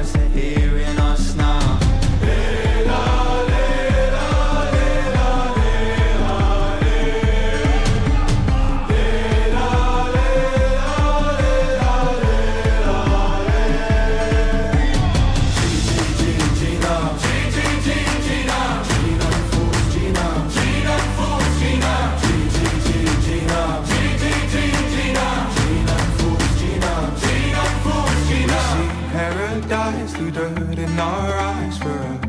choice, they're hearing us now. Through dirt in our eyes for us.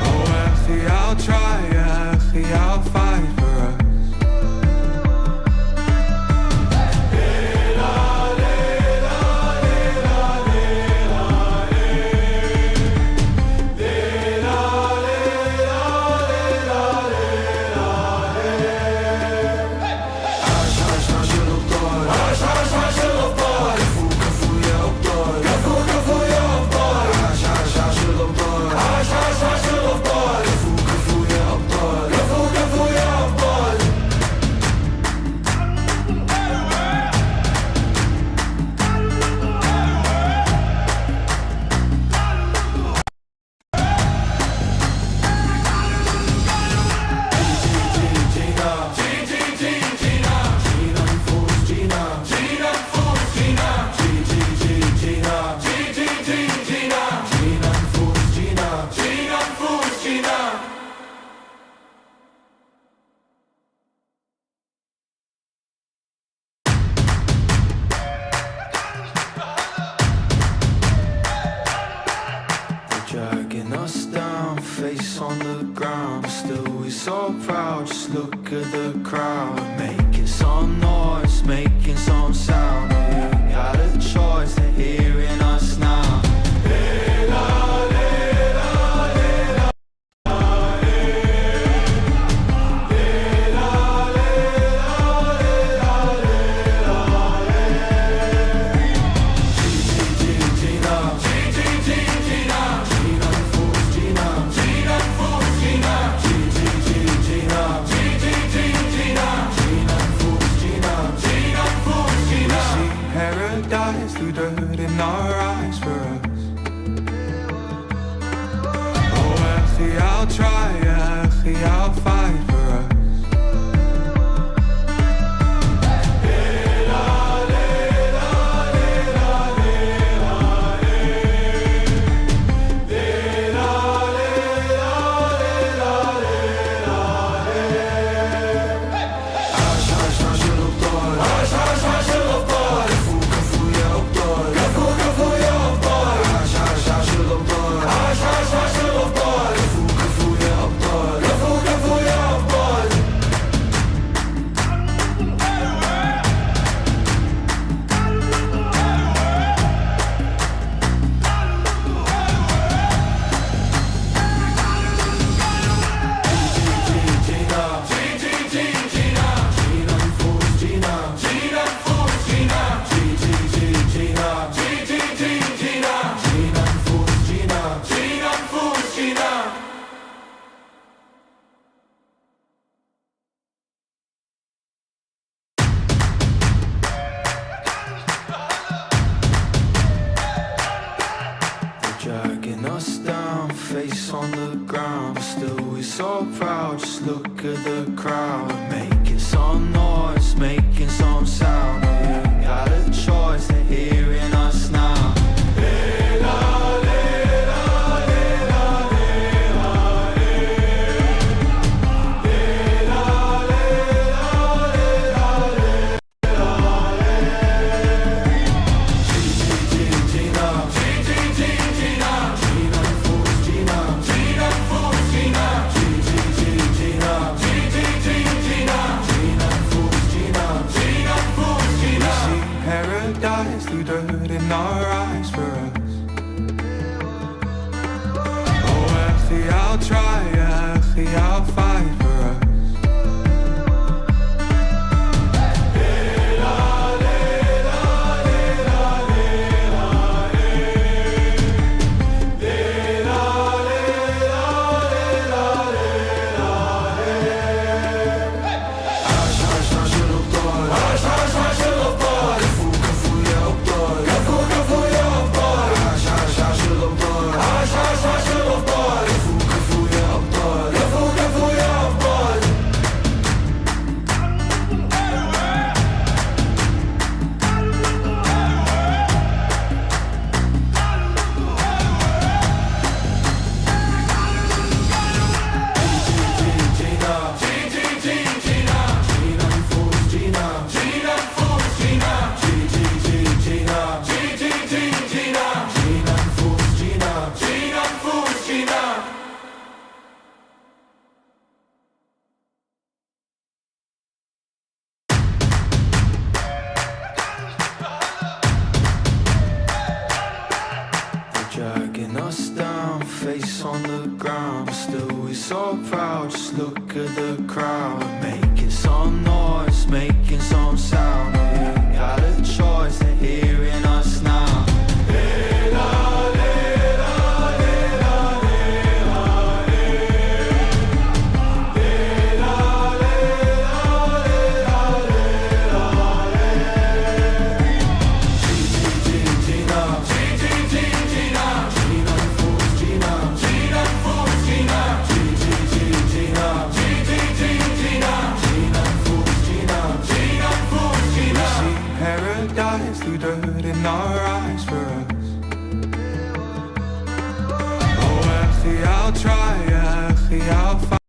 Oh, Akhi, I'll try, Akhi, I'll fight for us. Dragging us down, face on the ground, but still we so proud. Just look at the crowd, making some noise, making some sound. We got a choice, they're hearing us now. Through dirt in our eyes for us. Oh, Akhi, I'll try, Akhi, I'll fight for us. Dragging us down, face on the ground, but still we so proud. Just look at the crowd, making some noise, making some sound. We got a choice, they're hearing us now. Through dirt in our eyes for us. Oh, Akhi, I'll try, Akhi, I'll fight for us. Kafu, kafu, ya abdal. Kafu, kafu, on the ground, but still we're so proud. Just look at the crowd, making some noise, making some sound. We got a choice, they're hearing us now. In our eyes for us. Oh, actually, I'll try, actually, I'll find.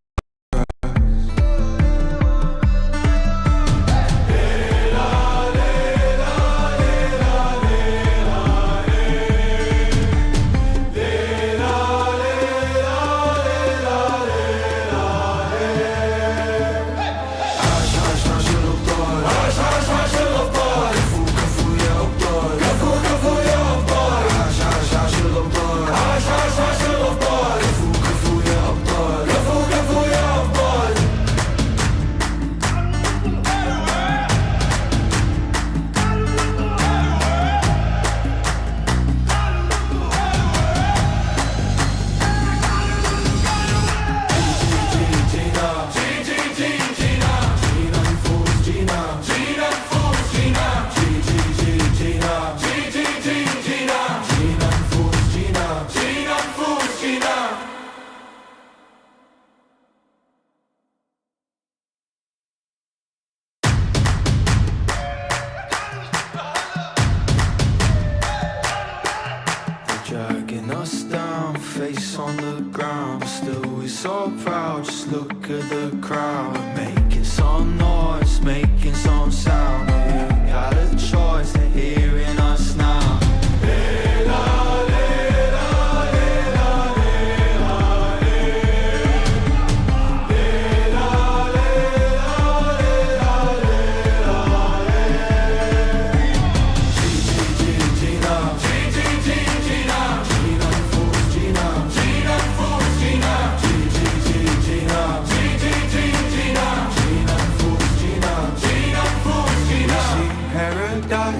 Dragging us down, face on the ground, but still we're so proud. Just look at the crowd, making some noise, making some sound. We got a choice, they're hearing us now.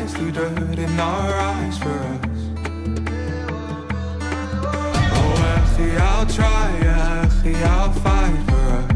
Through dirt in our eyes for us. Oh, actually, I'll try, actually, I'll fight for us.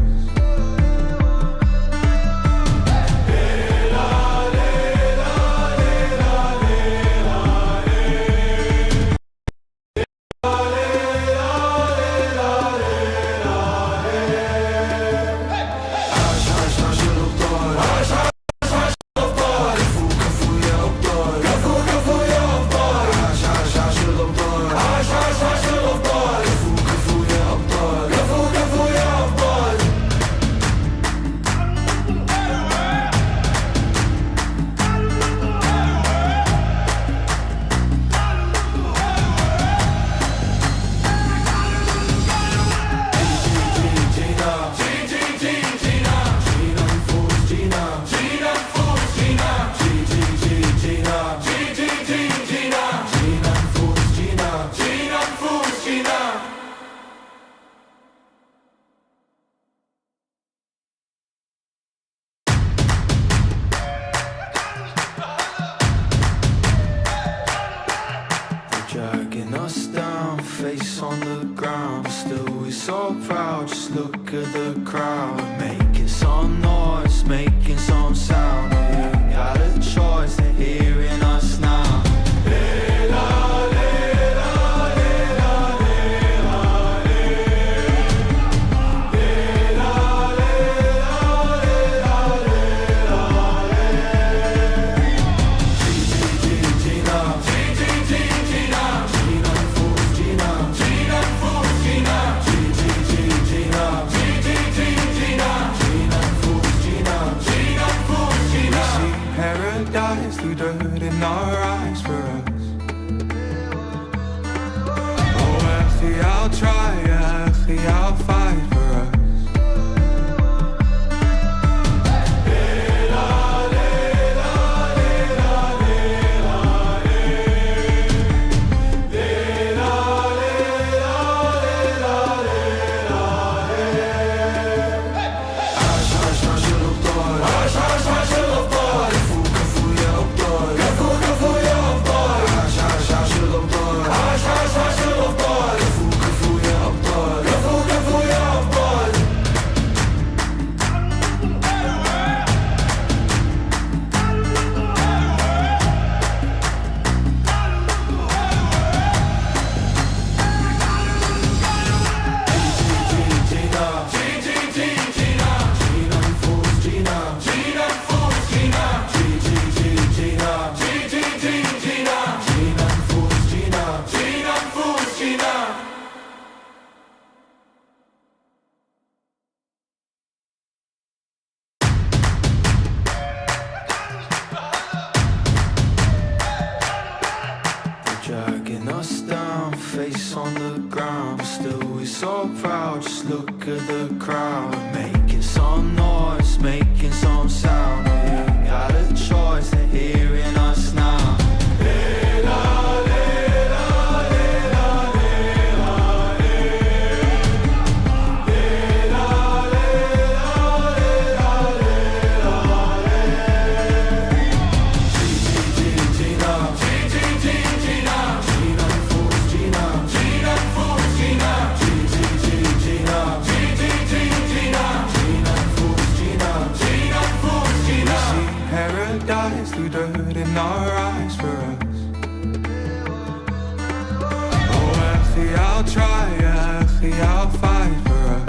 Dragging us down, face on the ground, but still we're so proud. Just look at the crowd, making some noise, making some sound. We got a choice, they're hearing us now. Gina. dragging us down, face on the ground, but still we so proud. Just look at the crowd, making some noise, making some sound. We got a choice, they're hearing us now. Through dirt in our eyes for us. Oh, actually I'll try, actually I'll fight for us.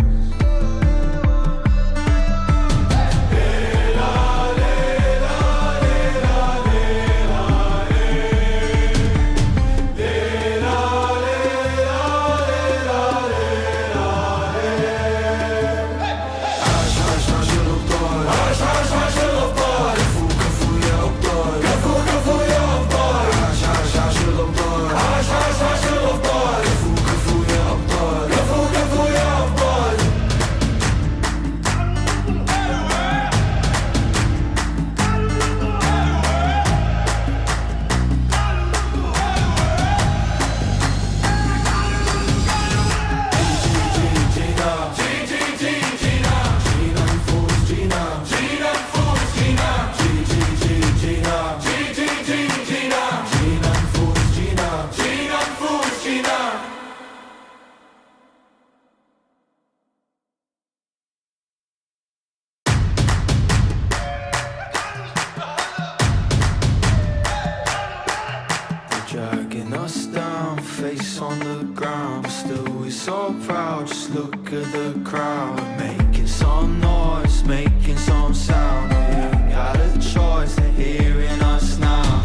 Dragging us down, face on the ground, but still we so proud. Just look at the crowd, making some noise, making some sound. We got a choice, they're hearing us now.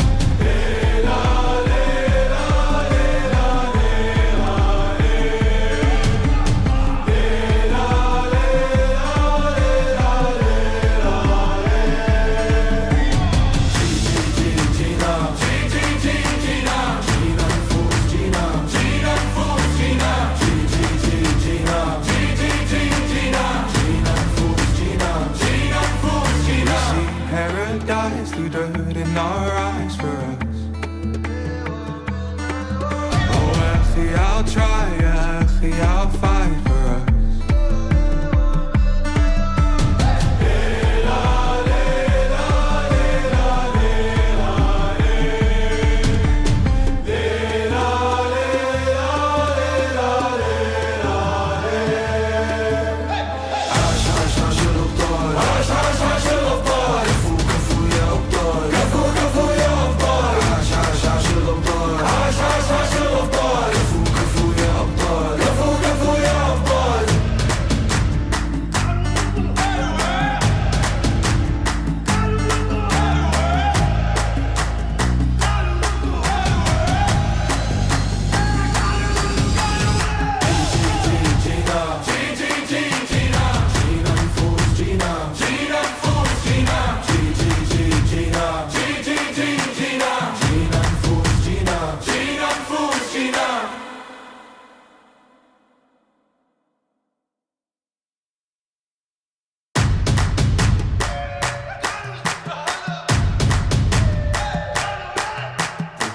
Through dirt in our eyes for us. Oh, actually I'll try, actually I'll fight for us.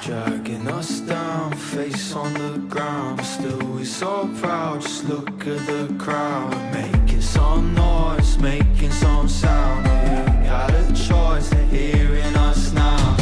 Dragging us down, face on the ground, but still we so proud. Just look at the crowd, making some noise, making some sound. We got a choice, they're hearing us now.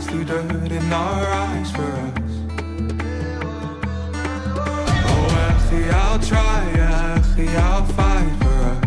Through dirt in our eyes for us. Oh, actually I'll try, actually I'll fight for us.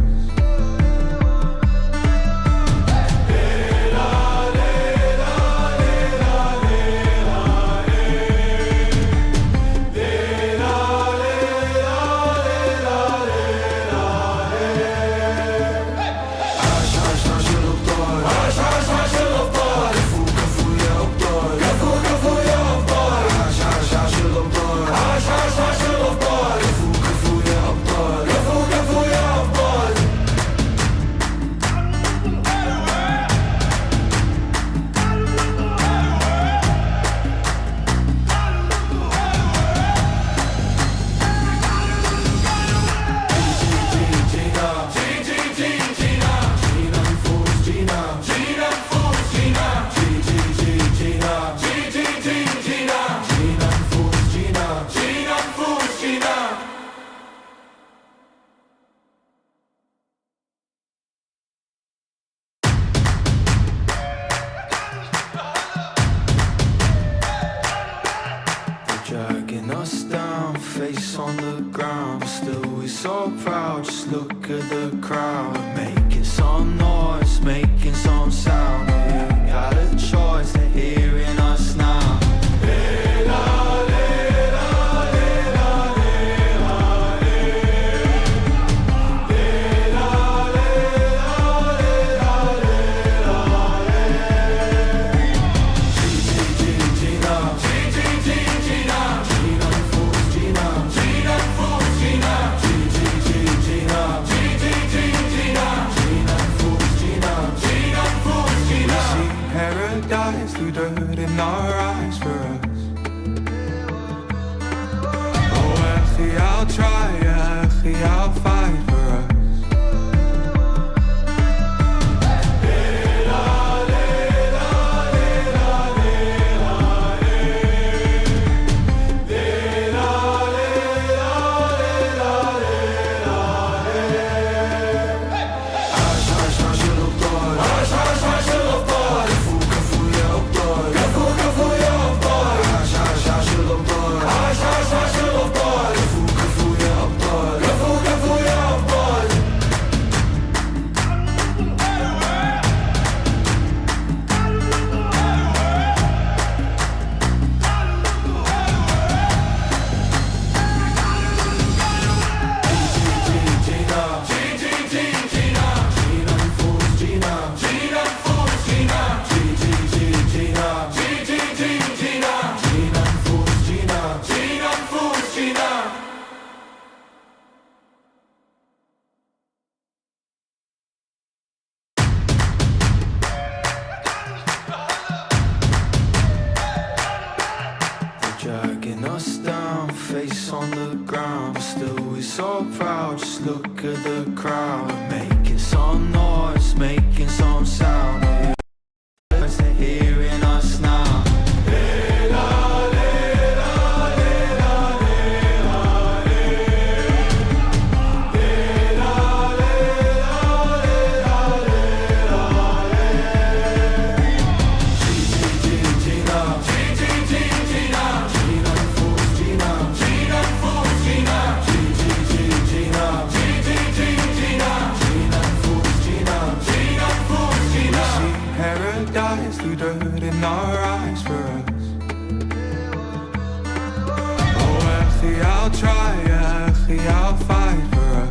face on the ground, but still we so proud. Just look at the crowd, making some noise, making some sound. We got a choice, they're hearing us now. Through dirt in our eyes for us. Oh, Echi, I'll try, Echi, I'll fight for us. Dragging us down, face on the ground, but still we so proud. Just look at the crowd, making some noise, making some sound. They're hearing us now. Through dirt in our eyes for us. Oh, Echi, I'll try, Echi, I'll fight for us.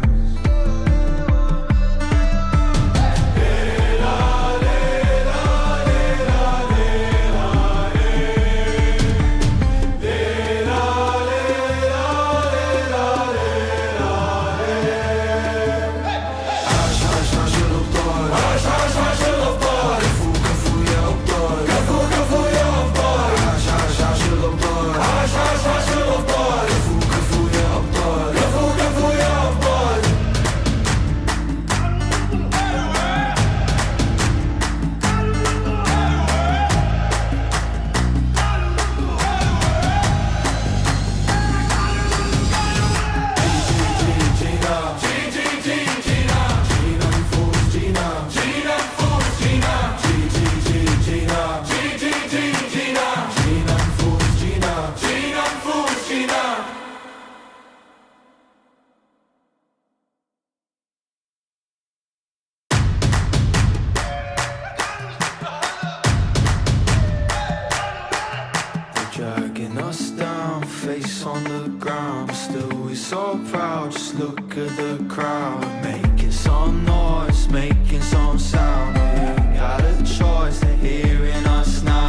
Dragging us down, face on the ground, but still we so proud. Just look at the crowd, making some noise, making some sound. We got a choice, they're hearing us now.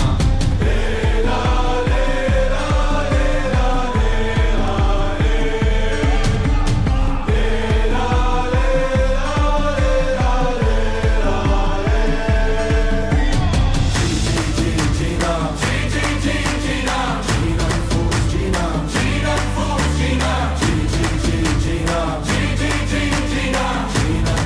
Gina,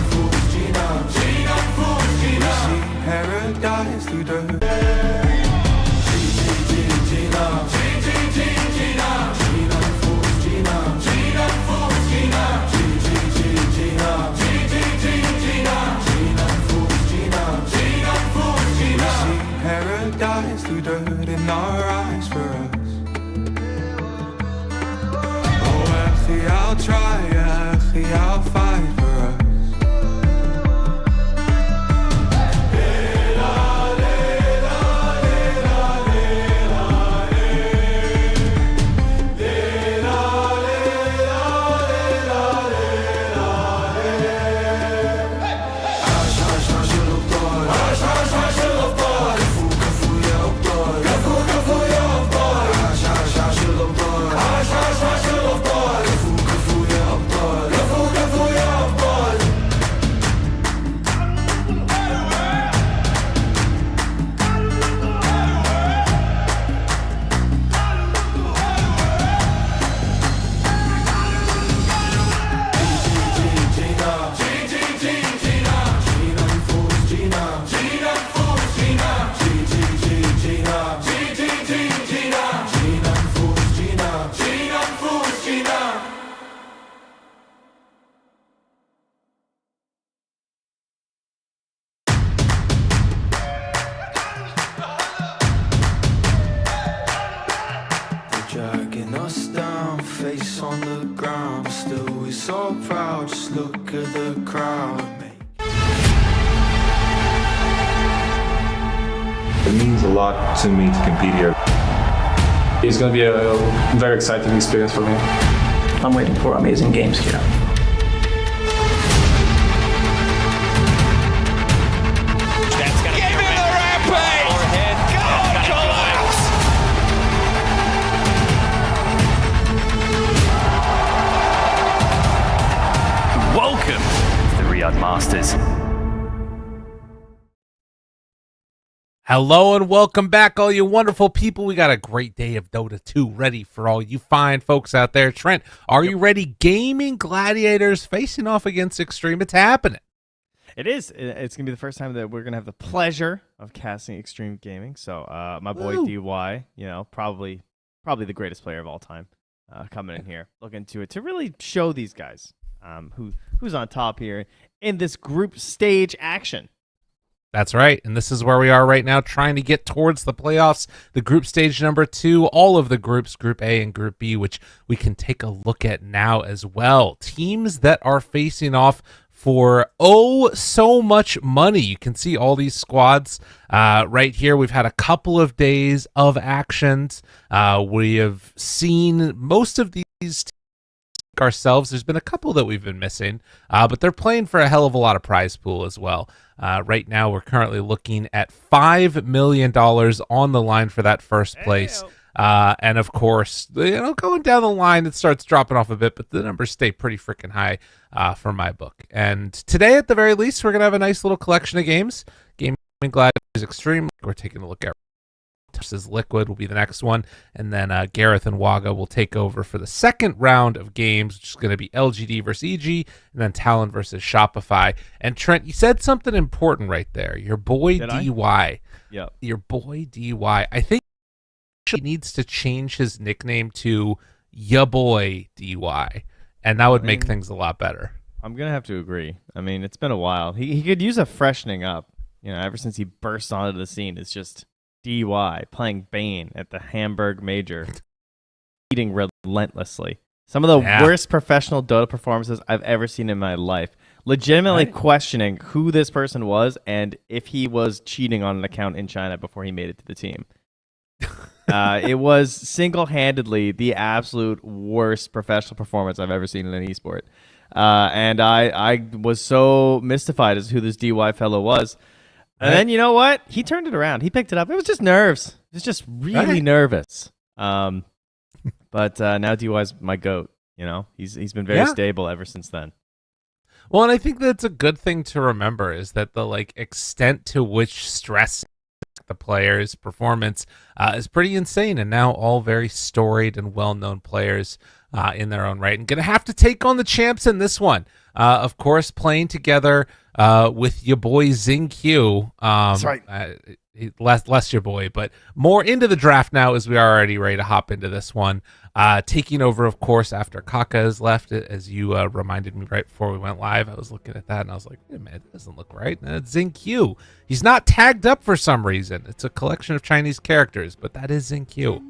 I'll try, I'll fight for us. Dragging us down, face on the ground. Still we're so proud, just look at the crowd. It means a lot to me to compete here. It's going to be a very exciting experience for me. I'm waiting for amazing games here. Welcome to the Riyadh Masters. Hello and welcome back, all you wonderful people. We got a great day of Dota 2 ready for all you fine folks out there. Trent, are you ready? Gaimin Gladiators facing off against Xtreme. It's happening. It is. It's going to be the first time that we're going to have the pleasure of casting Xtreme Gaming. So my boy DY, probably the greatest player of all time, coming in here, looking to really show these guys who's on top here in this group stage action. That's right, and this is where we are right now, trying to get towards the playoffs, the group stage number 2, all of the groups, Group A and Group B, which we can take a look at now as well. Teams that are facing off for so much money. You can see all these squads right here. We've had a couple of days of actions. We have seen most of these teams ourselves. There's been a couple that we've been missing, but they're playing for a hell of a lot of prize pool as well. Right now, we're currently looking at $5 million on the line for that first place. And of course, going down the line, it starts dropping off a bit, but the numbers stay pretty freaking high for my book. And today, at the very least, we're going to have a nice little collection of games. Gaimin Gladiators Xtreme, we're taking a look at versus Liquid will be the next one, and then Gareth and Waga will take over for the second round of games, which is going to be LGD versus EG, and then TALON versus Shopify. And Trent, you said something important right there. Your boy DY. Yep. Your boy DY. I think he needs to change his nickname to Ya Boy DY, and that would make things a lot better. I'm gonna have to agree. I mean, it's been a while. He could use a freshening up. Ever since he burst onto the scene, it's just DY playing Bane at the Hamburg Major, eating relentlessly. Some of the worst professional Dota performances I've ever seen in my life. Legitimately questioning who this person was and if he was cheating on an account in China before he made it to the team. It was single-handedly the absolute worst professional performance I've ever seen in an esport. And I was so mystified as to who this DY fellow was. And then you know what? He turned it around. He picked it up. It was just nerves. It was just really nervous. But now DY's my GOAT. He's been very stable ever since then. Well, and I think that's a good thing to remember is that the extent to which stress the players' performance is pretty insane, and now all very storied and well-known players in their own right, and gonna have to take on the champs in this one. Of course, playing together with your boy XingQ. That's right. Less your boy, but more into the draft now as we are already ready to hop into this one. Taking over, of course, after Kaka has left, as you reminded me right before we went live. I was looking at that and I was like, wait a minute, that doesn't look right. And it's XingQ. He's not tagged up for some reason. It's a collection of Chinese characters, but that is XingQ.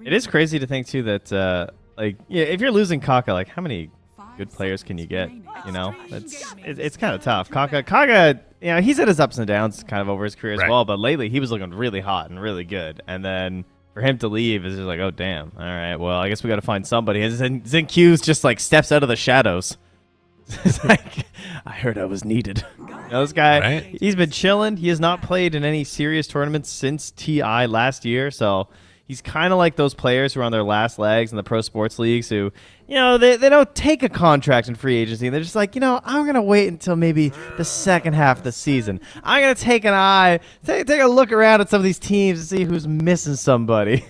It is crazy to think, too, that like, yeah, if you're losing Kaka, like, how many good players can you get? You know, it's kind of tough. Kaka, you know, he's had his ups and downs kind of over his career as well, but lately he was looking really hot and really good. And then for him to leave is just like, oh, damn. All right, well, I guess we got to find somebody. And Zinq's just like steps out of the shadows. It's like, I heard I was needed. You know, this guy, he's been chilling. He has not played in any serious tournaments since TI last year, so he's kind of like those players who are on their last legs in the pro sports leagues who, you know, they don't take a contract in free agency. They're just like, you know, I'm going to wait until maybe the second half of the season. I'm going to take a look around at some of these teams and see who's missing somebody.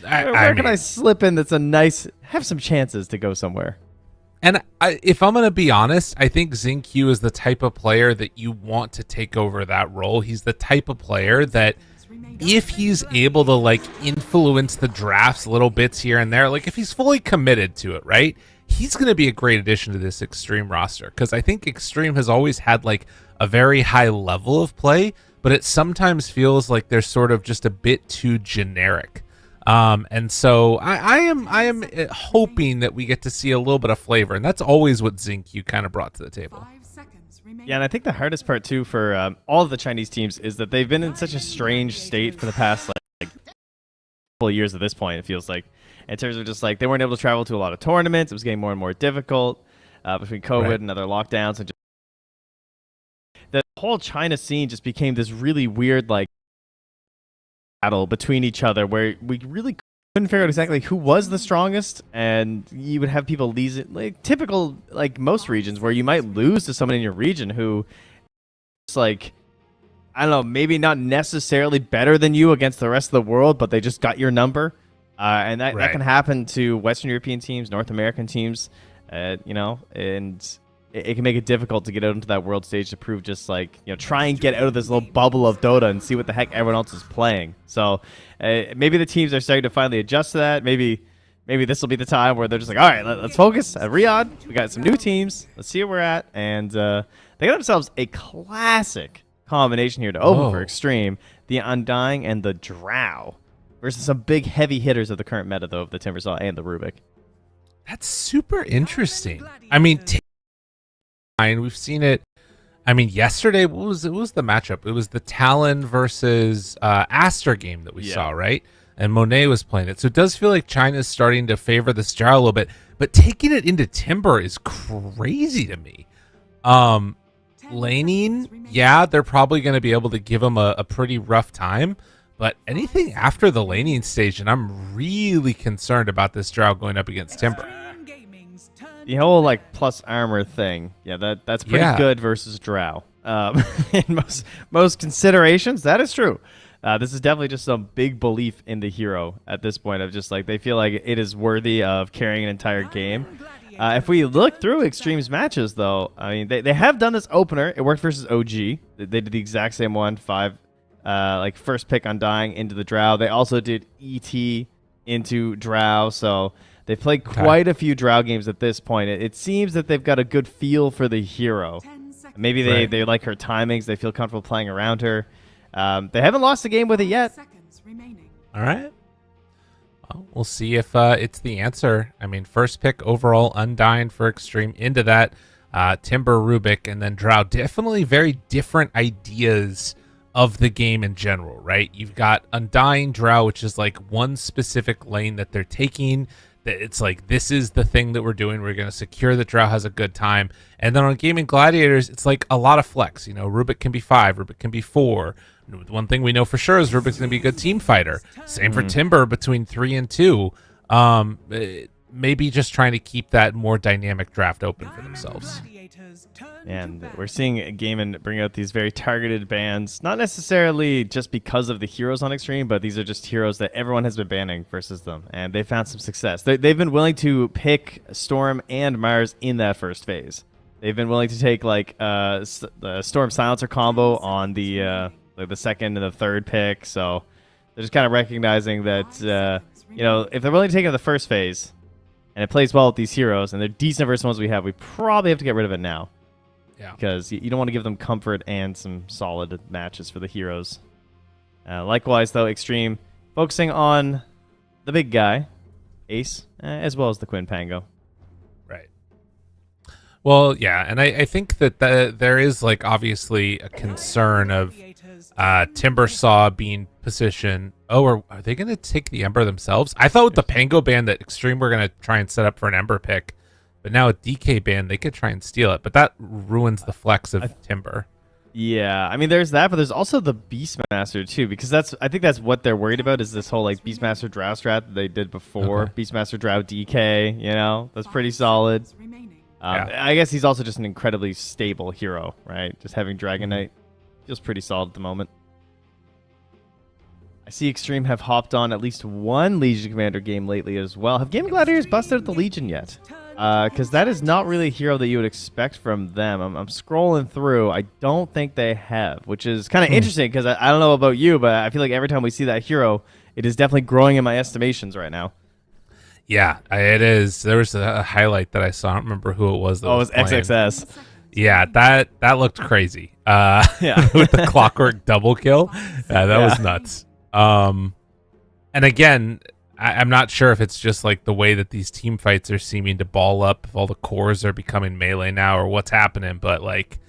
Where can I slip in that's have some chances to go somewhere? And if I'm going to be honest, I think Xinq is the type of player that you want to take over that role. He's the type of player that if he's able to like influence the drafts little bits here and there, like if he's fully committed to it, right? He's going to be a great addition to this Xtreme roster because I think Xtreme has always had like a very high level of play, but it sometimes feels like they're sort of just a bit too generic. And so I am hoping that we get to see a little bit of flavor, and that's always what Xinq kind of brought to the table. Yeah, and I think the hardest part too for all of the Chinese teams is that they've been in such a strange state for the past like couple of years at this point. It feels like in terms of just like they weren't able to travel to a lot of tournaments. It was getting more and more difficult between COVID and other lockdowns, and just the whole China scene just became this really weird like battle between each other where we really couldn't figure out exactly who was the strongest, and you would have people lose it, like typical like most regions where you might lose to someone in your region who it's like, I don't know, maybe not necessarily better than you against the rest of the world, but they just got your number, and that can happen to Western European teams, North American teams, you know, and it can make it difficult to get out into that world stage to prove just like, you know, try and get out of this little bubble of Dota and see what the heck everyone else is playing. So maybe the teams are starting to finally adjust to that. Maybe this will be the time where they're just like, all right, let's focus at Riyadh. We got some new teams. Let's see where we're at. And they got themselves a classic combination here to open for Xtreme. The Undying and the Drow versus some big heavy hitters of the current meta, though, of the Timbersaw and the Rubik. That's super interesting. I mean, we've seen it. I mean, yesterday, what was the matchup? It was the Talon versus Aster game that we saw, right? And Monet was playing it. So it does feel like China's starting to favor this Drow a little bit, but taking it into Timber is crazy to me. Laning, yeah, they're probably going to be able to give them a pretty rough time, but anything after the laning stage, and I'm really concerned about this Drow going up against Timber. The whole like plus armor thing, yeah, that's pretty good versus Drow. In most considerations, that is true. This is definitely just some big belief in the hero at this point of just like they feel like it is worthy of carrying an entire game. If we look through Xtreme's matches, though, I mean they have done this opener. It worked versus OG. They did the exact same one, like first pick Undying into the Drow. They also did ET into Drow, so they've played quite a few Drow games at this point. It seems that they've got a good feel for the hero. Maybe they like her timings. They feel comfortable playing around her. They haven't lost a game with it yet. All right. Well, we'll see if it's the answer. I mean, first pick overall Undying for Xtreme into that Timber, Rubik, and then Drow. Definitely very different ideas of the game in general, right? You've got Undying, Drow, which is like one specific lane that they're taking. It's like, this is the thing that we're doing. We're going to secure that Drow has a good time. And then on Gaimin Gladiators, it's like a lot of flex. You know, Rubik can be 5, Rubik can be 4. One thing we know for sure is Rubik's going to be a good team fighter. Same for Timber between 3 and 2. Maybe just trying to keep that more dynamic draft open for themselves. And we're seeing Gaimin bring out these very targeted bans, not necessarily just because of the heroes on Xtreme, but these are just heroes that everyone has been banning versus them, and they found some success. They've been willing to pick Storm and Mars in that first phase. They've been willing to take like the Storm Silencer combo on the second and the third pick, so they're just kind of recognizing that you know, if they're willing to take it in the first phase, and it plays well with these heroes, and they're decent versus ones we have, we probably have to get rid of it now. Yeah. Because you don't want to give them comfort and some solid matches for the heroes. Likewise, though, Xtreme focusing on the big guy, Ace, as well as the Quinn Pango. Right. Well, yeah, and I think that there is like obviously a concern of Timbersaw being positioned. Oh, are they going to take the Ember themselves? I thought with the Pango ban that Xtreme were going to try and set up for an Ember pick, but now with DK ban they could try and steal it, but that ruins the flex of Timber. Yeah, I mean, there's that, but there's also the Beastmaster too, because I think that's what they're worried about is this whole like Beastmaster Drow strat that they did before. Okay. Beastmaster Drow DK, you know, that's pretty solid. Yeah. I guess he's also just an incredibly stable hero, right? Just having Dragon Knight feels pretty solid at the moment. I see Xtreme have hopped on at least one Legion Commander game lately as well. Have Gaimin Gladiators busted out the Legion yet? Because that is not really a hero that you would expect from them. I'm scrolling through. I don't think they have, which is kind of interesting because I don't know about you, but I feel like every time we see that hero, it is definitely growing in my estimations right now. Yeah, it is. There was a highlight that I saw. I don't remember who it was. That Oh, it was was playing. XXS. Yeah, that looked crazy. Yeah. With the clockwork double kill. That was nuts. And again, I'm not sure if it's just like the way that these team fights are seeming to ball up, if all the cores are becoming melee now, or what's happening. But like,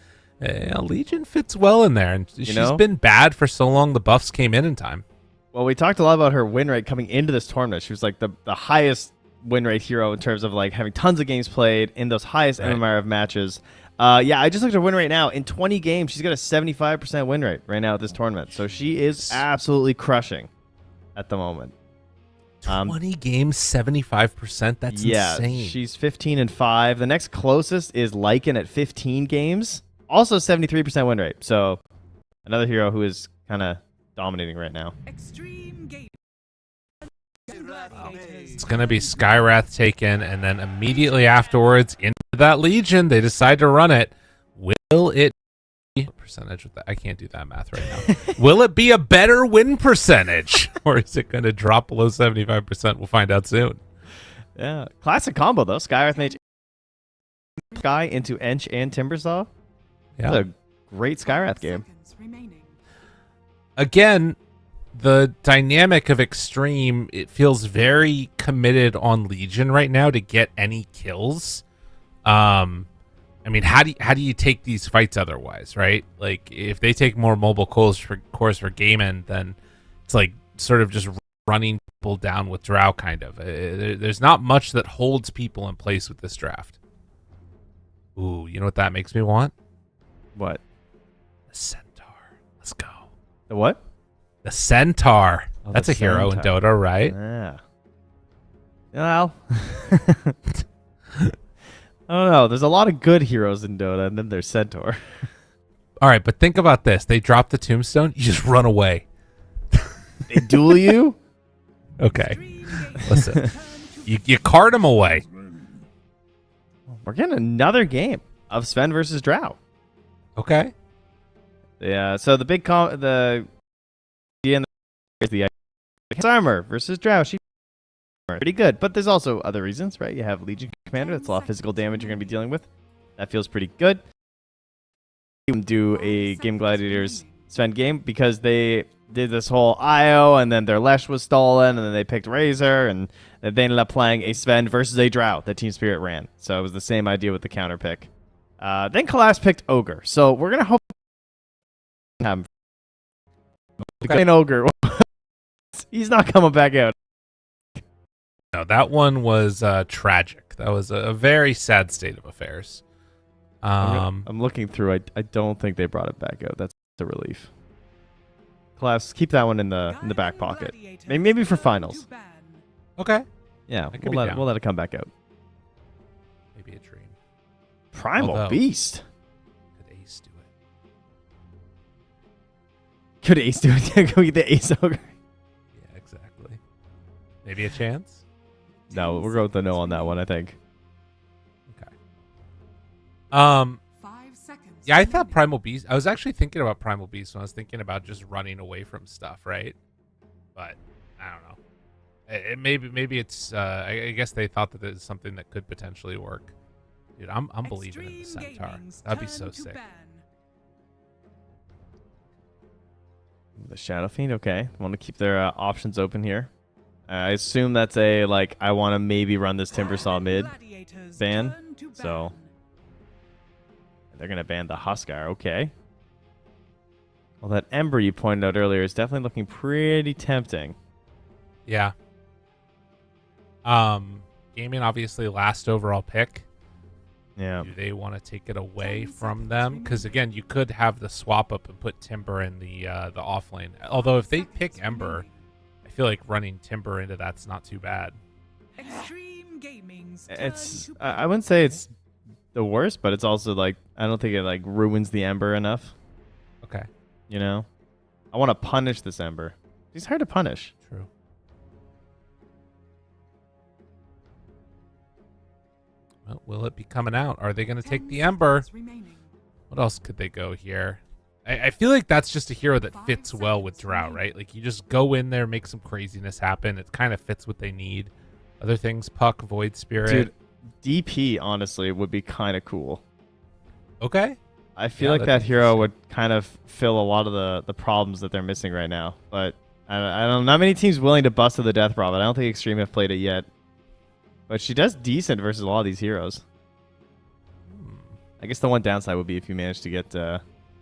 Legion fits well in there, and she's been bad for so long. The buffs came in time. Well, we talked a lot about her win rate coming into this tournament. She was like the highest win rate hero in terms of like having tons of games played in those highest MMR matches. Yeah, I just looked at her win rate now. In 20 games, she's got a 75% win rate right now at this tournament. So she is absolutely crushing at the moment. 20 games, 75%. That's insane. She's 15-5. The next closest is Lycan at 15 games, also 73% win rate. So another hero who is kind of dominating right now. It's going to be Skywrath taken, and then immediately afterwards into that Legion, they decide to run it. Will it be percentage with that? I can't do that math right now. Will it be a better win percentage, or is it going to drop below 75%? We'll find out soon. Yeah, classic combo though. Skywrath Mage Sky into Ench and Timbersaw. Yeah, that's a great Skywrath game. Again, the dynamic of Xtreme, it feels very committed on Legion right now to get any kills. I mean, how do you take these fights otherwise, right? Like, if they take more mobile cores for Gaimin, then it's like sort of just running people down with Drow, kind of. There's not much that holds people in place with this draft. Ooh, you know what that makes me want? What? The Centaur. Let's go. The what? The Centaur. Oh, that's the a hero in Centaur. Dota, right? Yeah. Well, I don't know. There's a lot of good heroes in Dota, and then there's Centaur. All right, but think about this. They drop the tombstone, you just run away. They duel you? Okay. Listen, you cart them away. We're getting another game of Sven versus Drow. Okay. Yeah, so the big the armor versus Drow. She pretty good, but there's also other reasons, right? You have Legion Commander. That's a lot of physical damage you're going to be dealing with. That feels pretty good. You can do a Game Gladiators Sven game because they did this whole IO, and then their Lesh was stolen, and then they picked Razor, and they ended up playing a Sven versus a Drow that Team Spirit ran. So it was the same idea with the counter pick. Then Kalas picked Ogre. So we're going to hope an Ogre. He's not coming back out. No, that one was tragic. That was a very sad state of affairs. I'm looking through. I don't think they brought it back out. That's a relief. Class, keep that one in the back pocket. Maybe for finals. Okay. Yeah, That could we'll be down. let it come back out. Maybe a dream. Primal Although- Beast. Could Ace do it? Could Ace do it? Go get the Ace Ogre. Yeah, exactly. Maybe a chance? No, we'll go with the no on that one, I think. Okay. Yeah, I thought Primal Beast. I was actually thinking about Primal Beast when I was thinking about just running away from stuff, right? But I don't know. Maybe it's. I guess they thought that it's something that could potentially work. Dude, I'm believing in the Centaur. That'd be so sick. The Shadow Fiend, okay. Want to keep their options open here. I assume that's a, like, I want to maybe run this Timbersaw mid ban. So they're going to ban the Huskar. Okay. Well, that Ember you pointed out earlier is definitely looking pretty tempting. Yeah. Gaimin obviously last overall pick. Yeah. Do they want to take it away from them? Because again, you could have the swap up and put Timber in the off lane. Although if they pick Ember, I feel like running Timber into that's not too bad. It's I wouldn't say it's the worst, but it's also like I don't think it like ruins the Ember enough. Okay. You know, I want to punish this Ember. He's hard to punish. True. Well, will it be coming out? Are they going to take the Ember? What else could they go here? I feel like that's just a hero that fits well with Drow, right? Like you just go in there, make some craziness happen. It kind of fits what they need. Other things, Puck, Void Spirit. Dude, DP honestly would be kind of cool. Okay. I feel like that hero would kind of fill a lot of the problems that they're missing right now. But I don't know. Not many teams willing to bust to the death problem. I don't think Xtreme have played it yet. But she does decent versus a lot of these heroes. I guess the one downside would be if you manage to get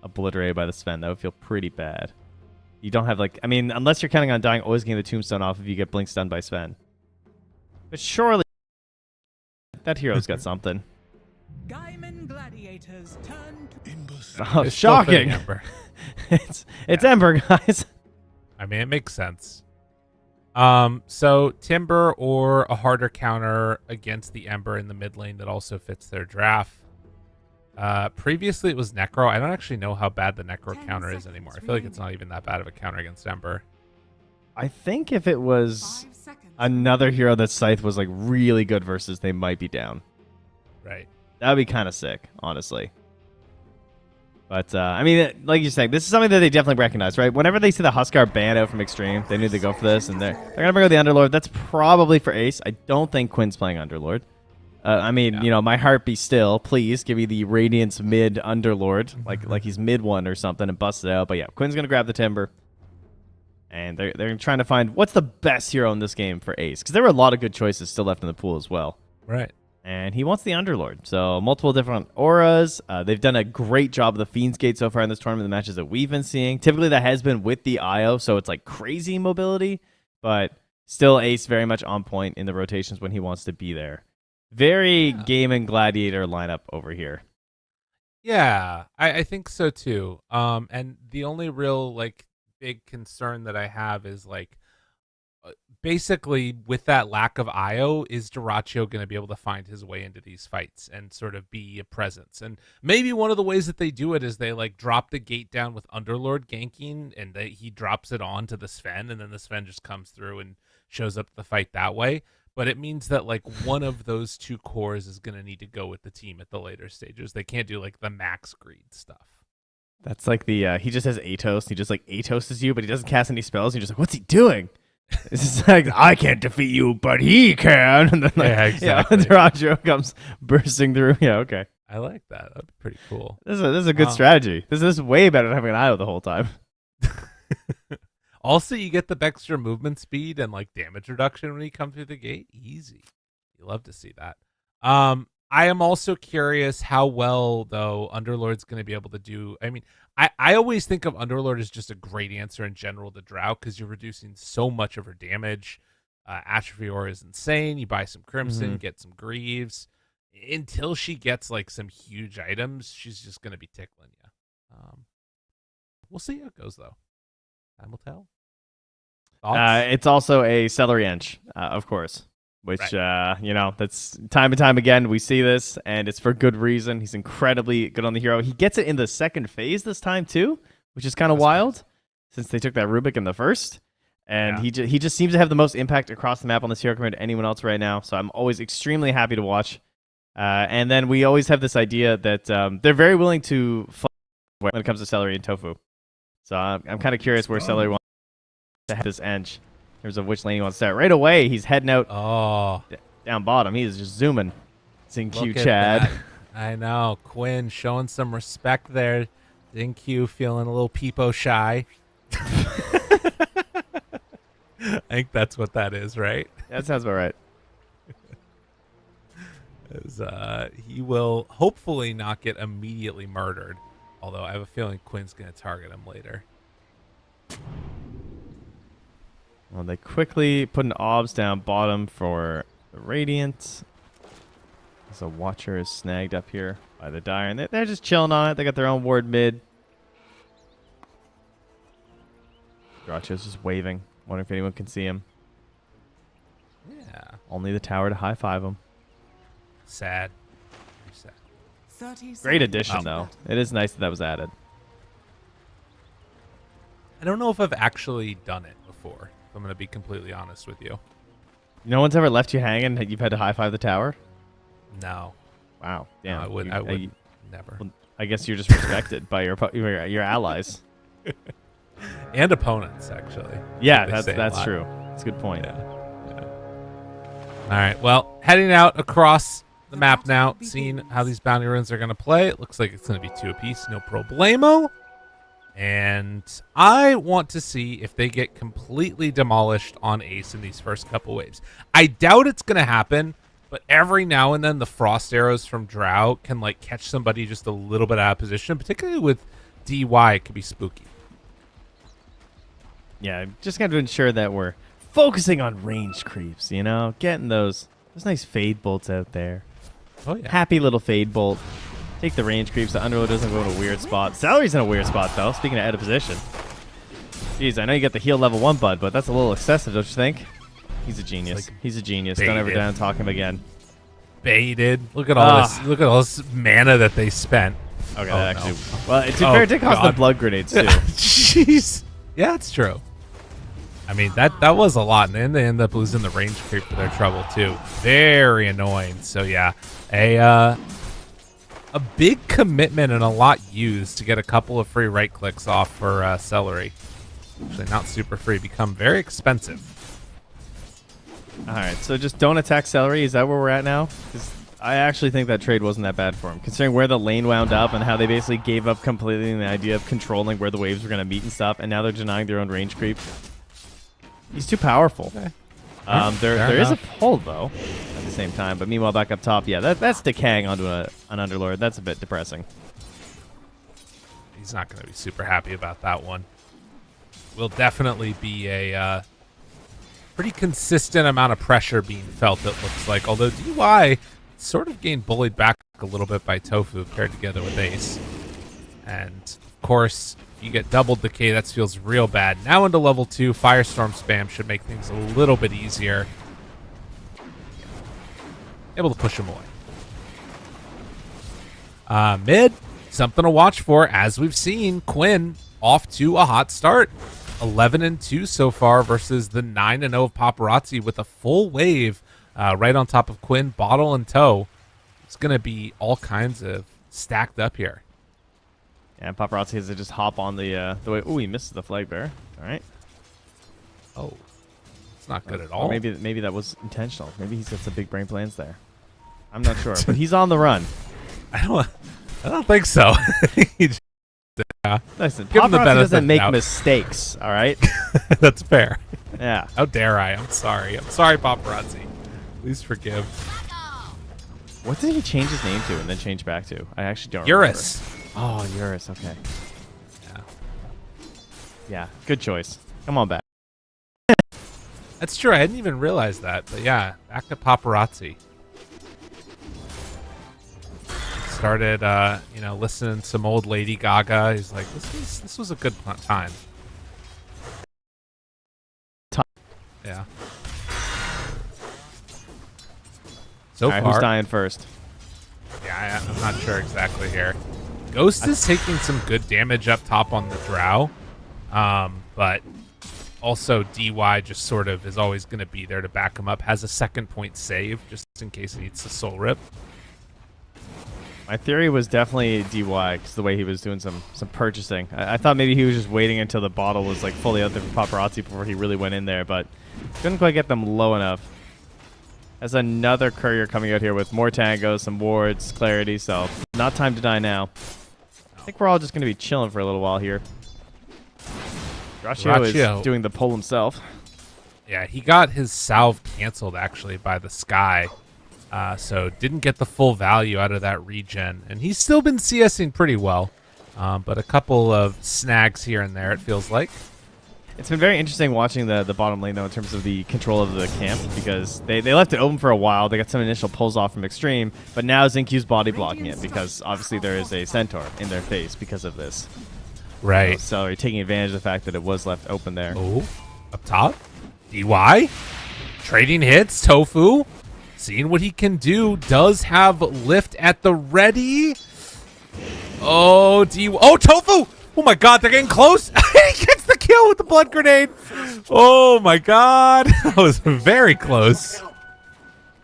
obliterated by the Sven. That would feel pretty bad. You don't have like... I mean, unless you're counting on dying, always getting the tombstone off if you get blink stunned by Sven. But surely that hero's got something. Gaimin Gladiators turn to Oh, shocking! it's Ember, guys. I mean, it makes sense. So Timber or a harder counter against the Ember in the mid lane that also fits their draft. Previously it was Necro. I don't actually know how bad the Necro counter is anymore. I feel like it's not even that bad of a counter against Ember. I think if it was another hero that Scythe was like really good versus, they might be down. Right. That would be kind of sick, honestly. But, I mean, like you're saying, this is something that they definitely recognize, right? Whenever they see the Huskar banned out from Xtreme, they knew to go for this, and they're going to bring out the Underlord. That's probably for Ace. I don't think Quinn's playing Underlord. I mean, you know, my heart be still. Please give me the Radiance mid Underlord, like he's mid one or something, and bust it out. But yeah, Quinn's going to grab the Timber. And they're trying to find what's the best hero in this game for Ace. Because there were a lot of good choices still left in the pool as well. Right. And he wants the Underlord. So multiple different auras. They've done a great job of the Fiend's Gate so far in this tournament, the matches that we've been seeing. Typically that has been with the IO, so it's like crazy mobility. But still Ace very much on point in the rotations when he wants to be there. Very Gaimin Gladiator lineup over here. Yeah, I think so too. And the only real like big concern that I have is like basically with that lack of IO, is Dyrachyo going to be able to find his way into these fights and sort of be a presence? And maybe one of the ways that they do it is they like drop the gate down with Underlord ganking, and he drops it on to the Sven, and then the Sven just comes through and shows up to the fight that way. But it means that like one of those two cores is going to need to go with the team at the later stages. They can't do like the max greed stuff. That's like the he just has Atos. He just like Atoses you, but he doesn't cast any spells. You're just like, what's he doing? It's just like, I can't defeat you, but he can. And then like, yeah, exactly. Dyrachyo comes bursting through. Yeah, okay. I like that. That'd be pretty cool. This is a good strategy. This is way better than having an IO the whole time. Also, you get the extra movement speed and like damage reduction when you come through the gate. Easy. You love to see that. I am also curious how well though Underlord's going to be able to do. I mean, I always think of Underlord as just a great answer in general to Drow because you're reducing so much of her damage. Atrophy Aura is insane. You buy some Crimson, get some Greaves. Until she gets like some huge items, she's just going to be tickling you. We'll see how it goes though. Time will tell. It's also a celery ench, of course, which, you know, that's time and time again. We see this, and it's for good reason. He's incredibly good on the hero. He gets it in the second phase this time, too, which is kind of wild since they took that Rubik in the first. And he just seems to have the most impact across the map on this hero compared to anyone else right now. So I'm always extremely happy to watch. And then we always have this idea that they're very willing to fight when it comes to celery and tofu. So I'm kind of curious where Celery wants to have this ench. In terms of which lane he wants to start. Right away, he's heading out down bottom. He is just zooming. Xingqiu Chad. That. I know. Quinn showing some respect there. Xingqiu feeling a little peepo shy. I think that's what that is, right? That sounds about right. He will hopefully not get immediately murdered. Although I have a feeling Quinn's going to target him later. Well, they quickly put an obs down bottom for the Radiant. So Watcher is snagged up here by the Dire, and they're just chilling on it. They got their own ward mid. Gotcha's just waving, wondering if anyone can see him. Yeah. Only the tower to high five him. Sad. Very sad. 30 Great seconds. addition, though. It is nice that was added. I don't know if I've actually done it before, if I'm going to be completely honest with you. No one's ever left you hanging that you've had to high five the tower? No. Wow. Damn. No, I would never. Well, I guess you're just respected by your allies. And opponents, actually. Yeah, They say a that's lot. true. That's a good point. Yeah. All right. Well, heading out across the map now, seeing how these bounty runes are going to play. It looks like it's going to be 2 apiece, no problemo. And I want to see if they get completely demolished on Ace in these first couple waves. I doubt it's going to happen, but every now and then the frost arrows from Drow can like catch somebody just a little bit out of position, particularly with DY. It could be spooky. Yeah, just got to ensure that we're focusing on range creeps, you know? Getting those nice fade bolts out there. Oh, yeah. Happy little fade bolt. Take the range creeps. The Underlord doesn't go in a weird spot. Salary's in a weird spot, though. Speaking of out of position. Jeez, I know you got the heal level 1 bud, but that's a little excessive, don't you think? He's a genius. Like He's a genius. baited. Don't ever down talk him again. Baited. Look at all this. Look at all this mana that they spent. Okay, Oh, that no. actually. Well, to be fair, it did cost them God. blood grenades, too. Jeez. Yeah, it's true. I mean, that was a lot, and then they end up losing the range creep for their trouble, too. Very annoying. So, yeah, a big commitment and a lot used to get a couple of free right clicks off for Celery. Actually, not super free. Become very expensive. All right, so just don't attack Celery. Is that where we're at now? 'Cause I actually think that trade wasn't that bad for him, considering where the lane wound up and how they basically gave up completely in the idea of controlling where the waves were going to meet and stuff, and now they're denying their own range creep. He's too powerful. Okay. There is a pull, though, at the same time. But meanwhile, back up top, yeah, that's decaying onto an Underlord. That's a bit depressing. He's not going to be super happy about that one. Will definitely be a pretty consistent amount of pressure being felt, it looks like. Although DY sort of gained bullied back a little bit by Tofu paired together with Ace. And, of course, you get double decay. That feels real bad. Now into level 2, Firestorm spam should make things a little bit easier. Able to push him away. Mid, something to watch for. As we've seen, Quinn off to a hot start. 11-2 so far versus the 9-0 of Paparazzi with a full wave right on top of Quinn, bottle and toe. It's going to be all kinds of stacked up here. Yeah, Paparazzi has to just hop on the way. Ooh, he misses the flag bearer. All right. Oh, it's not good at Or all. maybe that was intentional. Maybe he's got some big brain plans there. I'm not sure, but he's on the run. I don't think so. He just- Listen, Give him the Paparazzi benefit doesn't of the make doubt. mistakes, all right? That's fair. Yeah. How dare I? I'm sorry. I'm sorry, Paparazzi. Please forgive. What did he change his name to and then change back to? I actually don't Eurus. remember. Oh, Eurus, okay. Yeah. Yeah, good choice. Come on back. That's true. I hadn't even realized that. But yeah, back to Paparazzi. Started, listening to some old Lady Gaga. He's like, this was a good time. Yeah. So All right, far, who's dying first? yeah, I'm not sure exactly here. Ghost is taking some good damage up top on the Drow, but also DY just sort of is always going to be there to back him up. Has a 2nd point save just in case he needs to soul rip. My theory was definitely DY because the way he was doing some purchasing. I thought maybe he was just waiting until the bottle was like fully out there for Paparazzi before he really went in there, but couldn't quite get them low enough. There's another courier coming out here with more tangos, some wards, clarity, so not time to die now. I think we're all just going to be chilling for a little while here. Ratio is doing the pull himself. Yeah, he got his salve canceled actually by the Sky. So didn't get the full value out of that regen. And he's still been CSing pretty well. But a couple of snags here and there, it feels like. It's been very interesting watching the bottom lane, though, in terms of the control of the camp, because they left it open for a while. They got some initial pulls off from Xtreme, but now Xinq's body blocking it, because obviously there is a Centaur in their face because of this. Right. So you're taking advantage of the fact that it was left open there. Oh, up top. DY. Trading hits. Tofu. Seeing what he can do. Does have lift at the ready. Oh, Oh, Tofu! Oh my god, they're getting close. He gets the kill with the blood grenade. Oh my god. That was very close.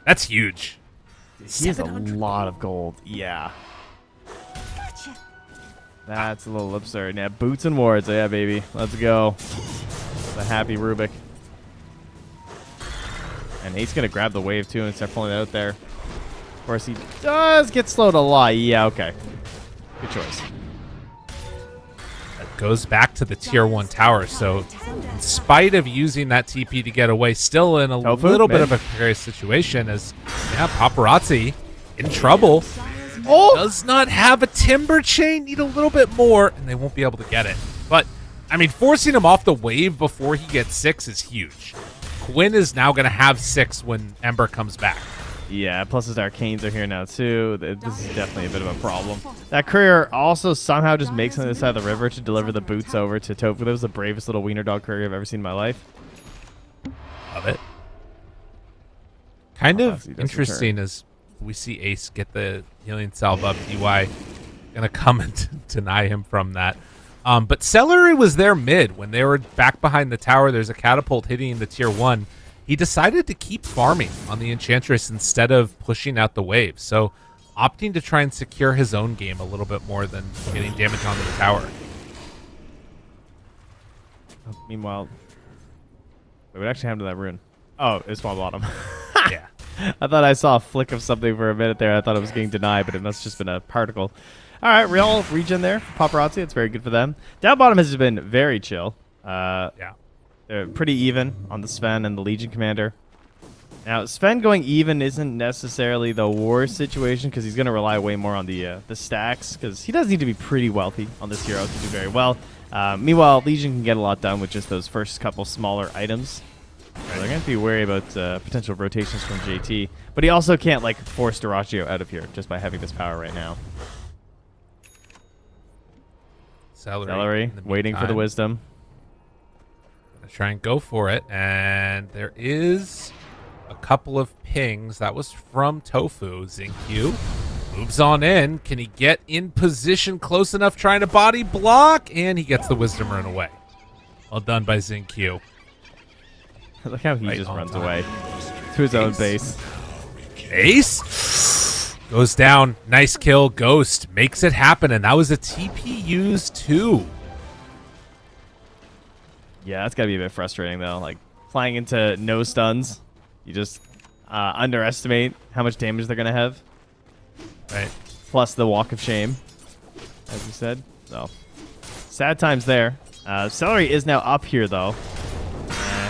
That's huge. He has a lot of gold. Yeah. That's a little absurd. Yeah, boots and wards. Yeah, baby. Let's go. The happy Rubik. And he's going to grab the wave, too, and start pulling it out there. Of course, he does get slowed a lot. Yeah, okay. Good choice. That goes back to the tier 1 tower. So, in spite of using that TP to get away, still in a little bit of a precarious situation as, yeah, Paparazzi in trouble. Oh! Does not have a timber chain. Need a little bit more, and they won't be able to get it. But, I mean, forcing him off the wave before he gets 6 is huge. Quinn is now going to have 6 when Ember comes back. Yeah, plus his arcanes are here now, too. This is definitely a bit of a problem. That courier also somehow just makes it on the side of the river to deliver the boots over to Tofu. That was the bravest little wiener dog courier I've ever seen in my life. Love it. Kind of interesting as we see Ace get the healing salve up. DY gonna come and deny him from that. But Celery was there mid when they were back behind the tower. There's a catapult hitting the tier 1. He decided to keep farming on the Enchantress instead of pushing out the wave. So opting to try and secure his own game a little bit more than getting damage onto the tower. Meanwhile, what actually happened to that rune? Oh, it's small bottom. Yeah. I thought I saw a flick of something for a minute there. I thought it was getting denied, but it must have just been a particle. All right, real regen there for Paparazzi. It's very good for them. Down bottom has been very chill. Yeah. They're pretty even on the Sven and the Legion Commander. Now, Sven going even isn't necessarily the worst situation because he's going to rely way more on the stacks because he does need to be pretty wealthy on this hero to do very well. Meanwhile, Legion can get a lot done with just those first couple smaller items. So they're going to be wary about potential rotations from JT. But he also can't like force Dyrachio out of here just by having this power right now. Celery waiting for the wisdom. Gonna try and go for it. And there is a couple of pings. That was from Tofu. Xingqiu moves on in. Can he get in position close enough trying to body block? And he gets the wisdom rune away. Well done by Xingqiu. I like how he just runs away to his own base. Ace goes down. Nice kill. Ghost makes it happen. And that was a TP used too. Yeah, that's got to be a bit frustrating, though. Like, flying into no stuns, you just underestimate how much damage they're going to have. Right. Plus the Walk of Shame, as you said. So, sad times there. Celery is now up here, though.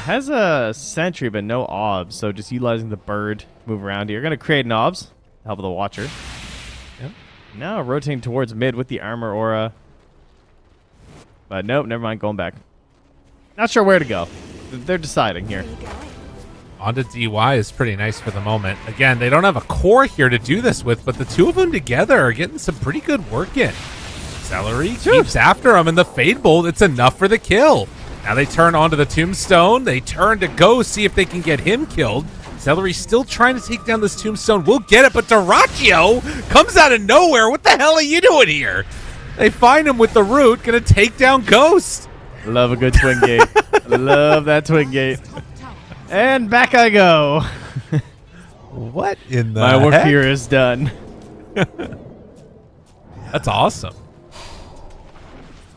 Has a sentry, but no obs, so just utilizing the bird move around here. Going to create an obs, help of the Watcher. Yep. Now rotating towards mid with the armor aura. But nope, never mind, going back. Not sure where to go. They're deciding here. Onto DY is pretty nice for the moment. Again, they don't have a core here to do this with, but the two of them together are getting some pretty good work in. Celery keeps after him, and the Fade Bolt, it's enough for the kill. Now they turn onto the Tombstone. They turn to go see if they can get him killed. Celery still trying to take down this Tombstone. We'll get it, but Dyrachio comes out of nowhere. What the hell are you doing here? They find him with the root, gonna take down Ghost. Love a good twin gate. Love that twin gate. And back I go. What in the My work heck? here is done. That's awesome.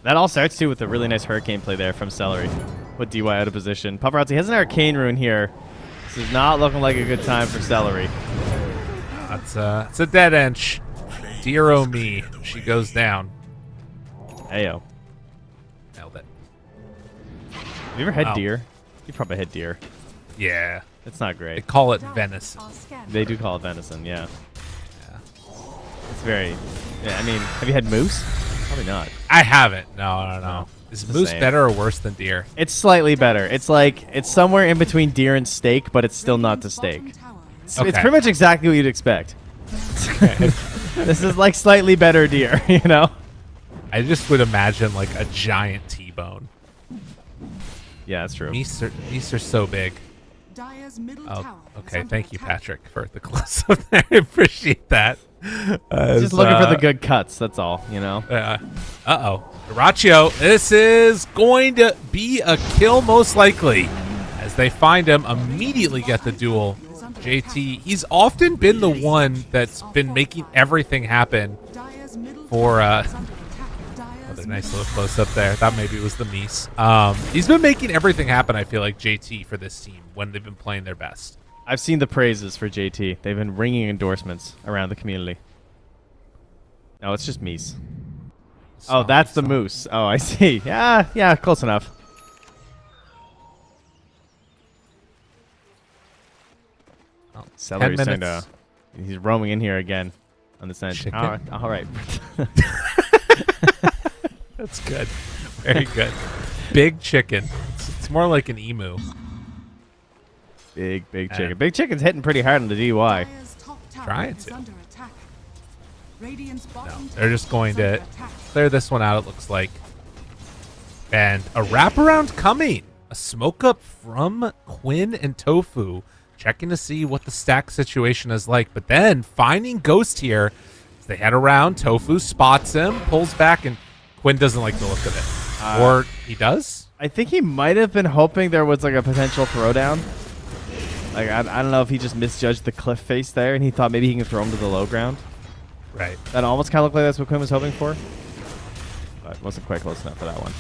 That all starts, too, with a really nice Hurricane play there from Celery. Put DY out of position. Paparazzi has an Arcane Rune here. This is not looking like a good time for Celery. It's a dead inch. Dear oh me. She goes down. Ayo. Nailed it. Have you ever had deer? You probably had deer. Yeah. It's not They great. call it venison. They do call it venison, yeah. It's very... Yeah, I mean, have you had moose? Probably not. I haven't. No. No, Is it's the moose same. better or worse than deer? It's slightly better. It's like, it's somewhere in between deer and steak, but it's still not the steak. It's Okay. pretty much exactly what you'd expect. This is like slightly better deer, you know? I just would imagine like a giant T-bone. Yeah, that's true. Meese are so big. Dyer's middle Oh, tower is okay. under Thank you, attack. Patrick, for the close up there. I appreciate that. Just looking for the good cuts, that's all, you know? Uh-oh. Duraccio, this is going to be a kill most likely. As they find him, immediately get the duel. JT, he's often been the one that's been making everything happen Dyer's middle for tower is under attack. Dyer's Another nice middle little close up there. Thought maybe it was the Meese. He's been making everything happen, I feel like, JT, for this team when they've been playing their best. I've seen the praises for JT. They've been ringing endorsements around the community. No, it's just Meese. Oh, that's the moose. Oh, I see. Yeah, close enough. Oh, Celery's 10 starting minutes. to... He's roaming in here again on this end. Chicken? All right. That's good. Very good. Big chicken. It's more like an emu. Big chicken. Big chicken's hitting pretty hard on the DY. Dyer's top tower Trying is to. under attack. Radiant's bottom No, they're just going tower to is under attack. clear this one out, it looks like. And a wraparound coming. A smoke up from Quinn and Tofu. Checking to see what the stack situation is like. But then finding Ghost here. As they head around, Tofu spots him, pulls back, and Quinn doesn't like the look of it. Or he does? I think he might have been hoping there was like a potential throwdown. Like, I don't know if he just misjudged the cliff face there and he thought maybe he can throw him to the low ground. Right. That almost kind of looked like that's what Quinn was hoping for. But wasn't quite close enough for that one.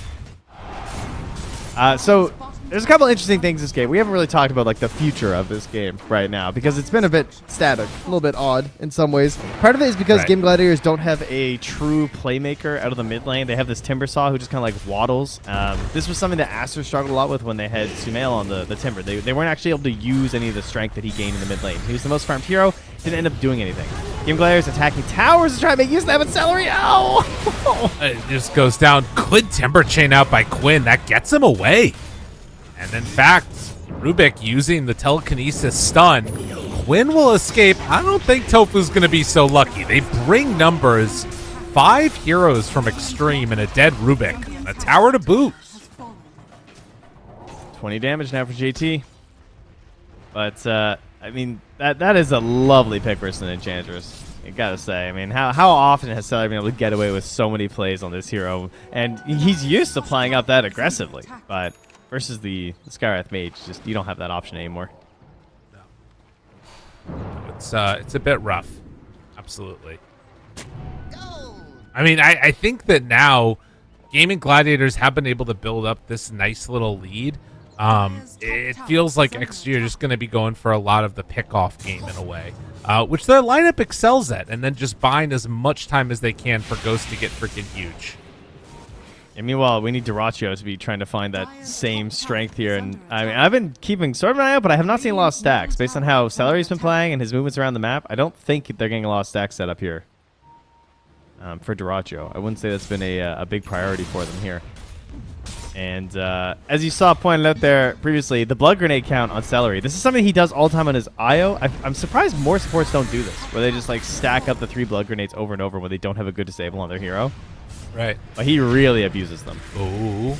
So there's a couple interesting things this game. We haven't really talked about like the future of this game right now because it's been a bit static, a little bit odd in some ways. Part of it is because Right. Game Gladiators don't have a true playmaker out of the mid lane. They have this Timbersaw who just kind of like waddles. This was something that Aster struggled a lot with when they had Sumail on the Timber. They weren't actually able to use any of the strength that he gained in the mid lane. He was the most farmed hero, didn't end up doing anything. Game Gladiators attacking towers to try to make use of that, but Celery, oh! It just goes down. Good timber chain out by Quinn. That gets him away. And in fact, Rubik using the telekinesis stun. Quinn will escape. I don't think Tofu's going to be so lucky. They bring numbers. 5 heroes from Xtreme and a dead Rubik. And a tower to boot. 20 damage now for JT. But, I mean, that is a lovely pick versus an Enchantress. I gotta say. I mean, how often has Celery been able to get away with so many plays on this hero? And he's used to playing out that aggressively. But versus the Skywrath Mage, just you don't have that option anymore. It's a bit rough. Absolutely. I mean, I think that now Gaimin Gladiators have been able to build up this nice little lead. It feels like XG are just going to be going for a lot of the pick-off game in a way, which their lineup excels at, and then just buying as much time as they can for Ghost to get freaking huge. And meanwhile, we need Duraccio to be trying to find that same strength here. And I mean, I've been keeping sort of an eye out, but I have not seen a lot of stacks. Based on how Celery's been playing and his movements around the map, I don't think they're getting a lot of stacks set up here for Duraccio. I wouldn't say that's been a big priority for them here. And as you saw pointed out there previously, the blood grenade count on Celery. This is something he does all the time on his IO. I'm surprised more supports don't do this, where they just like stack up the 3 blood grenades over and over when they don't have a good disable on their hero. Right. But he really abuses them. Ooh.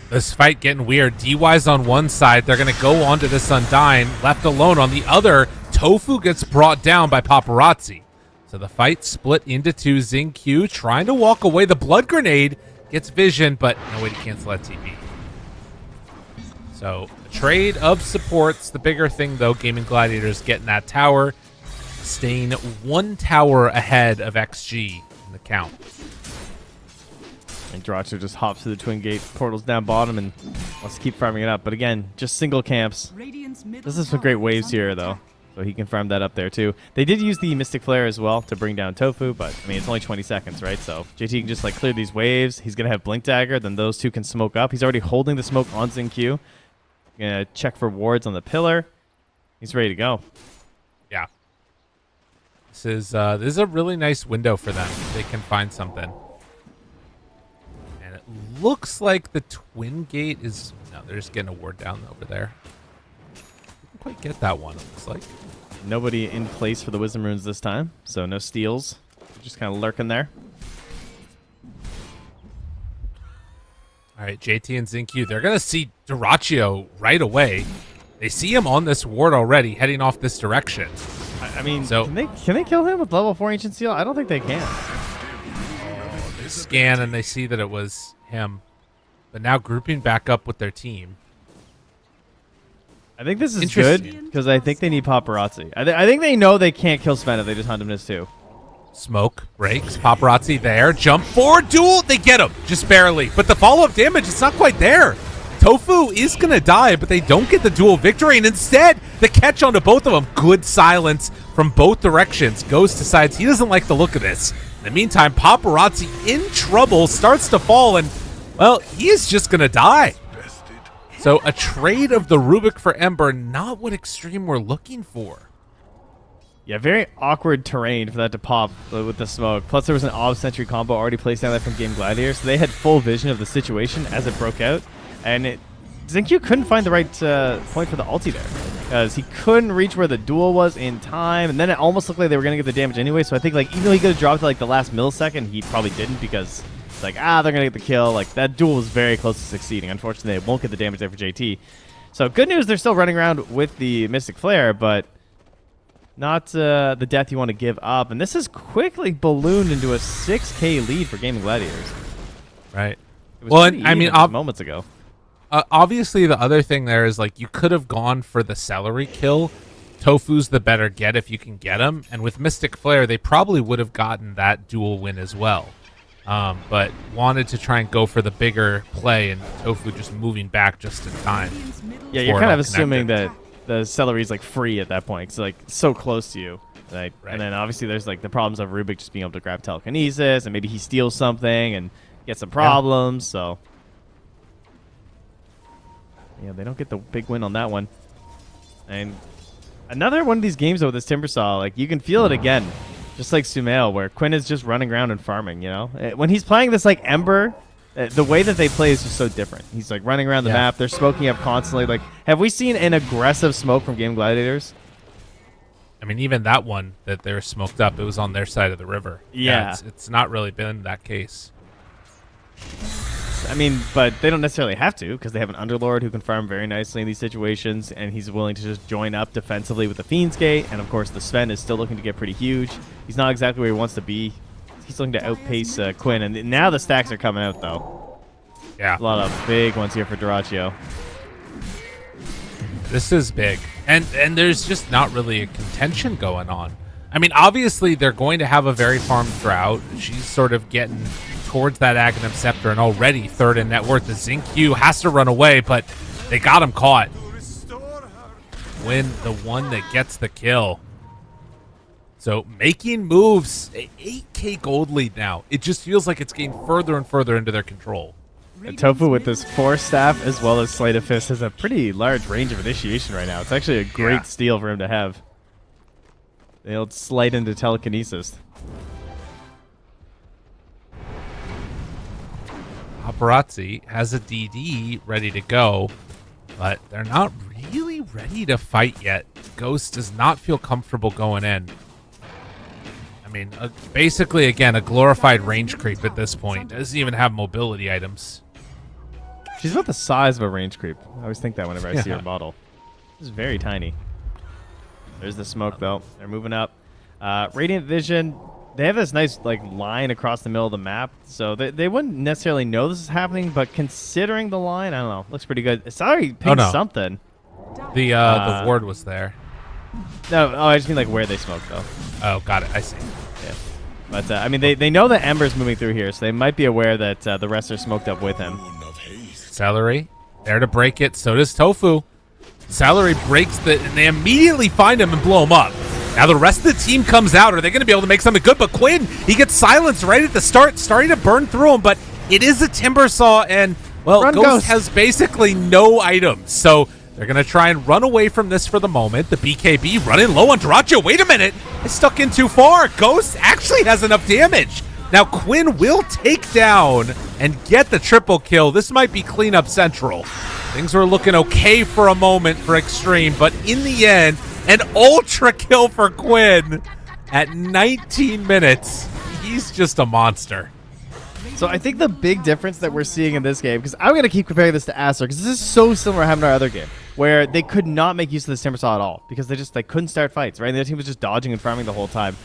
This fight getting weird. DY's on one side. They're going to go onto this Undyne. Left alone on the other. Tofu gets brought down by Paparazzi. So the fight split into 2. Xingqiu trying to walk away. The blood grenade gets vision, but no way to cancel that TP. So a trade of supports. The bigger thing, though, Gaimin Gladiators getting that tower. Staying 1 tower ahead of XG in the count. And Duraccio just hops through the twin gate, portals down bottom, and wants to keep farming it up. But again, just single camps. This is some great waves here, though. So he can farm that up there, too. They did use the Mystic Flare as well to bring down Tofu, but, I mean, it's only 20 seconds, right? So JT can just, like, clear these waves. He's going to have Blink Dagger. Then those two can smoke up. He's already holding the smoke on Xingqiu. Gonna check for wards on the pillar. He's ready to go. Yeah. This is a really nice window for them. They can find something. And it looks like the twin gate is... No, they're just getting a ward down over there. Didn't quite get that one, it looks like. Nobody in place for the Wisdom Runes this time, so no steals. Just kind of lurking there. All right, JT and Zinq, they're going to see Dyrachyo right away. They see him on this ward already, heading off this direction. I mean, so, can they kill him with level 4 Ancient Seal? I don't think they can. They scan and they see that it was him. But now grouping back up with their team. I think this is good because I think they need paparazzi. I think they know they can't kill Sven if they just hunt him this too. Smoke breaks. Paparazzi there. Jump forward. Duel. They get him. Just barely. But the follow-up damage, it's not quite there. Tofu is going to die, but they don't get the duel victory. And instead, the catch onto both of them. Good silence from both directions. Ghost decides he doesn't like the look of this. In the meantime, Paparazzi in trouble starts to fall. And, well, he is just going to die. So a trade of the Rubik for Ember, not what Xtreme were looking for. Yeah, very awkward terrain for that to pop with the smoke. Plus, there was an Ob Sentry combo already placed down there from Game Gladiators, so they had full vision of the situation as it broke out. And Zinq couldn't find the right point for the ulti there, because he couldn't reach where the duel was in time, and then it almost looked like they were going to get the damage anyway, so I think like even though he could have dropped to like the last millisecond, he probably didn't, because it's like, they're going to get the kill. Like, that duel was very close to succeeding. Unfortunately, they won't get the damage there for JT. So good news, they're still running around with the Mystic Flare, but not the death you want to give up. And this has quickly ballooned into a 6K lead for Gaming Gladiators. Right. It was Well, and, I mean, moments ago. Obviously, the other thing there is, like, you could have gone for the Celery kill. Tofu's the better get if you can get him. And with Mystic Flare, they probably would have gotten that dual win as well. But wanted to try and go for the bigger play, and Tofu just moving back just in time. Yeah, you're kind of assuming that the Celery is like free at that point. It's like so close to you. Right? And then obviously there's like the problems of Rubik just being able to grab telekinesis, and maybe he steals something and gets some problems. So yeah, they don't get the big win on that one. And another one of these games though with this Timbersaw, like you can feel it again. Just like Sumail, where Quinn is just running around and farming, you know? When he's playing this like Ember, the way that they play is just so different. He's like running around the map. They're smoking up constantly. Like, have we seen an aggressive smoke from Game Gladiators? I mean, even that one that they're smoked up, it was on their side of the river. Yeah. It's not really been that case. I mean, but they don't necessarily have to, because they have an Underlord who can farm very nicely in these situations, and he's willing to just join up defensively with the Fiend's Gate, and of course the Sven is still looking to get pretty huge. He's not exactly where he wants to be. He's looking to outpace Quinn, and now the stacks are coming out, though. Yeah. A lot of big ones here for Dyrachyo. This is big. And there's just not really a contention going on. I mean, obviously, they're going to have a very farmed Drought. She's sort of getting towards that Aghanim Scepter, and already third in net worth. The Zinq has to run away, but they got him caught. Win the one that gets the kill. So making moves, 8K gold lead now. It just feels like it's getting further and further into their control. And Tofu with this Force Staff as well as Sleight of Fist has a pretty large range of initiation right now. It's actually a great steal for him to have. They'll slide into telekinesis. Paparazzi has a DD ready to go, but they're not really ready to fight yet. Ghost does not feel comfortable going in. I mean, basically, again, a glorified range creep at this point. Doesn't even have mobility items. She's about the size of a range creep. I always think that whenever I see her model. She's very tiny. There's the smoke, though. They're moving up. Radiant Vision, they have this nice like line across the middle of the map, so they wouldn't necessarily know this is happening, but considering the line, I don't know, looks pretty good. Sorry, pinged something. The ward was there. No, I just mean like where they smoked, though. Oh, got it. I see. Yeah. But, I mean, they know that Ember's moving through here, so they might be aware that the rest are smoked up with him. Celery, there to break it. So does Tofu. Celery breaks and they immediately find him and blow him up. Now the rest of the team comes out. Are they going to be able to make something good? But Quinn, he gets silenced right at the start, starting to burn through him. But it is a Timbersaw, and, well, Ghost has basically no items. So They're going to try and run away from this for the moment. The BKB running low on Duracho. Wait a minute. It's stuck in too far. Ghost actually has enough damage. Now Quinn will take down and get the triple kill. This might be cleanup central. Things were looking okay for a moment for Xtreme, but in the end, an ultra kill for Quinn at 19 minutes. He's just a monster. So I think the big difference that we're seeing in this game, because I'm going to keep comparing this to Aster, because this is so similar to having our other game, where they could not make use of this Timber Saw at all, because they couldn't start fights, right? And their team was just dodging and farming the whole time.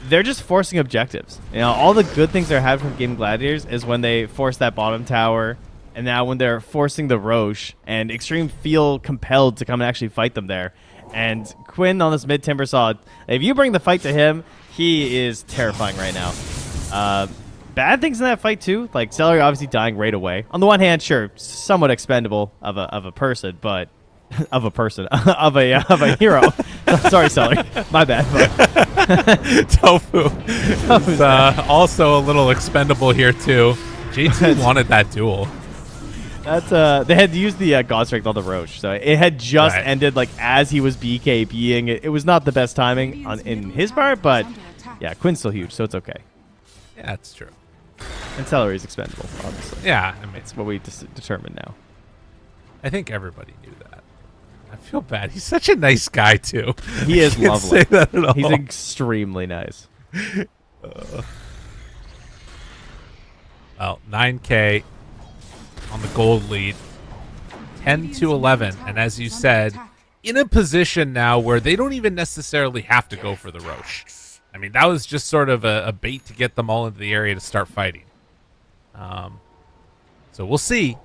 They're just forcing objectives. You know, all the good things they're having from Game Gladiators is when they force that bottom tower, and now when they're forcing the Roche, and Xtreme feel compelled to come and actually fight them there. And Quinn on this mid Timber Saw, if you bring the fight to him, he is terrifying right now. Bad things in that fight too, like Celery obviously dying right away. On the one hand, sure, somewhat expendable of a person, but of a hero. Sorry, Celery, my bad. Tofu is also a little expendable here too. JT wanted that duel. That's they had to use the God Strength on the Roche, so it had just ended like as he was BKBing. It was not the best timing in his part, but yeah, Quinn's still huge, so it's okay. Yeah, that's true. And Celery is expendable, obviously. Yeah, I mean, it's what we determined now. I think everybody knew that. I feel bad. He's such a nice guy too. He is lovely. Say that at all. He's extremely nice. Well, 9K on the gold lead, 10-11, and as you said, in a position now where they don't even necessarily have to go for the Roche. I mean, that was just sort of a bait to get them all into the area to start fighting. So we'll see.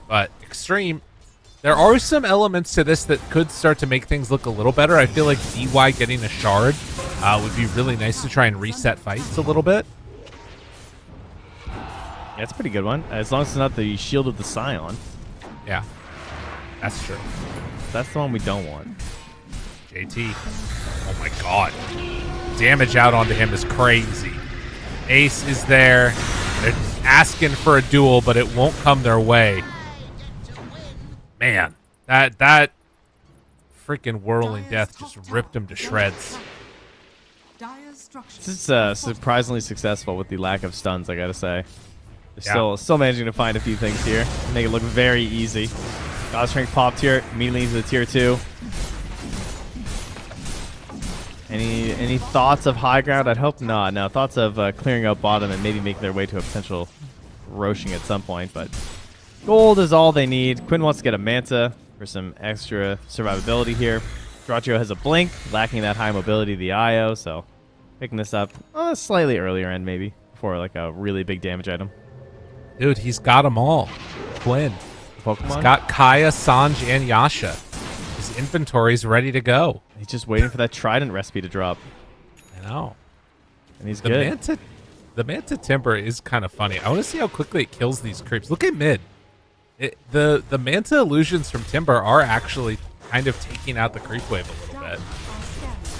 But Xtreme, there are some elements to this that could start to make things look a little better. I feel like DY getting a shard would be really nice to try and reset fights a little bit. Yeah, it's a pretty good one, as long as it's not the Shield of the Scion. Yeah, that's true. That's the one we don't want. JT. Oh my god. Damage out onto him is crazy. Ace is there. They're asking for a duel, but it won't come their way. Man, that freaking whirling death just ripped him to shreds. This is surprisingly successful with the lack of stuns, I gotta say. They're still managing to find a few things here. Make it look very easy. God Strength popped here, immediately into the tier 2. Any thoughts of high ground? I'd hope not. No, thoughts of clearing out bottom and maybe making their way to a potential roshing at some point. But gold is all they need. Quinn wants to get a Manta for some extra survivability here. Duracho has a Blink, lacking that high mobility of the IO, so picking this up on a slightly earlier end maybe for like a really big damage item. Dude, he's got them all. Quinn. Pokemon? He's got Kaya, Sanj, and Yasha. His inventory's ready to go. He's just waiting for that Trident recipe to drop. I know. And he's good. The Manta Timber is kind of funny. I want to see how quickly it kills these creeps. Look at mid. The Manta illusions from Timber are actually kind of taking out the creep wave a little bit.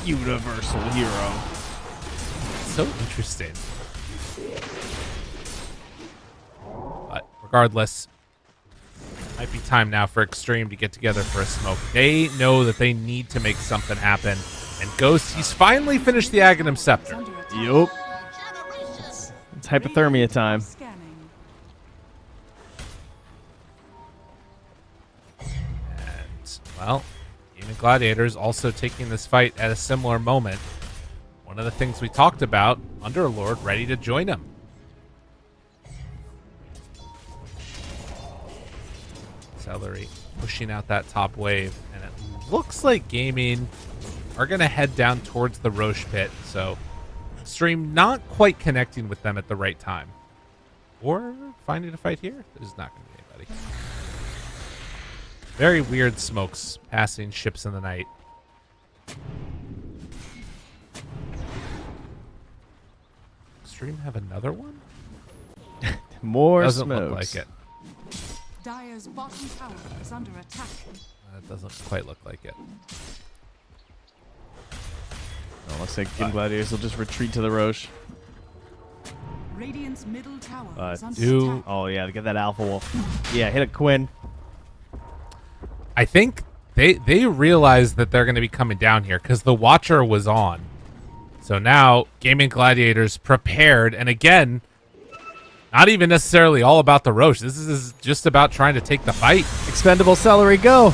Universal hero. So interesting. But regardless, might be time now for Xtreme to get together for a smoke. They know that they need to make something happen. And Ghost, he's finally finished the Aghanim Scepter. Yup. It's hypothermia time. And, well, Gaimin Gladiators also taking this fight at a similar moment. One of the things we talked about, Underlord ready to join him. Celery pushing out that top wave, and it looks like Gaimin are going to head down towards the Roche pit, so Xtreme not quite connecting with them at the right time. Or finding a fight here? There's not going to be anybody. Very weird smokes passing ships in the night. Xtreme have another one? More Doesn't smokes. look like it. Dire's bottom tower is under attack. That doesn't quite look like it. Oh, looks like Game Gladiators will just retreat to the Roche. Radiant's middle tower is under do attack. Oh yeah, to get that Alpha Wolf. Yeah, hit a Quinn. I think they realize that they're going to be coming down here because the Watcher was on. So now Gaimin Gladiators prepared, and again, not even necessarily all about the Roche. This is just about trying to take the fight. Expendable celery, go!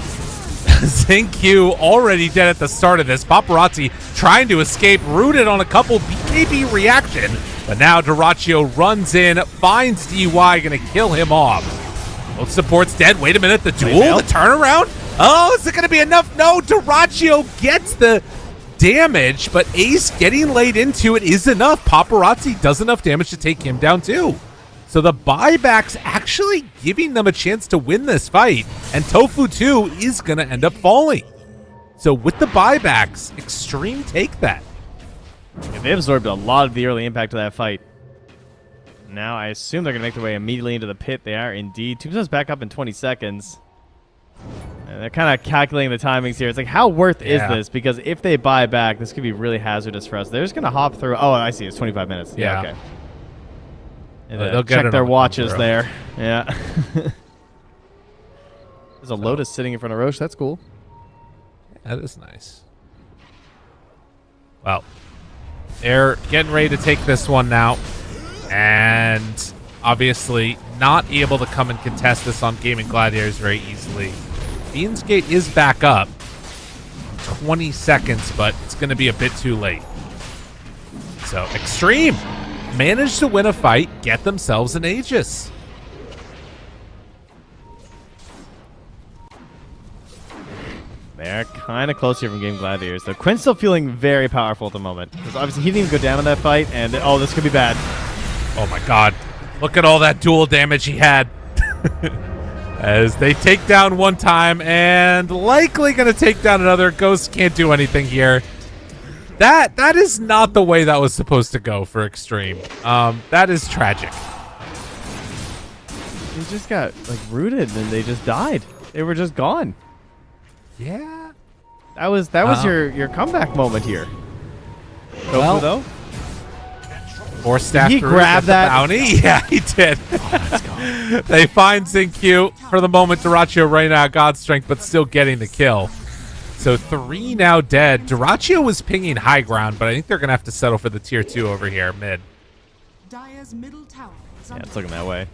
Zinq already dead at the start of this. Paparazzi trying to escape, rooted on a couple BKB reaction, but now Dyrachyo runs in, finds DY, gonna kill him off. Both supports dead. Wait a minute, the duel, the turnaround? Oh, is it gonna be enough? No, Dyrachyo gets the damage, but Ace getting laid into it is enough. Paparazzi does enough damage to take him down too. So the buyback's actually giving them a chance to win this fight, and Tofu 2 is going to end up falling. So with the buybacks, Xtreme take that. Yeah, they absorbed a lot of the early impact of that fight. Now I assume they're going to make their way immediately into the pit. They are indeed. Tombstone's back up in 20 seconds. And they're kind of calculating the timings here. It's like, how worth is this? Because if they buy back, this could be really hazardous for us. They're just going to hop through. Oh, I see. It's 25 minutes. Yeah, okay. And, they'll check their watches there. Yeah. There's a Lotus sitting in front of Roche. That's cool. That is nice. Well, they're getting ready to take this one now. And obviously not able to come and contest this on Gaimin Gladiators very easily. Fiend's Gate is back up. 20 seconds, but it's going to be a bit too late. So Xtreme managed to win a fight, get themselves an Aegis. They're kind of close here from Gaimin Gladiators, though. Quinn's still feeling very powerful at the moment, because obviously he didn't even go down in that fight, and oh, this could be bad. Oh my god. Look at all that dual damage he had. As they take down one time, and likely going to take down another. Ghost can't do anything here. That is not the way that was supposed to go for Xtreme. That is tragic. They just got like rooted and they just died. They were just gone. Yeah. That was your comeback moment here. Well, though. Or staff he grab that bounty? Yeah, he did. Oh, they find Zinq for the moment. Dyrachyo running out of God's strength, but still getting the kill. So 3 now dead. Dyrachyo was pinging high ground, but I think they're going to have to settle for the tier 2 over here, mid. Dire's middle tower is Yeah, it's looking that way.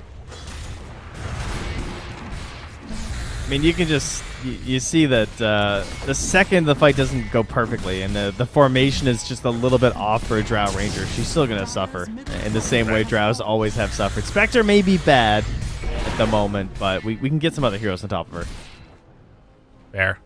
I mean, you can just... You see that the second the fight doesn't go perfectly and the formation is just a little bit off for a Drow Ranger, she's still going to suffer in the same way Drows always have suffered. Spectre may be bad at the moment, but we can get some other heroes on top of her. Fair.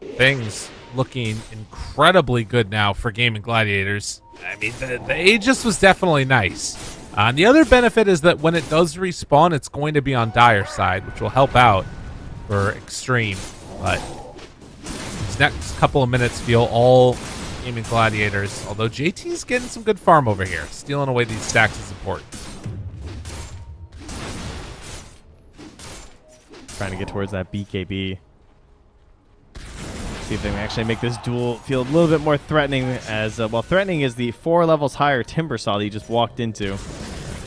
Things looking incredibly good now for Gaimin Gladiators. I mean, the Aegis was definitely nice. And the other benefit is that when it does respawn, it's going to be on Dire's side, which will help out for Xtreme. But these next couple of minutes feel all Gaimin Gladiators, although JT's getting some good farm over here. Stealing away these stacks is important. Trying to get towards that BKB. See if they can actually make this duel feel a little bit more threatening, as well, threatening is the 4 levels higher Timber Saw that you just walked into.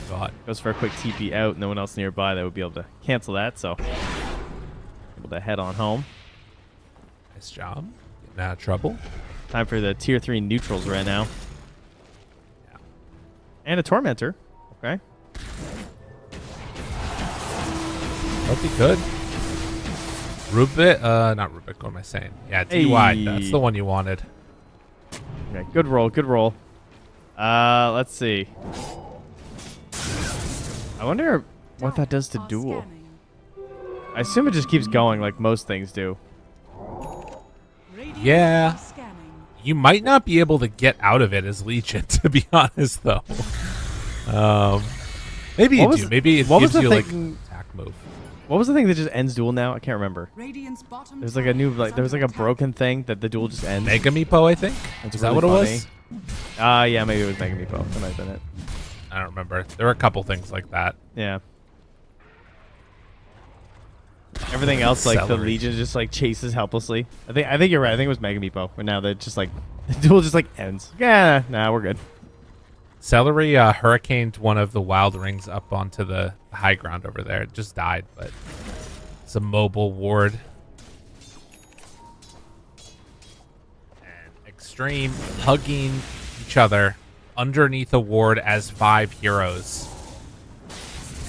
God. Goes for a quick TP out. No one else nearby that would be able to cancel that, so able to head on home. Nice job. Getting out of trouble. Time for the tier 3 neutrals right now. Yeah. And a Tormentor. Okay. Hope he could. Rubik, not Rubik, what am I saying? Yeah, DY, Hey. that's the one you wanted. Okay, good roll, good roll. Let's see. I wonder what that does to duel. I assume it just keeps going like most things do. Yeah. You might not be able to get out of it as Legion, to be honest, though. Maybe you do. Maybe it gives you, like, attack move. What was the thing that just ends duel now? I can't remember. Radiant's bottom There's like a new, like, there was like a broken thing that the duel just ends. Mega Meepo, I think? Is that what it was? Yeah, maybe it was Mega Meepo. That might have been it. I don't remember. There were a couple things like that. Yeah. Everything else, like Celery. the Legion, just like chases helplessly. I think you're right. I think it was Mega Meepo. But now that just like the duel just like ends. Yeah, nah, we're good. Celery hurricaned one of the wild rings up onto the high ground over there. It just died, but it's a mobile ward. And Xtreme hugging each other underneath a ward as 5 heroes.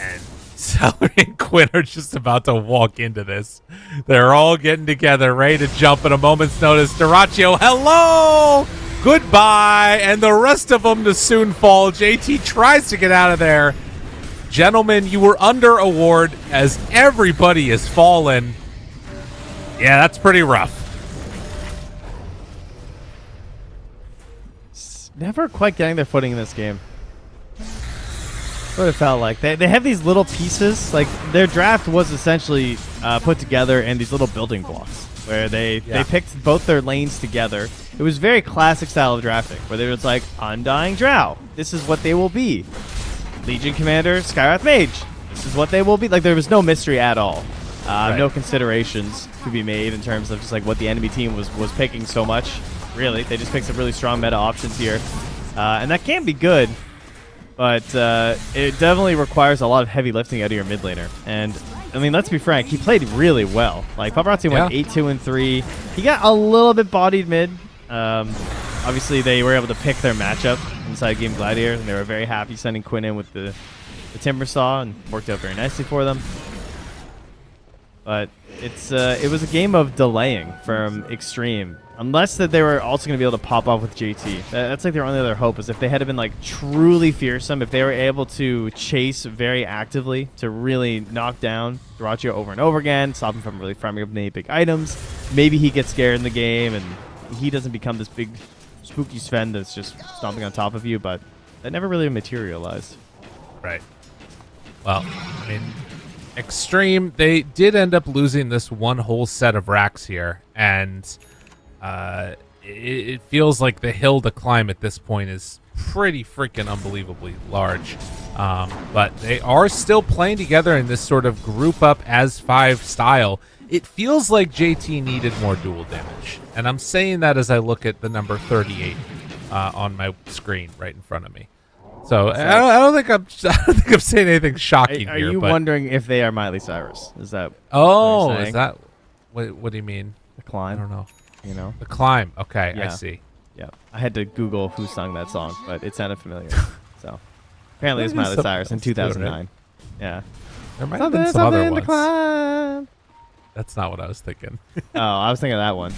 And Celery and Quinn are just about to walk into this. They're all getting together, ready to jump at a moment's notice. Duraccio, hello! Goodbye! And the rest of them to soon fall. JT tries to get out of there. Gentlemen, you were under a ward as everybody has fallen. Yeah, that's pretty rough. Never quite getting their footing in this game. That's what it felt like. They have these little pieces. Like, their draft was essentially put together in these little building blocks where they picked both their lanes together. It was very classic style of drafting where they were just like, Undying Drow. This is what they will be. Legion Commander, Skywrath Mage. This is what they will be. Like, there was no mystery at all. No considerations to be made in terms of just like what the enemy team was picking so much. Really, they just picked some really strong meta options here. And that can be good. But it definitely requires a lot of heavy lifting out of your mid laner. And, I mean, let's be frank, he played really well. Like, Paparazzi went 8-2-3. He got a little bit bodied mid. Obviously, they were able to pick their matchup inside Game Gladiators, and they were very happy sending Quinn in with the Timber Saw, and worked out very nicely for them. But it was a game of delaying from Xtreme. Unless that they were also going to be able to pop off with JT. That's like their only other hope, is if they had been like truly fearsome, if they were able to chase very actively to really knock down Duraccio over and over again, stop him from really farming up many big items. Maybe he gets scared in the game and he doesn't become this big spooky Sven that's just stomping on top of you, but that never really materialized. Right. Well, I mean, Xtreme, they did end up losing this one whole set of racks here, and it feels like the hill to climb at this point is pretty freaking unbelievably large. But they are still playing together in this sort of group up as 5 style. It feels like JT needed more dual damage, and I'm saying that as I look at the number 38 on my screen right in front of me. So I don't think I'm saying anything shocking are here. Are you but wondering if they are Miley Cyrus? Is that? Oh, what you're saying? is that? What do you mean? The Climb? I don't know. You know, The Climb. Okay, I Yeah. see. Yeah. I had to Google who sung that song, but it sounded familiar. So apparently it's Maybe Miley some- Cyrus in let's do it, 2009. Yeah. There might have been some other ones. Climb. That's not what I was thinking. Oh, I was thinking of that one.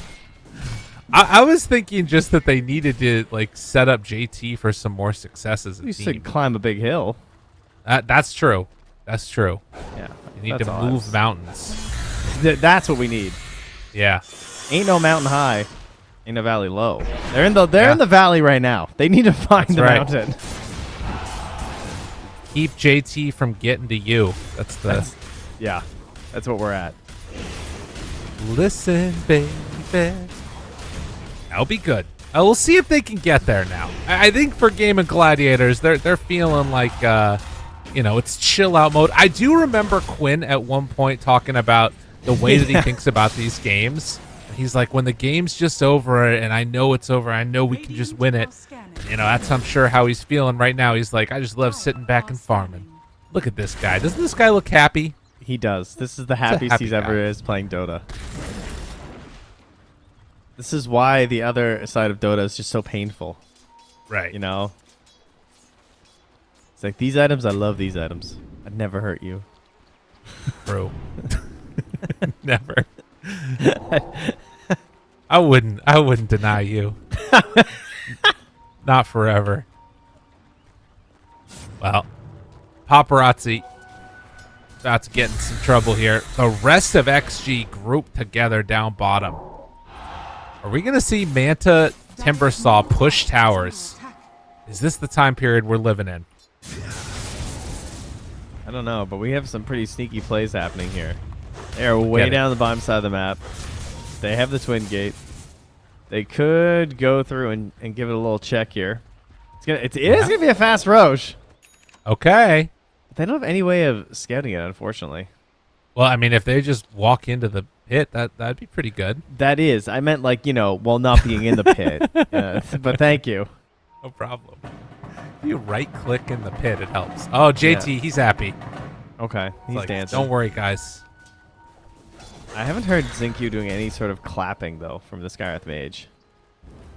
I was thinking just that they needed to like set up JT for some more success as a You team. said climb a big hill. That's true. That's true. Yeah. You need that's to all move mountains. That's what we need. Yeah. Ain't no mountain high, ain't no valley low. They're in the valley right now. They need to find That's the right. mountain. Keep JT from getting to you. That's Yeah. That's what we're at. Listen, baby. That'll be good. We'll see if they can get there now. I think for Game of Gladiators, they're feeling like, it's chill out mode. I do remember Quinn at one point talking about the way that he thinks about these games. He's like, when the game's just over and I know it's over, I know we can just win it. That's I'm sure how he's feeling right now. He's like, I just love sitting back and farming. Look at this guy. Doesn't this guy look happy? He does. This is the happiest happy he's ever guy. is playing Dota. This is why the other side of Dota is just so painful. Right. You know? It's like, these items, I love these items. I'd never hurt you. True. Never. I wouldn't deny you. Not forever. Well, Paparazzi about to get in some trouble here. The rest of XG grouped together down bottom. Are we going to see Manta Timbersaw push towers? Is this the time period we're living in? I don't know, but we have some pretty sneaky plays happening here. They are way Get it. down the bottom side of the map. They have the twin gate. They could go through and give it a little check here. It is gonna be a fast Roche. Okay. They don't have any way of scouting it, unfortunately. Well, I mean, if they just walk into the pit, that'd be pretty good. That is. I meant like, while not being in the pit. But thank you. No problem. You right click in the pit, it helps. Oh, JT, he's happy. Okay, he's Like, dancing. don't worry, guys. I haven't heard Xingqiu doing any sort of clapping, though, from the Skywrath Mage.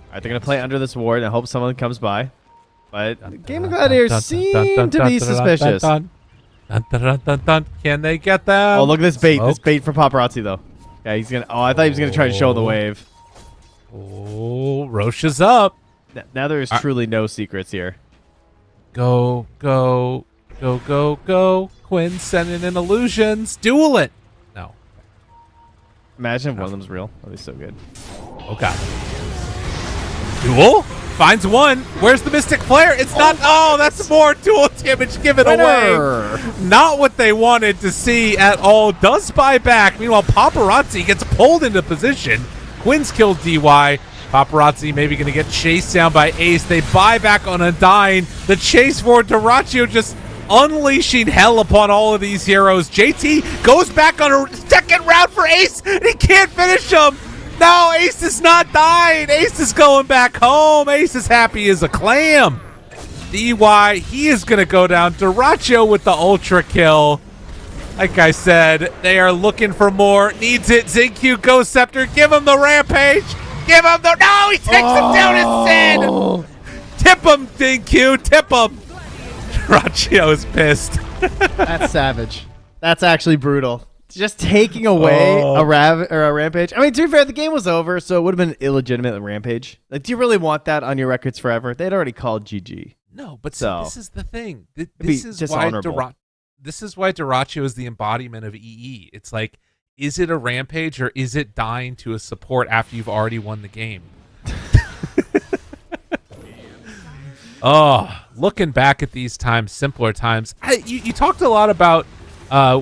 Alright, they're going to play under this ward and hope someone comes by. But Gaimin Gladiators seem to be suspicious. Can they get them? Oh, look at this bait. Smoke. This bait for Paparazzi, though. Yeah, he's going to... Oh, I thought he was going to try to show the wave. Oh, Roche is up. Now there is truly no secrets here. Go, go, go, go, go. Quinn sending in illusions. Duel it. No. Imagine if one of them's real. That'd be so good. Oh, God. Duel? Finds one. Where's the Mystic Flare? It's not. Oh, that's more dual damage given away. Not what they wanted to see at all. Does buy back. Meanwhile, Paparazzi gets pulled into position. Quinn's killed DY. Paparazzi maybe going to get chased down by Ace. They buy back on Undying. The chase for Duraccio just unleashing hell upon all of these heroes. JT goes back on a second round for Ace, and he can't finish him. No, Ace is not dying. Ace is going back home. Ace is happy as a clam. DY, he is going to go down. Duraccio with the ultra kill. Like I said, they are looking for more. Needs it. Xingqiu, Ghost Scepter. Give him the rampage. Give him the... No, he takes him down instead. Tip him, Xingqiu. Tip him. Duraccio is pissed. That's savage. That's actually brutal. Just taking away a rampage. I mean, to be fair, the game was over, so it would have been an illegitimate rampage. Like, do you really want that on your records forever? They'd already called GG. No, but So, this is the thing. be This is dishonorable. this is why Duraccio is the embodiment of EE. It's like, is it a rampage or is it dying to a support after you've already won the game? Oh, looking back at these times, simpler times. You talked a lot about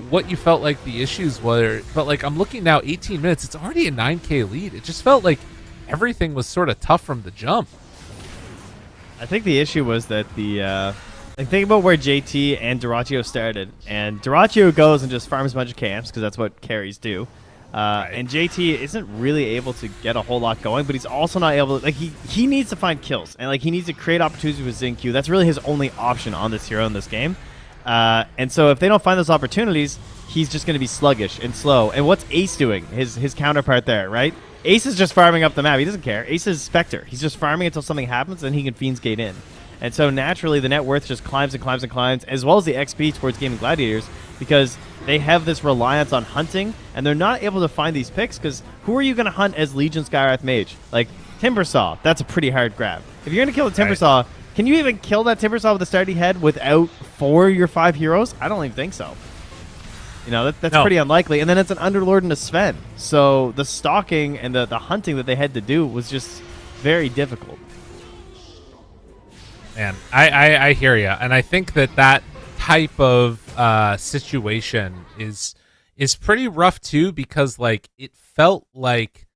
what you felt like the issues were, but like I'm looking now, 18 minutes. It's already a 9K lead. It just felt like everything was sort of tough from the jump. I think the issue was that like, think about where JT and Duraccio started, and Duraccio goes and just farms a bunch of camps because that's what carries do. And JT isn't really able to get a whole lot going, but he's also not able to, like, he needs to find kills, and like he needs to create opportunities with Xingqiu. That's really his only option on this hero in this game. And so if they don't find those opportunities, he's just going to be sluggish and slow. And what's Ace doing? His counterpart there, right? Ace is just farming up the map. He doesn't care. Ace is Spectre. He's just farming until something happens, and he can Fiend's Gate in. And so naturally, the net worth just climbs and climbs and climbs, as well as the XP towards Gaimin Gladiators, because they have this reliance on hunting, and they're not able to find these picks, because who are you going to hunt as Legion Skywrath Mage? Like, Timbersaw, that's a pretty hard grab. If you're going to kill a Timbersaw, can you even kill that Timbersaw with a sturdy head without 4 of your 5 heroes? I don't even think so. You know, that's pretty unlikely. And then it's an Underlord and a Sven. So the stalking and the hunting that they had to do was just very difficult. Man, I hear you, and I think that type of situation is pretty rough too, because like it felt like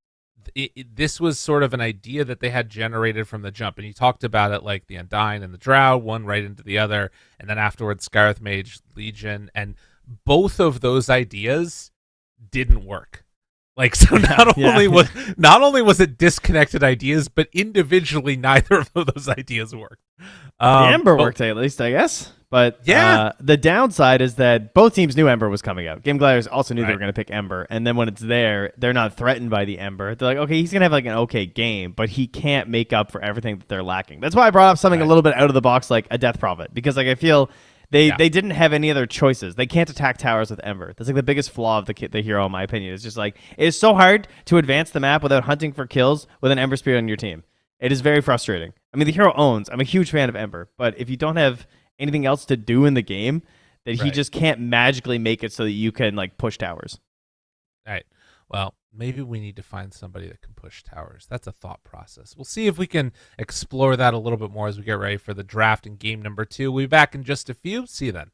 this was sort of an idea that they had generated from the jump, and you talked about it like the Undying and the Drow, one right into the other, and then afterwards Skywrath Mage, Legion, and both of those ideas didn't work. Like, so not only was it disconnected ideas, but individually neither of those ideas worked. The Ember worked at least, I guess. But the downside is that both teams knew Ember was coming out. Game Gladiators also knew they were going to pick Ember, and then when it's there, they're not threatened by the Ember. They're like, okay, he's going to have like an okay game, but he can't make up for everything that they're lacking. That's why I brought up something a little bit out of the box, like a Death Prophet, because like I feel they didn't have any other choices. They can't attack towers with Ember. That's like the biggest flaw of the hero, in my opinion. It's just like, it is so hard to advance the map without hunting for kills with an Ember Spirit on your team. It is very frustrating. I mean, the hero owns. I'm a huge fan of Ember, but if you don't have anything else to do in the game, that he just can't magically make it so that you can like push towers. All right. Well, maybe we need to find somebody that can push towers. That's a thought process. We'll see if we can explore that a little bit more as we get ready for the draft in game number 2. We'll be back in just a few. See you then.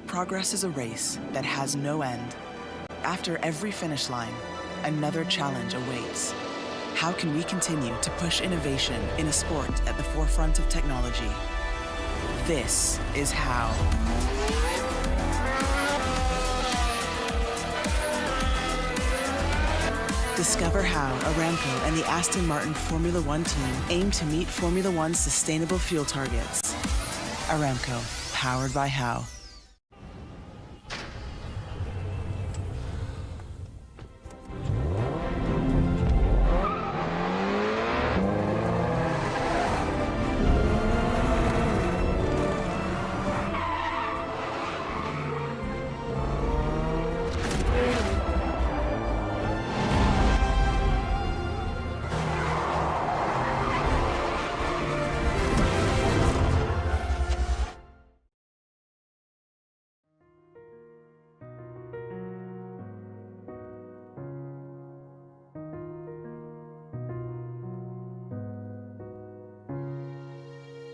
Progress is a race that has no end. After every finish line, another challenge awaits. How can we continue to push innovation in a sport at the forefront of technology? This is how. Discover how Aramco and the Aston Martin Formula One team aim to meet Formula One's sustainable fuel targets. Aramco, powered by how.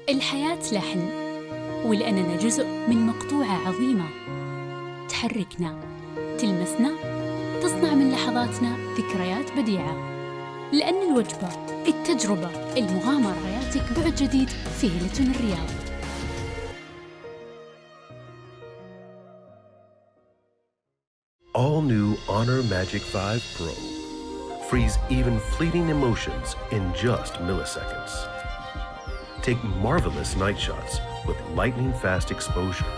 الحياة لحن، ولأننا جزء من مقطوعة عظيمة تحركنا، تلمسنا، تصنع من لحظاتنا ذكريات بديعة. لأن الوجبة، التجربة، المغامرة ياتك بعد جديد في هيلتون الرياض. All new Honor Magic 5 Pro. Freeze even fleeting emotions in just milliseconds. Take marvelous night shots with lightning-fast exposure.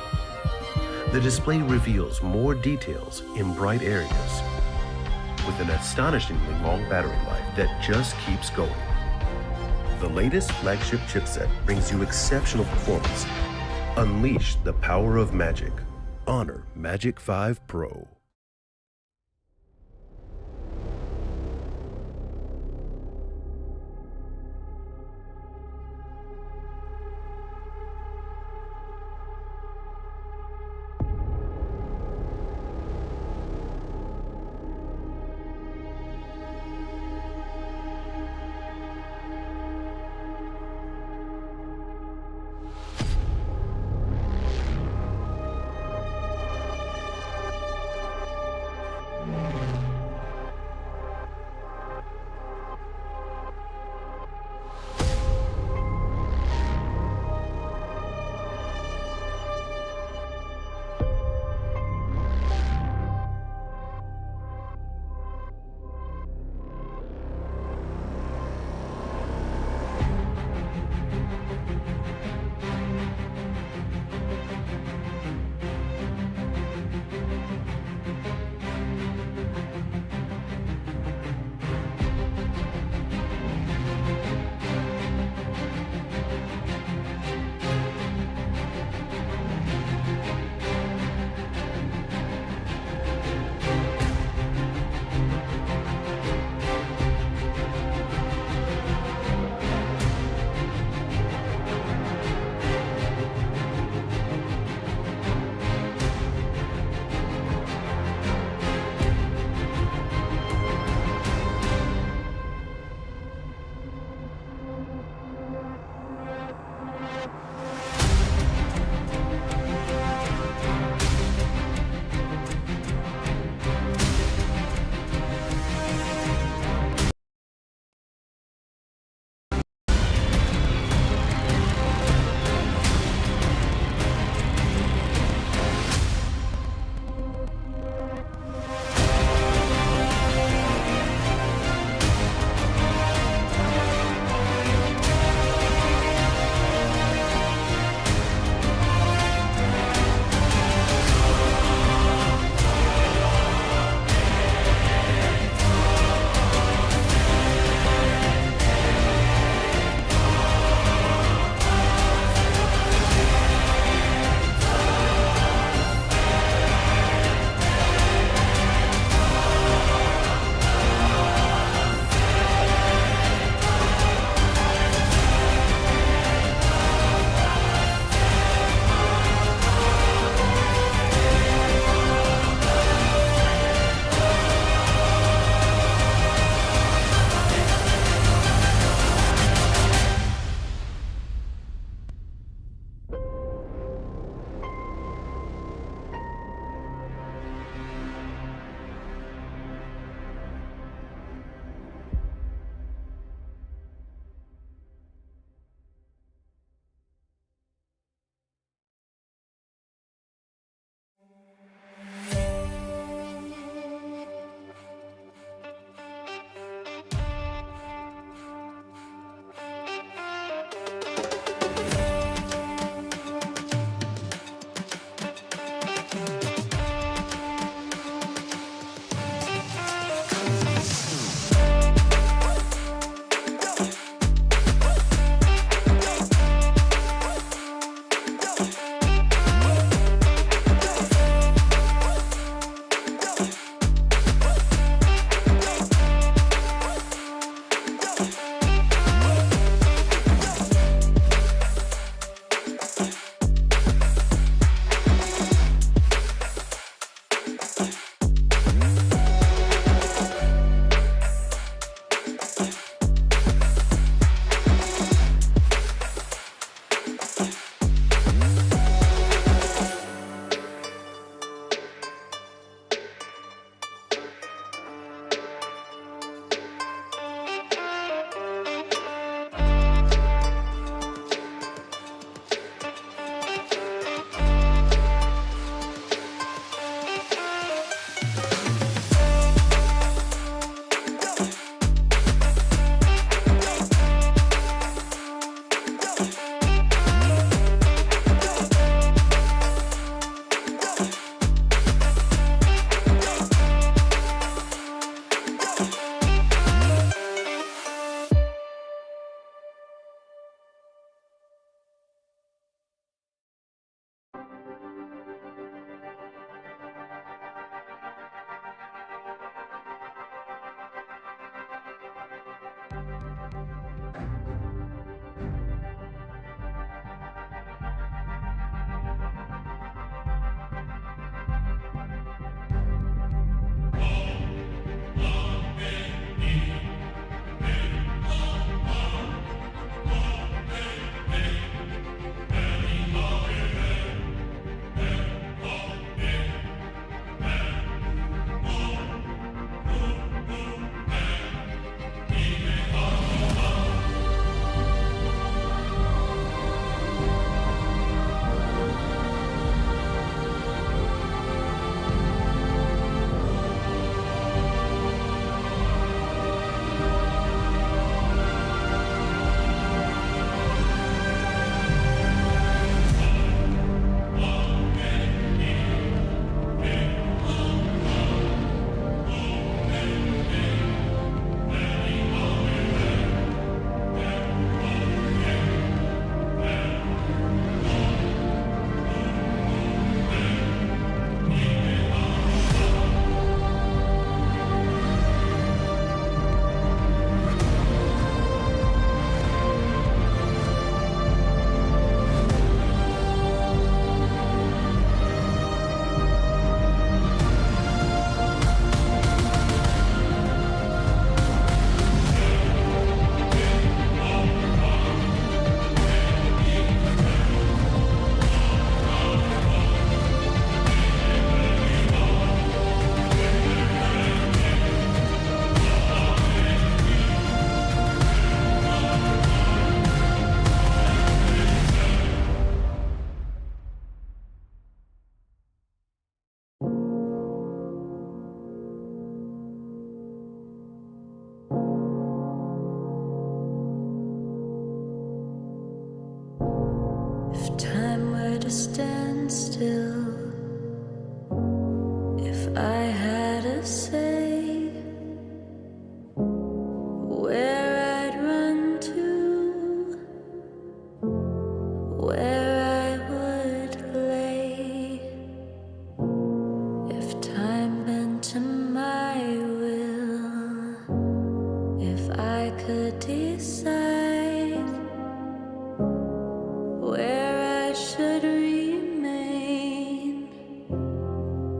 The display reveals more details in bright areas with an astonishingly long battery life that just keeps going. The latest flagship chipset brings you exceptional performance. Unleash the power of magic. Honor Magic 5 Pro. to stand still. If I had a say where I'd run to, where I would lay, if time bent to my will, if I could decide where I should remain,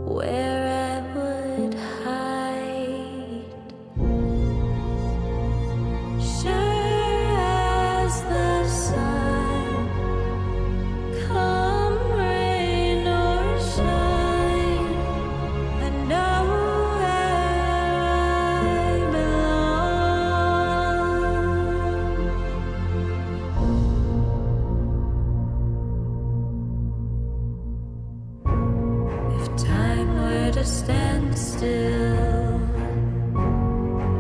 where I would hide. Sure as the sun, come rain or shine, I know where I belong. If time were to stand still,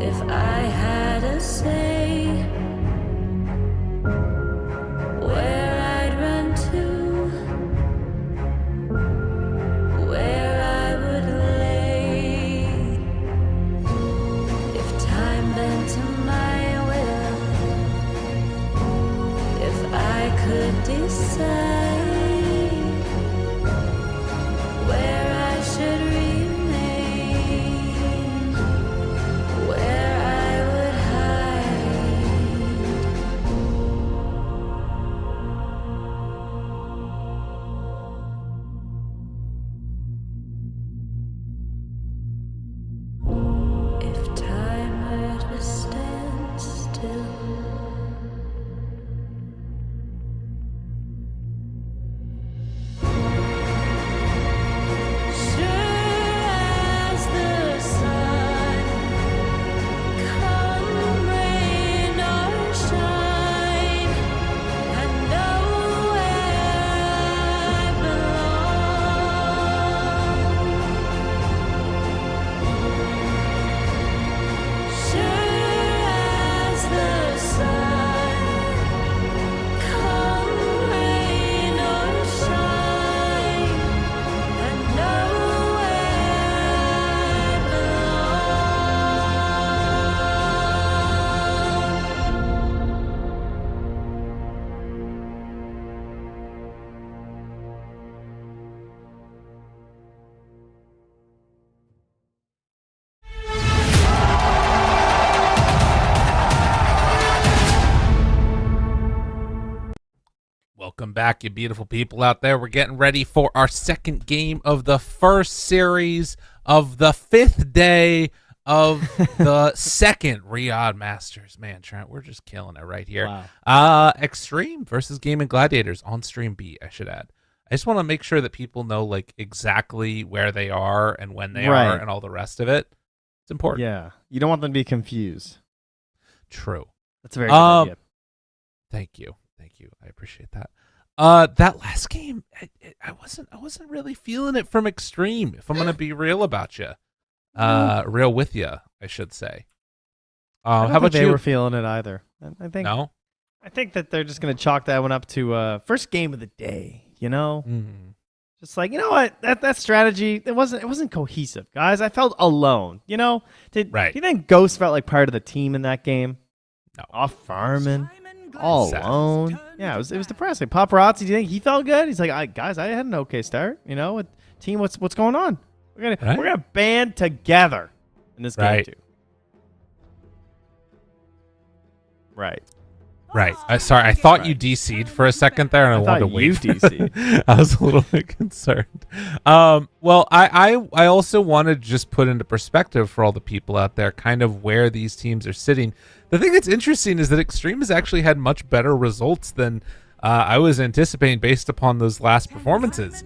if I had a say where I'd run to, where I would lay, if time bent to my will, if I could decide where I should remain, back, you beautiful people out there. We're getting ready for our second game of the first series of the 5th day of the second Riyadh Masters. Man, Trent, we're just killing it right here. Wow. Xtreme versus Gaimin Gladiators on stream B, I should add. I just want to make sure that people know like exactly where they are and when they are and all the rest of it. It's important. Yeah. You don't want them to be confused. True. That's a very good idea. Thank you. I appreciate that. That last game, I wasn't really feeling it from Xtreme, if I'm gonna be real about you. Real with you, I should say. I don't how about think they you? were feeling it either. I think No. I think that they're just gonna chalk that one up to first game of the day. You know, just like, you know what, that strategy, it wasn't cohesive, guys. I felt alone. You know, do you think Ghost felt like part of the team in that game? No. Off farming, all alone. Yeah, it was depressing. Paparazzi, do you think he felt good? He's like, guys, I had an okay start. You know, with team, what's going on? We're gonna band together in this game too. Right. Sorry, I thought you DC'd for a second there, and I wanted to wait. You DC'd. I was a little bit concerned. Well, I also wanted to just put into perspective for all the people out there kind of where these teams are sitting. The thing that's interesting is that Xtreme has actually had much better results than I was anticipating based upon those last performances.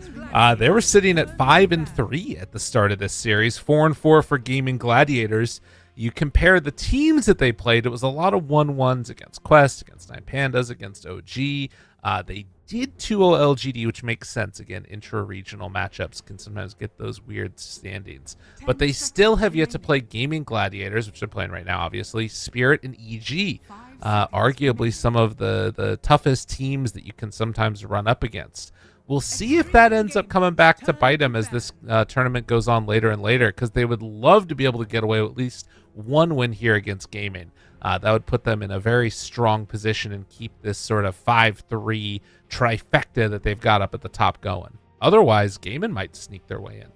They were sitting at 5-3 at the start of this series, 4-4 for Gaimin Gladiators. You compare the teams that they played, it was a lot of 1-1s against Quest, against Nine Pandas, against OG. They did 2-0 LGD, which makes sense. Again, intra-regional matchups can sometimes get those weird standings. But they still have yet to play Gaimin Gladiators, which they're playing right now, obviously, Spirit and EG. Arguably some of the toughest teams that you can sometimes run up against. We'll see if that ends up coming back to bite them as this tournament goes on later and later, because they would love to be able to get away with at least one win here against Gaimin. That would put them in a very strong position and keep this sort of 5-3 trifecta that they've got up at the top going. Otherwise, Gaimin might sneak their way in.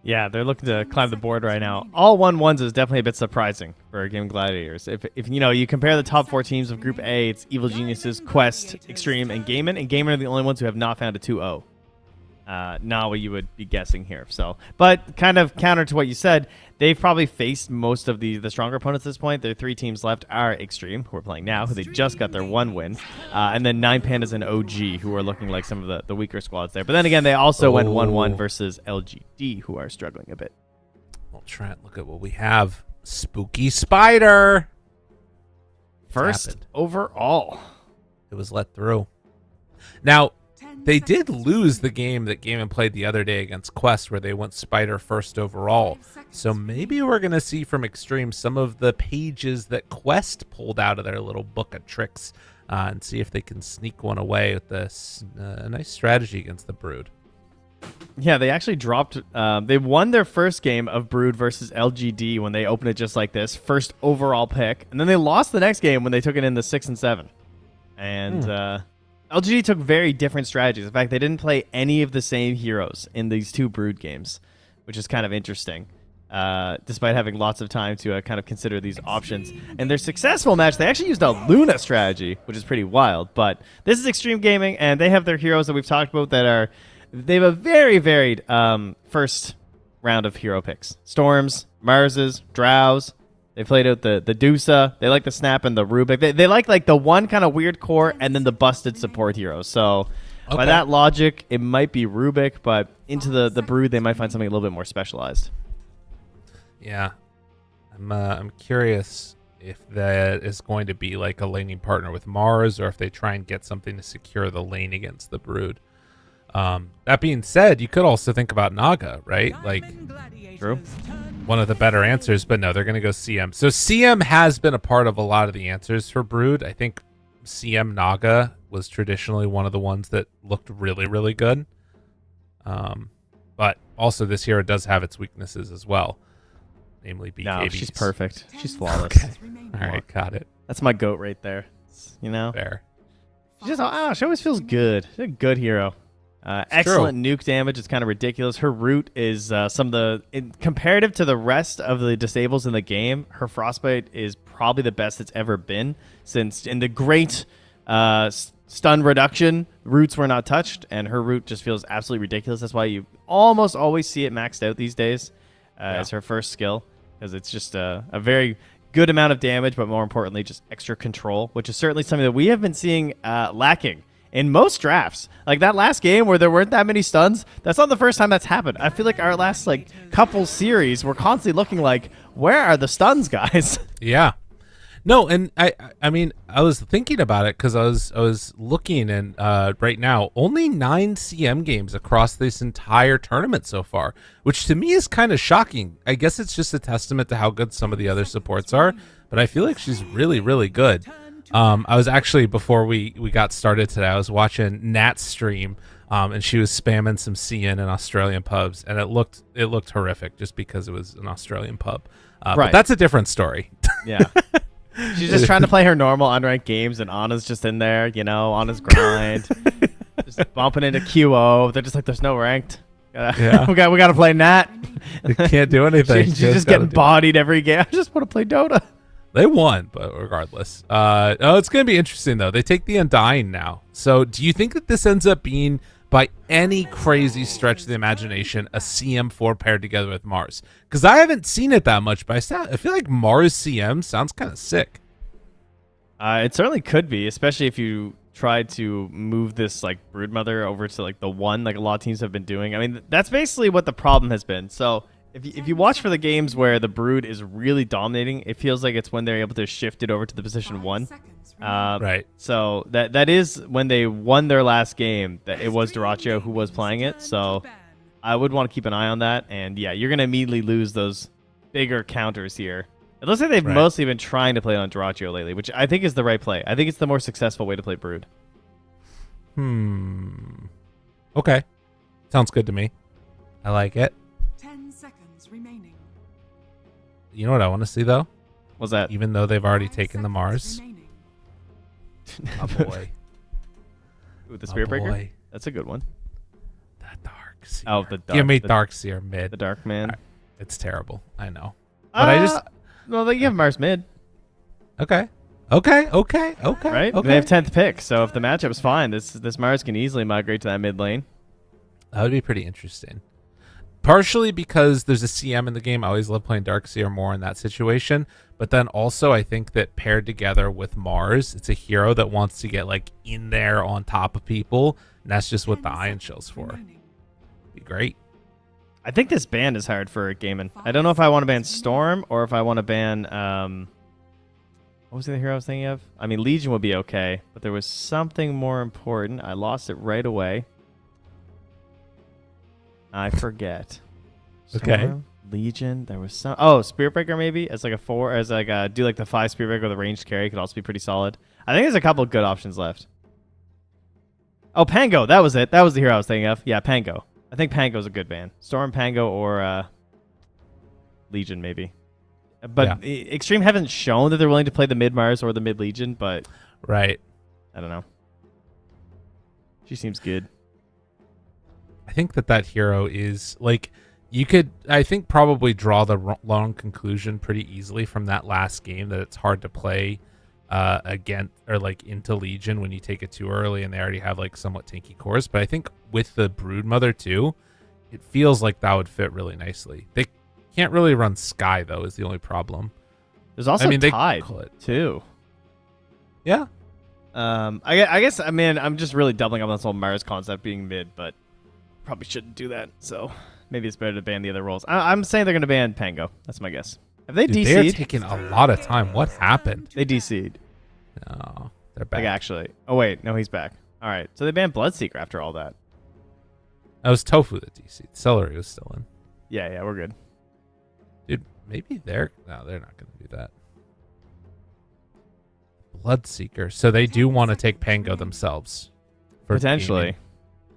Yeah, they're looking to climb the board right now. All 1-1s is definitely a bit surprising for Gaimin Gladiators. If you know, you compare the top 4 teams of Group A, it's Evil Geniuses, Quest, Xtreme, and Gaimin are the only ones who have not found a 2-0. Not what you would be guessing here. So, but kind of counter to what you said, they've probably faced most of the stronger opponents at this point. Their 3 teams left are Xtreme, who are playing now, who they just got their 1 win, and then Nine Pandas and OG, who are looking like some of the weaker squads there. But then again, they also went 1-1 versus LGD, who are struggling a bit. Well, Trent, look at what we have. Spooky Spider. First overall. It was let through. Now, they did lose the game that Gaimin played the other day against Quest, where they went Spider first overall. So maybe we're going to see from Xtreme some of the pages that Quest pulled out of their little book of tricks and see if they can sneak one away with this nice strategy against the Brood. Yeah, they actually dropped. They won their first game of Brood versus LGD when they opened it just like this, first overall pick. And then they lost the next game when they took it in the 6 and 7. And LGD took very different strategies. In fact, they didn't play any of the same heroes in these 2 Brood games, which is kind of interesting, despite having lots of time to kind of consider these options. And their successful match, they actually used a Luna strategy, which is pretty wild. But this is Xtreme Gaming, and they have their heroes that we've talked about that are... They have a very varied first round of hero picks. Storms, Marses, Drows. They played out the Dusa. They like the Snap and the Rubik. They like the one kind of weird core and then the busted support heroes. So by that logic, it might be Rubik, but into the Brood, they might find something a little bit more specialized. Yeah. I'm curious if that is going to be like a laning partner with Mars, or if they try and get something to secure the lane against the Brood. That being said, you could also think about Naga, right? Like, true. One of the better answers, but no, they're going to go CM. So CM has been a part of a lot of the answers for Brood. I think CM Naga was traditionally one of the ones that looked really, really good. But also this hero does have its weaknesses as well, namely BKB. No, she's perfect. She's flawless. Okay. All right, got it. That's my GOAT right there. You know? Fair. She always feels good. She's a good hero. Excellent nuke damage. It's kind of ridiculous. Her root is comparative to the rest of the disables in the game, her Frostbite is probably the best it's ever been since in the great stun reduction, roots were not touched, and her root just feels absolutely ridiculous. That's why you almost always see it maxed out these days as her first skill, because it's just a very good amount of damage, but more importantly, just extra control, which is certainly something that we have been seeing lacking in most drafts. Like that last game where there weren't that many stuns, that's not the first time that's happened. I feel like our last like couple series, we're constantly looking like, where are the stuns, guys? Yeah. No, and I mean, I was thinking about it because I was looking, and right now only 9 CM games across this entire tournament so far, which to me is kind of shocking. I guess it's just a testament to how good some of the other supports are, but I feel like she's really, really good. I was actually, before we got started today, I was watching Nat's stream, and she was spamming some CN in Australian pubs, and it looked horrific just because it was an Australian pub. Right. But that's a different story. Yeah. She's just trying to play her normal unranked games, and Anna's just in there, on his grind, just bumping into QO. They're just like, there's no ranked. Yeah. we got to play Nat. Can't do anything. She's just getting bodied every game. I just want to play Dota. They won, but regardless. It's going to be interesting, though. They take the Undying now. So do you think that this ends up being, by any crazy stretch of the imagination, a CM4 paired together with Mars? Because I haven't seen it that much, but I feel like Mars CM sounds kind of sick. It certainly could be, especially if you tried to move this like Broodmother over to like the 1, like a lot of teams have been doing. I mean, that's basically what the problem has been. So if you watch for the games where the Brood is really dominating, it feels like it's when they're able to shift it over to the position 1. Right. So that is when they won their last game, that it was Dyrachyo who was playing it. So I would want to keep an eye on that. And yeah, you're going to immediately lose those bigger counters here. It looks like they've mostly been trying to play on Dyrachyo lately, which I think is the right play. I think it's the more successful way to play Brood. Okay. Sounds good to me. I like it. 10 seconds remaining. You know what I want to see, though? What's that? Even though they've already taken the Mars. Oh, boy. Ooh, the Spirit Breaker? Boy. That's a good one. The Darkseer. Oh, the Dark. Give me Darkseer mid. The Dark Man. Right. It's terrible. I know. But I just... Well, they give Mars mid. Okay. Right? Okay. They have 10th pick, so if the matchup's fine, this Mars can easily migrate to that mid lane. That would be pretty interesting. Partially because there's a CM in the game. I always love playing Darkseer more in that situation. But then also I think that paired together with Mars, it's a hero that wants to get like in there on top of people. And that's just what the Ion Shell's for. Be great. I think this ban is hard for Gaimin. I don't know if I want to ban Storm or if I want to ban... what was the hero I was thinking of? I mean, Legion would be okay, but there was something more important. I lost it right away. I forget. Okay. Storm, Legion. There was some... Oh, Spirit Breaker maybe? As like a 4, as like a... Do like the 5 Spirit Breaker with a ranged carry could also be pretty solid. I think there's a couple good options left. Oh, Pango. That was it. That was the hero I was thinking of. Yeah, Pango. I think Pango's a good ban. Storm, Pango, or Legion maybe. But Xtreme haven't shown that they're willing to play the mid Mars or the mid Legion, but right. I don't know. She seems good. I think that hero is like, you could, I think, probably draw the long conclusion pretty easily from that last game that it's hard to play against or like into Legion when you take it too early and they already have like somewhat tanky cores. But I think with the Broodmother too, it feels like that would fit really nicely. They can't really run Sky though, is the only problem. There's also Tide too. Yeah. I guess I mean I'm just really doubling up on this whole Mars concept being mid, but probably shouldn't do that. So maybe it's better to ban the other roles. I'm saying they're going to ban Pango. That's my guess. Have they DC'd? They're taking a lot of time. What happened? They DC'd. No, they're back. Like actually. Oh wait, no, he's back. All right, so they banned Bloodseeker after all that. That was Tofu that DC'd. Celery was still in. Yeah, we're good. Dude, maybe they're not going to do that. Bloodseeker. So they do want to take Pango themselves. Potentially. Gaming.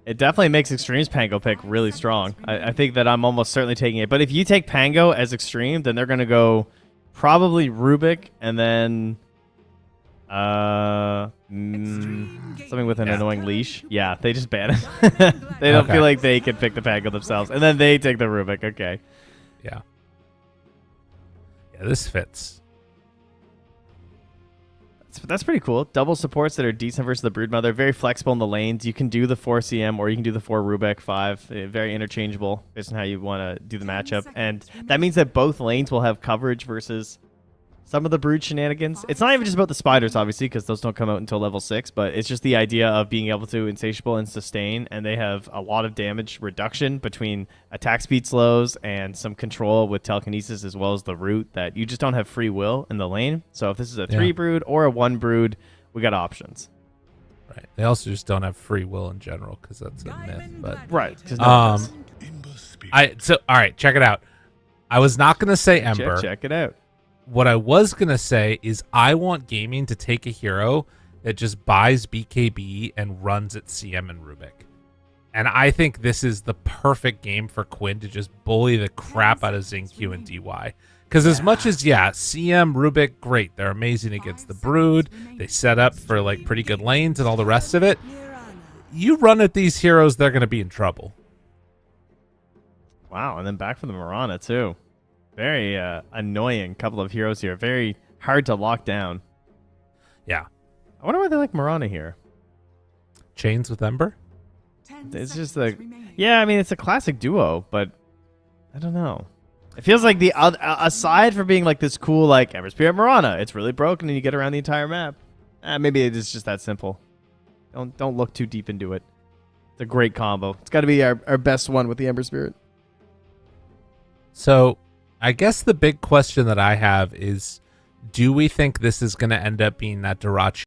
It definitely makes Xtreme's Pango pick really strong. I think that I'm almost certainly taking it. But if you take Pango as Xtreme, then they're going to go probably Rubik and then something with an annoying leash. Yeah, they just ban it. They don't feel like they can pick the Pango themselves. And then they take the Rubik. Okay. Yeah. Yeah, this fits. But that's pretty cool. Double supports that are decent versus the Broodmother. Very flexible in the lanes. You can do the 4 CM or you can do the 4 Rubik 5. Very interchangeable based on how you want to do the matchup. And that means that both lanes will have coverage versus some of the Brood shenanigans. It's not even just about the spiders, obviously, because those don't come out until level 6, but it's just the idea of being able to insatiable and sustain, and they have a lot of damage reduction between attack speed slows and some control with telekinesis as well as the root that you just don't have free will in the lane. So if this is a 3 Brood or a 1 Brood, we got options. Right. They also just don't have free will in general because that's a myth. But right. All right, check it out. I was not going to say Ember. Check it out. What I was going to say is I want Gaimin to take a hero that just buys BKB and runs at CM and Rubik. And I think this is the perfect game for Quinn to just bully the crap out of Xingqiu and DY. Because as much as, CM, Rubik, great. They're amazing against the Brood. They set up for like pretty good lanes and all the rest of it. You run at these heroes, they're going to be in trouble. Wow, and then back for the Mirana, too. Very annoying couple of heroes here. Very hard to lock down. Yeah. I wonder why they like Mirana here. Chains with Ember? It's just like... Yeah, I mean, it's a classic duo, but I don't know. It feels like the aside from being like this cool, like, Ember Spirit Mirana, it's really broken and you get around the entire map. Maybe it is just that simple. Don't look too deep into it. It's a great combo. It's got to be our best one with the Ember Spirit. So... I guess the big question that I have is, do we think this is going to end up being that Dirachi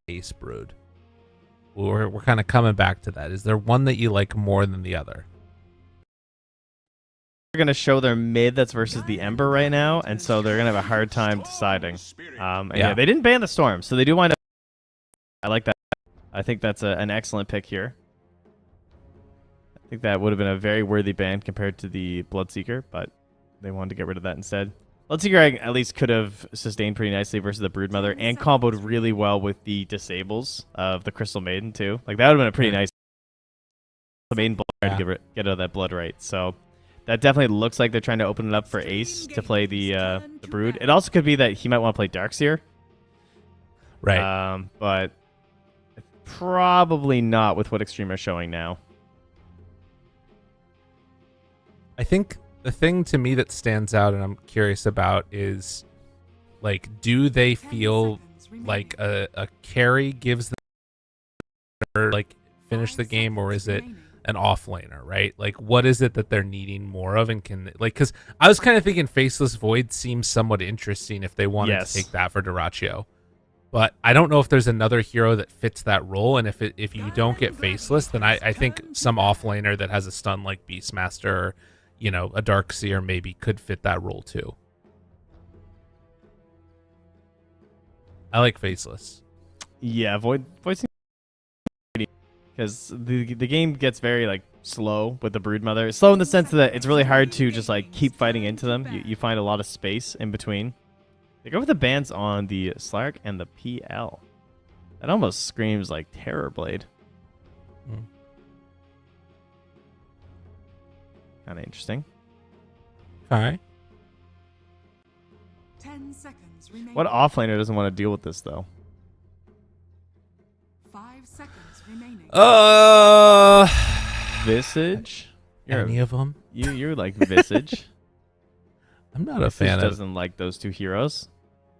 Ace Brood? We're kind of coming back to that. Is there one that you like more than the other? They're going to show their mid that's versus the Ember right now, and so they're going to have a hard time deciding. Yeah, they didn't ban the Storm, so they do wind up... I like that. I think that's an excellent pick here. I think that would have been a very worthy ban compared to the Bloodseeker, but they wanted to get rid of that instead. Bloodseeker at least could have sustained pretty nicely versus the Broodmother and comboed really well with the disables of the Crystal Maiden too. Like that would have been a pretty nice Maiden blood to get out of that blood right. So that definitely looks like they're trying to open it up for Ace to play the Brood. It also could be that he might want to play Darkseer. Right. But probably not with what Xtreme are showing now. I think the thing to me that stands out and I'm curious about is, like, do they feel like a carry gives them, like, finish the game, or is it an offlaner, right? Like, what is it that they're needing more of, and can, like, because I was kind of thinking Faceless Void seems somewhat interesting if they wanted to take that for Dyrachio. But I don't know if there's another hero that fits that role, and if you don't get Faceless, then I think some offlaner that has a stun like Beastmaster or, you know, a Darkseer maybe could fit that role too. I like Faceless. Yeah, Void seems because the game gets very like slow with the Broodmother. Slow in the sense that it's really hard to just like keep fighting into them. You find a lot of space in between. They go with the bans on the Slark and the PL. That almost screams like Terrorblade. Kind of interesting. All right. 10 seconds remaining. What offlaner doesn't want to deal with this though? 5 seconds remaining. Visage. Any of them? You're like Visage. I'm not a fan of. Doesn't like those two heroes.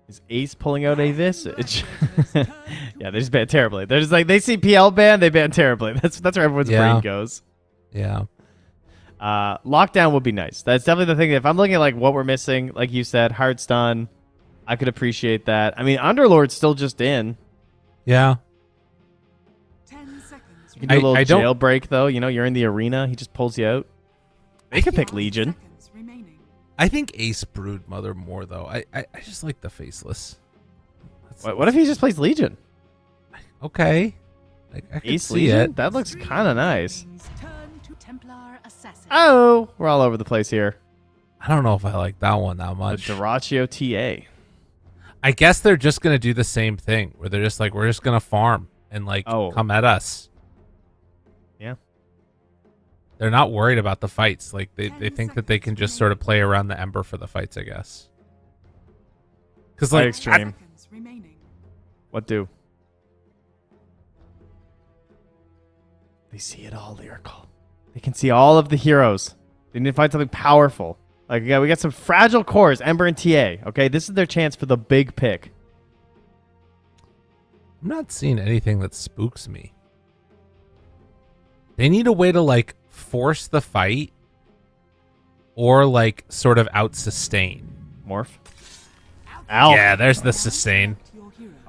Is Ace pulling out a Visage? Yeah, they just ban terribly. They're just like, they see PL ban, they ban terribly. That's where everyone's brain goes. Yeah. Lockdown would be nice. That's definitely the thing. If I'm looking at like what we're missing, like you said, hard stun, I could appreciate that. I mean, Underlord's still just in. Yeah. 10 seconds. You can do a little jailbreak though. You know, you're in the arena. He just pulls you out. They could pick Legion. I think Ace Broodmother more though. I just like the Faceless. What if he just plays Legion? Okay. I can Ace see Legion? it. That looks kind of nice. Oh, we're all over the place here. I don't know if I like that one that much. The Dyrachio TA. I guess they're just gonna do the same thing where they're just like, we're just gonna farm and like come at us. Yeah. They're not worried about the fights. Like they think that they can just sort of play around the Ember for the fights, I guess. Because like Xtreme. remaining. What do? They see it all, Lyrical. They can see all of the heroes. They need to find something powerful. Like, yeah, we got some fragile cores, Ember and TA. Okay, this is their chance for the big pick. I'm not seeing anything that spooks me. They need a way to like force the fight or like sort of out sustain. Morph. Ow. Yeah, there's the sustain.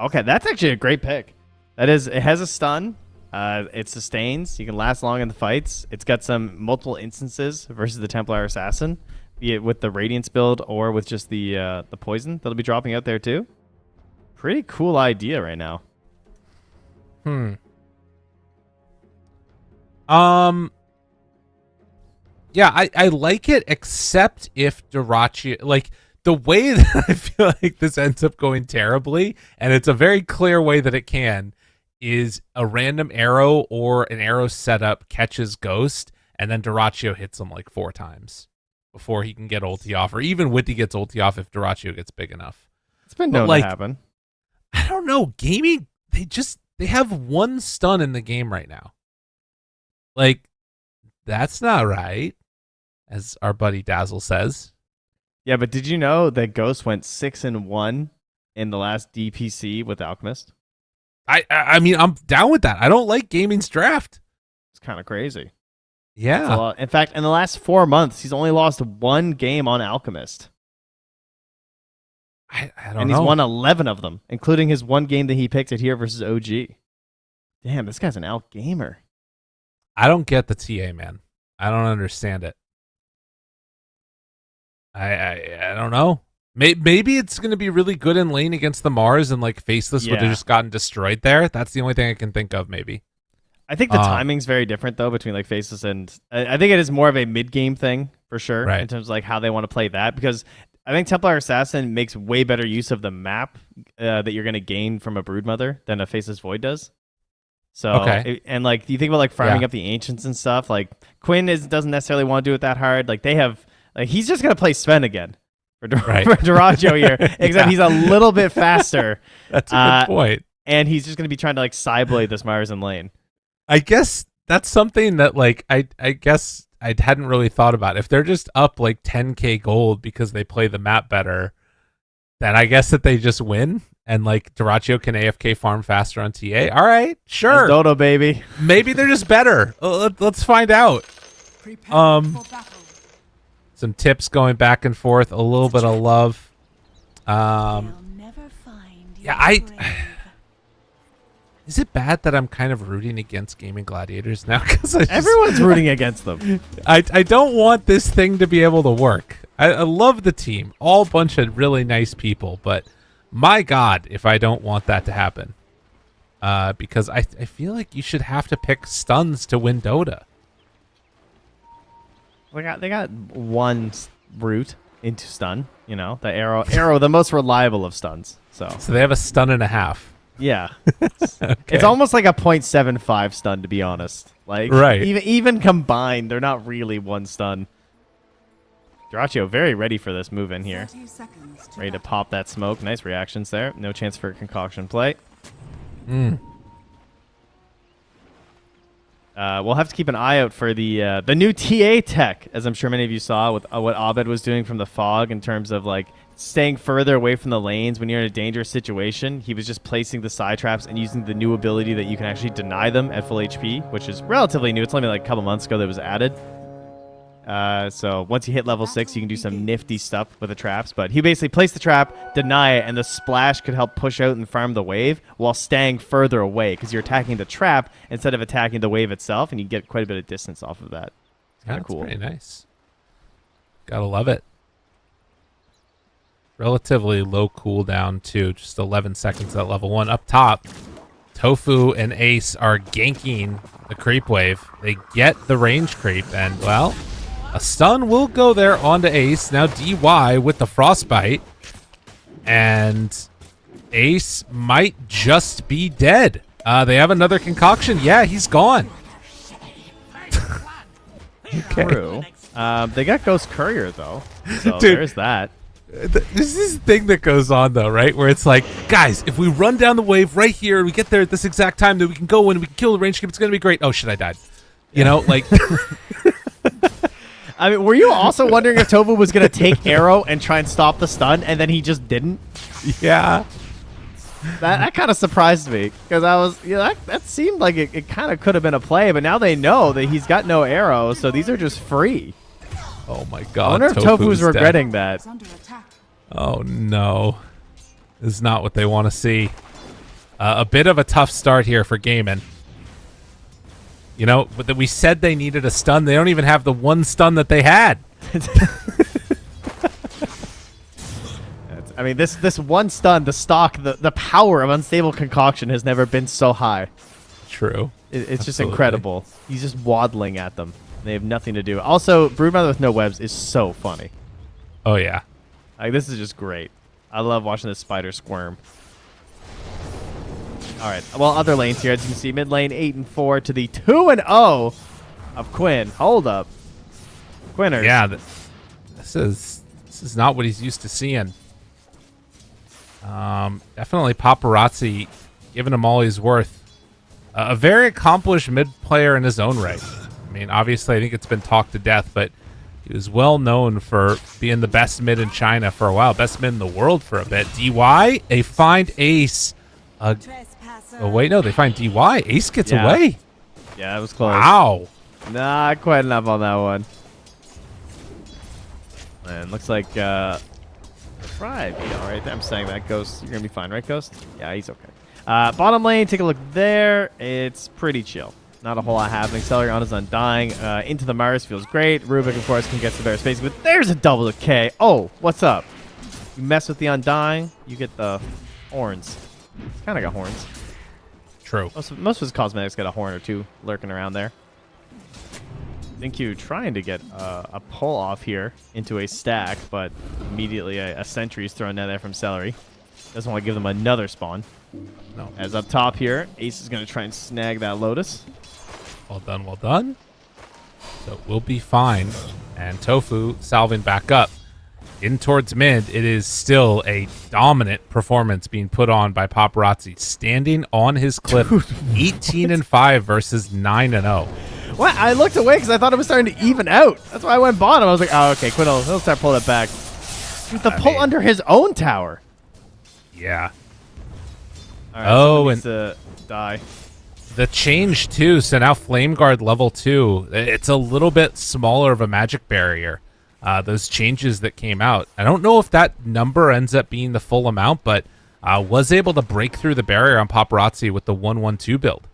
Okay, that's actually a great pick. That is, it has a stun. It sustains. You can last long in the fights. It's got some multiple instances versus the Templar Assassin, be it with the Radiance build or with just the poison that'll be dropping out there too. Pretty cool idea right now. Yeah, I like it, except if Dyrachyo, like the way that I feel like this ends up going terribly, and it's a very clear way that it can, is a random arrow or an arrow setup catches Ghost, and then Dyrachyo hits him like 4 times before he can get ulti off, or even Witty gets ulti off if Dyrachyo gets big enough. It's been known to happen. I don't know. Gaming, they have 1 stun in the game right now. Like, that's not right, as our buddy Dazzle says. Yeah, but did you know that Ghost went 6-1 in the last DPC with Alchemist? I mean, I'm down with that. I don't like Gaming's draft. It's kind of crazy. Yeah. In fact, in the last 4 months, he's only lost 1 game on Alchemist. I don't know. And he's won 11 of them, including his 1 game that he picked it here versus OG. Damn, this guy's an out gamer. I don't get the TA, man. I don't understand it. I don't know. Maybe it's going to be really good in lane against the Mars and like Faceless would have just gotten destroyed there. That's the only thing I can think of, maybe. I think the timing's very different, though, between like Faceless and... I think it is more of a mid-game thing, for sure, right, in terms of like how they want to play that, because I think Templar Assassin makes way better use of the map that you're going to gain from a Broodmother than a Faceless Void does. So, and like, you think about like farming up the Ancients and stuff, like Quinn doesn't necessarily want to do it that hard. Like they have... Like, he's just going to play Sven again for Dyrachyo here, except he's a little bit faster. That's a good point. And he's just going to be trying to like Psyblade this Mars in lane. I guess that's something that like I guess I hadn't really thought about. If they're just up like 10k gold because they play the map better, then I guess that they just win and like Dyrachyo can AFK farm faster on TA. All right, sure. That's Dodo, baby. Maybe they're just better. Let's find out. Some tips going back and forth, a little bit of love. Is it bad that I'm kind of rooting against Gaming Gladiators now? Because everyone's rooting against them. I don't want this thing to be able to work. I love the team, all bunch of really nice people, but my God, if I don't want that to happen, because I feel like you should have to pick stuns to win Dota. They got 1 route into stun, you know, the arrow, the most reliable of stuns. So they have a stun and a half. Yeah. It's almost like a 0.75 stun, to be honest. Like, even combined, they're not really 1 stun. Dyrachyo very ready for this move in here. Ready to pop that smoke. Nice reactions there. No chance for a concoction play. We'll have to keep an eye out for the new TA tech, as I'm sure many of you saw with what Abed was doing from the fog in terms of like staying further away from the lanes when you're in a dangerous situation. He was just placing the side traps and using the new ability that you can actually deny them at full HP, which is relatively new. It's only like a couple months ago that was added. So once you hit level 6, you can do some nifty stuff with the traps. But he basically placed the trap, deny it, and the splash could help push out and farm the wave while staying further away because you're attacking the trap instead of attacking the wave itself, and you get quite a bit of distance off of that. It's kind of cool. Pretty nice. Gotta love it. Relatively low cooldown too, just 11 seconds at level 1. Up top, Tofu and Ace are ganking the creep wave. They get the range creep, and well, a stun will go there onto Ace. Now DY with the frostbite, and Ace might just be dead. They have another concoction. Yeah, he's gone. Okay. True. They got Ghost Courier though, so there's that. This is the thing that goes on, though, right? Where it's like, guys, if we run down the wave right here and we get there at this exact time, then we can go in and we can kill the range keep. It's going to be great. Oh, shit, I died. You know, like... I mean, were you also wondering if Tofu was going to take arrow and try and stop the stun, and then he just didn't? Yeah. That kind of surprised me, because I was, that seemed like it kind of could have been a play, but now they know that he's got no arrow, so these are just free. Oh, my God. I wonder if Tofu's regretting that. Oh, no. This is not what they want to see. A bit of a tough start here for Gaimin. You know, but we said they needed a stun. They don't even have the one stun that they had. I mean, this one stun, the stock, the power of Unstable Concoction has never been so high. True. It's just incredible. He's just waddling at them. They have nothing to do. Also, Broodmother with no webs is so funny. Oh, yeah. Like, this is just great. I love watching this spider squirm. All right. Well, other lanes here, as you can see, mid lane 8-4 to the 2-0 of Quinn. Hold up, Quinners. Yeah, this is not what he's used to seeing. Definitely Paparazzi giving him all he's worth. A very accomplished mid player in his own right. I mean, obviously, I think it's been talked to death, but he was well known for being the best mid in China for a while, best mid in the world for a bit. DY, they find Ace. Oh, wait, no, they find DY. Ace gets away. Yeah, that was close. Wow. Not quite enough on that one. And looks like Fry be all right. I'm saying that, Ghost. You're going to be fine, right, Ghost? Yeah, he's okay. Bottom lane, take a look there. It's pretty chill. Not a whole lot happening. Celery on his Undying. Into the Mars feels great. Rubik, of course, can get some better space, but there's a double K. Oh, what's up? You mess with the Undying, you get the horns. It's kind of got horns. True. Most of his cosmetics got a horn or two lurking around there. ThinQ trying to get a pull off here into a stack, but immediately a sentry is thrown down there from Celery. Doesn't want to give them another spawn. No. As up top here, Ace is going to try and snag that Lotus. Well done, well done. So we'll be fine. And Tofu salving back up. In towards mid, it is still a dominant performance being put on by Paparazzi, standing on his cliff. 18-5 versus 9-0. What? I looked away because I thought it was starting to even out. That's why I went bottom. I was like, oh, okay, Quinn he'll start pulling it back. Dude, the pull under his own tower. Yeah. All right, and to die. The change too. So now Flame Guard level 2. It's a little bit smaller of a magic barrier. Those changes that came out. I don't know if that number ends up being the full amount, but was able to break through the barrier on Paparazzi with the 1-1-2 build.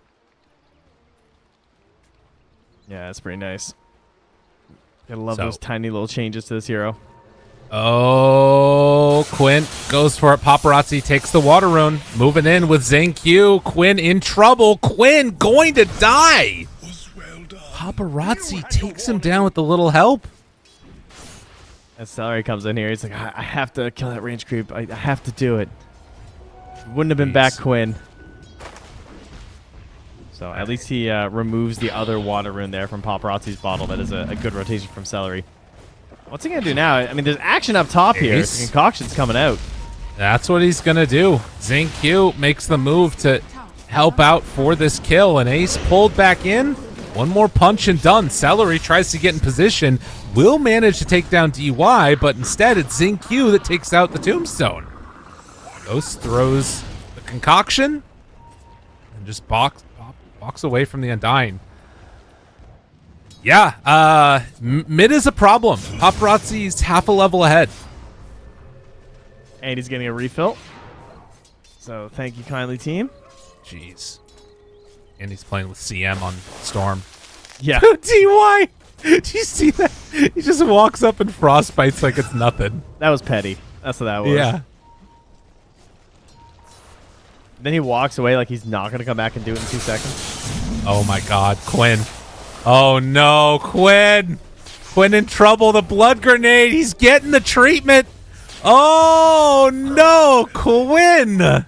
Yeah, that's pretty nice. Gotta love those tiny little changes to this hero. Oh, Quinn goes for it. Paparazzi takes the water rune. Moving in with XQ. Quinn in trouble. Quinn going to die. Paparazzi takes him down with a little help. As Celery comes in here, he's like, I have to kill that range creep. I have to do it. Wouldn't have been back, Quinn. So at least he removes the other water rune there from Paparazzi's bottle. That is a good rotation from Celery. What's he going to do now? I mean, there's action up top here. The concoction's coming out. That's what he's going to do. XQ makes the move to help out for this kill, and Ace pulled back in. One more punch and done. Celery tries to get in position. Will manage to take down DY, but instead it's XQ that takes out the tombstone. Ghost throws the concoction and just walks away from the Undying. Yeah, mid is a problem. Paparazzi's half a level ahead. And he's getting a refill. So thank you kindly, team. Jeez. And he's playing with CM on Storm. Yeah. DY! Did you see that? He just walks up and frostbites like it's nothing. That was petty. That's what that was. Yeah. Then he walks away like he's not going to come back and do it in 2 seconds. Oh my god, Quinn. Oh no, Quinn. Quinn in trouble. The blood grenade. He's getting the treatment. Oh no, Quinn.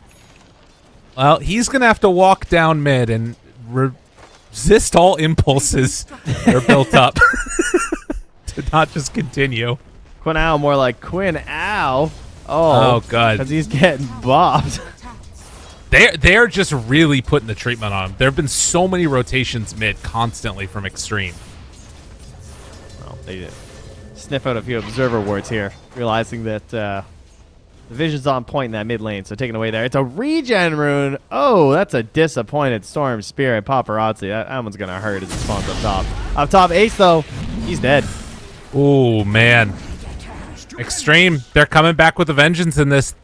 Well, he's going to have to walk down mid and resist all impulses that are built up to not just continue. Quinn Ow, more like Quinn Ow. now. Oh, God. Because he's getting bopped. They're just really putting the treatment on him. There have been so many rotations mid constantly from Xtreme. Well, they did sniff out a few observer wards here, realizing that the vision's on point in that mid lane. So taken away there. It's a regen rune. Oh, that's a disappointed Storm Spirit. Paparazzi. That one's going to hurt as it spawns up top. Up top, Ace, though. He's dead. Oh, man. Xtreme, they're coming back with a vengeance in this.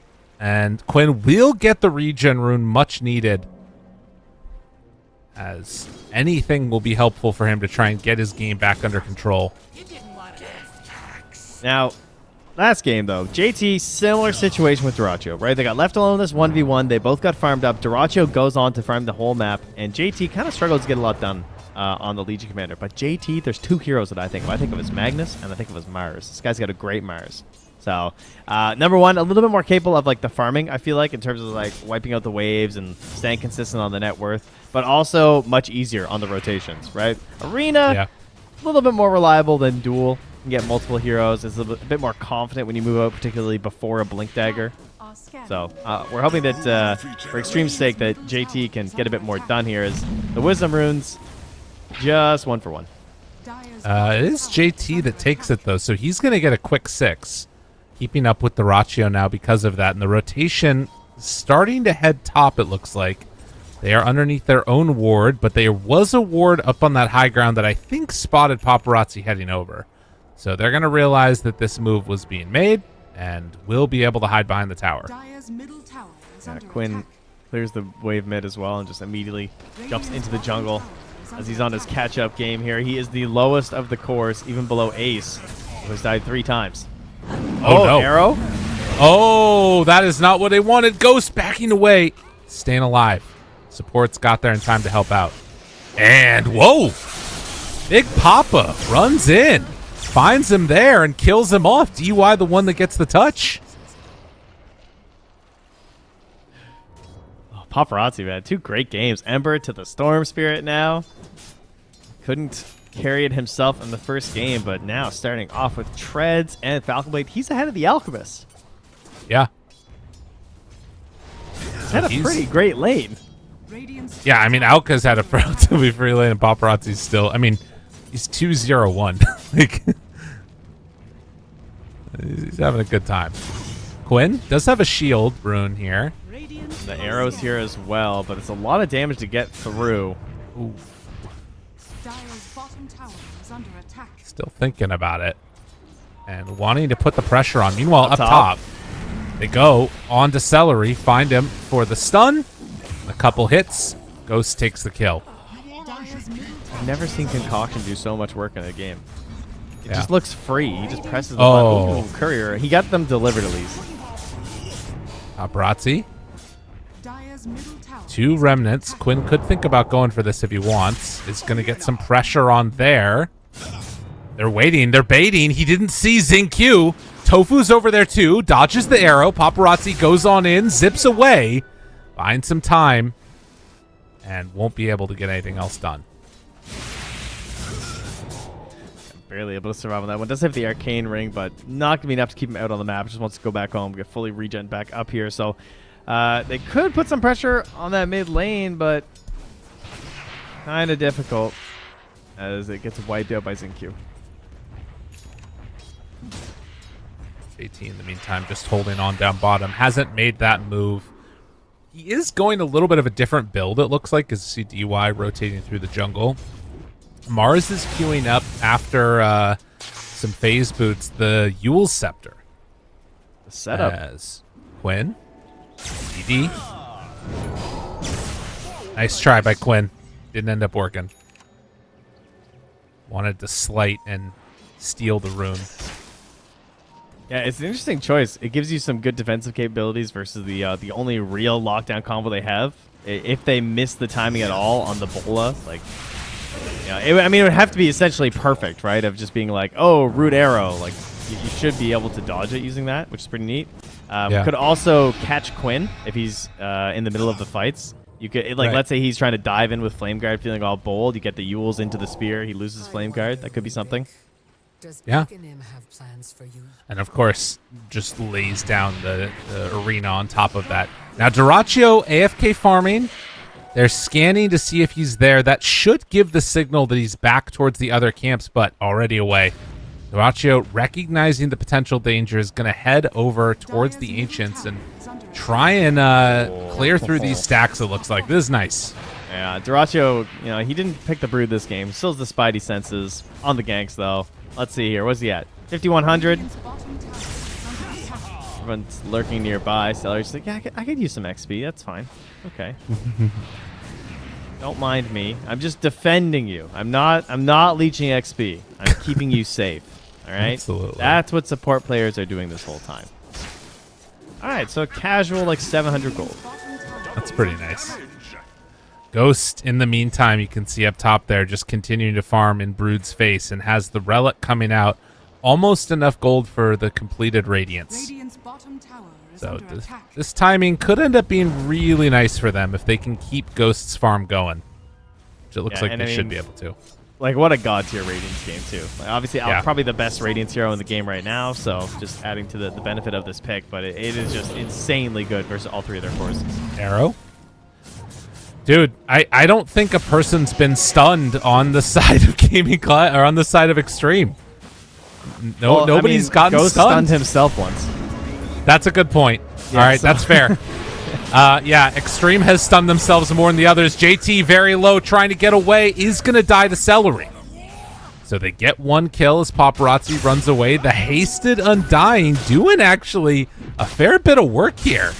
And Quinn will get the regen rune, much needed. As anything will be helpful for him to try and get his game back under control. Now, last game, though, JT, similar situation with Dyrachyo, right? They got left alone in this 1v1. They both got farmed up. Dyrachyo goes on to farm the whole map, and JT kind of struggles to get a lot done on the Legion Commander. But JT, there's two heroes that I think of. I think of as Magnus, and I think of as Mars. This guy's got a great Mars. So, number one, a little bit more capable of, like, the farming, I feel like, in terms of, like, wiping out the waves and staying consistent on the net worth, but also much easier on the rotations, right? Arena, a little bit more reliable than Duel. You can get multiple heroes. It's a bit more confident when you move out, particularly before a Blink Dagger. So, we're hoping that, for Xtreme's sake, that JT can get a bit more done here, as the Wisdom Runes, just 1 for 1. It is JT that takes it, though, so he's going to get a quick 6. Keeping up with the Dyrachyo now because of that. And the rotation starting to head top, it looks like. They are underneath their own ward, but there was a ward up on that high ground that I think spotted Paparazzi heading over. So they're going to realize that this move was being made and will be able to hide behind the tower. Yeah, Quinn clears the wave mid as well and just immediately jumps into the jungle as he's on his catch-up game here. He is the lowest of the course, even below Ace, who has died 3 times. Oh, no. Arrow? Oh, that is not what they wanted. Ghost backing away. Staying alive. Support's got there in time to help out. And, whoa. Big Papa runs in. Finds him there and kills him off. DY the one that gets the touch. Oh, Paparazzi, man. 2 great games. Ember to the Storm Spirit now. Couldn't carry it himself in the first game, but now starting off with Treads and Falcon Blade, he's ahead of the Alchemist. Yeah. He's had a pretty great lane. Yeah, I mean, Alka's had a relatively free lane, and Paparazzi's still, I mean, he's 2-0-1. Like, he's having a good time. Quinn does have a shield rune here. The arrows here as well, but it's a lot of damage to get through. Ooh. Still thinking about it and wanting to put the pressure on. Meanwhile, up top, they go on to Celery, find him for the stun. A couple hits. Ghost takes the kill. I've never seen Concoction do so much work in a game. It just looks free. He just presses the button. Ooh, Courier. He got them delivered at least. Paparazzi. 2 remnants. Quinn could think about going for this if he wants. Is going to get some pressure on there. They're waiting. They're baiting. He didn't see Xingqiu. Tofu's over there too. Dodges the arrow. Paparazzi goes on in. Zips away. Finds some time. And won't be able to get anything else done. Barely able to survive on that one. Does have the Arcane Ring, but not going to be enough to keep him out on the map. Just wants to go back home, get fully regen back up here. So they could put some pressure on that mid lane, but kind of difficult as it gets wiped out by Xingqiu. JT in the meantime just holding on down bottom. Hasn't made that move. He is going a little bit of a different build, it looks like, as you see DY rotating through the jungle. Mars is queuing up after some phase boots the Yule Scepter. The setup. As Quinn. DD. Nice try by Quinn. Didn't end up working. Wanted to slight and steal the rune. Yeah, it's an interesting choice. It gives you some good defensive capabilities versus the only real lockdown combo they have. If they miss the timing at all on the Bola, like, I mean, it would have to be essentially perfect, right? Of just being like, oh, root arrow, like you should be able to dodge it using that, which is pretty neat. Could also catch Quinn if he's in the middle of the fights. You could let's say he's trying to dive in with Flame Guard, feeling all bold. You get the Yules into the spear. He loses Flame Guard. That could be something. Yeah. And of course, just lays down the arena on top of that. Now, Dyrachyo AFK farming. They're scanning to see if he's there. That should give the signal that he's back towards the other camps, but already away. Dyrachyo, recognizing the potential danger, is going to head over towards the Ancients and try and clear through these stacks, it looks like. This is nice. Yeah, Dyrachyo, he didn't pick the brood this game. Still has the spidey senses on the ganks, though. Let's see here. What's he at? 5,100. Everyone's lurking nearby. Seller's like, yeah, I could use some XP. That's fine. Okay. Don't mind me. I'm just defending you. I'm not leeching XP. I'm keeping you safe. All right? Absolutely. That's what support players are doing this whole time. All right, so casual, like 700 gold. That's pretty nice. Ghost, in the meantime, you can see up top there, just continuing to farm in Brood's face and has the relic coming out. Almost enough gold for the completed Radiance. So this timing could end up being really nice for them if they can keep Ghost's farm going. Which it looks like they should be able to. Like, what a god tier Radiance game, too. Like, obviously, probably the best Radiance hero in the game right now, so just adding to the benefit of this pick, but it is just insanely good versus all three of their forces. Arrow? Dude, I don't think a person's been stunned on the side of or on the side of Xtreme. Nobody's gotten Ghost stunned himself once. That's a good point. Yeah, all right, that's fair. Yeah, Xtreme has stunned themselves more than the others. JT very low, trying to get away, is going to die to Celery. So they get one kill as Paparazzi runs away. The hasted Undying doing actually a fair bit of work here.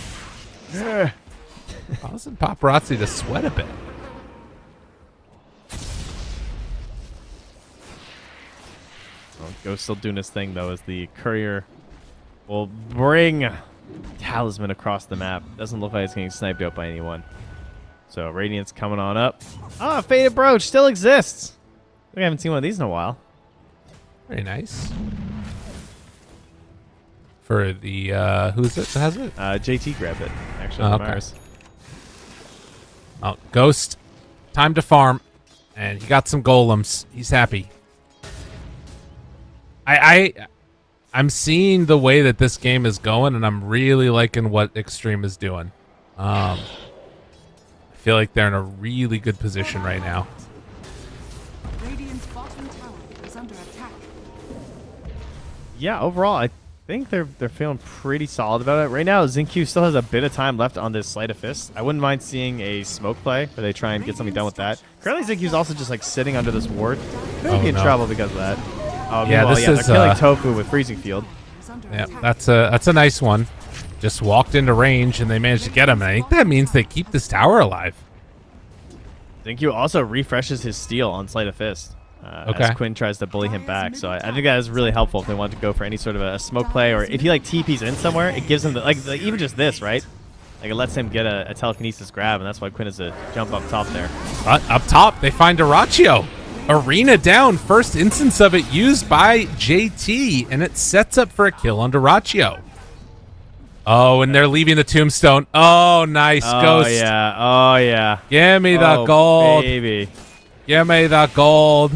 Causing Paparazzi to sweat a bit. Ghost still doing his thing, though, as the courier will bring Talisman across the map. Doesn't look like it's getting sniped out by anyone. So Radiance coming on up. Ah, Faded Brooch still exists. We haven't seen one of these in a while. Very nice. For the, who's it that has it? JT grabbed it, actually, on Mars. Oh, Ghost, time to farm. And he got some golems. He's happy. I'm seeing the way that this game is going, and I'm really liking what Xtreme is doing. I feel like they're in a really good position right now. Radiant's bottom tower is under attack. Yeah, overall, I think they're feeling pretty solid about it. Right now, Xingqiu still has a bit of time left on this Sleight of Fist. I wouldn't mind seeing a smoke play where they try and get something done with that. Currently, Xingqiu's also just like sitting under this ward. They'll be in trouble because of that. Yeah, they're killing Tofu with Freezing Field. Yeah, that's a nice one. Just walked into range and they managed to get him. And I think that means they keep this tower alive. Xingqiu also refreshes his steal on Sleight of Fist. As Quinn tries to bully him back. So I think that is really helpful if they want to go for any sort of a smoke play, or if he like TPs in somewhere, it gives him like even just this, right? Like it lets him get a telekinesis grab, and that's why Quinn has to jump up top there. Up top, they find Dyrachyo. Arena down, first instance of it used by JT, and it sets up for a kill on Dyrachyo. Oh, and they're leaving the tombstone. Oh, nice. Ghost. Oh, yeah. Oh, yeah. Give me the gold. Baby. Give me the gold.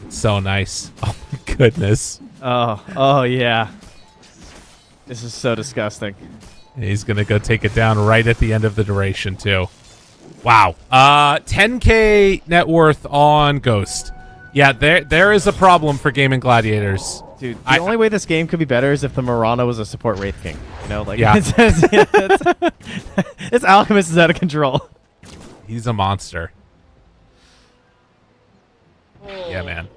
So nice. Oh, my goodness. Oh, yeah. This is so disgusting. He's going to go take it down right at the end of the duration, too. Wow. 10K net worth on Ghost. Yeah, there is a problem for Gaimin Gladiators. Dude, the only way this game could be better is if the Mirana was a support Wraith King. You know, like, yeah. This Alchemist is out of control. He's a monster. Yeah, man.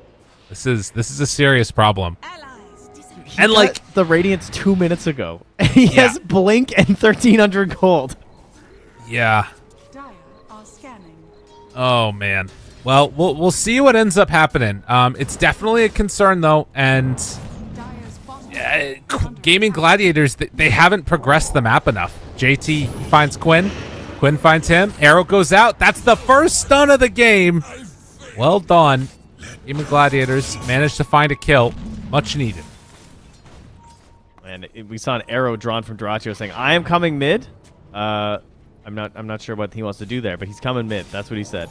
This is a serious problem. He and like the Radiance 2 minutes ago. He has Blink and 1,300 gold. Yeah. Oh man. Well, we'll see what ends up happening. It's definitely a concern though, and Gaimin Gladiators, they haven't progressed the map enough. JT finds Quinn. Quinn finds him. Arrow goes out. That's the first stun of the game. Well done. Gaimin Gladiators managed to find a kill. Much needed. And we saw an arrow drawn from Dyrachyo saying, "I am coming mid." I'm not sure what he wants to do there, but he's coming mid. That's what he said.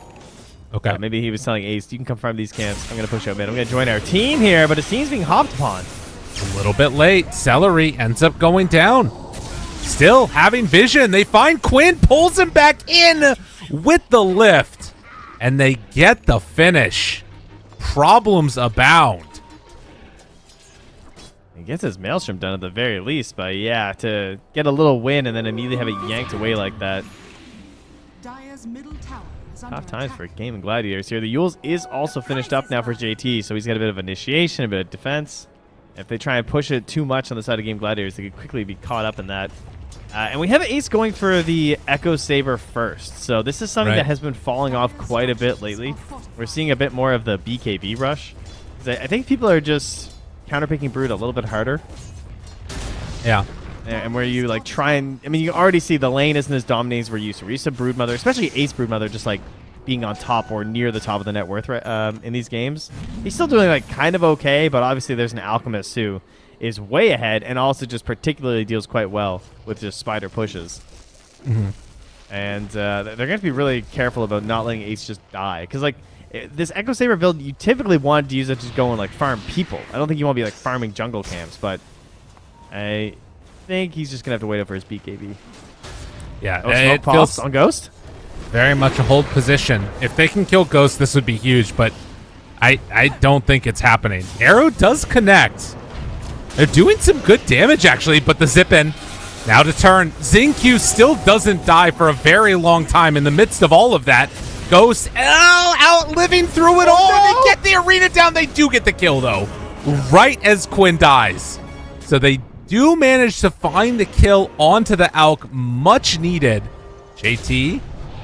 Okay. Maybe he was telling Ace, you can confirm these camps. I'm going to push out mid. I'm going to join our team here, but his team's being hopped upon. A little bit late. Celery ends up going down. Still having vision. They find Quinn, pulls him back in with the lift, and they get the finish. Problems abound. He gets his Maelstrom done at the very least, but yeah, to get a little win and then immediately have it yanked away like that. Dire's middle tower is under Tough times attack. for Gaimin Gladiators here. The Yules is also finished up now for JT, so he's got a bit of initiation, a bit of defense. If they try and push it too much on the side of Gaimin Gladiators, they could quickly be caught up in that. And we have Ace going for the Echo Saber first. So this is something that has been falling off quite a bit lately. We're seeing a bit more of the BKB rush. I think people are just counterpicking Brood a little bit harder. Yeah. And where you like try and, I mean, you already see the lane isn't as dominating as we're used to. We're used to Broodmother, especially Ace Broodmother, just like being on top or near the top of the net worth in these games. He's still doing like kind of okay, but obviously there's an Alchemist who is way ahead and also just particularly deals quite well with just spider pushes. And they're going to be really careful about not letting Ace just die. Because like this Echo Saber build, you typically want to use it to just go and like farm people. I don't think you want to be like farming jungle camps, but I think he's just going to have to wait up for his BKB. Yeah, it feels on Ghost? Very much a hold position. If they can kill Ghost, this would be huge, but I don't think it's happening. Arrow does connect. They're doing some good damage, actually, but the zip in. Now to turn. Xingqiu still doesn't die for a very long time in the midst of all of that. Ghost out living through it all, and they get the arena down. They do get the kill, though, right as Quinn dies. So they do manage to find the kill onto the Alk. Much needed. JT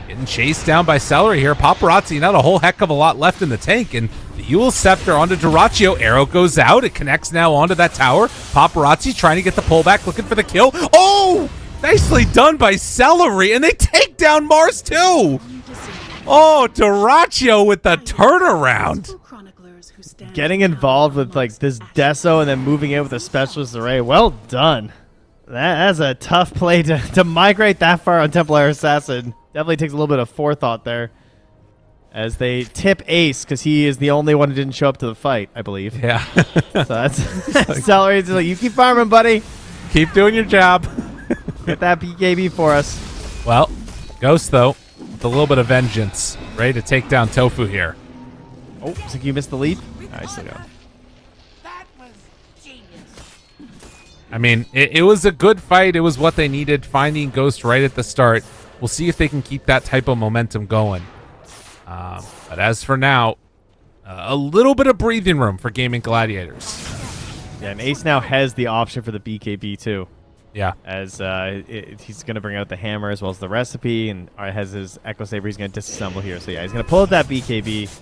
getting chased down by Celery here. Paparazzi, not a whole heck of a lot left in the tank, and the Yule Scepter onto Duraccio. Arrow goes out. It connects now onto that tower. Paparazzi trying to get the pullback, looking for the kill. Oh! Nicely done by Celery, and they take down Mars too! Oh, Duraccio with the turnaround. Getting involved with like this Deso and then moving in with a specialist array. Well done. That's a tough play to migrate that far on Templar Assassin. Definitely takes a little bit of forethought there. As they tip Ace, because he is the only one who didn't show up to the fight, I believe. Yeah. So that's Celery's like, you keep farming, buddy. Keep doing your job. Get that BKB for us. Well, Ghost, though, with a little bit of vengeance, ready to take down Tofu here. Oh, looks like you missed the leap. I still go. I mean, it was a good fight. It was what they needed, finding Ghost right at the start. We'll see if they can keep that type of momentum going. But as for now, a little bit of breathing room for Gaimin Gladiators. Yeah, and Ace now has the option for the BKB too. Yeah. As he's going to bring out the hammer as well as the recipe, and has his Echo Saber he's going to disassemble here. So yeah, he's going to pull out that BKB.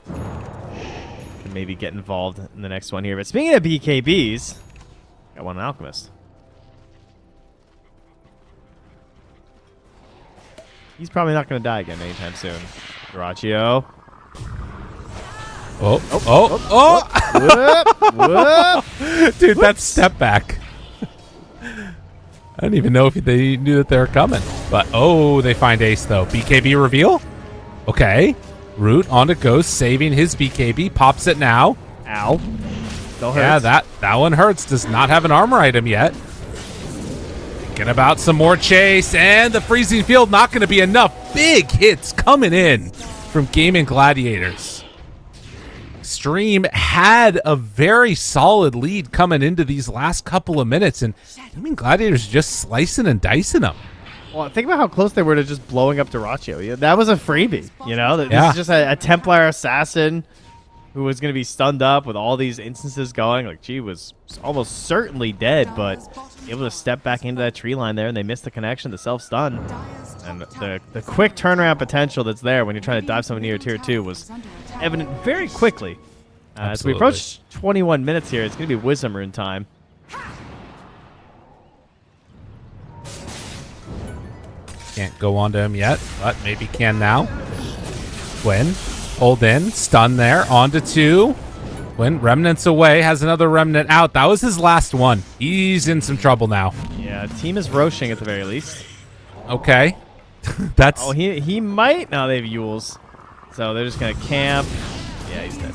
Can maybe get involved in the next one here. But speaking of BKBs, got one Alchemist. He's probably not going to die again anytime soon. Duraccio. Whoop. Dude, that step back. I don't even know if they knew that they were coming. But, they find Ace, though. BKB reveal? Okay. Root onto Ghost, saving his BKB. Pops it now. Ow. Still hurts. Yeah, that one hurts. Does not have an armor item yet. Thinking about some more chase, and the freezing field not going to be enough. Big hits coming in from Gaimin Gladiators. Xtreme had a very solid lead coming into these last couple of minutes, and Gaimin Gladiators just slicing and dicing them. Well, think about how close they were to just blowing up Duraccio. Yeah, that was a freebie, you know? This Yeah. is just a Templar Assassin who was going to be stunned up with all these instances going. Like, gee, was almost certainly dead, but able to step back into that tree line there, and they missed the connection, the self-stun. And the quick turnaround potential that's there when you're trying to dive someone near tier 2 was evident very quickly. As we approach 21 minutes here, it's going to be Wisdom Rune time. Can't go onto him yet, but maybe can now. Quinn, hold in, stun there, onto 2. Quinn, remnants away, has another remnant out. That was his last one. He's in some trouble now. Yeah, team is roshing at the very least. Okay. That's Oh, he might. No, they have Yules. So they're just going to camp. Yeah, he's dead.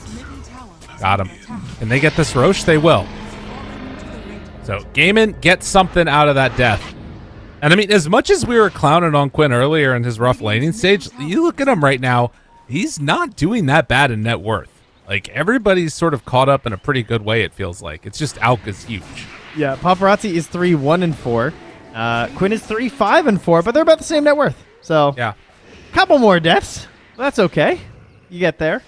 got him. Can they get this Roche? They will. So Gaimin gets something out of that death. And I mean, as much as we were clowning on Quinn earlier in his rough laning stage, you look at him right now, he's not doing that bad in net worth. Like, everybody's sort of caught up in a pretty good way, it feels like. It's just Alka's huge. Yeah, Paparazzi is 3-1-4. Quinn is 3-5-4, but they're about the same net worth. So, yeah, couple more deaths. That's okay. You get there.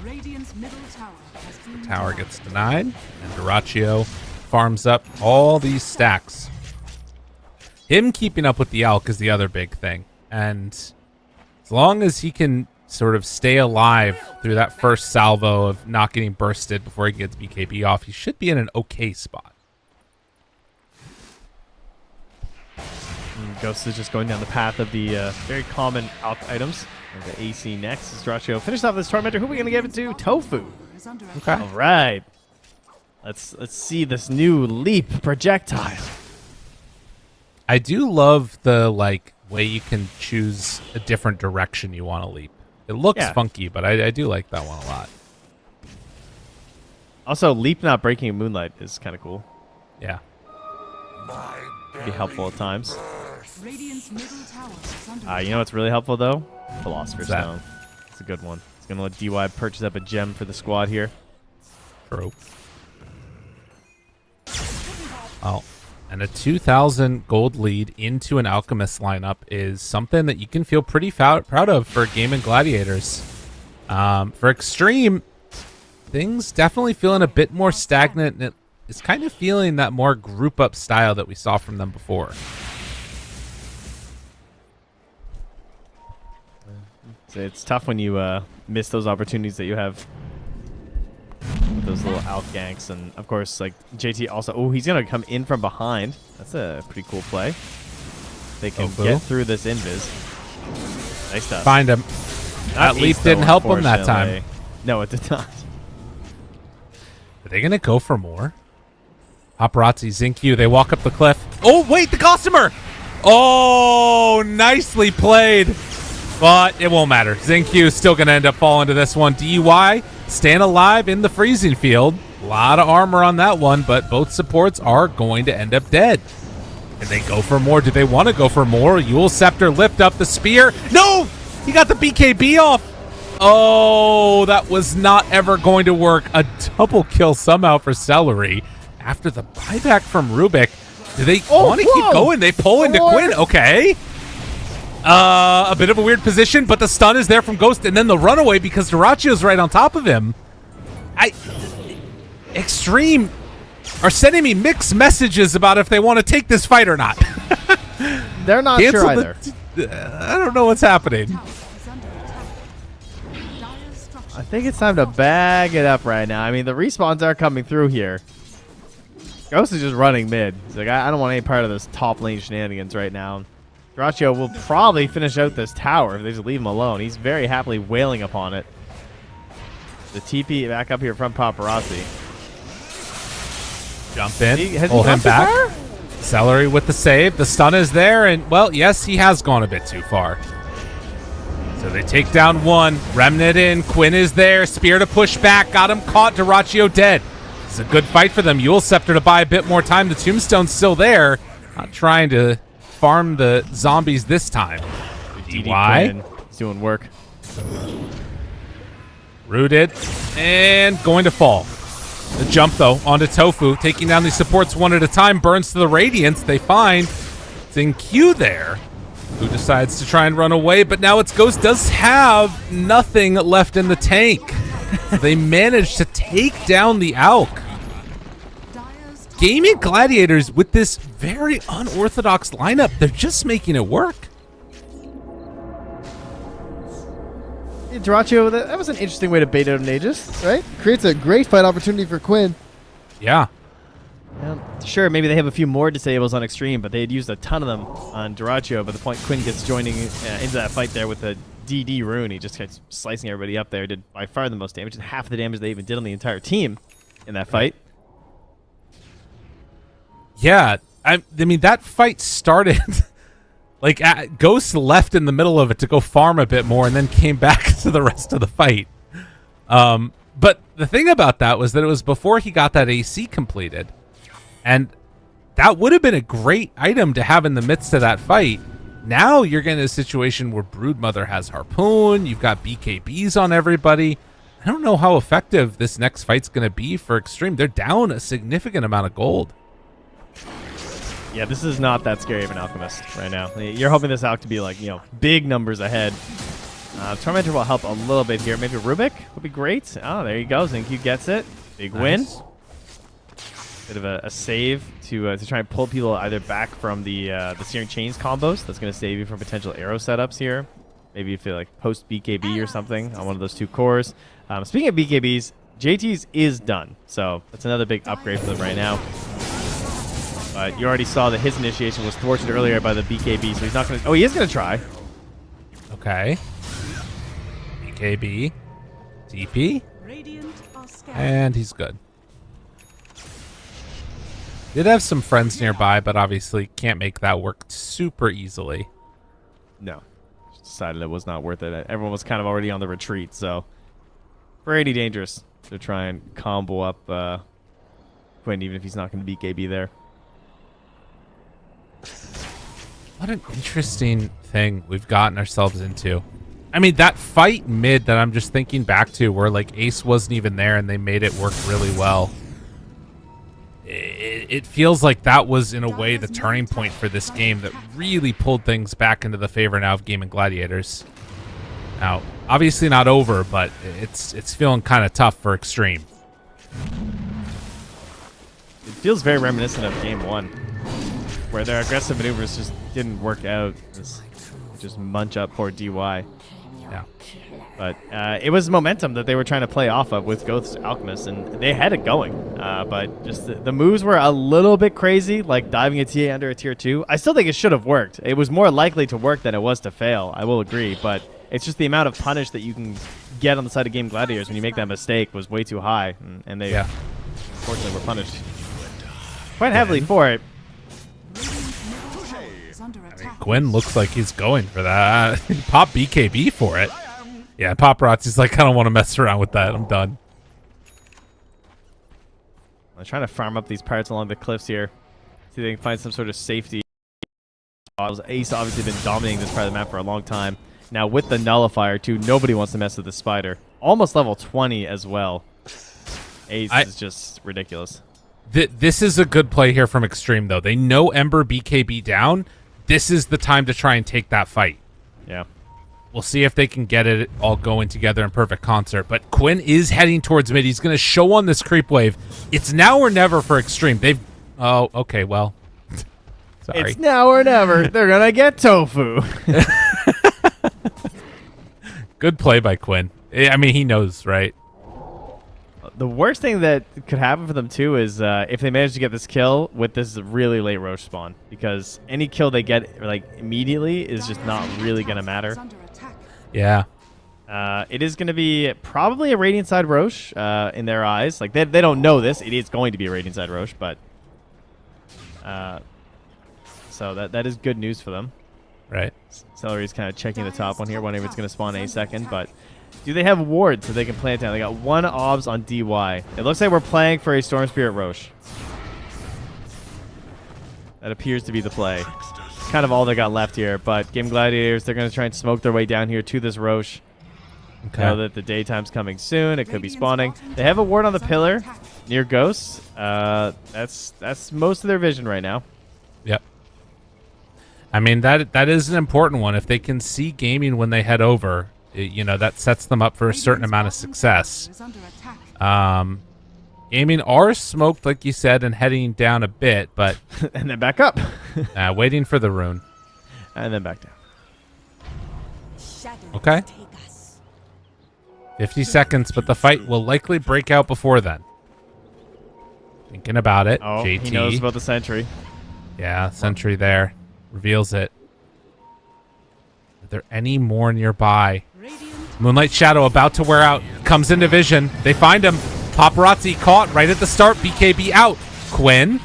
Radiant's middle tower has been Tower gets denied, and Dyrachyo farms up all these stacks. Him keeping up with the Alk is the other big thing. And as long as he can sort of stay alive through that first salvo of not getting bursted before he gets BKB off, he should be in an okay spot. Ghost is just going down the path of the very common Alk items. And the AC next is Dyrachyo. Finish off this Tormentor. Who are we going to give it to? Tofu. Okay. All right. Let's see this new leap projectile. I do love the way you can choose a different direction you want to leap. It looks funky, but I do like that one a lot. Also, leap not breaking in Moonlight is kind of cool. Yeah. Be helpful at times. Radiant's middle tower is under You know what's really helpful, though? Philosopher's What's that? Stone. It's a good one. It's going to let DY purchase up a gem for the squad here. True. Oh, and a 2,000 gold lead into an Alchemist lineup is something that you can feel pretty proud of for Gaimin Gladiators. For Xtreme, things definitely feeling a bit more stagnant, and it's kind of feeling that more group up style that we saw from them before. So it's tough when you miss those opportunities that you have with those little Alk ganks. And, of course, JT also... Oh, he's going to come in from behind. That's a pretty cool play. They can get through this invis. Nice stuff. Find him. That leap didn't help him that time. No, it did not. Are they going to go for more? Paparazzi, Zinq, they walk up the cliff. Oh, wait, the Gossamer! Oh, nicely played. But it won't matter. Zinq still going to end up falling to this one. DUI staying alive in the freezing field. A lot of armor on that one, but both supports are going to end up dead. Can they go for more? Do they want to go for more? Yule Scepter lift up the spear. No! He got the BKB off. Oh, that was not ever going to work. A double kill somehow for Celery. After the buyback from Rubik, do they want to keep going? They pull into Quinn. Okay. A bit of a weird position, but the stun is there from Ghost, and then the runaway because Dyrachyo's right on top of him. Xtreme are sending me mixed messages about if they want to take this fight or not. They're not sure either. I don't know what's happening. I think it's time to bag it up right now. I mean, the respawns are coming through here. Ghost is just running mid. He's like, I don't want any part of this top lane shenanigans right now. Dyrachyo will probably finish out this tower if they just leave him alone. He's very happily wailing upon it. The TP back up here from Paparazzi. Jump in, pull him back. Celery with the save. The stun is there, and, well, yes, he has gone a bit too far. So they take down one. Remnant in. Quinn is there. Spear to push back. Got him caught. Dyrachyo dead. It's a good fight for them. Yule Scepter to buy a bit more time. The Tombstone's still there. Not trying to farm the zombies this time. DY. He's doing work. Rooted. And going to fall. The jump, though, onto Tofu. Taking down these supports one at a time. Burns to the Radiance. They find Zinq there, who decides to try and run away. But now it's Ghost does have nothing left in the tank. They managed to take down the Alk. Gaimin Gladiators, with this very unorthodox lineup, they're just making it work. Yeah, Dyrachyo, that was an interesting way to bait out an Aegis, right? Creates a great fight opportunity for Quinn. Yeah. Sure, maybe they have a few more disables on Xtreme, but they had used a ton of them on Dyrachyo. But the point Quinn gets joining into that fight there with the DD rune, he just kept slicing everybody up there. Did by far the most damage, and half the damage they even did on the entire team in that fight. Yeah, I mean, that fight started Like, Ghost left in the middle of it to go farm a bit more and then came back to the rest of the fight. But the thing about that was that it was before he got that AC completed. And that would have been a great item to have in the midst of that fight. Now you're getting a situation where Broodmother has Harpoon. You've got BKBs on everybody. I don't know how effective this next fight's going to be for Xtreme. They're down a significant amount of gold. Yeah, this is not that scary of an Alchemist right now. You're hoping this Alch to be like, big numbers ahead. Tormentor will help a little bit here. Maybe Rubik would be great. Oh, there you go. Zincu gets it. Big win. Bit of a save to try and pull people either back from the Searing Chains combos. That's going to save you from potential arrow setups here. Maybe if you like post BKB or something on one of those 2 cores. Speaking of BKBs, JT's is done. So that's another big upgrade for them right now. But you already saw that his initiation was thwarted earlier by the BKB, so he's not going to... Oh, he is going to try. Okay. BKB. DP. And he's good. Did have some friends nearby, but obviously can't make that work super easily. No. Just decided it was not worth it. Everyone was kind of already on the retreat, so... Pretty dangerous to try and combo up Quinn, even if he's not going to BKB there. What an interesting thing we've gotten ourselves into. I mean, that fight mid that I'm just thinking back to where like Ace wasn't even there and they made it work really well. It feels like that was in a way the turning point for this game that really pulled things back into the favor now of Gaimin Gladiators. Now, obviously not over, but it's feeling kind of tough for Xtreme. It feels very reminiscent of Game 1, where their aggressive maneuvers just didn't work out. Just munch up poor DY. Yeah. But it was momentum that they were trying to play off of with Ghost Alchemist, and they had it going. But just the moves were a little bit crazy, like diving a TA under a tier 2. I still think it should have worked. It was more likely to work than it was to fail, I will agree. But it's just the amount of punish that you can get on the side of Game Gladiators when you make that mistake was way too high. And they, unfortunately, were punished quite heavily for it. Gwen looks like he's going for that. Pop BKB for it. Yeah, Paparazzi's like, I don't want to mess around with that. I'm done. I'm trying to farm up these pirates along the cliffs here. See if they can find some sort of safety. Ace obviously been dominating this part of the map for a long time. Now with the nullifier too, nobody wants to mess with the spider. Almost level 20 as well. Ace is just ridiculous. This is a good play here from Xtreme though. They know Ember BKB down. This is the time to try and take that fight. Yeah. We'll see if they can get it all going together in perfect concert. But Quinn is heading towards mid. He's going to show on this creep wave. It's now or never for Xtreme. They've... Oh, okay, well. Sorry. It's now or never. They're going to get Tofu. Good play by Quinn. I mean, he knows, right? The worst thing that could happen for them, too, is if they manage to get this kill with this really late Roche spawn. Because any kill they get like immediately is just not really going to matter. Yeah. It is going to be probably a Radiant Side Roche in their eyes. Like, they don't know this. It is going to be a Radiant Side Roche, but... so that is good news for them. Right. Celery's kind of checking the top one here, wondering if it's going to spawn any second, but... Do they have wards so they can plant down? They got 1 obs on DY. It looks like we're playing for a Storm Spirit Roche. That appears to be the play. Kind of all they got left here, but Game Gladiators, they're going to try and smoke their way down here to this Roche. Okay. Know that the daytime's coming soon. It could be spawning. They have a ward on the pillar near Ghosts. That's most of their vision right now. Yep. I mean, that is an important one. If they can see Gaimin when they head over... You know, that sets them up for a certain amount of success. Gaimin are smoked, like you said, and heading down a bit, but... and then back up. Waiting for the rune. And then back down. Okay. 50 seconds, but the fight will likely break out before then. Thinking about it, Oh, JT. he knows about the sentry. Yeah, sentry there. Reveals it. Are there any more nearby? Moonlight Shadow about to wear out. Comes into vision. They find him. Paparazzi caught right at the start. BKB out. Quinn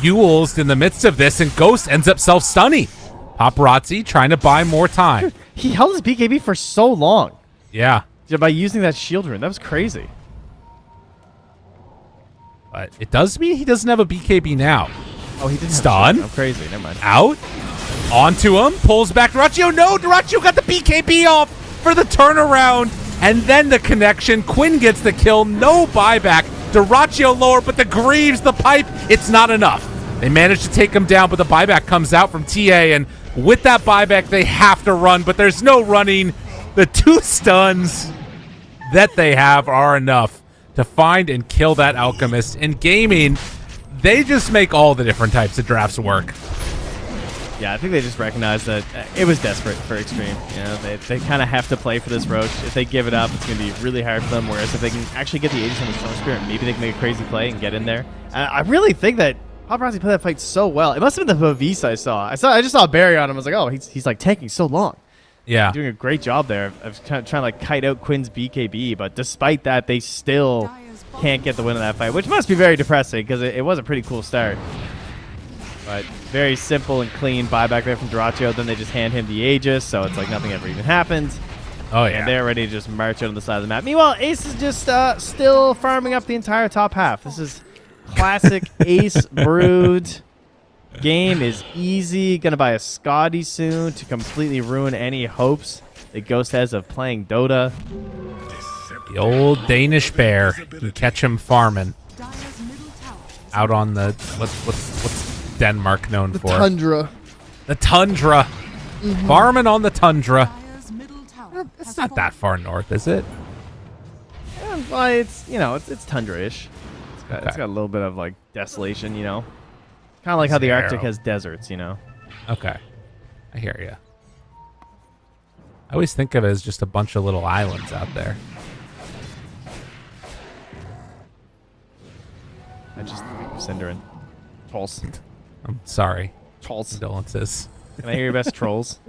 Yules in the midst of this, and Ghost ends up self-stunning. Paparazzi trying to buy more time. He held his BKB for so long. Yeah. By using that shield rune. That was crazy. But it does mean he doesn't have a BKB now. Oh, he didn't. Stun. I'm crazy. Never mind. Out. Onto him. Pulls back Dyrachyo. No, Dyrachyo got the BKB off for the turnaround. And then the connection. Quinn gets the kill. No buyback. Dyrachyo lower, but the Greaves, the pipe, it's not enough. They managed to take him down, but the buyback comes out from TA. And with that buyback, they have to run, but there's no running. The 2 stuns that they have are enough to find and kill that Alchemist. In Gaimin, they just make all the different types of drafts work. Yeah, I think they just recognized that it was desperate for Xtreme. You know, they kind of have to play for this Roche. If they give it up, it's going to be really hard for them. Whereas if they can actually get the Aegis on the Storm Spirit, maybe they can make a crazy play and get in there. I really think that Paparazzi played that fight so well. It must have been the Vavisa I just saw a barrier on him. I was like, oh, he's like taking so long. Yeah. Doing a great job there of trying to like kite out Quinn's BKB. But despite that, they still can't get the win in that fight, which must be very depressing because it was a pretty cool start. But very simple and clean buyback there from Dyrachyo. Then they just hand him the Aegis, so it's like nothing ever even happened. Oh, yeah. And they're ready to just march out on the side of the map. Meanwhile, Ace is just still farming up the entire top half. This is classic Ace Brood. Game is easy. Gonna buy a Scotty soon to completely ruin any hopes that Ghost has of playing Dota. The old Danish bear. You can catch him farming. Out on the... What's Denmark known for? Tundra. The Tundra. Farming on the Tundra. It's not that far north, is it? Yeah, well, it's tundra-ish. It's got a little bit of like desolation, you know. Kind of like how the Arctic has deserts, you know. Okay, I hear you. I always think of it as just a bunch of little islands out there. I just Cinderin. Trolls. I'm sorry. Trolls. Condolences. Can I hear your best trolls?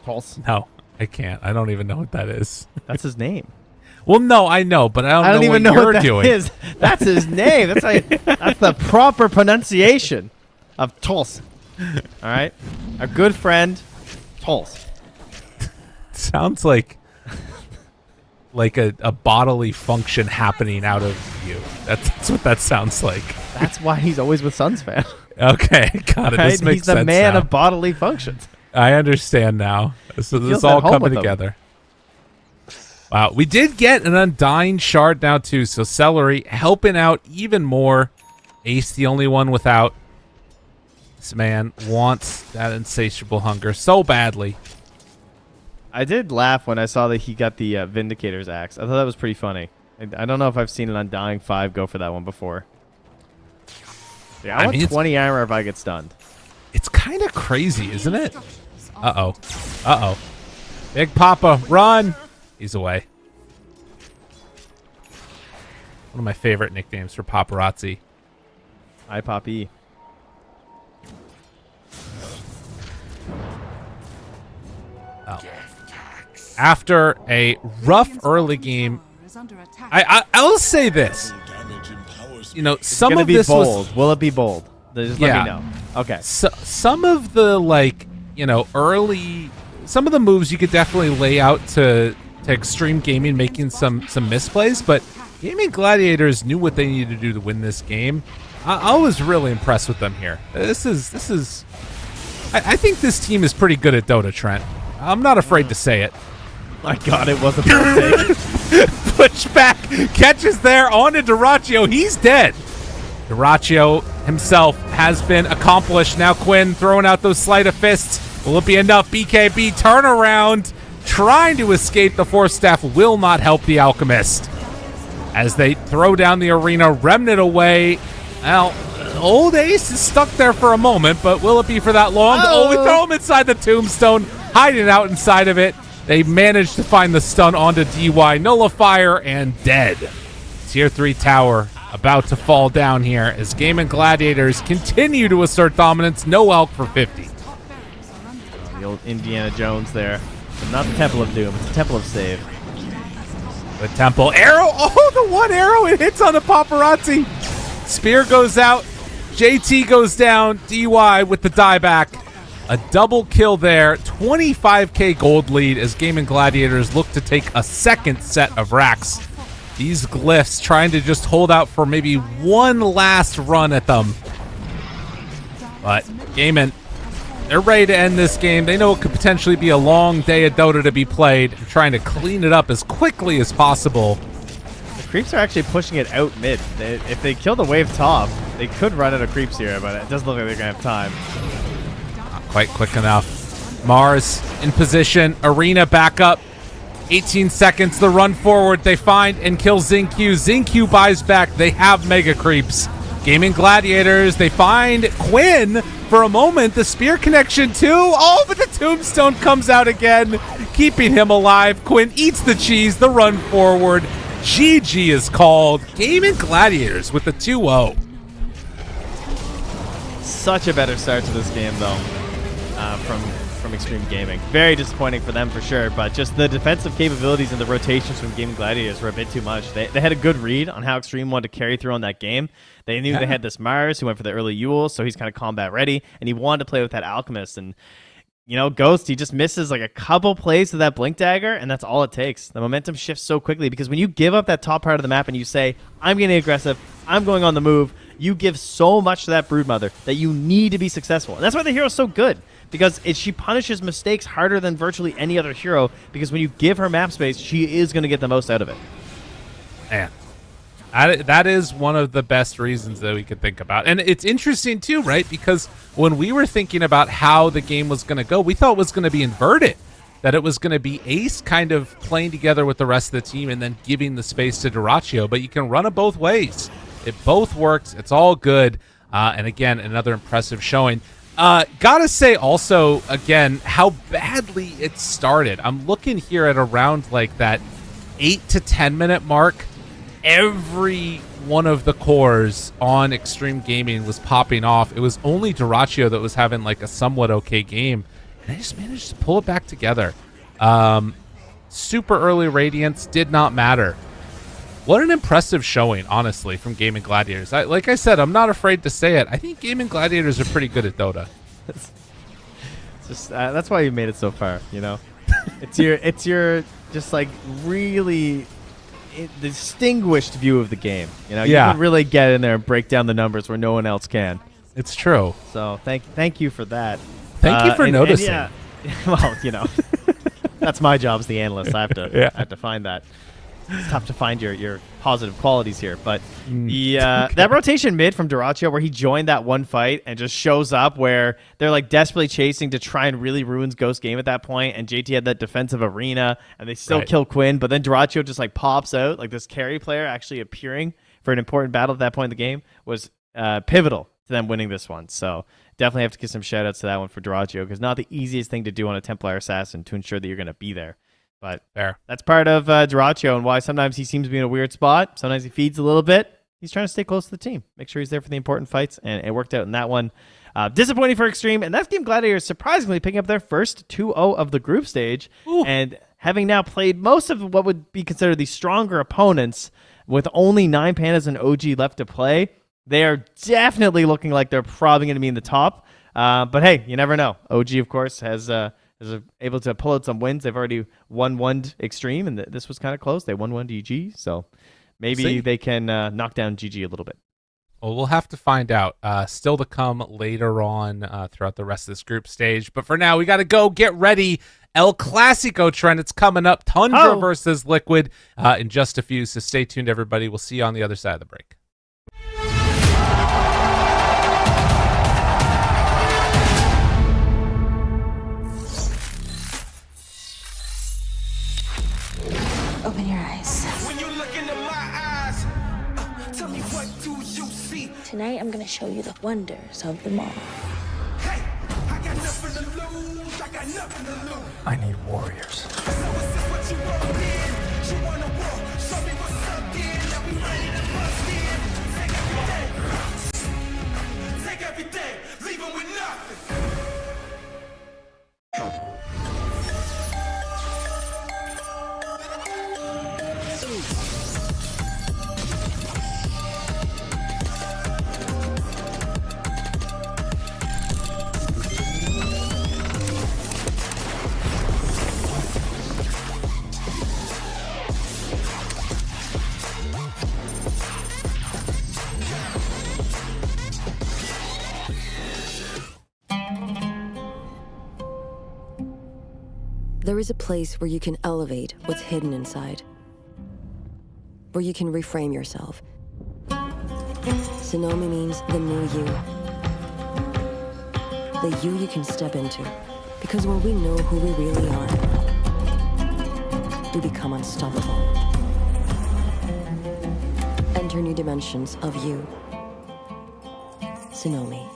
Trolls. No, I can't. I don't even know what that is. That's his name. Well, no, I know, but I don't even know know what what you're that doing. is. That's his name. That's the proper pronunciation of Trolls. All right, our good friend Trolls. Sounds like a bodily function happening out of you. That's what that sounds like. That's why he's always with Suns fan. Okay, got it. Right? This makes he's the sense man now. of bodily functions. I understand now. So this is all coming together. Wow, we did get an Undying Shard now too, so Celery helping out even more. Ace the only one without. This man wants that insatiable hunger so badly. I did laugh when I saw that he got the Vindicator's axe. I thought that was pretty funny. I don't know if I've seen an Undying 5 go for that one before. Yeah, I want 20 armor if I get stunned. It's kind of crazy, isn't it? Uh-oh. Uh-oh. Big Papa, run! He's away. One of my favorite nicknames for paparazzi. Hi, Poppy. Oh. After a rough early game, I'll say this. You know, some of this bold. was... Will it be bold? Just let me know. Okay. So, some of the, like, you know, early... Some of the moves you could definitely lay out to Xtreme Gaming, making some misplays, but Gaming Gladiators knew what they needed to do to win this game. I was really impressed with them here. This is... I think this team is pretty good at Dota, Trent. I'm not afraid to say it. My God, it was a bad take. Push back, catches there onto Dyrachyo. He's dead. Dyrachyo himself has been accomplished. Now Quinn throwing out those sleight of fists. Will it be enough? BKB turnaround, trying to escape. The Force Staff will not help the Alchemist as they throw down the arena. Remnant away. Well, old Ace is stuck there for a moment, but will it be for that long? Oh, we throw him inside the tombstone, hiding out inside of it. They managed to find the stun onto DY, nullifier, and dead. Tier 3 tower about to fall down here as Gaimin Gladiators continue to assert dominance. No elk for 50. The old Indiana Jones there. But not the Temple of Doom. It's the Temple of Save. The Temple arrow. Oh, the one arrow. It hits on the paparazzi. Spear goes out. JT goes down. DY with the dieback. A double kill there, 25k gold lead as Gaimin Gladiators look to take a second set of racks. These glyphs trying to just hold out for maybe one last run at them. But Gaimin, they're ready to end this game. They know it could potentially be a long day of Dota to be played, and trying to clean it up as quickly as possible. The creeps are actually pushing it out mid. If they kill the wave top, they could run out of creeps here, but it doesn't look like they're going to have time. Not quite quick enough. Mars in position. Arena back up. 18 seconds. The run forward. They find and kill Xingqiu. Xingqiu buys back. They have mega creeps. Gaimin Gladiators. They find Quinn for a moment. The spear connection too. Oh, but the tombstone comes out again, keeping him alive. Quinn eats the cheese. The run forward. GG is called. Gaimin Gladiators with the 2-0. Such a better start to this game, though, from Xtreme Gaming. Very disappointing for them, for sure, but just the defensive capabilities and the rotations from Gaimin Gladiators were a bit too much. They had a good read on how Xtreme wanted to carry through on that game. They knew they had this Mars who went for the early Yule, so he's kind of combat ready, and he wanted to play with that Alchemist. And, you know, Ghost, he just misses like a couple plays with that Blink Dagger, and that's all it takes. The momentum shifts so quickly because when you give up that top part of the map and you say, I'm getting aggressive, I'm going on the move, you give so much to that Broodmother that you need to be successful. And that's why the hero's so good, because she punishes mistakes harder than virtually any other hero, because when you give her map space, she is going to get the most out of it. Man, that is one of the best reasons that we could think about. And it's interesting too, right? Because when we were thinking about how the game was going to go, we thought it was going to be inverted, that it was going to be Ace kind of playing together with the rest of the team and then giving the space to Dyrachyo. But you can run it both ways. It both works. It's all good. And again, another impressive showing. Gotta say also, again, how badly it started. I'm looking here at around like that 8 to 10 minute mark. Every one of the cores on Xtreme Gaming was popping off. It was only Dyrachyo that was having like a somewhat okay game. And they just managed to pull it back together. Super early Radiance did not matter. What an impressive showing, honestly, from Gaimin Gladiators. Like I said, I'm not afraid to say it. I think Gaimin Gladiators are pretty good at Dota. It's just that's why you made it so far, you know. it's your just like really distinguished view of the game. You know, you can really get in there and break down the numbers where no one else can. It's true. So thank you for that. Thank you for noticing. And well, you know, that's my job as the analyst. I have to find that. It's tough to find your positive qualities here, but that rotation mid from Dyrachyo where he joined that one fight and just shows up where they're like desperately chasing to try and really ruin Ghost game at that point, and JT had that defensive arena and they still kill Quinn, but then Dyrachyo just like pops out, like this carry player actually appearing for an important battle at that point in the game was pivotal to them winning this one. So definitely have to give some shout outs to that one for Dyrachyo, because not the easiest thing to do on a Templar Assassin to ensure that you're going to be there. But that's part of Dyrachyo and why sometimes he seems to be in a weird spot. Sometimes he feeds a little bit. He's trying to stay close to the team. Make sure he's there for the important fights, and it worked out in that one. Disappointing for Xtreme, and that's Team Gladiators surprisingly picking up their first 2-0 of the group stage. Ooh. And having now played most of what would be considered the stronger opponents with only 9 Pandas and OG left to play, they are definitely looking like they're probably going to be in the top. But hey, you never know. OG, of course, has able to pull out some wins. They've already won Xtreme, and this was kind of close. They won GG, so maybe they can knock down GG a little bit. Well, we'll have to find out. Still to come later on throughout the rest of this group stage. But for now, we got to go get ready. El Clasico trend. It's coming up. Tundra versus Liquid in just a few. So stay tuned, everybody. We'll see you on the other side of the break. Open your eyes. When you look into my eyes, tell me what do you see? Tonight I'm gonna show you the wonders of them all. Hey, I got nothing to lose. I got nothing to lose. I need warriors. So is this what you want in? You wanna war? Show me what's up then. Now we ready to bust in. Take everything. Leave them with nothing. There is a place where you can elevate what's hidden inside, where you can reframe yourself. Tsunami means the new you. The you can step into. Because when we know who we really are, we become unstoppable. Enter new dimensions of you. Tsunami.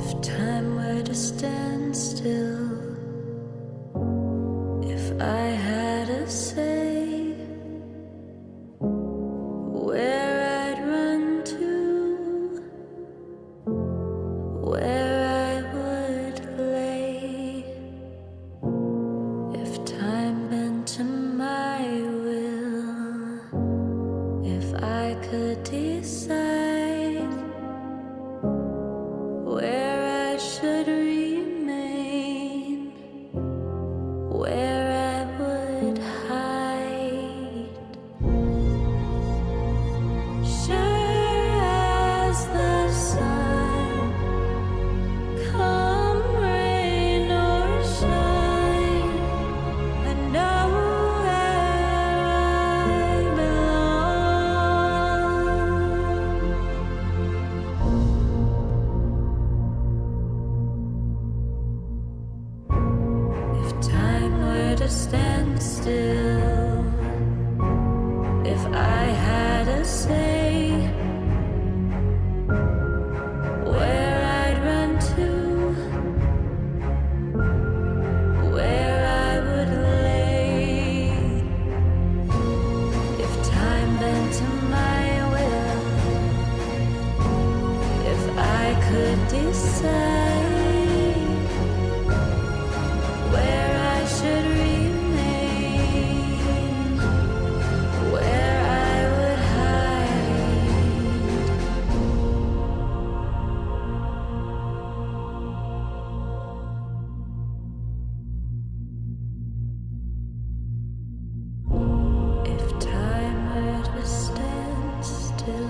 If time were to stand still, if I had a say, where I'd run to, where I would lay, if time bent to my will, if I could decide where I should remain, where I would hide. Sure as the sun, come rain or shine, I know where I belong. If time were to stand still, if I had a say, where I'd run to, where I would lay, if time bent to my will, if I could decide where I should remain, where I would hide. If time were to stand still,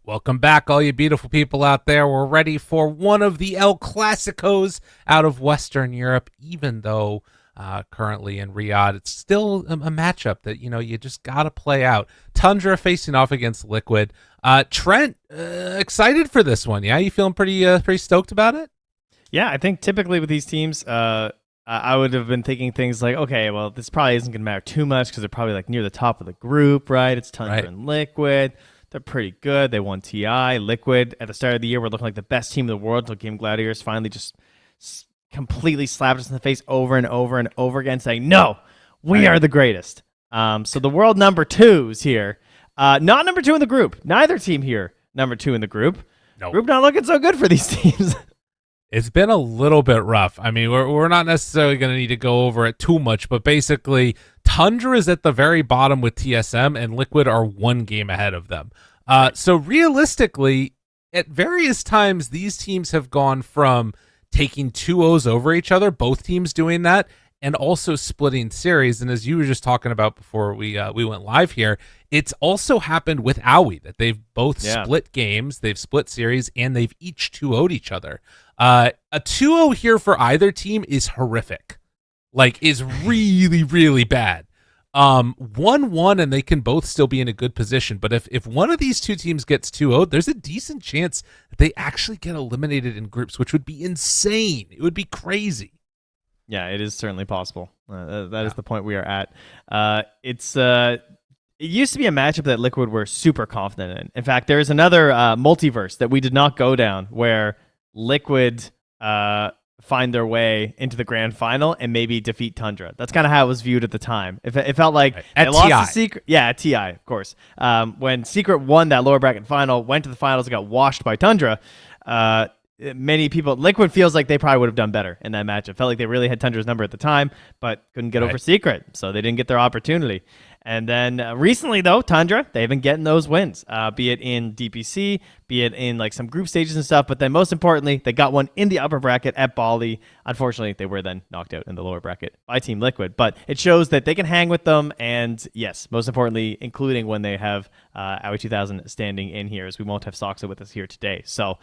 Welcome back, all you beautiful people out there. We're ready for one of the El Clasicos out of Western Europe, even though currently in Riyadh, it's still a matchup that, you just got to play out. Tundra facing off against Liquid. Trent, excited for this one, yeah? You feeling pretty stoked about it? Yeah, I think typically with these teams, I would have been thinking things like, okay, well, this probably isn't going to matter too much because they're probably like near the top of the group, right? It's Tundra and Liquid. They're pretty good. They won TI. Liquid, at the start of the year, were looking like the best team in the world until Game Gladiators finally just completely slapped us in the face over and over and over again, saying, no, we are the greatest. So the world number twos here. Not number two in the group. Neither team here number two in the group. Nope. Group not looking so good for these teams. It's been a little bit rough. I mean, we're not necessarily going to need to go over it too much, but basically, Tundra is at the very bottom with TSM, and Liquid are one game ahead of them. So realistically, at various times, these teams have gone from taking 2-0s over each other, both teams doing that, and also splitting series. And as you were just talking about before we went live here, it's also happened with Aoi, that they've both split games, they've split series, and they've each 2-0'd each other. A 2-0 here for either team is horrific. Like, is really, really bad. 1-1 and they can both still be in a good position. But if one of these two teams gets 2-0'd, there's a decent chance that they actually get eliminated in groups, which would be insane. It would be crazy. Yeah, it is certainly possible. That is the point we are at. It used to be a matchup that Liquid were super confident in. In fact, there is another multiverse that we did not go down where Liquid find their way into the grand final and maybe defeat Tundra. That's kind of how it was viewed at the time. It felt like at they lost TI. to Secret. Yeah, at TI, of course. When Secret won that lower bracket final, went to the finals and got washed by Tundra, many people, Liquid feels like they probably would have done better in that match. It felt like they really had Tundra's number at the time, but couldn't get over Secret, so they didn't get their opportunity. And then recently, though, Tundra, they've been getting those wins, be it in DPC, be it in like some group stages and stuff. But then most importantly, they got one in the upper bracket at Bali. Unfortunately, they were then knocked out in the lower bracket by Team Liquid. But it shows that they can hang with them. And yes, most importantly, including when they have Aoi 2000 standing in here, as we won't have Soxa with us here today. So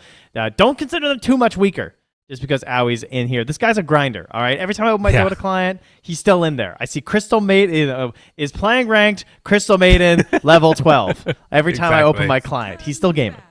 don't consider them too much weaker just because Aoi's in here. This guy's a grinder, all right? Every time I open my door to client, he's still in there. I see Crystal Maiden is playing ranked, Crystal Maiden, level 12. Every time I open my client, he's still gaming.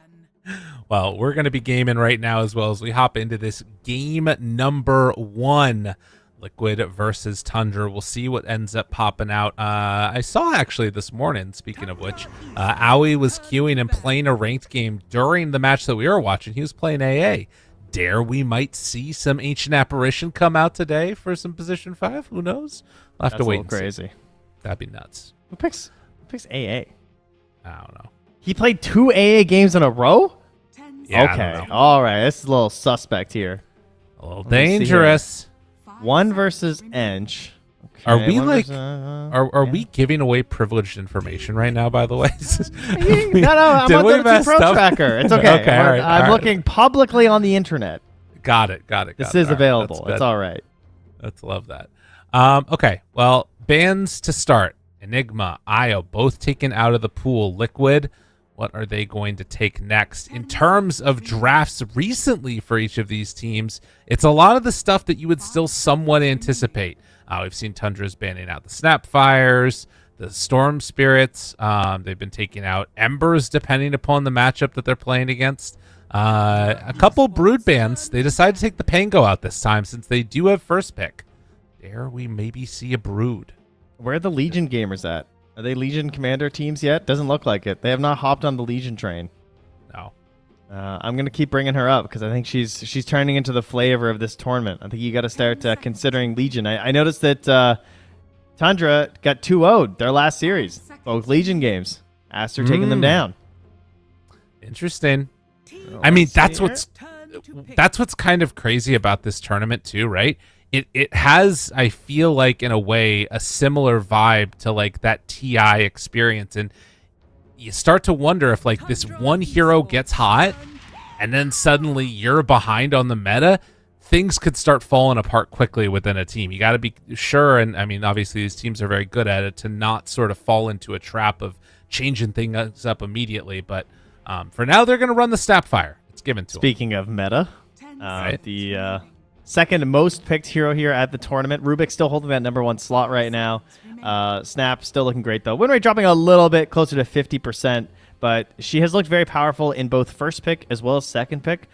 Well, we're going to be gaming right now as well as we hop into this game number 1. Liquid versus Tundra. We'll see what ends up popping out. I saw actually this morning, speaking of which, Aoi was queuing and playing a ranked game during the match that we were watching. He was playing AA. Dare we might see some Ancient Apparition come out today for some Position 5? Who knows? We'll have to wait and crazy. see. That'd be nuts. Who picks AA? I don't know. He played 2 AA games in a row? Yeah, okay. All right. This is a little suspect here. A little dangerous. 1 versus Ench. Are we like are we giving away privileged information right now, by the way? No, I'm on the Team Pro Tracker. It's okay. Okay, all right, I'm looking publicly on the internet. Got it. This is available. It's all right. Let's love that. Okay, well, bans to start. Enigma, Io, both taken out of the pool. Liquid, what are they going to take next? In terms of drafts recently for each of these teams, it's a lot of the stuff that you would still somewhat anticipate. We've seen Tundra's banning out the Snapfires, the Storm Spirits. They've been taking out Embers depending upon the matchup that they're playing against. A couple Brood bans. They decided to take the Pango out this time since they do have first pick. Dare we maybe see a Brood? Where are the Legion gamers at? Are they Legion Commander teams yet? Doesn't look like it. They have not hopped on the Legion train. No. I'm going to keep bringing her up because I think she's turning into the flavor of this tournament. I think you got to start considering Legion. I noticed that Tundra got 2-0'd their last series, both Legion games. Aster taking them down. Interesting. I mean, that's what's kind of crazy about this tournament too, right? It has, I feel like, in a way, a similar vibe to like that TI experience, and you start to wonder if like this one hero gets hot and then suddenly you're behind on the meta, things could start falling apart quickly within a team. You got to be sure, and I mean, obviously these teams are very good at it, to not sort of fall into a trap of changing things up immediately. But For now, they're going to run the Snapfire. It's given to them. Speaking of meta, Right. the second most picked hero here at the tournament. Rubik still holding that number 1 slot right now. Snap still looking great, though. Win rate dropping a little bit, closer to 50%, but she has looked very powerful in both first pick as well as second pick.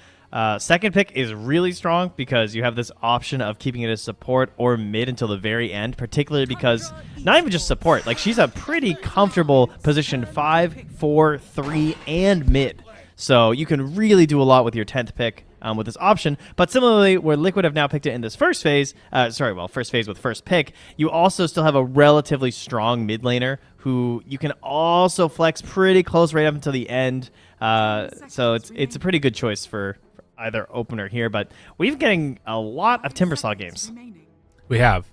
Second pick is really strong because you have this option of keeping it as support or mid until the very end, particularly because not even just support. Like, she's a pretty comfortable position 5, 4, 3, and mid. So you can really do a lot with your 10th pick with this option. But similarly, where Liquid have now picked it in this first phase, first phase with first pick, you also still have a relatively strong mid laner who you can also flex pretty close right up until the end. So it's a pretty good choice for either opener here. But we've been getting a lot of Timbersaw games. We have.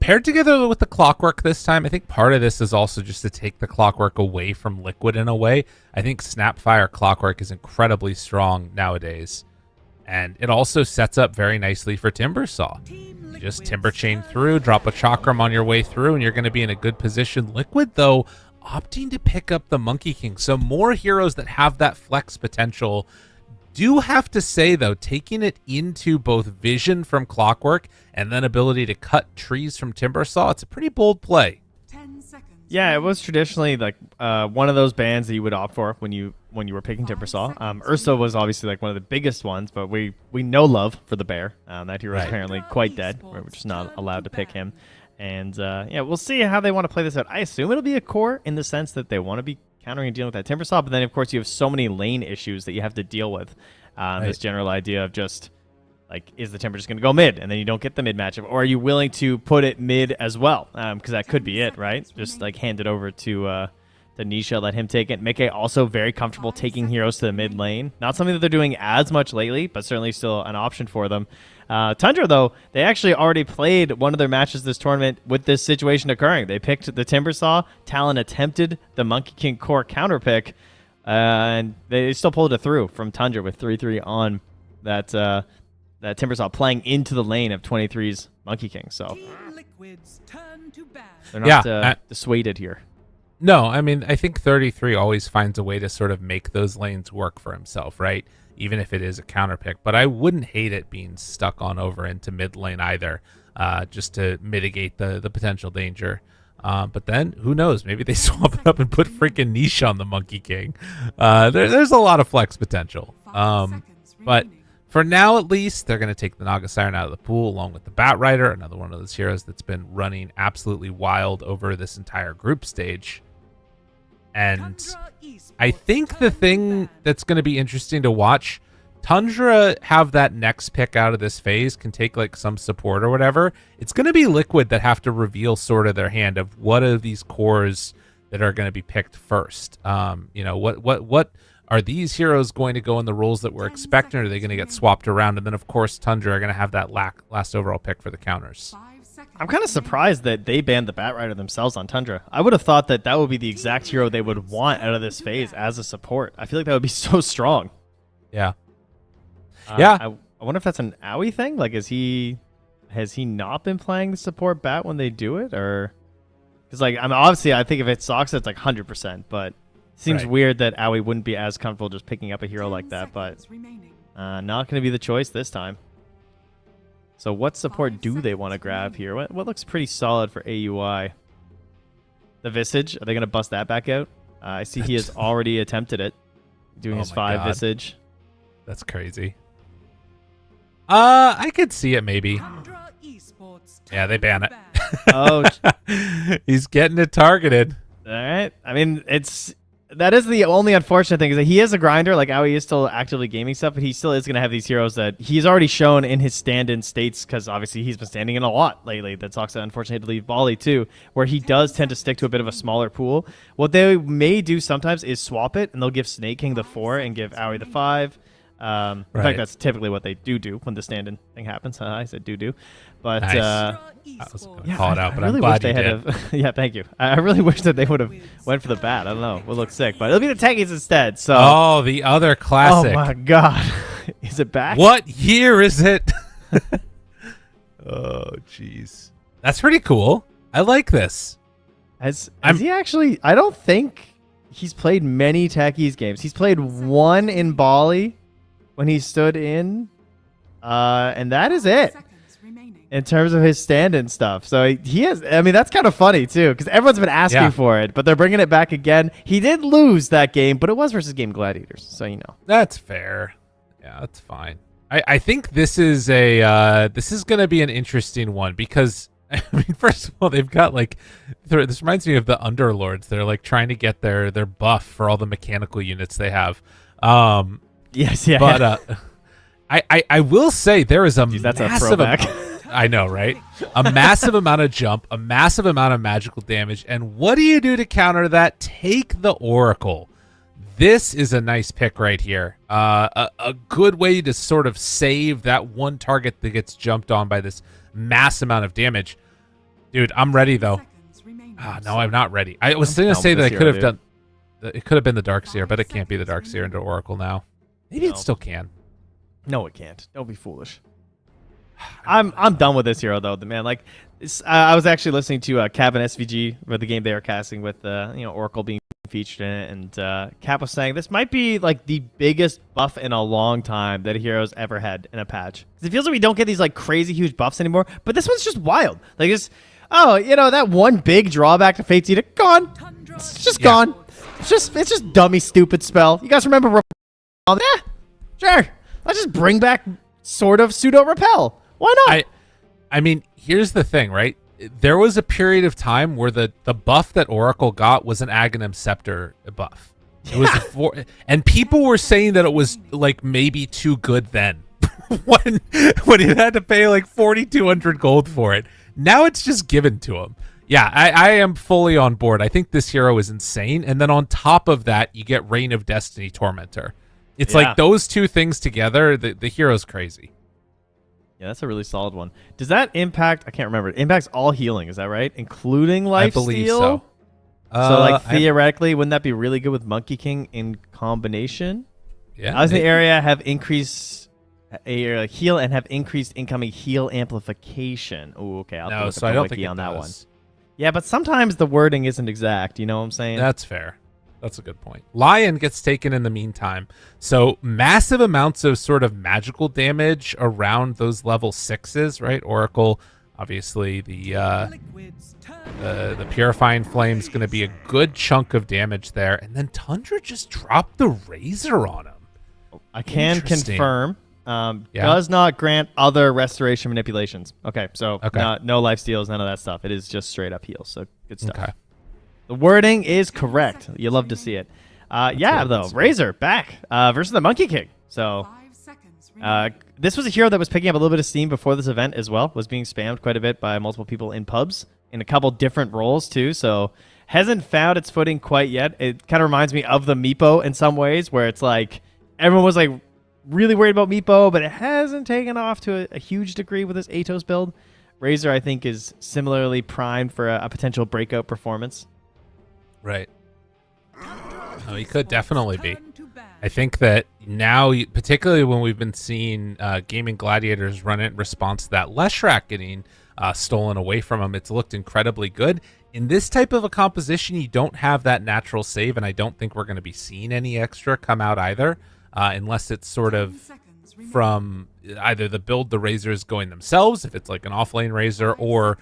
Paired together with the Clockwork this time, I think part of this is also just to take the Clockwork away from Liquid in a way. I think Snapfire Clockwork is incredibly strong nowadays. And it also sets up very nicely for Timbersaw. You just Timber Chain through, drop a Chakram on your way through, and you're going to be in a good position. Liquid, though, opting to pick up the Monkey King. So more heroes that have that flex potential. Do have to say, though, taking it into both vision from Clockwork and then ability to cut trees from Timbersaw, it's a pretty bold play. Yeah, it was traditionally like one of those bans that you would opt for when you were picking Timbersaw. Ursa was obviously like one of the biggest ones, but we know love for the bear. That hero is apparently quite dead. We're just not allowed to pick him. And yeah, we'll see how they want to play this out. I assume it'll be a core in the sense that they want to be countering and dealing with that Timbersaw, but then of course you have so many lane issues that you have to deal with. This general idea of just like, is the Timber just going to go mid and then you don't get the mid matchup, or are you willing to put it mid as well? Because that could be it, right? Just like hand it over to Nisha, let him take it. Mickey also very comfortable taking heroes to the mid lane. Not something that they're doing as much lately, but certainly still an option for them. Tundra, though, they actually already played one of their matches this tournament with this situation occurring. They picked the Timbersaw. Talon attempted the Monkey King core counter pick, and they still pulled it through from Tundra with 3-3 on that Timbersaw playing into the lane of 23's Monkey King. So they're not dissuaded here. No, I mean, I think 33 always finds a way to sort of make those lanes work for himself, right? Even if it is a counter pick. But I wouldn't hate it being stuck on over into mid lane either, just to mitigate the potential danger. But then, who knows? Maybe they swap it up and put freaking Niche on the Monkey King. There's a lot of flex potential. But for now, at least, they're going to take the Naga Siren out of the pool along with the Bat Rider, another one of those heroes that's been running absolutely wild over this entire group stage. And I think the thing that's going to be interesting to watch, Tundra have that next pick out of this phase, can take like some support or whatever. It's going to be Liquid that have to reveal sort of their hand of what are these cores that are going to be picked first. What are these heroes going to go in the roles that we're expecting, or are they going to get swapped around? And then, of course, Tundra are going to have that last overall pick for the counters. I'm kind of surprised that they banned the Bat Rider themselves on Tundra. I would have thought that would be the exact hero they would want out of this phase as a support. I feel like that would be so strong. Yeah. I wonder if that's an Owie thing. Like, has he not been playing the support Bat when they do it, or because like obviously I think if it's Sox, it's like 100%, but it seems weird that Owie wouldn't be as comfortable just picking up a hero like that. But not going to be the choice this time. So what support do they want to grab here? What looks pretty solid for AUI? The Visage, are they going to bust that back out? I see he has already attempted it, doing his 5 Visage. That's crazy. I could see it maybe. Yeah, they ban it. Oh, he's getting it targeted. All right. I mean, that is the only unfortunate thing, is that he is a grinder. Like, Owie is still actively gaming stuff, but he still is going to have these heroes that he's already shown in his stand-in states, because obviously he's been standing in a lot lately. That Soxa unfortunately had to leave Bali too, where he does tend to stick to a bit of a smaller pool. What they may do sometimes is swap it, and they'll give Snake King the 4 and give Owie the 5. In fact, that's typically what they do when the stand-in thing happens. I said do. But nice. I was going to call it out, but really I'm glad they did. Yeah, thank you. I really wish that they would have went for the bat. I don't know. We'll look sick, but it'll be the Techies instead. So. Oh, the other classic. Oh my God, is it back? What year is it? Oh, jeez, that's pretty cool. I like this. Has he actually? I don't think he's played many Techies games. He's played one in Bali when he stood in, and that is it in terms of his stand-in stuff. So he has. I mean, that's kind of funny too, because everyone's been asking for it, but they're bringing it back again. He did lose that game, but it was versus Game Gladiators, so you know. That's fair. Yeah, that's fine. I think this is going to be an interesting one because, I mean, first of all, they've got like, this reminds me of the Underlords. They're like trying to get their buff for all the mechanical units they have. Yes, yeah. But I will say there is that's a throwback. I know, right? A massive amount of jump, a massive amount of magical damage, and what do you do to counter that? Take the Oracle. This is a nice pick right here. A good way to sort of save that one target that gets jumped on by this mass amount of damage. Dude, I'm ready though. No, I'm not ready. I was going to say that I could have done. It could have been the Darkseer, but it can't be the Darkseer into Oracle now. Maybe it still can. No, it can't. Don't be foolish. I'm done with this hero though. The man, like, I was actually listening to Cabin SVG with the game they were casting with Oracle being featured in it, and Cap was saying this might be like the biggest buff in a long time that a hero's ever had in a patch. It feels like we don't get these like crazy huge buffs anymore, but this one's just wild. Like it's that one big drawback to Fate's Edict gone. It's just gone. It's just dummy stupid spell. You guys remember? Yeah, sure. Let's just bring back sort of pseudo repel. Why not? I mean, here's the thing, right? There was a period of time where the buff that Oracle got was an Aghanim Scepter buff. It was and people were saying that it was like maybe too good then when he had to pay like 4,200 gold for it. Now it's just given to him. Yeah, I am fully on board. I think this hero is insane. And then on top of that, you get Reign of Destiny Tormentor. It's like those two things together, the hero's crazy. Yeah, that's a really solid one. Does that impact? I can't remember. It impacts all healing. Is that right? Including lifesteal? I believe so. So, like, theoretically, wouldn't that be really good with Monkey King in combination? Yeah. Does the area have increased heal and have increased incoming heal amplification? Oh, okay. I'll no, so I don't think on that one. Yeah, but sometimes the wording isn't exact. You know what I'm saying? That's fair. That's a good point. Lion gets taken in the meantime. So massive amounts of sort of magical damage around those level 6s, right? Oracle, obviously the Purifying Flame is going to be a good chunk of damage there. And then Tundra just dropped the Razor on him. I can confirm. Does not grant other restoration manipulations. Okay, so no life steals, none of that stuff. It is just straight up heals. So good stuff. Okay. The wording is correct. You love to see it. Razor back versus the Monkey King. So this was a hero that was picking up a little bit of steam before this event as well. Was being spammed quite a bit by multiple people in pubs in a couple different roles too. So hasn't found its footing quite yet. It kind of reminds me of the Meepo in some ways, where it's like everyone was like really worried about Meepo, but it hasn't taken off to a huge degree with this Atos build. Razor, I think, is similarly primed for a potential breakout performance. Right. Oh, he could definitely be. I think that now, particularly when we've been seeing Gaming Gladiators run it in response to that Leshrac getting stolen away from him, it's looked incredibly good. In this type of a composition, you don't have that natural save, and I don't think we're going to be seeing any extra come out either, unless it's sort of from either the build the Razors going themselves, if it's like an offlane Razor, or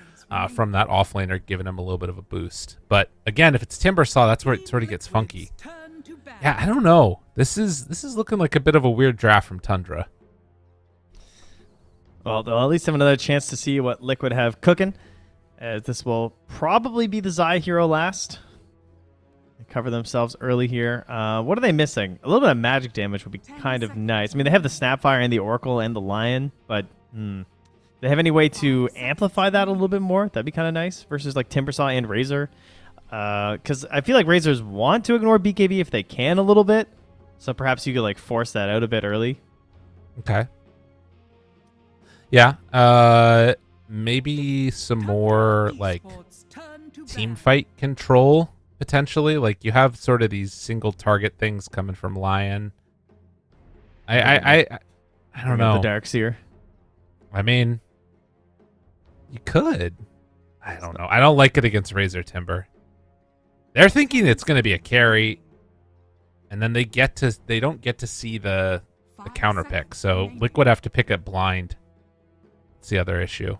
from that offlaner giving him a little bit of a boost. But again, if it's Timbersaw, that's where it sort of gets funky. Yeah, I don't know. This is looking like a bit of a weird draft from Tundra. Well, they'll at least have another chance to see what Liquid have cooking. This will probably be the Zai hero last. They cover themselves early here. What are they missing? A little bit of magic damage would be kind of nice. I mean, they have the Snapfire and the Oracle and the Lion, but they have any way to amplify that a little bit more? That'd be kind of nice versus like Timbersaw and Razor. Because I feel like Razors want to ignore BKB if they can a little bit. So perhaps you could like force that out a bit early. Okay. Yeah. Maybe some more like team fight control potentially. Like you have sort of these single target things coming from Lion. I don't know. The Darkseer. I mean, you could. I don't know. I don't like it against Razor Timber. They're thinking it's going to be a carry, and then they don't get to see the counter pick. So Liquid have to pick it blind. That's the other issue.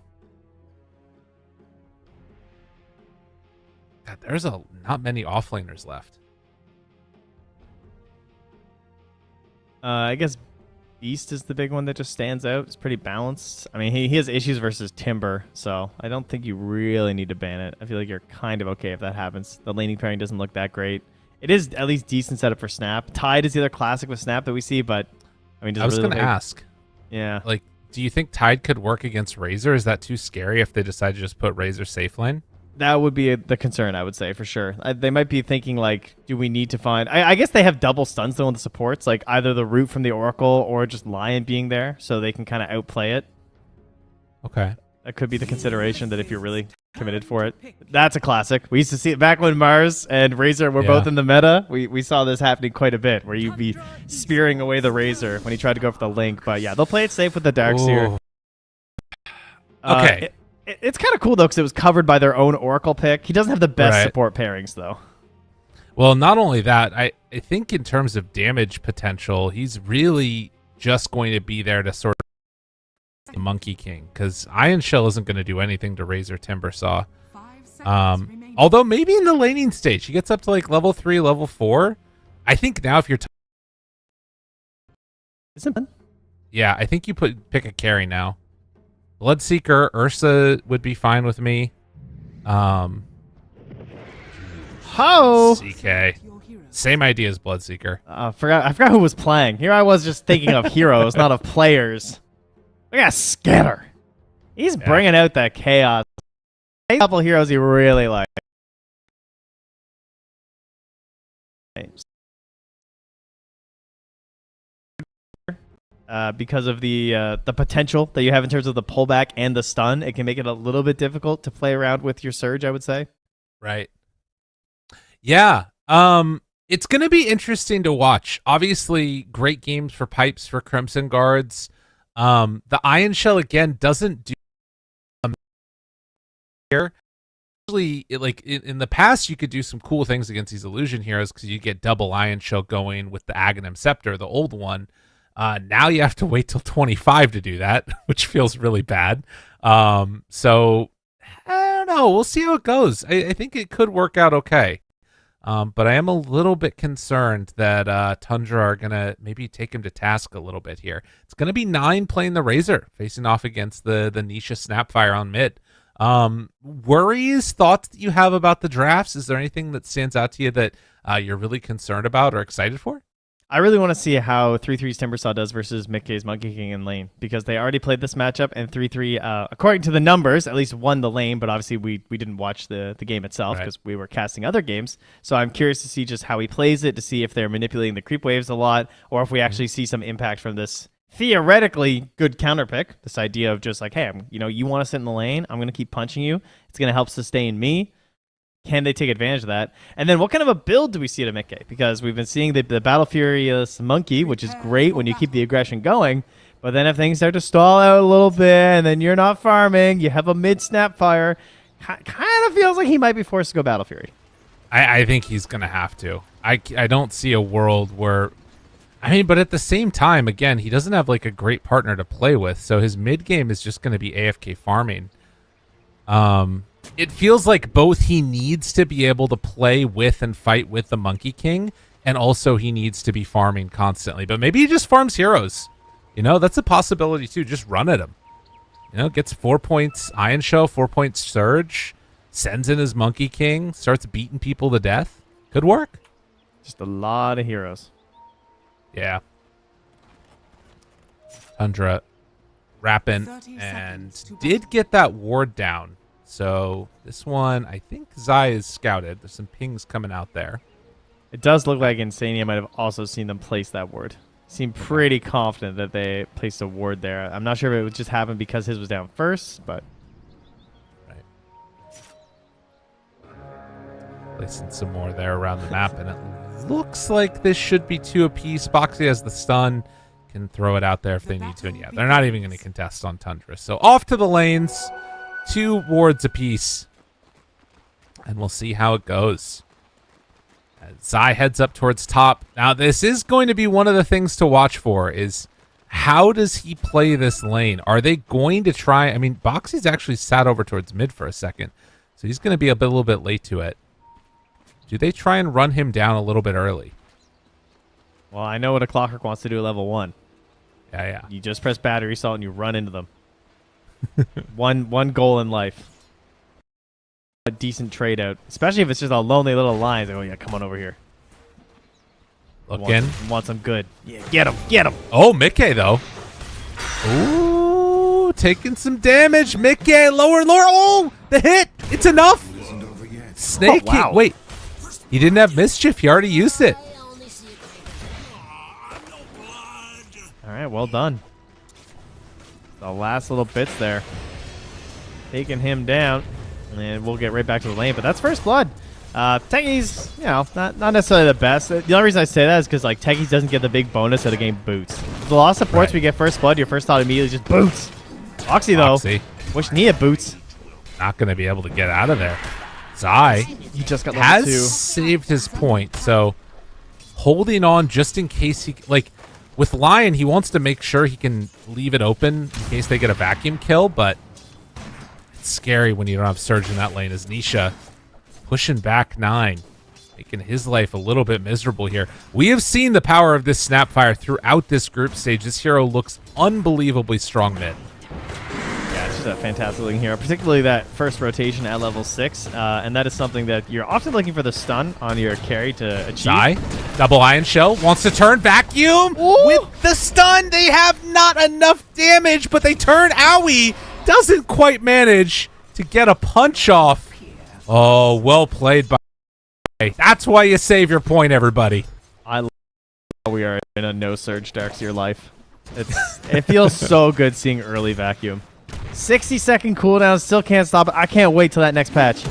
God, there's not many offlaners left. I guess Beast is the big one that just stands out. It's pretty balanced. I mean, he has issues versus Timber, so I don't think you really need to ban it. I feel like you're kind of okay if that happens. The laning pairing doesn't look that great. It is at least decent setup for Snap. Tide is the other classic with Snap that we see, but I mean, I was going to ask. Yeah. Like, do you think Tide could work against Razor? Is that too scary if they decide to just put Razor safe lane? That would be the concern, I would say, for sure. They might be thinking, like, do we need to find... I guess they have double stuns, though, on the supports, like either the root from the Oracle or just Lion being there, so they can kind of outplay it. Okay. That could be the consideration that if you're really committed for it. That's a classic. We used to see it back when Mars and Razor were both in the meta. We saw this happening quite a bit, where you'd be spearing away the Razor when he tried to go for the Link. But yeah, they'll play it safe with the Darkseer. Okay. It's kind of cool, though, because it was covered by their own Oracle pick. He doesn't have the best support pairings, though. Well, not only that, I think in terms of damage potential, he's really just going to be there to sort of the Monkey King, because Iron Shell isn't going to do anything to Razor Timbersaw. Although maybe in the laning stage, he gets up to like level 3, level 4. I think now if you're... Yeah, I think you pick a carry now. Bloodseeker, Ursa would be fine with me. Ho! CK. Same idea as Bloodseeker. I forgot who was playing. Here I was just thinking of heroes, not of players. Look at Scatter. He's bringing out that chaos. A couple heroes he really likes. Because of the potential that you have in terms of the pullback and the stun, it can make it a little bit difficult to play around with your Surge, I would say. Right. Yeah. It's going to be interesting to watch. Obviously, great games for Pipes for Crimson Guards. The Iron Shell, again, doesn't do here. Usually, like in the past, you could do some cool things against these Illusion heroes because you get double Iron Shell going with the Aghanim Scepter, the old one. Now you have to wait till 25 to do that, which feels really bad. So I don't know. We'll see how it goes. I think it could work out okay. But I am a little bit concerned that Tundra are going to maybe take him to task a little bit here. It's going to be 9 playing the Razor, facing off against the Nisha Snapfire on mid. Worries, thoughts that you have about the drafts? Is there anything that stands out to you that you're really concerned about or excited for? I really want to see how 3-3's Timbersaw does versus Mickey's Monkey King in lane, because they already played this matchup, and 3-3, according to the numbers, at least won the lane, but obviously we didn't watch the game itself because we were casting other games. So I'm curious to see just how he plays it, to see if they're manipulating the creep waves a lot, or if we actually see some impact from this theoretically good counter pick, this idea of just like, hey, you want to sit in the lane, I'm going to keep punching you. It's going to help sustain me. Can they take advantage of that? And then what kind of a build do we see to Mickey? Because we've been seeing the Battle Furious Monkey, which is great when you keep the aggression going. But then if things start to stall out a little bit and then you're not farming, you have a mid-Snapfire, kind of feels like he might be forced to go Battle Fury. I think he's going to have to. I don't see a world where... I mean, but at the same time, again, he doesn't have like a great partner to play with. So his mid game is just going to be AFK farming. It feels like both he needs to be able to play with and fight with the Monkey King, and also he needs to be farming constantly. But maybe he just farms heroes. That's a possibility too. Just run at him. Gets 4 points Iron Shell, 4 points Surge, sends in his Monkey King, starts beating people to death. Could work. Just a lot of heroes. Yeah. Tundra rapping and did get that ward down. So this one, I think Zai is scouted. There's some pings coming out there. It does look like Insania might have also seen them place that ward. Seemed pretty confident that they placed a ward there. I'm not sure if it would just happen because his was down first, but... Right. Placing some more there around the map, and it looks like this should be 2 apiece. Boxy has the stun. Can throw it out there if they need to. And yeah, they're not even going to contest on Tundra. So off to the lanes. 2 wards apiece. And we'll see how it goes. Zai heads up towards top. Now, this is going to be one of the things to watch for is how does he play this lane? Are they going to try? I mean, Boxy's actually sat over towards mid for a second, so he's going to be a little bit late to it. Do they try and run him down a little bit early? Well, I know what a Clockwork wants to do at level 1. Yeah. You just press battery assault and you run into them. one goal in life. A decent trade out, especially if it's just a lonely little line. Like, oh yeah, come on over here. Look in. Want some good. Yeah, get him. Oh, Mickey though. Ooh, taking some damage. Mickey, lower. Oh, the hit. It's enough. Snake. Oh, wow. Wait, he didn't have mischief. He already used it. All right, well done. The last little bits there. Taking him down. And we'll get right back to the lane. But that's first blood. Techies, not necessarily the best. The only reason I say that is because like Techies doesn't get the big bonus of the game boots. The lot of supports we get first blood, your first thought immediately is just boots. Foxy though, wish Nia boots. Not going to be able to get out of there. Zai he just got has 2. saved his point, so holding on just in case he with Lion, he wants to make sure he can leave it open in case they get a vacuum kill, but it's scary when you don't have Surge in that lane as Nisha pushing back 9, making his life a little bit miserable here. We have seen the power of this Snapfire throughout this group stage. This hero looks unbelievably strong mid. Yeah, it's just a fantastic looking hero, particularly that first rotation at level 6, and that is something that you're often looking for the stun on your carry to achieve. Zai, double Ion Shell, wants to turn vacuum. Ooh. With the stun. They have not enough damage, but they turn. Owie doesn't quite manage to get a punch off. Oh, well played by. That's why you save your point, everybody. I love how we are in a no Surge Darkseer life. It feels so good seeing early vacuum. 60-second cooldown, still can't stop it. I can't wait till that next patch.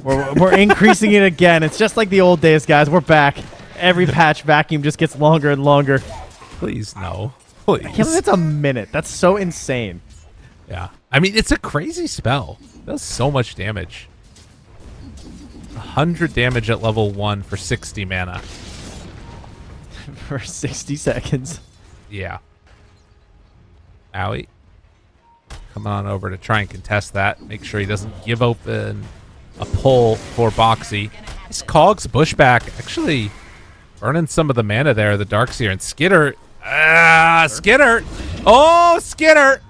We're increasing it again. It's just like the old days, guys. We're back. Every patch, vacuum just gets longer and longer. Please, no. Please. I can't believe it's a minute. That's so insane. Yeah. I mean, it's a crazy spell. It does so much damage. 100 damage at level 1 for 60 mana. For 60 seconds. Yeah. Owie. Coming on over to try and contest that. Make sure he doesn't give open a pull for Boxy. This Cogs pushback actually burning some of the mana there, the Darkseer. And Skitter. Skitter. Oh, Skitter.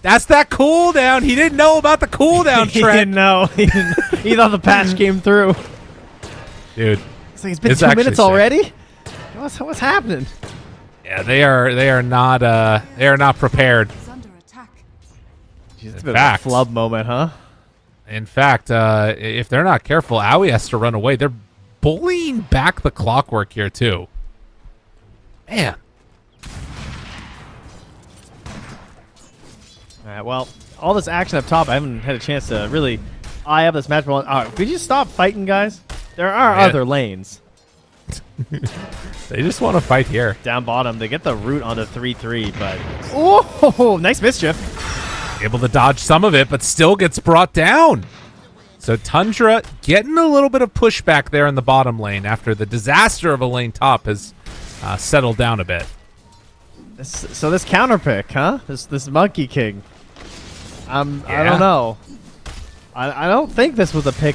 That's that cooldown. He didn't know about the cooldown He trend. didn't know. He thought the patch came through. Dude. It's like it's been 2 minutes already? What's happening? Yeah, they are not prepared. It's been a flub moment, huh? In fact, if they're not careful, Owie has to run away. They're bullying back the Clockwork here too. Man. All right, well, all this action up top, I haven't had a chance to really eye up this match. Could you stop fighting, guys? There are other lanes. They just want to fight here. Down bottom, they get the root onto 3-3, but... Oh, nice mischief. Able to dodge some of it, but still gets brought down. So Tundra getting a little bit of pushback there in the bottom lane after the disaster of a lane top has settled down a bit. So this counter pick, huh? This Monkey King. I don't know. I don't think this was a pick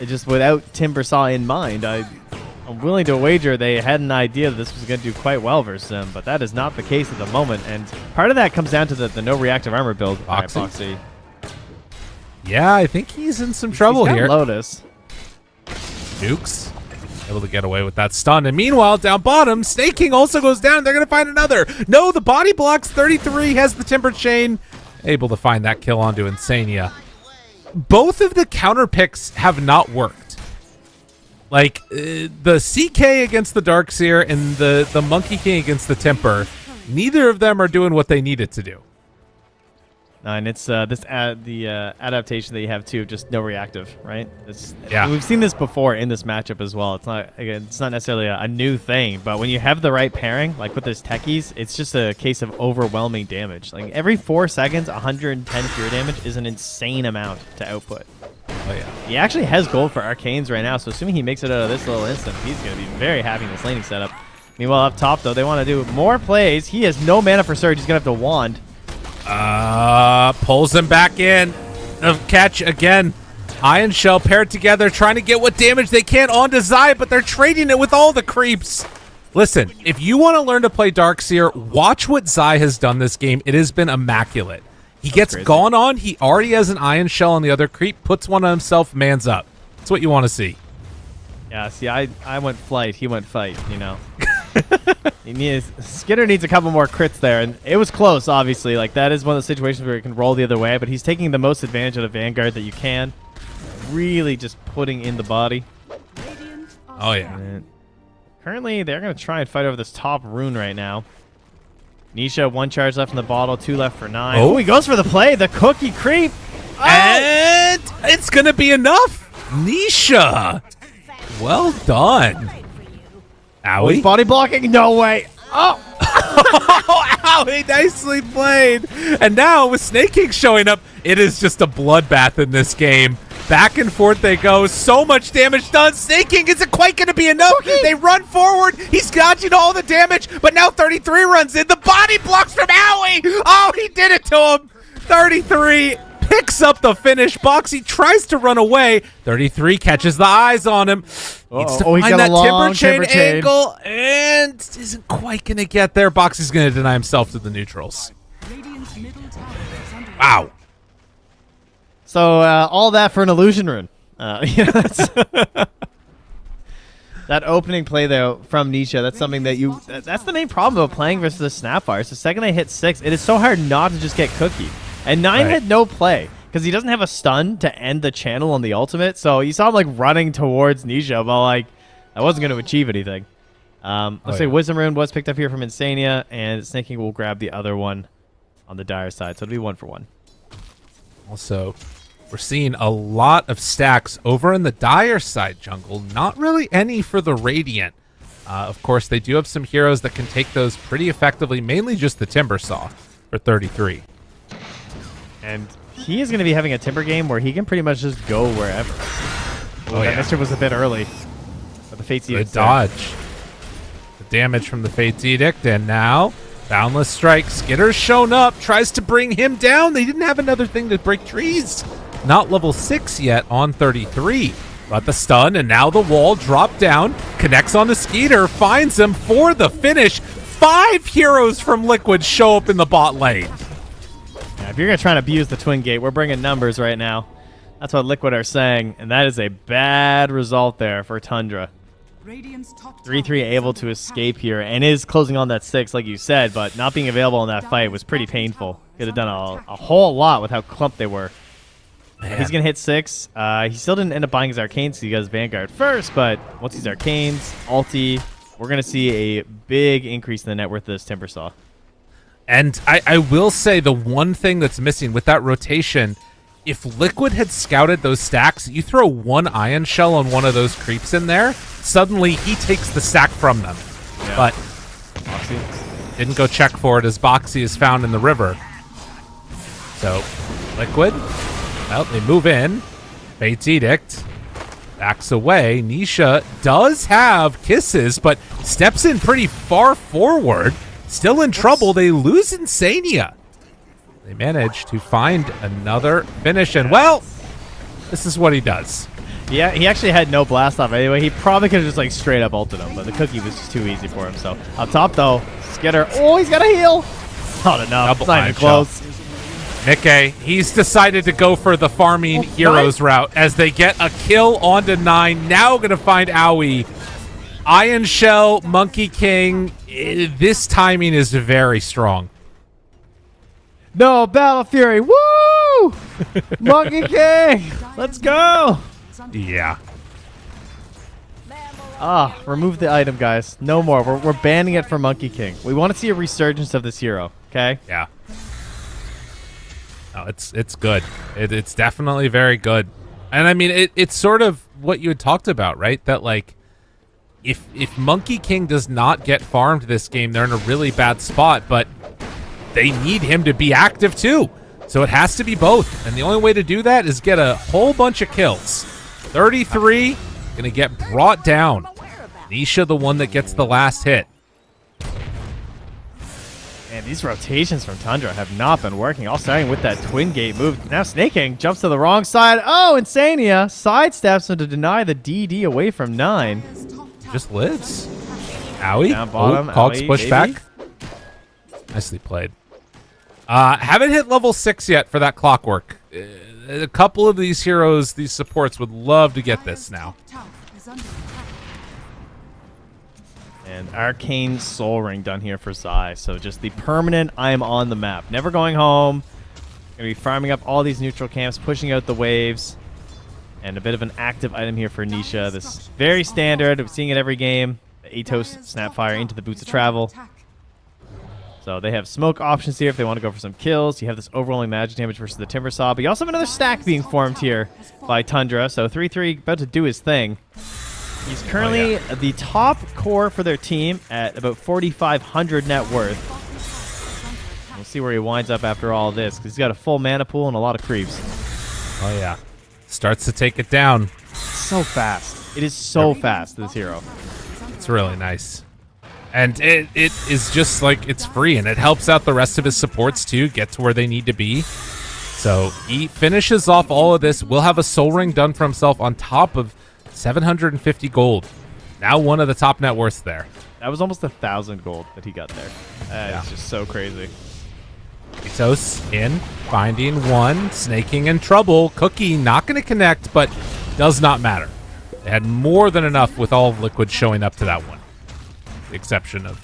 just without Timbersaw in mind. I'm willing to wager they had an idea that this was going to do quite well versus him, but that is not the case at the moment. And part of that comes down to the no reactive armor build. Boxy. Yeah, I think he's in some trouble here. Lotus. Dukes able to get away with that stun. And meanwhile, down bottom, Snake King also goes down. They're going to find another. No, the body blocks. 33 has the Timber Chain. Able to find that kill onto Insania. Both of the counter picks have not worked. Like, the CK against the Darkseer and the Monkey King against the Temper, neither of them are doing what they needed to do. And it's the adaptation that you have too, just no reactive, right? Yeah. We've seen this before in this matchup as well. It's not necessarily a new thing, but when you have the right pairing, like with this Techies, it's just a case of overwhelming damage. Like every 4 seconds, 110 pure damage is an insane amount to output. Oh, yeah. He actually has gold for arcanes right now, so assuming he makes it out of this little instant, he's going to be very happy in this laning setup. Meanwhile, up top, though, they want to do more plays. He has no mana for Surge. He's going to have to wand. Pulls him back in. Catch again. Ion Shell paired together, trying to get what damage they can onto Zai, but they're trading it with all the creeps. Listen, if you want to learn to play Darkseer, watch what Zai has done this game. It has been immaculate. He gets gone on. He already has an Ion Shell on the other creep, puts one on himself, mans up. That's what you want to see. Yeah, see, I went flight. He went fight, you know. Skitter needs a couple more crits there, and it was close, obviously. Like, that is one of the situations where he can roll the other way, but he's taking the most advantage of the Vanguard that you can. Really just putting in the body. Oh, yeah. And currently, they're going to try and fight over this top rune right now. Nisha, 1 charge left in the bottle, 2 left for 9. Oh, he goes for the play. The cookie creep. Oh! And it's going to be enough. Nisha. Well done. Owie. He's body blocking. No way. Oh. Owie, nicely played. And now with Snake King showing up, it is just a bloodbath in this game. Back and forth they go. So much damage done. Snake King isn't quite going to be enough. Okay. They run forward. He's dodging all the damage, but now 33 runs in. The body blocks from Owie. Oh, he did it to him. 33 picks up the finish. Boxy tries to run away. 33 catches the eyes on him. Needs to find that timber chain angle and isn't quite going to get there. Boxy's going to deny himself to the neutrals. Wow. So all that for an illusion rune. That opening play though from Nisha, that's something that that's the main problem about playing versus the Snapfire. So the second they hit 6, it is so hard not to just get cookied. And 9 had no play because he doesn't have a stun to end the channel on the ultimate. So you saw him like running towards Nisha, but like that wasn't going to achieve anything. Let's say Wisdom Rune was picked up here from Insania, and Snake King will grab the other one on the Dire side. So it'll be 1 for 1. Also, we're seeing a lot of stacks over in the Dire side jungle. Not really any for the Radiant. Of course, they do have some heroes that can take those pretty effectively, mainly just the Timbersaw for 33. And he is going to be having a Timber game where he can pretty much just go wherever. That Mister was a bit early. But the Fate's Edict. Good dodge. The damage from the Fate's Edict, and now Boundless Strike. Skitter's shown up, tries to bring him down. They didn't have another thing to break trees. Not level 6 yet on 33. But the stun, and now the wall dropped down. Connects on the Skeeter, finds him for the finish. 5 heroes from Liquid show up in the bot lane. Yeah, if you're going to try and abuse the Twin Gate, we're bringing numbers right now. That's what Liquid are saying, and that is a bad result there for Tundra. 3-3 able to escape here, and is closing on that 6, like you said, but not being available in that fight was pretty painful. Could have done a whole lot with how clumped they were. He's going to hit 6. He still didn't end up buying his Arcanes, so he got his Vanguard first, but once he's Arcanes, ulti, we're going to see a big increase in the net worth of this Timbersaw. And I will say the one thing that's missing with that rotation, if Liquid had scouted those stacks, you throw 1 Ion Shell on one of those creeps in there, suddenly he takes the stack from them. Yeah. But Boxy didn't go check for it as Boxy is found in the river. So Liquid, well, they move in. Fate's Edict backs away. Nisha does have kisses, but steps in pretty far forward. Still in trouble. They lose Insania. They manage to find another finish, and well, this is what he does. Yeah, he actually had no blast off anyway. He probably could have just like straight up ulted him, but the cookie was just too easy for him. So up top though, Skitter. Oh, he's got a heal. Not enough. It's not even close. Nikke, he's decided to go for the farming heroes route as they get a kill onto 9. Now going to find Owie. Ion Shell, Monkey King. This timing is very strong. No, Battle Fury. Woo! Monkey King. Let's go. Yeah. Remove the item, guys. No more. We're banning it for Monkey King. We want to see a resurgence of this hero, okay? Yeah. No, it's good. It's definitely very good. And I mean, it's sort of what you had talked about, right? That like, if Monkey King does not get farmed this game, they're in a really bad spot, but they need him to be active too. So it has to be both. And the only way to do that is get a whole bunch of kills. 33, going to get brought down. Nisha, the one that gets the last hit. Man, these rotations from Tundra have not been working. All starting with that twin gate move. Now Snake King jumps to the wrong side. Oh, Insania sidesteps him to deny the DD away from 9. Just lives. Owie. Down bottom. Cogs Owie, push baby. back. Nicely played. Haven't hit level 6 yet for that clockwork. A couple of these heroes, these supports, would love to get this now. And Arcane Soul Ring done here for Zai. So just the permanent I am on the map. Never going home. Going to be farming up all these neutral camps, pushing out the waves. And a bit of an active item here for Nisha. This is very standard. I'm seeing it every game. The Atos Snapfire into the Boots of Travel. So they have smoke options here if they want to go for some kills. You have this overwhelming magic damage versus the Timber Saw. But you also have another stack being formed here by Tundra. So 3-3 about to do his thing. He's currently the top core for their team at about 4,500 net worth. We'll see where he winds up after all of this, because he's got a full mana pool and a lot of creeps. Oh, yeah. Starts to take it down. So fast. It is so fast, this hero. It's really nice. And it is just like it's free, and it helps out the rest of his supports too, get to where they need to be. So he finishes off all of this. Will have a soul ring done for himself on top of 750 gold. Now one of the top net worths there. That was almost 1,000 gold that he got there. It's just so crazy. Atos in, finding one, snaking in trouble. Cookie not going to connect, but does not matter. They had more than enough with all of Liquid showing up to that one. The exception of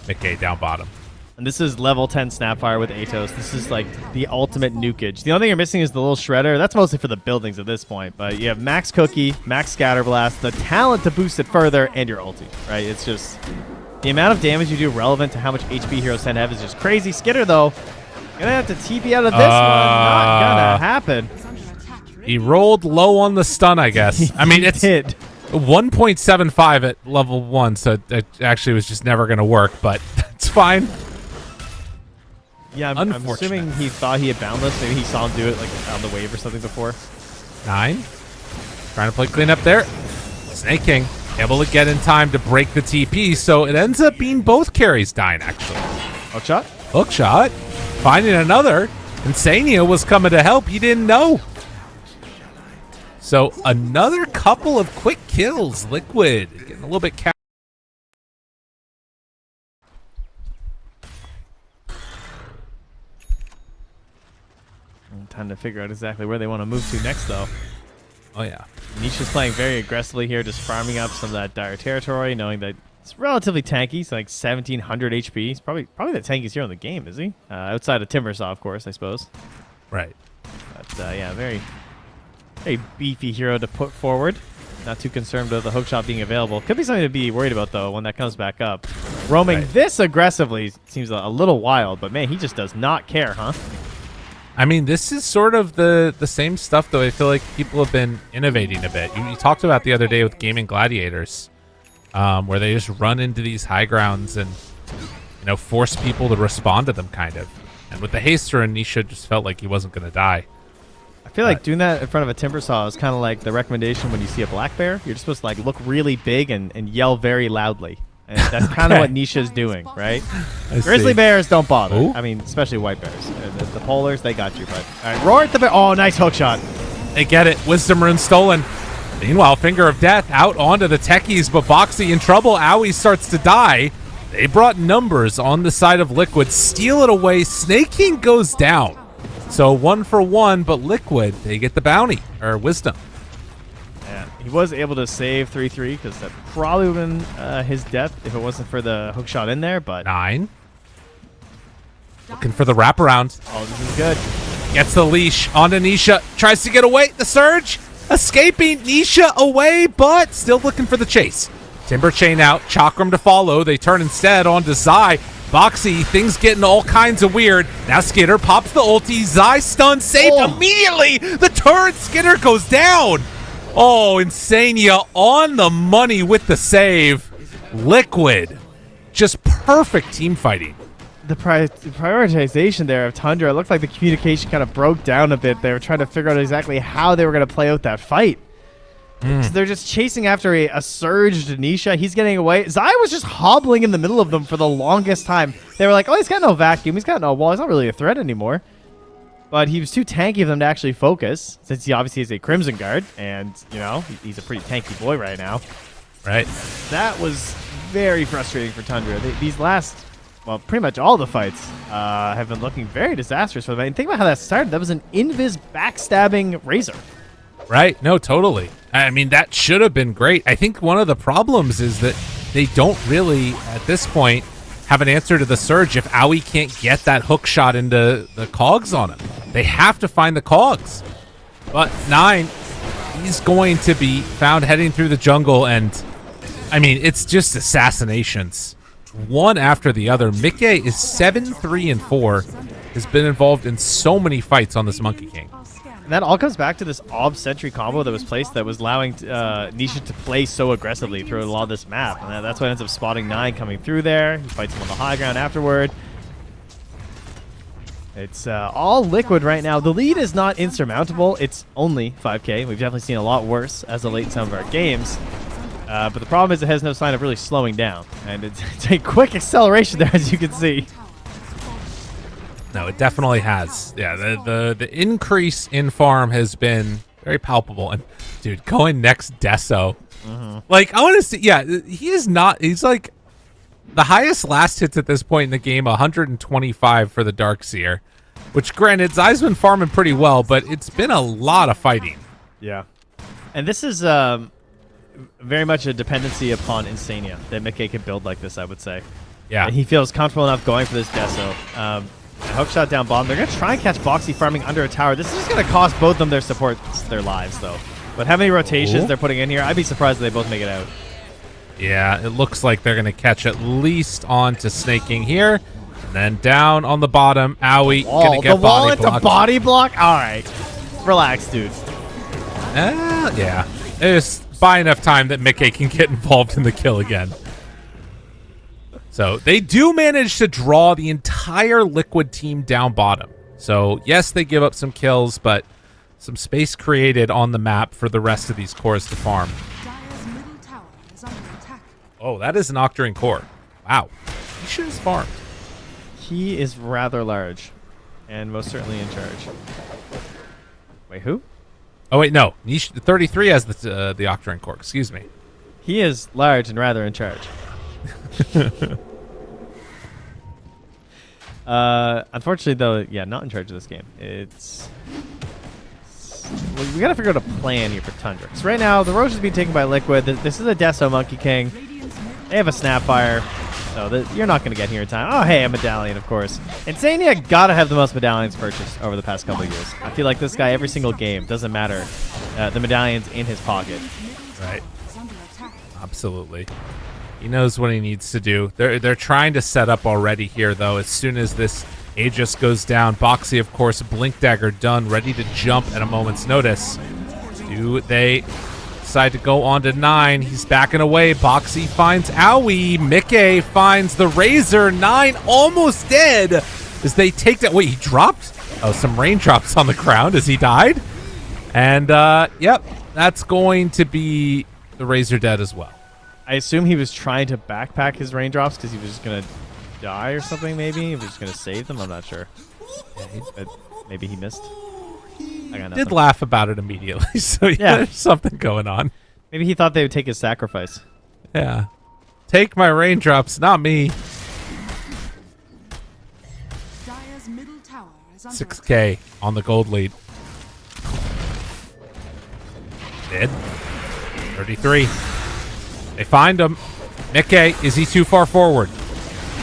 Mickey down bottom. And this is level 10 Snapfire with Atos. This is like the ultimate nukage. The only thing you're missing is the little shredder. That's mostly for the buildings at this point. But you have max Cookie, max Scatter Blast, the talent to boost it further, and your ulti, right? It's just the amount of damage you do relevant to how much HP heroes tend to have is just crazy. Skitter, though, gonna have to TP out of this one. Not gonna happen. He rolled low on the stun, I guess. I mean, it's 1.75 at level 1, so it actually was just never going to work, but it's fine. Yeah, I'm assuming he thought he had Boundless. Maybe he saw him do it like on the wave or something before. 9. Trying to play cleanup there. Snake King able to get in time to break the TP, so it ends up being both carries dying, actually. Hook shot? Hook shot. Finding another. Insania was coming to help. He didn't know. So another couple of quick kills. Liquid getting a little bit time to figure out exactly where they want to move to next, though. Oh, yeah. Nisha's playing very aggressively here, just farming up some of that dire territory, knowing that it's relatively tanky. He's like 1,700 HP. He's probably the tankiest hero in the game, is he? Outside of Timbersaw, of course, I suppose. Right. But, yeah, very beefy hero to put forward. Not too concerned with the hookshot being available. Could be something to be worried about, though, when that comes back up. Roaming this aggressively seems a little wild, but, man, he just does not care, huh? I mean, this is sort of the same stuff, though. I feel like people have been innovating a bit. You talked about the other day with Gaimin Gladiators, where they just run into these high grounds and, force people to respond to them, kind of. And with the Haster, Nisha just felt like he wasn't going to die. I feel like doing that in front of a Timbersaw is kind of like the recommendation when you see a black bear. You're just supposed to like look really big and yell very loudly. And that's kind of what Nisha's doing, right? Grizzly bears don't bother. Ooh. I mean, especially white bears. The polars, they got you. But all right, roar at the bear. Oh, nice hook shot. They get it. Wisdom Rune stolen. Meanwhile, Finger of Death out onto the techies, but Boxy in trouble. Owie starts to die. They brought numbers on the side of Liquid. Steal it away. Snake King goes down. So 1 for 1, but Liquid, they get the bounty, or Wisdom. Yeah, he was able to save 3-3 because that probably would have been his death if it wasn't for the hook shot in there, but... 9. Looking for the wraparound. Oh, this is good. Gets the leash onto Nisha. Tries to get away. The surge. Escaping. Nisha away, but still looking for the chase. Timber chain out. Chakram to follow. They turn instead onto Zai. Boxy, things getting all kinds of weird. Now Skitter pops the ulti. Zai stun saved immediately. The turret Skitter goes down. Oh, Insania on the money with the save. Liquid. Just perfect team fighting. the prioritization there of Tundra. It looked like the communication kind of broke down a bit. They were trying to figure out exactly how they were going to play out that fight. So they're just chasing after a surged Nisha. He's getting away. Zai was just hobbling in the middle of them for the longest time. They were like, oh, he's got no vacuum. He's got no wall. He's not really a threat anymore. But he was too tanky of them to actually focus, since he obviously is a Crimson Guard. And, you know, he's a pretty tanky boy right now. Right. That was very frustrating for Tundra. These last, well, pretty much all the fights have been looking very disastrous for them. And think about how that started. That was an invis backstabbing Razor. Right. No, totally. I mean, that should have been great. I think one of the problems is that they don't really, at this point, have an answer to the surge if Aoi can't get that hook shot into the cogs on him. They have to find the cogs. But 9, he's going to be found heading through the jungle, and, I mean, it's just assassinations. One after the other. Mickey is 7-3-4, has been involved in so many fights on this Monkey King. And that all comes back to this Ob Sentry combo that was placed that was allowing Nisha to play so aggressively through a lot of this map. And that's what ends up spotting 9 coming through there. He fights him on the high ground afterward. It's all Liquid right now. The lead is not insurmountable. It's only 5K. We've definitely seen a lot worse as of late in some of our games. But the problem is it has no sign of really slowing down. And it's a quick acceleration there, as you can see. No, it definitely has. Yeah, the increase in farm has been very palpable. And, dude, going next Deso. Like, I want to see, yeah, he's like the highest last hits at this point in the game, 125 for the Darkseer. Which, granted, Zai's been farming pretty well, but it's been a lot of fighting. Yeah. And this is very much a dependency upon Insania that Mickey can build like this, I would say. Yeah. And he feels comfortable enough going for this Deso. Hook shot down bottom. They're going to try and catch Boxy farming under a tower. This is just going to cost both of them their supports, their lives, though. But how many rotations they're putting in here, I'd be surprised if they both make it out. Yeah, it looks like they're going to catch at least on to Snaking here. And then down on the bottom, Aoi going to get body blocked. The body block? All right. Relax, dude. Yeah. It's by enough time that Mickey can get involved in the kill again. So they do manage to draw the entire Liquid team down bottom. So yes, they give up some kills, but some space created on the map for the rest of these cores to farm. Oh, that is an Octarine core. Wow. He should have farmed. He is rather large and most certainly in charge. Wait, who? Oh, wait, no. Niche 33 has the Octarine core. Excuse me. He is large and rather in charge. Unfortunately, though, yeah, not in charge of this game. We gotta figure out a plan here for Tundra. So right now, the Roche is being taken by Liquid. This is a Deso Monkey King. They have a Snapfire, so you're not gonna get here in time. Oh, hey, a medallion, of course. Insania gotta have the most medallions purchased over the past couple of years. I feel like this guy, every single game, doesn't matter. The medallion's in his pocket. Right. Absolutely. He knows what he needs to do. They're trying to set up already here, though. As soon as this Aegis goes down, Boxy, of course, Blink Dagger done, ready to jump at a moment's notice. Do they decide to go on to 9? He's backing away. Boxy finds Aoi. Mickey finds the Razor. 9 almost dead as they take that. Wait, he dropped? Oh, some raindrops on the ground as he died. And, yep, that's going to be the Razor dead as well. I assume he was trying to backpack his raindrops because he was just going to die or something, maybe. He was just going to save them. I'm not sure. But maybe he missed. I got nothing. Did laugh about it immediately, so yeah, there's something going on. Maybe he thought they would take his sacrifice. Yeah. Take my raindrops, not me. 6K on the gold lead. Dead. 33. They find him. Mickey, is he too far forward?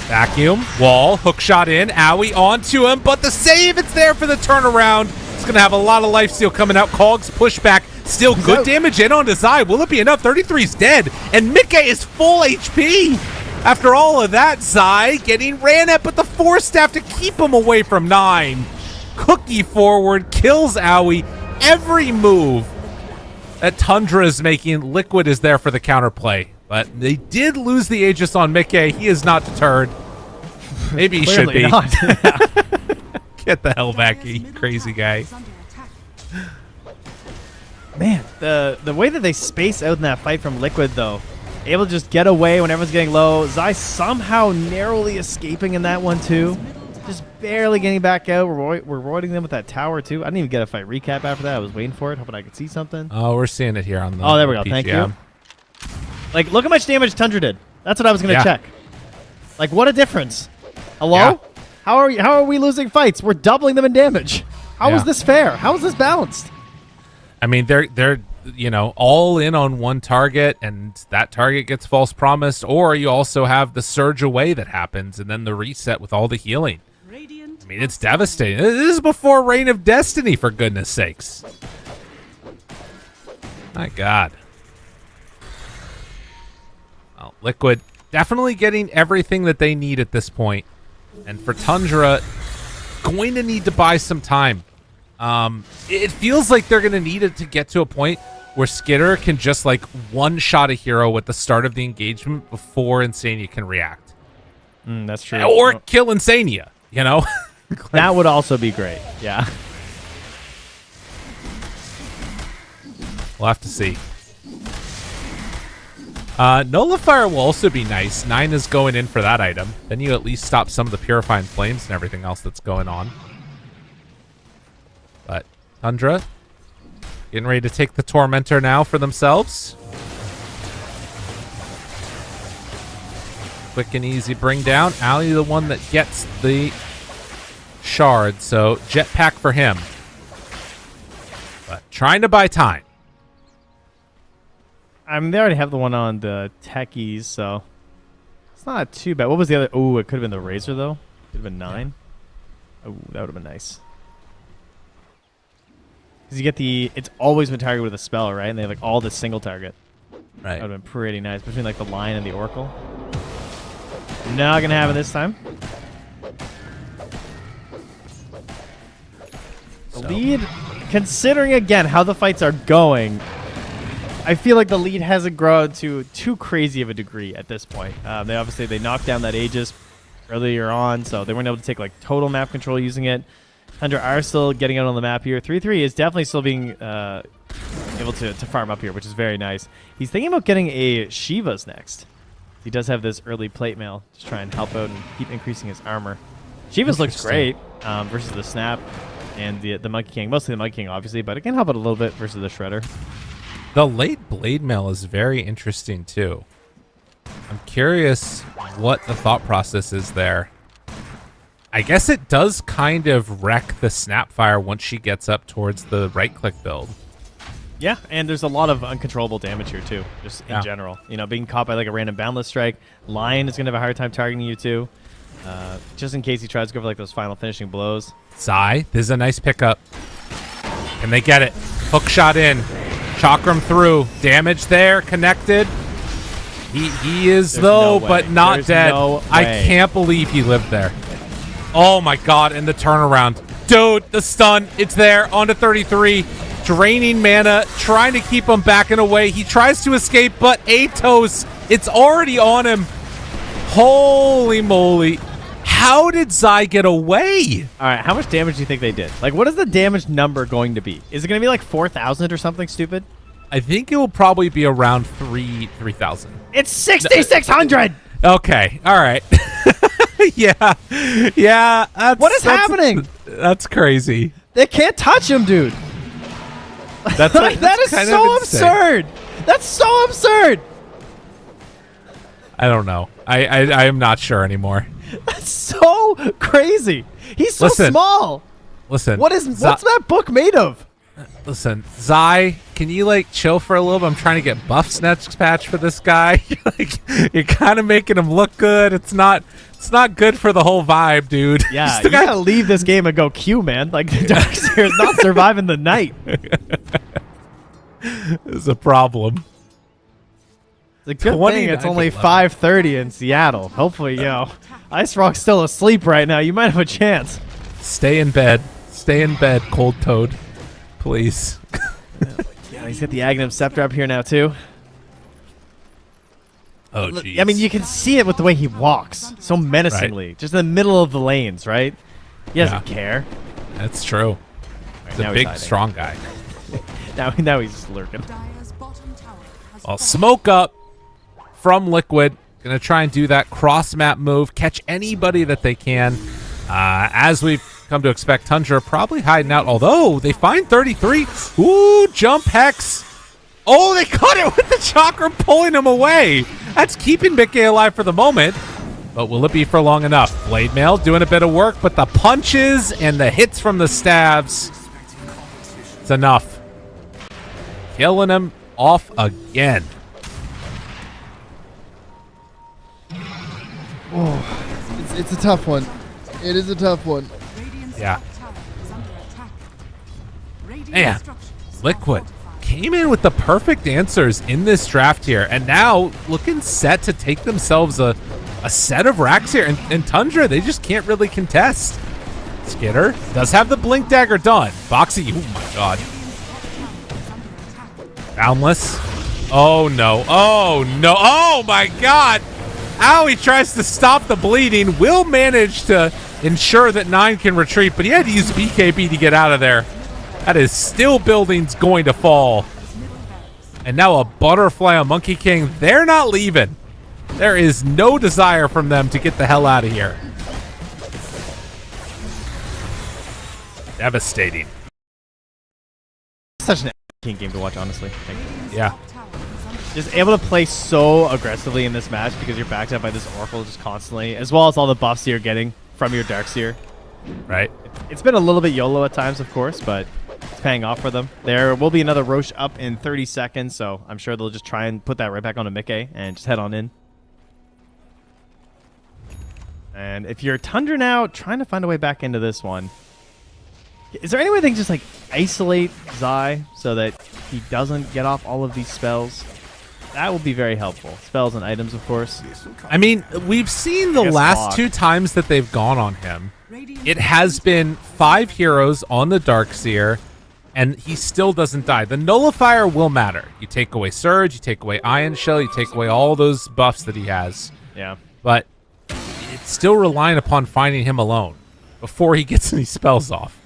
Vacuum, wall, hook shot in, Aoi onto him, but the save, it's there for the turnaround. It's going to have a lot of lifesteal coming out. Cogs pushback, still good damage in onto Zai. Will it be enough? 33's dead, and Mickey is full HP. After all of that, Zai getting ran at, but the Force Staff to keep him away from 9. Cookie forward, kills Aoi. Every move that Tundra is making, Liquid is there for the counterplay. But they did lose the Aegis on Mickey. He is not deterred. Maybe he should Clearly be. not. Get the hell back, you crazy guy. Man, the way that they space out in that fight from Liquid, though, able to just get away when everyone's getting low. Zai somehow narrowly escaping in that one, too. Just barely getting back out. We're roiding them with that tower, too. I didn't even get a fight recap after that. I was waiting for it, hoping I could see something. Oh, we're seeing it here on the Oh, there we go. PGM. Thank you. Like, look how much damage Tundra did. That's what I was going to check. Like, what a difference. Hello? Yeah. How are we losing fights? We're doubling them in damage. How is this fair? How is this balanced? I mean, they're all in on one target, and that target gets false promised, or you also have the surge away that happens, and then the reset with all the healing. I mean, it's devastating. This is before Reign of Destiny, for goodness sakes. My God. Well, Liquid definitely getting everything that they need at this point. And for Tundra, going to need to buy some time. It feels like they're going to need it to get to a point where Skitter can just like one-shot a hero at the start of the engagement before Insania can react. That's true. Or kill Insania, you know? That would also be great. Yeah. We'll have to see. Nullifier will also be nice. 9 is going in for that item. Then you at least stop some of the Purifying Flames and everything else that's going on. But Tundra getting ready to take the Tormentor now for themselves. Quick and easy bring down. Ali the one that gets the shard, so jetpack for him. But trying to buy time. I mean, they already have the one on the techies, so it's not too bad. What was the other? Oh, it could have been the Razor, though. Could have been 9. Oh, that would have been nice. Because you get the... It's always been targeted with a spell, right? And they have like all the single target. Right. That would have been pretty nice. Between like the Lion and the Oracle. Not going to happen this time. The lead, considering again how the fights are going... I feel like the lead hasn't grown to too crazy of a degree at this point. They knocked down that Aegis earlier on, so they weren't able to take like total map control using it. Tundra are still getting out on the map here. 3-3 is definitely still being able to farm up here, which is very nice. He's thinking about getting a Shivas next. He does have this early plate mail to try and help out and keep increasing his armor. Shivas looks great versus the Snap and the Monkey King. Mostly the Monkey King, obviously, but it can help out a little bit versus the Shredder. The late Blade Mail is very interesting, too. I'm curious what the thought process is there. I guess it does kind of wreck the Snapfire once she gets up towards the right-click build. Yeah, and there's a lot of uncontrollable damage here, too, just in general. You know, being caught by like a random Boundless Strike. Lion is going to have a hard time targeting you, too. Just in case he tries to go for like those final finishing blows. Zai, this is a nice pickup. Can they get it? Hook shot in. Chakram through. Damage there. Connected. He is, There's though, no but not There's dead. no I way. can't believe he lived there. Oh, my God. And the turnaround. Dude, the stun. It's there. On to 33. Draining mana. Trying to keep him backing away. He tries to escape, but Atos, it's already on him. Holy moly. How did Zai get away? All right, how much damage do you think they did? Like, what is the damage number going to be? Is it going to be like 4,000 or something stupid? I think it will probably be around 3,000. It's 6,600! Okay, all right. Yeah. What is happening? That's crazy. They can't touch him, dude. That is so absurd. That's so absurd. I don't know. I am not sure anymore. That's so crazy. He's so small. Listen. What's that book made of? Listen, Zai, can you like chill for a little bit? I'm trying to get buff snatch patch for this guy. You're kind of making him look good. It's not good for the whole vibe, dude. Yeah, you gotta leave this game and go Q, man. Like the Darkseer is not surviving the night. It's a problem. It's a good thing it's only 5:30 in Seattle. Hopefully, Ice Rock's still asleep right now. You might have a chance. Stay in bed. Stay in bed, Cold Toad. Please. Yeah, he's got the Aghanim Scepter up here now, too. Oh, geez. I mean, you can see it with the way he walks so menacingly, just in the middle of the lanes, right? He doesn't care. That's true. He's a big, strong guy. now he's just lurking. Well, smoke up from Liquid. Going to try and do that cross-map move, catch anybody that they can. As we've come to expect, Tundra probably hiding out, although they find 33. Ooh, jump Hex. Oh, they caught it with the chakra, pulling him away. That's keeping Mickey alive for the moment. But will it be for long enough? Blade Mail doing a bit of work, but the punches and the hits from the stabs, it's enough. Killing him off again. Oh, it's a tough one. It is a tough one. Yeah. Man, Liquid came in with the perfect answers in this draft here, and now looking set to take themselves a set of racks here. And Tundra, they just can't really contest. Skitter does have the Blink Dagger done. Boxy, oh my god. Boundless. Oh no. Oh no. Oh my god. Ow, he tries to stop the bleeding. Will manage to ensure that 9 can retreat, but he had to use BKB to get out of there. That is still buildings going to fall. And now a Butterfly on Monkey King. They're not leaving. There is no desire from them to get the hell out of here. Devastating. Such an game to watch, honestly. Yeah. Just able to play so aggressively in this match because you're backed up by this Oracle just constantly, as well as all the buffs you're getting from your Darkseer. Right. It's been a little bit YOLO at times, of course, but it's paying off for them. There will be another Roche up in 30 seconds, so I'm sure they'll just try and put that right back onto Mickey and just head on in. And if you're Tundra now, trying to find a way back into this one. Is there any way they can just like isolate Zai so that he doesn't get off all of these spells? That will be very helpful. Spells and items, of course. I mean, we've seen the last 2 times that they've gone on him. It has been 5 heroes on the Darkseer, and he still doesn't die. The Nullifier will matter. You take away Surge, you take away Ion Shell, you take away all those buffs that he has. Yeah. But it's still relying upon finding him alone before he gets any spells off.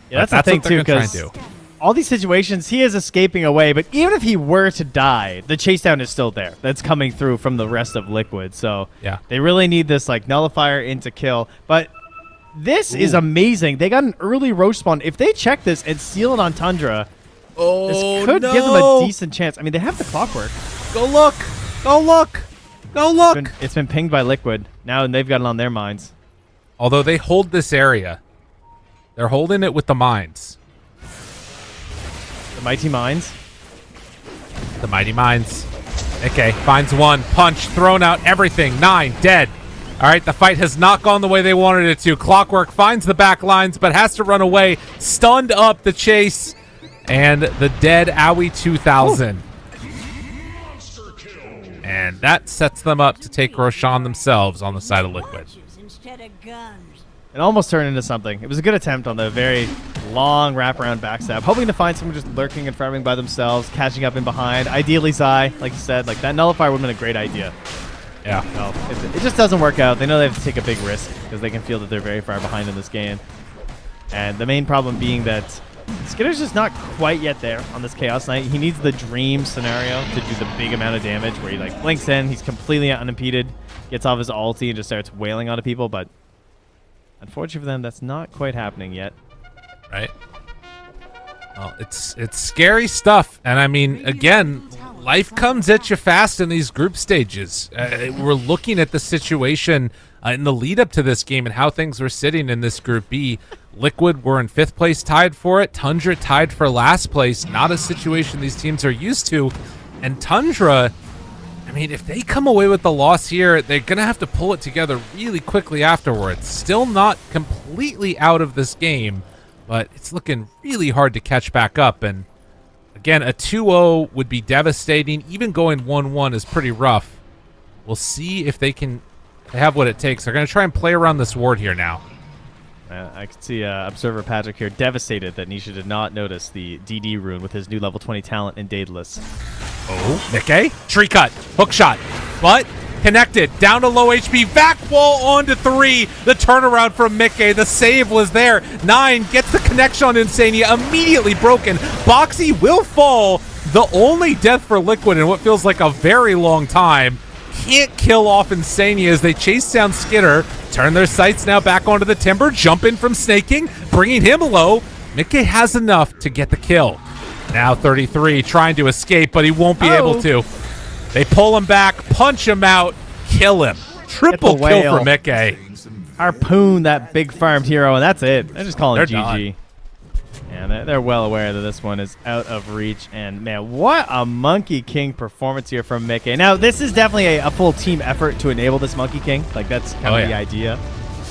Yeah, that's the thing, too, because all these situations, he is escaping away, but even if he were to die, the chase down is still there. That's coming through from the rest of Liquid. So yeah, they really need this like Nullifier in to kill. But this is amazing. They got an early Roche spawn. If they check this and seal it on Tundra, this could give them a decent chance. I mean, they have the clockwork. Go look. Go look. Go look. It's been pinged by Liquid. Now they've got it on their minds. Although they hold this area. They're holding it with the mines. The Mighty Mines? The Mighty Mines. Okay, finds one. Punch, thrown out, everything. 9, dead. All right, the fight has not gone the way they wanted it to. Clockwork finds the back lines, but has to run away. Stunned up the chase. And the dead Owie 2000. And that sets them up to take Roshan themselves on the side of Liquid. It almost turned into something. It was a good attempt on the very long wraparound backstab, hoping to find someone just lurking and farming by themselves, catching up in behind. Ideally, Zai, like you said, like that Nullifier would have been a great idea. Yeah. No, it just doesn't work out. They know they have to take a big risk because they can feel that they're very far behind in this game. And the main problem being that Skitter's just not quite yet there on this Chaos Knight. He needs the dream scenario to do the big amount of damage where he like blinks in, he's completely unimpeded, gets off his ulti and just starts wailing onto people, but unfortunately for them, that's not quite happening yet. Right. Well, it's scary stuff. And I mean, again, life comes at you fast in these group stages. We're looking at the situation in the lead up to this game and how things were sitting in this Group B. Liquid were in 5th place, tied for it. Tundra tied for last place. Not a situation these teams are used to. And Tundra, I mean, if they come away with the loss here, they're going to have to pull it together really quickly afterwards. Still not completely out of this game, but it's looking really hard to catch back up. And again, a 2-0 would be devastating. Even going 1-1 is pretty rough. We'll see if they have what it takes. They're going to try and play around this ward here now. I can see Observer Patrick here devastated that Nisha did not notice the DD rune with his new level 20 talent in Daedalus. Oh, Mickey. Tree cut. Hook shot. But connected. Down to low HP. Back wall onto 3. The turnaround from Mickey. The save was there. 9 gets the connection on Insania. Immediately broken. Boxy will fall. The only death for Liquid in what feels like a very long time. Can't kill off Insania as they chase down Skitter. Turn their sights now back onto the Timber. Jump in from Snaking. Bringing him low. Mickey has enough to get the kill. Now 33 trying to escape, but he won't be able to. They pull him back, punch him out, kill him. Triple kill for Mickey. Harpoon that big farmed hero, and that's it. They're just calling it GG. Done. And they're well aware that this one is out of reach. And, man, what a Monkey King performance here from Mickey. Now, this is definitely a full team effort to enable this Monkey King. Like, that's kind of the idea.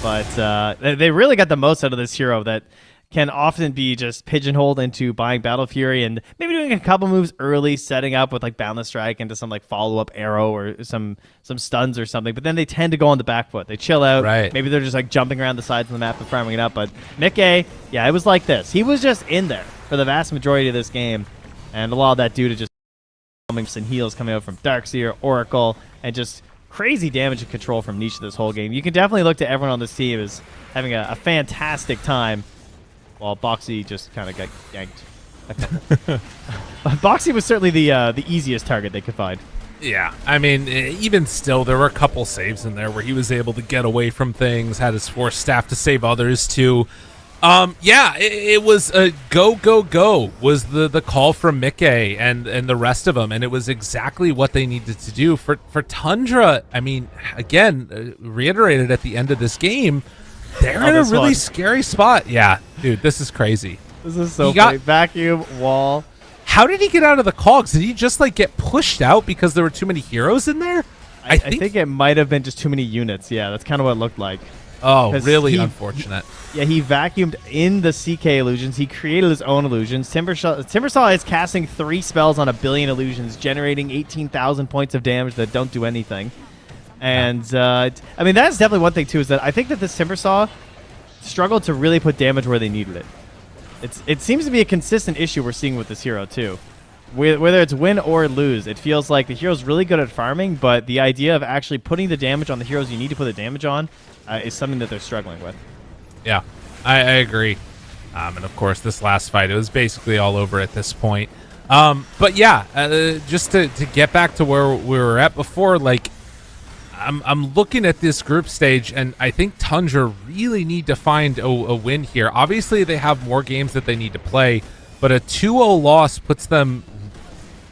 But they really got the most out of this hero that can often be just pigeonholed into buying Battle Fury and maybe doing a couple moves early, setting up with like Boundless Strike into some like follow-up arrow or some stuns or something, but then they tend to go on the back foot. They chill out. Right. Maybe they're just like jumping around the sides of the map and farming it up, but Mickey, yeah, it was like this. He was just in there for the vast majority of this game, and a lot of that due to just and heals coming out from Darkseer, Oracle, and just crazy damage and control from Nisha this whole game. You can definitely look to everyone on this team as having a fantastic time, while Boxy just kind of got yanked. Boxy was certainly the easiest target they could find. Yeah, I mean, even still, there were a couple saves in there where he was able to get away from things, had his force staff to save others too. Yeah, it was a go was the call from Mickey and the rest of them, and it was exactly what they needed to do. For Tundra, I mean, again, reiterated at the end of this game, they're in a really scary spot. Yeah, dude, this is crazy. This is so funny. Vacuum, wall. How did he get out of the cogs? Did he just like get pushed out because there were too many heroes in there? I think it might have been just too many units. Yeah, that's kind of what it looked like. Oh, really unfortunate. Yeah, he vacuumed in the CK illusions. He created his own illusions. Timbersaw is casting 3 spells on 1 billion illusions, generating 18,000 points of damage that don't do anything. And, I mean, that's definitely one thing, too, is that I think that this Timbersaw struggled to really put damage where they needed it. It seems to be a consistent issue we're seeing with this hero, too. Whether it's win or lose, it feels like the hero's really good at farming, but the idea of actually putting the damage on the heroes you need to put the damage on is something that they're struggling with. Yeah, I agree. And, of course, this last fight, it was basically all over at this point. But, yeah, just to get back to where we were at before, like, I'm looking at this group stage, and I think Tundra really need to find a win here. Obviously, they have more games that they need to play, but a 2-0 loss puts them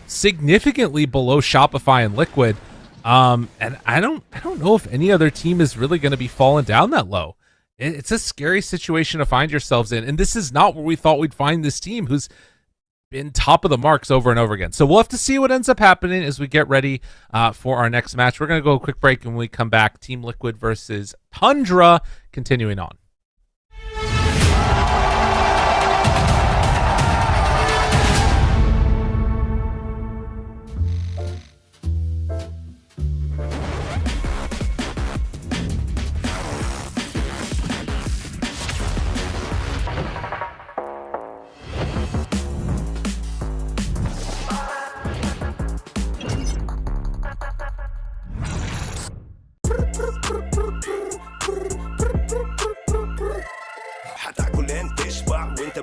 significantly below Shopify and Liquid. And I don't know if any other team is really going to be falling down that low. It's a scary situation to find yourselves in, and this is not where we thought we'd find this team, who's been top of the marks over and over again. So we'll have to see what ends up happening as we get ready for our next match. We're going to go a quick break, and when we come back, Team Liquid versus Tundra, continuing on.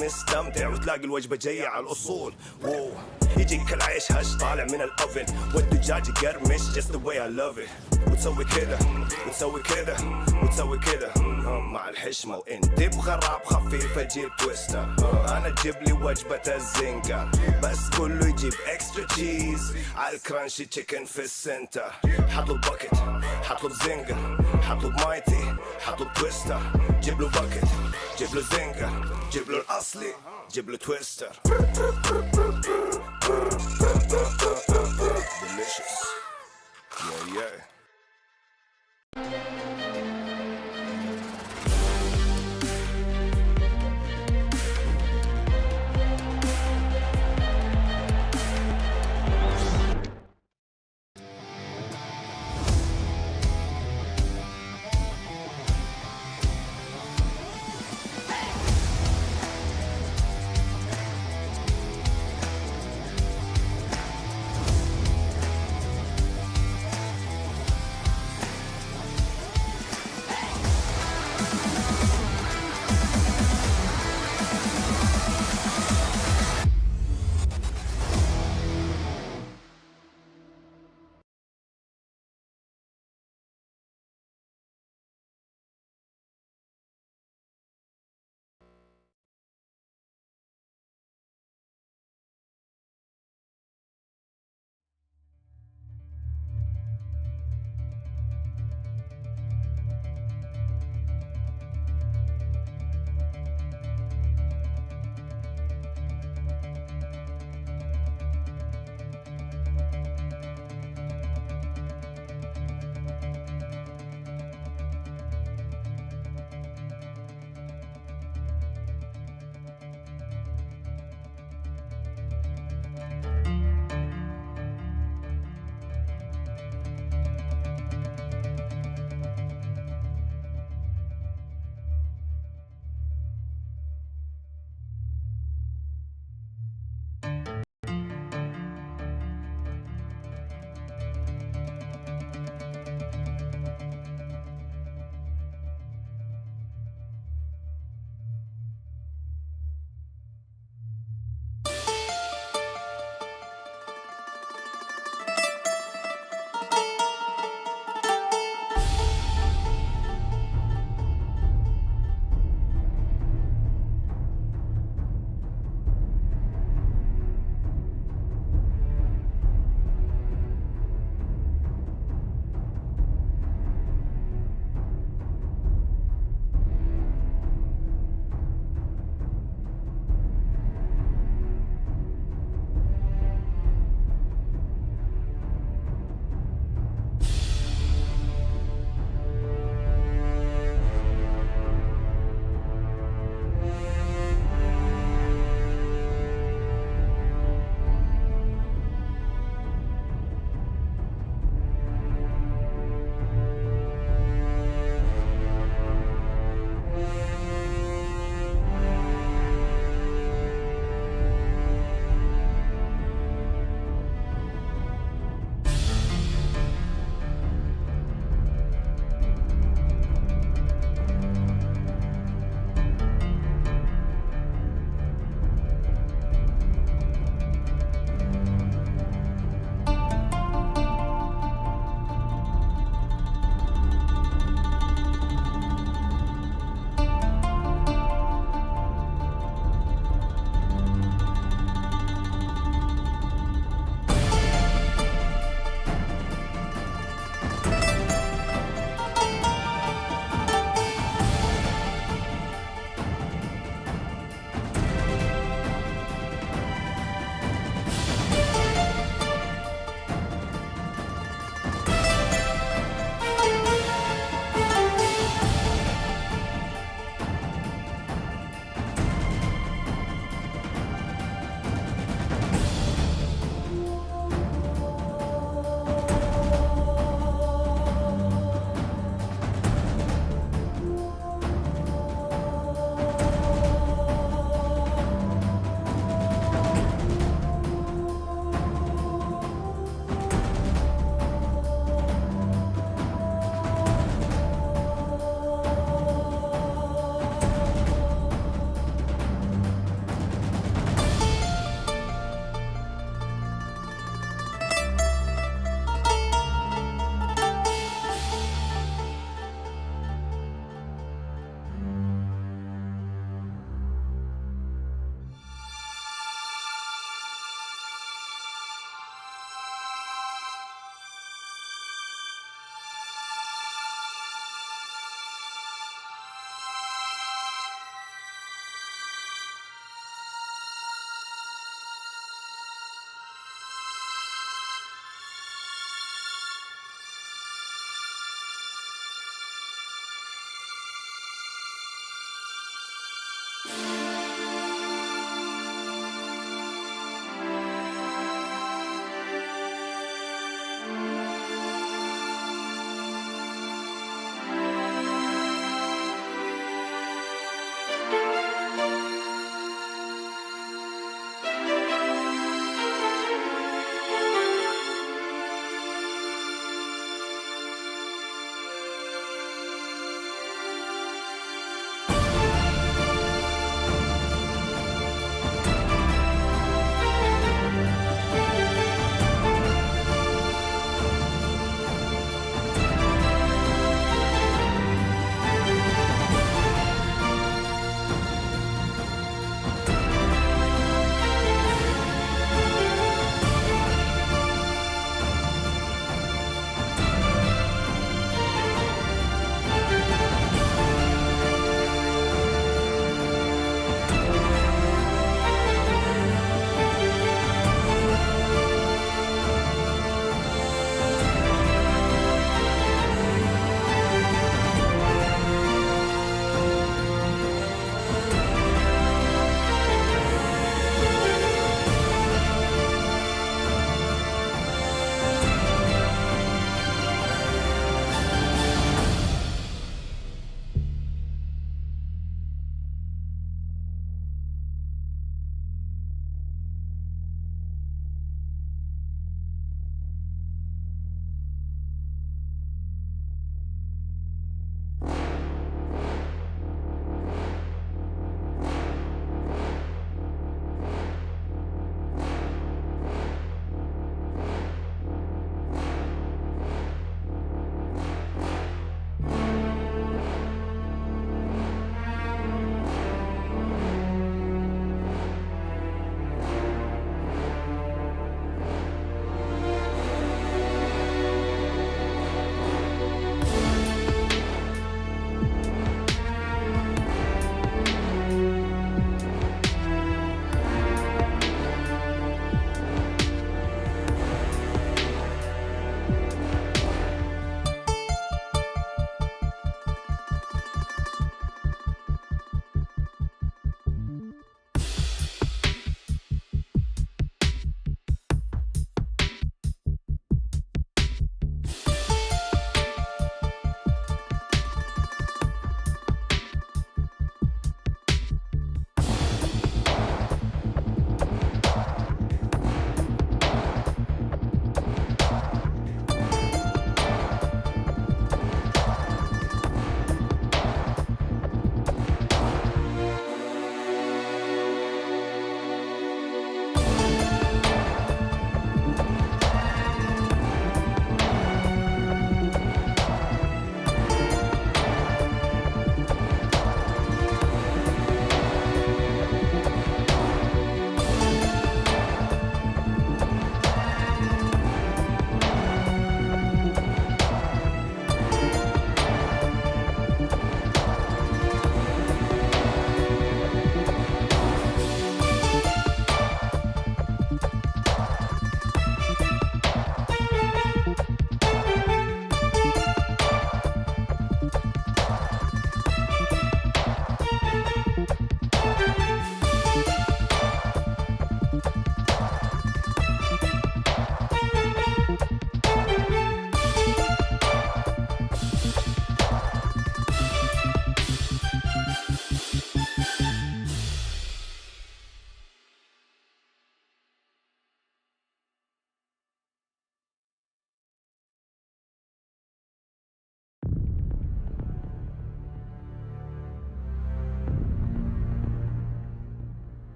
مستمتع وتلاقي الوجبة جاية على الأصول واو يجيك العيش هش طالع من الأوفن والدجاج يقرمش just the way I love it وتسوي كده وتسوي كده وتسوي كده مع الحشمة وانت بغراب خفيفة جيب تويستر أنا تجيب لي وجبة الزنجر بس كله يجيب اكسترا تشيز على الكرانشي تشيكن في السنتر حطلب باكت حطلب زنجر حطلب مايتي حطلب تويستر جيب له باكت جيب له زنجر جيب له الأصلي جيب له تويستر delicious yeah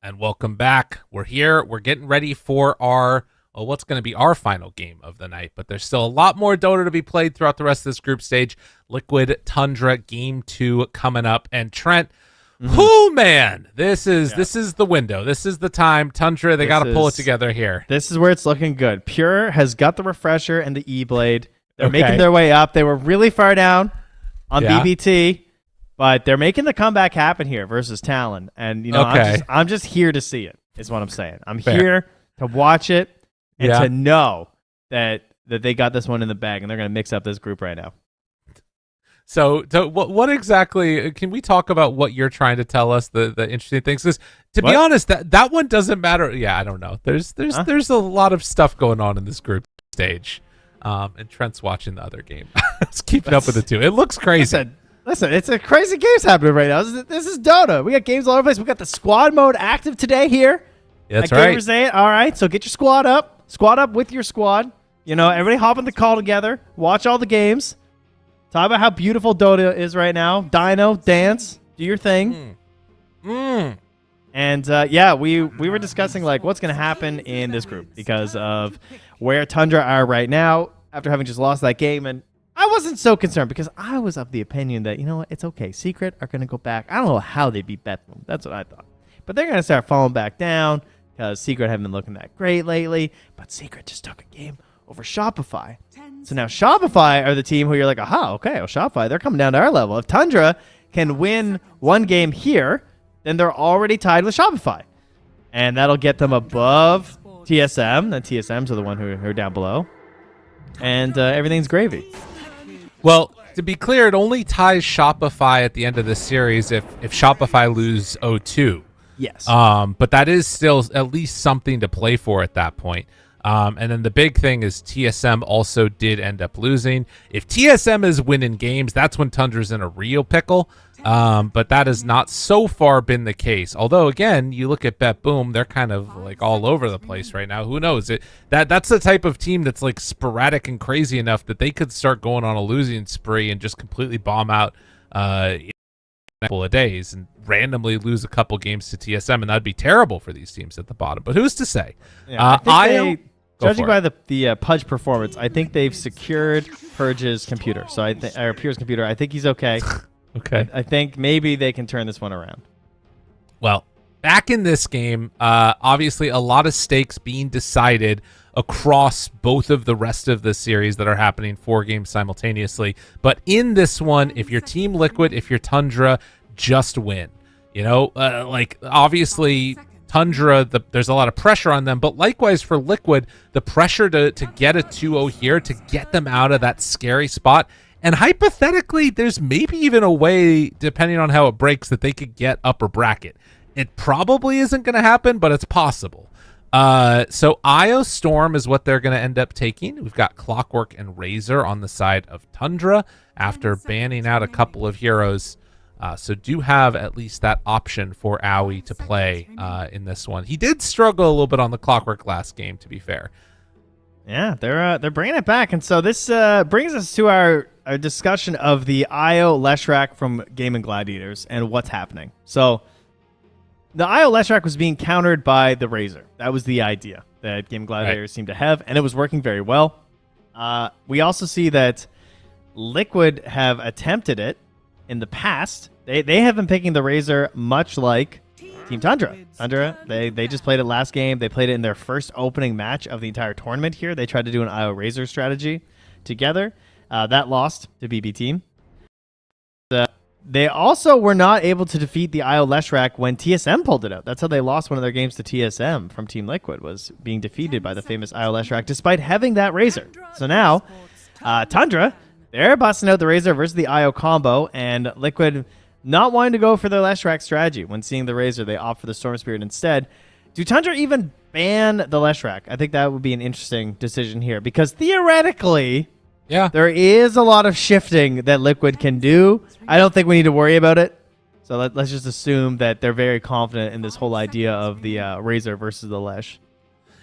And welcome back. We're here. We're getting ready for our, what's going to be our final game of the night. But there's still a lot more Dota to be played throughout the rest of this group stage. Liquid Tundra Game 2 coming up. And Trent, man, this is the window. This is the time. Tundra, they got to pull it together here. This is where it's looking good. Pure has got the Refresher and the E-Blade. They're making their way up. They were really far down on BBT. But they're making the comeback happen here versus Talon. And, you know, I'm just here to see it, is what I'm saying. I'm here to watch it and to know that they got this one in the bag and they're going to mix up this group right now. So what exactly, can we talk about what you're trying to tell us, the interesting things? Because to be honest, that one doesn't matter. Yeah, I don't know. There's a lot of stuff going on in this group stage. And Trent's watching the other game. It's keeping up with the two. It looks crazy. Listen, it's a crazy games happening right now. This is Dota. We got games all over the place. We got the squad mode active today here. That's right. Gamers Day. All right, so get your squad up. Squad up with your squad. You know, everybody hop on the call together. Watch all the games. Talk about how beautiful Dota is right now. Dino, dance, do your thing. And we were discussing like what's going to happen in this group because of where Tundra are right now after having just lost that game. And I wasn't so concerned because I was of the opinion that, you know what, it's okay. Secret are going to go back. I don't know how they beat Bethlehem. That's what I thought. But they're going to start falling back down because Secret haven't been looking that great lately. But Secret just took a game over Shopify. So now Shopify are the team who you're like, aha, okay, well, Shopify, they're coming down to our level. If Tundra can win one game here, then they're already tied with Shopify. And that'll get them above TSM. The TSMs are the one who are down below. And everything's gravy. Well, to be clear, it only ties Shopify at the end of the series if Shopify lose 0-2. Yes. But that is still at least something to play for at that point. And then the big thing is TSM also did end up losing. If TSM is winning games, that's when Tundra's in a real pickle. But that has not so far been the case. Although, again, you look at Bet Boom, they're kind of like all over the place right now. Who knows? That's the type of team that's like sporadic and crazy enough that they could start going on a losing spree and just completely bomb out in a couple of days and randomly lose a couple games to TSM, and that'd be terrible for these teams at the bottom. But who's to say? Yeah, judging by the Pudge performance, I think they've secured Purge's computer. So or Pure's computer. I think he's okay. Okay. I think maybe they can turn this one around. Well, back in this game, obviously a lot of stakes being decided across both of the rest of the series that are happening 4 games simultaneously. But in this one, if you're Team Liquid, if you're Tundra, just win. You know, like obviously Tundra, there's a lot of pressure on them, but likewise for Liquid, the pressure to get a 2-0 here, to get them out of that scary spot. And hypothetically, there's maybe even a way, depending on how it breaks, that they could get upper bracket. It probably isn't going to happen, but it's possible. So Io Storm is what they're going to end up taking. We've got Clockwork and Razor on the side of Tundra after banning out a couple of heroes. So do have at least that option for Owie to play in this one. He did struggle a little bit on the Clockwork last game, to be fair. Yeah, they're bringing it back. And so this brings us to our discussion of the Io Leshrac from Gaimin Gladiators and what's happening. So the Io Leshrac was being countered by the Razor. That was the idea that Gaimin Gladiators seemed to have, and it was working very well. We also see that Liquid have attempted it in the past. They have been picking the Razor much like Team Tundra. Tundra, they just played it last game. They played it in their first opening match of the entire tournament here. They tried to do an Io Razor strategy together. That lost to BB Team. They also were not able to defeat the Io Leshrac when TSM pulled it out. That's how they lost one of their games to TSM from Team Liquid, was being defeated by the famous Io Leshrac despite having that Razor. So now, Tundra, they're busting out the Razor versus the Io combo, and Liquid not wanting to go for their Leshrac strategy. When seeing the Razor, they opt for the Storm Spirit instead. Do Tundra even ban the Leshrac? I think that would be an interesting decision here, because theoretically, there is a lot of shifting that Liquid can do. I don't think we need to worry about it. So let's just assume that they're very confident in this whole idea of the Razor versus the Lesh.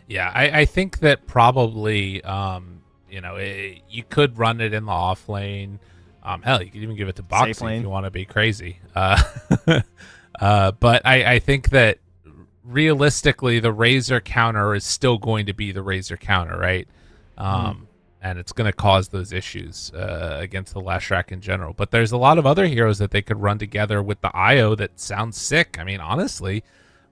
Yeah, I think that probably, you could run it in the off lane. Hell, you could even give it to Boxy if you want to be crazy. But I think that realistically, the Razor counter is still going to be the Razor counter, right? And it's going to cause those issues against the Lashrak in general. But there's a lot of other heroes that they could run together with the IO that sounds sick. I mean, honestly,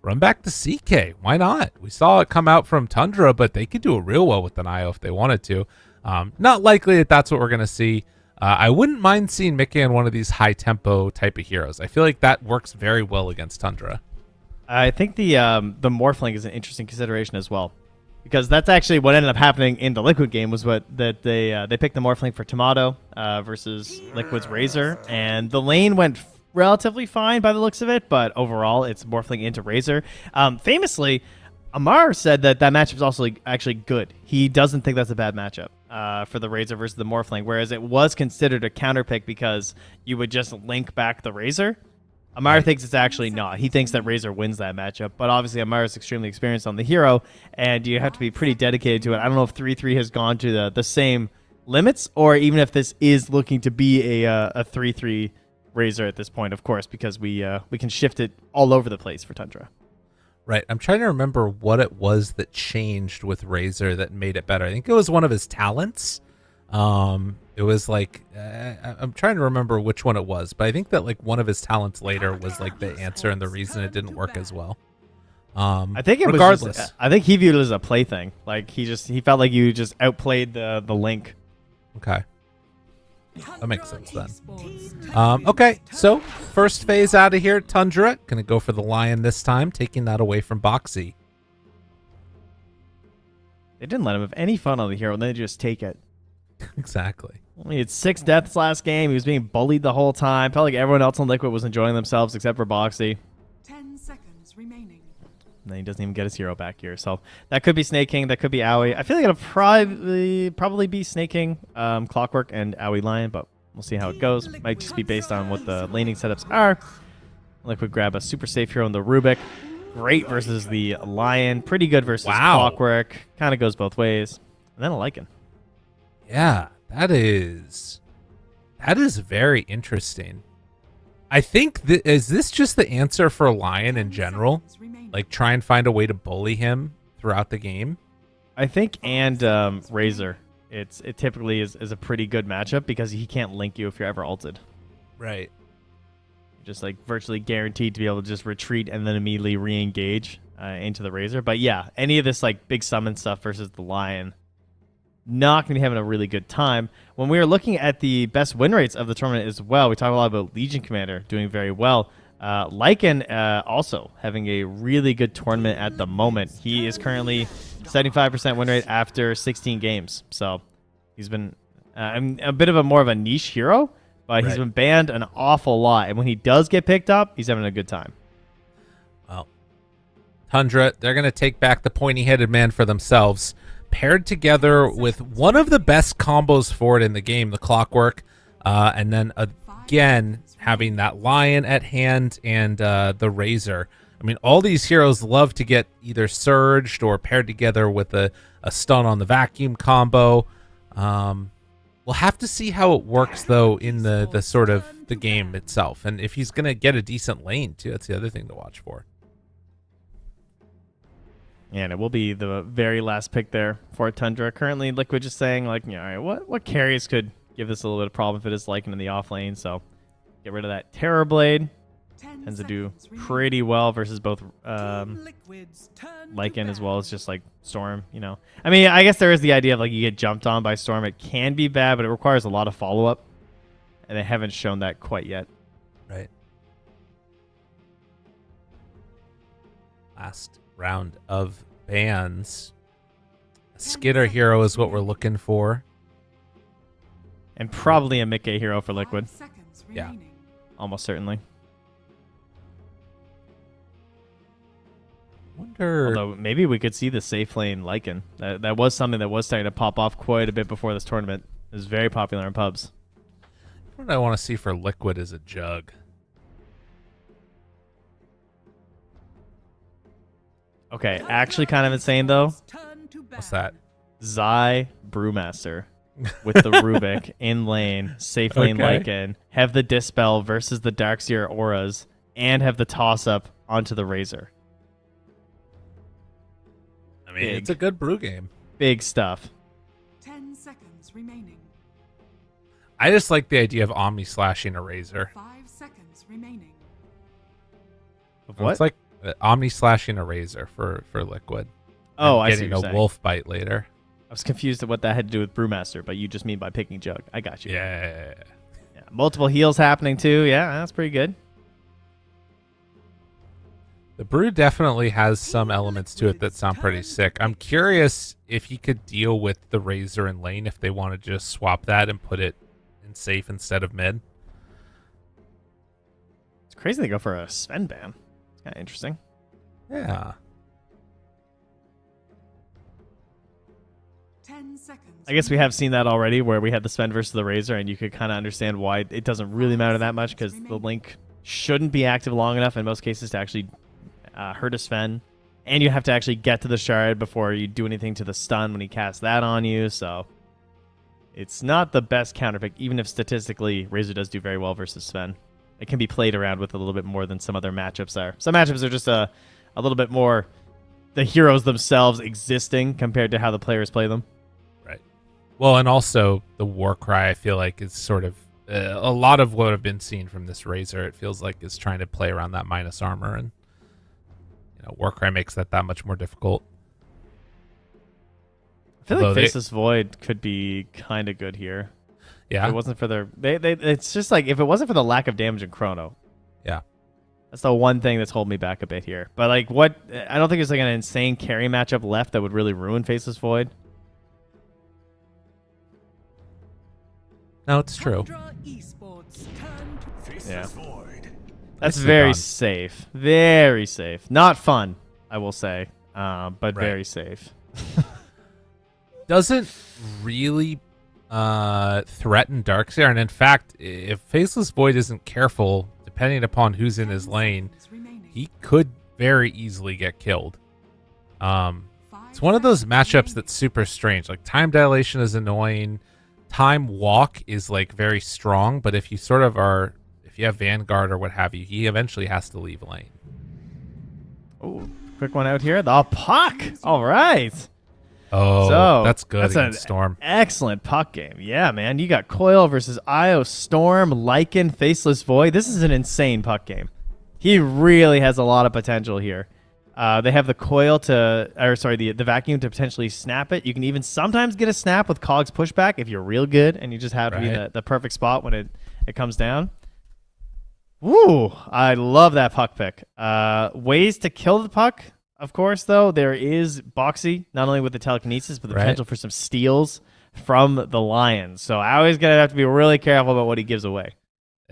run back to CK. Why not? We saw it come out from Tundra, but they could do it real well with an IO if they wanted to. Not likely that that's what we're going to see. I wouldn't mind seeing Mickey on one of these high-tempo type of heroes. I feel like that works very well against Tundra. I think the Morphling is an interesting consideration as well, because that's actually what ended up happening in the Liquid game was that they picked the Morphling for Tomato versus Liquid's Razor, and the lane went relatively fine by the looks of it, but overall it's Morphling into Razor. Famously, Amar said that matchup is also actually good. He doesn't think that's a bad matchup for the Razor versus the Morphling, whereas it was considered a counter pick because you would just link back the Razor. Amar thinks it's actually not. He thinks that Razor wins that matchup, but obviously Amar is extremely experienced on the hero, and you have to be pretty dedicated to it. I don't know if 3-3 has gone to the same limits, or even if this is looking to be a 3-3 Razor at this point, of course, because we can shift it all over the place for Tundra. Right. I'm trying to remember what it was that changed with Razor that made it better. I think it was one of his talents. It was like I'm trying to remember which one it was, but I think that like one of his talents later was like the answer and the reason it didn't work as well. I think it regardless. was just, I think he viewed it as a plaything. Like he felt like you just outplayed the link. Okay. That makes sense then. Okay, so first phase out of here. Tundra gonna go for the Lion this time, taking that away from Boxy. They didn't let him have any fun on the hero, and they just take it. Exactly. He had 6 deaths last game. He was being bullied the whole time. Felt like everyone else on Liquid was enjoying themselves except for Boxy. 10 seconds remaining. And then he doesn't even get his hero back here. So that could be Snake King. That could be Owie. I feel like it'll probably be Snake King, Clockwork, and Owie Lion, but we'll see how it goes. Might just be based on what the laning setups are. Liquid grab a super safe hero in the Rubik. Great versus the Lion. Pretty good versus Clockwork. Kind of goes both ways. And then a Lycan. Yeah, that is very interesting. I think is this just the answer for Lion in general? Like try and find a way to bully him throughout the game? I think and Razor. It typically is a pretty good matchup because he can't link you if you're ever ulted. Right. You're just like virtually guaranteed to be able to just retreat and then immediately re-engage into the Razor. But yeah, any of this like big summon stuff versus the Lion, not going to be having a really good time. When we were looking at the best win rates of the tournament as well, we talked a lot about Legion Commander doing very well. Lycan also having a really good tournament at the moment. He is currently 75% win rate after 16 games. So he's been a bit of more of a niche hero, but he's been banned an awful lot. And when he does get picked up, he's having a good time. Well, Tundra, they're going to take back the pointy-headed man for themselves. Paired together with one of the best combos for it in the game, the Clockwork, and then again having that Lion at hand and the Razor. I mean, all these heroes love to get either surged or paired together with a stun on the vacuum combo. We'll have to see how it works though in the sort of the game itself, and if he's gonna get a decent lane too. That's the other thing to watch for. And it will be the very last pick there for Tundra. Currently, Liquid just saying, like, all right, what carries could give this a little bit of problem if it is Lycan in the off lane. So get rid of that Terror Blade. Tends to do pretty well versus both Lycan as well as just like Storm, you know. I mean, I guess there is the idea of like you get jumped on by Storm. It can be bad, but it requires a lot of follow-up. And they haven't shown that quite yet. Right. Last round of bans. A Skitter hero is what we're looking for. And probably a Mickey hero for Liquid. Yeah. Almost certainly. Although maybe we could see the safe lane Lycan. That was something that was starting to pop off quite a bit before this tournament. It was very popular in pubs. What I want to see for Liquid is a Jug. Okay, actually kind of insane though. What's that? Zai Brewmaster with the Rubik in lane, safe lane Lycan, have the Dispel versus the Darkseer auras, and have the toss up onto the Razor. mean, it's a good brew game. Big stuff. 10 seconds remaining. I just like the idea of Omni slashing a Razor. 5 seconds remaining. What? It's like Omni slashing a Razor for Liquid. Oh, and I see getting what a you're saying. wolf bite later. I was confused at what that had to do with Brewmaster, but you just mean by picking Jug. I got you. Yeah. Multiple heals happening too. Yeah, that's pretty good. The brew definitely has some elements to it that sound pretty sick. I'm curious if he could deal with the Razor in lane if they want to just swap that and put it in safe instead of mid. It's crazy they go for a Sven ban. It's kind of interesting. Yeah. 10 seconds. I guess we have seen that already where we had the Sven versus the Razor, and you could kind of understand why it doesn't really matter that much because the Link shouldn't be active long enough in most cases to actually hurt a Sven. And you have to actually get to the shard before you do anything to the stun when he casts that on you. So it's not the best counterpick, even if statistically Razor does do very well versus Sven. It can be played around with a little bit more than some other matchups are. Some matchups are just a little bit more the heroes themselves existing compared to how the players play them. Right. Well, and also the Warcry, I feel like, is sort of a lot of what I've been seeing from this Razor. It feels like is trying to play around that minus armor, and Warcry makes that much more difficult. I feel like Faceless Void could be kind of good here. Yeah. If it wasn't for their, it's just like if it wasn't for the lack of damage in Chrono. Yeah. That's the one thing that's holding me back a bit here. But like, I don't think there's like an insane carry matchup left that would really ruin Faceless Void. No, it's true. Esports Yeah. That's very safe. Very safe. Not fun, I will say, but very safe. Doesn't really threaten Darkseer, and in fact, if Faceless Void isn't careful, depending upon who's in his lane, he could very easily get killed. It's one of those matchups that's super strange. Like, time dilation is annoying. Time walk is like very strong, but if you sort of are, if you have Vanguard or what have you, he eventually has to leave lane. Oh, quick one out here. The puck. All right. Oh, so that's good. That's an Storm. Excellent puck game. Yeah, man. You got Coil versus Io, Storm, Lycan, Faceless Void. This is an insane puck game. He really has a lot of potential here. They have the coil the vacuum to potentially snap it. You can even sometimes get a snap with Cog's pushback if you're real good and you just have to be the perfect spot when it comes down. Woo! I love that puck pick. Ways to kill the puck, of course, though. There is Boxy, not only with the telekinesis, but the potential for some steals from the Lions. So I always going to have to be really careful about what he gives away.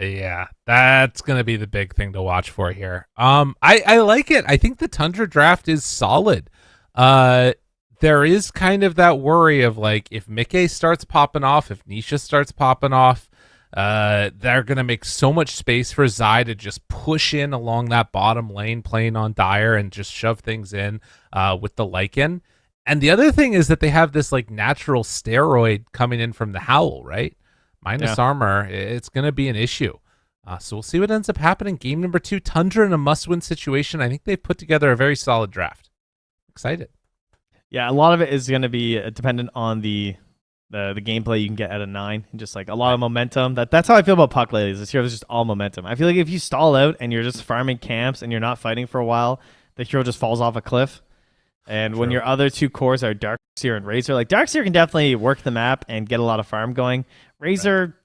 Yeah, that's going to be the big thing to watch for here. I like it. I think the Tundra draft is solid. There is kind of that worry of like, if Mickey starts popping off, if Nisha starts popping off, they're going to make so much space for Zai to just push in along that bottom lane, playing on Dire and just shove things in with the Lycan. And the other thing is that they have this like natural steroid coming in from the Howl, right? Minus armor, it's going to be an issue. So we'll see what ends up happening. Game number 2, Tundra in a must-win situation. I think they've put together a very solid draft. Excited. Yeah, a lot of it is going to be dependent on the gameplay you can get at a 9. And just like a lot of momentum. That's how I feel about puck lately. This hero is just all momentum. I feel like if you stall out and you're just farming camps and you're not fighting for a while, the hero just falls off a cliff. And when your other two cores are Darkseer and Razor, like Darkseer can definitely work the map and get a lot of farm going. Razor,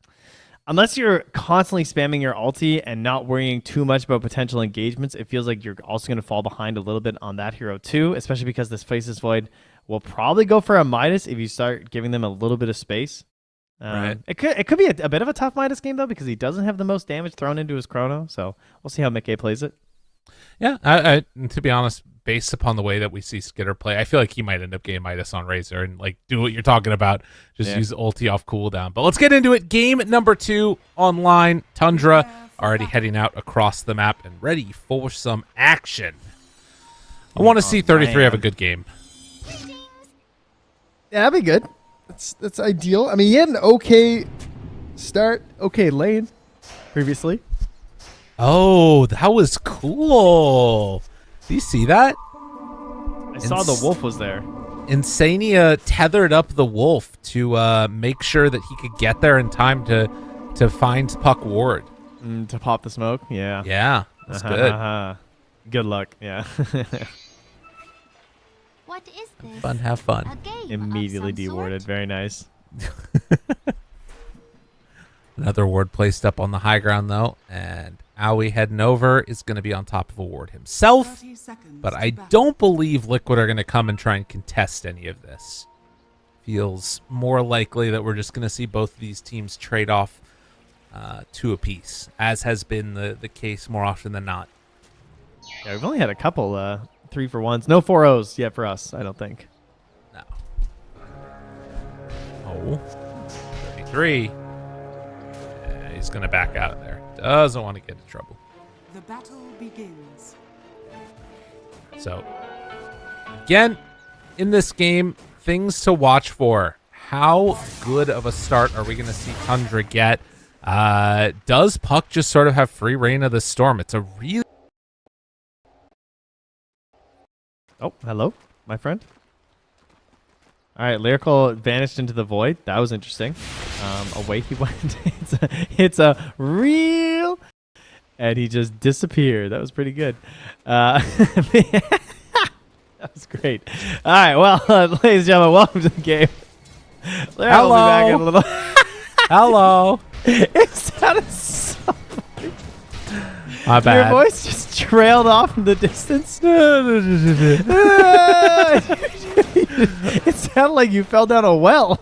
unless you're constantly spamming your ulti and not worrying too much about potential engagements, it feels like you're also going to fall behind a little bit on that hero too, especially because this Faceless Void will probably go for a Midas if you start giving them a little bit of space. It could be a bit of a tough Midas game though, because he doesn't have the most damage thrown into his Chrono, so we'll see how Mickey plays it. Yeah, I to be honest, based upon the way that we see Skitter play, I feel like he might end up getting Midas on Razor and like do what you're talking about, just use ulti off cooldown. But let's get into it. Game number 2 online. Tundra already heading out across the map and ready for some action. I want to see 33 have a good game. Yeah, that'd be good. That's ideal. I mean, he had an okay start, okay lane previously. Oh, that was cool. Do you see that? I saw the wolf was there. Insania tethered up the wolf to make sure that he could get there in time to find Puck Ward. To pop the smoke? Yeah. Yeah, that's good. Good luck. Yeah. What is this? Fun, have fun. Immediately dewarded. Very nice. Another ward placed up on the high ground, though, and Owie heading over is going to be on top of a ward himself, but I don't believe Liquid are going to come and try and contest any of this. Feels more likely that we're just going to see both of these teams trade off 2 apiece, as has been the case more often than not. Yeah, we've only had a couple 3-for-1s. No 4-0s yet for us, I don't think. No. Oh, 33. He's going to back out of there. Doesn't want to get in trouble. The battle begins. So, again, in this game, things to watch for. How good of a start are we going to see Tundra get? Does Puck just sort of have free reign of the storm? It's a really... Oh, hello, my friend. All right, Lyrical vanished into the void. That was interesting. Away he went. It's a real... And he just disappeared. That was pretty good. That was great. All right, well, ladies and gentlemen, welcome to the game. Hello. I'll be back in a little... Hello. It sounded so funny. My bad. Your voice just trailed off in the distance. It sounded like you fell down a well.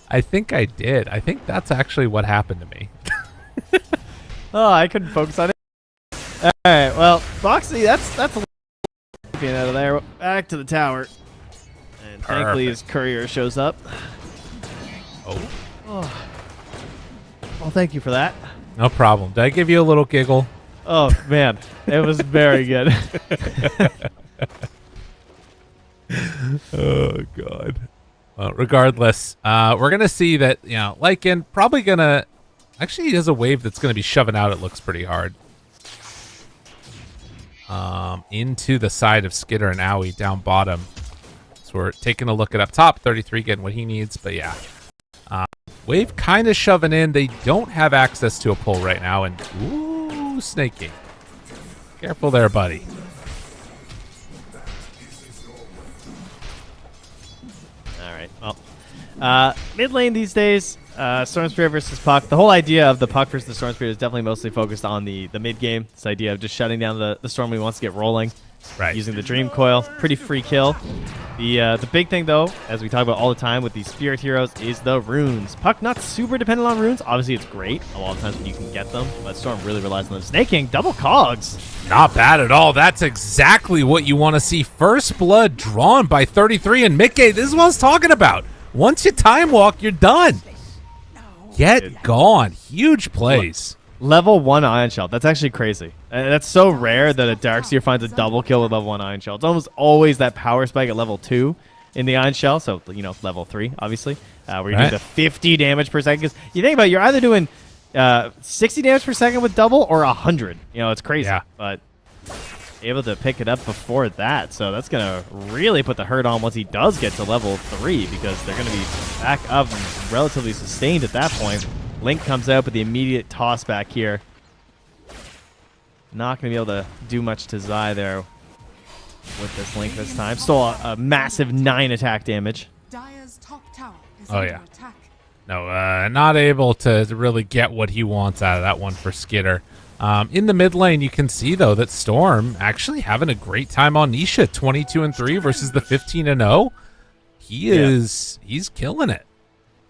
I think I did. I think that's actually what happened to me. Oh, I couldn't focus on it. All right, well, Foxy, that's a little out of there. Back to the tower. And thankfully his courier shows up. Oh. Well, thank you for that. No problem. Did I give you a little giggle? Oh, man. It was very good. Oh, God. Well, regardless, we're going to see that, Lycan probably going to... Actually, he has a wave that's going to be shoving out. It looks pretty hard. Into the side of Skitter and Owie down bottom. So we're taking a look at up top. 33 getting what he needs, but yeah. Wave kind of shoving in. They don't have access to a pull right now, and ooh, snaking. Careful there, buddy. All right. Well, mid lane these days, Storm Spirit versus Puck. The whole idea of the Puck versus the Storm Spirit is definitely mostly focused on the mid game. This idea of just shutting down the Storm when he wants to get rolling. Right. Using the Dream Coil. Pretty free kill. The big thing, though, as we talk about all the time with these Spirit heroes, is the runes. Puck not super dependent on runes. Obviously, it's great a lot of times when you can get them, but Storm really relies on them. Snake King, double cogs. Not bad at all. That's exactly what you want to see. First blood drawn by 33 and Mickey. This is what I was talking about. Once you time walk, you're done. Get gone. Huge plays. Level 1 Ion Shell. That's actually crazy. That's so rare that a Darkseer finds a double kill with level 1 Ion Shell. It's almost always that power spike at level 2 in the Ion Shell. So, level 3, obviously. Where you do the 50 damage per second. Because you think about it, you're either doing 60 damage per second with double or 100. It's crazy. Yeah. But able to pick it up before that. So that's going to really put the hurt on once he does get to level 3. Because they're going to be back up and relatively sustained at that point. Link comes out, but the immediate toss back here. Not going to be able to do much to Zai there with this Link this time. Still a massive 9 attack damage. Dire's top tower is Oh, under yeah. attack. No, not able to really get what he wants out of that one for Skitter. In the mid lane, you can see, though, that Storm actually having a great time on Nisha. 22-3 versus the 15-0. He's killing it.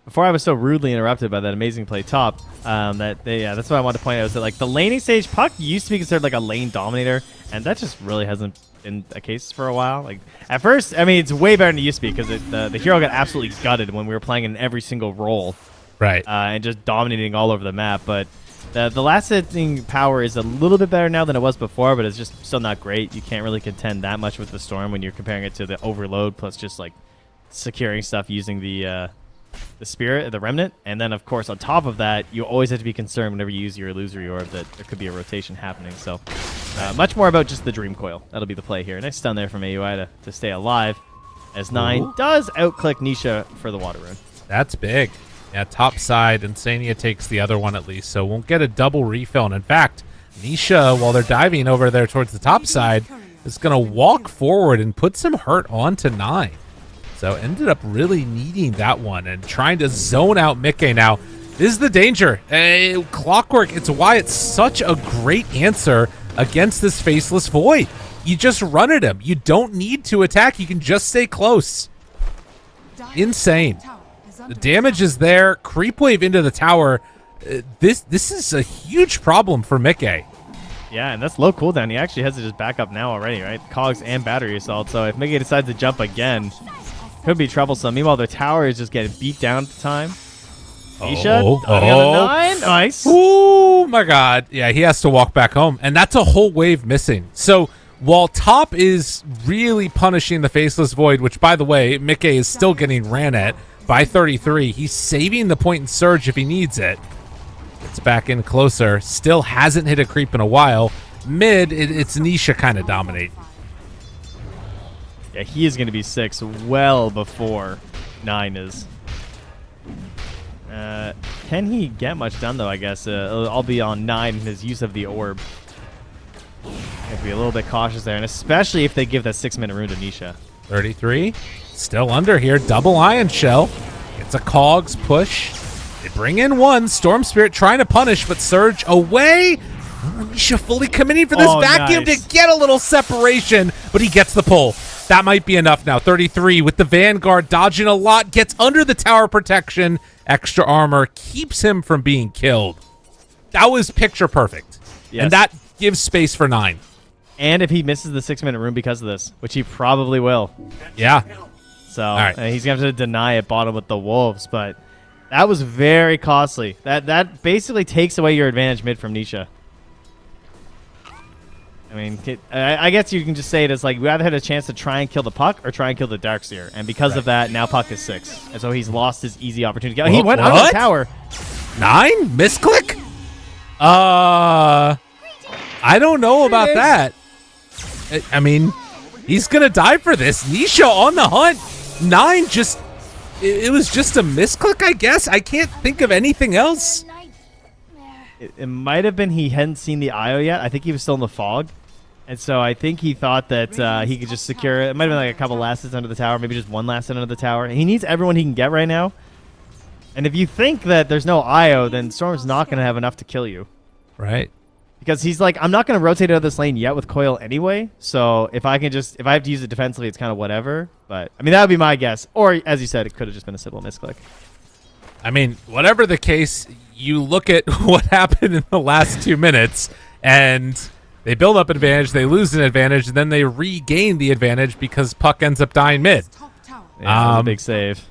Before I was so rudely interrupted by that amazing play top, that's what I wanted to point out, is that the laning stage, Puck used to be considered like a lane dominator, and that just really hasn't been a case for a while. At first, it's way better than it used to be, because the hero got absolutely gutted when we were playing in every single role, right? And just dominating all over the map. But the last hitting power is a little bit better now than it was before, but it's just still not great. You can't really contend that much with the Storm when you're comparing it to the Overload plus just securing stuff using the Spirit, the Remnant, and then of course on top of that, you always have to be concerned whenever you use your Illusory Orb that there could be a rotation happening. So Much more about just the Dream Coil. That'll be the play here. Nice stun there from AUI to stay alive, as 9 does outclick Nisha for the Water Rune. That's big. Yeah, top side, Insania takes the other one at least, so won't get a double refill. And in fact, Nisha, while they're diving over there towards the top side, is going to walk forward and put some hurt onto 9. So ended up really needing that one and trying to zone out Mickey. Now, this is the danger. Clockwork, it's why it's such a great answer against this Faceless Void. You just run at him. You don't need to attack. You can just stay close. Insane. The damage is there. Creep wave into the tower. This is a huge problem for Mickey. Yeah, and that's low cooldown. He actually has to just back up now already, right? Cogs and battery assault. So if Mickey decides to jump again, could be troublesome. Meanwhile, the tower is just getting beat down at the time. Nisha, on the 9. Nice. Oh my god. Yeah, he has to walk back home. And that's a whole wave missing. So while top is really punishing the Faceless Void, which by the way, Mickey is still getting ran at by 33. He's saving the point and surge if he needs it. It's back in closer. Still hasn't hit a creep in a while. Mid, it's Nisha kind of dominating. Yeah, he is going to be 6 well before 9 is. Can he get much done, though, I guess? I'll be on 9 in his use of the orb. Have to be a little bit cautious there, and especially if they give that 6-minute rune to Nisha. 33. Still under here. Double Ion Shell. It's a Cogs push. They bring in 1. Storm Spirit trying to punish, but Surge away. Nisha fully committing for this vacuum to get a little separation, but he gets the pull. That might be enough now. 33 with the Vanguard dodging a lot, gets under the tower protection. Extra armor keeps him from being killed. That was picture perfect. Yes. And that gives space for 9. And if he misses the 6-minute rune because of this, which he probably will. Yeah. So he's going to have to deny it bottom with the Wolves, but that was very costly. That basically takes away your advantage mid from Nisha. I mean, I guess you can just say it as like we either had a chance to try and kill the Puck or try and kill the Darkseer, and because of that, now Puck is 6, and so he's lost his easy opportunity. He went under the tower. 9 misclick. I don't know about that. I mean, he's gonna die for this. Nisha on the hunt. 9 just. It was just a misclick, I guess. I can't think of anything else. It might have been he hadn't seen the IO yet. I think he was still in the fog. And so I think he thought that he could just secure it. It might have been like a couple last hits under the tower, maybe just 1 last hit under the tower. He needs everyone he can get right now. And if you think that there's no IO, then Storm's not going to have enough to kill you. Right. Because he's like, I'm not going to rotate out of this lane yet with Coil anyway. So if I have to use it defensively, it's kind of whatever. But, I mean, that would be my guess. Or, as you said, it could have just been a simple misclick. I mean, whatever the case, you look at what happened in the last 2 minutes, and they build up an advantage, they lose an advantage, and then they regain the advantage because Puck ends up dying mid. Yeah, big save.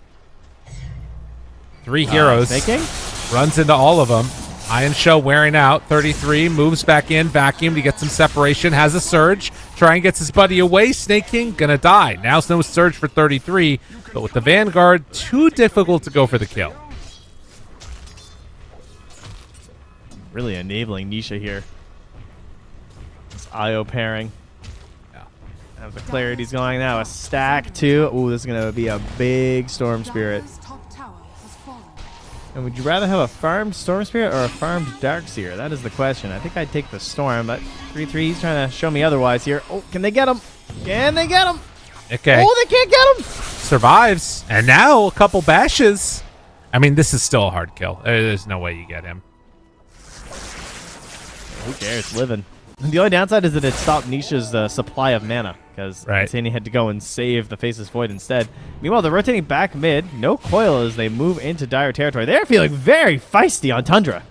3 heroes. Runs into all of them. Iron Shell wearing out. 33 moves back in. Vacuum to get some separation. Has a surge. Try and gets his buddy away. Snake King gonna die. Now no surge for 33, but with the Vanguard, too difficult to go for the kill. Really enabling Nisha here. This IO pairing. Yeah. Have the clarity's going now. A stack too. Ooh, this is gonna be a big Storm Spirit. And would you rather have a farmed Storm Spirit or a farmed Darkseer? That is the question. I think I'd take the Storm, but 3-3, he's trying to show me otherwise here. Oh, can they get him? Can they get him? Okay. Oh, they can't get him! Survives. And now a couple bashes. I mean, this is still a hard kill. There's no way you get him. Who cares? Living. The only downside is that it stopped Nisha's supply of mana, because Insani had to go and save the Faceless Void instead. Meanwhile, they're rotating back mid. No Coil as they move into dire territory. They're feeling very feisty on Tundra.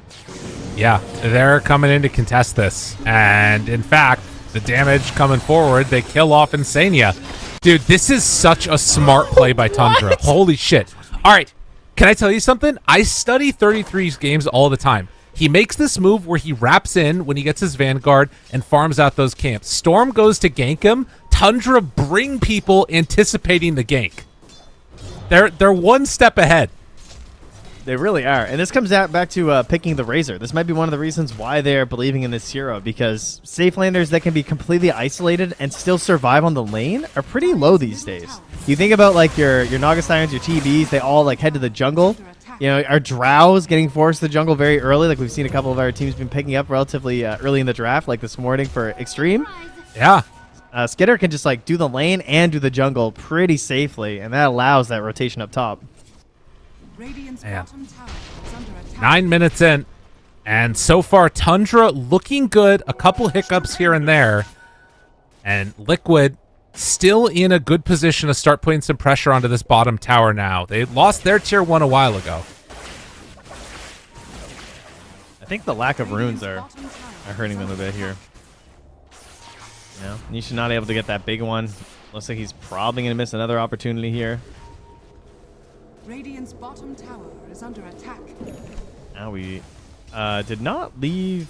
Yeah, they're coming in to contest this. And in fact, the damage coming forward, they kill off Insania. Dude, this is such a smart play by Tundra. Holy shit. All right, can I tell you something? I study 33's games all the time. He makes this move where he wraps in when he gets his Vanguard and farms out those camps. Storm goes to gank him. Tundra bring people anticipating the gank. They're one step ahead. They really are. And this comes back to picking the Razor. This might be one of the reasons why they're believing in this hero, because safe landers that can be completely isolated and still survive on the lane are pretty low these days. You think about like your Nagastyrons, your TBs, they all like head to the jungle. You know, our Drows getting forced to the jungle very early, like we've seen a couple of our teams been picking up relatively early in the draft, like this morning for Xtreme. Yeah. Skitter can just like do the lane and do the jungle pretty safely, and that allows that rotation up top. Man. 9 minutes in, and so far Tundra looking good. A couple hiccups here and there, and Liquid still in a good position to start putting some pressure onto this bottom tower now. They lost their tier 1 a while ago. I think the lack of runes are hurting them a bit here. Yeah, Nisha not able to get that big one. Looks like he's probably going to miss another opportunity here. Radiant's bottom tower is under attack. Now we did not leave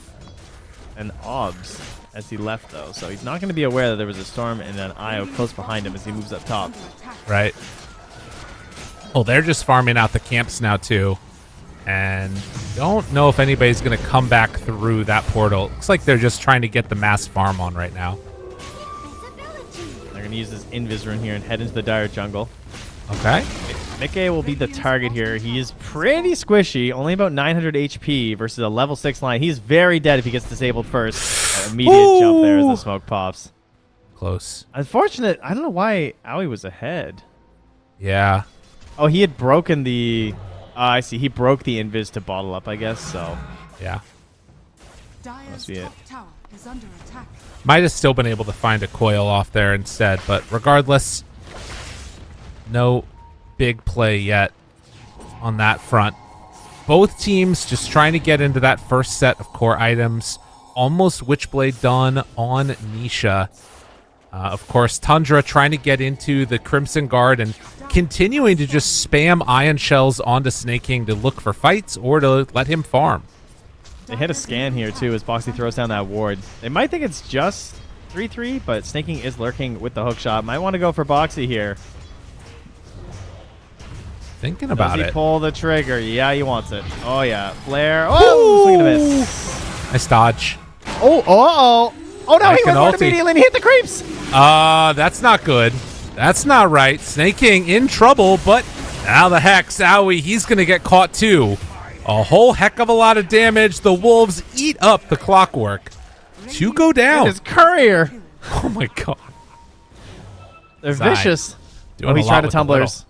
an OBS as he left, though, so he's not going to be aware that there was a storm and an IO close behind him as he moves up top. Right. Oh, they're just farming out the camps now, too. And don't know if anybody's going to come back through that portal. Looks like they're just trying to get the mass farm on right now. They're going to use this Invis rune here and head into the dire jungle. Okay. Mickey will be the target here. He is pretty squishy, only about 900 HP versus a level 6 line. He's very dead if he gets disabled first. Immediate jump there as the smoke pops. Close. Unfortunate. I don't know why Aoi was ahead. Yeah. Oh, he had broken the... I see. He broke the invis to bottle up, I guess, so... Yeah. Must be it. Tower is under attack. Might have still been able to find a coil off there instead, but regardless, no big play yet on that front. Both teams just trying to get into that first set of core items. Almost Witchblade done on Nisha. Of course, Tundra trying to get into the Crimson Guard and continuing to just spam Ion Shells onto Snake King to look for fights or to let him farm. They hit a scan here, too, as Boxy throws down that ward. They might think it's just 3-3, but Snake King is lurking with the hook shot. Might want to go for Boxy here. Thinking about Does he it. Pull the trigger. Yeah, he wants it. Oh, yeah. Flare. Oh, swing and a miss. Nice dodge. Oh, oh no, he went forward immediately and he hit the creeps. That's not good. That's not right. Snake King in trouble, but now the Hex, Aoi, he's going to get caught too. A whole heck of a lot of damage. The Wolves eat up the Clockwork. 2 go down. His courier. Oh my god. They're Zai vicious. doing He's a lot trying to with the tumblers.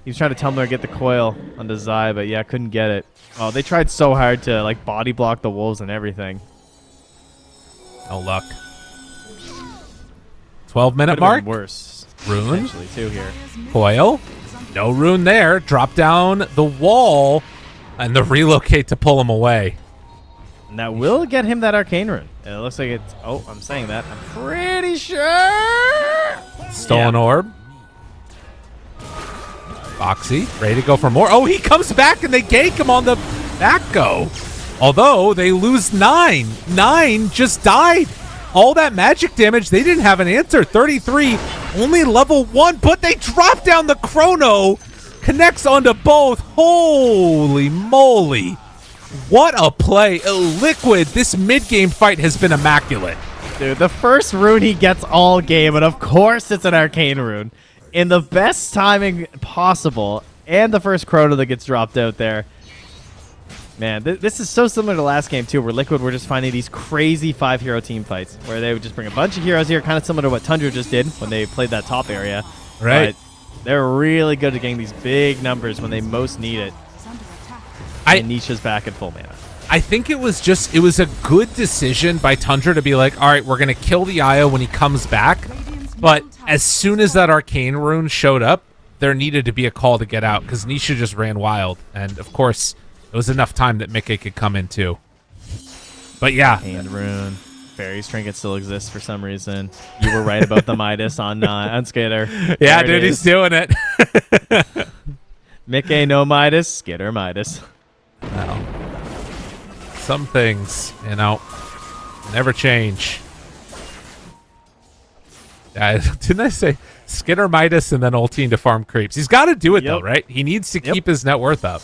He was trying to tumbler and get the coil onto Zai, but yeah, couldn't get it. Oh, they tried so hard to like body block the Wolves and everything. No luck. 12-minute Could've mark. been worse. Rune. Potentially too here. Coil. No rune there. Drop down the wall and the relocate to pull him away. And that will get him that arcane rune. And it looks like it's... Oh, I'm saying that. I'm pretty sure. Stolen orb. Boxy, ready to go for more. Oh, he comes back and they gank him on the back go. Although they lose 9. 9 just died. All that magic damage, they didn't have an answer. 33, only level 1, but they drop down the chrono. Connects onto both. Holy moly. What a play. Liquid, this mid-game fight has been immaculate. Dude, the first rune he gets all game, and of course it's an arcane rune. In the best timing possible, and the first chrono that gets dropped out there. Man, this is so similar to last game, too, where Liquid were just finding these crazy 5-hero team fights, where they would just bring a bunch of heroes here, kind of similar to what Tundra just did when they played that top area. Right. But they're really good at getting these big numbers when they most need it. And Nisha's back at full mana. I think it was a good decision by Tundra to be like, all right, we're going to kill the Io when he comes back. But as soon as that arcane rune showed up, there needed to be a call to get out because Nisha just ran wild. And, of course, it was enough time that Mickey could come in, too. But, yeah. Hand rune. Fairy's Trinket still exists for some reason. You were right about the Midas on Skater. Yeah, dude, he's doing it. Mickey, no Midas. Skitter, Midas. Well, some things, never change. Didn't I say Skitter Midas and then ulting to farm creeps? He's got to do it, though, right? He needs to keep his net worth up.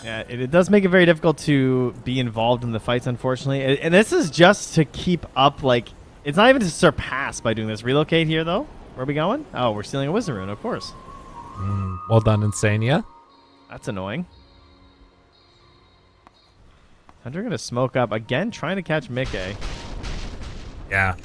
Yeah, it does make it very difficult to be involved in the fights, unfortunately. And this is just to keep up, like, it's not even to surpass by doing this. Relocate here, though. Where are we going? Oh, we're stealing a Wisdom Rune, of course. Well done, Insania. That's annoying. Tundra going to smoke up. Again, trying to catch Mickey. Yeah.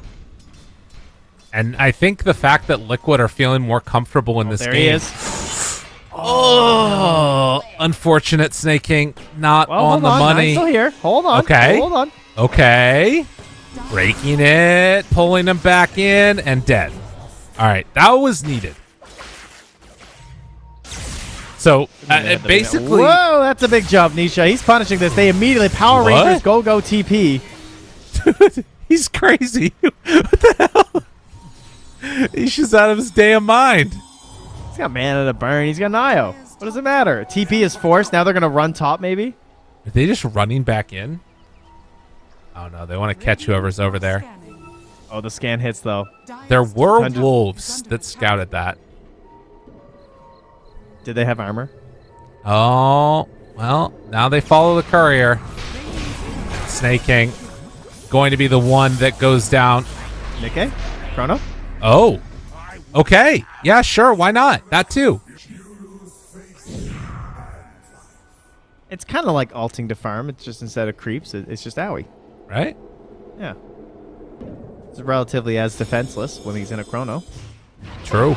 And I think the fact that Liquid are feeling more comfortable in this there game. He is. Oh, unfortunate Snake King. Not on the money. Nine's still here. Hold on. Okay. Hold on. Okay. Breaking it, pulling him back in, and dead. All right, that was needed. So basically, whoa, that's a big jump, Nisha. He's punishing this. They immediately Power Rangers go TP. He's crazy. What the hell? He's just out of his damn mind. He's got mana to burn. He's got an IO. What does it matter? TP is forced. Now they're gonna run top, maybe. Are they just running back in? Oh no, they want to catch whoever's over there. Oh, the scan hits though. There were wolves that scouted that. Did they have armor? Oh, well, now they follow the courier. Snake King going to be the one that goes down. Nikkei? Chrono? Oh, okay. Yeah, sure. Why not? That too. It's kind of like alting to farm. It's just instead of creeps, it's just AoE. Right? Yeah. It's relatively as defenseless when he's in a chrono. True.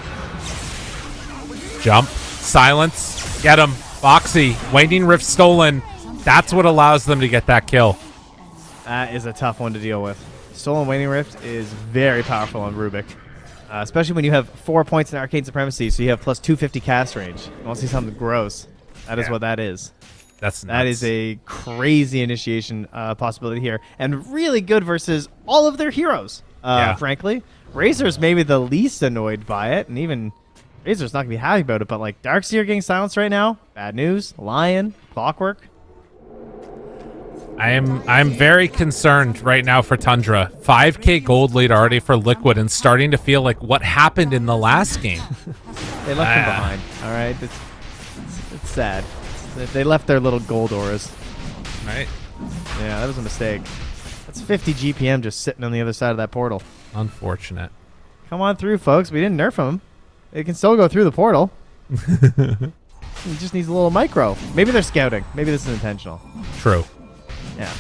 Jump. Silence. Get him. Boxy. Waning Rift stolen. That's what allows them to get that kill. That is a tough one to deal with. Stolen Waning Rift is very powerful on Rubik. Especially when you have 4 points in Arcane Supremacy, so you have plus 250 cast range. You want to see something gross. That is what that is. That is a crazy initiation possibility here. And really good versus all of their heroes, frankly. Razor's maybe the least annoyed by it, and even Razor's not going to be happy about it, but like Darkseer getting silenced right now, bad news. Lion, Clockwork. I'm very concerned right now for Tundra. 5k gold lead already for Liquid and starting to feel like what happened in the last game. They left him behind, all right? It's sad. They left their little gold auras. Right. Yeah, that was a mistake. That's 50 GPM just sitting on the other side of that portal. Unfortunate. Come on through, folks. We didn't nerf him. It can still go through the portal. He just needs a little micro. Maybe they're scouting. Maybe this is intentional. True. Yeah.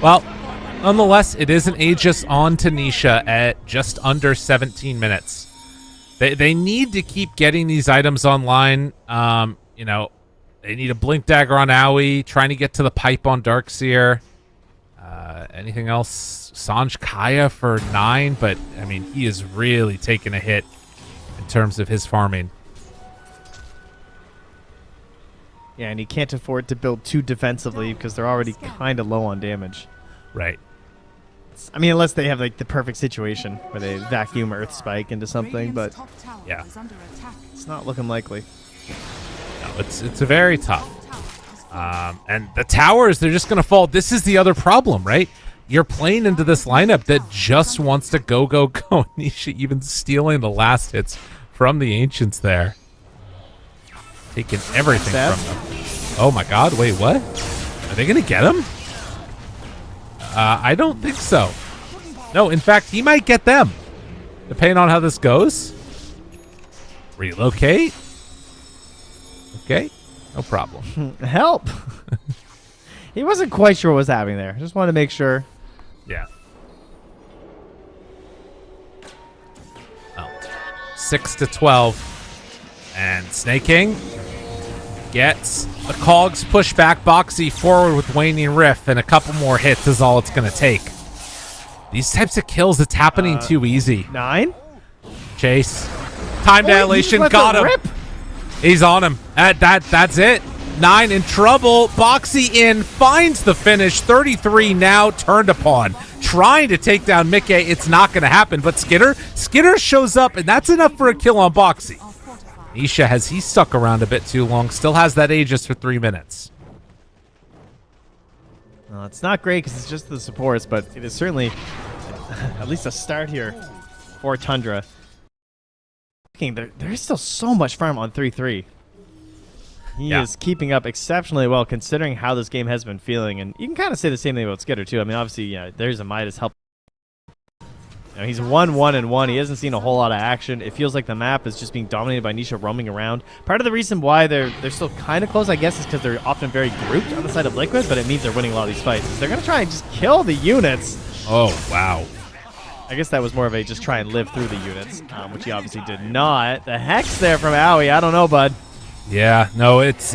Well, nonetheless, it is an Aegis on Tanisha at just under 17 minutes. They need to keep getting these items online. You know, they need a Blink Dagger on Aoi, trying to get to the pipe on Darkseer. Anything else? Sanj Kaya for 9, but, I mean, he is really taking a hit in terms of his farming. Yeah, and he can't afford to build too defensively because they're already kind of low on damage. Right. I mean, unless they have like the perfect situation where they vacuum Earth Spike into something, but yeah, it's not looking likely. No, it's very tough. And the towers, they're just going to fall. This is the other problem, right? You're playing into this lineup that just wants to go. Nisha even stealing the last hits from the Ancients there. Taking everything from them. Oh my god, wait, what? Are they going to get him? I don't think so. No, in fact, he might get them. Depending on how this goes. Relocate. Okay, no problem. Help! He wasn't quite sure what was happening there. Just wanted to make sure. Yeah. Oh. 6-12. And Snake King gets the cogs pushed back. Boxy forward with Waning Rift, and a couple more hits is all it's going to take. These types of kills, it's happening too easy. 9? Chase. Time dilation, got him. Rip. He's on him. That's it. 9 in trouble. Boxy in, finds the finish. 33 now turned upon. Trying to take down Mickey. It's not going to happen, but Skitter shows up, and that's enough for a kill on Boxy. Nisha, has he stuck around a bit too long, still has that Aegis for 3 minutes. Well, it's not great because it's just the supports, but it is certainly at least a start here for Tundra. There is still so much farm on 3-3. He is keeping up exceptionally well considering how this game has been feeling. And you can kind of say the same thing about Skitter, too. I mean, obviously, there's a Midas help. He's 1-1-1. He hasn't seen a whole lot of action. It feels like the map is just being dominated by Nisha roaming around. Part of the reason why they're still kind of close, I guess, is because they're often very grouped on the side of Liquid, but it means they're winning a lot of these fights. They're going to try and just kill the units. Oh, wow. I guess that was more of a just try and live through the units, which he obviously did not. The Hex there from Owie. I don't know, bud. Yeah, no, it's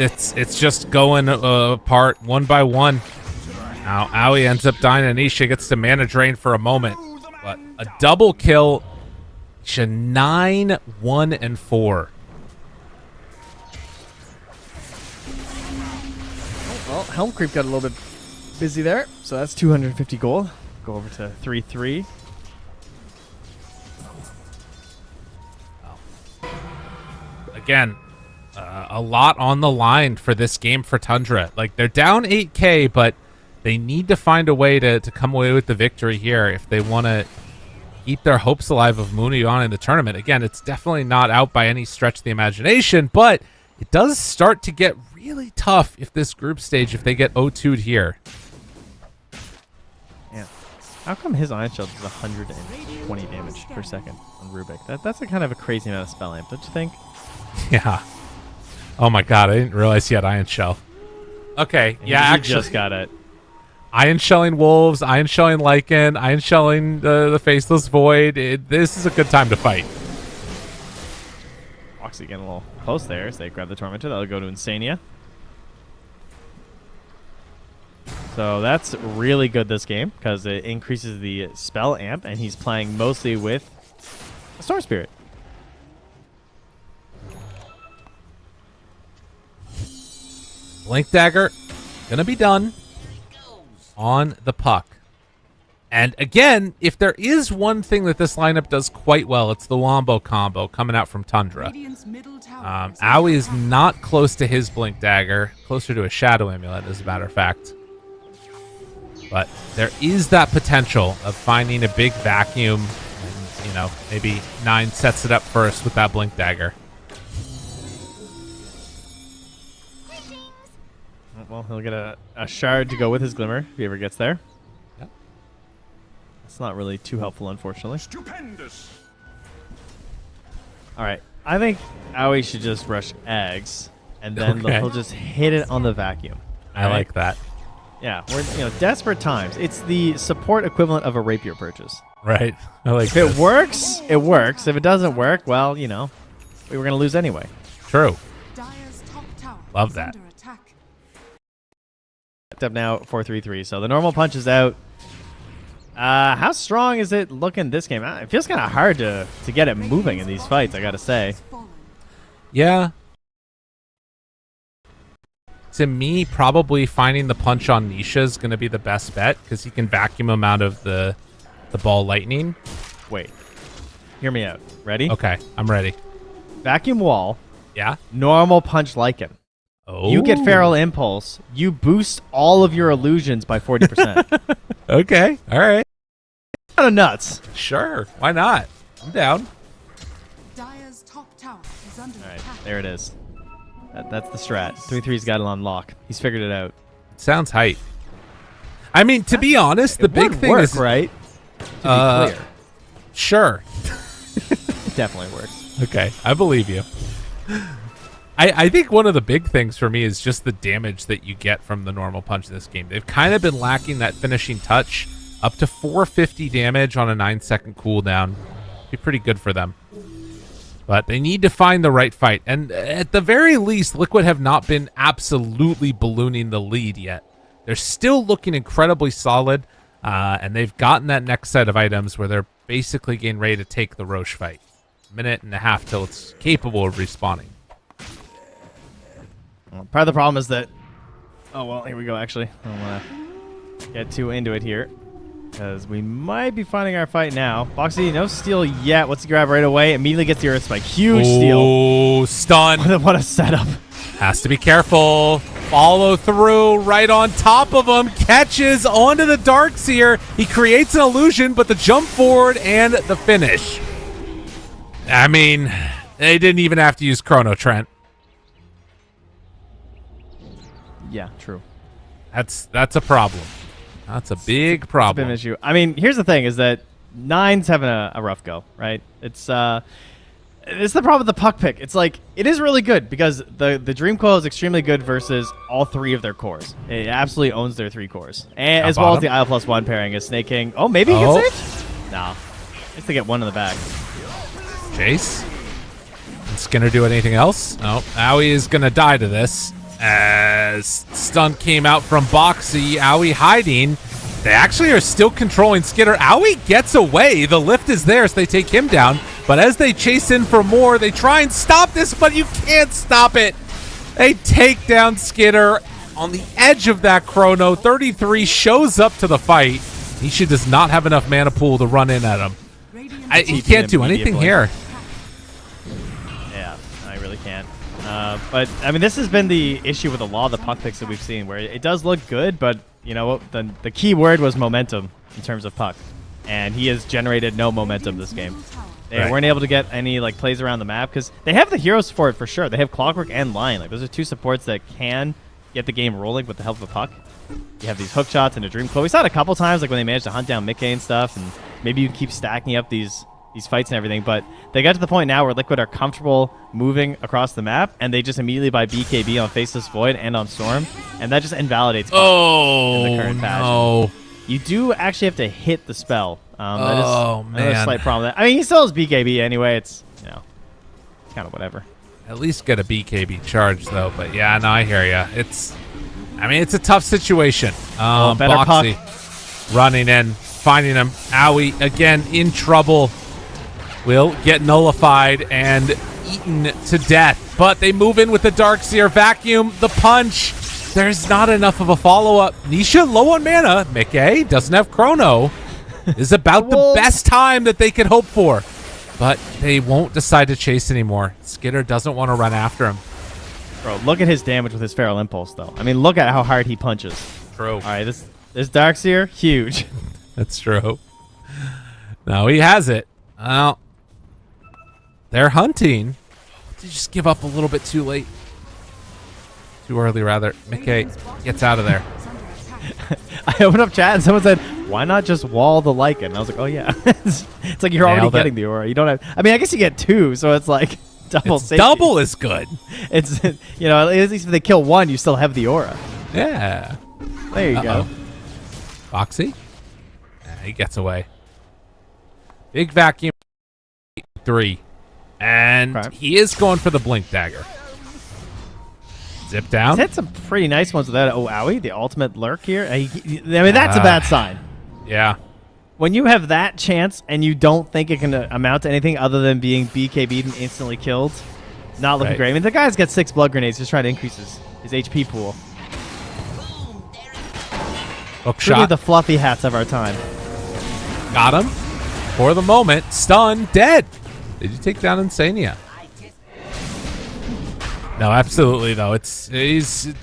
just going apart one by one. Now, Owie ends up dying, and Nisha gets to mana drain for a moment. But a double kill. 9, 1, and 4. Well, Helm Creep got a little bit busy there, so that's 250 gold. Go over to 3-3. Again, a lot on the line for this game for Tundra. Like, they're down 8k, but they need to find a way to come away with the victory here if they want to keep their hopes alive of moving on in the tournament. Again, it's definitely not out by any stretch of the imagination, but it does start to get really tough if this group stage, if they get 0-2'd here. Yeah. How come his Iron Shield is 120 damage per second on Rubik? That's a kind of a crazy amount of spell amp, don't you think? Yeah. Oh my god, I didn't realize he had Iron Shell. Okay, yeah, actually. Just got it. Iron Shelling Wolves, Iron Shelling Lycan, Iron Shelling the Faceless Void. This is a good time to fight. Foxy getting a little close there as they grab the Tormentor. That'll go to Insania. So that's really good this game because it increases the spell amp, and he's playing mostly with a Storm Spirit. Blink Dagger, gonna be done on the puck. And again, if there is one thing that this lineup does quite well, it's the Wombo combo coming out from Tundra. Owie is not close to his Blink Dagger, closer to a Shadow Amulet, as a matter of fact. But there is that potential of finding a big vacuum, and, maybe 9 sets it up first with that Blink Dagger. Well, he'll get a shard to go with his Glimmer if he ever gets there. Yep. That's not really too helpful, unfortunately. Stupendous. All right. I think Owie should just rush eggs, and then he'll just hit it on the vacuum. I like that. Yeah, we're desperate times. It's the support equivalent of a rapier purchase. Right. I like If it works, it works. If it doesn't work, well, we were going to lose anyway. True. Love that. Up now 4-3-3. So the normal punch is out. How strong is it looking this game? It feels kind of hard to get it moving in these fights, I gotta say. Yeah. To me, probably finding the punch on Nisha is going to be the best bet because he can vacuum him out of the ball lightning. Wait. Hear me out. Ready? Okay, I'm ready. Vacuum wall. Yeah. Normal punch Lycan. Oh. You get Feral Impulse. You boost all of your illusions by 40%. Okay. All right. Kind of nuts. Sure. Why not? I'm down. Dire's top tower is under all right. attack. There it is. That's the strat. 3-3's got it on lock. He's figured it out. Sounds hype. I mean, to be honest, the big thing is... right? To be clear. Sure. It definitely works. Okay. I believe you. I think one of the big things for me is just the damage that you get from the normal punch in this game. They've kind of been lacking that finishing touch. Up to 450 damage on a 9-second cooldown. Be pretty good for them. But they need to find the right fight. And at the very least, Liquid have not been absolutely ballooning the lead yet. They're still looking incredibly solid. And they've gotten that next set of items where they're basically getting ready to take the Roche fight. A minute and a half till it's capable of respawning. Part of the problem is that... Oh, well, here we go, actually. I don't want to get too into it here. Because we might be finding our fight now. Boxy, no steal yet. What's the grab right away? Immediately gets the Earth Spike. Huge steal. Oh, stun. What a setup. Has to be careful. Follow through right on top of him. Catches onto the Darkseer. He creates an illusion, but the jump forward and the finish. I mean, they didn't even have to use Chrono Trent. Yeah, true. That's a problem. That's a big problem. It's a bit of an issue. I mean, here's the thing: is that 9's having a rough go, right? It's the problem with the puck pick. It's like it is really good because the Dream Coil is extremely good versus all 3 of their cores. It absolutely owns their 3 cores, and as well as the IL+1 pairing is Snake King. Oh, maybe he gets saved? No, just to get one in the back. Chase. Can Skinner do anything else? No. Owie is gonna die to this. As stun came out from Boxy, Owie hiding. They actually are still controlling Skinner. Owie gets away. The lift is there, so they take him down. But as they chase in for more, they try and stop this, but you can't stop it. They take down Skinner on the edge of that chrono. 33 shows up to the fight. Nisha does not have enough mana pool to run in at him. He can't do anything here. Yeah, I really can't. But, I mean, this has been the issue with a lot of the puck picks that we've seen, where it does look good, but, you know, the key word was momentum in terms of puck. And he has generated no momentum this game. They weren't able to get any like plays around the map because they have the heroes for it for sure. They have Clockwork and Lion. Like those are 2 supports that can get the game rolling with the help of a puck. You have these hook shots and a Dream Claw. We saw it a couple times, like when they managed to hunt down Mickey and stuff, and maybe you keep stacking up these fights and everything. But they got to the point now where Liquid are comfortable moving across the map, and they just immediately buy BKB on Faceless Void and on Storm, and that just invalidates puck in the current patch. No. You do actually have to hit the spell. That is man. another slight problem. I mean, he still has BKB anyway. It's, you know, kind of whatever. At least get a BKB charge, though. But yeah, no, I hear you. It's a tough situation. Better Boxy puck. running in, finding him. Owie, again, in trouble. Will get nullified and eaten to death. But they move in with the Darkseer. Vacuum, the punch. There's not enough of a follow-up. Nisha low on mana. Mickey doesn't have chrono. Is about the best time that they could hope for. But they won't decide to chase anymore. Skinner doesn't want to run after him. Bro, look at his damage with his Feral Impulse, though. I mean, look at how hard he punches. True. All right, this Darkseer, huge. That's true. No, he has it. Well, they're hunting. They just give up a little bit too late. Too early, rather. Mickey gets out of there. I opened up chat and someone said, "Why not just wall the Lycan?" And I was like, "Oh yeah." It's like you're already getting the aura. You don't have. I mean, I guess you get 2, so it's like double. Safety. Double is good. It's at least if they kill 1, you still have the aura. Yeah. There you go. Boxy. He gets away. Big vacuum. 3, and he is going for the blink dagger. Zip down. He's had some pretty nice ones with that. Oh, Owie, the ultimate lurk here. I mean, that's a bad sign. Yeah. When you have that chance and you don't think it can amount to anything other than being BKB'd and instantly killed, not looking great. I mean, the guy's got 6 blood grenades just trying to increase his HP pool. Hook Truly shot. the fluffy hats of our time. Got him. For the moment. Stun. Dead. Did you take down Insania? No, absolutely, though. He's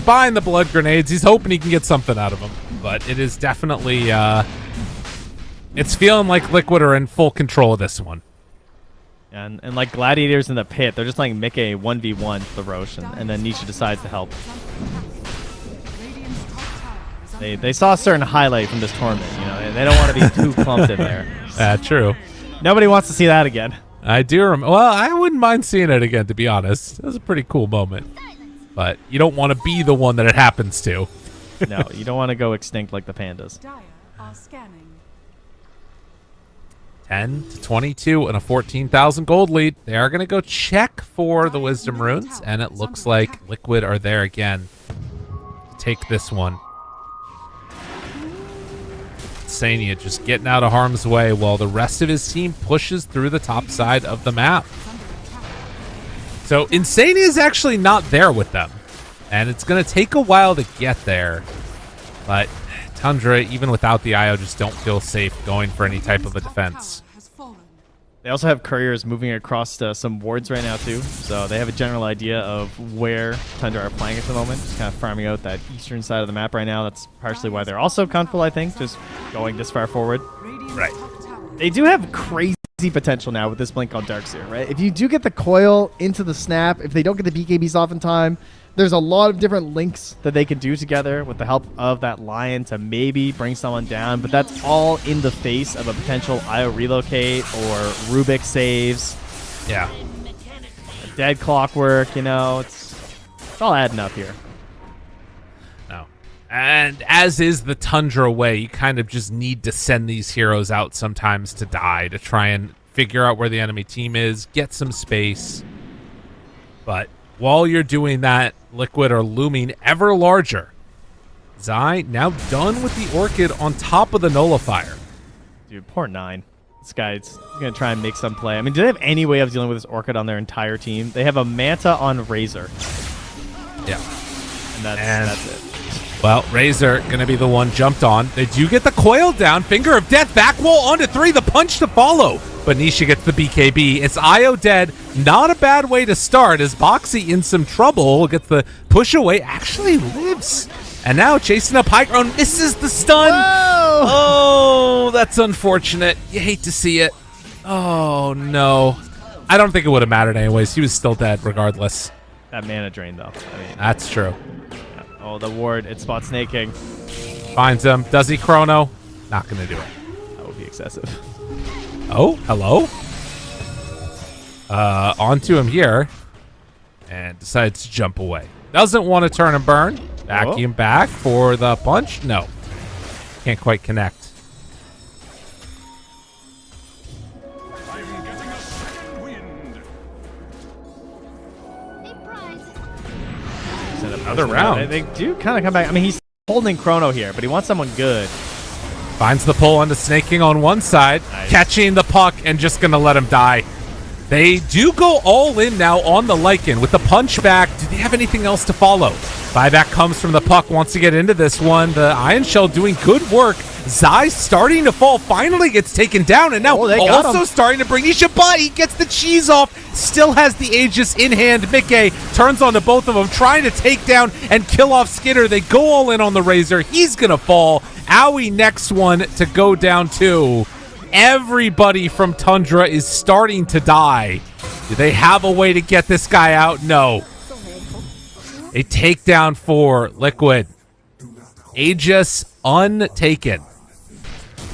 buying the blood grenades. He's hoping he can get something out of them. But it is definitely, it's feeling like Liquid are in full control of this one. And like Gladiators in the pit, they're just letting Mickey 1v1 the Roche, and then Nisha decides to help. They saw a certain highlight from this tournament, you know, and they don't want to be too clumped in there. True. Nobody wants to see that again. I do remember. Well, I wouldn't mind seeing it again, to be honest. It was a pretty cool moment. But you don't want to be the one that it happens to. No, you don't want to go extinct like the pandas. 10 to 22 and a 14,000 gold lead. They are going to go check for the Wisdom Runes, and it looks like Liquid are there again. Take this one. Sania just getting out of harm's way while the rest of his team pushes through the top side of the map. So Insania is actually not there with them, and it's going to take a while to get there. But Tundra, even without the IO, just don't feel safe going for any type of a defense. They also have couriers moving across some wards right now too, so they have a general idea of where Tundra are playing at the moment, just kind of farming out that eastern side of the map right now. That's partially why they're also comfortable, I think, just going this far forward. Right. They do have crazy crazy potential now with this blink on Darkseer, right? If you do get the coil into the snap, if they don't get the BKBs off in time, there's a lot of different links that they can do together with the help of that Lion to maybe bring someone down, but that's all in the face of a potential IO relocate or Rubik saves. Yeah. A dead clockwork, you know, it's all adding up here. No. And as is the Tundra way, you kind of just need to send these heroes out sometimes to die, to try and figure out where the enemy team is, get some space. But while you're doing that, Liquid are looming ever larger. Zai now done with the Orchid on top of the Nullifier. Dude, poor 9. This guy's going to try and make some play. I mean, do they have any way of dealing with this Orchid on their entire team? They have a Manta on Razor. Yeah. And that's it. Well, Razor going to be the one jumped on. They do get the coil down. Finger of Death, back wall onto 3. The punch to follow. But Nisha gets the BKB. It's IO dead. Not a bad way to start as Boxy in some trouble. Gets the push away. Actually lives. And now chasing up high ground. Misses the stun. Whoa! Oh, that's unfortunate. You hate to see it. Oh, no. I don't think it would have mattered anyways. He was still dead regardless. That mana drain, though. I mean, that's true. Yeah. Oh, the ward. It's spot snaking. Finds him. Does he chrono? Not going to do it. That would be excessive. Oh, hello. Onto him here. And decides to jump away. Doesn't want to turn and burn. Vacuum back for the punch. No. Can't quite connect. Another round. They do kind of come back. I mean, he's holding Chrono here, but he wants someone good. Finds the pull onto Snaking on one side, catching the puck, and just going to let him die. They do go all in now on the Lycan with the punch back. Do they have anything else to follow? Buyback comes from the puck, wants to get into this one. The Iron Shell doing good work. Zai starting to fall, finally gets taken down, and now also starting to bring Nisha, but he gets the cheese off. Still has the Aegis in hand. Mickey turns onto both of them, trying to take down and kill off Skidder. They go all in on the Razor. He's going to fall. Owie next one to go down too. Everybody from Tundra is starting to die. Do they have a way to get this guy out? No. A takedown for Liquid. Aegis untaken.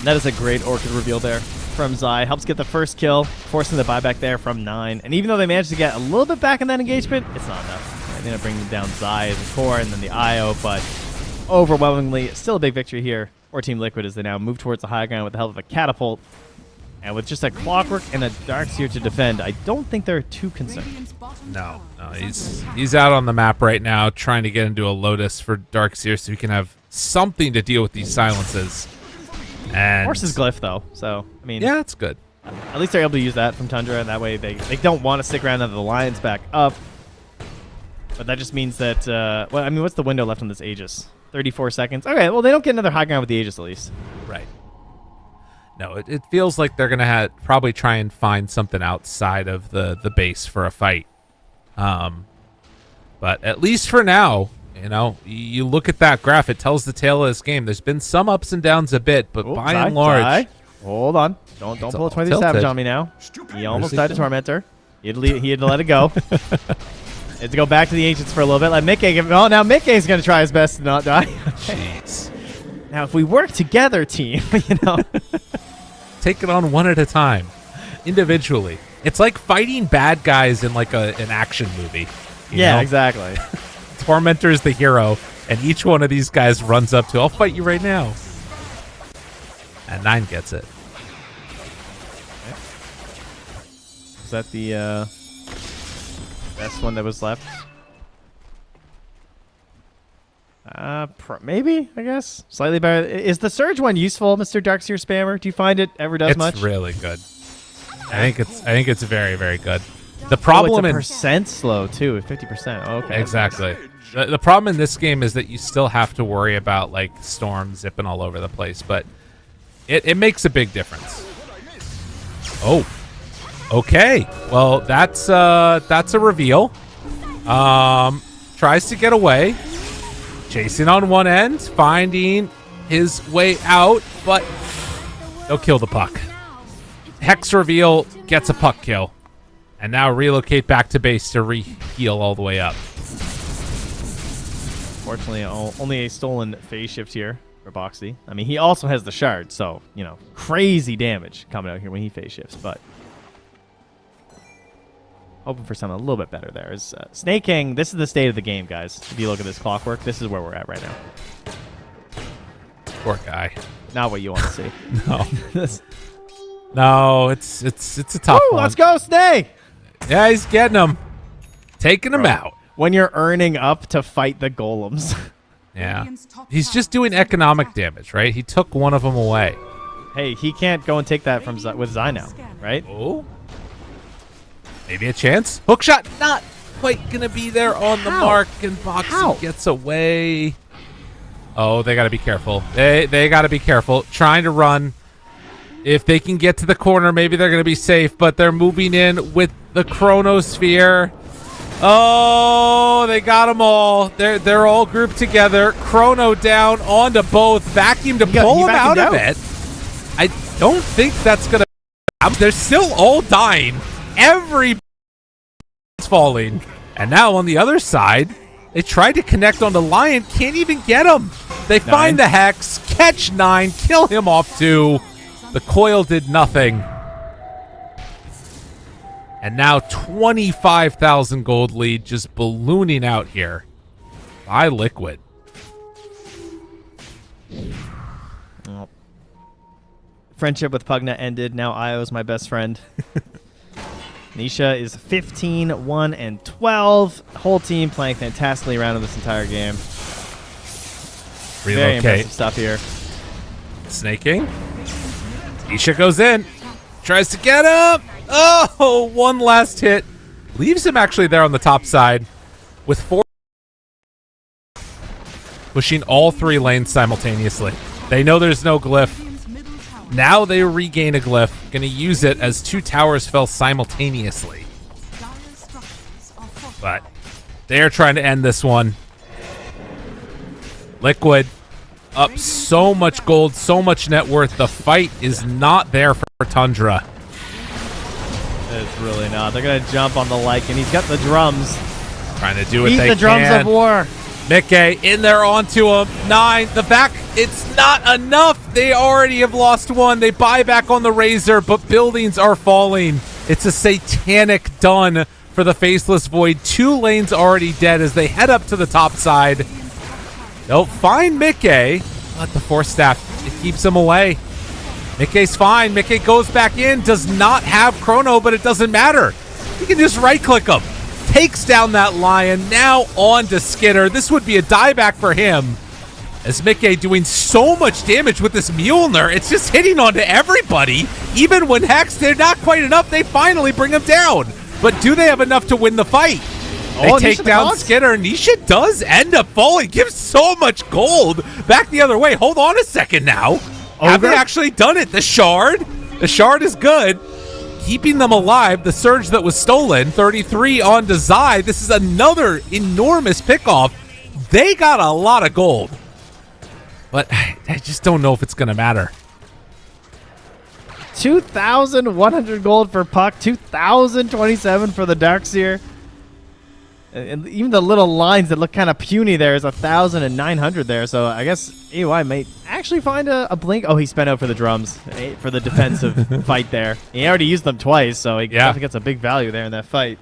That is a great Orchid reveal there from Zai. Helps get the first kill, forcing the buyback there from 9. And even though they managed to get a little bit back in that engagement, it's not enough. They're going to bring down Zai as a core and then the IO, but overwhelmingly, still a big victory here for Team Liquid as they now move towards the high ground with the help of a catapult. And with just a Clockwork and a Darkseer to defend, I don't think they're too concerned. No, he's out on the map right now trying to get into a Lotus for Darkseer so he can have something to deal with these silences. And Horse's Glyph, though, so, I mean... Yeah, it's good. At least they're able to use that from Tundra, and that way they don't want to stick around until the Lion's back up. But that just means that... well, I mean, what's the window left on this Aegis? 34 seconds? Okay, well, they don't get another high ground with the Aegis, at least. Right. No, it feels like they're going to probably try and find something outside of the base for a fight. But at least for now, you know, you look at that graph, it tells the tale of this game. There's been some ups and downs a bit, but by and large... Hold on. Don't pull a 23 Savage on me now. He almost died to Tormentor. He had to let it go. He had to go back to the Ancients for a little bit. Let Mickey now Mickey's going to try his best to not die. Jeez. Now, if we work together, team, you know... Take it on one at a time, individually. It's like fighting bad guys in like an action movie. Yeah, know? Exactly. Tormentor is the hero, and each one of these guys runs up to, I'll fight you right now. And 9 gets it. Okay. Is that the best one that was left? Maybe, I guess. Slightly better. Is the Surge one useful, Mr. Darkseer Spammer? Do you find it ever does much? It's really good. I think it's very, very good. The problem it's a percent slow too, 50%. Okay. Exactly. The problem in this game is that you still have to worry about like Storm zipping all over the place, but it makes a big difference. Oh. Okay. Well, that's a reveal. Tries to get away. Chasing on one end, finding his way out, but they'll kill the puck. Hex reveal gets a puck kill. And now relocate back to base to re-heal all the way up. Fortunately, only a stolen phase shift here for Boxy. I mean, he also has the shard, so, you know, crazy damage coming out here when he phase shifts, but hoping for something a little bit better there. Is Snake King, this is the state of the game, guys. If you look at this clockwork, this is where we're at right now. Poor guy. Not what you want to see. No. No, it's a tough one. Let's go, Snake! Yeah, he's getting him. Taking him out. When you're earning up to fight the golems. Yeah. He's just doing economic damage, right? He took one of them away. Hey, he can't go and take that from with Zai now, right? Oh. Maybe a chance. Hook shot, not quite going to be there on the mark, and Boxy gets away. Oh, they got to be careful. They got to be careful. Trying to run. If they can get to the corner, maybe they're going to be safe, but they're moving in with the Chronosphere. Oh, they got them all. They're all grouped together. Chrono down onto both. Vacuum to pull him out of it. I don't think that's going to... They're still all dying. Everybody's falling. And now on the other side, they tried to connect on the Lion. Can't even get him. They find the Hex, catch 9, kill him off 2. The coil did nothing. And now 25,000 gold lead just ballooning out here by Liquid. Well, friendship with Pugna ended. Now Io's my best friend. Nisha is 15, 1, and 12. Whole team playing fantastically around in this entire game. Very impressive stuff here. Snaking. Nisha goes in. Tries to get him. Oh, one last hit. Leaves him actually there on the top side with 4. Pushing all 3 lanes simultaneously. They know there's no glyph. Now they regain a glyph. Going to use it as 2 towers fell simultaneously. But they're trying to end this one. Liquid up so much gold, so much net worth. The fight is not there for Tundra. It's really not. They're going to jump on the Lycan. He's got the drums. Trying to do what they can. can. Beat the drums of war. Mickey in there onto him. 9. The back. It's not enough. They already have lost 1. They buy back on the Razor, but buildings are falling. It's a satanic done for the Faceless Void. 2 lanes already dead as they head up to the top side. They'll find Mickey, but the Force Staff, it keeps him away. Mickey's fine. Mickey goes back in, does not have Chrono, but it doesn't matter. He can just right-click him. Takes down that Lion. Now on to Skidder. This would be a dieback for him. As Mickey doing so much damage with this Mjolnir, it's just hitting onto everybody. Even when Hex, they're not quite enough. They finally bring him down. But do they have enough to win the fight? They take down Skidder. Nisha does end up falling. Gives so much gold. Back the other way. Hold on a second now. Have they actually done it? The shard? The shard is good. Keeping them alive. The surge that was stolen. 33 on to Zai. This is another enormous pickoff. They got a lot of gold. But I just don't know if it's going to matter. 2,100 gold for Puck. 2,027 for the Darkseer. And even the little lines that look kind of puny there is 1,900 there. So I guess AY might actually find a blink. Oh, he spent out for the drums for the defensive fight there. He already used them twice, so he definitely gets a big value there in that fight.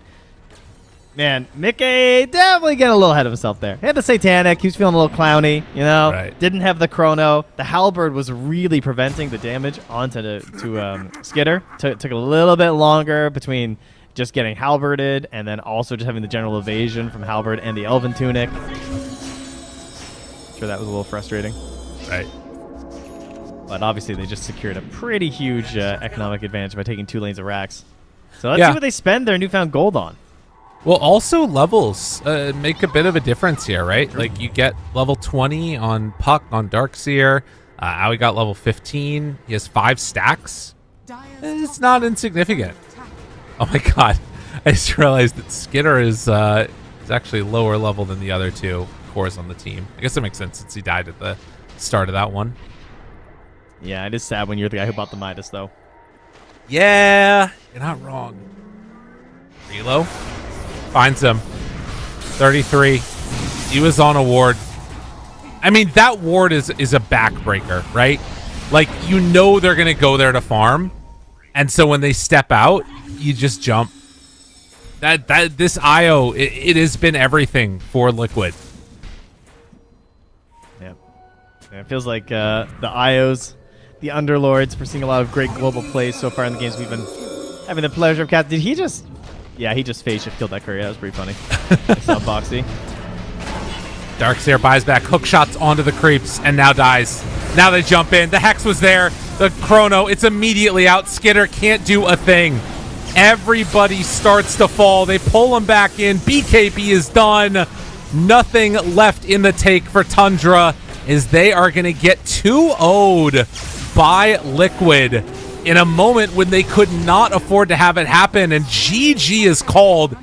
Man, Mickey definitely getting a little ahead of himself there. He had the Satanic. He was feeling a little clowny, you know. Right. Didn't have the Chrono. The Halberd was really preventing the damage onto Skidder. Took a little bit longer between just getting halberded and then also just having the general evasion from Halberd and the Elven Tunic. Sure, that was a little frustrating. Right. But obviously they just secured a pretty huge economic advantage by taking 2 lanes of racks. So let's see what they spend their newfound gold on. Well, also levels make a bit of a difference here, right? Like you get level 20 on Puck, on Darkseer. Aoi got level 15. He has 5 stacks. It's not insignificant. Oh my god. I just realized that Skidder is actually lower level than the other 2 cores on the team. I guess it makes sense since he died at the start of that one. Yeah, it is sad when you're the guy who bought the Midas, though. Yeah, you're not wrong. Relo finds him. 33. He was on a ward. I mean, that ward is a backbreaker, right? Like, you know they're going to go there to farm. And so when they step out, you just jump. This IO, it has been everything for Liquid. Yeah. It feels like the IOs, the Underlords, we're seeing a lot of great global plays so far in the games we've been having the pleasure of casting. Did he just... Yeah, he just phase shift killed that courier. That was pretty funny. I saw Boxy. Darkseer buys back hook shots onto the creeps and now dies. Now they jump in. The Hex was there. The Chrono, it's immediately out. Skitter can't do a thing. Everybody starts to fall. They pull him back in. BKB is done. Nothing left in the take for Tundra as they are going to get 2-0'd by Liquid in a moment when they could not afford to have it happen, and GG is called.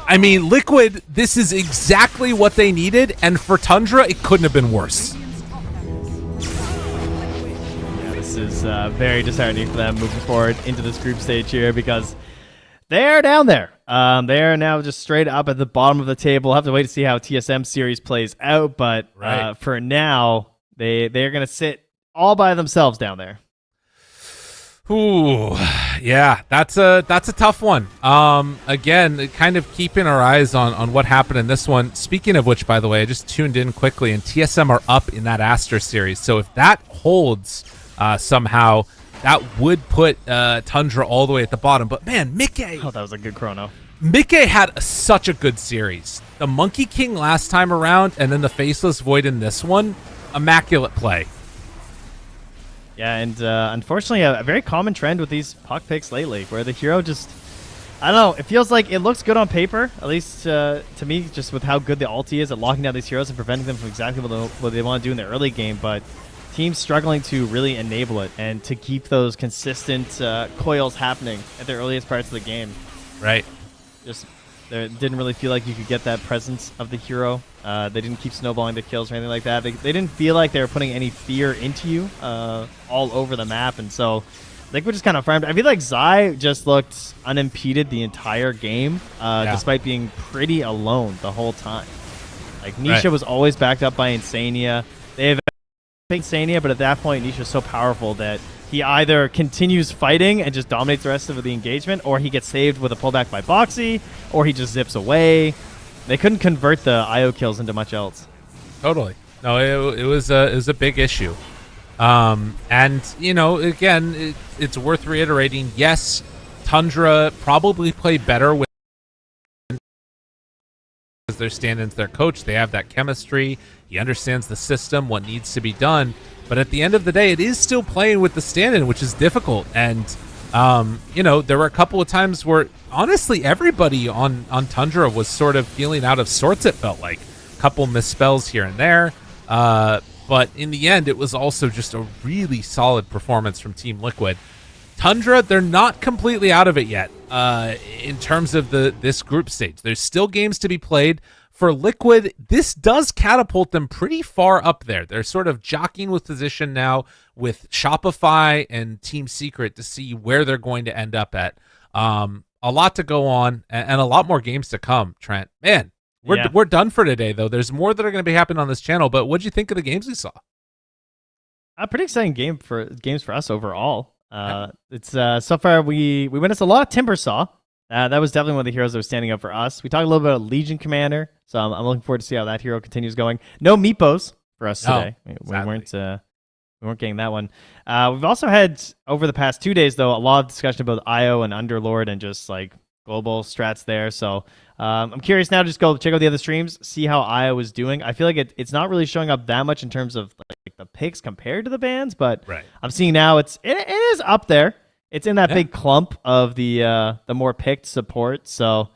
I mean, Liquid, this is exactly what they needed, and for Tundra, it couldn't have been worse. Yeah, this is very disheartening for them moving forward into this group stage here because they're down there. They are now just straight up at the bottom of the table. We'll have to wait to see how TSM series plays out, but for now, they're going to sit all by themselves down there. Ooh, yeah, that's a tough one. Again, kind of keeping our eyes on what happened in this one. Speaking of which, by the way, I just tuned in quickly, and TSM are up in that Aster series. So if that holds somehow, that would put Tundra all the way at the bottom. But man, Mickey. Oh, that was a good chrono. Mickey had such a good series. The Monkey King last time around, and then the Faceless Void in this one. Immaculate play. Yeah, and unfortunately, a very common trend with these puck picks lately, where the hero just, I don't know, it feels like it looks good on paper, at least to me, just with how good the ulti is at locking down these heroes and preventing them from exactly what they want to do in the early game, but teams struggling to really enable it and to keep those consistent coils happening at the earliest parts of the game. Right. Just didn't really feel like you could get that presence of the hero. They didn't keep snowballing the kills or anything like that. They didn't feel like they were putting any fear into you all over the map, and so Liquid just kind of farmed. I feel like Zai just looked unimpeded the entire game, despite being pretty alone the whole time. Like, Nisha was always backed up by Insania. They have Insania, but at that point, Nisha's so powerful that he either continues fighting and just dominates the rest of the engagement, or he gets saved with a pullback by Boxy, or he just zips away. They couldn't convert the IO kills into much else. Totally. No, it was a big issue. And, you know, again, it's worth reiterating, yes, Tundra probably play better with their stand-ins, their coach. They have that chemistry. He understands the system, what needs to be done. But at the end of the day, it is still playing with the stand-in, which is difficult. And, you know, there were a couple of times where, honestly, everybody on Tundra was sort of feeling out of sorts, it felt like. A couple misspells here and there. But in the end, it was also just a really solid performance from Team Liquid. Tundra, they're not completely out of it yet in terms of this group stage. There's still games to be played. For Liquid, this does catapult them pretty far up there. They're sort of jockeying with position now with Shopify and Team Secret to see where they're going to end up at. A lot to go on and a lot more games to come, Trent. Man, we're done for today, though. There's more that are going to be happening on this channel, but what did you think of the games we saw? A pretty exciting games for us overall. It's so far we witnessed a lot of Timber Saw. That was definitely one of the heroes that was standing up for us. We talked a little bit about Legion Commander, so I'm looking forward to see how that hero continues going. No Meepos for us today. We weren't getting that one. We've also had, over the past 2 days, though, a lot of discussion about IO and Underlord and just like global strats there. So I'm curious now to just go check out the other streams, see how IO is doing. I feel like it's not really showing up that much in terms of like the picks compared to the bans, but I'm seeing now it is up there. It's in that big clump of the more picked support. So,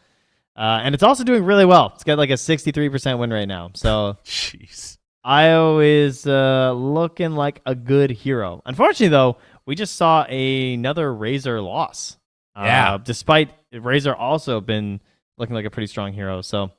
and it's also doing really well. It's got like a 63% win rate now. So, jeez, IO is looking like a good hero. Unfortunately, though, we just saw another Razor loss. Despite Razor also been looking like a pretty strong hero. So,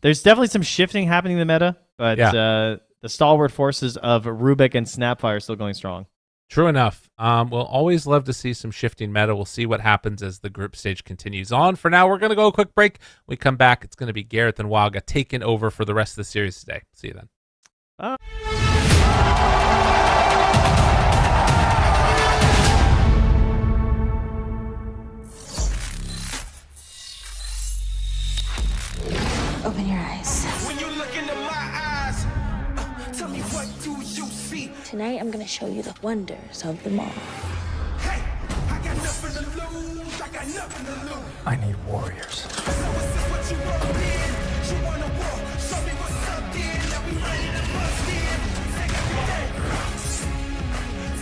there's definitely some shifting happening in the meta, but the stalwart forces of Rubik and Snapfire are still going strong. True enough. We'll always love to see some shifting meta. We'll see what happens as the group stage continues on. For now, we're going to go a quick break. When we come back, it's going to be Gareth and Waga taking over for the rest of the series today. See you then. Open your eyes. When you look into my eyes, tell me what do you see? Tonight I'm gonna show you the wonders of the mall. Hey, I got nothing to lose. I got nothing to lose. I need warriors. So is this what you want in? You wanna walk? Show me what's up then. Now we ready to bust in.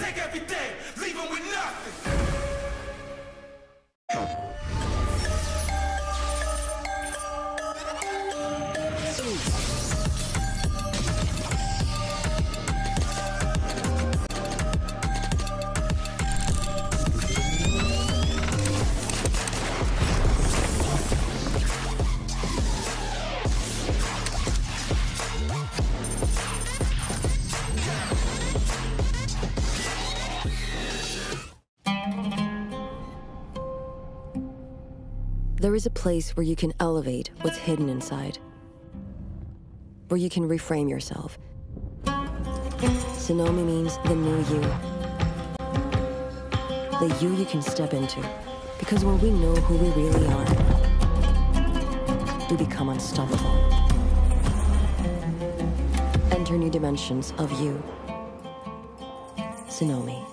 Take everything, leave 'em with nothing. There is a place where you can elevate what's hidden inside, where you can reframe yourself. Sonomi means the new you. The you can step into. Because when we know who we really are, we become unstoppable. Enter new dimensions of you. Sonomi.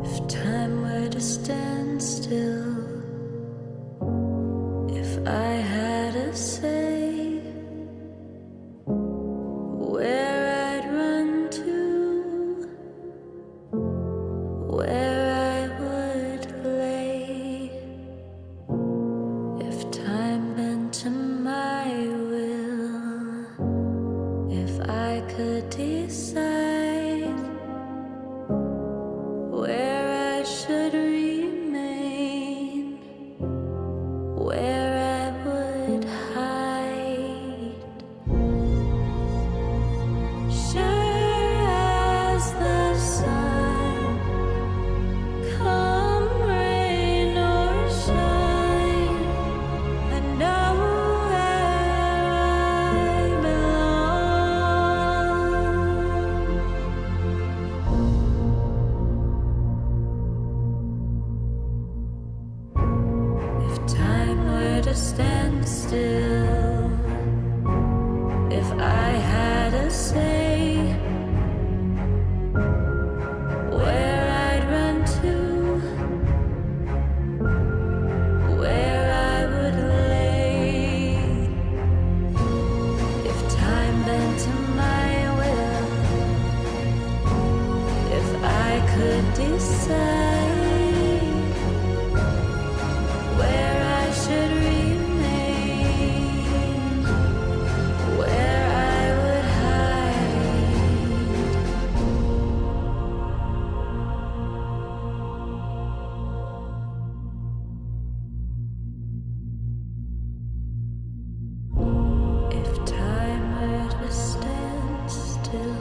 If time were to stand still, if I had a say, where I'd run to, where I would lay, if time bent to my will, if I could decide where I should remain, where I would hide. Sure as the sun, come rain or shine, I know where I belong. If time were to stand still, if I had a say, where I'd run to, where I would lay, if time bent to my will, if I could decide where I should remain, where I would hide. If time were to stand still,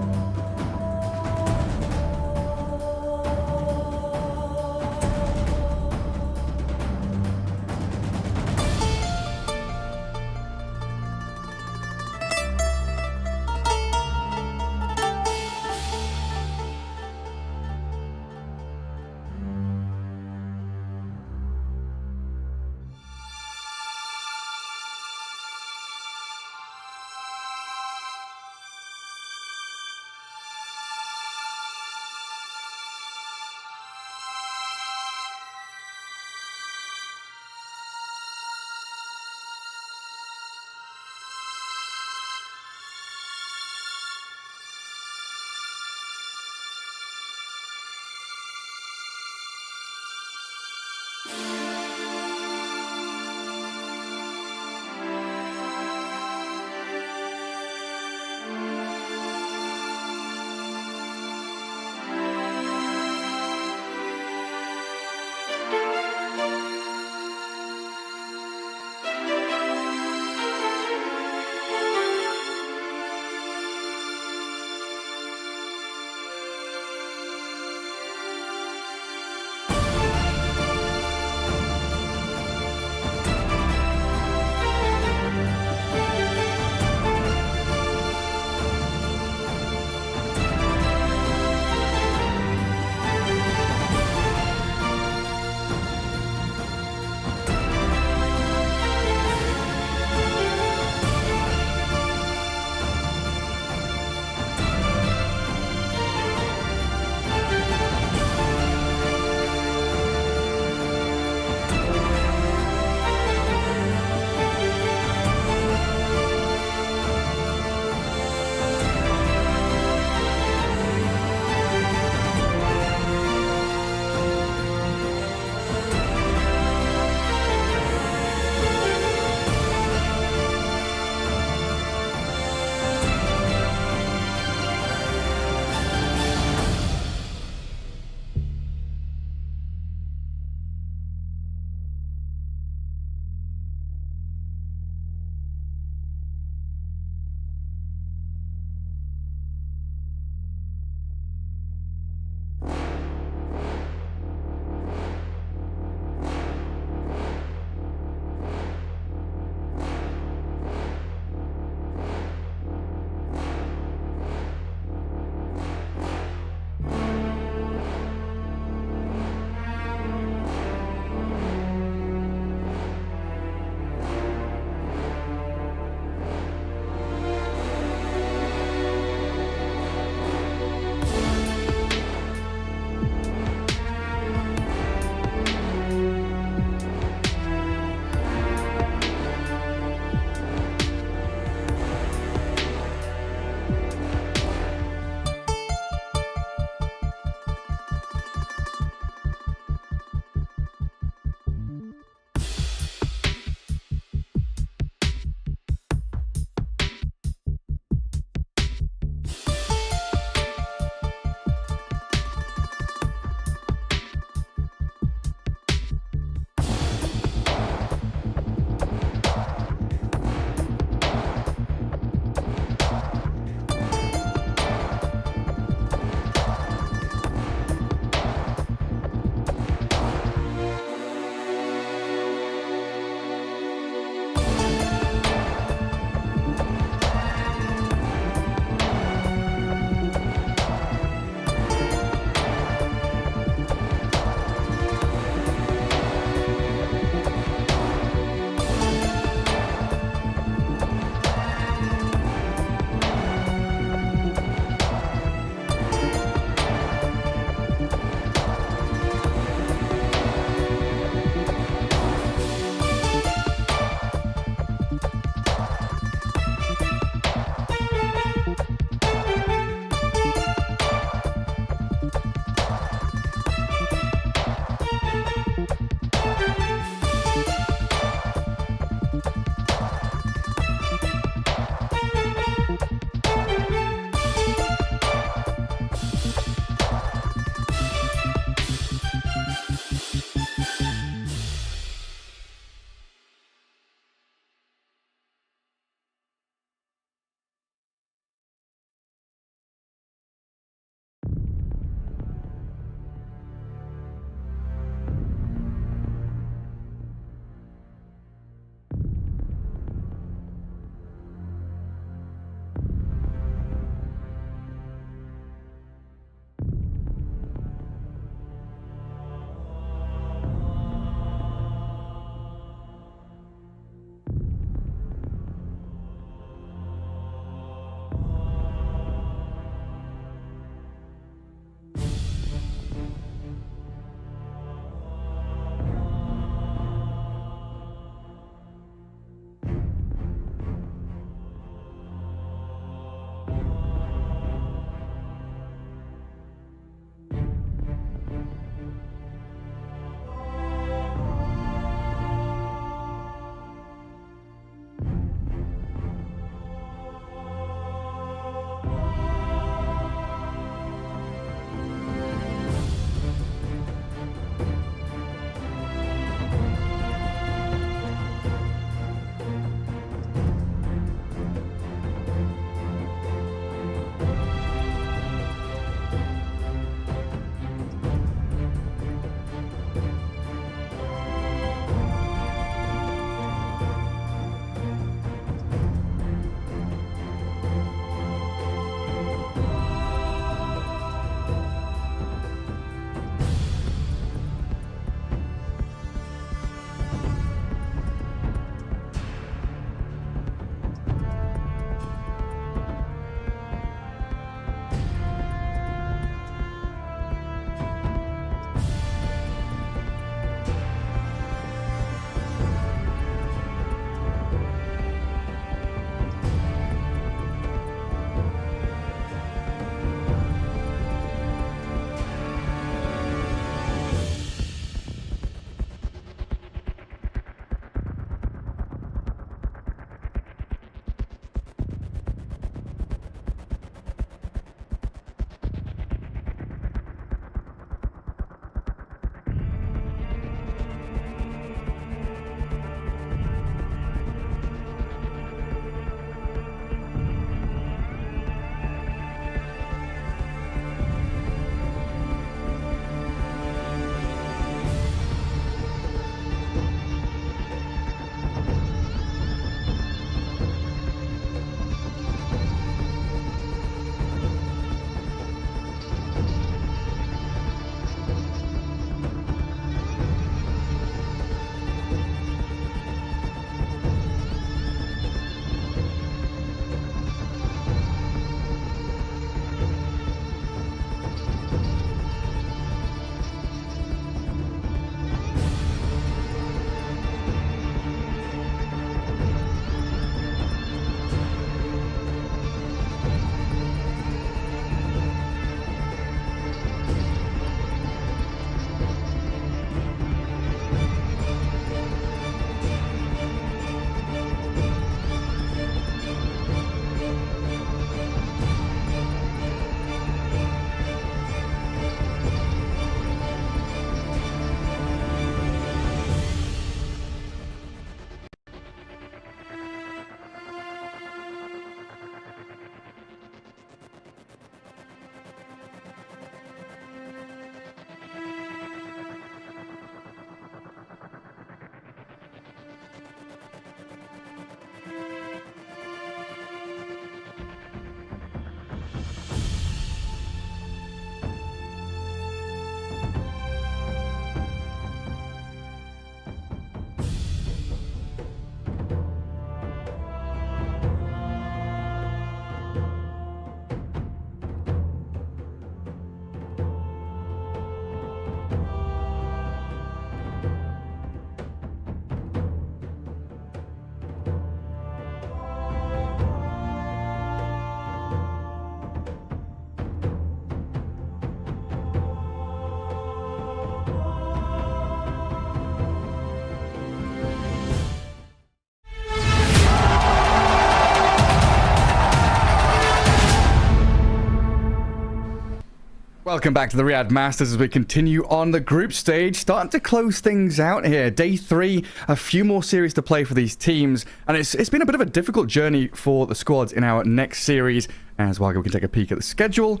Welcome back to the Riyadh Masters as we continue on the group stage. Starting to close things out here. Day 3, a few more series to play for these teams. And it's been a bit of a difficult journey for the squads in our next series. As well, we can take a peek at the schedule.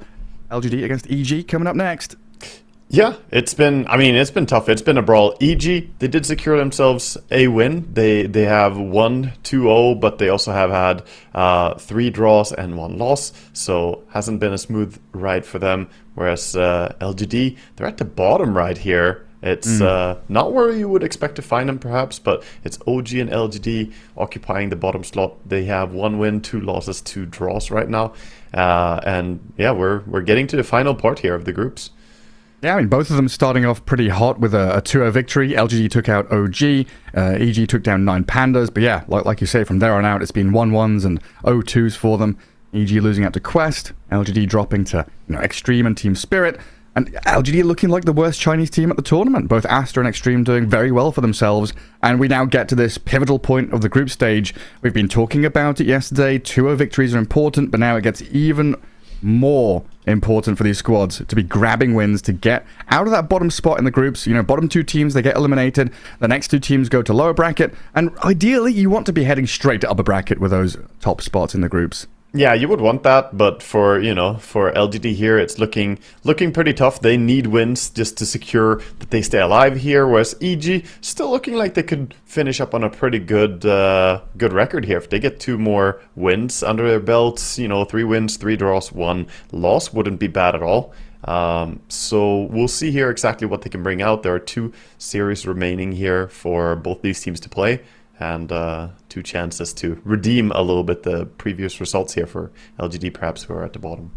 LGD against EG coming up next. Yeah, it's been tough. It's been a brawl. EG, they did secure themselves a win. They have won 2-0, but they also have had 3 draws and 1 loss. So hasn't been a smooth ride for them. Whereas LGD, they're at the bottom right here. It's not where you would expect to find them, perhaps, but it's OG and LGD occupying the bottom slot. They have 1 win, 2 losses, 2 draws right now. And yeah, we're getting to the final part here of the groups. Yeah, I mean, both of them starting off pretty hot with a 2-0 victory. LGD took out OG. EG took down 9 Pandas. But yeah, like you say, from there on out, it's been 1-1s and 0-2s for them. EG losing out to Quest. LGD dropping to Xtreme and Team Spirit. And LGD looking like the worst Chinese team at the tournament. Both Astra and Xtreme doing very well for themselves. And we now get to this pivotal point of the group stage. We've been talking about it yesterday. 2-0 victories are important, but now it gets even more important for these squads to be grabbing wins to get out of that bottom spot in the groups. Bottom 2 teams, they get eliminated. The next 2 teams go to lower bracket. And ideally, you want to be heading straight to upper bracket with those top spots in the groups. Yeah, you would want that, but for LGD here, it's looking pretty tough. They need wins just to secure that they stay alive here, whereas EG still looking like they could finish up on a pretty good record here. If they get 2 more wins under their belts, 3 wins, 3 draws, 1 loss wouldn't be bad at all. So we'll see here exactly what they can bring out. There are 2 series remaining here for both these teams to play. And 2 chances to redeem a little bit the previous results here for LGD, perhaps, who are at the bottom.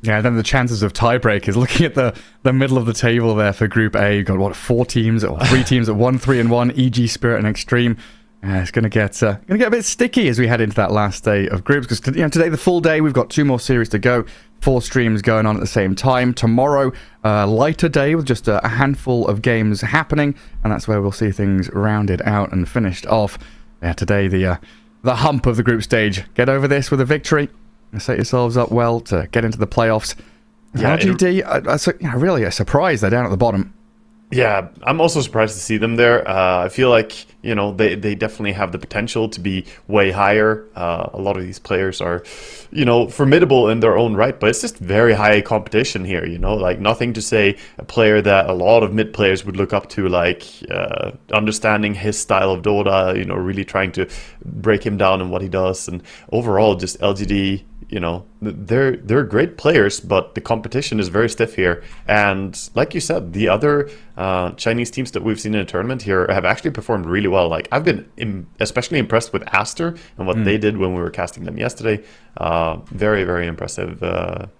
Yeah, then the chances of tiebreakers. Looking at the middle of the table there for Group A, you've got 4 teams or 3 teams at 1, 3, and 1. EG, Spirit, and Xtreme. It's going to get a bit sticky as we head into that last day of groups. Because today, the full day, we've got 2 more series to go. 4 streams going on at the same time. Tomorrow, lighter day with just a handful of games happening, and that's where we'll see things rounded out and finished off. Yeah, today the hump of the group stage. Get over this with a victory and set yourselves up well to get into the playoffs. Yeah, LGD, really a surprise they're down at the bottom. Yeah, I'm also surprised to see them there. I feel like, they definitely have the potential to be way higher. A lot of these players are, formidable in their own right, but it's just very high competition here, like nothing to say a player that a lot of mid players would look up to, like understanding his style of Dota, really trying to break him down and what he does. And overall, just LGD, they're great players, but the competition is very stiff here. And like you said, the other Chinese teams that we've seen in the tournament here have actually performed really well. Like I've been especially impressed with Aster and what they did when we were casting them yesterday. Very, very impressive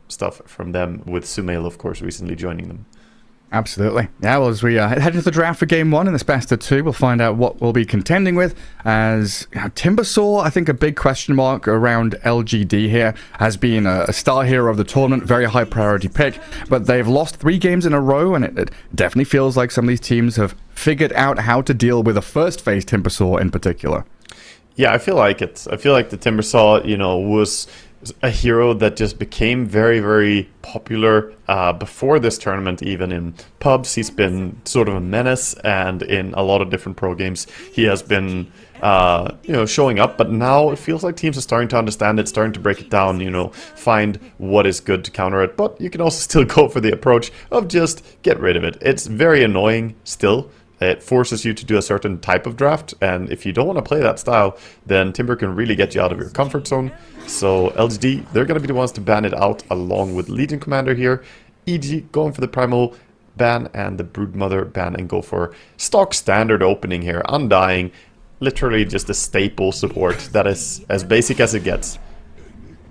stuff from them, with Sumail, of course, recently joining them. Absolutely. Yeah, well, as we head into the draft for Game 1 in this best of 2, we'll find out what we'll be contending with. As Timbersaw, I think a big question mark around LGD here, has been a star hero of the tournament, very high priority pick, but they've lost 3 games in a row, and it definitely feels like some of these teams have figured out how to deal with a first phase Timbersaw in particular. Yeah, I feel like it. I feel like the Timbersaw, was a hero that just became very, very popular before this tournament. Even in pubs, he's been sort of a menace, and in a lot of different pro games, he has been, showing up. But now it feels like teams are starting to understand it, starting to break it down, find what is good to counter it. But you can also still go for the approach of just get rid of it. It's very annoying still. It forces you to do a certain type of draft, and if you don't want to play that style, then Timber can really get you out of your comfort zone. So LGD, they're going to be the ones to ban it out along with Legion Commander here. EG going for the Primal ban and the Broodmother ban and go for stock standard opening here. Undying, literally just a staple support that is as basic as it gets.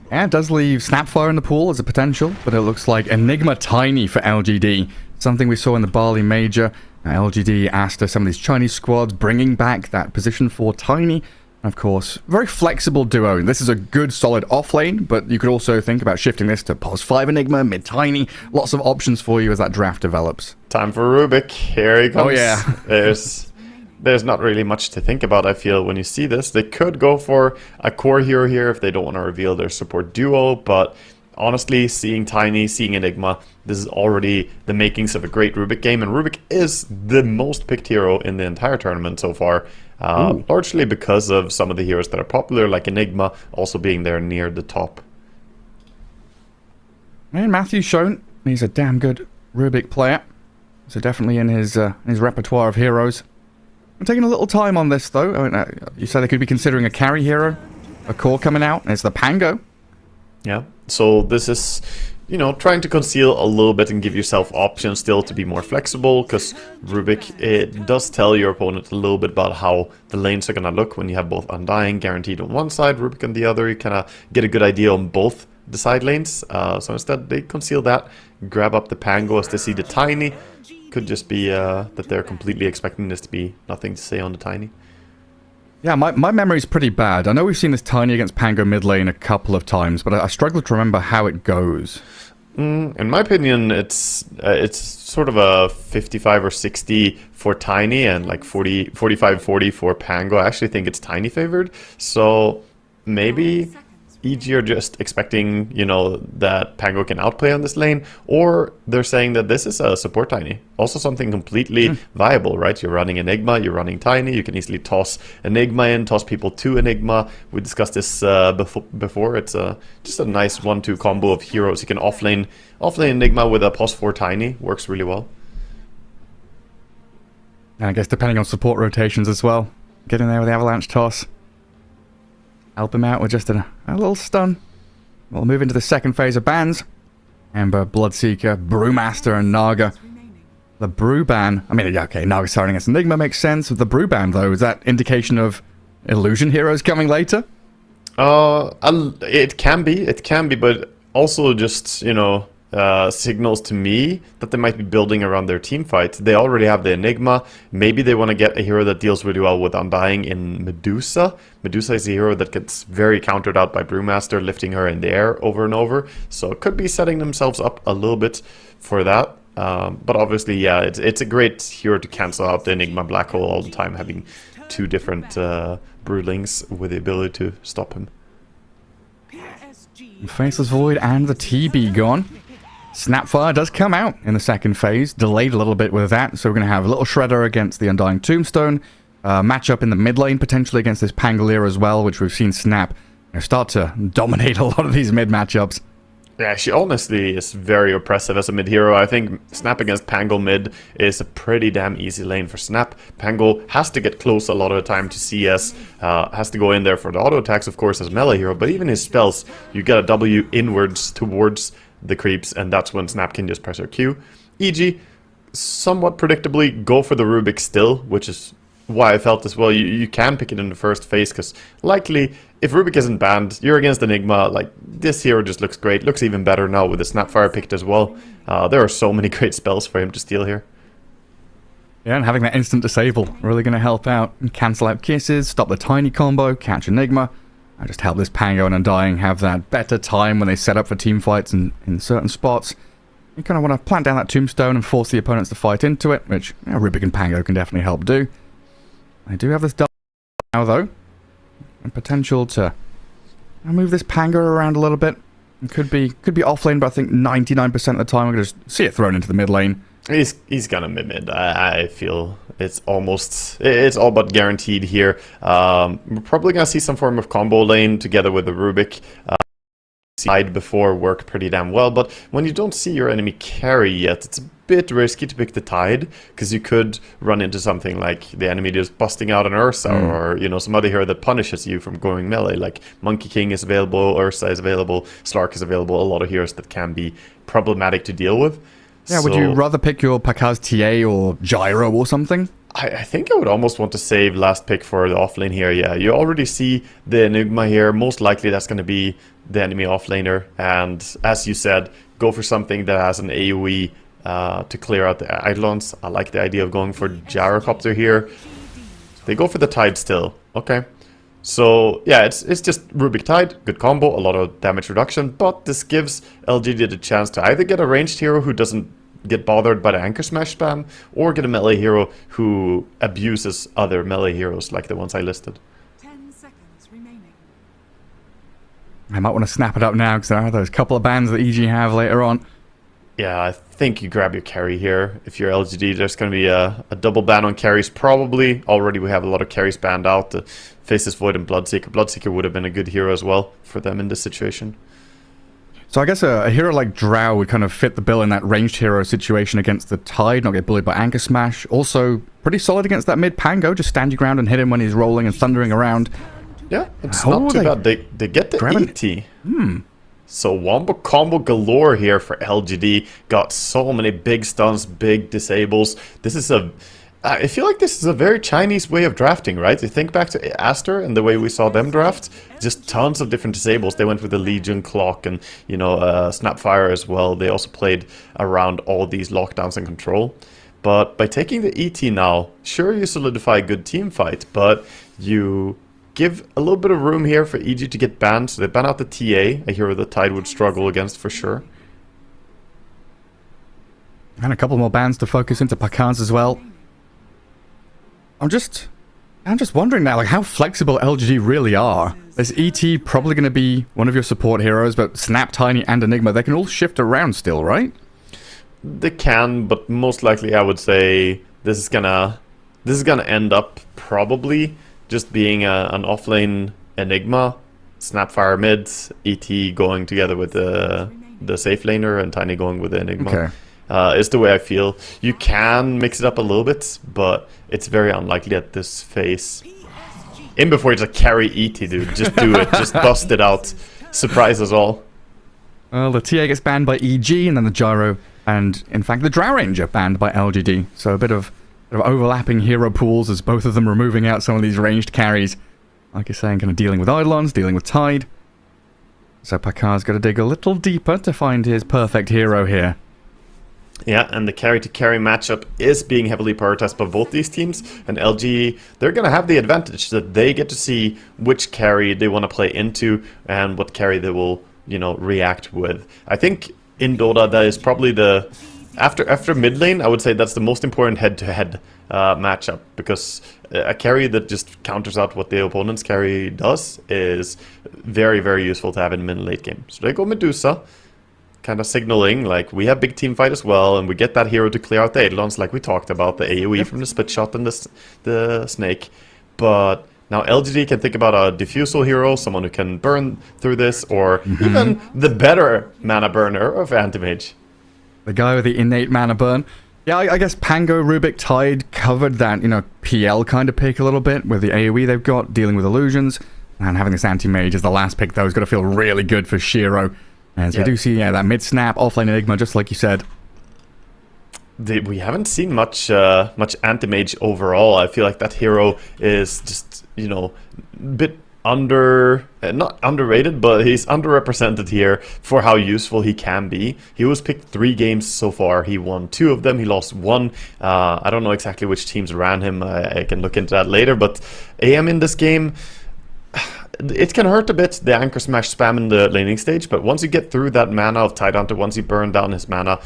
Yeah, it does leave Snapfire in the pool as a potential, but it looks like Enigma Tiny for LGD. Something we saw in the Bali Major. LGD asked some of these Chinese squads bringing back that position for Tiny. Of course, very flexible duo. This is a good, solid offlane, but you could also think about shifting this to Pos 5 Enigma, mid-Tiny. Lots of options for you as that draft develops. Time for Rubik. Here he comes. Oh, yeah. There's not really much to think about, I feel, when you see this. They could go for a core hero here if they don't want to reveal their support duo, but honestly, seeing Tiny, seeing Enigma, this is already the makings of a great Rubik game, and Rubik is the most picked hero in the entire tournament so far, largely because of some of the heroes that are popular, like Enigma, also being there near the top. And Matthew's shown he's a damn good Rubik player, so definitely in his repertoire of heroes. I'm taking a little time on this, though. I mean, you said they could be considering a carry hero, a core coming out, and it's the Pango. Yeah, so this is, you know, trying to conceal a little bit and give yourself options still to be more flexible, because Rubik, it does tell your opponent a little bit about how the lanes are going to look when you have both Undying guaranteed on one side, Rubik on the other. You kind of get a good idea on both the side lanes. So instead, they conceal that, grab up the Pango as they see the Tiny. Could just be that they're completely expecting this to be nothing to say on the Tiny. Yeah, my memory's pretty bad. I know we've seen this Tiny against Pango mid lane a couple of times, but I struggle to remember how it goes. In my opinion, it's sort of a 55 or 60 for Tiny and like 45-40 for Pango. I actually think it's Tiny favored. So maybe EG are just expecting, you know, that Pango can outplay on this lane, or they're saying that this is a support Tiny. Also something completely viable, right? You're running Enigma, you're running Tiny, you can easily toss Enigma in, toss people to Enigma. We discussed this before. It's just a nice 1-2 combo of heroes. You can offlane Enigma with a +4 Tiny. Works really well. And I guess depending on support rotations as well. Get in there with the Avalanche toss. Help him out with just a little stun. We'll move into the second phase of bans. Ember, Bloodseeker, Brewmaster, and Naga. The Brew ban, I mean, yeah, okay, Naga starting against Enigma makes sense. With the Brew ban, though, is that indication of Illusion heroes coming later? It can be, but also just, you know, signals to me that they might be building around their team fight. They already have the Enigma. Maybe they want to get a hero that deals really well with Undying in Medusa. Medusa is a hero that gets very countered out by Brewmaster, lifting her in the air over and over. So it could be setting themselves up a little bit for that. But obviously, yeah, it's a great hero to cancel out the Enigma Black Hole all the time, having two different Brewlings with the ability to stop him. Faceless Void and the TB gone. Snapfire does come out in the second phase, delayed a little bit with that, so we're going to have a little Shredder against the Undying Tombstone, matchup in the mid lane potentially against this Pangolier as well, which we've seen Snap start to dominate a lot of these mid matchups. Yeah, she honestly is very oppressive as a mid hero. I think Snap against Pango mid is a pretty damn easy lane for Snap. Pango has to get close a lot of the time to CS, has to go in there for the auto attacks, of course, as melee hero, but even his spells, you get a W inwards towards the creeps, and that's when Snap can just press her Q. EG, somewhat predictably, go for the Rubik still, which is why I felt as well. You can pick it in the first phase, because likely, if Rubik isn't banned, you're against Enigma, like, this hero just looks great. Looks even better now with the Snapfire picked as well. There are so many great spells for him to steal here. Yeah, and having that instant disable really going to help out. And cancel out Kisses, stop the Tiny combo, catch Enigma. I just help this Pango and Undying have that better time when they set up for team fights in certain spots. You kind of want to plant down that Tombstone and force the opponents to fight into it, which Rubik and Pango can definitely help do. I do have this double now, though. And potential to move this Pango around a little bit. It could be off lane, but I think 99% of the time we're going to see it thrown into the mid lane. He's gonna mid. I feel it's all but guaranteed here. We're probably gonna see some form of combo lane together with the Rubik. Side before worked pretty damn well, but when you don't see your enemy carry yet, it's a bit risky to pick the Tide, because you could run into something like the enemy just busting out an Ursa, or you know, some other hero that punishes you from going melee. Like Monkey King is available, Ursa is available, Slark is available. A lot of heroes that can be problematic to deal with. Yeah, would you rather pick your Pakaz TA or Gyro or something? I think I would almost want to save last pick for the offlane here. Yeah, you already see the Enigma here. Most likely that's going to be the enemy offlaner. And as you said, go for something that has an AoE to clear out the Eidolons. I like the idea of going for Gyrocopter here. They go for the Tide still. Okay. So, yeah, it's just Rubik Tide, good combo, a lot of damage reduction, but this gives LGD the chance to either get a ranged hero who doesn't get bothered by the Anchor Smash spam, or get a melee hero who abuses other melee heroes like the ones I listed. 10 seconds remaining. I might want to snap it up now because there are those couple of bans that EG have later on. Yeah, I think you grab your carry here. If you're LGD, there's going to be a double ban on carries probably. Already we have a lot of carries banned out. The Faceless Void and Bloodseeker. Bloodseeker would have been a good hero as well for them in this situation. So I guess a hero like Drow would kind of fit the bill in that ranged hero situation against the Tide, not get bullied by Anchor Smash. Also, pretty solid against that mid Pango. Just stand your ground and hit him when he's rolling and thundering around. Yeah, it's not too bad. They get the ET. So wombo combo galore here for LGD. Got so many big stuns, big disables. This is I feel like this is a very Chinese way of drafting, right? You think back to Aster and the way we saw them draft. Just tons of different disables. They went with the Legion Clock and, you know, Snapfire as well. They also played around all these lockdowns and control. But by taking the ET now, sure, you solidify a good team fight, but you give a little bit of room here for EG to get banned. So they ban out the TA, a hero the Tide would struggle against for sure. And a couple more bans to focus into Pakaz as well. I'm just wondering now, like, how flexible LGD really are. Is ET probably going to be one of your support heroes, but Snap, Tiny, and Enigma, they can all shift around still, right? They can, but most likely I would say this is gonna end up probably just being an offlane Enigma, Snapfire mid, ET going together with the safe laner, and Tiny going with the Enigma. Okay. Is the way I feel. You can mix it up a little bit, but it's very unlikely at this phase. In before you just carry ET, dude. Just do it. Just bust it out. Surprise us all. Well, the TA gets banned by EG, and then the Gyro, and in fact the Drow Ranger banned by LGD. So a bit of overlapping hero pools as both of them are moving out some of these ranged carries. Like you're saying, kind of dealing with Eidolons, dealing with Tide. So Pakaz's got to dig a little deeper to find his perfect hero here. Yeah, and the carry-to-carry matchup is being heavily prioritized by both these teams. And LG, they're going to have the advantage that they get to see which carry they want to play into and what carry they will, you know, react with. I think in Dota, that is probably the... After mid lane, I would say that's the most important head-to-head matchup, because a carry that just counters out what the opponent's carry does is very, very useful to have in mid and late game. So they go Medusa, kind of signaling, like, we have big team fight as well, and we get that hero to clear out the Eidolons, like we talked about, the AoE from the split shot and the snake. But now LGD can think about a diffusal hero, someone who can burn through this, or even the better mana burner of Anti-Mage. The guy with the innate mana burn. Yeah, I guess Pango, Rubik, Tide covered that, you know, PL kind of pick a little bit with the AoE they've got, dealing with illusions, and having this Anti-Mage as the last pick, though, is going to feel really good for Shiro. As we do see, that mid-snap, offlane Enigma, just like you said. We haven't seen much Anti-Mage overall. I feel like that hero is just, you know, a bit not underrated, but he's underrepresented here for how useful he can be. He was picked 3 games so far. He won 2 of them. He lost 1. I don't know exactly which teams ran him. I can look into that later. But AM in this game, it can hurt a bit, the Anchor Smash spam in the laning stage, but once you get through that mana of Tidehunter, once you burn down his mana,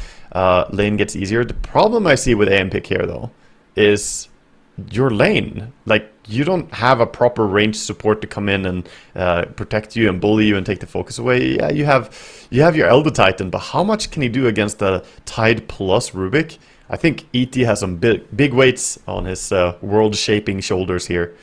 lane gets easier. The problem I see with AM pick here, though, is your lane. Like, you don't have a proper range support to come in and protect you and bully you and take the focus away. Yeah, you have your Elder Titan, but how much can he do against the Tide plus Rubik? I think ET has some big weights on his world-shaping shoulders here.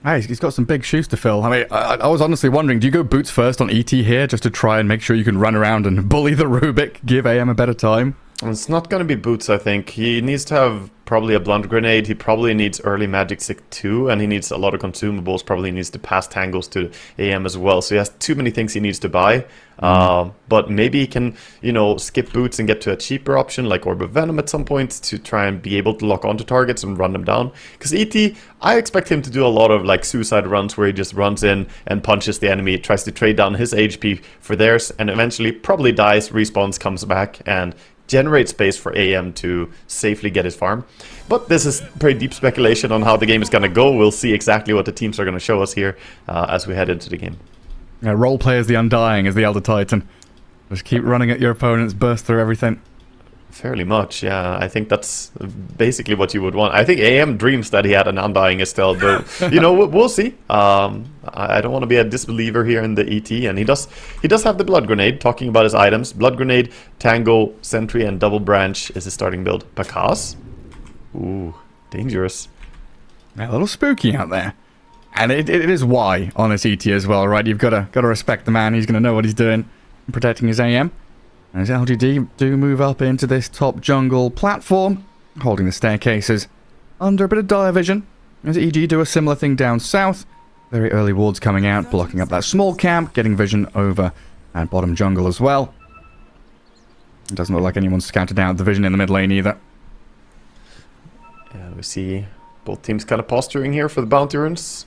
Hey, he's got some big shoes to fill. I mean, I was honestly wondering, do you go boots first on ET here just to try and make sure you can run around and bully the Rubik, give AM a better time? It's not going to be boots, I think. He needs to have probably a blunt grenade. He probably needs early magic stick too, and he needs a lot of consumables. Probably needs to pass tangles to AM as well. So he has too many things he needs to buy. But maybe he can, you know, skip boots and get to a cheaper option like Orb of Venom at some point to try and be able to lock onto targets and run them down. Because ET, I expect him to do a lot of like suicide runs where he just runs in and punches the enemy, tries to trade down his HP for theirs, and eventually probably dies, respawns, comes back, and generate space for AM to safely get his farm. But this is pretty deep speculation on how the game is going to go. We'll see exactly what the teams are going to show us here as we head into the game. Yeah, roleplay as the Undying, as the Elder Titan. Just keep running at your opponents, burst through everything. Fairly much, yeah. I think that's basically what you would want. I think AM dreams that he had an Undying Estelle, but we'll see. I don't want to be a disbeliever here in the ET, and he does have the Blood Grenade. Talking about his items, Blood Grenade, Tango, Sentry, and Double Branch is his starting build. Pakas, ooh, dangerous. A little spooky out there, and it is Y on this ET as well, right? You've got to respect the man. He's going to know what he's doing, protecting his AM. As LGD do move up into this top jungle platform, holding the staircases under a bit of dire vision, as EG do a similar thing down south. Very early wards coming out, blocking up that small camp, getting vision over at bottom jungle as well. It doesn't look like anyone's scouted out the vision in the mid lane either. Yeah, we see both teams kind of posturing here for the bounty runes.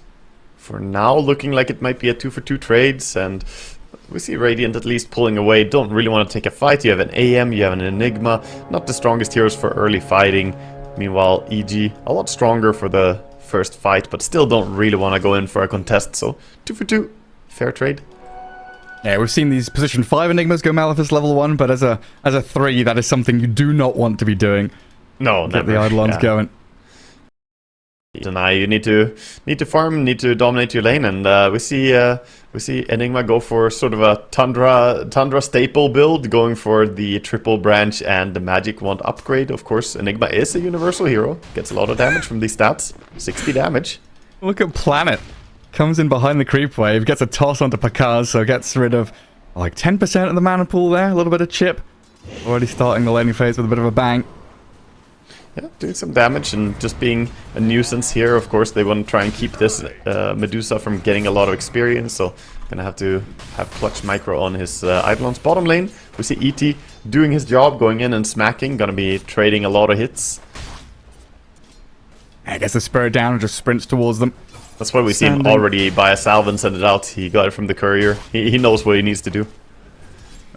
For now, looking like it might be a 2-for-2 trades, and we see Radiant at least pulling away. Don't really want to take a fight. You have an AM, you have an Enigma. Not the strongest heroes for early fighting. Meanwhile, EG, a lot stronger for the first fight, but still don't really want to go in for a contest. So, 2-for-2. Fair trade. Yeah, we've seen these position 5 Enigmas go Malefice level 1, but as a 3, that is something you do not want to be doing. No, Get never. the Eidolons going. Deny, you need to farm, need to dominate your lane, and we see Enigma go for sort of a Tundra staple build, going for the triple branch and the magic wand upgrade. Of course, Enigma is a universal hero, gets a lot of damage from these stats, 60 damage. Look at Planet, comes in behind the creep wave, gets a toss onto Pakaz, so gets rid of like 10% of the mana pool there, a little bit of chip. Already starting the laning phase with a bit of a bang. Yeah, doing some damage and just being a nuisance here. Of course, they want to try and keep this Medusa from getting a lot of experience, so gonna have to have Clutch Micro on his Eidolon's bottom lane. We see ET doing his job, going in and smacking, gonna be trading a lot of hits. I guess the spirit down and just sprints towards them. That's why we see him already buy a salve and send it out. He got it from the courier. He knows what he needs to do.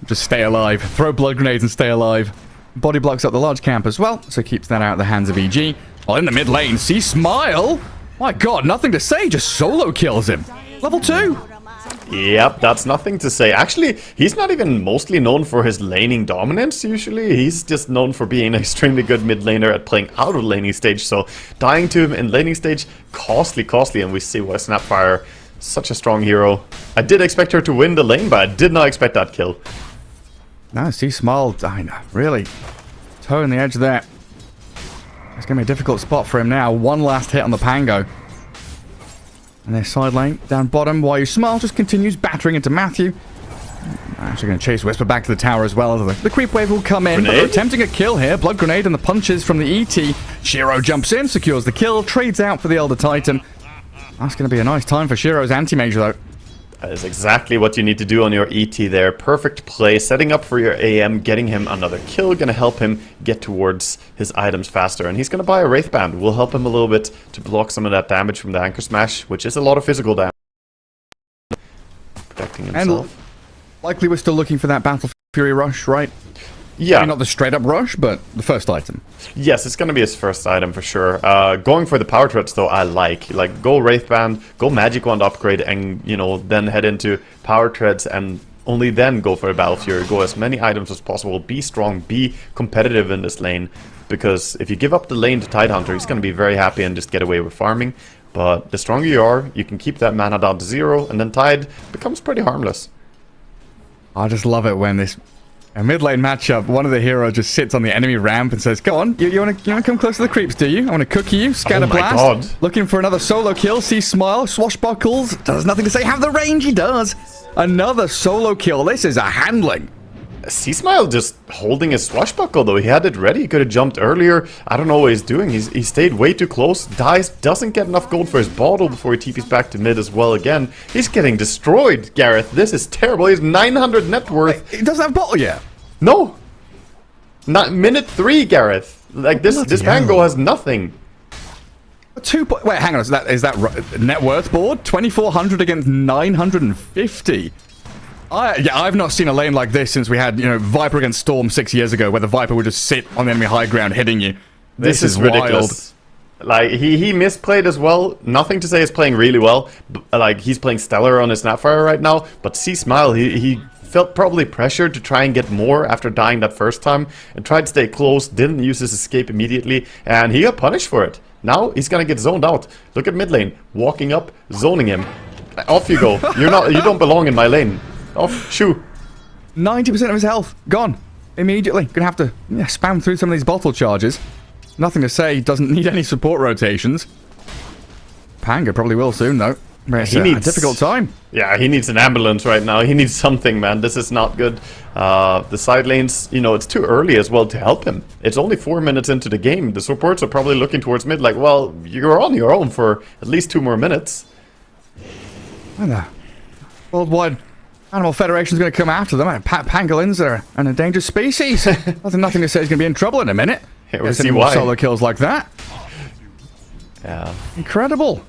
Just stay alive. Throw blood grenades and stay alive. Body blocks up the large camp as well, so keeps that out of the hands of EG. While in the mid lane, see Smile. My god, nothing to say, just solo kills him. Level 2. Yep, that's nothing to say. Actually, he's not even mostly known for his laning dominance, usually. He's just known for being an extremely good mid laner at playing out of laning stage, so dying to him in laning stage, costly, and we see why Snapfire, such a strong hero. I did expect her to win the lane, but I did not expect that kill. No, see Smile, really toeing the edge there. It's going to be a difficult spot for him now. One last hit on the Pango. And their side lane down bottom, while Smile just continues battering into Matthew. Actually going to chase Whisper back to the tower as well. The creep wave will come in, but they're attempting a kill here. Blood grenade and the punches from the ET. Shiro jumps in, secures the kill, trades out for the Elder Titan. That's going to be a nice time for Shiro's anti-mage though. That is exactly what you need to do on your ET there. Perfect play, setting up for your AM, getting him another kill, gonna help him get towards his items faster. And he's gonna buy a Wraith Band, will help him a little bit to block some of that damage from the Anchor Smash, which is a lot of physical damage. Protecting himself. And likely we're still looking for that Battle Fury rush, right? Yeah. Maybe not the straight up rush, but the first item. Yes, it's going to be his first item for sure. Going for the power threats though, I like. Like, go Wraith Band, go Magic Wand upgrade, and, then head into power threads, and only then go for a Battle Fury. Go as many items as possible, be strong, be competitive in this lane. Because if you give up the lane to Tidehunter, he's going to be very happy and just get away with farming. But the stronger you are, you can keep that mana down to 0, and then Tide becomes pretty harmless. I just love it when this... A mid lane matchup, one of the heroes just sits on the enemy ramp and says, "Go on, you want to come close to the creeps, do you? I want to cookie you, scatter blast." God. Looking for another solo kill, see Smile, swashbuckles, does nothing to say, have the range, he does. Another solo kill, this is a handling. C-Smile just holding his swashbuckle though, he had it ready, he could have jumped earlier. I don't know what he's doing, he stayed way too close, dies, doesn't get enough gold for his bottle before he TPs back to mid as well again. He's getting destroyed, Gareth, this is terrible, he's 900 net worth. He doesn't have bottle yet? No! Not minute 3, Gareth. Like, this Pango has nothing. Wait, hang on, is that net worth board? 2,400 against 950. I've not seen a lane like this since we had, Viper against Storm 6 years ago, where the Viper would just sit on the enemy high ground hitting you. This is ridiculous. Wild. Like, he misplayed as well. Nothing to say he's playing really well. Like, he's playing stellar on his Snapfire right now. But C-Smile, he felt probably pressured to try and get more after dying that first time, and tried to stay close, didn't use his escape immediately, and he got punished for it. Now he's gonna get zoned out. Look at mid lane, walking up, zoning him. Off you go. You don't belong in my lane. Off, shoo. 90% of his health gone immediately. Gonna have to spam through some of these bottle charges. Nothing to say, doesn't need any support rotations. Panga probably will soon though. He needs a difficult time. Yeah, he needs an ambulance right now. He needs something, man. This is not good. The side lanes, it's too early as well to help him. It's only 4 minutes into the game. The supports are probably looking towards mid like, well, you're on your own for at least 2 more minutes. And the Worldwide Animal Federation's going to come after them. Pangolins are an endangered species. Nothing to say he's going to be in trouble in a minute. Yeah, we'll see why. Solo kills like that. Yeah. Incredible.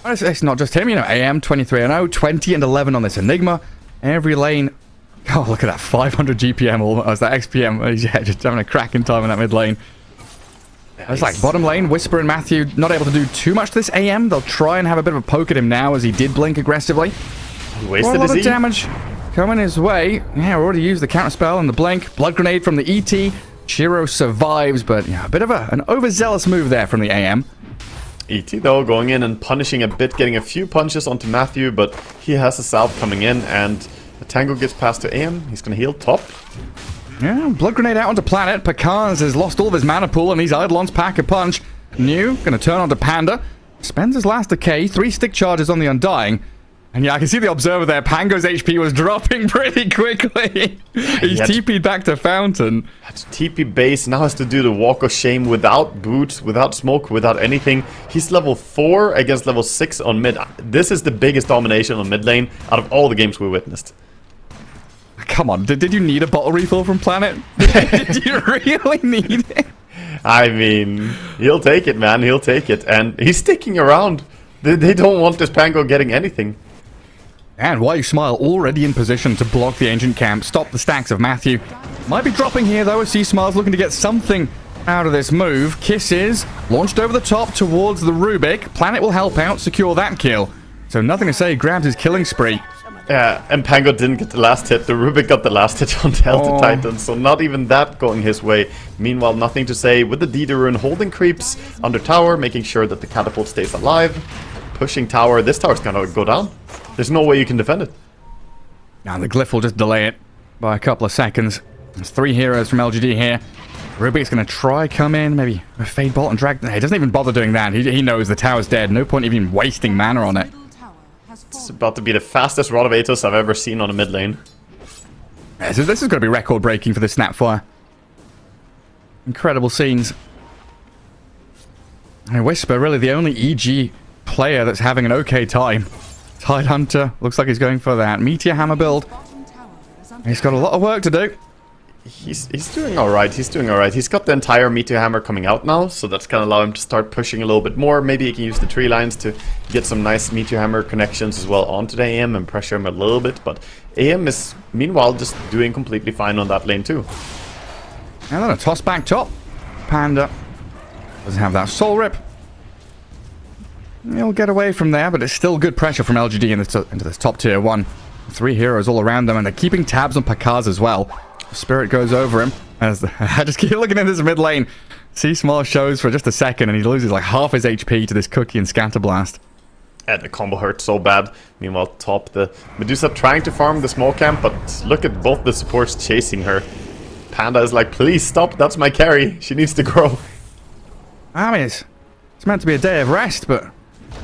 It's not just him, AM 23-0, 20-11 on this Enigma. Every lane. Oh, look at that 500 GPM almost, that XPM. He's just having a cracking time in that mid lane. It's like bottom lane, Whisper and Matthew not able to do too much to this AM. They'll try and have a bit of a poke at him now as he did blink aggressively. He wasted a lot his of damage coming his way. Yeah, we already used the counter spell and the blink. Blood grenade from the ET. Chiro survives, but a bit of an overzealous move there from the AM. ET though going in and punishing a bit, getting a few punches onto Matthew, but he has a salve coming in, and the Tango gets past to AM. He's gonna heal top. Yeah, blood grenade out onto Planet. Pekaz has lost all of his mana pool and these Eidolons pack a punch. New gonna turn onto Panda. Spends his last decay, 3 stick charges on the Undying. And yeah, I can see the observer there. Pango's HP was dropping pretty quickly. He's TP'd back to Fountain. Had to TP base, now has to do the Walk of Shame without boots, without smoke, without anything. He's level 4 against level 6 on mid. This is the biggest domination on mid lane out of all the games we witnessed. Come on, did you need a bottle refill from Planet? Did you really need it? I mean, he'll take it, man. He'll take it. And he's sticking around. They don't want this Pango getting anything. And Why You Smile already in position to block the ancient camp, stop the stacks of Matthew. Might be dropping here though, as C-Smile's looking to get something out of this move. Kisses launched over the top towards the Rubik. Planet will help out, secure that kill. So nothing to say, grabs his killing spree. Yeah, and Pango didn't get the last hit. The Rubik got the last hit on Delta Titan, so not even that going his way. Meanwhile, nothing to say with the Diderun holding creeps under tower, making sure that the catapult stays alive. Pushing tower. This tower's gonna go down. There's no way you can defend it. Now the glyph will just delay it by a couple of seconds. There's 3 heroes from LGD here. Rubik's gonna try come in, maybe a Fade Bolt and drag. He doesn't even bother doing that. He knows the tower's dead. No point even wasting mana on it. It's about to be the fastest Rod of Atos I've ever seen on a mid lane. Yeah, so this is going to be record breaking for the Snapfire. Incredible scenes. And Whisper, really the only EG player that's having an okay time. Tidehunter looks like he's going for that Meteor Hammer build. He's got a lot of work to do. He's doing alright, he's doing alright. He's got the entire Meteor Hammer coming out now, so that's gonna allow him to start pushing a little bit more. Maybe he can use the tree lines to get some nice Meteor Hammer connections as well onto the AM and pressure him a little bit, but AM is meanwhile just doing completely fine on that lane too. And then a toss back top. Panda doesn't have that soul rip. He'll get away from there, but it's still good pressure from LGD into this top tier 1. 3 heroes all around them, and they're keeping tabs on Pekaz as well. Spirit goes over him. I just keep looking at this mid lane. C-Small shows for just a second, and he loses like half his HP to this Cookie and Scatterblast. And the combo hurts so bad. Meanwhile, top, the Medusa trying to farm the small camp, but look at both the supports chasing her. Panda is like, please stop, that's my carry. She needs to grow. I mean, it's meant to be a day of rest, but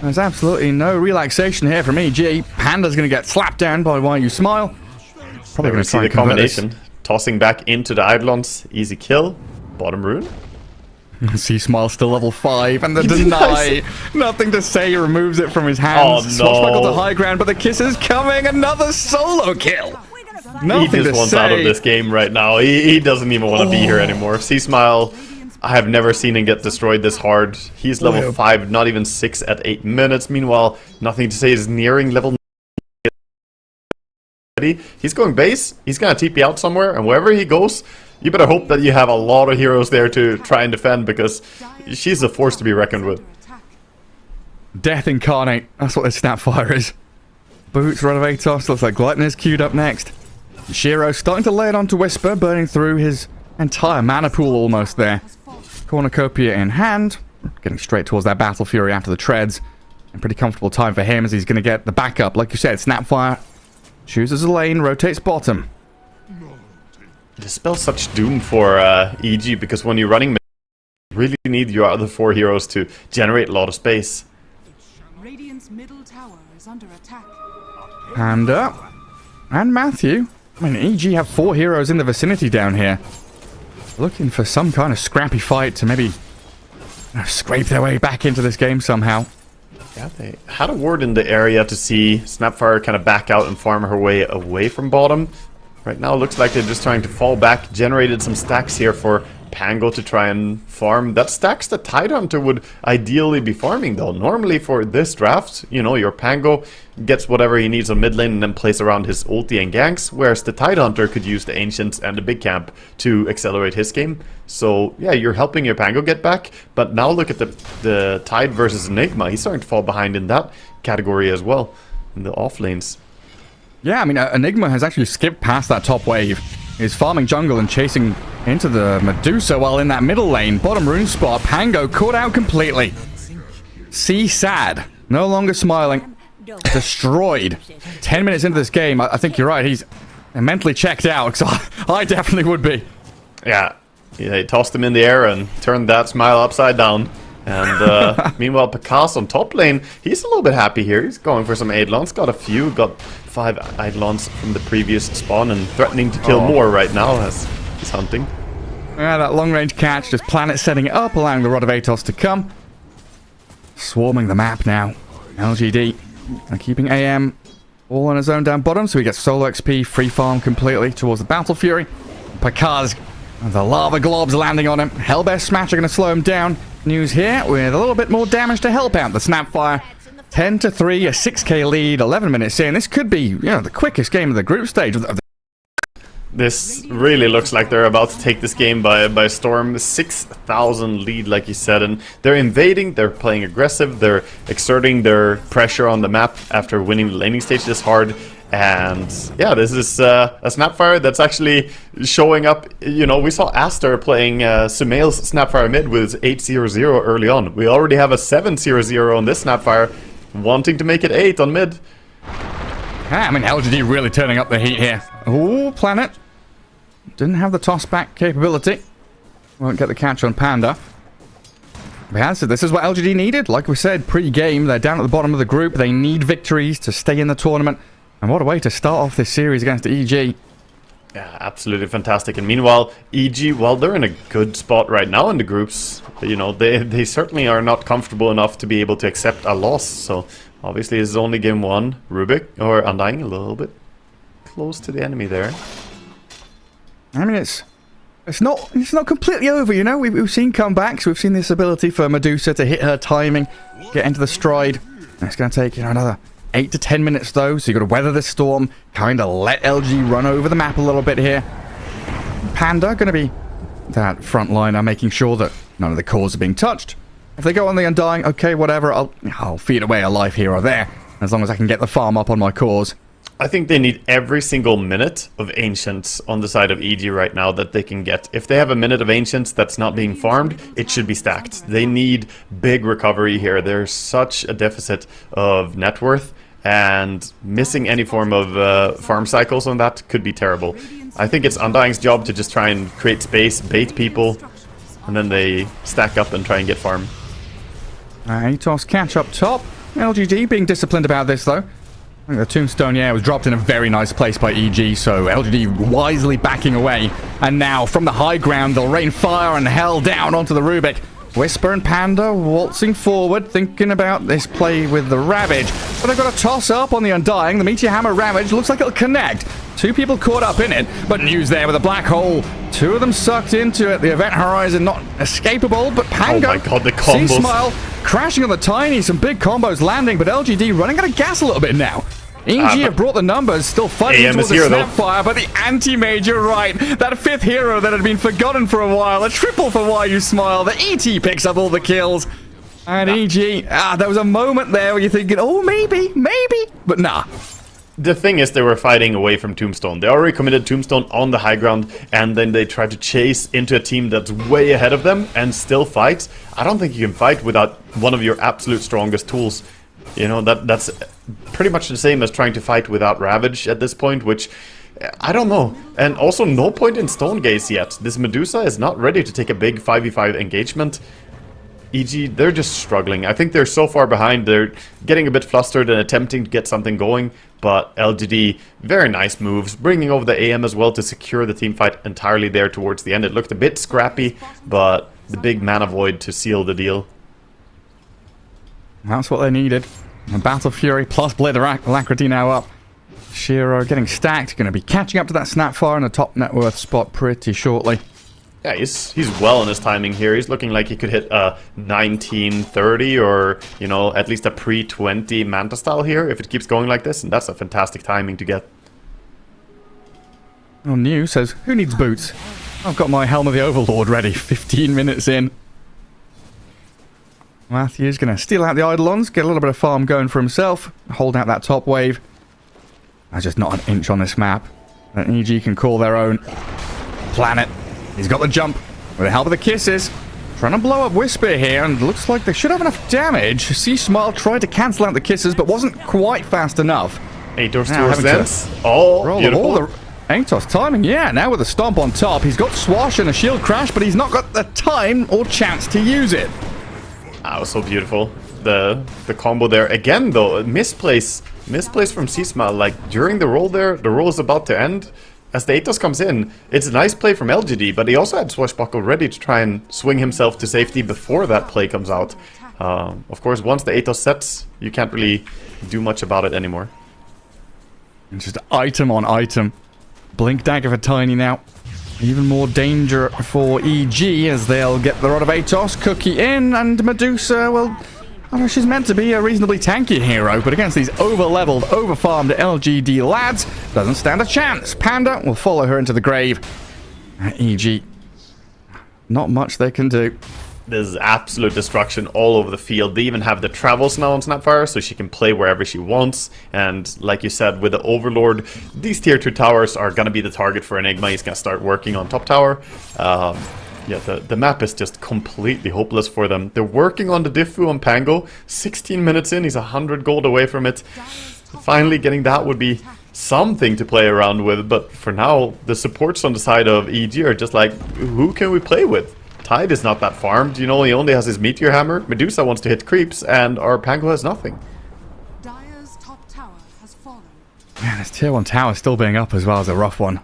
there's absolutely no relaxation here from EG. Panda's going to get slapped down by Why You Smile. Probably going to see the combination. Tossing back into the Eidolons. Easy kill. Bottom rune. C-Smile still level 5, and the deny. Nothing to say, removes it from his hands. Oh no. Swashbuckle to high ground, but the kiss is coming. Another solo kill. Nothing he just wants out of this game right now. He doesn't even want to be here anymore. C-Smile, I have never seen him get destroyed this hard. He's level 5, not even 6 at 8 minutes. Meanwhile, nothing to say is nearing level 9. He's going base. He's gonna TP out somewhere, and wherever he goes, you better hope that you have a lot of heroes there to try and defend, because she's a force to be reckoned with. Death incarnate. That's what this Snapfire is. Boots, Rod of Atos. Looks like Gluttony is queued up next. Shiro starting to lay it onto Whisper, burning through his entire mana pool almost there. Cornucopia in hand, getting straight towards that Battle Fury after the treads. And pretty comfortable time for him as he's going to get the backup. Like you said, Snapfire chooses a lane, rotates bottom. Dispels such doom for EG, because when you're running, you really need your other 4 heroes to generate a lot of space. Radiant's middle tower is under attack. Panda and Matthew. I mean, EG have 4 heroes in the vicinity down here. Looking for some kind of scrappy fight to maybe scrape their way back into this game somehow. Yeah, they had a ward in the area to see Snapfire kind of back out and farm her way away from bottom. Right now, it looks like they're just trying to fall back. Generated some stacks here for Pango to try and farm. That stacks the Tidehunter would ideally be farming, though. Normally for this draft, you know, your Pango gets whatever he needs on mid lane and then plays around his ulti and ganks, whereas the Tidehunter could use the Ancients and the big camp to accelerate his game. So, yeah, you're helping your Pango get back, but now look at the Tide versus Enigma. He's starting to fall behind in that category as well, in the off lanes. Yeah, I mean, Enigma has actually skipped past that top wave. He's farming jungle and chasing into the Medusa while in that middle lane. Bottom rune spot, Pango caught out completely. See sad. No longer smiling. Destroyed. 10 minutes into this game, I think you're right. He's mentally checked out, because I definitely would be. Yeah, he tossed him in the air and turned that smile upside down. And meanwhile, Picasso on top lane, he's a little bit happy here. He's going for some Eidolons. Got a few, got 5 Eidolons from the previous spawn and threatening to kill more right now as he's hunting. Yeah, that long-range catch, just Planet setting it up, allowing the Rod of Atos to come. Swarming the map now. LGD and keeping AM all on his own down bottom, so he gets solo XP, free farm completely towards the Battle Fury. Picard's and the lava globs landing on him. Hellbear Smash are going to slow him down. News here with a little bit more damage to help out the Snapfire. 10-3, a 6k lead, 11 minutes in. This could be, you know, the quickest game of the group stage. This really looks like they're about to take this game by storm. 6,000 lead, like you said, and they're invading, they're playing aggressive, they're exerting their pressure on the map after winning the laning stage this hard. And yeah, this is a Snapfire that's actually showing up. You know, we saw Aster playing Sumail's Snapfire mid with 8-0-0 early on. We already have a 7-0-0 on this Snapfire, wanting to make it 8 on mid. I mean, LGD really turning up the heat here. Ooh, Planet. Didn't have the toss back capability. Won't get the catch on Panda. But yeah, so this is what LGD needed. Like we said, pre-game, they're down at the bottom of the group. They need victories to stay in the tournament. And what a way to start off this series against EG. Yeah, absolutely fantastic. And meanwhile, EG, well, they're in a good spot right now in the groups. You know, they certainly are not comfortable enough to be able to accept a loss. So, obviously, this is only game 1. Rubik, or Undying, a little bit close to the enemy there. I mean, it's not completely over, you know. We've seen comebacks. We've seen this ability for Medusa to hit her timing, get into the stride. And it's going to take, you know, another 8 to 10 minutes though, so you got to weather this storm, kind of let LG run over the map a little bit here. Panda going to be that frontliner, making sure that none of the cores are being touched. If they go on the Undying, okay, whatever, I'll feed away a life here or there, as long as I can get the farm up on my cores. I think they need every single minute of Ancients on the side of EG right now that they can get. If they have a minute of Ancients that's not being farmed, it should be stacked. They need big recovery here. There's such a deficit of net worth, and missing any form of farm cycles on that could be terrible. I think it's Undying's job to just try and create space, bait people, and then they stack up and try and get farm. Atos catch up top. LGD being disciplined about this though. I think the Tombstone, yeah, was dropped in a very nice place by EG, so LGD wisely backing away. And now, from the high ground, they'll rain fire and hell down onto the Rubik. Whisper and Panda waltzing forward, thinking about this play with the Ravage. But they've got a toss up on the Undying. The Meteor Hammer Ravage looks like it'll connect. 2 people caught up in it, but news there with a black hole. 2 of them sucked into it. The event horizon not escapable, but Pango. Oh my god, the combos. C-Smile crashing on the Tiny. Some big combos landing, but LGD running out of gas a little bit now. EG have brought the numbers, still fighting towards the Snapfire, but the anti-major, right. That 5th hero that had been forgotten for a while. A triple for Why You Smile. The ET picks up all the kills. And EG, there was a moment there where you're thinking, oh, maybe. But nah. the thing is, they were fighting away from Tombstone. They already committed Tombstone on the high ground, and then they tried to chase into a team that's way ahead of them and still fight. I don't think you can fight without one of your absolute strongest tools. You know, that's pretty much the same as trying to fight without Ravage at this point, which I don't know. And also no point in Stone Gaze yet. This Medusa is not ready to take a big 5v5 engagement. EG, they're just struggling. I think they're so far behind, they're getting a bit flustered and attempting to get something going, but LGD, very nice moves, bringing over the AM as well to secure the team fight entirely there towards the end. It looked a bit scrappy, but the big mana void to seal the deal. That's what they needed. And Battle Fury plus Blade of Alacrity now up. Shiro getting stacked, going to be catching up to that Snapfire in the top net worth spot pretty shortly. Yeah, he's well in his timing here. He's looking like he could hit a 1930 or, you know, at least a pre-20 Manta style here if it keeps going like this, and that's a fantastic timing to get. Well, New says, who needs boots? I've got my Helm of the Overlord ready, 15 minutes in. Matthew's going to steal out the Eidolons, get a little bit of farm going for himself, hold out that top wave. There's just not an inch on this map that EG can call their own. Planet. He's got the jump with the help of the kisses. Trying to blow up Whisper here, and looks like they should have enough damage. Sea Smile tried to cancel out the kisses, but wasn't quite fast enough. Atos towards Zen's. Oh, beautiful. Atos timing, yeah. Now with a stomp on top, he's got Swash and a shield crash, but he's not got the time or chance to use it. That was so beautiful. The combo there. Again, though, misplace from Sea Smile. Like, during the roll there, the roll is about to end. As the Atos comes in, it's a nice play from LGD, but he also had Swashbuckle ready to try and swing himself to safety before that play comes out. Of course, once the Atos sets, you can't really do much about it anymore. And just item on item. Blink Dagger for Tiny now. Even more danger for EG as they'll get the Rod of Atos, Cookie in, and Medusa, well, I don't know, she's meant to be a reasonably tanky hero, but against these over-leveled, over-farmed LGD lads, doesn't stand a chance. Panda will follow her into the grave. EG, not much they can do. There's absolute destruction all over the field. They even have the travels now on Snapfire, so she can play wherever she wants. And like you said, with the Overlord, these tier 2 towers are going to be the target for Enigma. He's going to start working on top tower. Yeah, the map is just completely hopeless for them. They're working on the Diffu on Pango. 16 minutes in, he's 100 gold away from it. Finally getting that would be something to play around with. But for now, the supports on the side of EG are just like, who can we play with? Tide is not that farmed, you know, he only has his Meteor Hammer. Medusa wants to hit creeps, and our Pango has nothing. Dire's top tower has fallen. Man, this tier 1 tower still being up as well as a rough one.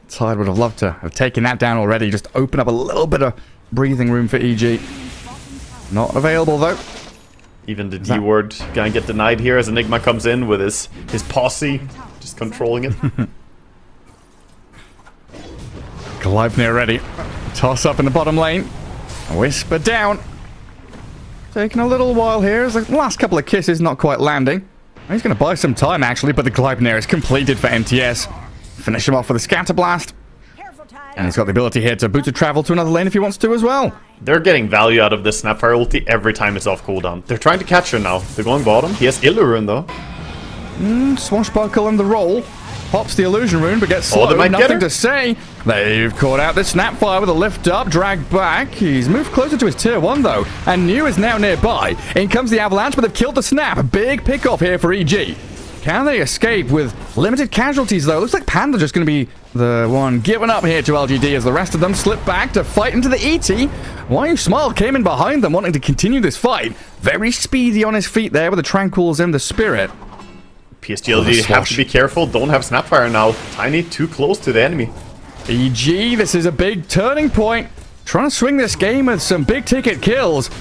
Tide would have loved to have taken that down already, just open up a little bit of breathing room for EG. Not available though. Even the D-word gonna get denied here as Enigma comes in with his posse, just controlling it. Gleipnir ready. Toss up in the bottom lane. Whisper down. Taking a little while here as the last couple of kisses not quite landing. He's going to buy some time actually, but the Gleipnir is completed for NTS. Finish him off with a Scatter Blast. And he's got the ability here to boot to travel to another lane if he wants to as well. They're getting value out of this Snapfire ulti every time it's off cooldown. They're trying to catch her now. They're going bottom. He has Illusion though. Swashbuckle and the roll. Pops the Illusion Rune, but gets slowed. Nothing to say. They've caught out the Snapfire with a lift up, dragged back. He's moved closer to his tier 1 though, and New is now nearby. In comes the Avalanche, but they've killed the Snap. Big pick off here for EG. Can they escape with limited casualties though? Looks like Panda just going to be the one giving up here to LGD as the rest of them slip back to fight into the ET. Why Smile came in behind them wanting to continue this fight. Very speedy on his feet there with the Tranquils and the Spirit. PSG.LGD have to be careful. Don't have Snapfire now. Tiny too close to the enemy. EG, this is a big turning point. Trying to swing this game with some big ticket kills.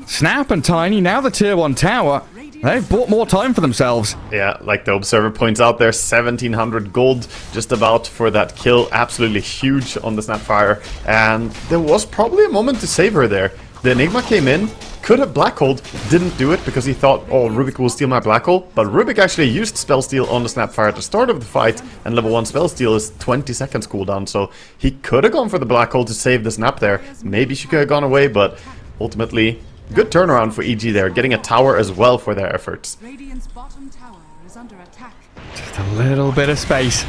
Snap and Tiny, now the tier 1 tower. They've bought more time for themselves. Yeah, like the Observer points out there, 1700 gold just about for that kill. Absolutely huge on the Snapfire. And there was probably a moment to save her there. The Enigma came in, could have Black Holed, didn't do it because he thought, oh, Rubik will steal my Black Hole. But Rubik actually used Spell Steal on the Snapfire at the start of the fight, and level 1 Spell Steal is 20 seconds cooldown, so he could have gone for the Black Hole to save the Snap there. Maybe she could have gone away, but ultimately, good turnaround for EG there, getting a tower as well for their efforts. Radiant's bottom tower is under attack. Just a little bit of space.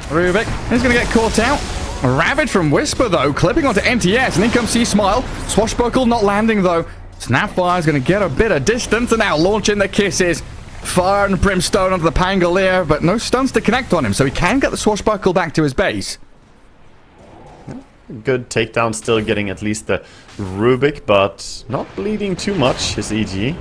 Rubik is going to get caught out. Ravage from Whisper, though, clipping onto NTS, and in comes C-Smile. Swashbuckle not landing, though. Snapfire's going to get a bit of distance, and now launching the kisses. Fire and Brimstone onto the Pangolier, but no stuns to connect on him, so he can get the Swashbuckle back to his base. Good takedown, still getting at least the Rubik, but not bleeding too much, his EG.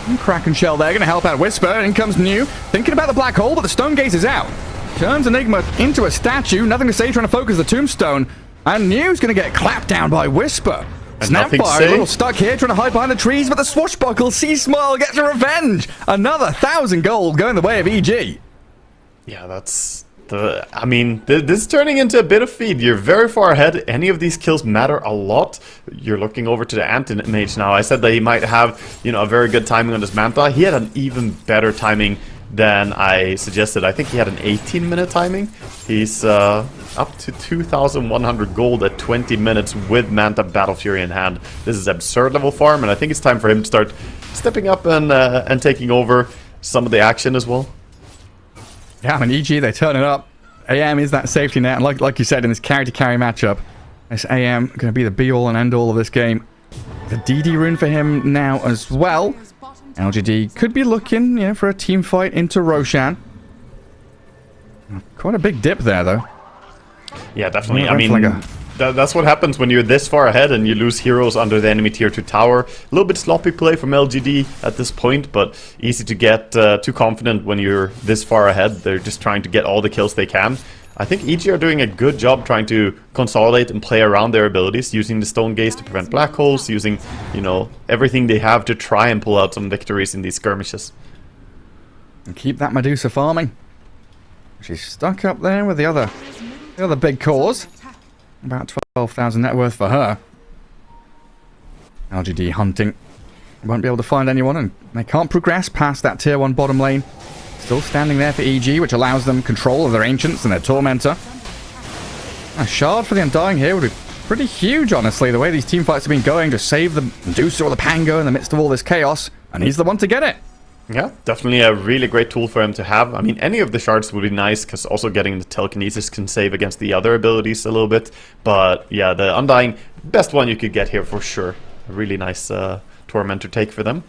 And Kraken Shell there, going to help out Whisper. In comes New, thinking about the black hole, but the Stone Gaze is out. Turns Enigma into a statue, nothing to say, trying to focus the Tombstone. And New's going to get clapped down by Whisper. Snapfire a little stuck here, trying to hide behind the trees, but the Swashbuckle C-Smile gets a revenge. Another 1,000 gold going the way of EG. Yeah, that's the... I mean, this is turning into a bit of feed. You're very far ahead. Any of these kills matter a lot. You're looking over to the Anti-Mage now. I said that he might have, you know, a very good timing on his Manta. He had an even better timing than I suggested. I think he had an 18-minute timing. He's up to 2,100 gold at 20 minutes with Manta Battle Fury in hand. This is absurd level farm, and I think it's time for him to start stepping up and taking over some of the action as well. Yeah, I mean, EG, they turn it up. AM is that safety net, and like you said, in this carry-to-carry matchup, this AM going to be the be-all and end-all of this game. The DD rune for him now as well. LGD could be looking, you know, for a team fight into Roshan. Quite a big dip there, though. Yeah, definitely. I mean, that's what happens when you're this far ahead and you lose heroes under the enemy tier 2 tower. A little bit sloppy play from LGD at this point, but easy to get too confident when you're this far ahead. They're just trying to get all the kills they can. I think EG are doing a good job trying to consolidate and play around their abilities, using the Stone Gaze to prevent black holes, using, you know, everything they have to try and pull out some victories in these skirmishes. And keep that Medusa farming. She's stuck up there with the other big cause. About 12,000 net worth for her. LGD hunting. Won't be able to find anyone, and they can't progress past that tier 1 bottom lane. Still standing there for EG, which allows them control of their Ancients and their Tormentor. A shard for the Undying here would be pretty huge, honestly, the way these teamfights have been going, to save the Medusa or the Pango in the midst of all this chaos, and he's the one to get it. Yeah, definitely a really great tool for him to have. I mean, any of the shards would be nice, because also getting the telekinesis can save against the other abilities a little bit. But yeah, the Undying, best one you could get here for sure. A really nice Tormentor take for them.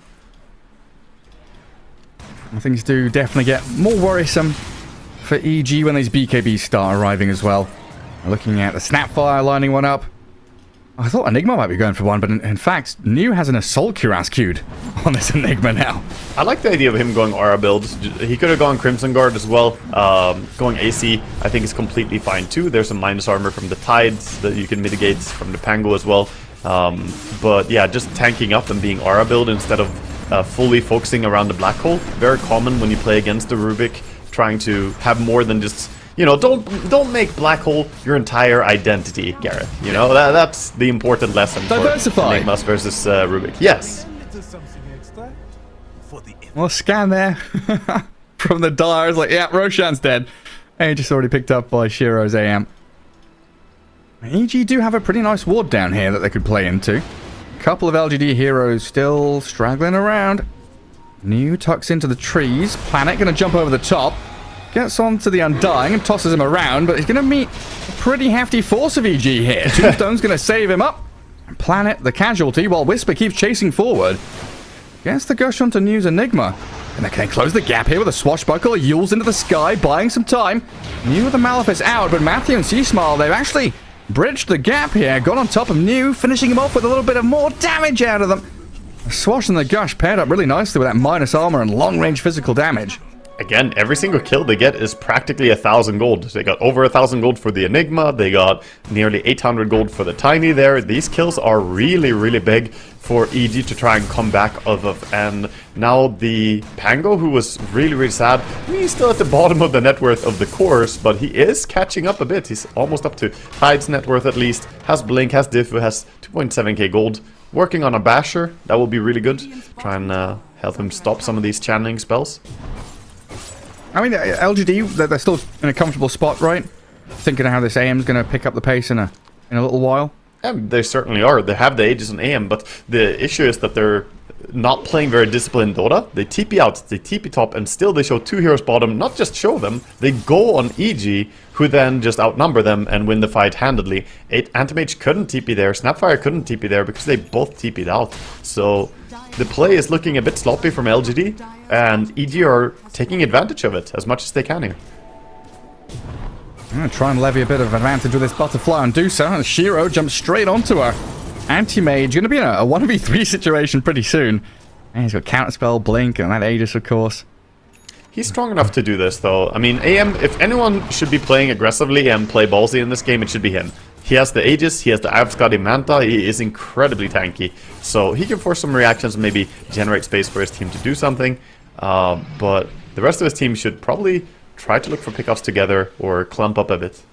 Things do definitely get more worrisome for EG when these BKBs start arriving as well. Looking at the Snapfire lining one up. I thought Enigma might be going for one, but in fact, New has an Assault Cuirass queued on this Enigma now. I like the idea of him going aura build. He could have gone Crimson Guard as well. Going AC, I think, is completely fine too. There's some minus armor from the Tides that you can mitigate from the Pango as well. But yeah, just tanking up and being aura build instead of fully focusing around the black hole. Very common when you play against the Rubik, trying to have more than just... You know, don't make black hole your entire identity, Gareth. You know, that's the important lesson. Diversify. For Enigmas versus Rubik. Yes. Well, scan there from the Dire. It's like, yeah, Roshan's dead. And he just already picked up by Shiro's AM. EG do have a pretty nice ward down here that they could play into. A couple of LGD heroes still straggling around. New tucks into the trees. Planet going to jump over the top. Gets onto the Undying and tosses him around, but he's going to meet a pretty hefty force of EG here. Tombstone's going to save him up. And Planet, the casualty, while Whisper keeps chasing forward. Gets the gush onto New's Enigma. And they can close the gap here with a Swashbuckle. Yules into the sky, buying some time. New with the Malefice out, but Matthew and C-Smile, they've actually bridged the gap here. Got on top of New, finishing him off with a little bit of more damage out of them. The Swash and the Gush paired up really nicely with that minus armor and long-range physical damage. Again, every single kill they get is practically 1,000 gold. They got over 1,000 gold for the Enigma. They got nearly 800 gold for the Tiny there. These kills are really, really big for EG to try and come back out of. And now the Pango, who was really, really sad, he's still at the bottom of the net worth of the course, but he is catching up a bit. He's almost up to Tide's net worth at least. Has Blink, has Diffu, has 2.7k gold. Working on a Basher, that will be really good. Try and help him stop some of these channeling spells. I mean, LGD, they're still in a comfortable spot, right? Thinking of how this AM's going to pick up the pace in a little while. Yeah, they certainly are. They have the Aegis on AM, but the issue is that they're not playing very disciplined Dota. They TP out, they TP top, and still they show 2 heroes bottom. Not just show them, they go on EG, who then just outnumber them and win the fight handedly. Anti-Mage couldn't TP there, Snapfire couldn't TP there because they both TP'd out. So the play is looking a bit sloppy from LGD, and EG are taking advantage of it as much as they can here. I'm going to try and levy a bit of advantage with this butterfly and do so. And Shiro jumps straight onto her. Anti-Mage going to be in a 1v3 situation pretty soon. And he's got Counterspell, Blink, and that Aegis, of course. He's strong enough to do this, though. I mean, AM, if anyone should be playing aggressively and play ballsy in this game, it should be him. He has the Aegis, he has the Avskadi Manta, he is incredibly tanky. So he can force some reactions and maybe generate space for his team to do something. But the rest of his team should probably try to look for pickoffs together or clump up a bit.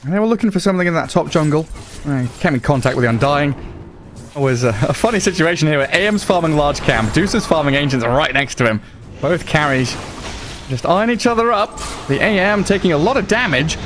And they were looking for something in that top jungle. Came in contact with the Undying. Always a funny situation here where AM's farming large camp, Deuce's farming Ancients are right next to him. Both carries just eyeing each other up. The AM taking a lot of damage.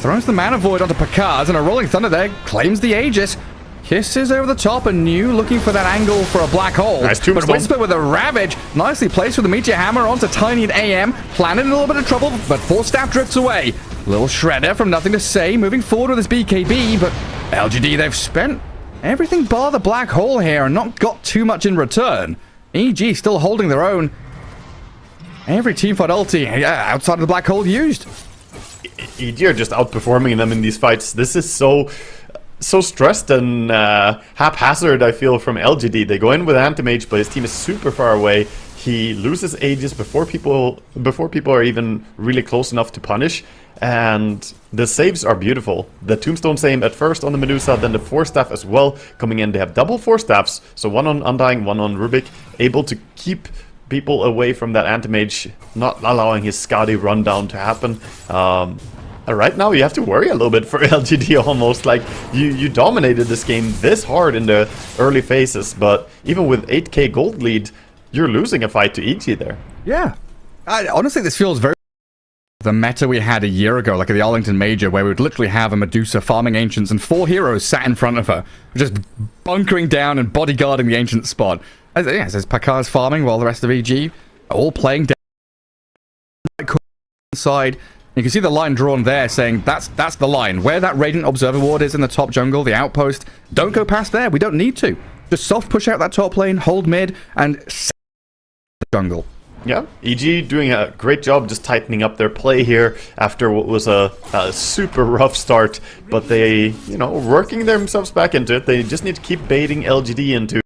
Throws the Mana Void onto Pakaz, and a Rolling Thunder there claims the Aegis. Kisses over the top, and New looking for that angle for a black hole. Nice but Whisper with a Ravage. Nicely placed with the Meteor Hammer onto Tiny and AM. Planet in a little bit of trouble, but Force Staff drifts away. Little Shredder from Nothing to Say, moving forward with his BKB, but LGD, they've spent everything bar the black hole here and not got too much in return. EG still holding their own. Every teamfight ulti outside of the black hole used. EG are just outperforming them in these fights. This is so stressed and haphazard, I feel, from LGD. They go in with Anti-Mage, but his team is super far away. He loses Aegis before people are even really close enough to punish. And the saves are beautiful. The Tombstone save at first on the Medusa, then the Force Staff as well coming in. They have double Force Staffs, so one on Undying, one on Rubik, able to keep people away from that Anti-Mage, not allowing his Skadi rundown to happen. Right now you have to worry a little bit for LGD almost. Like, you dominated this game this hard in the early phases, but even with 8k gold lead, you're losing a fight to EG there. Yeah. Honestly, this feels very the meta we had a year ago, like at the Arlington Major, where we would literally have a Medusa farming Ancients and 4 heroes sat in front of her, just bunkering down and bodyguarding the Ancient spot. As Pakaz farming while the rest of EG are all playing down side. You can see the line drawn there saying that's the line. Where that Radiant Observer Ward is in the top jungle, the outpost, don't go past there. We don't need to. Just soft push out that top lane, hold mid, and the jungle. Yeah, EG doing a great job just tightening up their play here after what was a super rough start. But they, working themselves back into it. They just need to keep baiting LGD into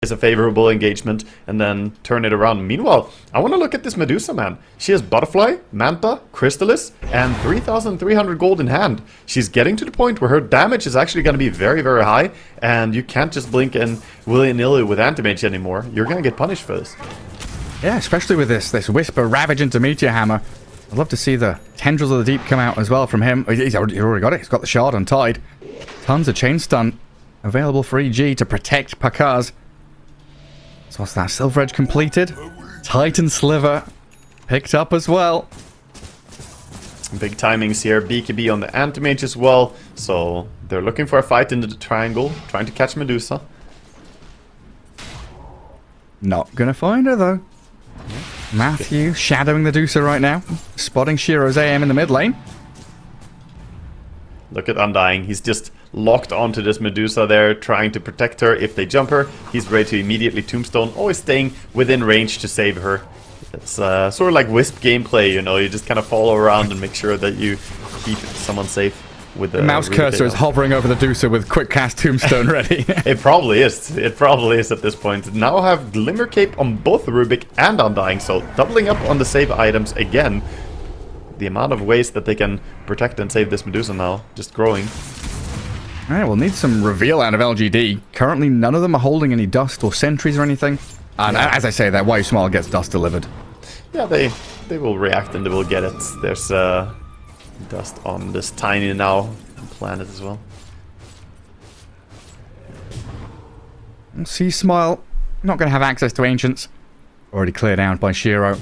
a favorable engagement and then turn it around. Meanwhile, I want to look at this Medusa, man. She has Butterfly, Manta, Crystallis, and 3,300 gold in hand. She's getting to the point where her damage is actually going to be very, very high, and you can't just blink and willy-nilly with Anti-Mage anymore. You're going to get punished for this. Yeah, especially with this Whisper Ravage into Meteor Hammer. I'd love to see the Tendrils of the Deep come out as well from him. He's already got it. He's got the Shard untied. Tons of Chain Stun available for EG to protect Pakaz. So what's that? Silver Edge completed. Titan Sliver picked up as well. Big timings here. BKB on the Anti-Mage as well. So they're looking for a fight into the triangle, trying to catch Medusa. Not gonna find her though. Matthew shadowing the Medusa right now. Spotting Shiro's AM in the mid lane. Look at Undying. He's just locked onto this Medusa there, trying to protect her. If they jump her, he's ready to immediately Tombstone, always staying within range to save her. It's sort of like Wisp gameplay, you just kind of follow around and make sure that you keep someone safe. With the mouse cursor is hovering over the Medusa with quick cast Tombstone ready. It probably is. It probably is at this point. Now have Glimmer Cape on both Rubik and Undying, so doubling up on the save items again. The amount of ways that they can protect and save this Medusa now, just growing. Alright, we'll need some reveal out of LGD. Currently, none of them are holding any dust or sentries or anything. And as I say that, Smile gets dust delivered. Yeah, they will react and they will get it. There's dust on this Tiny now planet as well. See Smile, not going to have access to Ancients. Already cleared out by Shiro.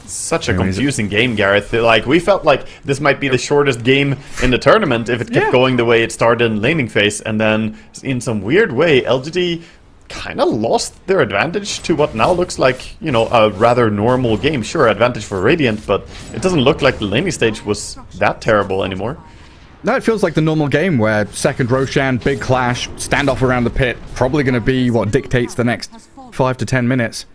Such a confusing game, Gareth. Like, we felt like this might be the shortest game in the tournament if it kept going the way it started in laning phase, and then in some weird way, LGD kind of lost their advantage to what now looks like, you know, a rather normal game. Sure, advantage for Radiant, but it doesn't look like the laning stage was that terrible anymore. No, it feels like the normal game where second Roshan, big clash, standoff around the pit, probably going to be what dictates the next 5 to 10 minutes.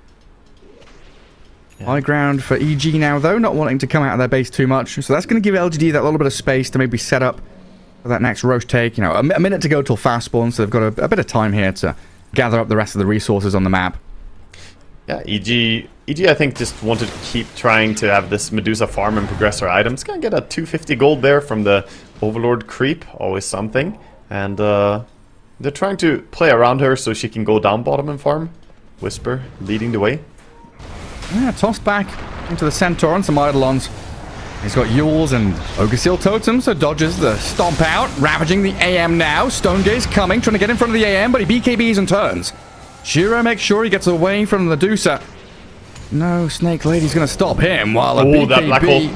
High ground for EG now, though, not wanting to come out of their base too much. So that's going to give LGD that little bit of space to maybe set up for that next Roche take. You know, a minute to go till fast spawn, so they've got a bit of time here to gather up the rest of the resources on the map. Yeah, EG I think just wanted to keep trying to have this Medusa farm and progress her items. Gonna get a 250 gold there from the Overlord creep, always something. And they're trying to play around her so she can go down bottom and farm. Whisper leading the way. Yeah, tossed back into the Centaur and some Eidolons. He's got Yules and Ogre Seal Totem, so dodges the stomp out. Ravaging the AM now. Stonegaze coming, trying to get in front of the AM, but he BKBs and turns. Shiro makes sure he gets away from the Medusa. No, Snake Lady's going to stop him while a BKB... that black hole.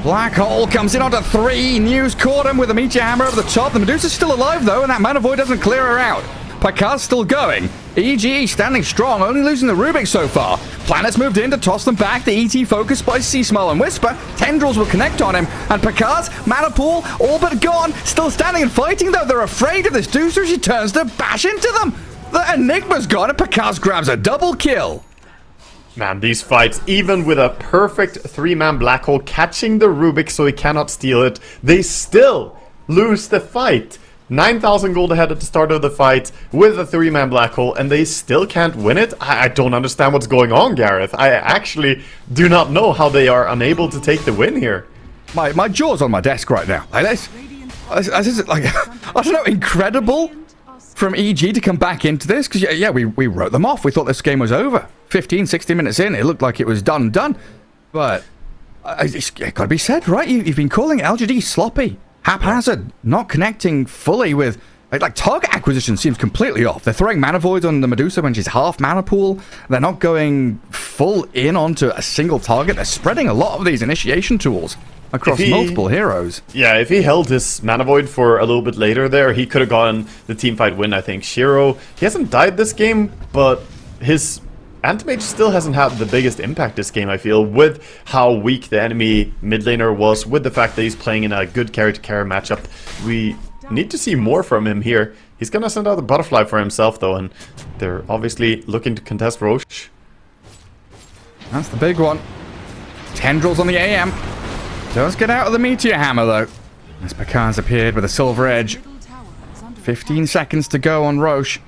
Black hole comes in onto 3. News caught him with a Meteor Hammer over the top. The Medusa's still alive, though, and that Mana Void doesn't clear her out. Picard's still going. EG standing strong, only losing the Rubik so far. Planet's moved in to toss them back. The ET focused by Sea Smile and Whisper. Tendrils will connect on him. And Picard's Mana Pool all but gone. Still standing and fighting, though. They're afraid of this Deucer. She turns to bash into them. The Enigma's gone, and Picard grabs a double kill. Man, these fights, even with a perfect 3-man black hole catching the Rubik so he cannot steal it, they still lose the fight. 9,000 gold ahead at the start of the fight with a 3-man black hole, and they still can't win it? I don't understand what's going on, Gareth. I actually do not know how they are unable to take the win here. My jaw's on my desk right now. Like this is like, I don't know, incredible from EG to come back into this, because yeah, we wrote them off. We thought this game was over. 15, 16 minutes in, it looked like it was done. But it's got to be said, right? You've been calling LGD sloppy, haphazard, not connecting fully with... Like target acquisition seems completely off. They're throwing Mana Voids on the Medusa when she's half Mana Pool. They're not going full in onto a single target. They're spreading a lot of these initiation tools across multiple heroes. Yeah, if he held his Mana Void for a little bit later there, he could have gotten the teamfight win, I think. Shiro, he hasn't died this game, but his Anti-Mage still hasn't had the biggest impact this game, I feel, with how weak the enemy mid laner was, with the fact that he's playing in a good carry-to-carry matchup. We need to see more from him here. He's gonna send out the Butterfly for himself, though, and they're obviously looking to contest Roche. That's the big one. Tendrils on the AM. Does get out of the Meteor Hammer, though. As Picard's appeared with a Silver Edge. 15 seconds to go on Roche.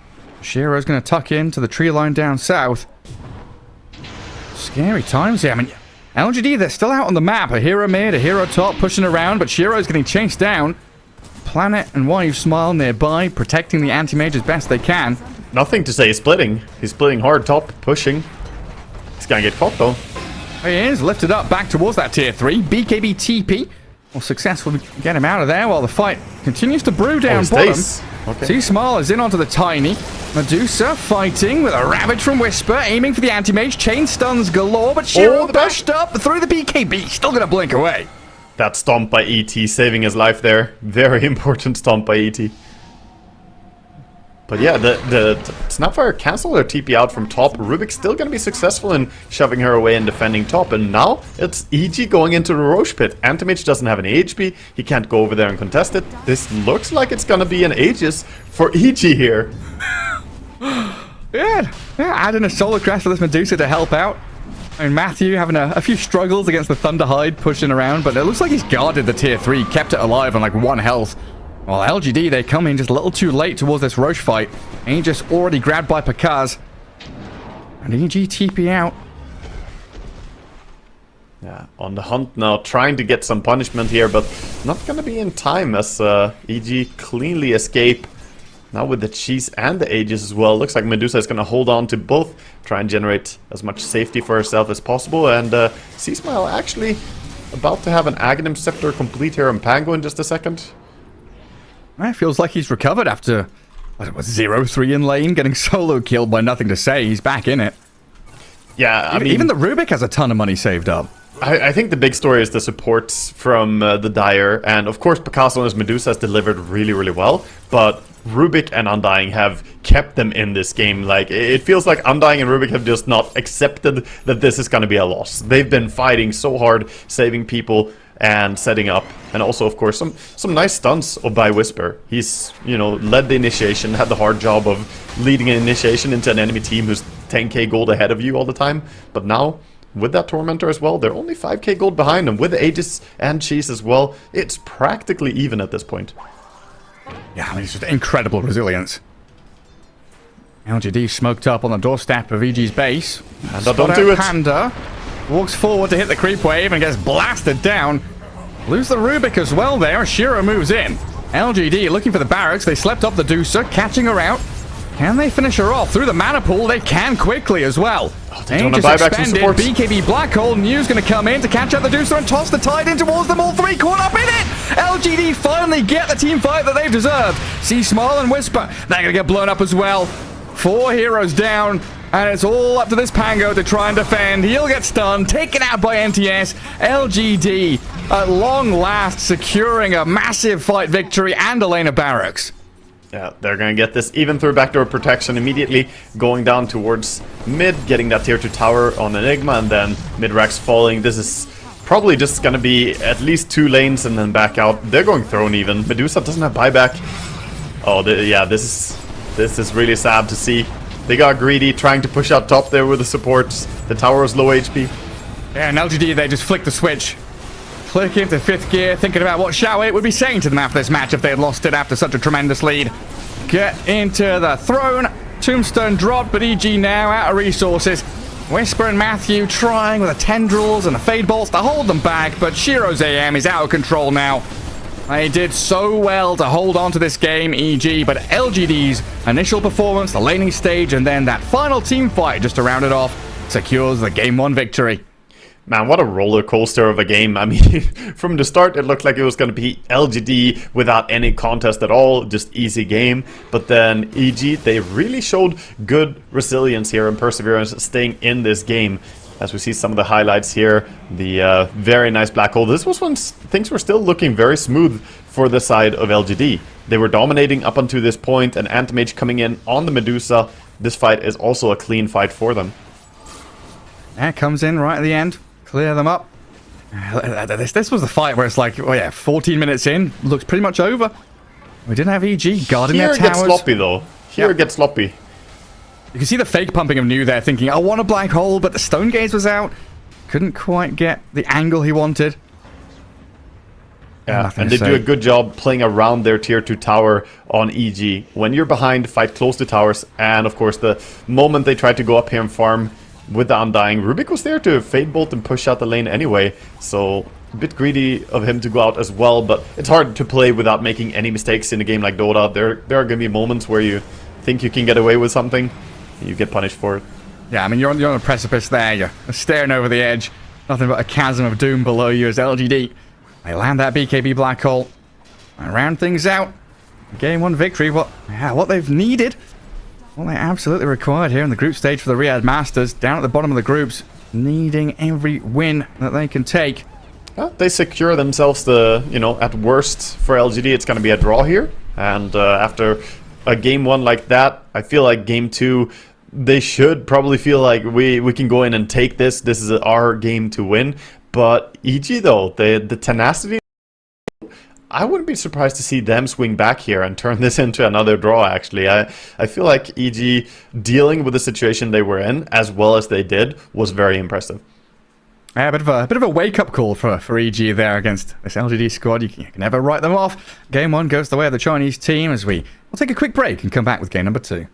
Shiro's going to tuck in to the tree line down south. Scary times here. I mean, LGD, they're still out on the map. A hero mid, a hero top, pushing around, but Shiro's getting chased down. Planet and Wave Smile nearby, protecting the anti-mage as best they can. Nothing to say, he's splitting. He's splitting hard top, pushing. He's going to get caught, though. He is lifted up back towards that tier 3. BKB TP will successfully get him out of there while the fight continues to brew down bottom. Okay. Sea Smile is in onto the Tiny. Medusa fighting with a Ravage from Whisper, aiming for the anti-mage. Chain stuns galore, but Shiro bashed up through the BKB. Still going to blink away. That stomp by ET saving his life there. Very important stomp by ET. But yeah, the Snapfire canceled her TP out from top. Rubik's still going to be successful in shoving her away and defending top. And now it's EG going into the Roche pit. Antimage doesn't have any HP. He can't go over there and contest it. This looks like it's going to be an Aegis for EG here. Yeah, adding a Solar Crest for this Medusa to help out. I mean, Matthew having a few struggles against the Thunderhide pushing around, but it looks like he's guarded the tier 3, kept it alive on like 1 health. While LGD, they come in just a little too late towards this Roche fight. Aegis already grabbed by Picard. And EG TP out. Yeah, on the hunt now, trying to get some punishment here, but not going to be in time as EG cleanly escape. Now with the cheese and the Aegis as well. Looks like Medusa is going to hold on to both. Try and generate as much safety for herself as possible. And C-Smile actually about to have an Aghanim Scepter complete here on Pango in just a second. It feels like he's recovered after, what it was, 0-3 in lane, getting solo killed by nothing to say. He's back in it. Yeah, I mean, even the Rubik has a ton of money saved up. I think the big story is the supports from the Dire, and of course Picasso and his Medusa has delivered really, really well, but Rubik and Undying have kept them in this game. Like, it feels like Undying and Rubik have just not accepted that this is going to be a loss. They've been fighting so hard, saving people and setting up, and also of course some nice stunts by Whisper. He's, you know, led the initiation, had the hard job of leading an initiation into an enemy team who's 10k gold ahead of you all the time, but now with that Tormentor as well, they're only 5k gold behind them. With Aegis and Cheese as well, it's practically even at this point. Yeah, I mean, it's just incredible resilience. LGD smoked up on the doorstep of EG's base. And don't do it. Panda walks forward to hit the creep wave and gets blasted down. Lose the Rubik as well there. Shiro moves in. LGD looking for the barracks. They slept up the Deucer, catching her out. Can they finish her off? Through the mana pool, they can quickly as well. Aegis expended, BKB Black Hole, New's going to come in to catch out the Deucer and toss the tide in towards them, all three caught up in it! LGD finally get the team fight that they've deserved. See Smile and Whisper, they're going to get blown up as well. 4 heroes down, and it's all up to this Pango to try and defend. He'll get stunned, taken out by NTS. LGD, at long last, securing a massive fight victory and a lane of barracks. Yeah, they're going to get this even through backdoor protection immediately, going down towards mid, getting that tier 2 tower on Enigma, and then mid-Rex falling. This is probably just going to be at least 2 lanes and then back out. They're going throne even. Medusa doesn't have buyback. Oh, yeah, this is really sad to see. They got greedy, trying to push out top there with the supports. The tower was low HP. Yeah, and LGD, they just flicked the switch. Click into 5th gear, thinking about what Xiao It would be saying to them after this match if they had lost it after such a tremendous lead. Get into the throne. Tombstone dropped, but EG now out of resources. Whisper and Matthew trying with the tendrils and the fade bolts to hold them back, but Shiro's AM is out of control now. They did so well to hold on to this game, EG, but LGD's initial performance, the laning stage, and then that final team fight just to round it off, secures the Game 1 victory. Man, what a roller coaster of a game. I mean, from the start, it looked like it was going to be LGD without any contest at all, just easy game. But then EG, they really showed good resilience here and perseverance staying in this game. As we see some of the highlights here, the very nice black hole. This was when things were still looking very smooth for the side of LGD. They were dominating up until this point, and Antimage coming in on the Medusa. This fight is also a clean fight for them. That comes in right at the end. Clear them up. This was the fight where it's like, oh yeah, 14 minutes in, looks pretty much over. We didn't have EG guarding their towers. Here it gets sloppy though. Here it gets sloppy. You can see the fake pumping of New there, thinking, I want a black hole, but the stone gaze was out. Couldn't quite get the angle he wanted. Yeah, and they do a good job playing around their tier 2 tower on EG. When you're behind, fight close to towers, and of course the moment they try to go up here and farm with the Undying, Rubik was there to Fade Bolt and push out the lane anyway, so a bit greedy of him to go out as well, but it's hard to play without making any mistakes in a game like Dota. There are going to be moments where you think you can get away with something, and you get punished for it. Yeah, I mean, you're on a precipice there, you're staring over the edge, nothing but a chasm of doom below you as LGD. They land that BKB black hole and round things out. Game 1 victory, what they've needed. What they absolutely required here in the group stage for the Riyadh Masters, down at the bottom of the groups, needing every win that they can take. Well, they secure themselves the, at worst for LGD, it's going to be a draw here. And after a game 1 like that, I feel like game 2, they should probably feel like we can go in and take this. This is our game to win. But EG, though, the tenacity, I wouldn't be surprised to see them swing back here and turn this into another draw, actually. I feel like EG dealing with the situation they were in, as well as they did, was very impressive. Yeah, a bit of a wake-up call for EG there against this LGD squad. You can never write them off. Game 1 goes the way of the Chinese team as we'll take a quick break and come back with game number 2.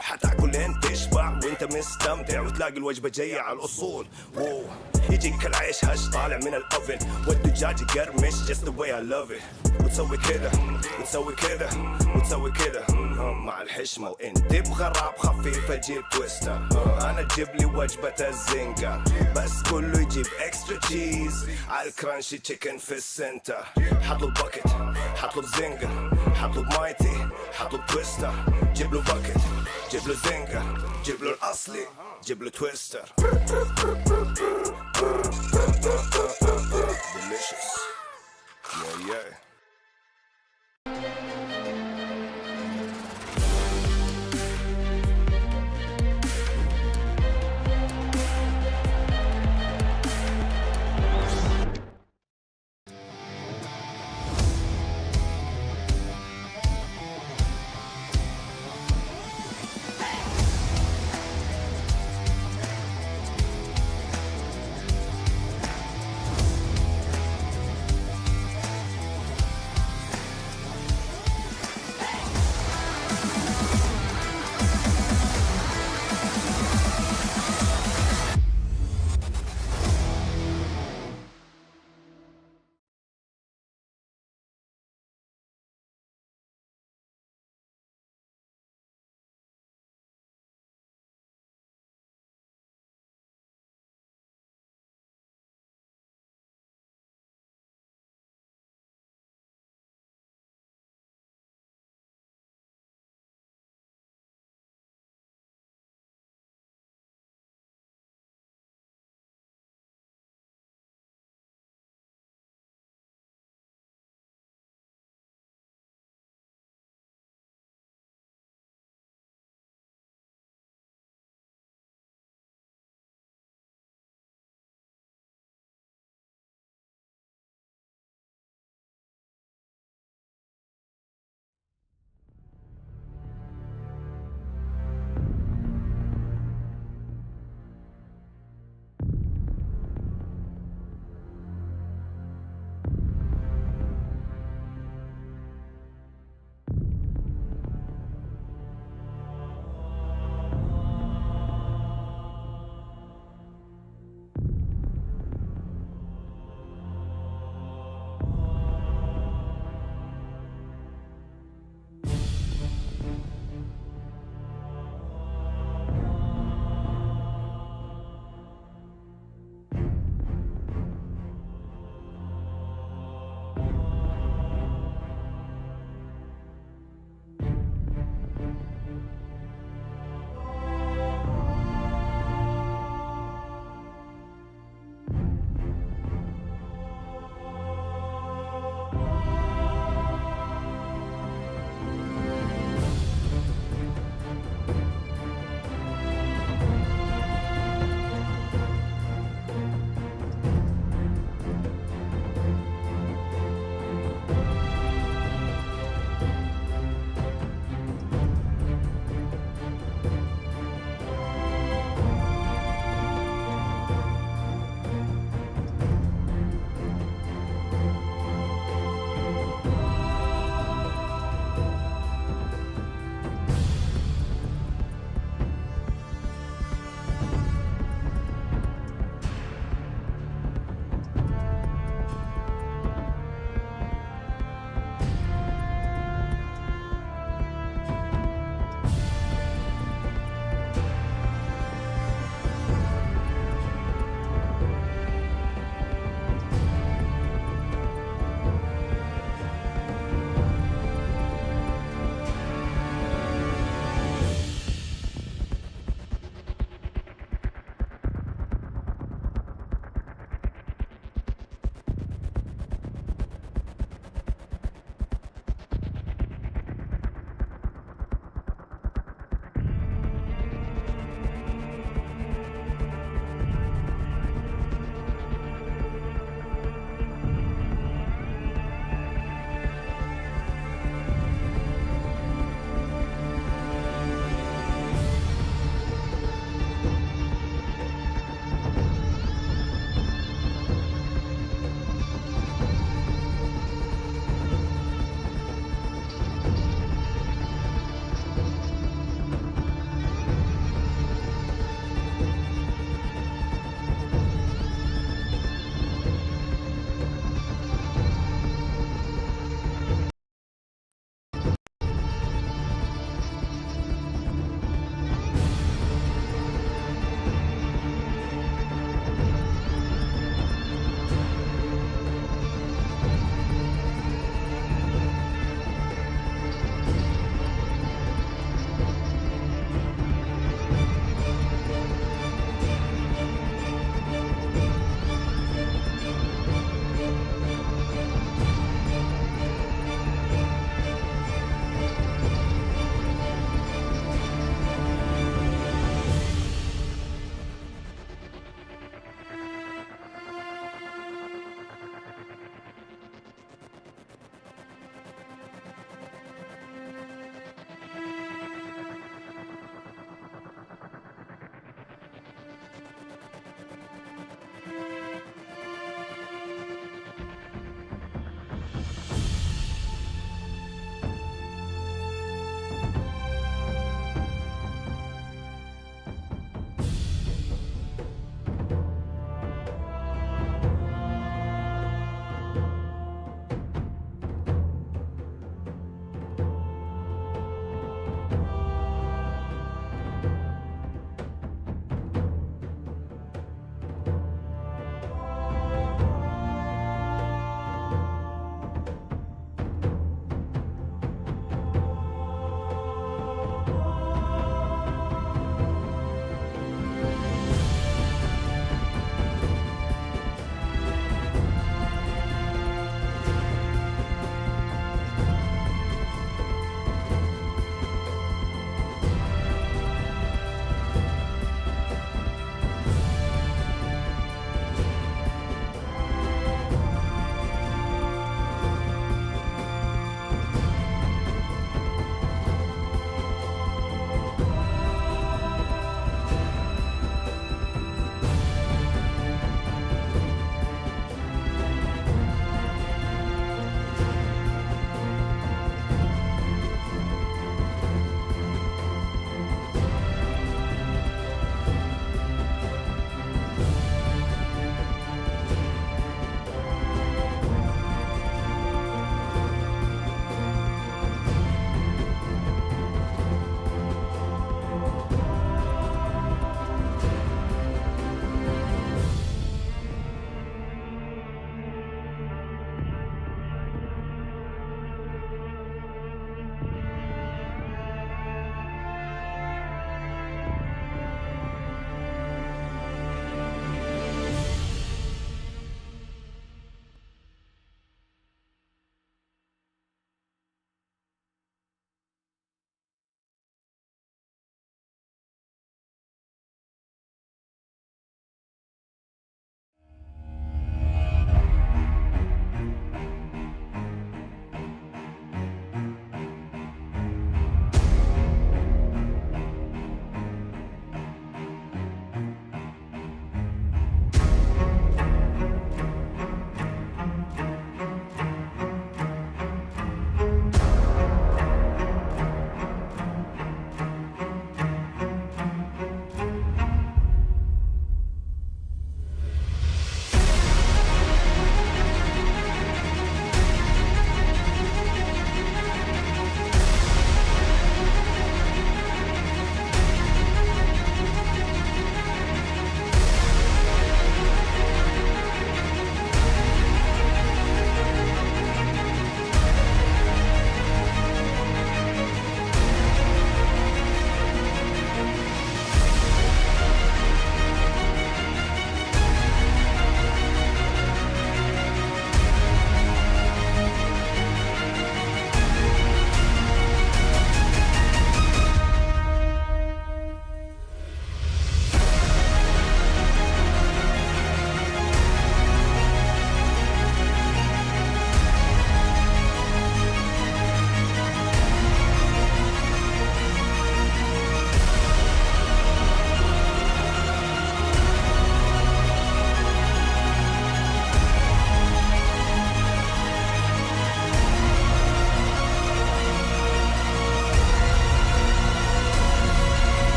حتاكل انت تشبع وانت مستمتع وتلاقي الوجبه جايه على الاصول. يجيك العيش هش طالع من الأوفن والدجاج يقرمش just the way I love it وتسوي كده وتسوي كده وتسوي كده مع الحشمة وانت تبغى راب خفيف اجيب تويستر انا تجيب لي وجبة الزنجر بس كله يجيب اكسترا تشيز على الكرانشي تشيكن في السنتر حطلب باكت حطلب زنجر حطلب مايتي حطلب تويستر جيب له باكت جيب له زنجر جيب له الاصلي جيب له تويستر delicious yeah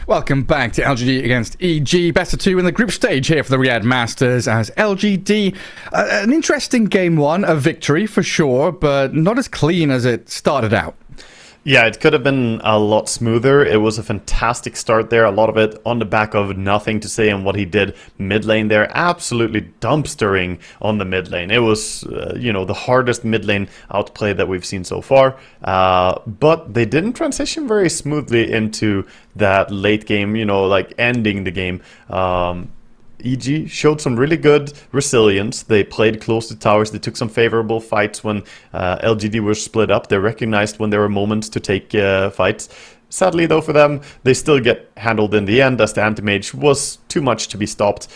Welcome back to LGD against EG. Best of 2 in the group stage here for the Riyadh Masters as LGD. An interesting game one, a victory for sure, but not as clean as it started out. Yeah, it could have been a lot smoother. It was a fantastic start there. A lot of it on the back of nothing to say, and what he did mid lane there, absolutely dumpstering on the mid lane. It was, the hardest mid lane outplay that we've seen so far. But they didn't transition very smoothly into that late game, ending the game. EG showed some really good resilience. They played close to towers. They took some favorable fights when LGD were split up. They recognized when there were moments to take fights. Sadly, though, for them, they still get handled in the end, as the anti-mage was too much to be stopped.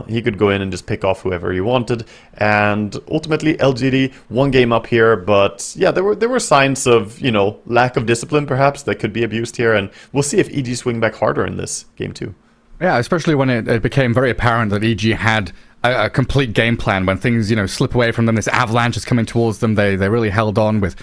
He could go in and just pick off whoever he wanted. And ultimately, LGD one game up here. But yeah, there were signs of, lack of discipline, perhaps, that could be abused here. And we'll see if EG swing back harder in this game, too. Yeah, especially when it became very apparent that EG had a complete game plan. When things, slip away from them, this avalanche is coming towards them, they really held on with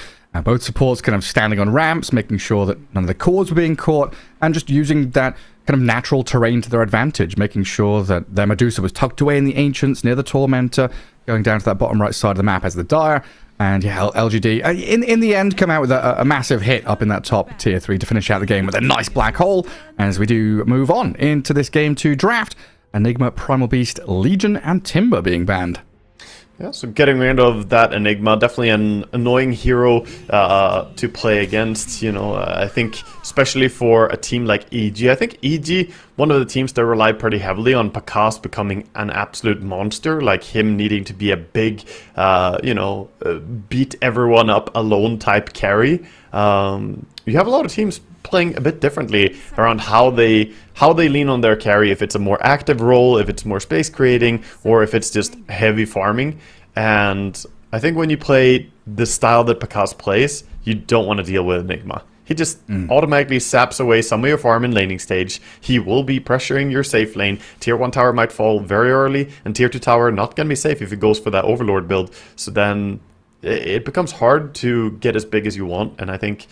both supports kind of standing on ramps, making sure that none of the cores were being caught, and just using that kind of natural terrain to their advantage, making sure that their Medusa was tucked away in the Ancients near the Tormentor, going down to that bottom right side of the map as the Dire. And yeah, LGD, in the end, come out with a massive hit up in that top tier 3 to finish out the game with a nice black hole. As we do move on into this game 2 draft, Enigma, Primal Beast, Legion, and Timber being banned. Yeah, so getting rid of that Enigma, definitely an annoying hero to play against, I think especially for a team like EG. I think EG, one of the teams that rely pretty heavily on Pakas becoming an absolute monster, like him needing to be a big, beat everyone up alone type carry. You have a lot of teams playing a bit differently around how they lean on their carry, if it's a more active role, if it's more space creating, or if it's just heavy farming. And I think when you play the style that Pakas plays, you don't want to deal with Enigma. He just automatically saps away some of your farm in laning stage. He will be pressuring your safe lane. Tier 1 tower might fall very early, and Tier 2 tower not going to be safe if he goes for that Overlord build. So then it becomes hard to get as big as you want, and I think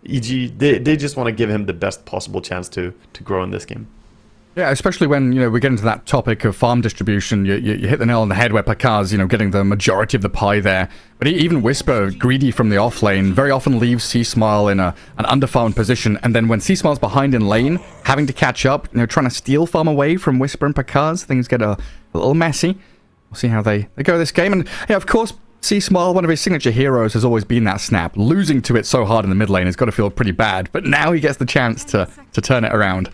EG, they just want to give him the best possible chance to grow in this game. Yeah, especially when, we get into that topic of farm distribution, you hit the nail on the head where Pakas, getting the majority of the pie there. But even Whisper, greedy from the off lane, very often leaves C-Smile in an underfarmed position, and then when C-Smile's behind in lane, having to catch up, trying to steal farm away from Whisper and Pakas, things get a little messy. We'll see how they go this game. And yeah, of course, C-Smile, one of his signature heroes, has always been that snap. Losing to it so hard in the mid lane has got to feel pretty bad, but now he gets the chance to turn it around.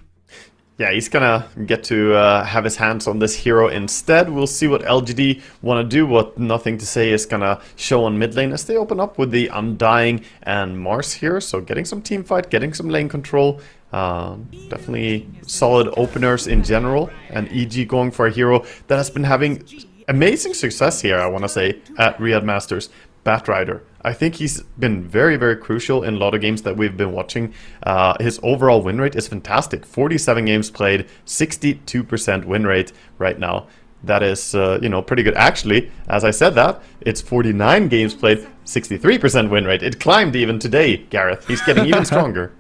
Yeah, he's gonna get to have his hands on this hero instead. We'll see what LGD want to do, what Nothing to Say is gonna show on mid lane as they open up with the Undying and Mars here. So getting some team fight, getting some lane control. Definitely solid openers in general. And EG going for a hero that has been having amazing success here, I want to say, at Riyadh Masters. Batrider. I think he's been very, very crucial in a lot of games that we've been watching. His overall win rate is fantastic. 47 games played, 62% win rate right now. That is, pretty good. Actually, as I said that, it's 49 games played, 63% win rate. It climbed even today, Gareth. He's getting even stronger.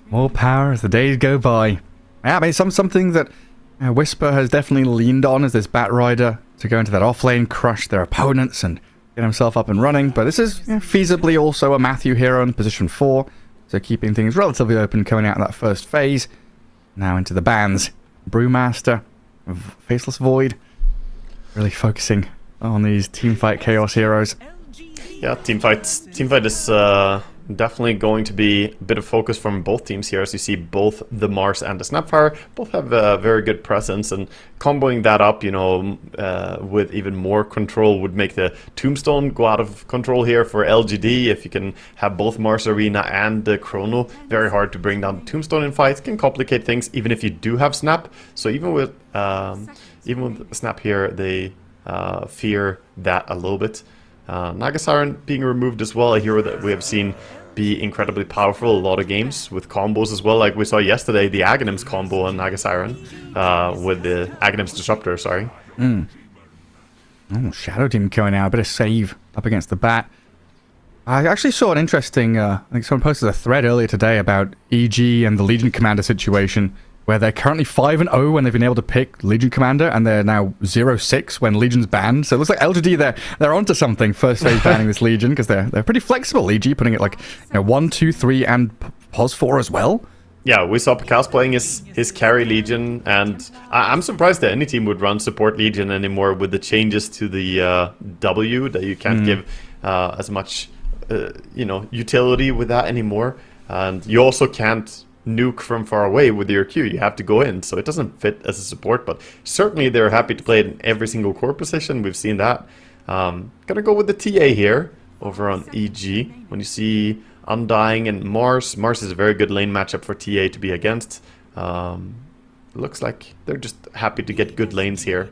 More power as the days go by. Yeah, I mean, something that Whisper has definitely leaned on as this Batrider to go into that offlane, crush their opponents, and get himself up and running. But this is feasibly also a Matthew hero in position 4, so keeping things relatively open coming out of that first phase. Now into the bans. Brewmaster, Faceless Void, really focusing on these teamfight chaos heroes. Yeah, teamfight is definitely going to be a bit of focus from both teams here, as you see both the Mars and the Snapfire both have a very good presence, and comboing that up, with even more control would make the Tombstone go out of control here for LGD. If you can have both Mars Arena and the Chrono, very hard to bring down the Tombstone in fights, can complicate things even if you do have Snap. So even with Snap here, they fear that a little bit. Naga Siren being removed as well, a hero that we have seen be incredibly powerful a lot of games with combos as well, like we saw yesterday, the Aghanims combo on Naga Siren with the Aghanims Disruptor, sorry. Oh, Shadow Team going out, a bit of save up against the Bat. I actually saw an interesting, I think someone posted a thread earlier today about EG and the Legion Commander situation, where they're currently 5-0 when they've been able to pick Legion Commander, and they're now 0-6 when Legion's banned. So it looks like LGD, they're onto something, first phase banning this Legion, because they're pretty flexible, EG, putting it like 1, 2, 3, and POS 4 as well. Yeah, we saw Picasso playing his carry Legion, and I'm surprised that any team would run support Legion anymore with the changes to the W, that you can't give as much utility with that anymore. And you also can't nuke from far away with your Q. You have to go in, so it doesn't fit as a support, but certainly they're happy to play it in every single core position. We've seen that. Gonna go with the TA here over on EG. When you see Undying and Mars is a very good lane matchup for TA to be against. Looks like they're just happy to get good lanes here.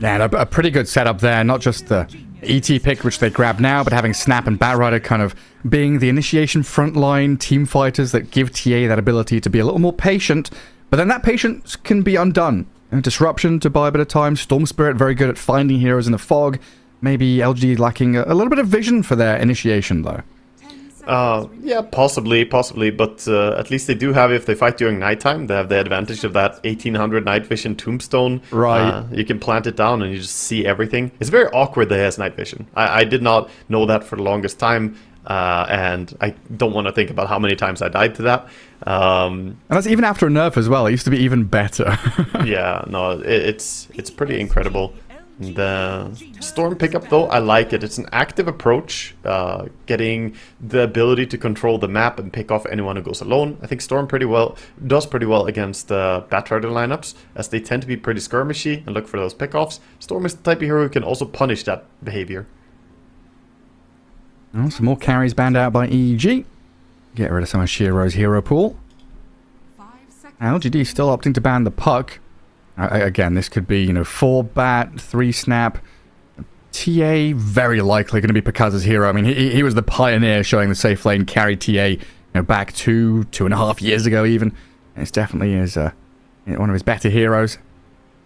Yeah, and a pretty good setup there, not just the ET pick, which they grab now, but having Snap and Batrider kind of being the initiation frontline team fighters that give TA that ability to be a little more patient, but then that patience can be undone. Disruption to buy a bit of time, Storm Spirit very good at finding heroes in the fog, maybe LG lacking a little bit of vision for their initiation though. Yeah, possibly, but at least they do have, if they fight during nighttime, they have the advantage of that 1800 night vision tombstone. Right. You can plant it down and you just see everything. It's very awkward that he has night vision. I did not know that for the longest time, and I don't want to think about how many times I died to that. And that's even after a nerf as well. It used to be even better. Yeah, no, it's pretty incredible. The Storm pickup, though, I like it. It's an active approach, getting the ability to control the map and pick off anyone who goes alone. I think Storm does pretty well against Batrider lineups, as they tend to be pretty skirmishy and look for those pickoffs. Storm is the type of hero who can also punish that behavior. Oh, some more carries banned out by EG. Get rid of some of Shiro's hero pool. LGD still opting to ban the puck. Again, this could be, 4 bat, 3 snap. TA, very likely going to be Picasso's hero. I mean, he was the pioneer showing the safe lane carry TA, back 2.5 years ago even. It's definitely one of his better heroes.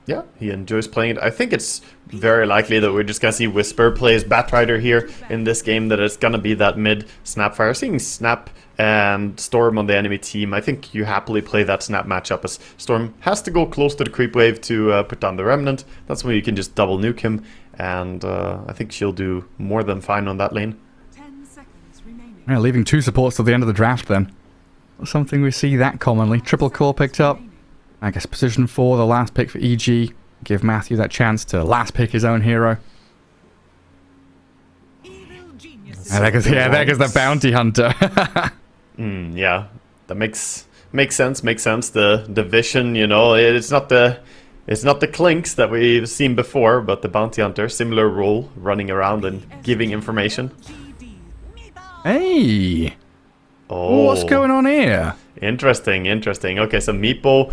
Yeah, he enjoys playing it. I think it's very likely that we're just going to see Whisper plays Batrider here in this game, that it's going to be that mid Snapfire. Seeing Snap and Storm on the enemy team, I think you happily play that Snap matchup, as Storm has to go close to the creep wave to put down the Remnant. That's when you can just double nuke him, and I think she'll do more than fine on that lane. 10 seconds remaining. Yeah, leaving 2 supports till the end of the draft then. Something we see that commonly. Triple core picked up. I guess position 4, the last pick for EG. Give Matthew that chance to last pick his own hero. There goes the bounty hunter. Yeah, that makes sense. The vision, it's not the Clinks that we've seen before, but the bounty hunter, similar role, running around and giving information. Hey, oh, what's going on here? Interesting. Okay, so Meepo,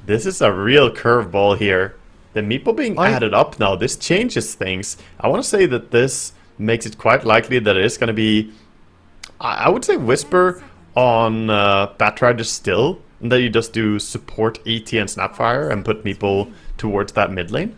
this is a real curveball here. The Meepo being added up now, this changes things. I want to say that this makes it quite likely that it is going to be, I would say, Whisper on Batrider still, and that you just do support ET and Snapfire and put Meepo towards that mid lane.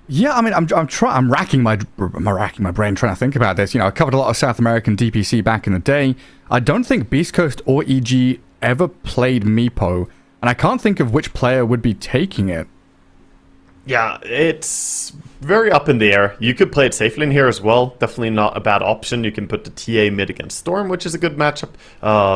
Yeah, I mean, I'm racking my brain trying to think about this. I covered a lot of South American DPC back in the day. I don't think Beast Coast or EG ever played Meepo, and I can't think of which player would be taking it. Yeah, it's very up in the air. You could play it safe lane here as well. Definitely not a bad option. You can put the TA mid against Storm, which is a good matchup.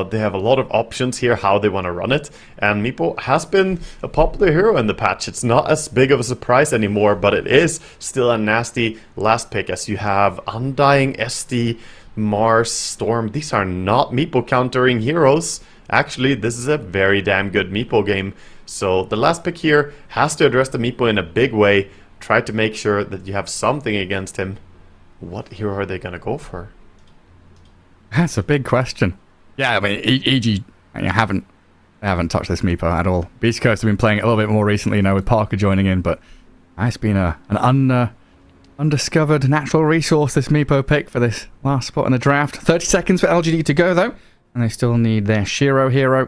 They have a lot of options here how they want to run it. And Meepo has been a popular hero in the patch. It's not as big of a surprise anymore, but it is still a nasty last pick, as you have Undying, SD, Mars, Storm. These are not Meepo countering heroes. Actually, this is a very damn good Meepo game. So the last pick here has to address the Meepo in a big way. Try to make sure that you have something against him. What hero are they going to go for? That's a big question. Yeah, I mean, EG haven't touched this Meepo at all. Beast Coast have been playing it a little bit more recently, with Parker joining in, but it's been an undiscovered natural resource, this Meepo pick for this last spot in the draft. 30 seconds for LGD to go, though, and they still need their Shiro hero.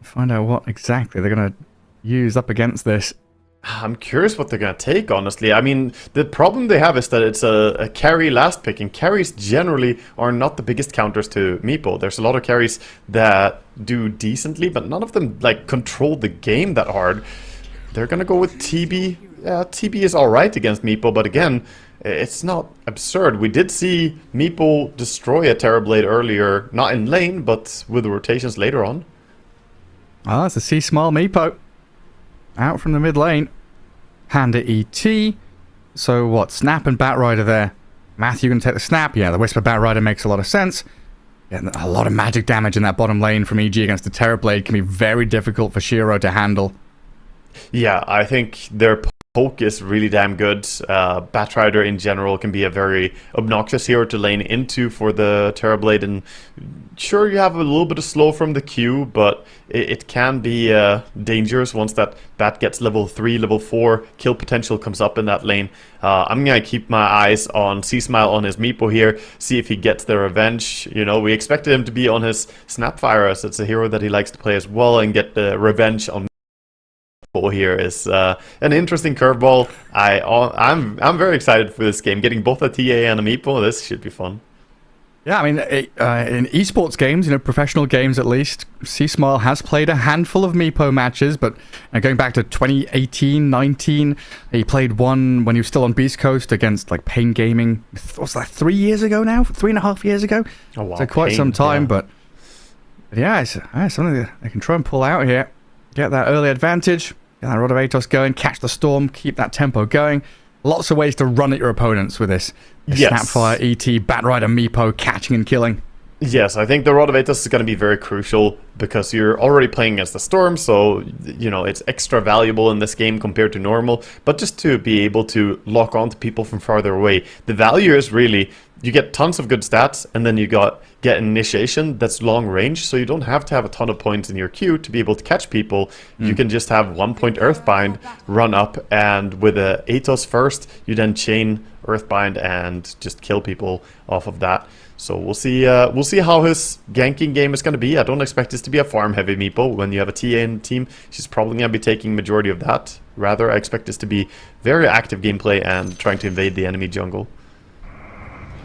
Find out what exactly they're going to use up against this. I'm curious what they're going to take, honestly. I mean, the problem they have is that it's a carry last pick, and carries generally are not the biggest counters to Meepo. There's a lot of carries that do decently, but none of them like control the game that hard. They're going to go with TB. Yeah, TB is alright against Meepo, but again, it's not absurd. We did see Meepo destroy a Terrorblade earlier, not in lane, but with the rotations later on. Ah, it's a C-Small Meepo. Out from the mid lane. Panda ET. So what? Snap and Batrider there. Matthew going to take the snap. Yeah, the Whisper Batrider makes a lot of sense. Yeah, a lot of magic damage in that bottom lane from EG against the Terrorblade can be very difficult for Shiro to handle. Yeah, I think their poke is really damn good. Batrider in general can be a very obnoxious hero to lane into for the Terrorblade, and sure, you have a little bit of slow from the Q, but it can be dangerous once that Bat gets level 3, level 4, kill potential comes up in that lane. I'm going to keep my eyes on C-Smile on his Meepo here, see if he gets the revenge. You know, we expected him to be on his Snapfire, as it's a hero that he likes to play as well, and get the revenge on here is an interesting curveball. I'm very excited for this game. Getting both a TA and a Meepo, this should be fun. Yeah, I mean, in esports games, you know, professional games at least, C-Smile has played a handful of Meepo matches, but going back to 2018, 19, he played one when he was still on Beast Coast against like Pain Gaming. What's that, 3 years ago now? 3.5 years ago? Oh, wow. So quite some time, yeah. But yeah, it's something that they can try and pull out here. Get that early advantage. Get that Rod of Atos going, catch the storm, keep that tempo going. Lots of ways to run at your opponents with this. Yes. Snapfire, ET, Batrider, Meepo, catching and killing. Yes, I think the Rod of Atos is going to be very crucial because you're already playing against the Storm, so, you know, it's extra valuable in this game compared to normal. But just to be able to lock on to people from farther away, the value is really, you get tons of good stats, and then you get initiation that's long range, so you don't have to have a ton of points in your queue to be able to catch people. You can just have 1 point Earthbind, run up, and with a Atos first, you then chain Earthbind and just kill people off of that. So we'll see how his ganking game is going to be. I don't expect this to be a farm-heavy Meepo. When you have a TA in the team, she's probably going to be taking majority of that. Rather, I expect this to be very active gameplay and trying to invade the enemy jungle.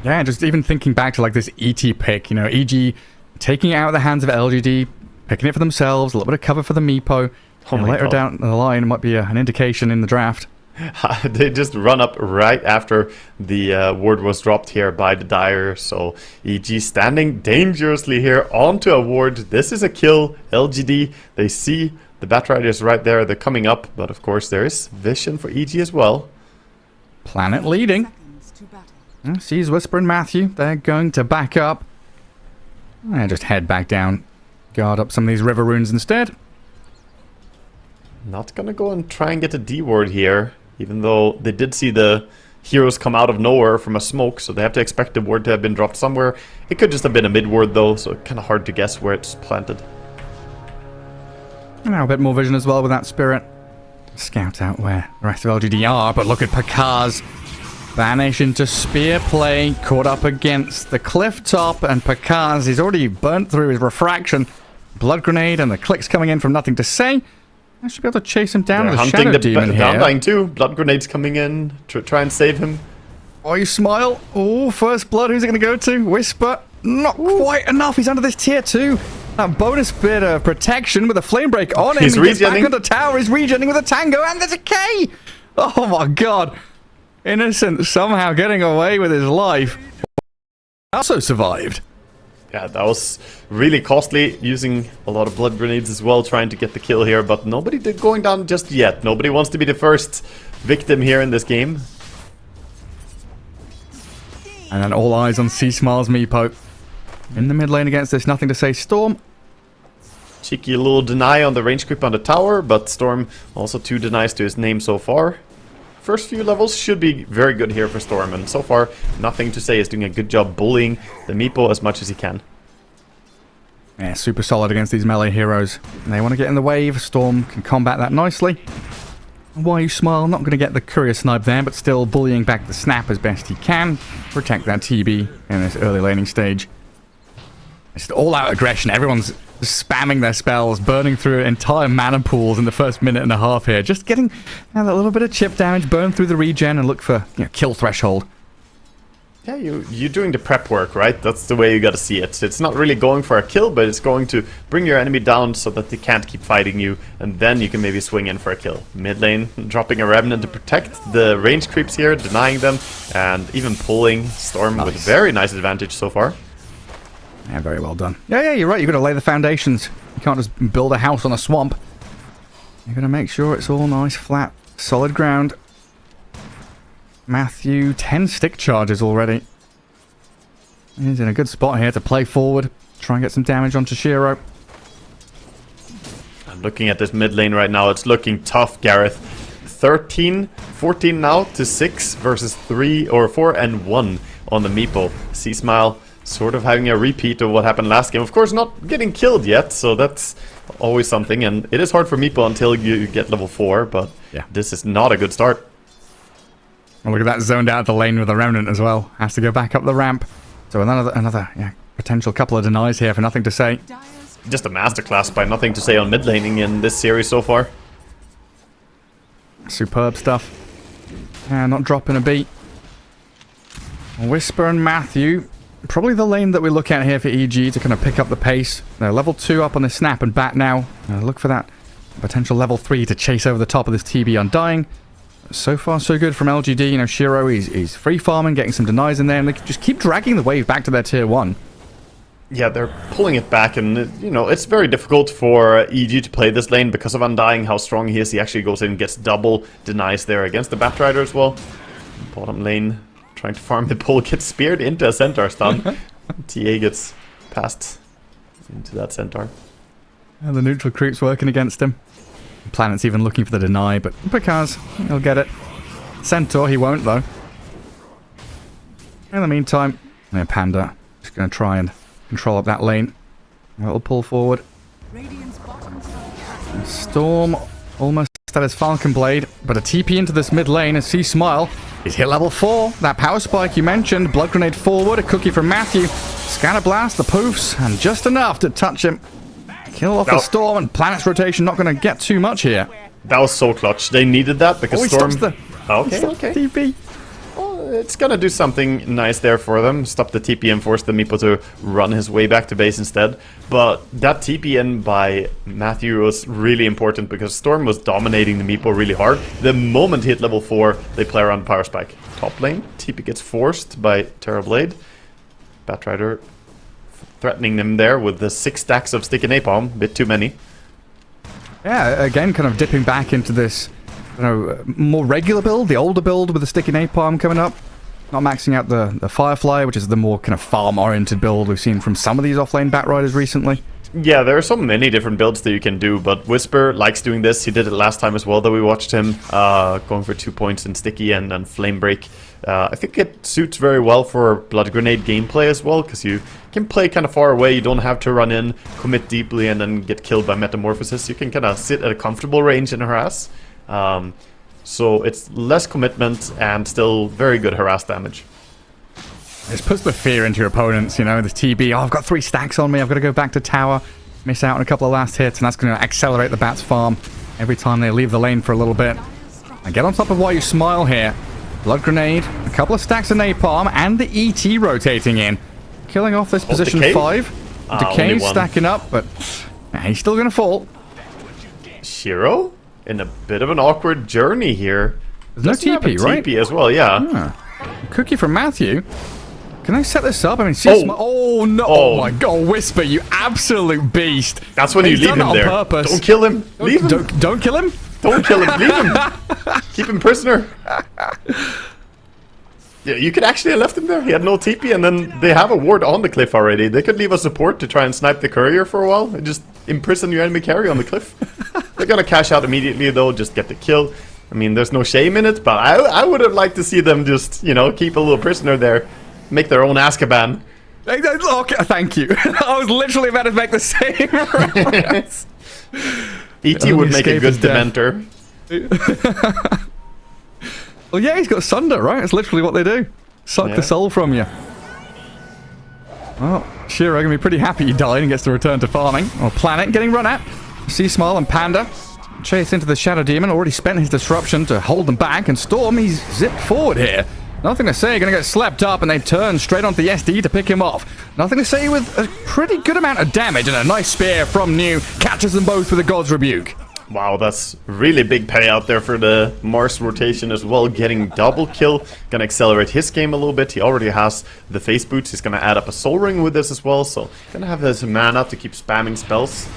Yeah, just even thinking back to like this ET pick, you know, EG taking it out of the hands of LGD, picking it for themselves, a little bit of cover for the Meepo. Oh my later God. down the line might be an indication in the draft. They just run up right after the ward was dropped here by the Dire. So EG standing dangerously here onto a ward. This is a kill. LGD, they see the Batriders right there. They're coming up, but of course there is vision for EG as well. Planet leading. Sees Whisper and Matthew. They're going to back up. And just head back down. Guard up some of these river runes instead. Not gonna go and try and get a D ward here, even though they did see the heroes come out of nowhere from a smoke, so they have to expect the ward to have been dropped somewhere. It could just have been a mid ward though, so kind of hard to guess where it's planted. And now a bit more vision as well with that spirit. Scout out where the rest of LGD are, but look at Pakaz. Vanish into spear play, caught up against the cliff top, and Pakaz is already burnt through his refraction. Blood grenade and the clicks coming in from nothing to say. I should be able to chase him down They're with a hunting Shadow the Demon here. Downdying too. Blood grenades coming in to try and save him. Oh, you smile. Oh, first blood. Who's it going to go to? Whisper. Not quite enough. He's under this tier 2. That bonus bit of protection with a flame break on him. He's he gets back regenning. under tower. He's regenning with a tango, and there's a K. Oh my God. Innocent somehow getting away with his life. Also survived. Yeah, that was really costly, using a lot of blood grenades as well, trying to get the kill here, but nobody did going down just yet. Nobody wants to be the first victim here in this game. And then all eyes on C-Smile's Meepo. In the mid lane against this nothing to say Storm. Cheeky little deny on the range creep on the tower, but Storm also 2 denies to his name so far. First few levels should be very good here for Storm, and so far, nothing to say. Is doing a good job bullying the Meepo as much as he can. Yeah, super solid against these melee heroes. And they want to get in the wave. Storm can combat that nicely. Why you smile? Not going to get the courier snipe there, but still bullying back the snap as best he can. Protect that TB in this early laning stage. It's just all-out aggression. Everyone's spamming their spells, burning through entire mana pools in the first minute and a half here. Just getting that little bit of chip damage, burn through the regen, and look for kill threshold. Yeah, you're doing the prep work, right? That's the way you gotta see it. It's not really going for a kill, but it's going to bring your enemy down so that they can't keep fighting you, and then you can maybe swing in for a kill. Mid lane, dropping a Remnant to protect the range creeps here, denying them, and even pulling Storm with very nice advantage so far. Yeah, very well done. Yeah, you're right. You've got to lay the foundations. You can't just build a house on a swamp. You've got to make sure it's all nice, flat, solid ground. Matthew, 10 stick charges already. He's in a good spot here to play forward. Try and get some damage onto Shiro. I'm looking at this mid lane right now. It's looking tough, Gareth. 14 now to 6 versus 3 or 4 and 1 on the Meeple. C-Smile sort of having a repeat of what happened last game. Of course, not getting killed yet, so that's always something. And it is hard for Meeple until you get level 4, but yeah, this is not a good start. Oh, look at that, zoned out the lane with a Remnant as well. Has to go back up the ramp. So another potential couple of denies here for nothing to say. Just a masterclass by nothing to say on mid laning in this series so far. Superb stuff. Yeah, not dropping a beat. Whisper and Matthew, probably the lane that we look at here for EG to kind of pick up the pace. They're level 2 up on this snap and bat now. Look for that potential level 3 to chase over the top of this TB Undying. So far, so good from LGD. You know, Shiro, he's free farming, getting some denies in there, and they just keep dragging the wave back to their tier 1. Yeah, they're pulling it back, and it's very difficult for EG to play this lane because of Undying, how strong he is. He actually goes in and gets double denies there against the Batrider as well. Bottom lane, trying to farm the pull, gets speared into a Centaur stun. TA gets passed into that Centaur. And the neutral creep's working against him. Planet's even looking for the deny, but because he'll get it. Centaur, he won't though. In the meantime, Panda just going to try and control up that lane. A little pull forward. Storm almost at his Falcon Blade, but a TP into this mid lane as C-Smile. He's hit level 4. That power spike you mentioned. Blood Grenade forward, a cookie from Matthew. Scatter Blast, the poofs, and just enough to touch him. Kill off the Storm, and Planet's rotation not going to get too much here. That was so clutch. They needed that because Storm... Okay. TP. Well, it's going to do something nice there for them. Stop the TP and force the Meeple to run his way back to base instead. But that TP in by Matthew was really important because Storm was dominating the Meeple really hard. The moment he hit level 4, they play around Power Spike. Top lane, TP gets forced by Terrorblade. Batrider threatening them there with the 6 stacks of Sticky Napalm. A bit too many. Yeah, again, kind of dipping back into this more regular build, the older build with the Sticky Napalm coming up. Not maxing out the Firefly, which is the more kind of farm-oriented build we've seen from some of these offlane Batriders recently. Yeah, there are so many different builds that you can do, but Whisper likes doing this. He did it last time as well that we watched him, going for 2 points in Sticky and Flame Break. I think it suits very well for Blood Grenade gameplay as well, because you can play kind of far away. You don't have to run in, commit deeply, and then get killed by Metamorphosis. You can kind of sit at a comfortable range and harass. So it's less commitment and still very good harass damage. It puts the fear into your opponents, the TB. Oh, I've got 3 stacks on me. I've got to go back to tower, miss out on a couple of last hits, and that's going to accelerate the Bat's farm every time they leave the lane for a little bit. And get on top of why you smile here. Blood Grenade, a couple of stacks of Napalm, and the ET rotating in. Killing off this position Decay? 5. Decay stacking up, but he's still going to fall. Shiro? In a bit of an awkward journey here. There's no TP, right? TP as well, yeah. Cookie from Matthew. Can I set this up? I mean, oh no! Oh my god, Whisper, you absolute beast! That's when you leave him there. Purpose. Don't kill him. Leave him. Don't kill him. Don't kill him. Leave him. Keep him prisoner. Yeah, you could actually have left him there. He had no TP, and then they have a ward on the cliff already. They could leave a support to try and snipe the courier for a while and just imprison your enemy carry on the cliff. They're gonna cash out immediately though, just get the kill. I mean, there's no shame in it, but I would have liked to see them just, keep a little prisoner there. Make their own Azkaban. Okay, thank you. I was literally about to make the same reference. E.T. would make a good Dementor. Well, yeah, he's got Sunder, right? It's literally what they do. Suck the soul from you. Well, Shiro going to be pretty happy he died and gets to return to farming. Or Planet getting run at. Sea Smile and Panda chase into the Shadow Demon. Already spent his disruption to hold them back. And Storm, he's zipped forward here. Nothing to say, going to get slept up, and they turn straight onto the SD to pick him off. Nothing to say with a pretty good amount of damage, and a nice spear from New catches them both with a God's Rebuke. Wow, that's really big payout there for the Mars rotation as well. Getting double kill, gonna accelerate his game a little bit. He already has the face boots. He's gonna add up a soul ring with this as well, so gonna have his mana to keep spamming spells.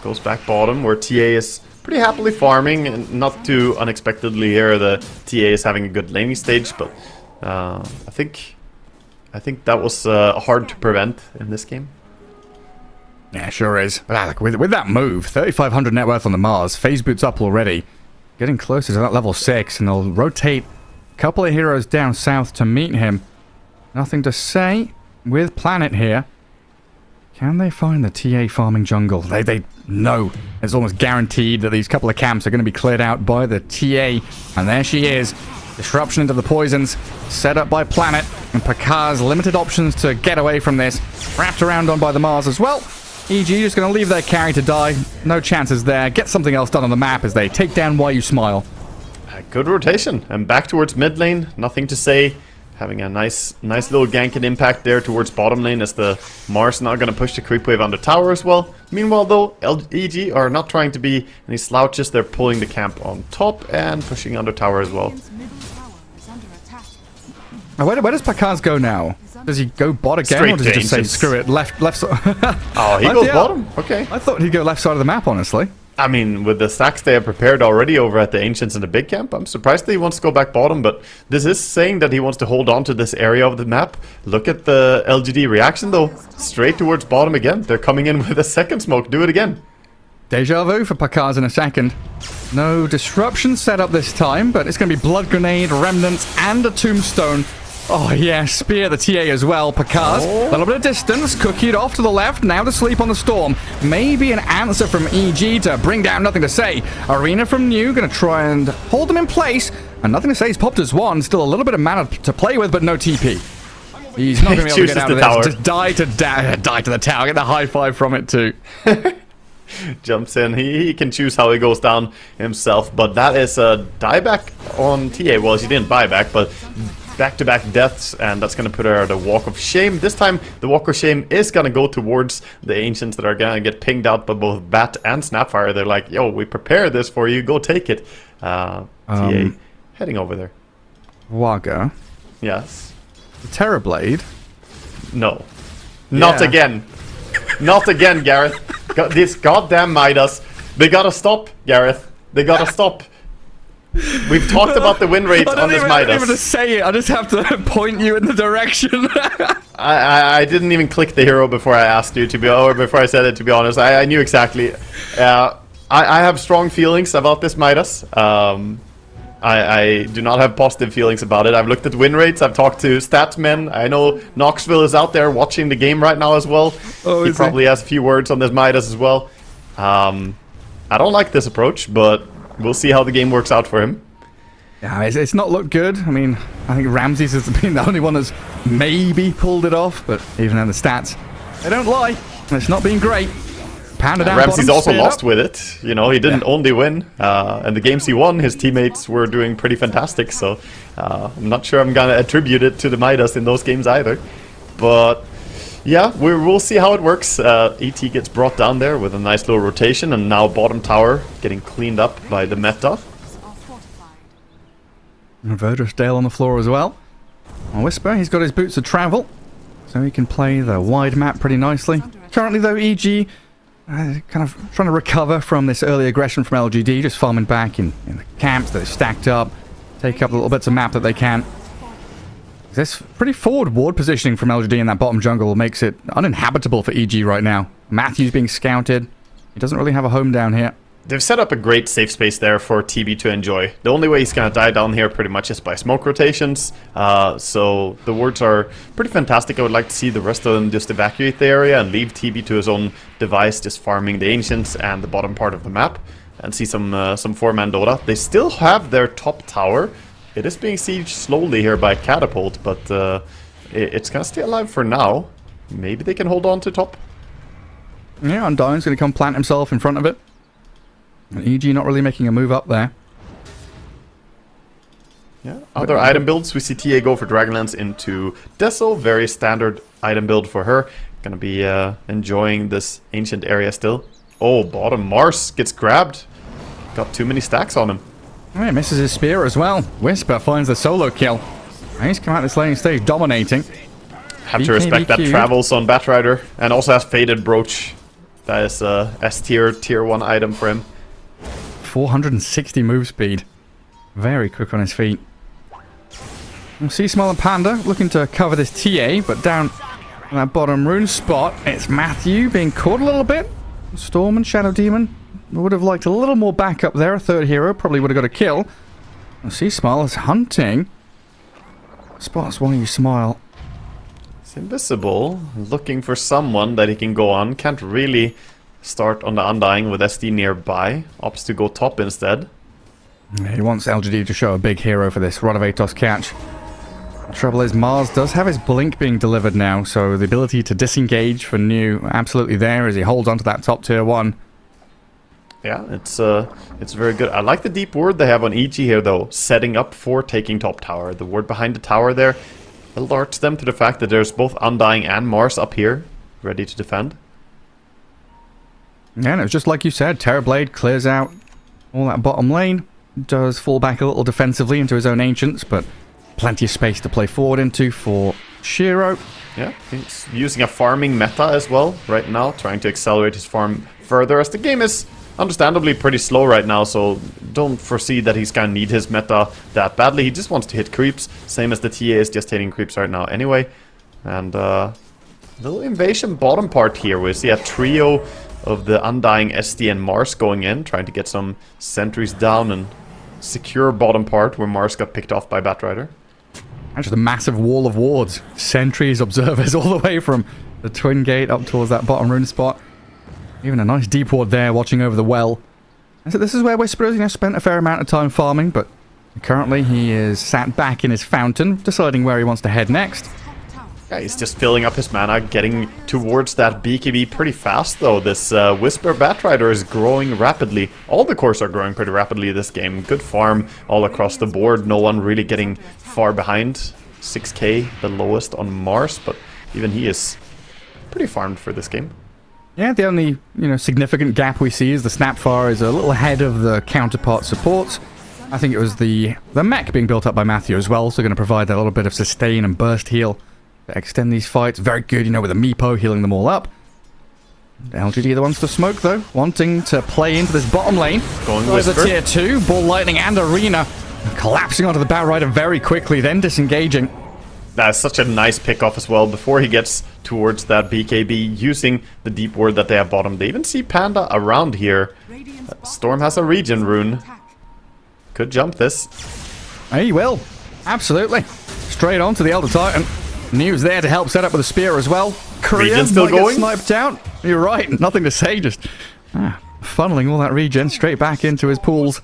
Goes back bottom where TA is pretty happily farming, and not too unexpectedly here the TA is having a good laning stage, but I think that was hard to prevent in this game. Yeah, sure is. But with that move, 3,500 net worth on the Mars, phase boots up already, getting closer to that level 6, and they'll rotate a couple of heroes down south to meet him. Nothing to say with Planet here. Can they find the TA farming jungle? They know. It's almost guaranteed that these couple of camps are going to be cleared out by the TA. And there she is. Disruption into the poisons. Set up by Planet. And Pakar's limited options to get away from this. Wrapped around on by the Mars as well. EG just going to leave their carry to die. No chances there. Get something else done on the map as they take down Why You Smile. Good rotation. And back towards mid lane. Nothing to say. Having a nice little gank and impact there towards bottom lane as the Mars now going to push the creep wave under tower as well. Meanwhile though, EG are not trying to be any slouches. They're pulling the camp on top and pushing under tower as well. Now, where does Pakar's go now? Does he go bot again, Straight or does he just say screw it, left side? Oh, he goes bottom? Okay. I thought he'd go left side of the map, honestly. I mean, with the stacks they have prepared already over at the Ancients in the big camp, I'm surprised that he wants to go back bottom, but this is saying that he wants to hold on to this area of the map. Look at the LGD reaction, though. Straight towards bottom again. They're coming in with a second smoke. Do it again. Deja vu for Pakar's in a second. No disruption set up this time, but it's going to be Blood Grenade, Remnants, and a Tombstone. Oh, yeah, spear the TA as well. Pakar's a little bit of distance, cookied off to the left, now to sleep on the Storm. Maybe an answer from EG to bring down Nothing to Say. Arena from New, going to try and hold them in place. And Nothing to Say, he's popped his one, still a little bit of mana to play with, but no TP. He's not going to be able to get out of this. Just die to the tower, get the high five from it too. Jumps in. He can choose how he goes down himself, but that is a dieback on TA. Well, she didn't buy back, but back-to-back deaths, and that's going to put her at a Walk of Shame. This time, the Walk of Shame is going to go towards the Ancients that are going to get pinged out by both Bat and Snapfire. They're like, yo, we prepared this for you. Go take it. TA heading over there. Wagga. Yes. Terrorblade. No. Not again. Not again, Gareth. This goddamn Midas. They gotta stop, Gareth. They gotta stop. We've talked about the win rate on this Midas. I don't even have to say it. I just have to point you in the direction. I didn't even click the hero before I asked you before I said it. To be honest, I knew exactly. I have strong feelings about this Midas. I do not have positive feelings about it. I've looked at win rates. I've talked to statsmen. I know Knoxville is out there watching the game right now as well. Oh, he probably has a few words on this Midas as well. I don't like this approach, but we'll see how the game works out for him. Yeah, it's not looked good. I mean, I think Ramses has been the only one that's maybe pulled it off, but even in the stats, they don't lie. It's not been great. Panda down Ramses bottom, also lost with it. You know, he didn't only win. And the games he won, his teammates were doing pretty fantastic. So I'm not sure I'm going to attribute it to the Midas in those games either. But yeah, we'll see how it works. ET gets brought down there with a nice little rotation. And now bottom tower getting cleaned up by the meta. Verdus Dale on the floor as well. Whisper, he's got his boots of travel. So he can play the wide map pretty nicely. Currently though, EG kind of trying to recover from this early aggression from LGD, just farming back in the camps that are stacked up, take up the little bits of map that they can. This pretty forward ward positioning from LGD in that bottom jungle makes it uninhabitable for EG right now. Matthew's being scouted. He doesn't really have a home down here. They've set up a great safe space there for TB to enjoy. The only way he's going to die down here pretty much is by smoke rotations. So the wards are pretty fantastic. I would like to see the rest of them just evacuate the area and leave TB to his own device, just farming the Ancients and the bottom part of the map. And see some 4-man Dota. They still have their top tower. It is being sieged slowly here by Catapult, but it's gonna stay alive for now. Maybe they can hold on to top. Yeah, Undying's going to come plant himself in front of it. And EG not really making a move up there. Yeah, other item builds. We see TA go for Dragonlance into Deso. Very standard item build for her. Gonna be enjoying this ancient area still. Oh, bottom. Mars gets grabbed. Got too many stacks on him. Oh, yeah, misses his spear as well. Whisper finds the solo kill. And he's come out this laning stage dominating. Have to respect that travels on Batrider. And also has Faded Brooch. That is a tier 1 item for him. 460 move speed. Very quick on his feet. We'll see Small and Panda looking to cover this TA, but down in that bottom rune spot, it's Matthew being caught a little bit. Storm and Shadow Demon would have liked a little more backup there. A third hero probably would have got a kill. We'll see Smile is hunting. Spots one of you Smile. It's invisible, looking for someone that he can go on. Can't really start on the Undying with SD nearby. Opts to go top instead. Yeah, he wants LGD to show a big hero for this Rod of Atos catch. The trouble is Mars does have his blink being delivered now, so the ability to disengage for New absolutely there as he holds onto that top tier 1. Yeah, it's very good. I like the deep ward they have on EG here though, setting up for taking top tower. The ward behind the tower there alerts them to the fact that there's both Undying and Mars up here, ready to defend. Yeah, and it was just like you said, Terrorblade clears out all that bottom lane, does fall back a little defensively into his own Ancients, but plenty of space to play forward into for Shiro. Yeah, he's using a farming meta as well right now, trying to accelerate his farm further, as the game is understandably pretty slow right now, so don't foresee that he's gonna need his meta that badly. He just wants to hit creeps, same as the TA is just hitting creeps right now anyway. And little invasion bottom part here. We see a trio of the Undying, SD and Mars going in, trying to get some sentries down and secure bottom part where Mars got picked off by Batrider. And just a massive wall of wards. Sentries, observers all the way from the Twin Gate up towards that bottom rune spot. Even a nice deep ward there watching over the well. And so this is where Whisperer's spent a fair amount of time farming, but currently he is sat back in his fountain, deciding where he wants to head next. Yeah, he's just filling up his mana, getting towards that BKB pretty fast though. This Whisper Batrider is growing rapidly. All the cores are growing pretty rapidly this game. Good farm all across the board. No one really getting far behind. 6k, the lowest on Mars, but even he is pretty farmed for this game. Yeah, the only significant gap we see is the Snapfire is a little ahead of the counterpart supports. I think it was the mech being built up by Matthew as well, so going to provide that little bit of sustain and burst heal to extend these fights. Very good, with a Meepo healing them all up. LGD the ones to smoke though, wanting to play into this bottom lane. Going with Whisper. a tier 2, Ball Lightning and Arena collapsing onto the Batrider very quickly, then disengaging. That's such a nice pickoff as well before he gets towards that BKB using the deep ward that they have bottom. They even see Panda around here. Storm has a regen rune. Could jump this. He will. Absolutely. Straight on to the Elder Titan. New's there to help set up with a spear as well. Regen still going? Sniped out. You're right. Nothing to say. Just funneling all that regen straight back into his pools.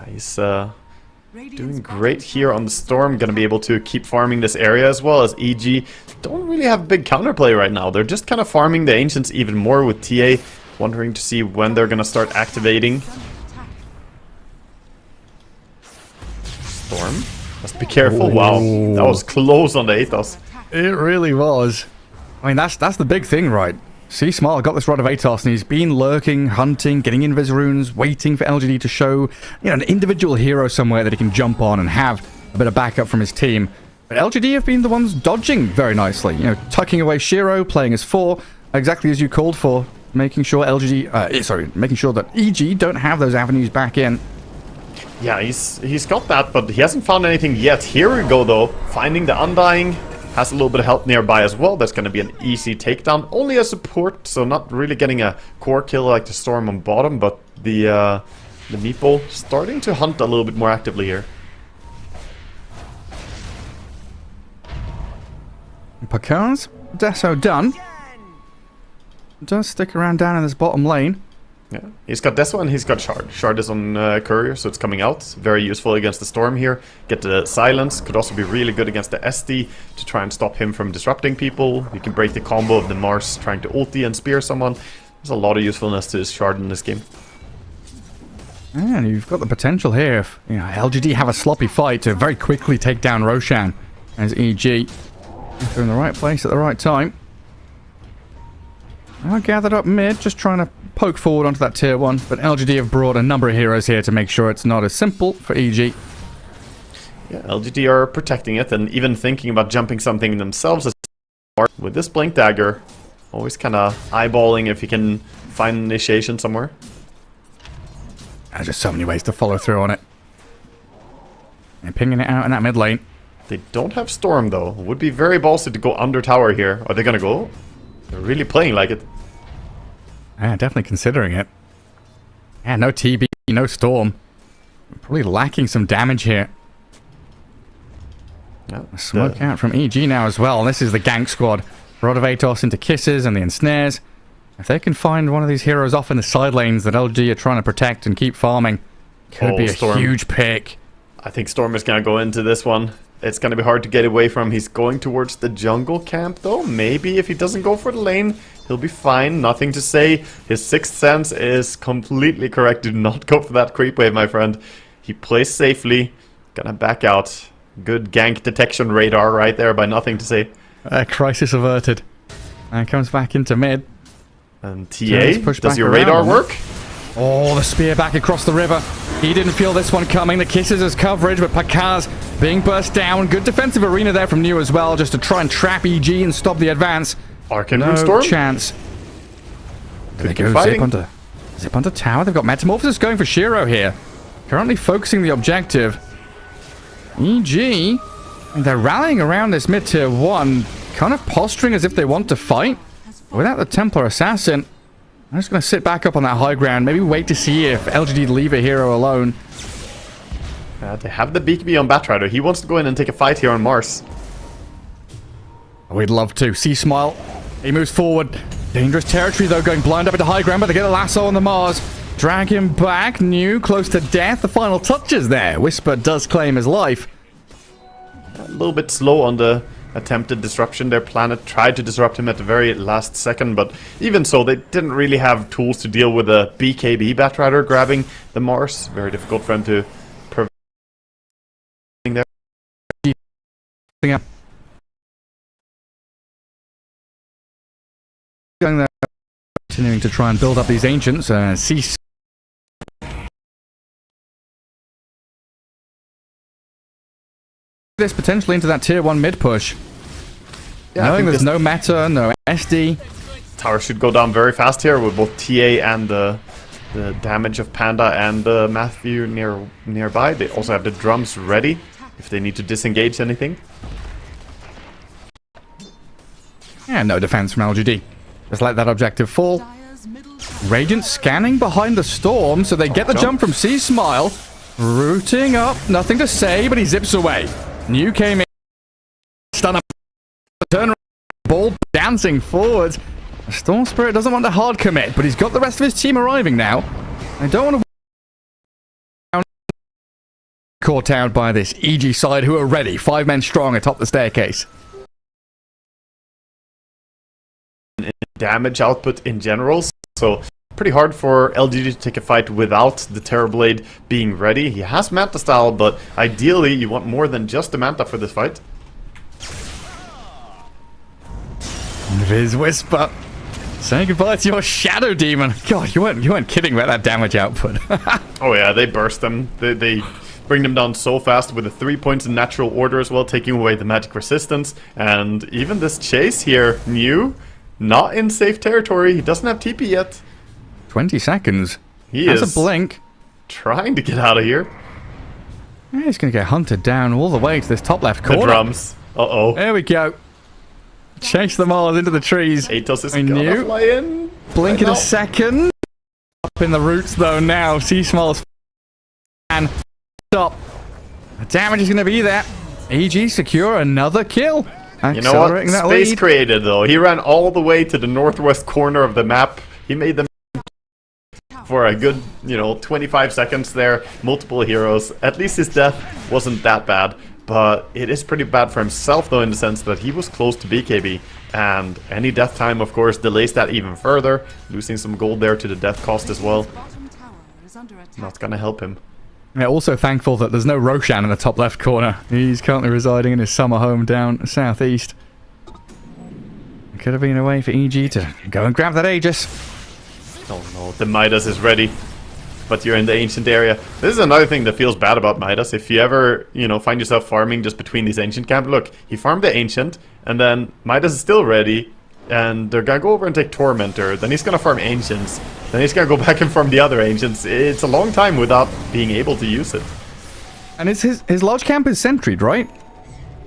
He's doing great here on the Storm. Gonna be able to keep farming this area as well, as EG don't really have big counterplay right now. They're just kind of farming the Ancients even more with TA, wondering to see when they're gonna start activating. Storm, must be careful. Ooh. Wow, that was close on the Athos. It really was. I mean, that's the big thing, right? See, Smile got this Rod of Atos, and he's been lurking, hunting, getting invis runes, waiting for LGD to show, an individual hero somewhere that he can jump on and have a bit of backup from his team. But LGD have been the ones dodging very nicely, tucking away Shiro, playing as 4, exactly as you called for, making sure making sure that EG don't have those avenues back in. Yeah, he's got that, but he hasn't found anything yet. Here we go though, finding the Undying. Has a little bit of help nearby as well. That's going to be an easy takedown. Only a support, so not really getting a core kill like the Storm on bottom, but the Meepo starting to hunt a little bit more actively here. Pacans, Deso done. Does stick around down in this bottom lane. Yeah, he's got this one, he's got Shard. Shard is on Courier, so it's coming out. Very useful against the Storm here. Get the Silence, could also be really good against the SD to try and stop him from disrupting people. You can break the combo of the Mars trying to ulti and spear someone. There's a lot of usefulness to this Shard in this game. And you've got the potential here if LGD have a sloppy fight to very quickly take down Roshan as EG. If they're in the right place at the right time. Now gathered up mid, just trying to poke forward onto that tier 1, but LGD have brought a number of heroes here to make sure it's not as simple for EG. Yeah, LGD are protecting it and even thinking about jumping something themselves with this Blink Dagger. Always kind of eyeballing if you can find initiation somewhere. There's just so many ways to follow through on it. And pinging it out in that mid lane. They don't have Storm though. Would be very ballsy to go under tower here. Are they gonna go? They're really playing like it. Yeah, definitely considering it. Yeah, no TB, no Storm. Probably lacking some damage here. Yeah, a smoke out from EG now as well. This is the gank squad. Rod of Atos into Kisses and the Ensnares. If they can find one of these heroes off in the side lanes that LG are trying to protect and keep farming, could be a Storm. huge pick. I think Storm is going to go into this one. It's going to be hard to get away from. He's going towards the jungle camp though. Maybe if he doesn't go for the lane, he'll be fine. Nothing to say. His sixth sense is completely correct. Do not go for that creep wave, my friend. He plays safely. Gonna back out. Good gank detection radar right there by Nothing to say. Crisis averted. And comes back into mid. And TA, does your radar work? Oh, the spear back across the river. He didn't feel this one coming. The Kisses as coverage, but Pakaz being burst down. Good defensive arena there from New as well, just to try and trap EG and stop the advance. Arcane no Storm? chance. There they go, Zip onto tower. They've got Metamorphosis going for Shiro here. Currently focusing the objective. EG, they're rallying around this mid-tier 1, kind of posturing as if they want to fight. Without the Templar Assassin, I'm just going to sit back up on that high ground. Maybe wait to see if LGD leave a hero alone. They have the BKB on Batrider. He wants to go in and take a fight here on Mars. We'd love to. See Smile. He moves forward. Dangerous territory though, going blind up into high ground, but they get a lasso on the Mars. Drag him back. New, close to death. The final touches there. Whisper does claim his life. A little bit slow on the attempted disruption. Their planet tried to disrupt him at the very last second, but even so, they didn't really have tools to deal with a BKB Batrider grabbing the Mars. Very difficult for him to prevent there. Going there, continuing to try and build up these ancients. Cease. This potentially into that tier 1 mid push. Yeah, knowing there's no meta, no SD. Tower should go down very fast here with both TA and the damage of Panda and Matthew nearby. They also have the drums ready if they need to disengage anything. And no defense from LGD. Just let that objective fall. Radiant scanning behind the storm, so they get the jump from C Smile. Rooting up, Nothing to say, but he zips away. New came in, stun up, turn around, ball dancing forwards. Storm Spirit doesn't want a hard commit, but he's got the rest of his team arriving now. I don't want to caught out by this EG side who are ready, 5 men strong atop the staircase. Damage output in general, so pretty hard for LGD to take a fight without the Terrorblade being ready. He has Manta style, but ideally you want more than just the Manta for this fight. Viz Whisper, saying goodbye to your Shadow Demon. God, you weren't kidding about that damage output. Oh yeah, they burst them. They bring them down so fast with the 3 points in natural order as well, taking away the magic resistance. And even this chase here, New, not in safe territory. He doesn't have TP yet. 20 seconds. He has is a blink. Trying to get out of here. Yeah, he's going to get hunted down all the way to this top left corner. The drums. Uh-oh. There we go. Chase the Mars into the trees. Atos is gonna fly in. Blink in a second. Up in the roots though now. Sea Smile's and stop. The damage is going to be there. EG secure another kill. You know what? Space created though. He ran all the way to the northwest corner of the map. He made them for a good, 25 seconds there. Multiple heroes. At least his death wasn't that bad. But it is pretty bad for himself, though, in the sense that he was close to BKB. And any death time, of course, delays that even further. Losing some gold there to the death cost as well. Not gonna help him. Yeah, also thankful that there's no Roshan in the top left corner. He's currently residing in his summer home down southeast. Could have been a way for EG to go and grab that Aegis. Oh no, the Midas is ready. But you're in the ancient area. This is another thing that feels bad about Midas. If you ever, find yourself farming just between these ancient camps. Look, he farmed the ancient, and then Midas is still ready. And they're gonna go over and take Tormentor. Then he's gonna farm ancients. Then he's gonna go back and farm the other ancients. It's a long time without being able to use it. And his large camp is sentried, right?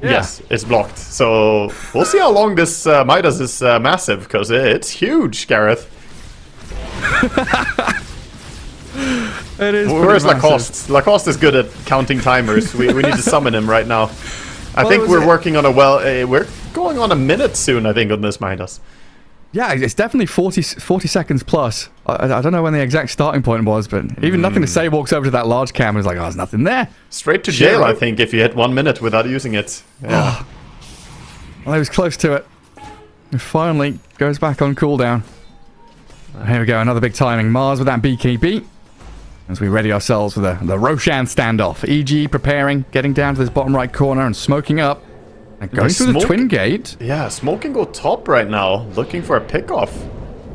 Yeah. Yes, it's blocked. So we'll see how long this Midas is massive, because it's huge, Gareth. It is. Where's Lacoste? Lacoste is good at counting timers. We need to summon him right now. I think we're working on we're going on a minute soon, I think, on this Midas. Yeah, it's definitely 40 seconds plus. I don't know when the exact starting point was, but even Nothing to Say walks over to that large cam and is like, oh, there's nothing there. Straight to jail, I think, if you hit 1 minute without using it. Yeah. Well, he was close to it. It finally goes back on cooldown. Here we go, another big timing. Mars with that BKB. As we ready ourselves for the Roshan standoff. EG preparing, getting down to this bottom right corner and smoking up. And going through the twin gate. Yeah, Smoke can go top right now, looking for a pickoff.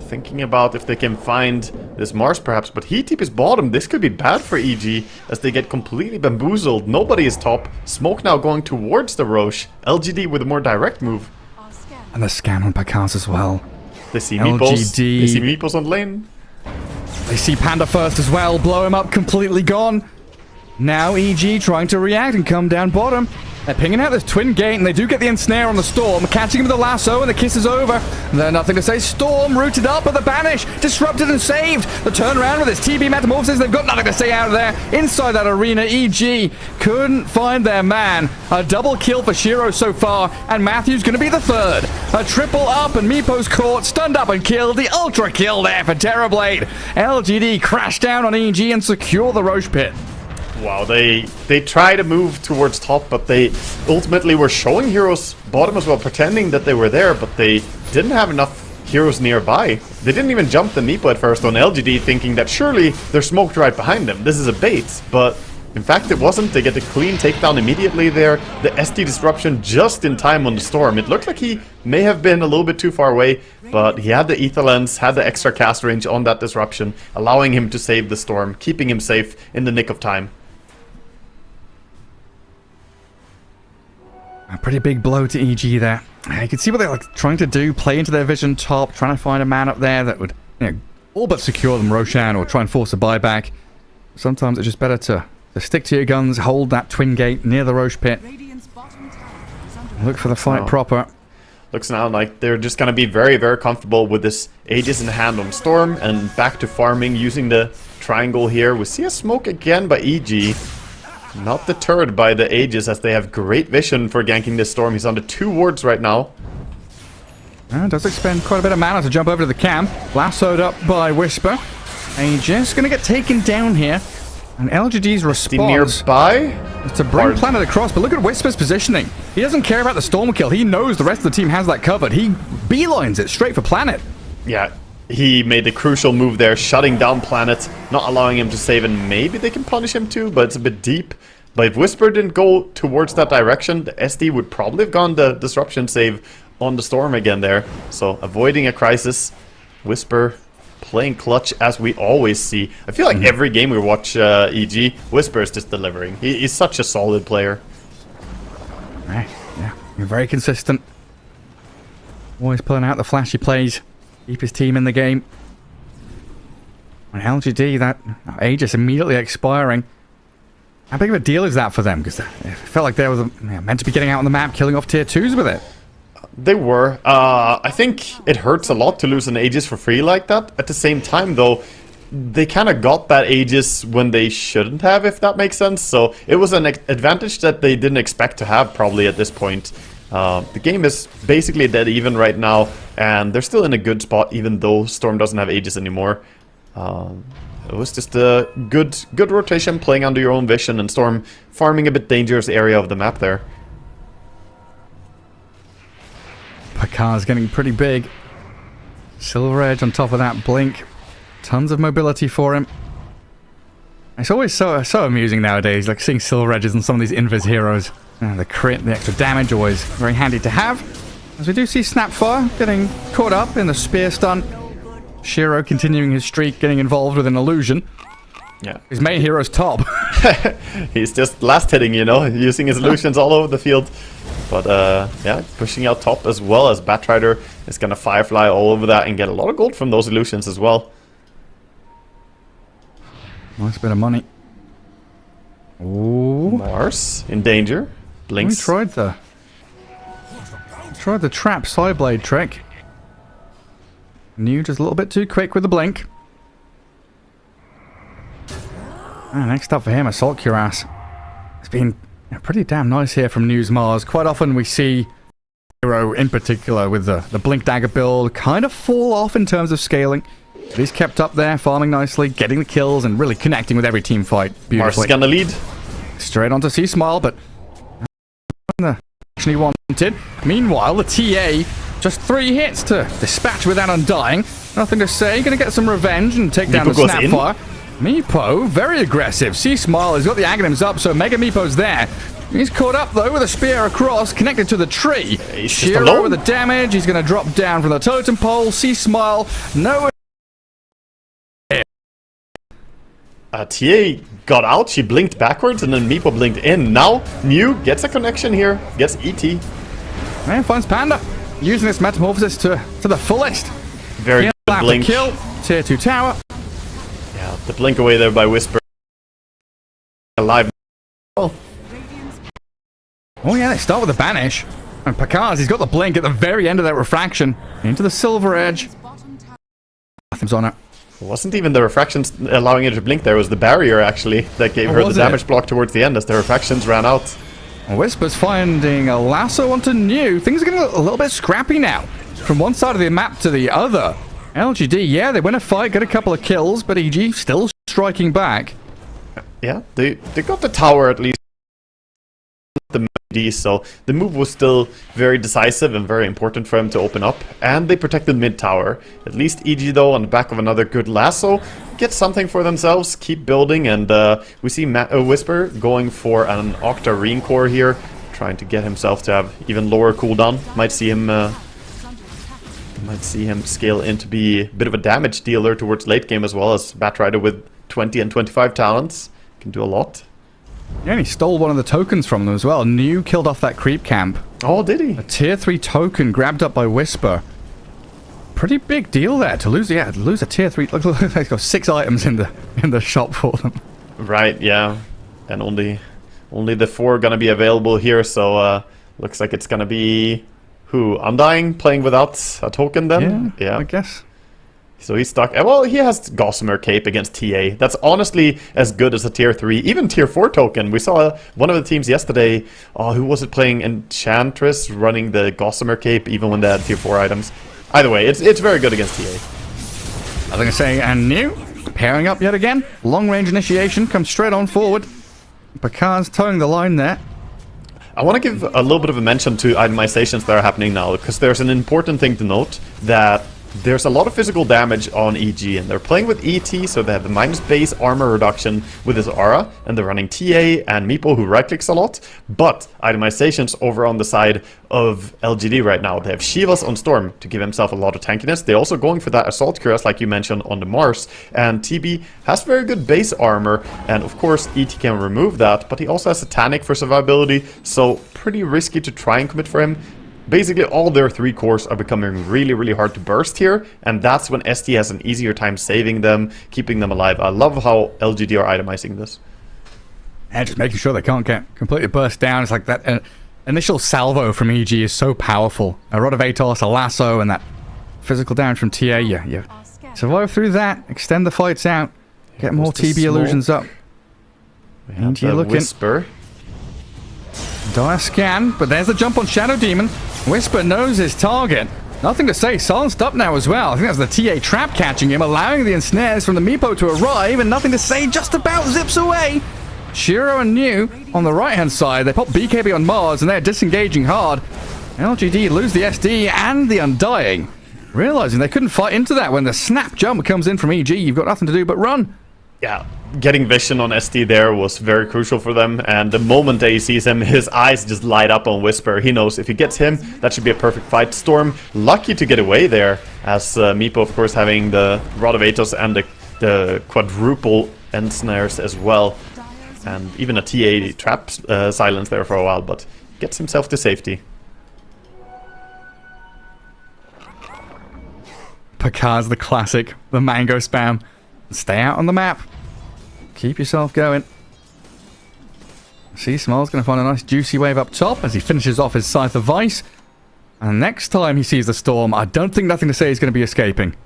Thinking about if they can find this Mars perhaps, but he TP's bottom. This could be bad for EG as they get completely bamboozled. Nobody is top. Smoke now going towards the Roche. LGD with a more direct move. And the scan on Pakas as well. They see Meeples. They see Meeples on lane. They see Panda first as well. Blow him up, completely gone. Now EG trying to react and come down bottom. They're pinging out this twin gate, and they do get the ensnare on the Storm, catching him with the lasso, and the kiss is over. They're Nothing to Say. Storm rooted up, but the banish disrupted and saved. The turnaround with his TB metamorphosis, they've got Nothing to Say out of there. Inside that arena, EG couldn't find their man. A double kill for Shiro so far, and Matthew's going to be the third. A triple up, and Meepo's caught, stunned up and killed. The ultra kill there for Terrorblade. LGD crash down on EG and secure the Roche pit. Wow, they try to move towards top, but they ultimately were showing heroes bottom as well, pretending that they were there, but they didn't have enough heroes nearby. They didn't even jump the Meepo at first on LGD, thinking that surely they're smoked right behind them. This is a bait, but in fact it wasn't. They get a clean takedown immediately there. The SD disruption just in time on the Storm. It looked like he may have been a little bit too far away, but he had the Ether Lens, had the extra cast range on that disruption, allowing him to save the Storm, keeping him safe in the nick of time. A pretty big blow to EG there. You can see what they're trying to do, play into their vision top, trying to find a man up there that would, all but secure them Roshan or try and force a buyback. Sometimes it's just better to stick to your guns, hold that twin gate near the Roche pit. Look for the fight proper. Looks now like they're just going to be very, very comfortable with this Aegis in hand on Storm and back to farming using the triangle here. We see a smoke again by EG. Not deterred by the Aegis as they have great vision for ganking this Storm. He's under 2 wards right now. Does expend quite a bit of mana to jump over to the camp. Lassoed up by Whisper. Aegis going to get taken down here. And LGD's response nearby is to bring Planet across, but look at Whisper's positioning. He doesn't care about the Storm kill. He knows the rest of the team has that covered. He beelines it straight for Planet. Yeah, he made the crucial move there, shutting down Planet, not allowing him to save, and maybe they can punish him too, but it's a bit deep. But if Whisper didn't go towards that direction, the SD would probably have gone the disruption save on the Storm again there. So avoiding a crisis, Whisper playing clutch as we always see. I feel like every game we watch EG, Whisper is just delivering. He's such a solid player. Right, yeah, you're very consistent. Always pulling out the flashy plays. Keep his team in the game. And LGD, that Aegis immediately expiring. How big of a deal is that for them? Because it felt like they were meant to be getting out on the map, killing off tier 2s with it. They were. I think it hurts a lot to lose an Aegis for free like that. At the same time, though, they kind of got that Aegis when they shouldn't have, if that makes sense. So it was an advantage that they didn't expect to have probably at this point. The game is basically dead even right now, and they're still in a good spot even though Storm doesn't have Aegis anymore. It was just a good rotation, playing under your own vision, and Storm farming a bit dangerous area of the map there. Pakar's getting pretty big. Silver Edge on top of that blink. Tons of mobility for him. It's always so amusing nowadays, like seeing Silver Edges on some of these invis heroes. The crit, the extra damage, always very handy to have. As we do see Snapfire getting caught up in the spear stunt. Shiro continuing his streak, getting involved with an illusion. Yeah. His main hero's top. He's just last hitting, you know, using his illusions all over the field. But yeah, pushing out top as well, as Batrider is going to Firefly all over that and get a lot of gold from those illusions as well. Nice bit of money. Ooh. Mars in danger. Blinks. We tried the trap Psyblade trick. New just a little bit too quick with the blink. And next up for him, Assault Cuirass. It's been pretty damn nice here from News Mars. Quite often we see hero in particular with the blink dagger build kind of fall off in terms of scaling. But he's kept up there, farming nicely, getting the kills, and really connecting with every team fight beautifully. Mars is gonna lead. Straight onto C-Smile, but the action he wanted. Meanwhile, the TA, just 3 hits to dispatch without undying. Nothing to say, gonna get some revenge and take down the Snapfire. Meepo, very aggressive. C-Smile has got the Aghanims up, so Mega Meepo's there. He's caught up, though, with a spear across, connected to the tree. Shiro with the damage. He's going to drop down from the totem pole. C-Smile, no... TA got out, she blinked backwards, and then Meepo blinked in. Now, New gets a connection here, gets ET. And finds Panda, using this metamorphosis to the fullest. Very good blink. Kill, tier 2 tower. Yeah, the blink away there by Whisper. Alive. Oh yeah, they start with the banish. And Pakar's, he's got the blink at the very end of that refraction. Into the Silver Edge. Nothing's on it. It wasn't even the refractions allowing her to blink there, it was the barrier actually that gave her the damage block towards the end as the refractions ran out. Whisper's finding a lasso onto New. Things are getting a little bit scrappy now. From one side of the map to the other. LGD, yeah, they win a fight, get a couple of kills, but EG still striking back. Yeah, they got the tower at least. The MD, so the move was still very decisive and very important for him to open up, and they protected mid tower. At least EG though, on the back of another good lasso, get something for themselves, keep building, and we see Whisper going for an Octa Reen Core here, trying to get himself to have even lower cooldown. Might see him scale in to be a bit of a damage dealer towards late game as well, as Batrider with 20 and 25 talents can do a lot. Yeah, and he stole one of the tokens from them as well. New killed off that creep camp. Oh, did he? A tier 3 token grabbed up by Whisper. Pretty big deal there to lose. Yeah, to lose a tier 3. Look, he's got 6 items in the shop for them. Right, yeah, and only the 4 gonna be available here. So looks like it's gonna be Undying playing without a token then. Yeah, I guess. So he's stuck. Well, he has Gossamer Cape against TA. That's honestly as good as a tier 3, even tier 4 token. We saw one of the teams yesterday, who was it, playing Enchantress, running the Gossamer Cape even when they had tier 4 items. Either way, it's very good against TA. I think I'm saying, and New, pairing up yet again. Long range initiation, comes straight on forward. Pakar's towing the line there. I want to give a little bit of a mention to itemizations that are happening now, because there's an important thing to note, that there's a lot of physical damage on EG, and they're playing with ET, so they have the minus base armor reduction with his aura, and they're running TA and Meepo, who right-clicks a lot, but itemizations over on the side of LGD right now. They have Shivas on Storm to give himself a lot of tankiness. They're also going for that Assault Cuirass, like you mentioned, on the Mars, and TB has very good base armor, and of course ET can remove that, but he also has Satanic for survivability, so pretty risky to try and commit for him. Basically, all their 3 cores are becoming really, really hard to burst here, and that's when ST has an easier time saving them, keeping them alive. I love how LGD are itemizing this. And just making sure they can't get completely burst down. It's like that initial salvo from EG is so powerful. A Rod of Atos, a lasso, and that physical damage from TA. Yeah. Survive through that, extend the fights out, get more TB illusions up. And the Whisper. Dire scan, but there's the jump on Shadow Demon. Whisper knows his target. Nothing to say, silenced up now as well. I think that's the TA trap catching him, allowing the ensnares from the Meepo to arrive, and nothing to say, just about zips away. Shiro and New on the right-hand side. They pop BKB on Mars, and they're disengaging hard. LGD lose the SD and the Undying. Realizing they couldn't fight into that when the snap jump comes in from EG. You've got nothing to do but run. Yeah, getting vision on SD there was very crucial for them, and the moment that he sees him, his eyes just light up on Whisper. He knows if he gets him, that should be a perfect fight. Storm, lucky to get away there, as Meepo, of course, having the Rod of Atos and the quadruple ensnares as well, and even a TA trap silence there for a while, but gets himself to safety. Picard's the classic, the mango spam. Stay out on the map. Keep yourself going. See, Small's going to find a nice juicy wave up top as he finishes off his Scythe of Vice. And next time he sees the Storm, I don't think Nothing to Say is going to be escaping.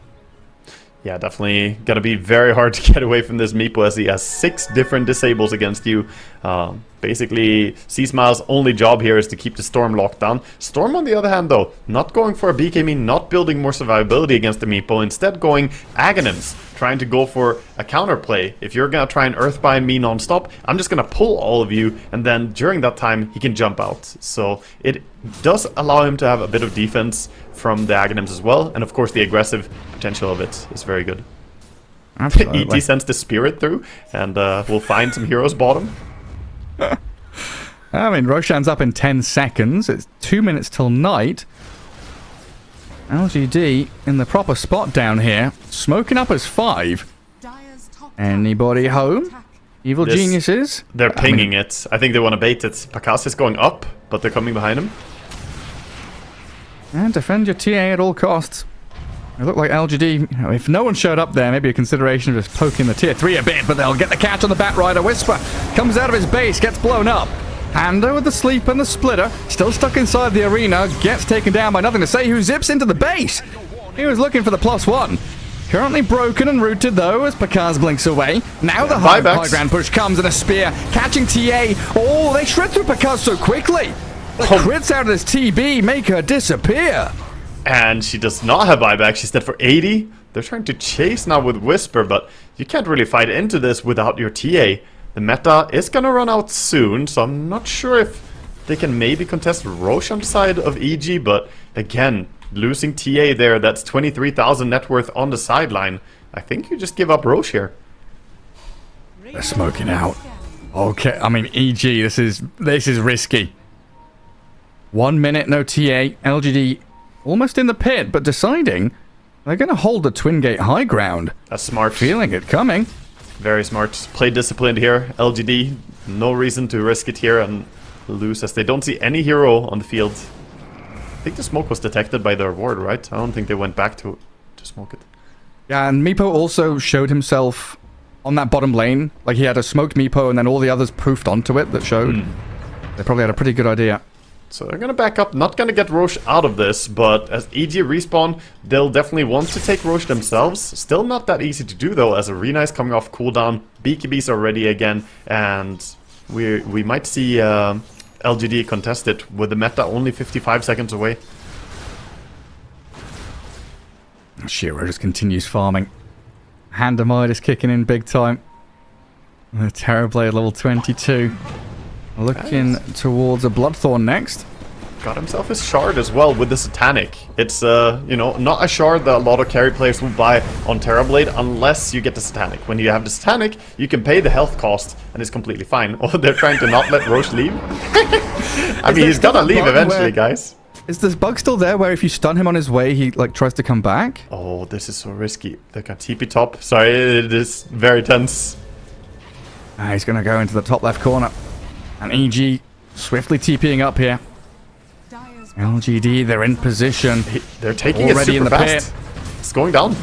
Yeah, definitely going to be very hard to get away from this Meepo as he has 6 different disables against you. Basically, C-Smile's only job here is to keep the Storm locked down. Storm, on the other hand, though, not going for a BKB, not building more survivability against the Meepo, instead going Aghanims, trying to go for a counterplay. If you're going to try and Earthbind me non-stop, I'm just going to pull all of you, and then during that time, he can jump out. So it does allow him to have a bit of defense from the Aghanims as well, and of course the aggressive potential of it is very good. Absolutely. ET sends the Spirit through, and we'll find some heroes bottom. I mean, Roshan's up in 10 seconds. It's 2 minutes till night. LGD in the proper spot down here. Smoking up as 5. Anybody home? Evil geniuses? They're pinging it. I think they want to bait it. Pakas is going up, but they're coming behind him. And defend your TA at all costs. It looked like LGD, if no one showed up there, maybe a consideration of just poking the tier 3 a bit, but they'll get the catch on the Batrider. Whisper comes out of his base, gets blown up. Hando with the sleep and the splitter, still stuck inside the arena, gets taken down by Nothing to Say, who zips into the base. He was looking for the +1. Currently broken and rooted though as Pakaz blinks away. Now the high ground push comes and a spear catching TA. Oh, they shred through Pakaz so quickly. The crits out of this TB make her disappear. And she does not have buyback. She's dead for 80. They're trying to chase now with Whisper, but you can't really fight into this without your TA. The meta is going to run out soon, so I'm not sure if they can maybe contest Roche on the side of EG, but again, losing TA there, that's 23,000 net worth on the sideline. I think you just give up Roche here. They're smoking out. Okay, I mean, EG, this is risky. 1 minute, no TA. LGD almost in the pit, but deciding they're going to hold the Twin Gate high ground. That's smart. Feeling it coming. Very smart. Play disciplined here. LGD, no reason to risk it here and lose as they don't see any hero on the field. I think the smoke was detected by their ward, right? I don't think they went back to smoke it. Yeah, and Meepo also showed himself on that bottom lane. Like he had a smoked Meepo and then all the others proofed onto it that showed. They probably had a pretty good idea. So they're going to back up, not going to get Roche out of this, but as EG respawn, they'll definitely want to take Roche themselves. Still not that easy to do though, as Arena is coming off cooldown, BKBs are ready again, and we might see LGD contest it with the meta only 55 seconds away. Shiro just continues farming. Handamide is kicking in big time. The Terrorblade level 22. Looking towards a Bloodthorn next. Got himself his shard as well with the Satanic. It's, you know, not a shard that a lot of carry players will buy on Terrorblade unless you get the Satanic. When you have the Satanic, you can pay the health cost and it's completely fine. Oh, they're trying to not let Roche leave? I mean, he's gonna leave eventually, guys. Is this bug still there where if you stun him on his way, he like tries to come back? Oh, this is so risky. They got TP top. Sorry, it is very tense. He's gonna go into the top left corner. And EG swiftly TPing up here. LGD, they're in position. They're taking it super fast. It's going down.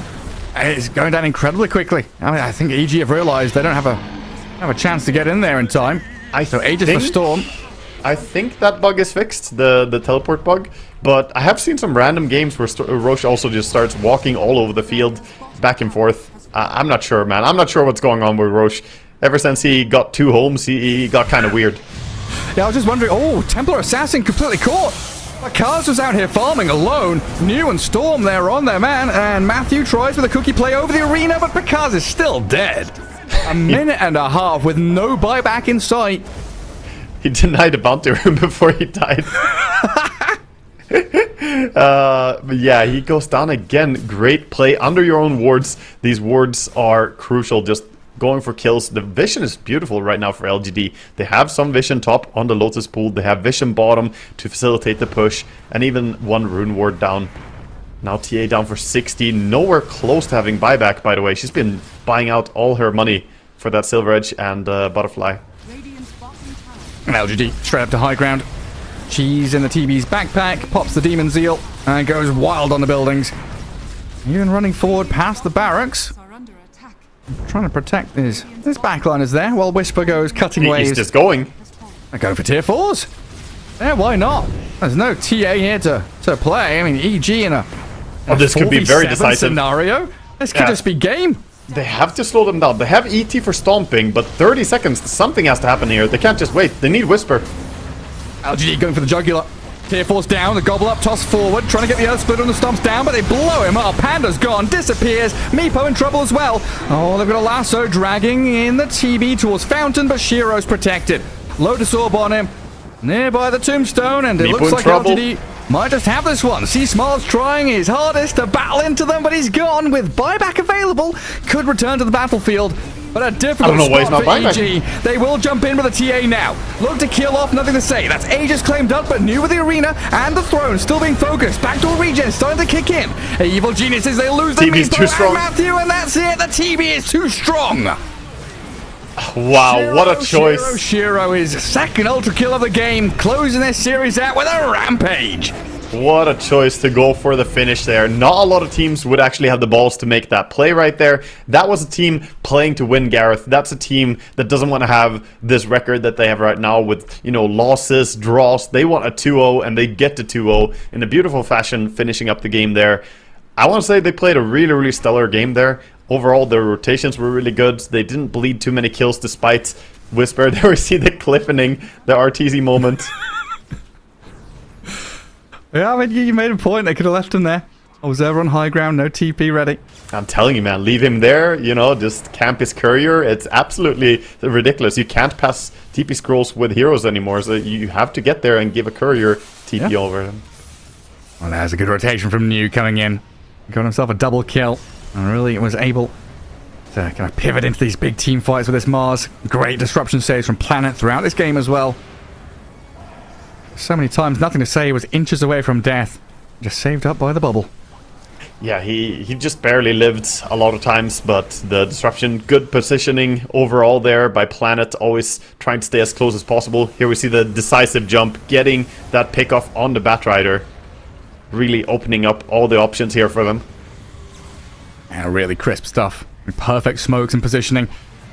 It's going down incredibly quickly. I mean, I think EG have realized they don't have a chance to get in there in time. So Aegis for Storm. I think that bug is fixed, the teleport bug. But I have seen some random games where Roche also just starts walking all over the field, back and forth. I'm not sure, man. I'm not sure what's going on with Roche. Ever since he got 2 homes, he got kind of weird. Yeah, I was just wondering. Oh, Templar Assassin completely caught. Cars was out here farming alone. New and Storm there on their man, and Matthew tries with a cookie play over the arena, but Picard is still dead. A minute and a half with no buyback in sight. He denied a bounty room before he died. But yeah, he goes down again. Great play under your own wards. These wards are crucial, just going for kills. The vision is beautiful right now for LGD. They have some vision top on the Lotus pool. They have vision bottom to facilitate the push, and even one rune ward down. Now TA down for 60. Nowhere close to having buyback, by the way. She's been buying out all her money for that Silver Edge and Butterfly. And LGD straight up to high ground. She's in the TB's backpack, pops the Demon Zeal, and goes wild on the buildings. Even running forward past the barracks. Trying to protect his backliners there, while Whisper goes cutting waves. He's just going. They're going for tier 4s. Yeah, why not? There's no TA here to play. I mean, EG in a this could be very decisive scenario. This could just be game. They have to slow them down. They have ET for stomping, but 30 seconds, something has to happen here. They can't just wait. They need Whisper. LGD going for the jugular. Tier 4's down, the gobble up, toss forward, trying to get the Earth Splitter on the stomps down, but they blow him up. Panda's gone, disappears. Meepo in trouble as well. Oh, they've got a lasso dragging in the TB towards Fountain, but Shiro's protected. Lotus Orb on him, nearby the tombstone, and it looks like LGD might just have this one. C-Smart's trying his hardest to battle into them, but he's gone with buyback available. Could return to the battlefield. But a difficult spot for EG. They will jump in with a TA now. Look to kill off, nothing to say. That's Aegis claimed up, but new with the arena and the throne still being focused. Backdoor regen starting to kick in. Evil Geniuses, they lose the TB's too strong. Matthew, and that's it. The TB is too strong. Wow, what a choice. Shiro is second ultra kill of the game, closing this series out with a rampage. What a choice to go for the finish there. Not a lot of teams would actually have the balls to make that play right there. That was a team playing to win, Gareth. That's a team that doesn't want to have this record that they have right now with, you know, losses, draws. They want a 2-0, and they get to 2-0 in a beautiful fashion, finishing up the game there. I want to say they played a really, really stellar game there. Overall, their rotations were really good. They didn't bleed too many kills despite Whisper. There we see the cliffening, the RTZ moment. Yeah, I mean, you made a point. They could have left him there. Observer on high ground, no TP ready. I'm telling you, man, leave him there. You know, just camp his courier. It's absolutely ridiculous. You can't pass TP scrolls with heroes anymore, so you have to get there and give a courier TP over him. Well, there's a good rotation from New coming in. Got himself a double kill, and really was able to kind of pivot into these big team fights with this Mars. Great disruption saves from Planet throughout this game as well. So many times, nothing to say, was inches away from death. Just saved up by the bubble. Yeah, he just barely lived a lot of times, but the disruption, good positioning overall there by Planet, always trying to stay as close as possible. Here we see the decisive jump, getting that pick off on the Batrider. Really opening up all the options here for them. And really crisp stuff. Perfect smokes and positioning.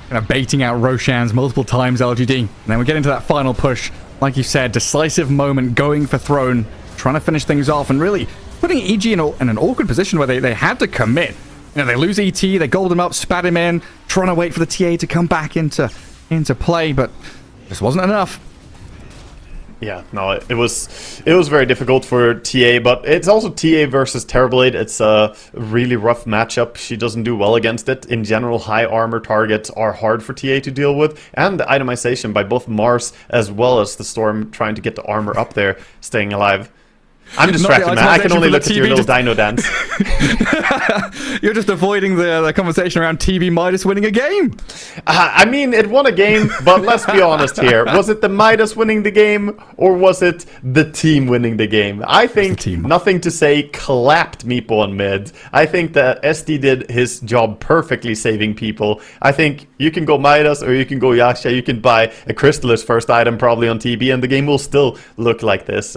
Kind of baiting out Roshans multiple times, LGD. And then we get into that final push. Like you said, decisive moment, going for throne, trying to finish things off, and really putting EG in an awkward position where they had to commit. You know, they lose ET, they gold him up, spat him in, trying to wait for the TA to come back into play, but this wasn't enough. Yeah, no, it was very difficult for TA, but it's also TA versus Terrorblade. It's a really rough matchup. She doesn't do well against it. In general, high armor targets are hard for TA to deal with, and the itemization by both Mars as well as the Storm trying to get the armor up there, staying alive. I'm distracted, man. I can only look at your little dino dance. You're just avoiding the conversation around TV Midas winning a game. I mean, it won a game, but let's be honest here. Was it the Midas winning the game, or was it the team winning the game? I think nothing to say clapped Meepo on mid. I think that SD did his job perfectly saving people. I think you can go Midas or you can go Yaksha. You can buy a Crystallis first item probably on TB, and the game will still look like this.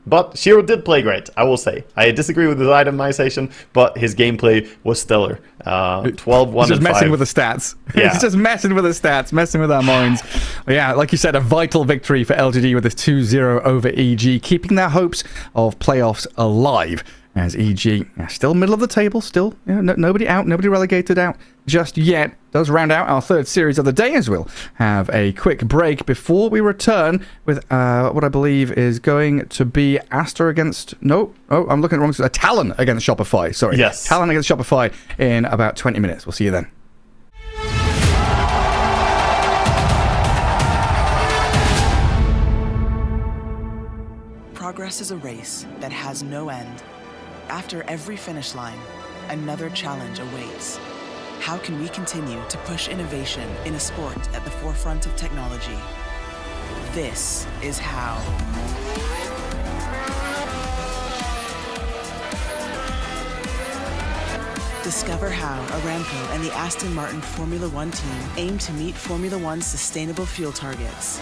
But Shiro did play great, I will say. I disagree with his itemization, but his gameplay was stellar. 12, 1, and 5. Just messing with the stats. Yeah. He's just messing with the stats, messing with our minds. But yeah, like you said, a vital victory for LGD with this 2-0 over EG, keeping their hopes of playoffs alive. as EG still middle of the table, still nobody out, nobody relegated out just yet. Does round out our third series of the day, as we'll have a quick break before we return with what I believe is going to be Aster against I'm looking at wrong. Talon against Shopify. Sorry, yes, Talon against Shopify in about 20 minutes. We'll see you then. Progress is a race that has no end. After every finish line, another challenge awaits. How can we continue to push innovation in a sport at the forefront of technology? This is how. Discover how Aramco and the Aston Martin Formula One team aim to meet Formula One's sustainable fuel targets.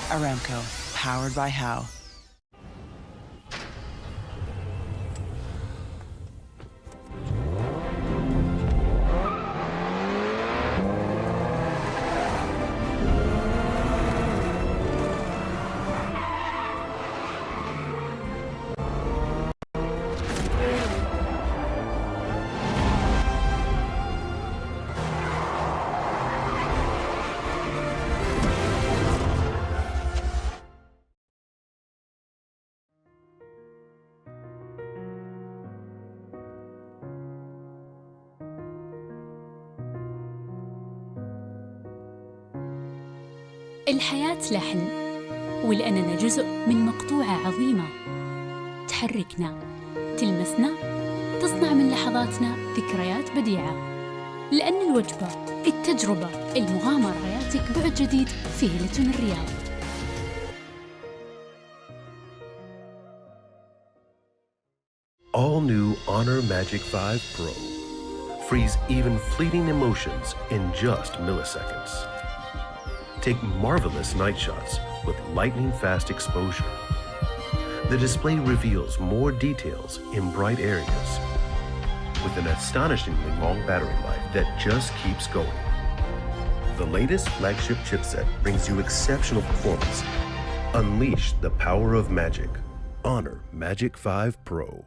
Aramco, powered by How. الحياة لحن، ولأننا جزء من مقطوعة عظيمة تحركنا، تلمسنا، تصنع من لحظاتنا ذكريات بديعة. لأن الوجبة، التجربة، المغامرة ياتك بعد جديد في هيلتون الرياض. All new Honor Magic 5 Pro. Freeze even fleeting emotions in just milliseconds. Take marvelous night shots with lightning-fast exposure. The display reveals more details in bright areas with an astonishingly long battery life that just keeps going. The latest flagship chipset brings you exceptional performance. Unleash the power of magic. Honor Magic 5 Pro.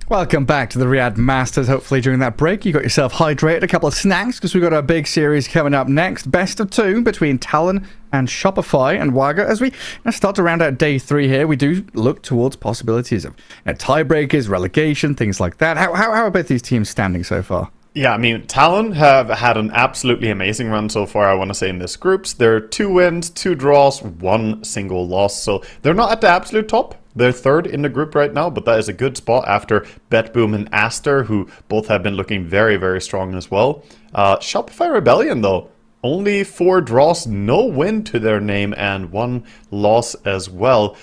Welcome back to the Riyadh Masters. Hopefully during that break you got yourself hydrated, a couple of snacks, because we've got a big series coming up next. Best of 2 between TALON and Shopify and Wagga. As we start to round out day 3 here, we do look towards possibilities of tiebreakers, relegation, things like that. How are both these teams standing so far? Yeah, I mean, TALON have had an absolutely amazing run so far, I want to say, in this groups. They're 2 wins, 2 draws, 1 single loss. So they're not at the absolute top. They're 3rd in the group right now, but that is a good spot after BetBoom and Aster, who both have been looking very, very strong as well. Shopify Rebellion, though, only 4 draws, no win to their name, and 1 loss as well.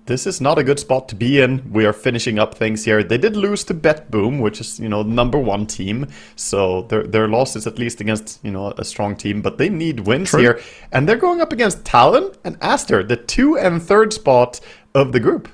This is not a good spot to be in. We are finishing up things here. They did lose to BetBoom, which is, the number 1 team. So their loss is at least against, a strong team. But they need wins here. And they're going up against Talon and Aster, the 2 and 3rd spot of the group.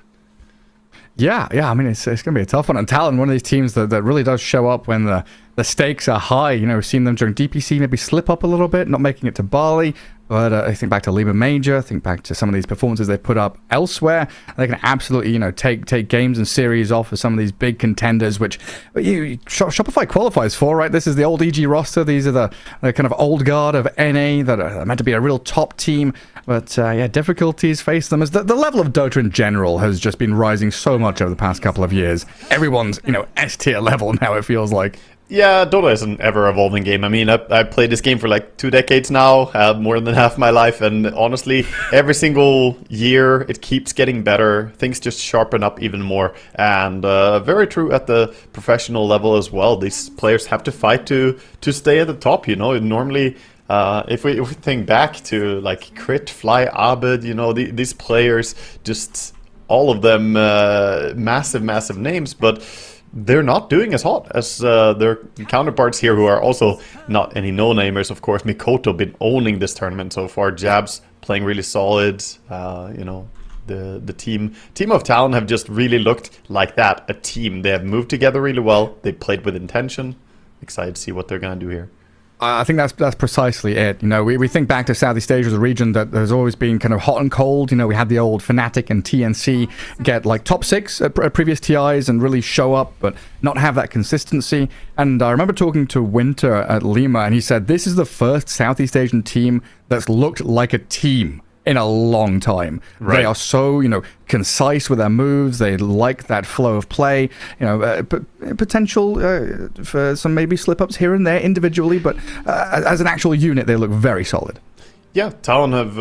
Yeah. I mean, it's going to be a tough one. And Talon, one of these teams that really does show up when the stakes are high. We've seen them during DPC maybe slip up a little bit, not making it to Bali. But I think back to Lima Major, I think back to some of these performances they've put up elsewhere. They can absolutely, take games and series off of some of these big contenders, which Shopify qualifies for, right? This is the old EG roster. These are the kind of old guard of NA that are meant to be a real top team. But difficulties face them as the level of Dota in general has just been rising so much over the past couple of years. Everyone's, S tier level now, it feels like. Yeah, Dota is an ever-evolving game. I mean, I played this game for like 2 decades now, more than half my life, and honestly, every single year it keeps getting better. Things just sharpen up even more, and very true at the professional level as well. These players have to fight to stay at the top. Normally, if we think back to like Crit, Fly, Abed, these players, just all of them massive names, but they're not doing as hot as their counterparts here, who are also not any no-namers, of course. Mikoto been owning this tournament so far. Jabs playing really solid. The team of Talon have just really looked like that, a team. They have moved together really well. They played with intention. Excited to see what they're going to do here. I think that's precisely it. We think back to Southeast Asia as a region that has always been kind of hot and cold. We had the old Fnatic and TNC get like top 6 at previous TIs and really show up, but not have that consistency. And I remember talking to Winter at Lima, and he said this is the first Southeast Asian team that's looked like a team in a long time. Right. They are so, concise with their moves. They like that flow of play. Potential for some maybe slip-ups here and there individually, but as an actual unit, they look very solid. Yeah, Talon have,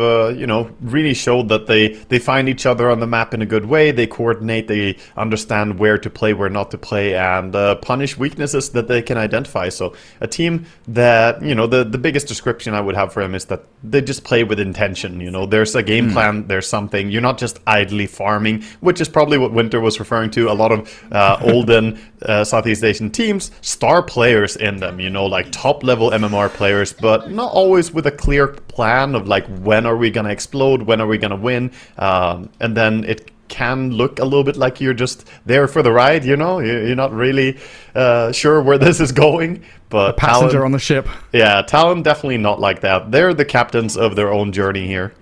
really showed that they find each other on the map in a good way. They coordinate, they understand where to play, where not to play, and punish weaknesses that they can identify. So a team that, the biggest description I would have for them is that they just play with intention. There's a game plan, there's something. You're not just idly farming, which is probably what Winter was referring to. A lot of olden Southeast Asian teams, star players in them, like top-level MMR players, but not always with a clear plan of like, when are we gonna explode, when are we gonna win, and then it can look a little bit like you're just there for the ride. You're not really sure where this is going, but a passenger Talon, on the ship. Yeah, Talon definitely not like that. They're the captains of their own journey here.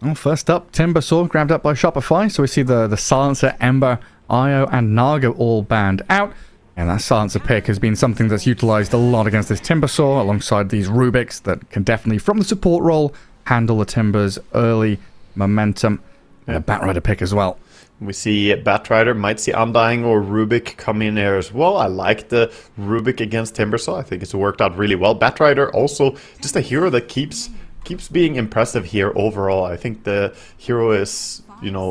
Well, first up, Timbersaw grabbed up by Shopify, so we see the Silencer, Ember, Io and Naga all banned out. And that Silencer pick has been something that's utilized a lot against this Timbersaw, alongside these Rubiks that can definitely, from the support role, handle the Timber's early momentum. And a Batrider pick as well. We see Batrider, might see Undying or Rubik come in there as well. I like the Rubik against Timbersaw. I think it's worked out really well. Batrider also just a hero that keeps being impressive here overall. I think the hero is,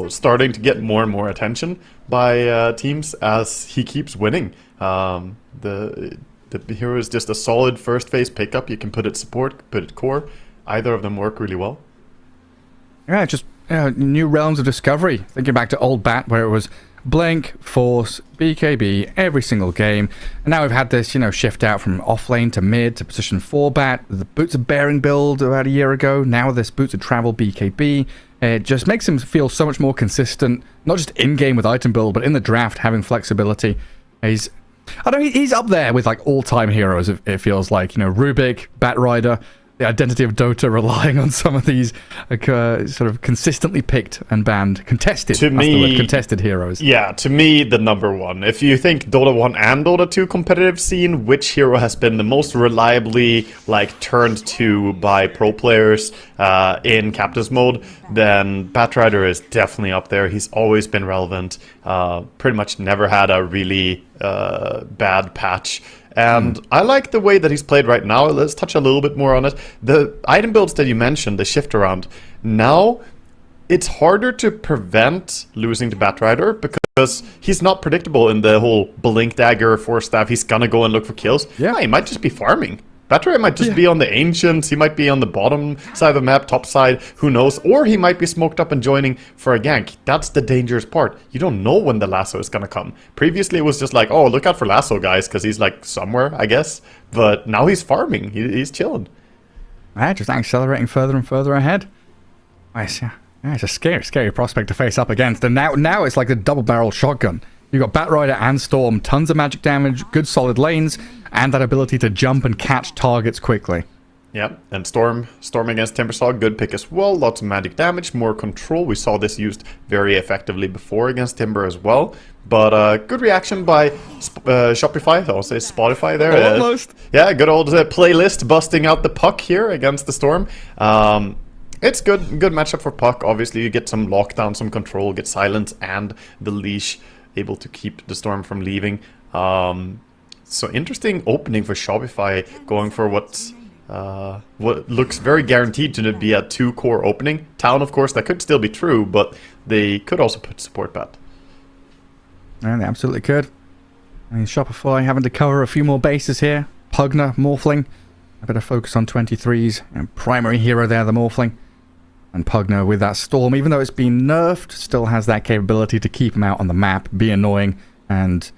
starting to get more and more attention by teams as he keeps winning. The hero is just a solid first phase pickup. You can put it support, put it core. Either of them work really well. Yeah, just new realms of discovery. Thinking back to old Bat, where it was Blink, Force, BKB every single game, and now we've had this shift out from off lane to mid to position 4 Bat. The Boots of Bearing build about a year ago. Now this Boots of Travel BKB. It just makes him feel so much more consistent, not just in game with item build, but in the draft having flexibility. He's up there with like all-time heroes. It feels like Rubik, Batrider, the identity of Dota relying on some of these sort of consistently picked and banned contested. To me, the word, contested heroes. Yeah, to me, the number one. If you think Dota 1 and Dota 2 competitive scene, which hero has been the most reliably turned to by pro players in captain's mode, then Batrider is definitely up there. He's always been relevant. Pretty much never had a really bad patch. And I like the way that he's played right now. Let's touch a little bit more on it. The item builds that you mentioned, the shift around. Now, it's harder to prevent losing to Batrider because he's not predictable in the whole Blink Dagger, Force Staff. He's gonna go and look for kills. Yeah, he might just be farming. Batrider might just be on the Ancients. He might be on the bottom side of the map, top side, who knows? Or he might be smoked up and joining for a gank. That's the dangerous part. You don't know when the lasso is gonna come. Previously, it was just like, oh, look out for lasso, guys, because he's somewhere, I guess. But now he's farming. He's chilling. Yeah, just accelerating further and further ahead. Nice, yeah. Yeah, it's a scary prospect to face up against. And now it's like the double-barrel shotgun. You've got Batrider and Storm, tons of magic damage, good solid lanes, and that ability to jump and catch targets quickly. Yep, and Storm against Timbersaw, good pick as well. Lots of magic damage, more control. We saw this used very effectively before against Timber as well. But good reaction by Shopify, I'll say Spotify there. Almost. Yeah, good old playlist busting out the Puck here against the Storm. It's good matchup for Puck. Obviously, you get some lockdown, some control, get silence, and the leash able to keep the Storm from leaving. So interesting opening for Shopify, going for what looks very guaranteed to be a 2-core opening. Talon, of course, that could still be true, but they could also put support bat. And they absolutely could. I mean, Shopify having to cover a few more bases here. Pugna, Morphling. A bit of focus on 23s. And primary hero there, the Morphling. And Pugna with that Storm, even though it's been nerfed, still has that capability to keep him out on the map, be annoying, and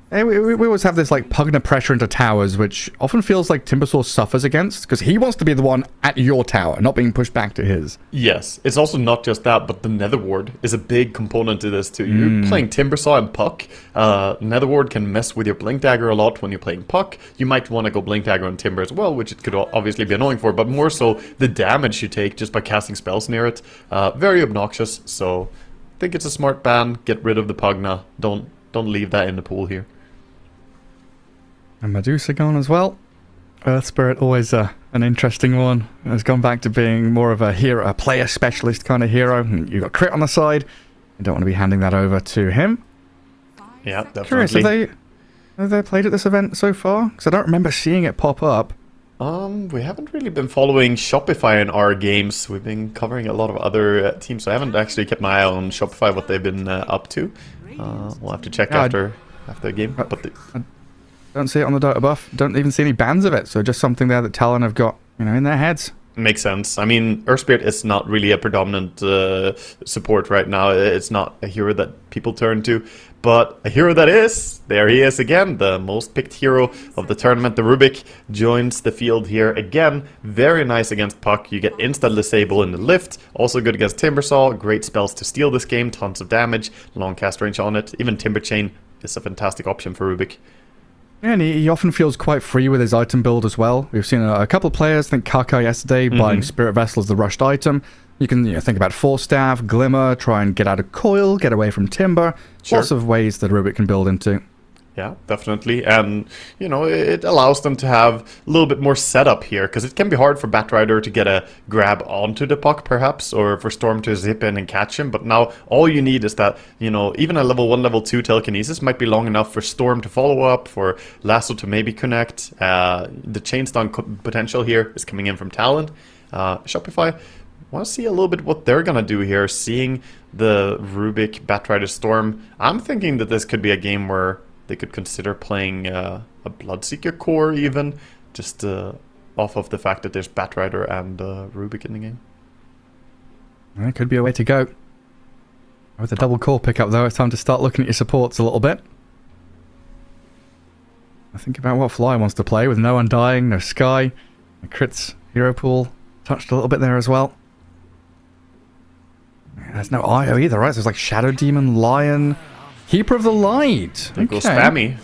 we always have this Pugna pressure into towers, which often feels like Timbersaw suffers against, because he wants to be the one at your tower, not being pushed back to his. Yes, it's also not just that, but the Nether Ward is a big component to this too. You're playing Timbersaw and Puck. Nether Ward can mess with your Blink Dagger a lot when you're playing Puck. You might want to go Blink Dagger on Timber as well, which it could obviously be annoying for, but more so the damage you take just by casting spells near it. Very obnoxious, so I think it's a smart ban. Get rid of the Pugna. Don't leave that in the pool here. And Medusa gone as well. Earth Spirit, always an interesting one. Has gone back to being more of a hero, a player specialist kind of hero. And you've got crit on the side. You don't want to be handing that over to him. Yeah, definitely. Curious, have they played at this event so far? Because I don't remember seeing it pop up. We haven't really been following Shopify in our games. We've been covering a lot of other teams, so I haven't actually kept my eye on Shopify, what they've been up to. We'll have to check after the game. But don't see it on the Dota buff. Don't even see any bans of it. So just something there that Talon have got, in their heads. Makes sense. I mean, Earth Spirit is not really a predominant support right now. It's not a hero that people turn to. But a hero that is, there he is again, the most picked hero of the tournament. The Rubik joins the field here again. Very nice against Puck. You get instant disable in the lift. Also good against Timbersaw. Great spells to steal this game. Tons of damage. Long cast range on it. Even Timber Chain is a fantastic option for Rubik. Yeah, and he often feels quite free with his item build as well. We've seen a couple of players, I think Kaka yesterday, buying Spirit Vessel as the rushed item. You can think about Force Staff, Glimmer, try and get out of Coil, get away from Timber. Sure. Lots of ways that Rubik can build into. Yeah, definitely. And, it allows them to have a little bit more setup here, because it can be hard for Batrider to get a grab onto the Puck, perhaps, or for Storm to zip in and catch him. But now all you need is that, even a level 1, level 2 telekinesis might be long enough for Storm to follow up, for Lasso to maybe connect. The chain stun potential here is coming in from Talon. Shopify, want to see a little bit what they're going to do here, seeing the Rubik Batrider Storm. I'm thinking that this could be a game where they could consider playing a Bloodseeker core even, just off of the fact that there's Batrider and Rubik in the game. That could be a way to go. With a double core pickup though, it's time to start looking at your supports a little bit. I think about what Fly wants to play with no Undying, no Sky, a crits hero pool touched a little bit there as well. There's no IO either, right? There's Shadow Demon, Lion, Keeper of the Light. There goes Spammy.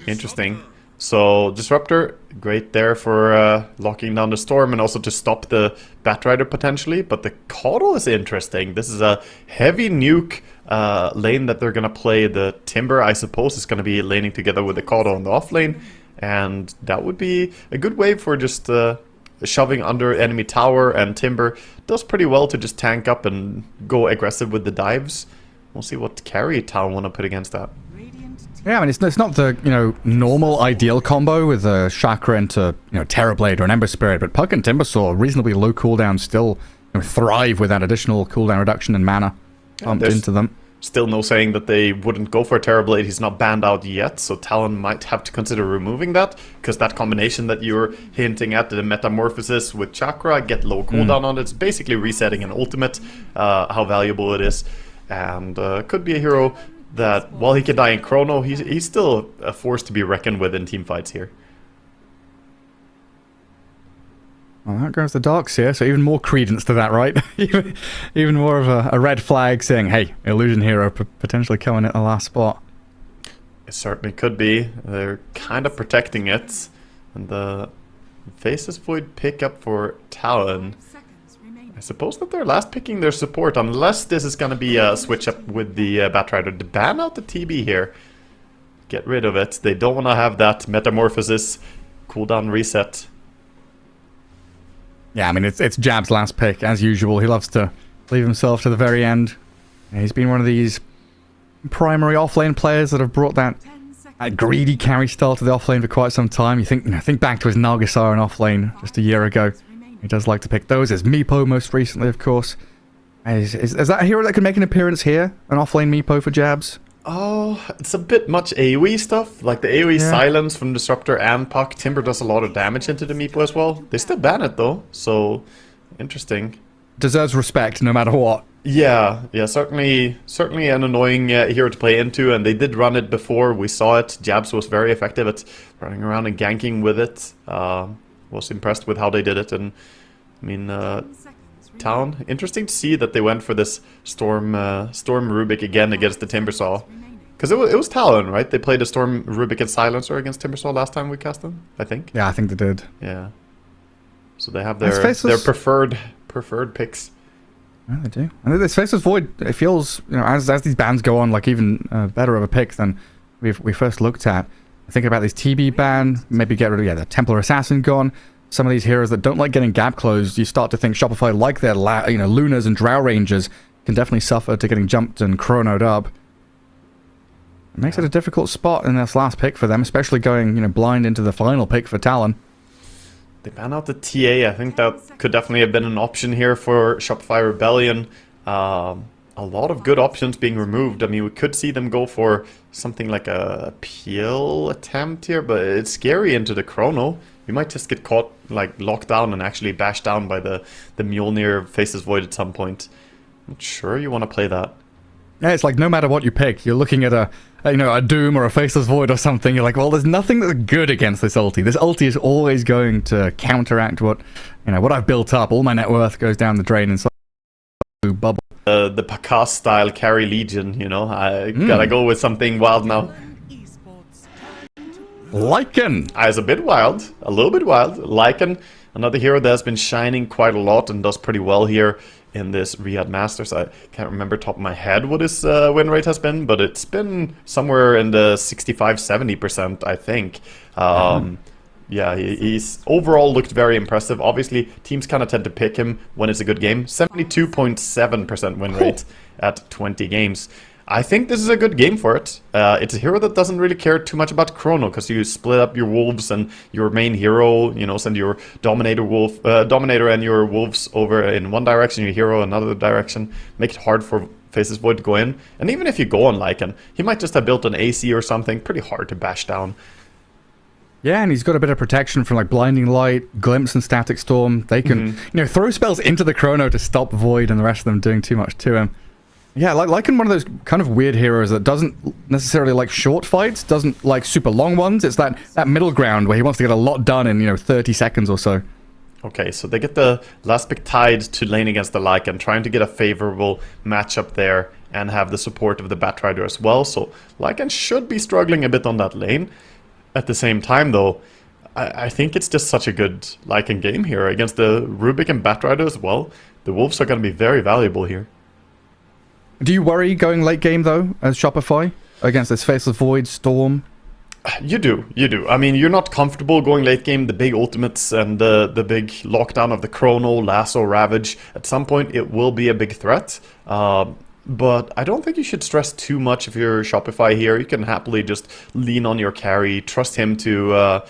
Interesting. So Disruptor great there for locking down the Storm and also to stop the Batrider potentially. But the Caudal is interesting. This is a heavy nuke lane that they're going to play. The Timber, I suppose, is going to be laning together with the Caudal on the off lane. And that would be a good way for just shoving under enemy tower. And Timber does pretty well to just tank up and go aggressive with the dives. We'll see what carry Talon want to put against that. Yeah, I mean, it's not the, normal ideal combo with a Chakra into, Terrorblade or an Ember Spirit, but Puck and Timbersaw, reasonably low cooldown, still thrive with that additional cooldown reduction and mana pumped into them. Still no saying that they wouldn't go for a Terrorblade. He's not banned out yet, so Talon might have to consider removing that, because that combination that you're hinting at, the Metamorphosis with Chakra, get low cooldown on it, it's basically resetting an ultimate, how valuable it is, and could be a hero that, while he can die in Chrono, he's still a force to be reckoned with in team fights here. Well, that goes the Darkseer, so even more credence to that, right? even more of a red flag saying, hey, Illusion Hero potentially coming at the last spot. It certainly could be. They're kind of protecting it. And the Faceless Void pickup for Talon. I suppose that they're last picking their support, unless this is going to be a switch up with the Batrider. To ban out the TB here. Get rid of it. They don't want to have that Metamorphosis cooldown reset. Yeah, I mean, it's Jab's last pick, as usual. He loves to leave himself to the very end. He's been one of these primary offlane players that have brought that greedy carry style to the offlane for quite some time. You think back to his Nargissar in offlane just a year ago. He does like to pick those. There's Meepo most recently, of course. Is that a hero that could make an appearance here? An offlane Meepo for Jabs? Oh, it's a bit much AoE stuff. Like the AoE silence from Disruptor and Puck. Timber does a lot of damage into the Meepo as well. They still ban it though, so interesting. Deserves respect no matter what. Yeah, certainly an annoying hero to play into, and they did run it before. We saw it. Jabs was very effective at running around and ganking with it. Was impressed with how they did it, and I mean, Talon, interesting to see that they went for this Storm Rubik again against the Timbersaw. Because it was Talon, right? They played a Storm Rubik and Silencer against Timbersaw last time we cast them, I think. Yeah, I think they did. Yeah. So they have their preferred picks. Yeah, they do. And this Faceless Void, it feels, as these bans go on, like even better of a pick than we first looked at. Thinking about this TB ban, maybe get rid of the Templar Assassin gone. Some of these heroes that don't like getting gap closed, you start to think Shopify, like their Lunas and Drow Rangers, can definitely suffer to getting jumped and chronoed up. It makes it a difficult spot in this last pick for them, especially going blind into the final pick for Talon. They ban out the TA. I think that could definitely have been an option here for Shopify Rebellion. A lot of good options being removed. I mean, we could see them go for something like a peel attempt here, but it's scary into the Chrono. You might just get caught, like, locked down and actually bashed down by the Mjolnir Faceless Void at some point. I'm not sure you want to play that. Yeah, it's like no matter what you pick, you're looking at a Doom or a Faceless Void or something. You're like, well, there's nothing that's good against this ulti. This ulti is always going to counteract what I've built up. All my net worth goes down the drain inside the bubble. The Pakas style carry Legion, I gotta go with something wild now. Lycan! It's a bit wild, a little bit wild. Lycan, another hero that has been shining quite a lot and does pretty well here in this Riyadh Masters. I can't remember top of my head what his win rate has been, but it's been somewhere in the 65-70%, I think. Yeah, he's overall looked very impressive. Obviously, teams kind of tend to pick him when it's a good game. 72.7% win rate at 20 games. I think this is a good game for it. It's a hero that doesn't really care too much about Chrono, because you split up your wolves and your main hero, send your Dominator and your wolves over in one direction, your hero another direction. Make it hard for Faceless Void to go in. And even if you go on Lycan, he might just have built an AC or something. Pretty hard to bash down. Yeah, and he's got a bit of protection from like Blinding Light, Glimpse, and Static Storm. They can, throw spells into the Chrono to stop Void and the rest of them doing too much to him. Yeah, like in one of those kind of weird heroes that doesn't necessarily like short fights, doesn't like super long ones. It's that middle ground where he wants to get a lot done in 30 seconds or so. Okay, so they get the last pick tied to lane against the Lycan, trying to get a favorable matchup there and have the support of the Batrider as well. So Lycan should be struggling a bit on that lane. At the same time, though, I think it's just such a good Lycan game here against the Rubik and Batrider as well. The Wolves are going to be very valuable here. Do you worry going late game, though, as Shopify, against this Faceless Void, Storm? You do. I mean, you're not comfortable going late game, the big ultimates and the big lockdown of the Chrono, Lasso, Ravage. At some point, it will be a big threat. But I don't think you should stress too much if you're Shopify here. You can happily just lean on your carry, trust him to,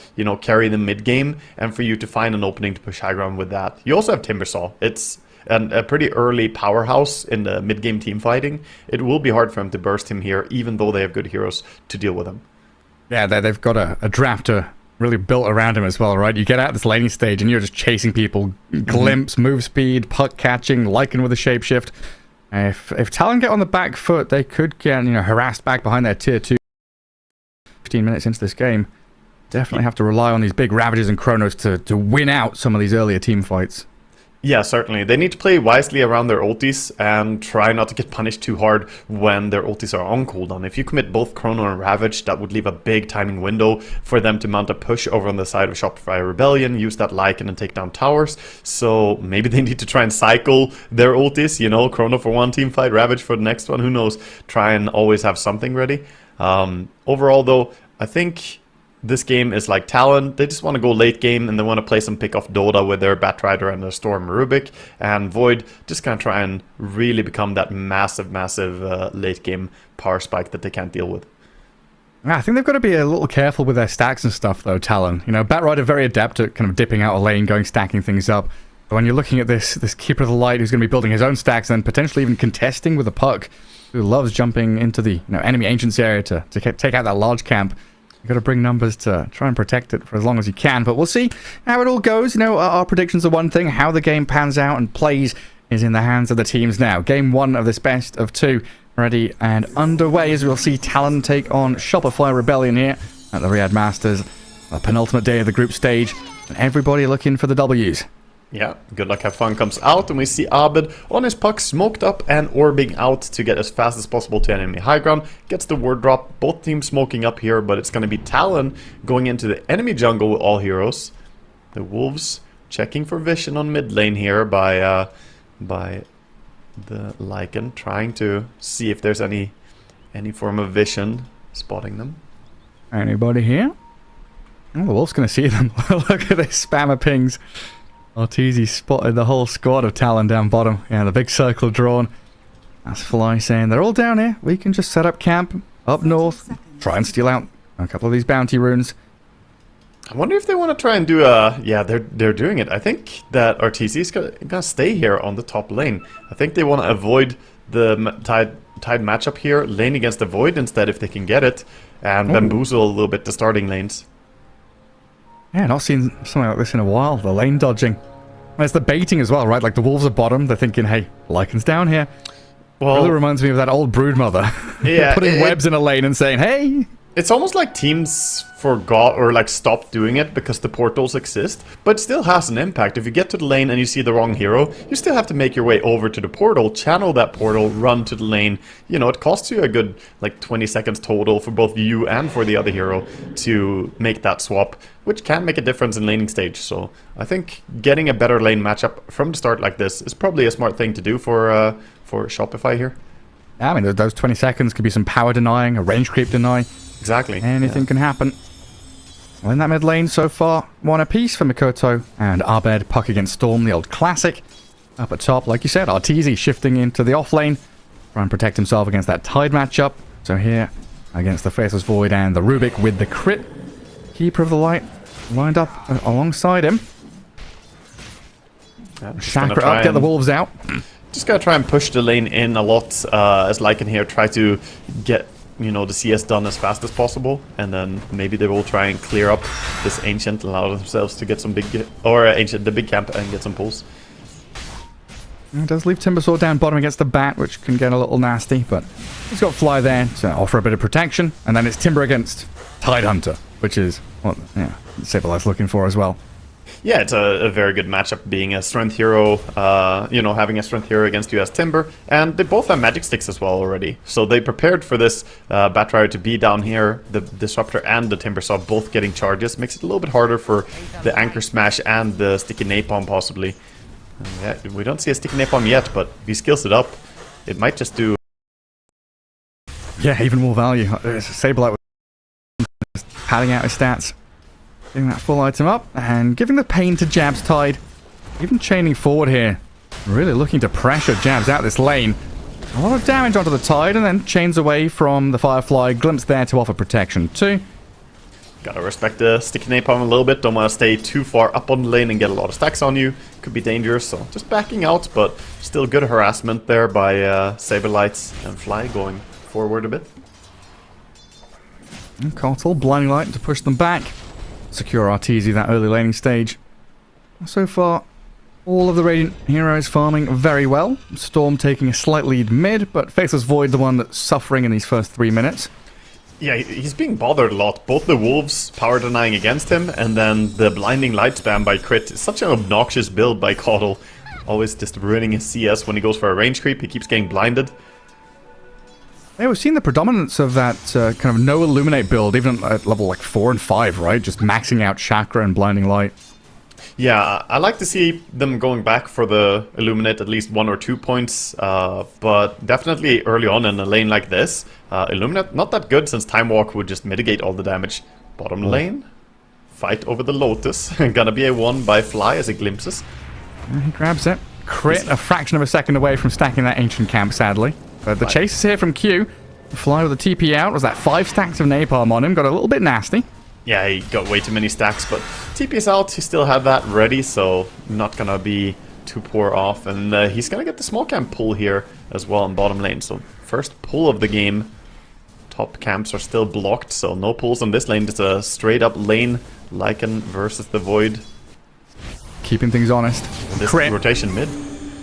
carry the mid game, and for you to find an opening to push high ground with that. You also have Timbersaw. It's a pretty early powerhouse in the mid game team fighting. It will be hard for him to burst him here, even though they have good heroes to deal with him. Yeah, they've got a drafter really built around him as well, right? You get out this laning stage and you're just chasing people. Glimpse, move speed, puck catching, Lycan with a shapeshift. If Talon get on the back foot, they could get harassed back behind their tier 2. 15 minutes into this game, definitely have to rely on these big Ravages and Chronos to win out some of these earlier team fights. Yeah, certainly. They need to play wisely around their ultis and try not to get punished too hard when their ultis are on cooldown. If you commit both Chrono and Ravage, that would leave a big timing window for them to mount a push over on the side of Shopify Rebellion, use that Lycan and take down towers. So maybe they need to try and cycle their ultis, Chrono for one team fight, Ravage for the next one, who knows. Try and always have something ready. Overall, though, I think this game is like Talon. They just want to go late game and they want to play some pick off Dota with their Batrider and their Storm Rubik. And Void just kind of try and really become that massive late game power spike that they can't deal with. I think they've got to be a little careful with their stacks and stuff, though, Talon. Batrider very adept at kind of dipping out a lane, stacking things up. But when you're looking at this Keeper of the Light who's going to be building his own stacks and potentially even contesting with a puck, who loves jumping into the enemy ancients area to take out that large camp, you've got to bring numbers to try and protect it for as long as you can. But we'll see how it all goes. Our predictions are one thing. How the game pans out and plays is in the hands of the teams now. Game 1 of this best of 2 ready and underway as we'll see Talon take on Shopify Rebellion here at the Riyadh Masters. The penultimate day of the group stage. And everybody looking for the W's. Yeah, good luck, have fun comes out, and we see Abed on his puck, smoked up and orbing out to get as fast as possible to enemy high ground. Gets the ward drop, both teams smoking up here, but it's going to be Talon going into the enemy jungle with all heroes. The Wolves checking for vision on mid lane here by the Lycan, trying to see if there's any form of vision spotting them. Anybody here? Oh, the Wolves going to see them. Look at this spam of pings. Arteezy spotted the whole squad of Talon down bottom. Yeah, the big circle drawn. That's Fly saying, they're all down here. We can just set up camp up north. Try and steal out a couple of these bounty runes. I wonder if they want to try and do yeah, they're doing it. I think that Arteezy is going to stay here on the top lane. I think they want to avoid the tied matchup here. Lane against the Void instead if they can get it. And bamboozle a little bit the starting lanes. Yeah, not seen something like this in a while. The lane dodging. There's the baiting as well, right? Like the Wolves are bottom. They're thinking, hey, Lycan's down here. Well, really reminds me of that old broodmother. Yeah, putting webs in a lane and saying, hey. It's almost like teams forgot or like stopped doing it because the portals exist, but it still has an impact. If you get to the lane and you see the wrong hero, you still have to make your way over to the portal, channel that portal, run to the lane. It costs you a good like 20 seconds total for both you and for the other hero to make that swap, which can make a difference in laning stage. So I think getting a better lane matchup from the start like this is probably a smart thing to do for Shopify here. Yeah, I mean, those 20 seconds could be some power denying, a range creep deny. Exactly. Anything can happen. Well, in that mid lane so far, one apiece for Mikoto and Abed, puck against Storm, the old classic. Up at top, like you said, Arteezy shifting into the off lane, trying to protect himself against that Tide matchup. So here, against the Faceless Void and the Rubik with the crit. Keeper of the Light lined up alongside him. Chakra up, get the Wolves out. Just gotta try and push the lane in a lot as Lycan here, try to get the CS done as fast as possible, and then maybe they will try and clear up this ancient, allow themselves to get some big the big camp and get some pulls. It does leave Timbersaw down bottom against the Bat, which can get a little nasty, but he's got Fly there to offer a bit of protection, and then it's Timber against Tidehunter, which is what Saberlight's looking for as well. Yeah, it's a very good matchup being a strength hero, having a strength hero against US Timber, and they both have magic sticks as well already. So they prepared for this Batrider to be down here, the Disruptor and the Timbersaw both getting charges, makes it a little bit harder for the Anchor Smash and the Sticky Napalm possibly. Yeah, we don't see a Sticky Napalm yet, but if he skills it up, it might just do... Yeah, even more value. Saberlight was padding out his stats. Getting that full item up and giving the pain to Jab's Tide. Even chaining forward here. Really looking to pressure Jabs out this lane. A lot of damage onto the Tide and then chains away from the Firefly. Glimpse there to offer protection too. Gotta respect the Sticky Napalm a little bit. Don't want to stay too far up on the lane and get a lot of stacks on you. Could be dangerous, so just backing out, but still good harassment there by Saberlights and Fly going forward a bit. And Kotal, Blinding Light to push them back. Secure Arteezy that early laning stage. So far, all of the Radiant heroes farming very well. Storm taking a slight lead mid, but Faceless Void the one that's suffering in these first 3 minutes. Yeah, he's being bothered a lot. Both the Wolves power denying against him, and then the Blinding Light spam by Crit. It's such an obnoxious build by Kotal. Always just ruining his CS when he goes for a range creep. He keeps getting blinded. Yeah, we've seen the predominance of that kind of no Illuminate build, even at level like 4 and 5, right? Just maxing out Chakra and Blinding Light. Yeah, I like to see them going back for the Illuminate at least 1 or 2 points, but definitely early on in a lane like this, Illuminate not that good since Time Walk would just mitigate all the damage. Bottom lane, fight over the Lotus, gonna be a 1 by Fly as he glimpses. And he grabs it. Crit a fraction of a second away from stacking that Ancient Camp, sadly. But the chase is here from Q. Fly with a TP out. Was that 5 stacks of Napalm on him? Got a little bit nasty. Yeah, he got way too many stacks, but TP is out. He still had that ready, so not gonna be too poor off. And he's gonna get the small camp pull here as well in bottom lane. So first pull of the game. Top camps are still blocked, so no pulls on this lane. Just a straight up lane. Lycan versus the Void. Keeping things honest. And this rotation mid.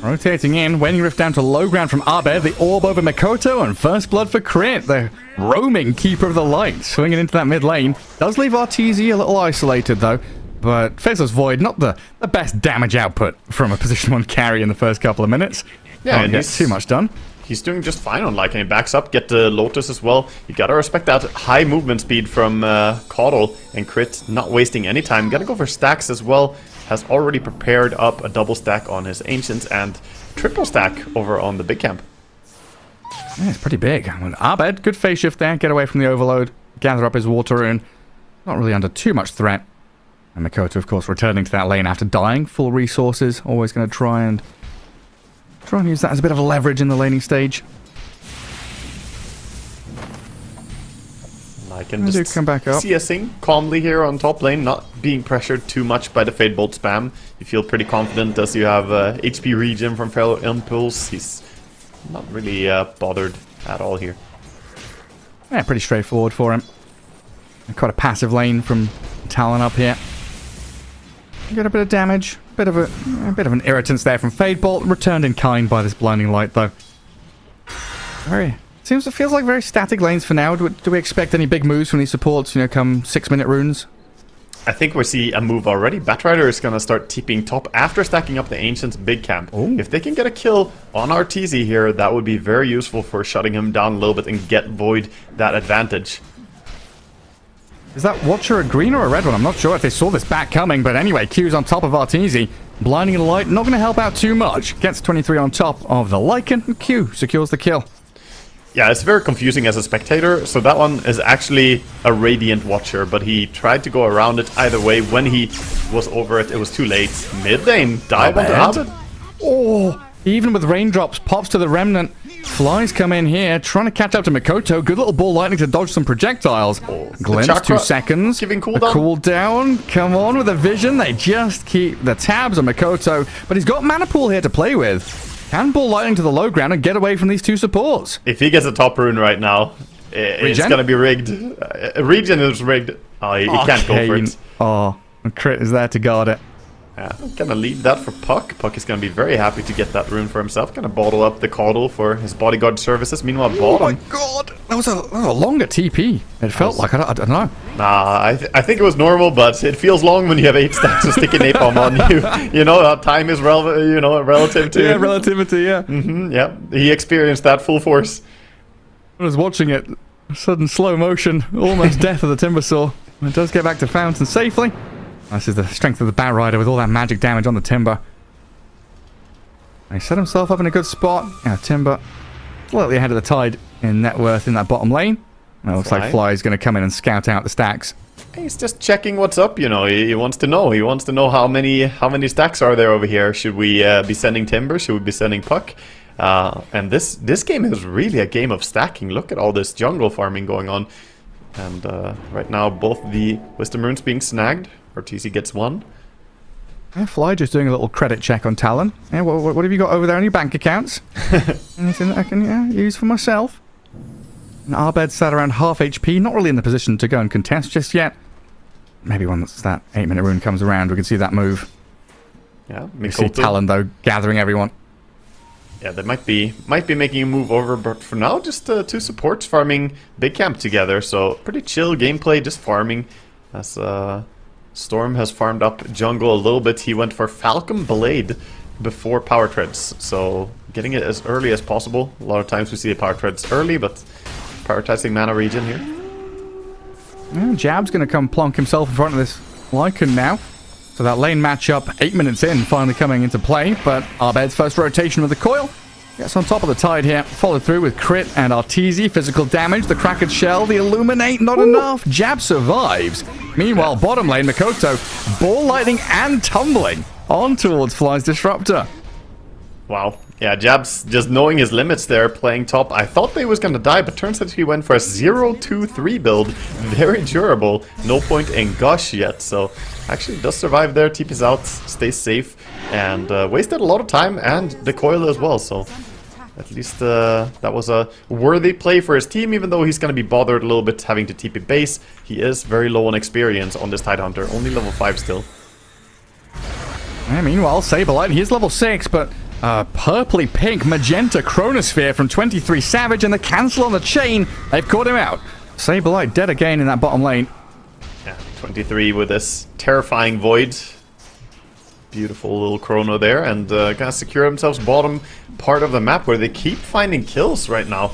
Rotating in, Waning Rift down to low ground from Abed, the orb over Mikoto, and first blood for Crit, the roaming Keeper of the Light, swinging into that mid lane. Does leave Arteezy a little isolated though, but Faceless Void, not the best damage output from a position 1 carry in the first couple of minutes. Yeah, and gets too much done. He's doing just fine on Lycan. He backs up, get the Lotus as well. You gotta respect that high movement speed from Kotal, and Crit not wasting any time. Gotta go for stacks as well. Has already prepared up a double stack on his Ancients and triple stack over on the big camp. Yeah, it's pretty big. Abed, good phase shift there. Get away from the overload. Gather up his water rune. Not really under too much threat. And Mikoto, of course, returning to that lane after dying. Full resources. Always going to try and use that as a bit of a leverage in the laning stage. I can just come back up. CSing calmly here on top lane, not being pressured too much by the Fade Bolt spam. You feel pretty confident as you have HP regen from Fellow Impulse. He's not really bothered at all here. Yeah, pretty straightforward for him. Quite a passive lane from Talon up here. Get a bit of damage, a bit of an irritance there from Fade Bolt. Returned in kind by this Blinding Light though. It feels like very static lanes for now. Do we expect any big moves from these supports, come 6-minute runes? I think we see a move already. Batrider is going to start TPing top after stacking up the Ancients big camp. Ooh. If they can get a kill on Arteezy here, that would be very useful for shutting him down a little bit and get Void that advantage. Is that Watcher a green or a red one? I'm not sure if they saw this back coming, but anyway, Q's on top of Arteezy. Blinding Light, not going to help out too much. Gets 23 on top of the Lycan, and Q secures the kill. Yeah, it's very confusing as a spectator. So that one is actually a Radiant Watcher, but he tried to go around it either way. When he was over it, it was too late. Mid lane, dive onto Abed. Oh, even with raindrops, pops to the Remnant. Flies come in here, trying to catch up to Mikoto. Good little ball lightning to dodge some projectiles. Glimpse, 2 seconds. Giving cooldown. Cooldown. Come on with a vision. They just keep the tabs on Mikoto, but he's got mana pool here to play with. Can ball lightning to the low ground and get away from these 2 supports. If he gets a top rune right now, it's going to be rigged. Regen is rigged. Oh, he can't go for it. Oh, and Crit is there to guard it. Yeah, I'm gonna leave that for Puck. Puck is gonna be very happy to get that rune for himself. Gonna bottle up the Caudal for his bodyguard services. Meanwhile, bottom. Oh my god! That was a longer TP. It felt like, I don't know. Nah, I think it was normal, but it feels long when you have 8 stacks of sticky napalm on you. You know, time is relative to... Yeah, relativity, yeah. Yeah, he experienced that full force. I was watching it, sudden slow motion, almost death of the Timbersaw. It does get back to Fountain safely. This is the strength of the Batrider with all that magic damage on the Timber. He set himself up in a good spot. Yeah, Timber slightly ahead of the tide in net worth in that bottom lane. It looks like Fly is going to come in and scout out the stacks. He's just checking what's up, you know. He wants to know. He wants to know how many stacks are there over here. Should we be sending Timber? Should we be sending Puck? And this game is really a game of stacking. Look at all this jungle farming going on. And right now, both the Wisdom Runes being snagged. RTC gets 1. Yeah, Fly just doing a little credit check on Talon. Yeah, what have you got over there on your bank accounts? Anything that I can use for myself? And Arbed sat around half HP, not really in the position to go and contest just yet. Maybe once that 8-minute rune comes around, we can see that move. Yeah, we see Talon though gathering everyone. Yeah, they might be making a move over, but for now, just 2 supports farming big camp together. So pretty chill gameplay, just farming. As Storm has farmed up jungle a little bit. He went for Falcon Blade before Power Treads, so getting it as early as possible. A lot of times we see the Power Treads early, but prioritizing mana regen here. Yeah, Jab's going to come plonk himself in front of this Lycan now. So that lane matchup, 8 minutes in, finally coming into play. But Arbed's first rotation with the coil gets on top of the tide here. Followed through with crit and Arteezy. Physical damage, the Kraken Shell, the Illuminate, not enough. Jab survives. Meanwhile, bottom lane, Mikoto, ball lightning and tumbling on towards Fly's Disruptor. Wow. Yeah, Jab's just knowing his limits there, playing top. I thought they was going to die, but turns out he went for a 0-2-3 build. Very durable. No point in Gush yet, so actually does survive there. TP's out, stays safe, and wasted a lot of time and the coil as well, so at least that was a worthy play for his team, even though he's going to be bothered a little bit having to TP base. He is very low on experience on this Tidehunter, only level 5 still. And meanwhile, Saberlight, he is level 6, but purpley pink magenta Chronosphere from 23 Savage and the cancel on the chain. They've caught him out. Saberlight dead again in that bottom lane. Yeah, 23 with this terrifying Void. Beautiful little Chrono there, and gonna secure themselves bottom part of the map where they keep finding kills right now.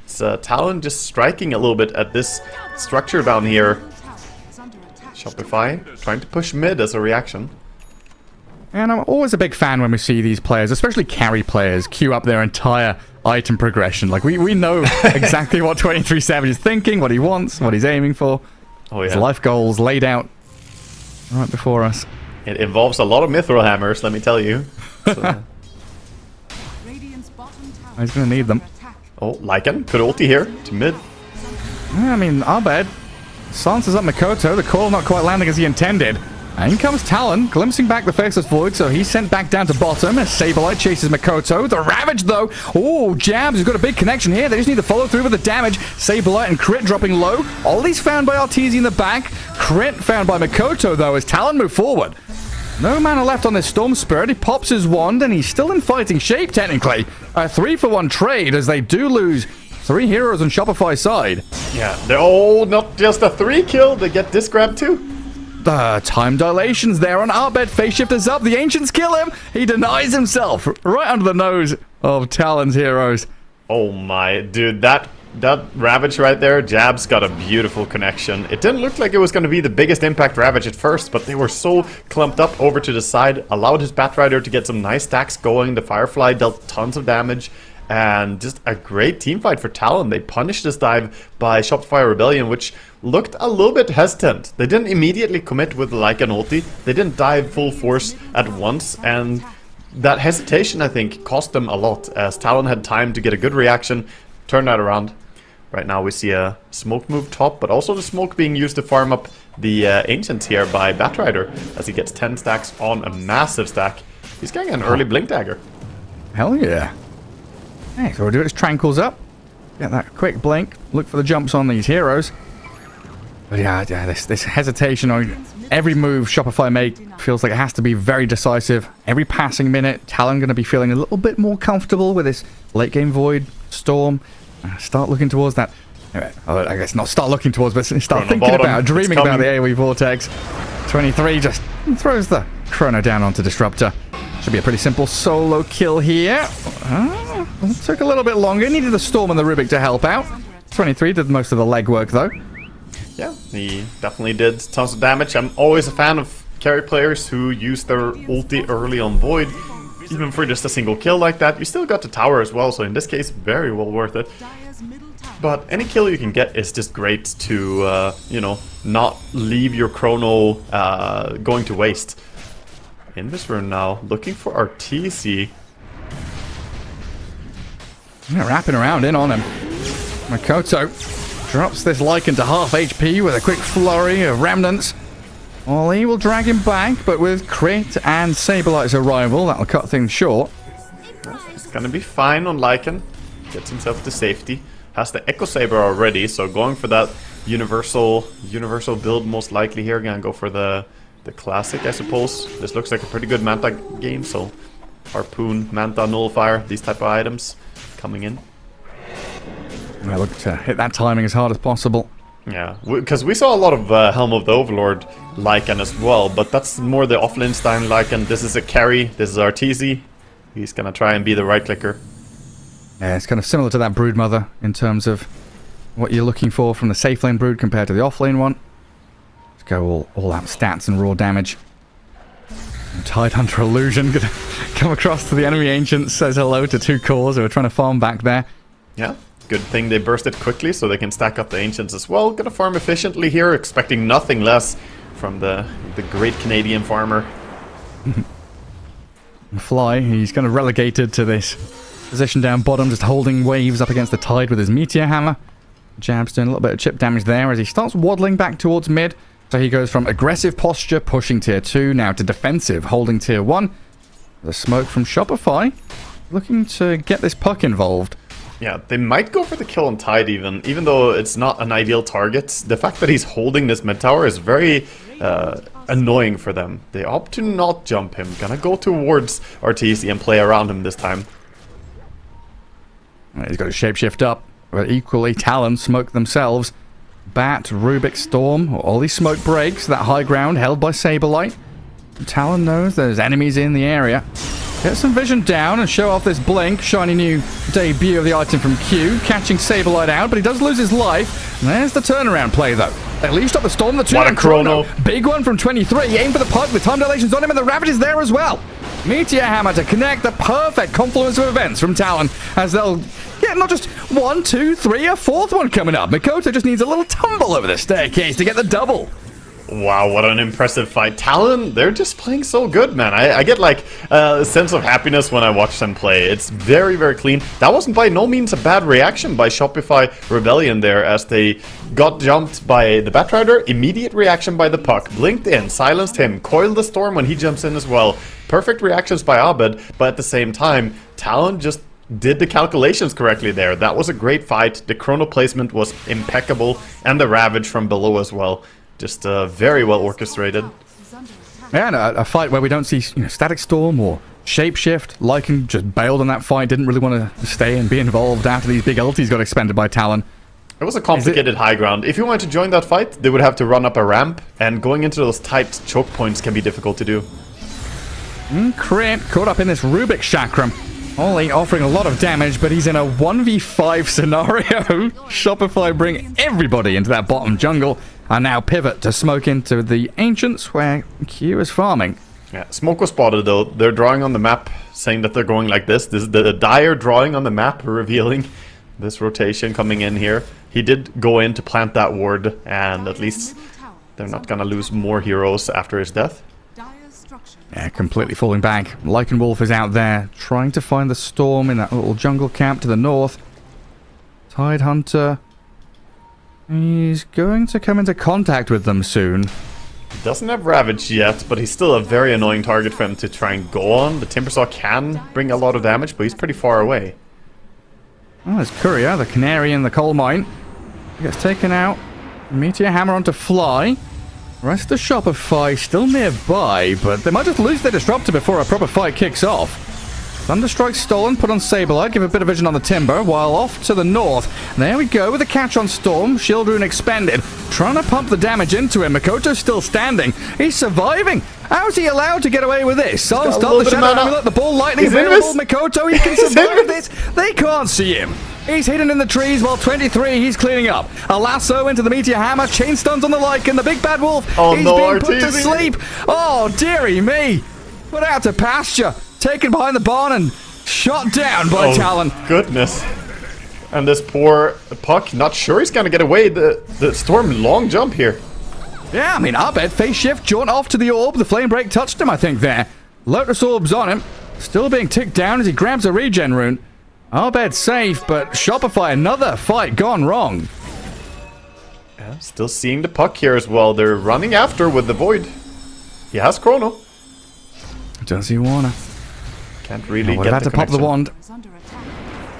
It's Talon just striking a little bit at this structure down here. Shopify trying to push mid as a reaction. And I'm always a big fan when we see these players, especially carry players, queue up their entire item progression. Like, we know exactly what 23 Savage is thinking, what he wants, what he's aiming for. Oh, yeah. His life goals laid out right before us. It involves a lot of Mithril Hammers, let me tell you. So. He's going to need them. Oh, Lycan could ulti here to mid. Yeah, I mean, Arbed silences up Mikoto. The call not quite landing as he intended. And in comes Talon, glimpsing back the Faceless Void, so he's sent back down to bottom as Saberlight chases Mikoto. The Ravage, though. Oh, Jabs has got a big connection here. They just need to follow through with the damage. Saberlight and Crit dropping low. Ollie's found by Arteezy in the back. Crit found by Mikoto, though, as Talon move forward. No mana left on this Storm Spirit. He pops his wand, and he's still in fighting shape, technically. A 3-for-1 trade, as they do lose 3 heroes on Shopify's side. Yeah, they're all not just a 3 kill. They get this grab, too. The time dilations there on Arbed. Phase shift is up. The Ancients kill him. He denies himself right under the nose of Talon's heroes. Oh my, dude, that Ravage right there, Jab's got a beautiful connection. It didn't look like it was going to be the biggest impact Ravage at first, but they were so clumped up over to the side, allowed his Batrider to get some nice stacks going. The Firefly dealt tons of damage, and just a great team fight for Talon. They punished this dive by Shopify Rebellion, which looked a little bit hesitant. They didn't immediately commit with Lycan ulti. They didn't dive full force at once, and that hesitation, I think, cost them a lot, as Talon had time to get a good reaction, turn that around. Right now we see a smoke move top, but also the smoke being used to farm up the Ancients here by Batrider, as he gets 10 stacks on a massive stack. He's getting an early Blink Dagger. Hell yeah. Hey, so we'll do it. Tranquils up. Get that quick blink. Look for the jumps on these heroes. But yeah, this hesitation. Every move Shopify make feels like it has to be very decisive. Every passing minute, Talon going to be feeling a little bit more comfortable with this late game Void, Storm. Start looking towards that. I guess not start looking towards, but start thinking about, dreaming about the AoE Vortex. 23 just throws the Chrono down onto Disruptor. Should be a pretty simple solo kill here. Took a little bit longer. Needed the Storm and the Rubik to help out. 23 did most of the legwork though. Yeah, he definitely did tons of damage. I'm always a fan of carry players who use their ulti early on Void. Even for just a single kill like that, you still got the tower as well, so in this case, very well worth it. But any kill you can get is just great to, you know, not leave your Chrono going to waste. In this room now, looking for Arteezy. Yeah, wrapping around in on him. Makoto drops this Lycan to half HP with a quick flurry of remnants. Ollie will drag him back, but with Crit and Saberlight's arrival, that'll cut things short. It's gonna be fine on Lycan. Gets himself to safety. Has the Echo Saber already, so going for that universal build most likely here. Gonna go for the classic, I suppose. This looks like a pretty good Manta game, so Harpoon, Manta, Nullifier, these type of items coming in. I look to hit that timing as hard as possible. Yeah, because we saw a lot of Helm of the Overlord Lycan as well, but that's more the offlane style Lycan. This is a carry, this is Arteezy. He's gonna try and be the right clicker. Yeah, it's kind of similar to that Broodmother in terms of what you're looking for from the safe lane Brood compared to the offlane one. Let's go all out stats and raw damage. And Tidehunter Illusion gonna come across to the enemy Ancients, says hello to two cores who are trying to farm back there. Yeah. Good thing they burst it quickly so they can stack up the Ancients as well. Gonna farm efficiently here, expecting nothing less from the great Canadian farmer. Fly, he's kind of relegated to this position down bottom, just holding waves up against the tide with his Meteor Hammer. Jab's doing a little bit of chip damage there as he starts waddling back towards mid. So he goes from aggressive posture, pushing tier 2, now to defensive, holding tier 1. The smoke from Shopify, looking to get this puck involved. Yeah, they might go for the kill on Tide even though it's not an ideal target. The fact that he's holding this mid tower is very annoying for them. They opt to not jump him. Gonna go towards Arteezy and play around him this time. He's got to shapeshift up, but equally Talon smoke themselves. Bat, Rubik, Storm, all these smoke breaks, that high ground held by Saberlight. Talon knows there's enemies in the area. Get some vision down and show off this blink. Shiny new debut of the item from Q. Catching Saberlight out, but he does lose his life. And there's the turnaround play, though. At least up the Storm, the 2 What a chrono. Big one from 23. Aim for the puck with time dilations on him, and the Ravage is there as well. Meteor Hammer to connect the perfect confluence of events from Talon, as they'll get not just 1, 2, 3, a fourth one coming up. Makoto just needs a little tumble over the staircase to get the double. Wow, what an impressive fight. Talon, they're just playing so good, man. I get like a sense of happiness when I watch them play. It's very, very clean. That wasn't by no means a bad reaction by Shopify Rebellion there, as they got jumped by the Batrider. Immediate reaction by the puck. Blinked in, silenced him, coiled the Storm when he jumps in as well. Perfect reactions by Abed, but at the same time, Talon just did the calculations correctly there. That was a great fight. The chrono placement was impeccable, and the Ravage from below as well. Just very well orchestrated. Yeah, and a fight where we don't see Static Storm or Shapeshift. Lycan just bailed on that fight, didn't really want to stay and be involved after these big ultis got expended by Talon. It was a complicated high ground. If you wanted to join that fight, they would have to run up a ramp, and going into those tight choke points can be difficult to do. Crit caught up in this Rubik Chakram. Ollie offering a lot of damage, but he's in a 1v5 scenario. Shopify bring everybody into that bottom jungle, and now pivot to smoke into the Ancients where Q is farming. Yeah, smoke was spotted though. They're drawing on the map, saying that they're going like this. This is the Dire drawing on the map, revealing this rotation coming in here. He did go in to plant that ward, and at least they're not gonna lose more heroes after his death. Yeah, completely falling back. Lycan Wolf is out there, trying to find the Storm in that little jungle camp to the north. Tidehunter, he's going to come into contact with them soon. He doesn't have Ravage yet, but he's still a very annoying target for him to try and go on. The Timbersaw can bring a lot of damage, but he's pretty far away. Oh, there's Courier, the Canary in the coal mine. He gets taken out. Meteor Hammer onto Fly. Rest of Shopify still nearby, but they might just lose their disruptor before a proper fight kicks off. Thunderstrike stolen, put on Saberlight, give a bit of vision on the Timber, while off to the north. There we go with a catch on Storm, Shield Rune expended. Trying to pump the damage into him. Makoto's still standing. He's surviving. How's he allowed to get away with this? So start the Shadow Amulet, the Ball Lightning available. Makoto, he can survive this. They can't see him. He's hidden in the trees while 23, he's cleaning up. A lasso into the Meteor Hammer, chain stuns on the Lycan, the big bad wolf. He's being put to sleep. Oh, dearie me. Put out to pasture. Taken behind the barn and shot down by Talon. Goodness. And this poor Puck, not sure he's going to get away. The Storm long jump here. Yeah, I mean, Abed face shift, jaunt off to the orb. The flame break touched him, I think, there. Lotus orbs on him. Still being ticked down as he grabs a regen rune. Abed safe, but Shopify, another fight gone wrong. Yeah, still seeing the Puck here as well. They're running after with the Void. He has Chrono. Does he wanna? Can't really get the to pop the wand.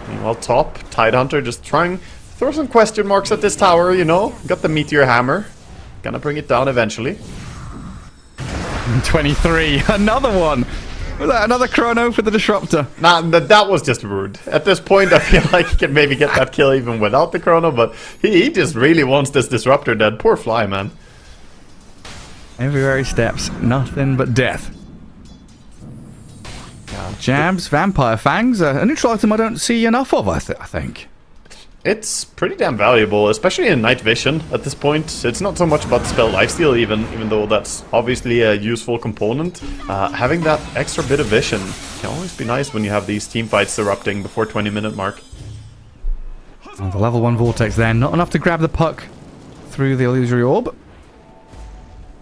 Meanwhile, top, Tidehunter just trying to throw some question marks at this tower, you know. Got the Meteor Hammer. Gonna bring it down eventually. 23, another one. Was that another Chrono for the Disruptor? Nah, that was just rude. At this point, I feel like he can maybe get that kill even without the Chrono, but he just really wants this Disruptor dead. Poor Fly, man. Everywhere he steps, nothing but death. Jabs, Vampire Fangs, a neutral item I don't see enough of, I think. It's pretty damn valuable, especially in Night Vision at this point. It's not so much about the spell lifesteal even though that's obviously a useful component. Having that extra bit of vision can always be nice when you have these team fights erupting before 20-minute mark. Oh, the level 1 Vortex there, not enough to grab the Puck through the Illusory Orb.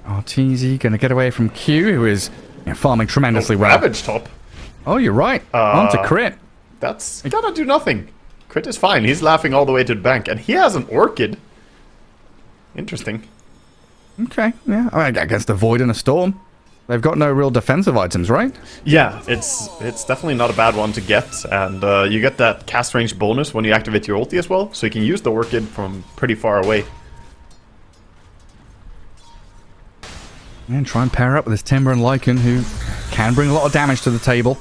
RTZ gonna get away from Q, who is farming tremendously well. Ravage top. Oh, you're right. On to crit. That's gonna do nothing. Crit is fine. He's laughing all the way to the bank, and he has an Orchid. Interesting. Okay, yeah. I mean, against a Void and a Storm, they've got no real defensive items, right? Yeah, it's definitely not a bad one to get, and you get that cast range bonus when you activate your ulti as well, so you can use the Orchid from pretty far away. And try and pair up with this Timber and Lycan, who can bring a lot of damage to the table.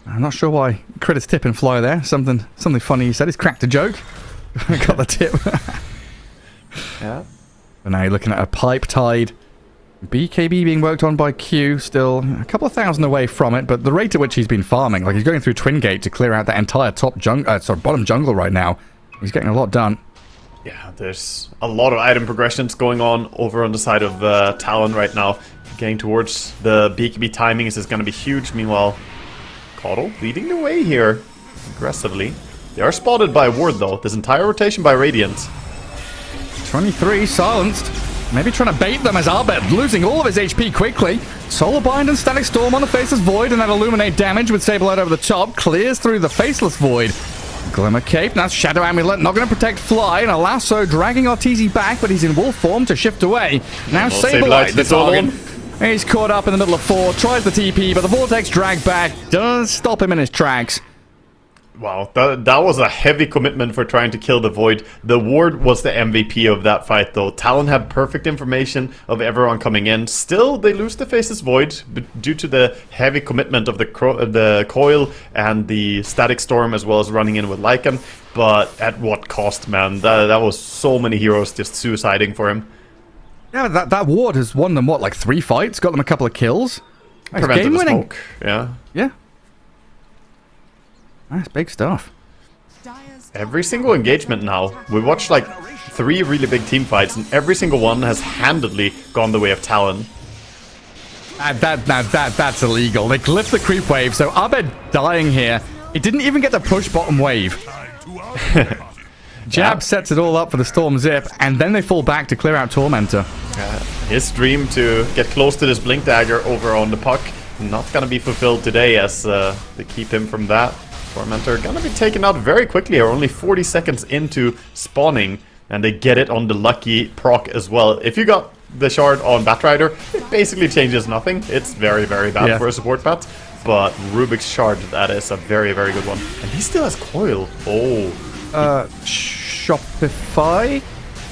I'm not sure why Crit is tip and fly there. Something funny he said. He's cracked a joke. Got the tip. Yeah. But now you're looking at a Pipe Tide. BKB being worked on by Q, still a couple of thousand away from it, but the rate at which he's been farming, like he's going through Twin Gate to clear out that entire bottom jungle right now. He's getting a lot done. Yeah, there's a lot of item progressions going on over on the side of Talon right now. Getting towards the BKB timings is going to be huge. Meanwhile, Caudle leading the way here aggressively. They are spotted by Ward though. This entire rotation by Radiant. 23 silenced. Maybe trying to bait them as Arbed losing all of his HP quickly. Solar Bind and Static Storm on the Faceless Void, and that Illuminate damage with Saberlight over the top clears through the Faceless Void. Glimmer Cape, that's Shadow Amulet, not going to protect Fly, and a Lasso dragging Arteezy back, but he's in wolf form to shift away. Now Saberlight, the target. He's caught up in the middle of 4, tries the TP, but the Vortex drag back does stop him in his tracks. Wow, that was a heavy commitment for trying to kill the Void. The Ward was the MVP of that fight though. Talon had perfect information of everyone coming in. Still, they lose the Faceless Void due to the heavy commitment of the Coil and the Static Storm, as well as running in with Lycan. But at what cost, man? That was so many heroes just suiciding for him. Yeah, that Ward has won them, what, like 3 fights? Got them a couple of kills? Nice game winning. Smoke. Yeah. Yeah. That's big stuff. Every single engagement now, we watched like 3 really big team fights, and every single one has handedly gone the way of Talon. That's illegal. They glyphed the creep wave, so Abed dying here. It didn't even get the push bottom wave. Jab sets it all up for the Storm Zip, and then they fall back to clear out Tormentor. His dream to get close to this Blink Dagger over on the Puck, not gonna be fulfilled today as they keep him from that. Tormentor gonna be taken out very quickly here, only 40 seconds into spawning, and they get it on the lucky proc as well. If you got the shard on Batrider, it basically changes nothing. It's very, very bad for a support bat, but Rubik's Shard, that is a very, very good one. And he still has Coil. Oh. Shopify?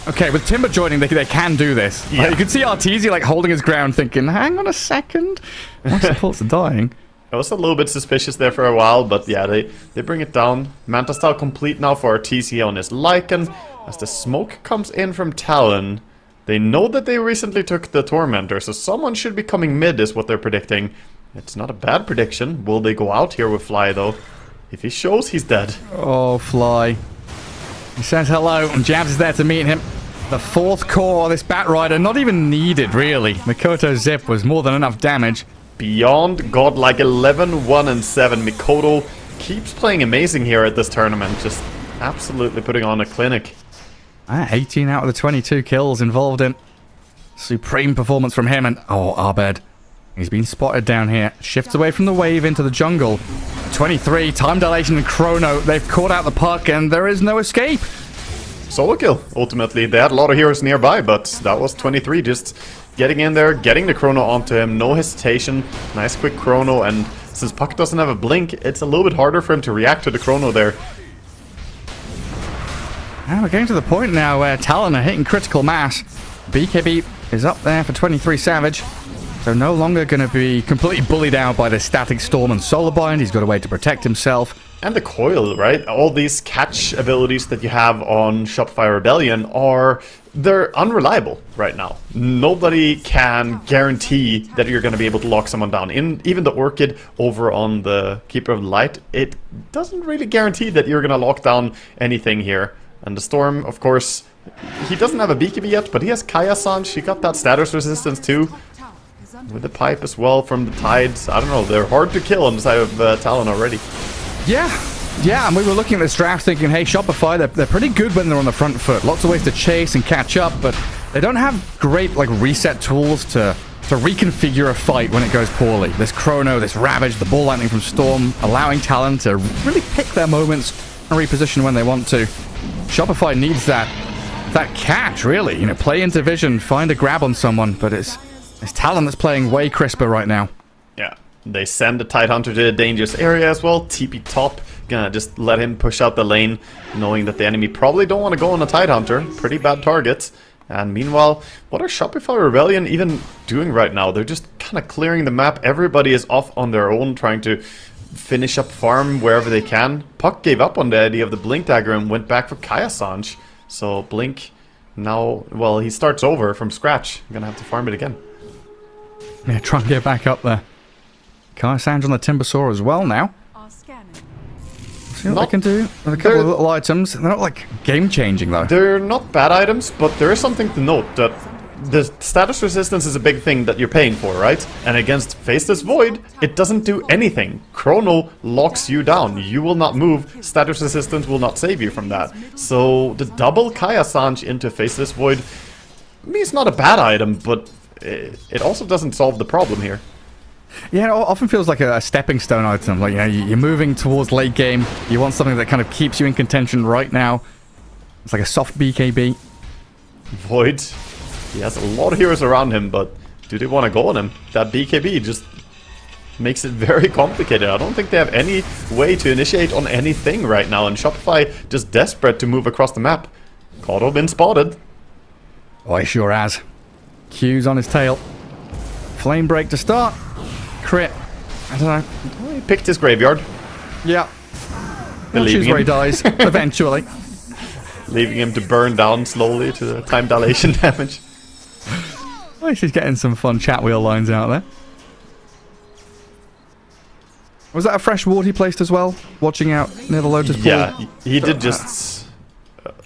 Okay, with Timber joining, they can do this. Yeah. Like, you can see Arteezy like holding his ground, thinking, hang on a second. My supports are dying. I was a little bit suspicious there for a while, but yeah, they bring it down. Manta style complete now for Arteezy on his Lycan. As the smoke comes in from Talon, they know that they recently took the Tormentor, so someone should be coming mid is what they're predicting. It's not a bad prediction. Will they go out here with Fly, though? If he shows, he's dead. Oh, Fly. He says hello, and Jabs is there to meet him. The fourth core of this Batrider, not even needed, really. Mikoto Zip was more than enough damage. Beyond godlike 11, 1, and 7. Mikoto keeps playing amazing here at this tournament. Just absolutely putting on a clinic. 18 out of the 22 kills involved in. Supreme performance from him, and oh, Abed. He's been spotted down here. Shifts away from the wave into the jungle. 23, time dilation and chrono. They've caught out the puck, and there is no escape. Solo kill, ultimately. They had a lot of heroes nearby, but that was 23 just getting in there, getting the chrono onto him. No hesitation. Nice quick chrono, and since puck doesn't have a blink, it's a little bit harder for him to react to the chrono there. And we're getting to the point now where Talon are hitting critical mass. BKB is up there for 23 Savage. So no longer going to be completely bullied out by the Static Storm and Solar Bind. He's got a way to protect himself. And the coil, right? All these catch abilities that you have on Shopify Rebellion they're unreliable right now. Nobody can guarantee that you're going to be able to lock someone down. Even the Orchid over on the Keeper of the Light, it doesn't really guarantee that you're going to lock down anything here. And the Storm, of course, he doesn't have a BKB yet, but he has Kaya-san. She got that status resistance too. With the pipe as well from the Tides. I don't know, they're hard to kill on the side of Talon already. Yeah, and we were looking at this draft thinking, hey, Shopify, they're pretty good when they're on the front foot. Lots of ways to chase and catch up, but they don't have great like reset tools to reconfigure a fight when it goes poorly. This Chrono, this Ravage, the Ball Lightning from Storm, allowing Talon to really pick their moments and reposition when they want to. Shopify needs that catch, really. You know, play into vision, find a grab on someone, but it's Talon that's playing way crisper right now. Yeah, they send the Tidehunter to a dangerous area as well. TP top, gonna just let him push out the lane, knowing that the enemy probably don't want to go on a Tidehunter. Pretty bad targets. And meanwhile, what are Shopify Rebellion even doing right now? They're just kind of clearing the map. Everybody is off on their own, trying to finish up farm wherever they can. Puck gave up on the idea of the Blink Dagger and went back for Kaya-Sanj. So Blink now, well, he starts over from scratch. Gonna have to farm it again. Yeah, try and get back up there. Kaya-Sanj on the Timbersaw as well now. See what they can do with a couple of little items. They're not like game-changing though. They're not bad items, but there is something to note that the status resistance is a big thing that you're paying for, right? And against Faceless Void, it doesn't do anything. Chrono locks you down. You will not move. Status resistance will not save you from that. So the double Kaya-Sanj into Faceless Void, I mean, it's not a bad item, but it also doesn't solve the problem here. Yeah, it often feels like a stepping stone item. Like, you know, you're moving towards late game. You want something that kind of keeps you in contention right now. It's like a soft BKB. Void. He has a lot of heroes around him, but do they want to go on him? That BKB just makes it very complicated. I don't think they have any way to initiate on anything right now, and Shopify just desperate to move across the map. Kato been spotted. Oh, he sure has. Q's on his tail. Flame break to start. Crit. I don't know. Well, he picked his graveyard. Yeah. We'll choose where he dies, eventually. Leaving him to burn down slowly to the time dilation damage. At least he's getting some fun chat wheel lines out there. Was that a fresh ward he placed as well? Watching out near the Lotus Pool? Yeah, he did just...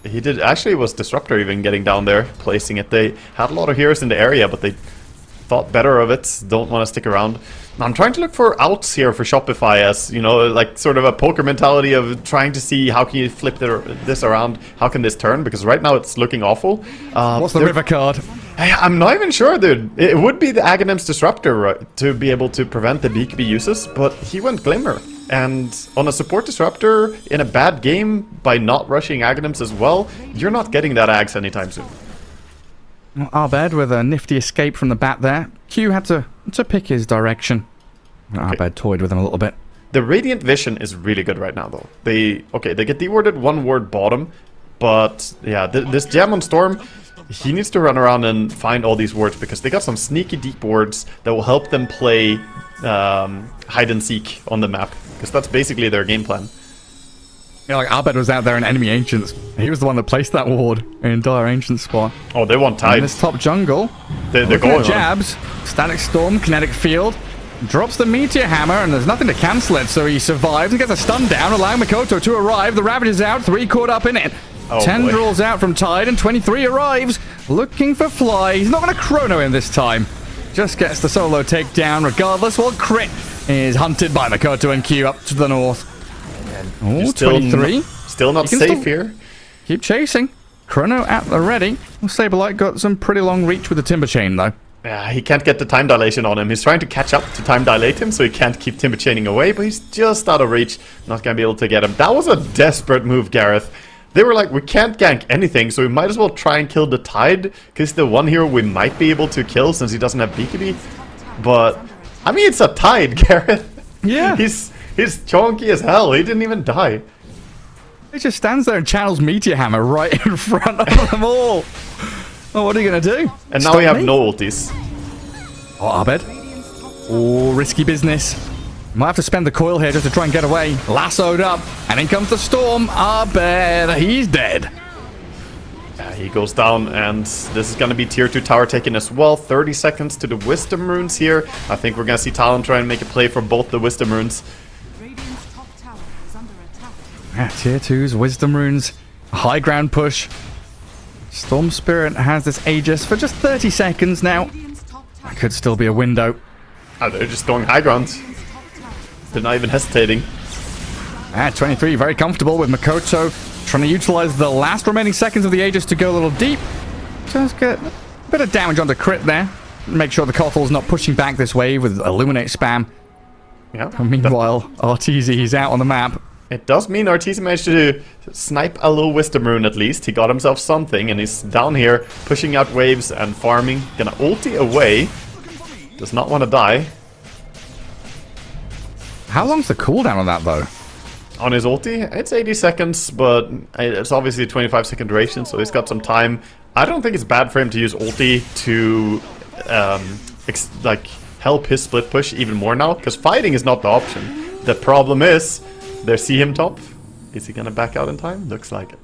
he did... Actually, it was Disruptor even getting down there, placing it. They had a lot of heroes in the area, but they thought better of it. Don't want to stick around. I'm trying to look for outs here for Shopify as, you know, like sort of a poker mentality of trying to see how can you flip this around, how can this turn, because right now it's looking awful. What's the river card? I'm not even sure, dude. It would be the Aghanim's Disruptor, right, to be able to prevent the BKB uses, but he went Glimmer. And on a support Disruptor in a bad game, by not rushing Aghanims as well, you're not getting that Ags anytime soon. Well, Abed with a nifty escape from the bat there. Q had to pick his direction. Okay. Abed toyed with him a little bit. The Radiant Vision is really good right now, though. They get dewarded one ward bottom, But yeah, this gem on Storm, he needs to run around and find all these wards because they got some sneaky deep wards that will help them play hide and seek on the map, because that's basically their game plan. Yeah, like Abed was out there in enemy ancients. He was the one that placed that ward in dire ancient spot. Oh, they want Tide. In this top jungle, they're going jabs. Static Storm, kinetic field. Drops the Meteor Hammer, and there's nothing to cancel it, so he survives and gets a stun down, allowing Makoto to arrive. The Ravage is out, 3 caught up in it. Oh, 10 boy. draws out from Tide, and 23 arrives, looking for Fly. He's not going to chrono him this time. Just gets the solo takedown regardless, while Crit is hunted by Makoto and Q up to the north. Oh, 23. Still not safe here. Keep chasing. Chrono at the ready. Saberlight got some pretty long reach with the Timber Chain, though. Yeah, he can't get the time dilation on him. He's trying to catch up to time dilate him, so he can't keep timber chaining away, but he's just out of reach. Not going to be able to get him. That was a desperate move, Gareth. They were like, we can't gank anything, so we might as well try and kill the Tide, because the one hero we might be able to kill since he doesn't have BKB. But, I mean, it's a Tide, Gareth. Yeah. He's chonky as hell. He didn't even die. He just stands there and channels Meteor Hammer right in front of them all. Oh, what are you going to do? And now we have no ultis. Oh, Abed. Oh, risky business. Might have to spend the coil here just to try and get away. Lassoed up. And in comes the Storm. Abed, he's dead. He goes down, and this is going to be tier 2 tower taken as well. 30 seconds to the Wisdom Runes here. I think we're going to see Talon try and make a play for both the Wisdom Runes. Yeah, tier 2's Wisdom Runes. High ground push. Storm Spirit has this Aegis for just 30 seconds now. That could still be a window. Oh, they're just going high ground. They're not even hesitating. 23, very comfortable with Makoto trying to utilize the last remaining seconds of the Aegis to go a little deep. Just get a bit of damage onto Crit there. Make sure the Kothl's not pushing back this wave with Illuminate spam. Yeah. And meanwhile, RTZ is out on the map. It does mean Ortiz managed to snipe a little Wisdom Rune at least. He got himself something, and he's down here pushing out waves and farming. Gonna ulti away. Does not want to die. How long's the cooldown on that, though? On his ulti, it's 80 seconds, but it's obviously a 25-second duration, so he's got some time. I don't think it's bad for him to use ulti to help his split push even more now, because fighting is not the option. The problem is, they see him top. Is he gonna back out in time? Looks like it.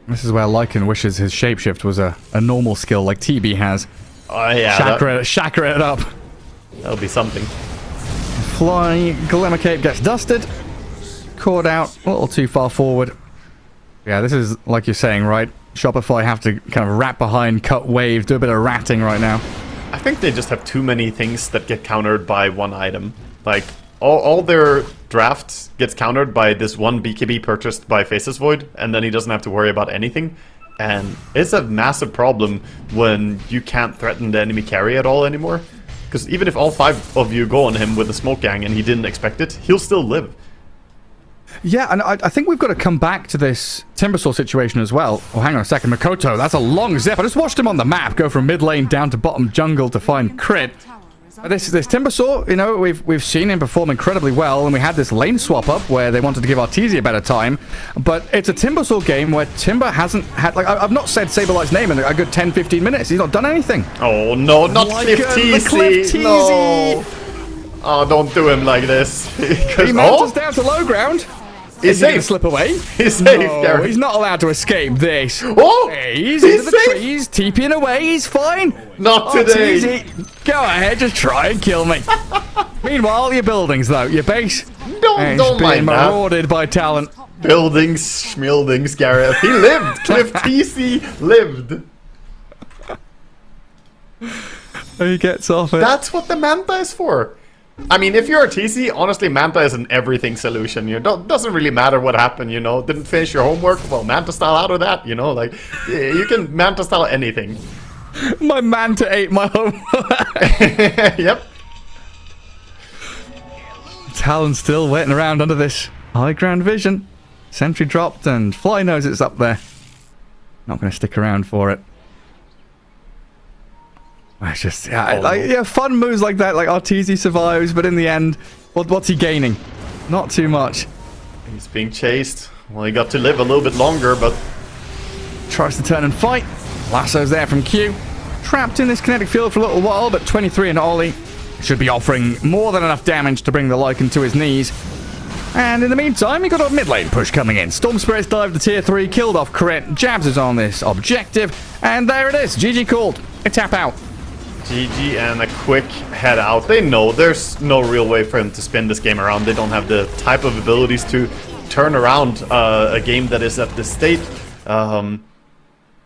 This is where Lycan wishes his shapeshift was a normal skill like TB has. Oh yeah. Chakra it up. That'll be something. Fly, Glimmer Cape gets dusted. Caught out a little too far forward. Yeah, this is like you're saying, right? Shopify have to kind of wrap behind, cut wave, do a bit of ratting right now. I think they just have too many things that get countered by one item. Like, all their drafts gets countered by this one BKB purchased by Faceless Void, and then he doesn't have to worry about anything. And it's a massive problem when you can't threaten the enemy carry at all anymore. Because even if all 5 of you go on him with a smoke gang and he didn't expect it, he'll still live. Yeah, and I think we've got to come back to this Timbersaw situation as well. Oh, hang on a second. Makoto, that's a long zip. I just watched him on the map go from mid lane down to bottom jungle to find Crit. This Timbersaw, you know, we've seen him perform incredibly well, and we had this lane swap up where they wanted to give Arteezy a better time. But it's a Timbersaw game where Timber hasn't had, like, I've not said Saberlight's name in a good 10-15 minutes. He's not done anything. Oh no, not Cliff Teasy. No. Oh, don't do him like this. He melts us down to low ground. He's safe. He slip away? He's safe, no, Gareth. He's not allowed to escape this. Oh! He's into the trees, TPing away. He's fine. Not today. Teasy, go ahead, just try and kill me. Meanwhile, your buildings, though, your base, don't mind that. Marauded by talent. Buildings, schmildings, Gareth. He lived. Cliff TC lived. He gets off it. That's what the Manta is for. I mean, if you're a TC, honestly, Manta is an everything solution. You know, doesn't really matter what happened. You know, didn't finish your homework. Well, Manta style out of that. You know, like you can Manta style anything. My Manta ate my homework. Yep. Talon's still waiting around under this high ground vision. Sentry dropped, and Fly knows it's up there. Not going to stick around for it. It's just, fun moves like that, like Arteezy survives, but in the end, what's he gaining? Not too much. He's being chased. Well, he got to live a little bit longer, but tries to turn and fight. Lasso's there from Q. Trapped in this kinetic field for a little while, but 23 and Ollie should be offering more than enough damage to bring the Lycan to his knees. And in the meantime, he got a mid lane push coming in. Storm Spirit's dived to tier 3, killed off Crit. Jabs is on this objective, and there it is. GG called. A tap out. GG and a quick head out. They know there's no real way for him to spin this game around. They don't have the type of abilities to turn around a game that is at this state.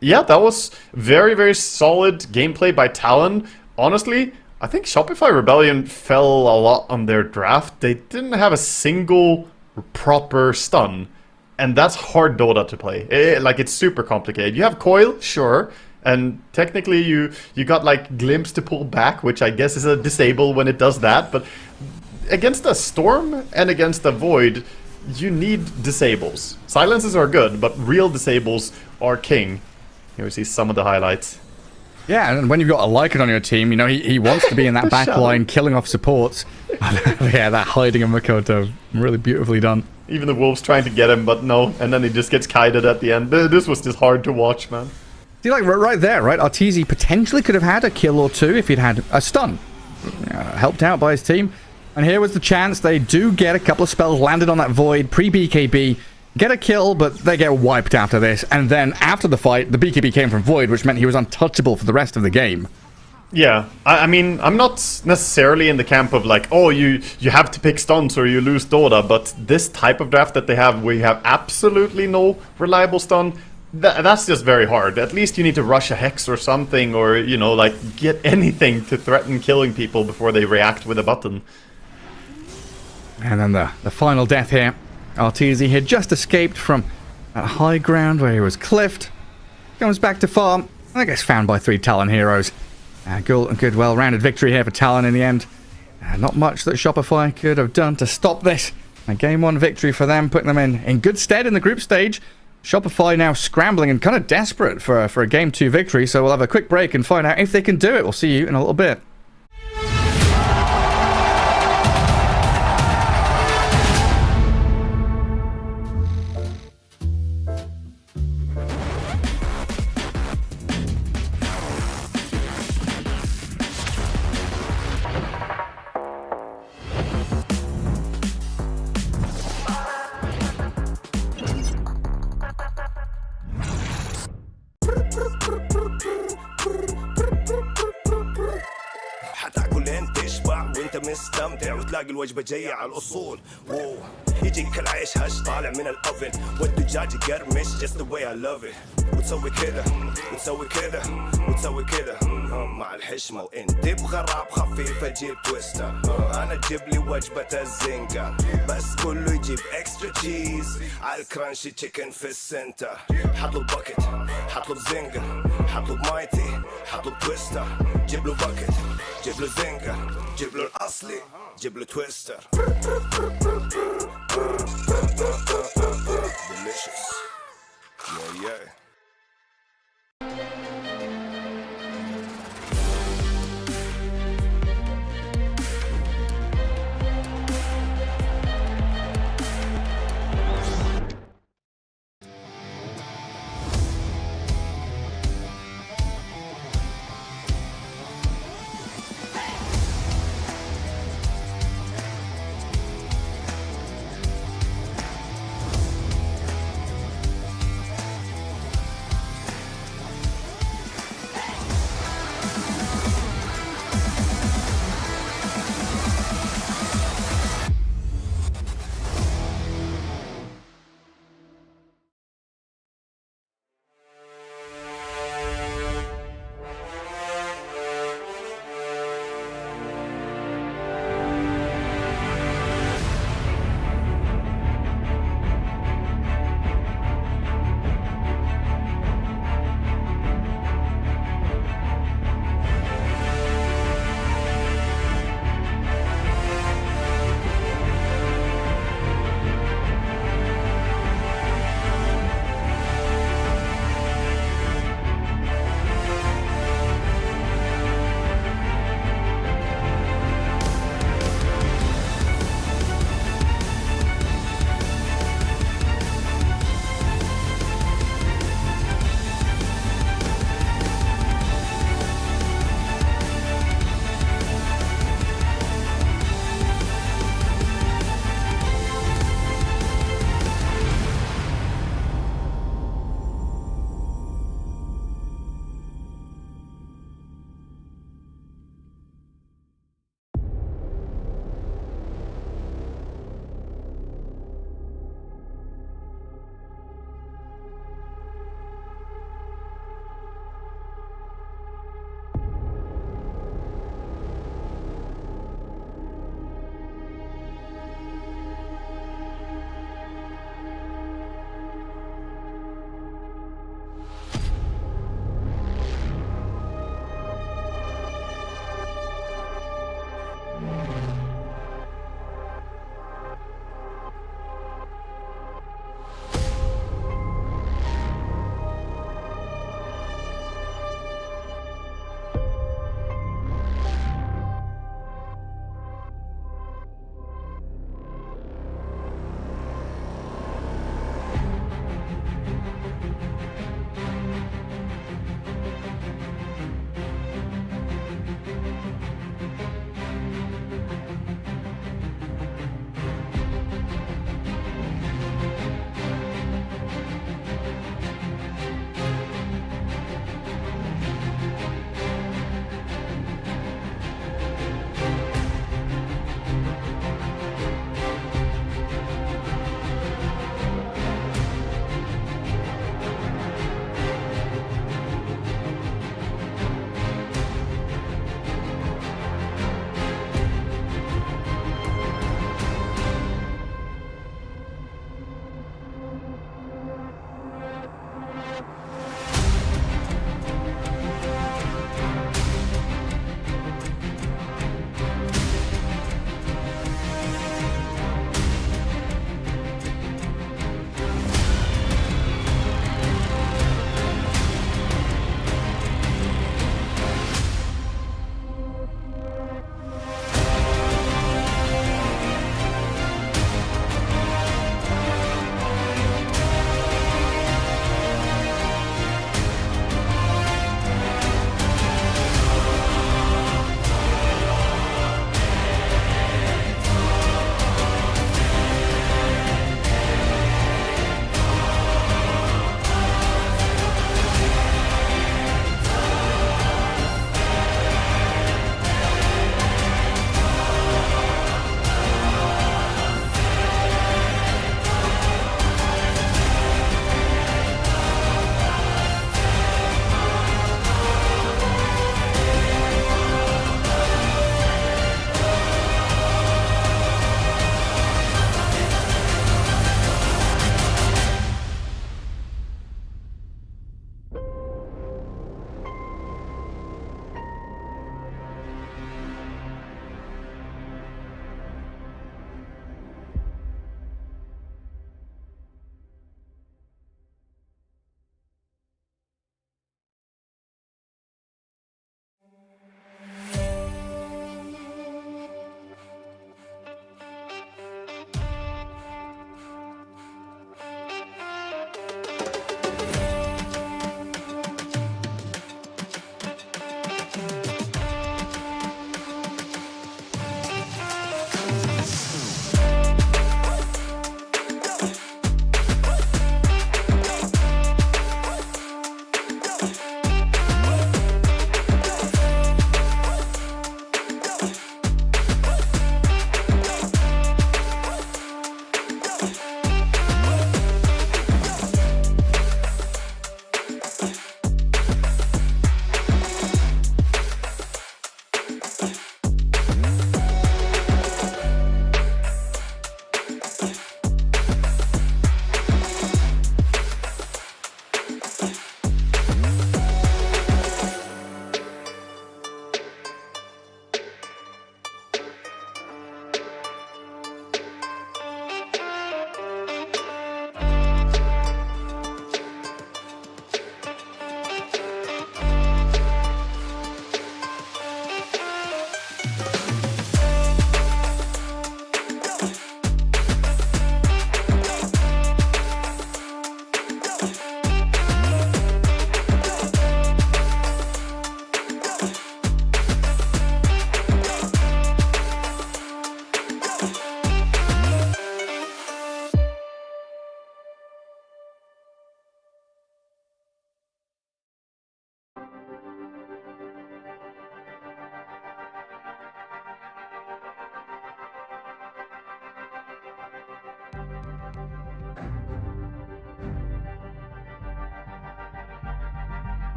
Yeah, that was very, very solid gameplay by Talon. Honestly, I think Shopify Rebellion fell a lot on their draft. They didn't have a single proper stun. And that's hard Dota to play. It's super complicated. You have Coil, sure. And technically you got like Glimpse to pull back, which I guess is a disable when it does that. But against a Storm and against a Void, you need disables. Silences are good, but real disables are king. Here we see some of the highlights. Yeah, and when you've got a Lycan on your team, you know, he wants to be in that back line, killing off supports. Yeah, that hiding of Makoto, really beautifully done. Even the Wolves trying to get him, but no. And then he just gets kited at the end. This was just hard to watch, man. See, like, right there, right? Arteezy potentially could have had a kill or two if he'd had a stun. Helped out by his team. And here was the chance. They do get a couple of spells landed on that Void, pre-BKB. Get a kill, but they get wiped after this. And then after the fight, the BKB came from Void, which meant he was untouchable for the rest of the game. Yeah, I mean, I'm not necessarily in the camp of like, oh, you have to pick stuns or you lose Dota, but this type of draft that they have, where you have absolutely no reliable stun, that's just very hard. At least you need to rush a Hex or something, or, you know, like, get anything to threaten killing people before they react with a button. And then the final death here. Arteezy had just escaped from that high ground where he was cliffed. Comes back to farm. I gets found by 3 Talon heroes. Good well-rounded victory here for Talon in the end. Not much that Shopify could have done to stop this. A game 1 victory for them, putting them in good stead in the group stage. Shopify now scrambling and kind of desperate for a game 2 victory, so we'll have a quick break and find out if they can do it. We'll see you in a little bit. مستمتع وتلاقي الوجبة جاية على الأصول واو يجيك العيش هش طالع من الأوفن والدجاج يقرمش just the way I love it وتسوي كذا وتسوي كذا وتسوي كذا مع الحشمة وإن تبغى راب خفيف أجيب تويستر أنا أجيب لي وجبة الزنجر بس كله يجيب إكسترا تشيز على الكرانشي تشيكن في السنتر حطلب باكت حطلب زنجر حطلب مايتي حطلب تويستر جيب له باكت جيب له زنجر جيب له الأصلي جيب له تويستر delicious yeah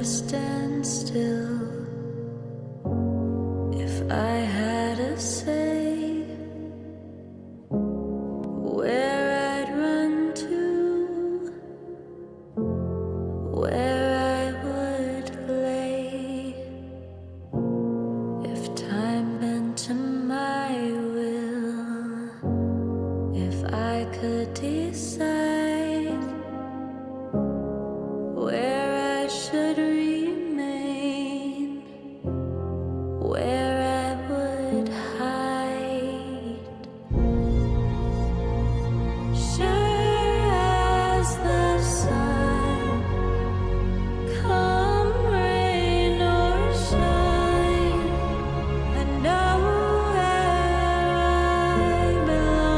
stand still. If I had a say where I'd run to, where I would lay, if time bent to my will, if I could decide where I should remain, where I would hide. Sure as the sun, come rain or shine, I know where I belong.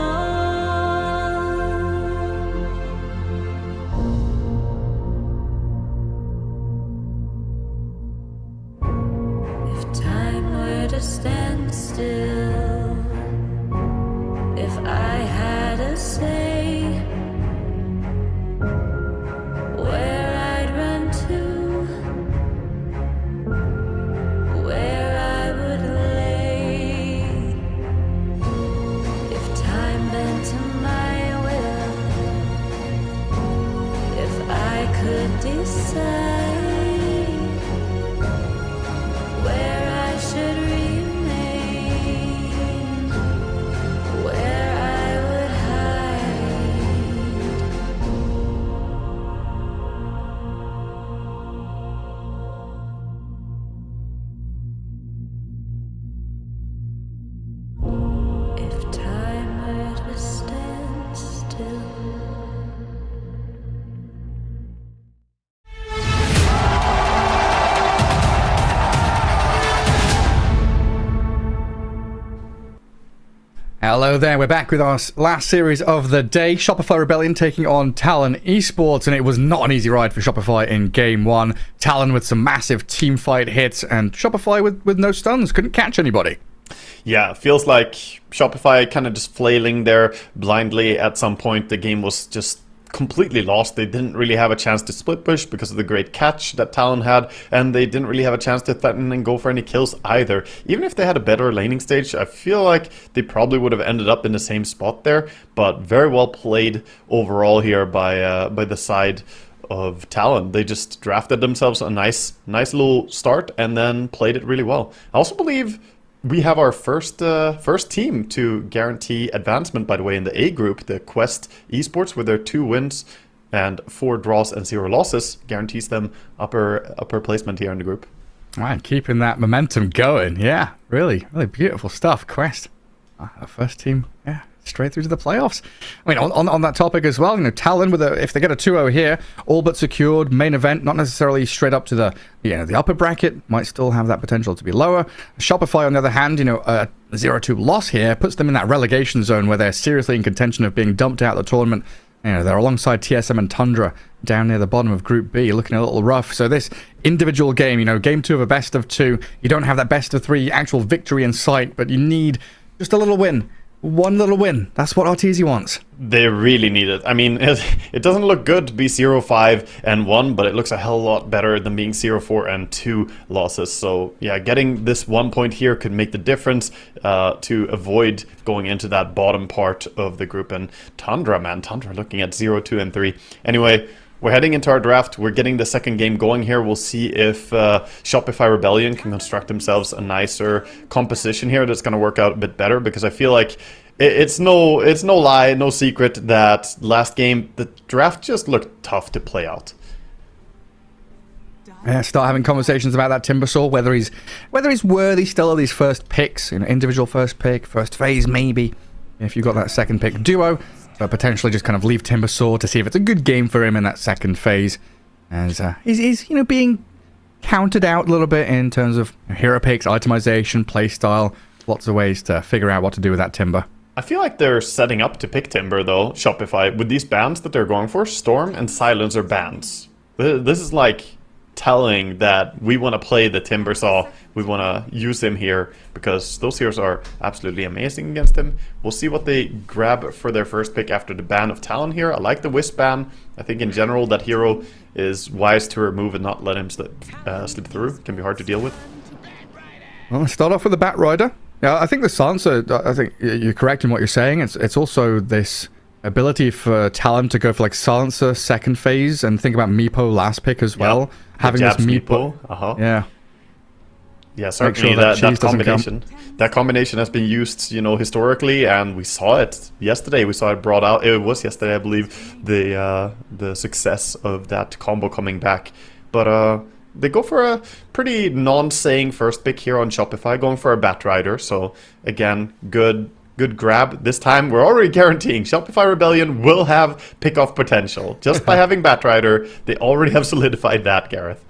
If time were to stand still, if I had a say where I'd run to, where I would lay, if time bent to my will, if I could decide where I should remain, where I would hide. If time were to stand still. Hello there, we're back with our last series of the day. Shopify Rebellion taking on TALON Esports, and it was not an easy ride for Shopify in game one. TALON with some massive team fight hits, and Shopify with no stuns, couldn't catch anybody. Yeah, feels like Shopify kind of just flailing there blindly at some point. The game was just completely lost. They didn't really have a chance to split push because of the great catch that Talon had, and they didn't really have a chance to threaten and go for any kills either. Even if they had a better laning stage, I feel like they probably would have ended up in the same spot there, but very well played overall here by the side of Talon. They just drafted themselves a nice little start and then played it really well. I also believe we have our first team to guarantee advancement, by the way, in the A group, the Quest Esports, with their 2 wins and 4 draws and 0 losses, guarantees them upper placement here in the group. Right, keeping that momentum going. Yeah, really beautiful stuff. Quest, our first team, yeah, straight through to the playoffs. I mean, on that topic as well, you know, Talon if they get a 2-0 here, all but secured main event, not necessarily straight up to the upper bracket, might still have that potential to be lower. Shopify, on the other hand, you know, a 0-2 loss here puts them in that relegation zone where they're seriously in contention of being dumped out of the tournament. You know, they're alongside TSM and Tundra down near the bottom of Group B, looking a little rough. So this individual game, you know, game 2 of a best of 2, you don't have that best of 3 actual victory in sight, but you need just a little win. One little win. That's what Arteezy wants. They really need it. I mean, it doesn't look good to be 0-5 and 1, but it looks a hell of a lot better than being 0-4 and 2 losses. So yeah, getting this 1 point here could make the difference to avoid going into that bottom part of the group. And Tundra looking at 0-2 and 3. Anyway, we're heading into our draft. We're getting the second game going here. We'll see if Shopify Rebellion can construct themselves a nicer composition here that's going to work out a bit better, because I feel like it's no lie, no secret that last game the draft just looked tough to play out. Yeah, start having conversations about that Timbersaw, whether he's worthy still of these first picks, you know, individual first pick, first phase maybe. If you've got that second pick duo, but potentially just kind of leave Timbersaw to see if it's a good game for him in that second phase. As he's you know, being counted out a little bit in terms of hero picks, itemization, playstyle, lots of ways to figure out what to do with that Timber. I feel like they're setting up to pick Timber though, Shopify, with these bans that they're going for. Storm and Silence are bans. This is like telling that we want to play the Timbersaw. We want to use him here because those heroes are absolutely amazing against him. We'll see what they grab for their first pick after the ban of Talon here. I like the Wisp ban. I think in general that hero is wise to remove and not let him slip through. Can be hard to deal with. Well, let's start off with the Bat Rider. Yeah, I think the Silencer, I think you're correct in what you're saying. It's also this ability for Talon to go for like Silencer second phase and think about Meepo last pick as well. Having this Meepo. Yeah. Yeah, certainly that combination has been used, you know, historically, and we saw it yesterday. We saw it brought out. It was yesterday, I believe, the success of that combo coming back. But they go for a pretty non-saying first pick here on Shopify, going for a Bat Rider. So again, good grab. This time we're already guaranteeing Shopify Rebellion will have pick-off potential. Just by having Bat Rider, they already have solidified that, Gareth.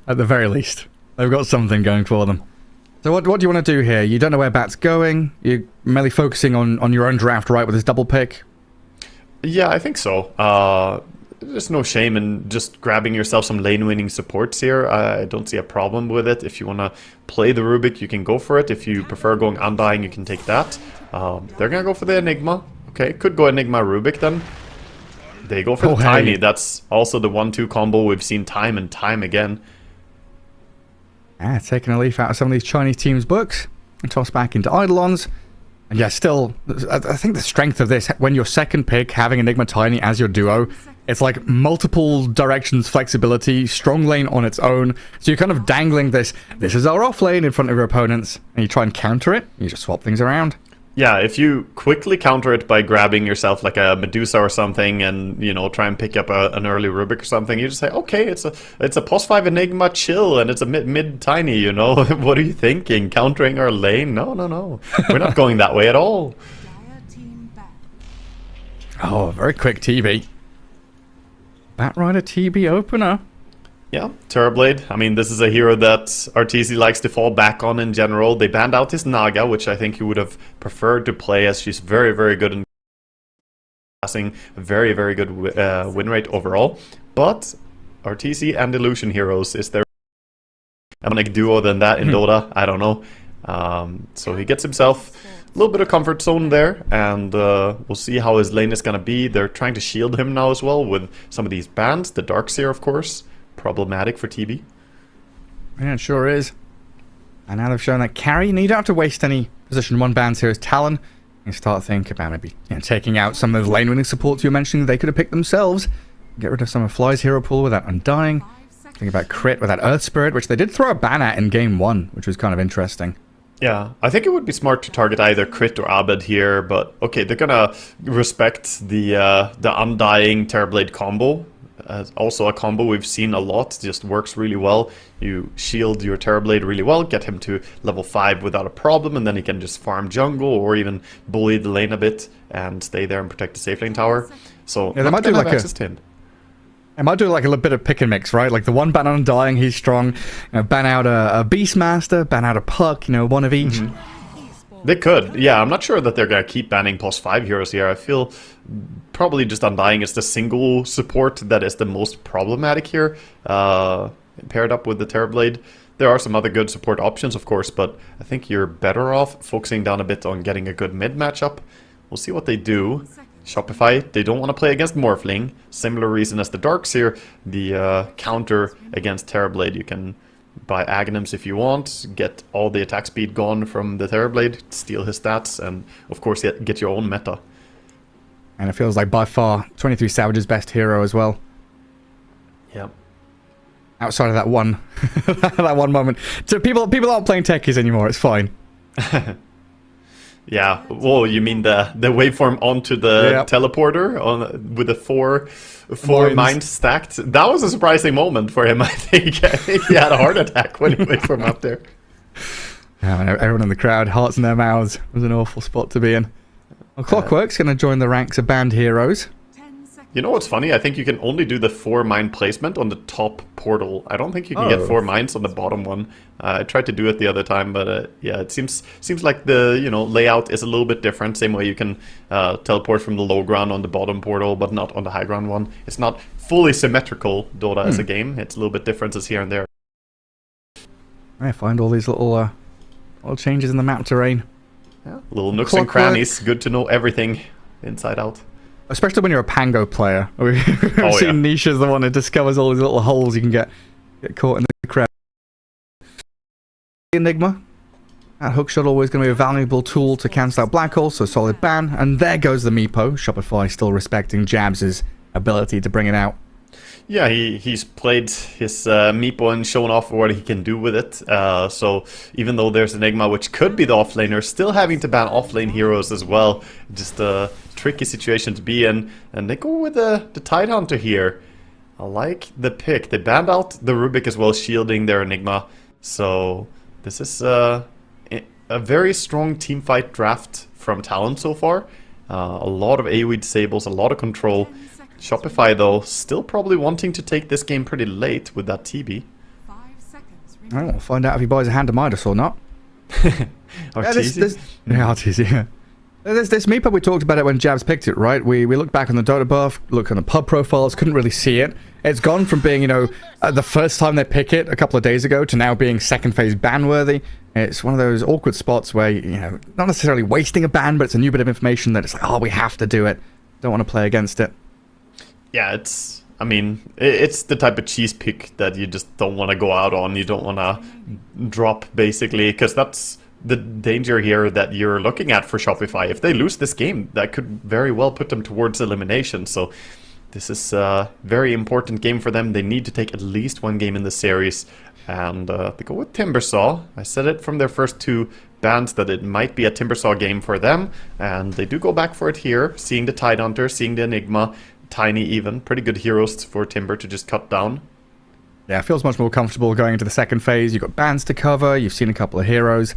At the very least. They've got something going for them. So what do you want to do here? You don't know where Bat's going. You're mainly focusing on your own draft, right, with this double pick? Yeah, I think so. There's no shame in just grabbing yourself some lane-winning supports here. I don't see a problem with it. If you want to play the Rubik, you can go for it. If you prefer going Undying, you can take that. They're going to go for the Enigma. Okay, could go Enigma Rubik then. They go for the Tiny. Hey. That's also the 1-2 combo we've seen time and time again. Taking a leaf out of some of these Chinese teams' books and toss back into Eidolons. And yeah, still, I think the strength of this, when your second pick, having Enigma Tiny as your duo, it's like multiple directions flexibility, strong lane on its own. So you're kind of dangling this is our off lane in front of your opponents, and you try and counter it, you just swap things around. Yeah, if you quickly counter it by grabbing yourself like a Medusa or something and, you know, try and pick up an early Rubik or something, you just say, okay, it's a pos 5 Enigma, chill, and it's a mid Tiny, you know? What are you thinking? Countering our lane? No. We're not going that way at all. Oh, very quick TB. Bat Rider TB opener. Yeah, Terrorblade. I mean, this is a hero that RTC likes to fall back on in general. They banned out his Naga, which I think he would have preferred to play, as she's very, very good in passing, very, very good win rate overall. But RTC and Illusion heroes is their like duo than that in Dota. I don't know. So he gets himself a little bit of comfort zone there, and we'll see how his lane is going to be. They're trying to shield him now as well with some of these bans. The Darkseer, of course. Problematic for TB. Yeah, it sure is. And now they've shown that carry, you don't have to waste any position 1 bans here as Talon. You start thinking about maybe taking out some of the lane winning supports you were mentioning they could have picked themselves. Get rid of some of Fly's hero pool with that Undying. Think about Crit with that Earth Spirit, which they did throw a ban at in game 1, which was kind of interesting. Yeah, I think it would be smart to target either Crit or Abed here, but okay, they're gonna respect the Undying Terrorblade combo. Also a combo we've seen a lot, just works really well. You shield your Terrorblade really well, get him to level 5 without a problem, and then he can just farm jungle or even bully the lane a bit and stay there and protect the safe lane tower. So yeah, they might do like access to him. I might do like a little bit of pick and mix, right? Like the one ban on Undying, he's strong. Ban out a Beastmaster, ban out a Puck, one of each. They could, yeah. I'm not sure that they're going to keep banning plus 5 heroes here. I feel probably just Undying is the single support that is the most problematic here, paired up with the Terrorblade. There are some other good support options, of course, but I think you're better off focusing down a bit on getting a good mid matchup. We'll see what they do. Shopify, they don't want to play against Morphling. Similar reason as the Darkseer, the counter against Terrorblade. You can buy Aghanims if you want, get all the attack speed gone from the Terrorblade, steal his stats, and of course get your own meta. And it feels like by far 23 Savage's best hero as well. Yep. Outside of that one that one moment. So people aren't playing techies anymore, it's fine. Yeah, whoa, you mean the waveform onto the teleporter with the four mines stacked? That was a surprising moment for him, I think. I think he had a heart attack when he waveformed up there. Yeah, everyone in the crowd, hearts in their mouths. It was an awful spot to be in. Well, Clockwork's going to join the ranks of banned heroes. You know what's funny? I think you can only do the 4 mine placement on the top portal. I don't think you can get 4 mines on the bottom one. I tried to do it the other time, but yeah, it seems like the layout is a little bit different. Same way you can teleport from the low ground on the bottom portal, but not on the high ground one. It's not fully symmetrical, Dota, as a game. It's a little bit differences here and there. I find all these little changes in the map terrain. Yeah, little nooks and crannies. Good to know everything inside out. Especially when you're a Pango player. We've seen Niche as the one who discovers all these little holes you can get caught in the crowd. Enigma. That hookshot always going to be a valuable tool to cancel out black holes, so solid ban. And there goes the Meepo. Shopify still respecting Jabs' ability to bring it out. Yeah, he's played his Meepo and shown off what he can do with it. So even though there's Enigma, which could be the offlaner, still having to ban offlane heroes as well. Just a tricky situation to be in. And they go with the Tidehunter here. I like the pick. They banned out the Rubik as well, shielding their Enigma. So this is a very strong teamfight draft from TALON so far. A lot of AoE disables, a lot of control. Shopify, though, still probably wanting to take this game pretty late with that TB. Alright, we'll find out if he buys a hand of Midas or not. Arteezy? Arteezy, yeah. There's this Meepo, we talked about it when Jabs picked it, right? We looked back on the Dota buff, looked on the pub profiles, couldn't really see it. It's gone from being, the first time they pick it a couple of days ago to now being second phase ban worthy. It's one of those awkward spots where, not necessarily wasting a ban, but it's a new bit of information that it's like, oh, we have to do it. Don't want to play against it. Yeah, it's the type of cheese pick that you just don't want to go out on. You don't want to drop, basically, because that's the danger here that you're looking at for Shopify. If they lose this game, that could very well put them towards elimination. So this is a very important game for them. They need to take at least one game in the series. And they go with Timbersaw. I said it from their first 2 bans that it might be a Timbersaw game for them. And they do go back for it here, seeing the Tidehunter, seeing the Enigma. Tiny even. Pretty good heroes for Timber to just cut down. Yeah, it feels much more comfortable going into the second phase. You've got bans to cover. You've seen a couple of heroes.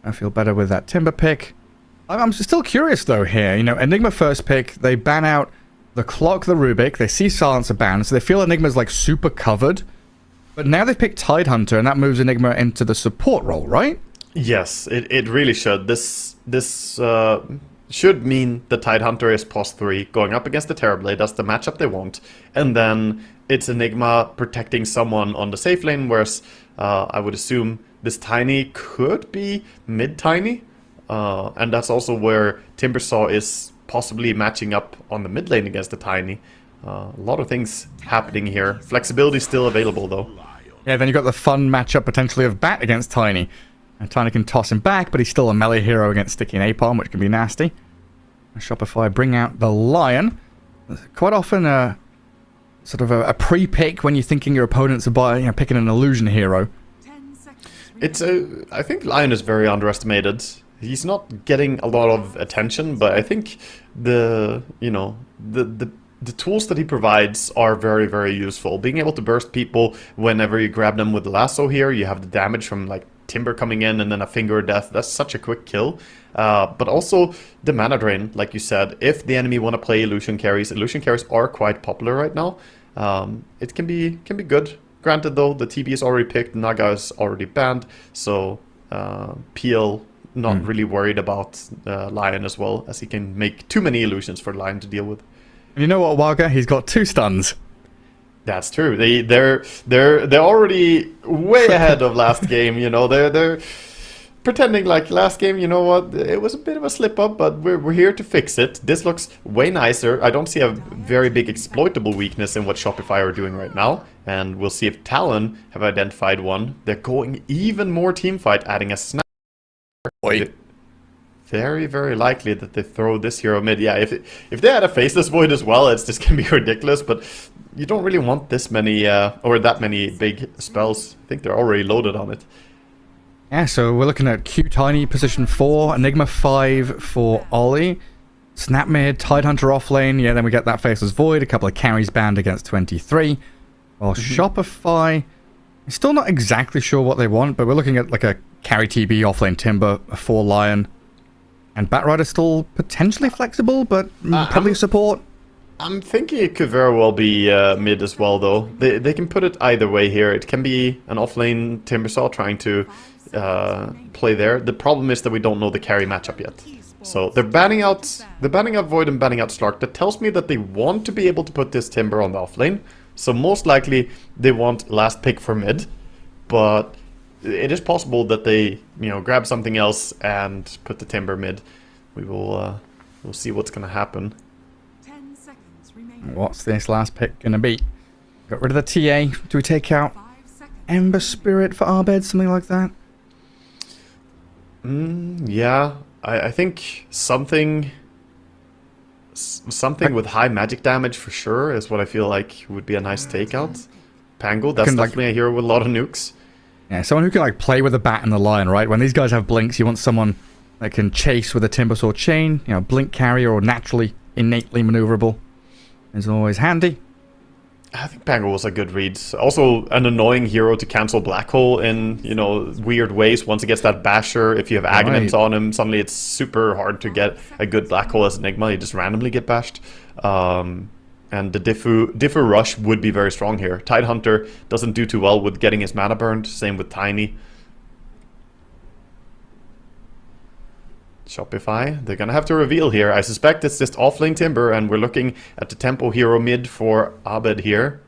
I feel better with that Timber pick. I'm still curious, though, here. Enigma first pick. They ban out the Clock, the Rubik. They see Silencer ban, so they feel Enigma's, super covered. But now they've picked Tidehunter, and that moves Enigma into the support role, right? Yes, it really should. This should mean the Tidehunter is +3 going up against the Terrorblade. That's the matchup they want. And then it's Enigma protecting someone on the safe lane, whereas I would assume this Tiny could be mid-Tiny. And that's also where Timbersaw is possibly matching up on the mid lane against the Tiny. A lot of things happening here. Flexibility still available, though. Yeah, then you've got the fun matchup potentially of Bat against Tiny. And Tiny can toss him back, but he's still a melee hero against Sticky Napalm, which can be nasty. Shopify bring out the Lion. Quite often sort of a pre-pick when you're thinking your opponents are picking an illusion hero. I think Lion is very underestimated. He's not getting a lot of attention, but I think the tools that he provides are very, very useful. Being able to burst people whenever you grab them with the lasso here, you have the damage from Timber coming in and then a Finger of Death. That's such a quick kill. But also the mana drain, like you said. If the enemy want to play illusion carries are quite popular right now. It can be good. Granted, though, the TB is already picked, Naga is already banned, so PL not really worried about Lion as well, as he can make too many illusions for Lion to deal with. And you know what, Waga? He's got 2 stuns. That's true. They're already way ahead of last game. They're pretending like last game. You know what? It was a bit of a slip up, but we're here to fix it. This looks way nicer. I don't see a very big exploitable weakness in what Shopify are doing right now, and we'll see if Talon have identified one. They're going even more teamfight, adding a snap. Very, very likely that they throw this hero mid. Yeah, if they had a Faceless Void as well, it's just gonna be ridiculous, but you don't really want this many, or that many big spells. I think they're already loaded on it. Yeah, so we're looking at Q Tiny, position 4, Enigma 5 for Ollie, Snap mid, Tidehunter off lane, yeah, then we get that Faceless Void, a couple of carries banned against 23, while Shopify is still not exactly sure what they want, but we're looking at a carry TB off lane Timber, a 4 Lion, and Batrider's still potentially flexible, but probably support. I'm thinking it could very well be mid as well, though. They can put it either way here. It can be an offlane Timbersaw trying to play there. The problem is that we don't know the carry matchup yet. So they're banning out Void and banning out Slark. That tells me that they want to be able to put this Timber on the offlane. So most likely they want last pick for mid, but it is possible that they grab something else and put the Timber mid. We'll see what's gonna happen. What's this last pick gonna be? Got rid of the TA. Do we take out Ember Spirit for Abed, something like that? Yeah, I think something with high magic damage for sure is what I feel like would be a nice takeout. Pango, that's definitely a hero with a lot of nukes. Yeah, someone who can play with the bat and the lion, right? When these guys have blinks, you want someone that can chase with a Timbersaw chain, blink carrier or naturally, innately maneuverable. Is always handy. I think Pango was a good read. Also, an annoying hero to cancel Black Hole in, weird ways. Once it gets that Basher, if you have Aghanim's on him, suddenly it's super hard to get a good Black Hole as Enigma. You just randomly get bashed. And the Diffu Rush would be very strong here. Tidehunter doesn't do too well with getting his mana burned. Same with Tiny. Shopify, they're gonna have to reveal here. I suspect it's just offlane Timber, and we're looking at the tempo hero mid for Abed here.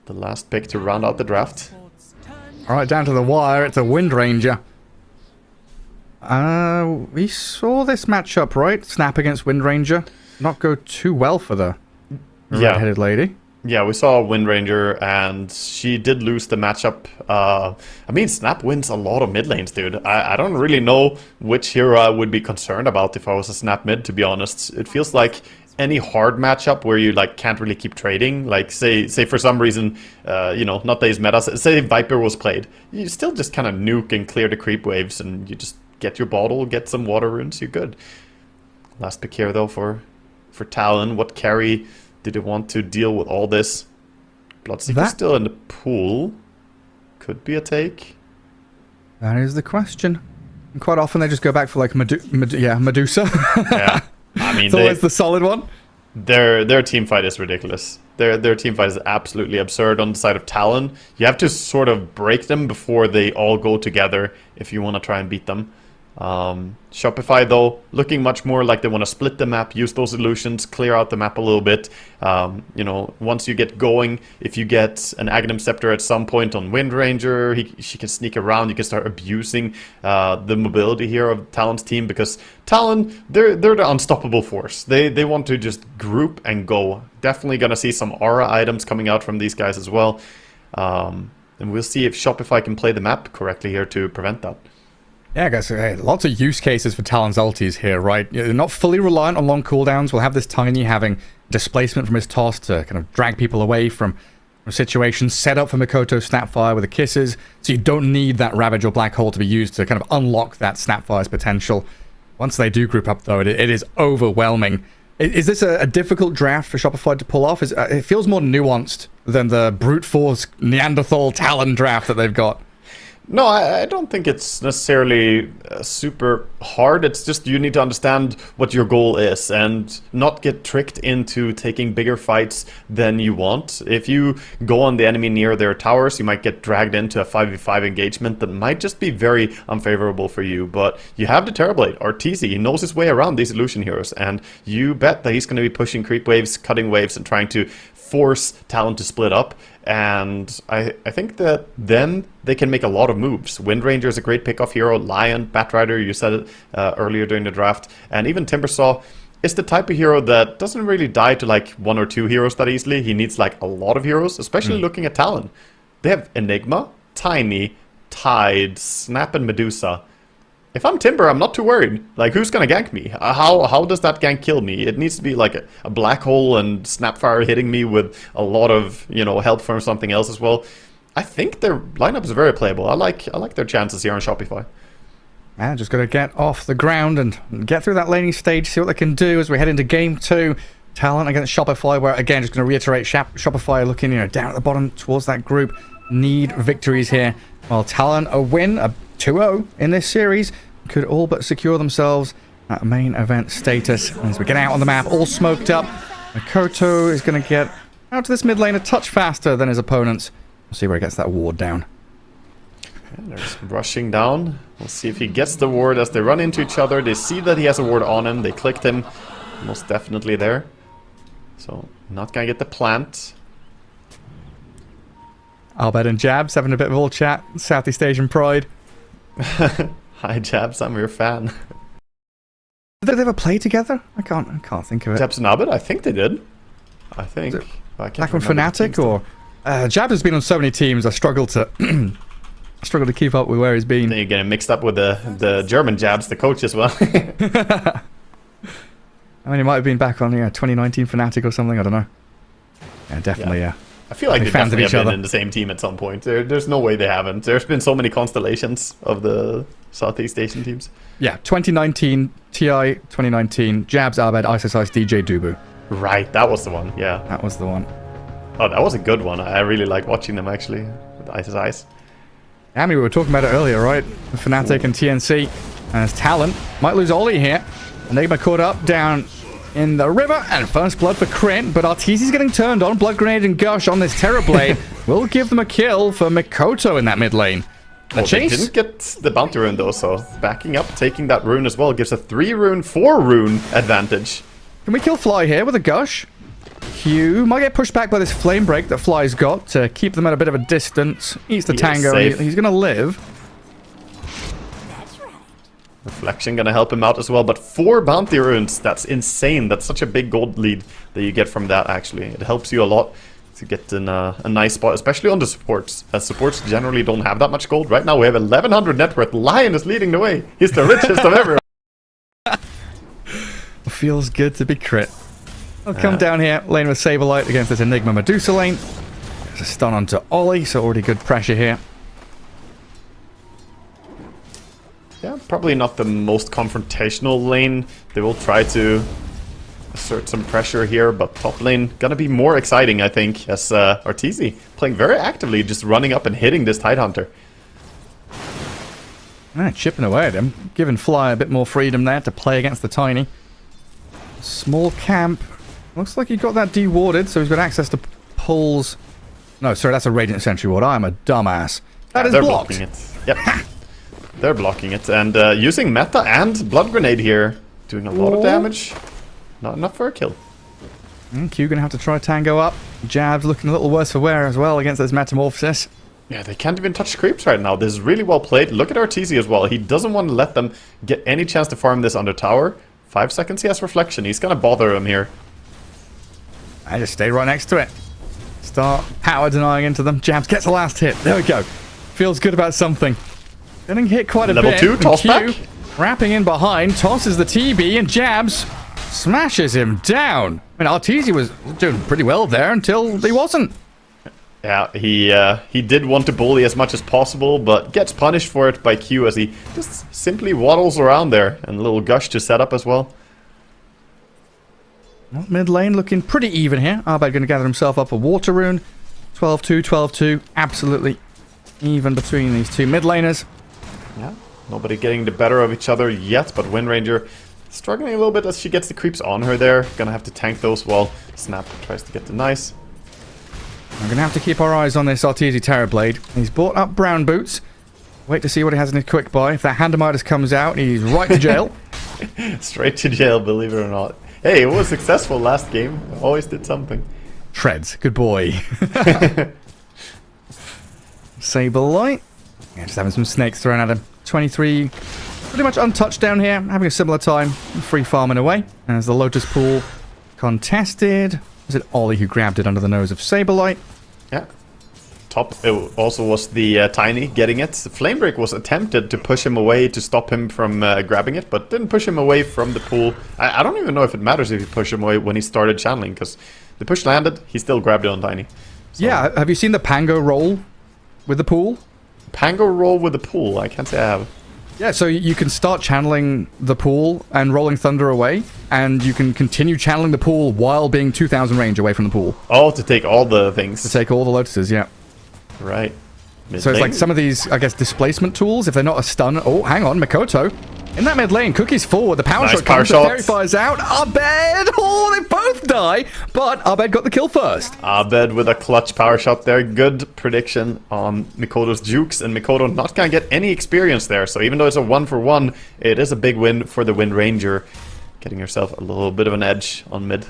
The last pick to round out the draft. Alright, down to the wire, it's a Wind Ranger. We saw this matchup, right? Snap against Wind Ranger. Not go too well for the red-headed lady. Yeah, we saw Wind Ranger, and she did lose the matchup. I mean, Snap wins a lot of mid lanes, dude. I don't really know which hero I would be concerned about if I was a Snap mid, to be honest. It feels like any hard matchup where you can't really keep trading, say for some reason, not these metas, say Viper was played, you still just kind of nuke and clear the creep waves, and you just get your bottle, get some water runes, you're good. Last pick here though for Talon. What carry did they want to deal with all this? Bloodseeker's still in the pool. Could be a take. That is the question. And quite often they just go back for Medusa. Yeah, I mean, it's always the solid one. Their team fight is ridiculous. Their team fight is absolutely absurd on the side of Talon. You have to sort of break them before they all go together if you want to try and beat them. Shopify though, looking much more like they want to split the map, use those illusions, clear out the map a little bit. Once you get going, if you get an Aghanim Scepter at some point on Wind Ranger, she can sneak around. You can start abusing the mobility here of Talon's team, because Talon, they're the unstoppable force. They want to just group and go. Definitely gonna see some aura items coming out from these guys as well. And we'll see if Shopify can play the map correctly here to prevent that. Yeah, guys, lots of use cases for Talon's ultis here, right? They're not fully reliant on long cooldowns. We'll have this Tiny having displacement from his toss to kind of drag people away from situations, set up for Mikoto Snapfire with the kisses, so you don't need that Ravage or Black Hole to be used to kind of unlock that Snapfire's potential. Once they do group up, though, it is overwhelming. Is this a difficult draft for Shopify to pull off? It feels more nuanced than the brute force Neanderthal Talon draft that they've got. No, I don't think it's necessarily super hard. It's just you need to understand what your goal is and not get tricked into taking bigger fights than you want. If you go on the enemy near their towers, you might get dragged into a 5v5 engagement that might just be very unfavorable for you. But you have the Terrorblade, or TZ. He knows his way around these illusion heroes, and you bet that he's going to be pushing creep waves, cutting waves, and trying to force Talon to split up. And I think that then they can make a lot of moves. Wind Ranger is a great pickoff hero. Lion, Batrider, you said it earlier during the draft. And even Timbersaw is the type of hero that doesn't really die to one or two heroes that easily. He needs a lot of heroes, especially looking at Talon. They have Enigma, Tiny, Tide, Snap, and Medusa. If I'm Timber, I'm not too worried. Who's gonna gank me? How does that gank kill me? It needs to be a Black Hole and Snapfire hitting me with a lot of help from something else as well. I think their lineup is very playable. I like their chances here on Shopify. Man, just gotta get off the ground and get through that laning stage, see what they can do as we head into game 2. Talon against Shopify, where again, just gonna reiterate, Shopify looking down at the bottom towards that group. Need victories here. While Talon, a win, a 2-0 in this series, could all but secure themselves that main event status. As we get out on the map, all smoked up, Mikoto is going to get out to this mid lane a touch faster than his opponents. We'll see where he gets that ward down. And there's rushing down. We'll see if he gets the ward as they run into each other. They see that he has a ward on him. They clicked him. Most definitely there. So, not going to get the plant. Albert and Jabs having a bit of all chat. Southeast Asian pride. Hi, Jabs. I'm your fan. Did they ever play together? I can't think of it. Jabs and Albert? I think they did. I think. I Back on Fnatic or... Jabs has been on so many teams, I struggle to... struggle to keep up with where he's been. Then you're getting mixed up with the German Jabs, the coach as well. I mean, he might have been back on 2019 Fnatic or something. I don't know. Yeah, definitely. Yeah. I feel like they fans definitely of have each been other. in the same team at some point. There's no way they haven't. There's been so many constellations of the Southeast Asian teams. Yeah, 2019 TI, 2019 Jabs, Abed, Ice Ice, DJ, Dubu. Right, that was the one. Yeah, that was the one. Oh, that was a good one. I really like watching them actually with Ice Ice. I mean, we were talking about it earlier, right? Fnatic and TNC. As Talon might lose Ollie here. Enigma caught up down in the river, and first blood for Crit, but Arteezy's getting turned on. Blood Grenade and Gush on this Terror Blade will give them a kill for Mikoto in that mid lane. The chase. They didn't get the bounty rune though, so backing up, taking that rune as well gives a 3-rune, 4-rune advantage. Can we kill Fly here with a Gush? Q might get pushed back by this Flame Break that Fly's got to keep them at a bit of a distance. Eats the Tango, he's going to live. Reflection gonna help him out as well, but 4 bounty runes, that's insane. That's such a big gold lead that you get from that actually. It helps you a lot to get in a nice spot, especially on the supports, as supports generally don't have that much gold. Right now we have 1100 net worth. Lion is leading the way. He's the richest of everyone. Feels good to be Crit. I'll come down here, lane with Saberlight against this Enigma Medusa lane. There's a stun onto Ollie, so already good pressure here. Yeah, probably not the most confrontational lane. They will try to assert some pressure here, but top lane gonna be more exciting, I think, as Arteezy playing very actively, just running up and hitting this Tidehunter. Chipping away at him, giving Fly a bit more freedom there to play against the Tiny. Small camp. Looks like he got that dewarded, so he's got access to pulls. No, sorry, that's a Radiant Sentry Ward. I'm a dumbass. That is they're blocked. Blocking it. Yep. They're blocking it, and using Meta and Blood Grenade here, doing a lot of damage. Not enough for a kill. Q gonna have to try Tango up. Jab's looking a little worse for wear as well against this Metamorphosis. Yeah, they can't even touch creeps right now. This is really well played. Look at Arteezy as well. He doesn't want to let them get any chance to farm this under tower. 5 seconds he has Reflection. He's gonna bother him here. I just stay right next to it. Start power denying into them. Jabs gets the last hit. There we go. Feels good about something. Getting hit quite a bit. Level 2, toss back. Wrapping in behind, tosses the TB, and Jabs smashes him down. I mean, Arteezy was doing pretty well there until he wasn't. Yeah, he did want to bully as much as possible, but gets punished for it by Q as he just simply waddles around there. And a little Gush to set up as well. Well, mid lane looking pretty even here. Arbad going to gather himself up a Water Rune. 12-2, 12-2. Absolutely even between these two mid laners. Yeah, nobody getting the better of each other yet, but Wind Ranger struggling a little bit as she gets the creeps on her there. Gonna have to tank those while Snap tries to get the nice. We're going to have to keep our eyes on this Arteezy Terrorblade. He's bought up brown boots. Wait to see what he has in his quick buy. If that Handamitis comes out, he's right to jail. Straight to jail, believe it or not. Hey, it was successful last game. Always did something. Treads, good boy. Saberlight. Yeah, just having some snakes thrown at him. 23, pretty much untouched down here. Having a similar time. Free farming away. As the Lotus Pool contested. Was it Ollie who grabbed it under the nose of Saberlight? Yeah. Top it also was the Tiny getting it. Flame Break was attempted to push him away to stop him from grabbing it, but didn't push him away from the pool. I don't even know if it matters if you push him away when he started channeling, because the push landed, he still grabbed it on Tiny. So. Yeah, have you seen the Pango roll with the pool? Pango roll with the pool? I can't say I have. Yeah, so you can start channeling the pool and rolling Thunder away, and you can continue channeling the pool while being 2,000 range away from the pool. Oh, to take all the things. To take all the Lotuses, yeah. Right. So it's like some of these, I guess, displacement tools, if they're not a stun... Oh, hang on, Mikoto. In that mid lane, Cookie's forward. The power Nice shot power comes. The shot. fairy fires out. Abed! Oh, they both die. But Abed got the kill first. Abed with a clutch power shot there. Good prediction on Mikoto's jukes. And Mikoto not going to get any experience there. So even though it's a 1-for-1, it is a big win for the Wind Ranger. Getting herself a little bit of an edge on mid.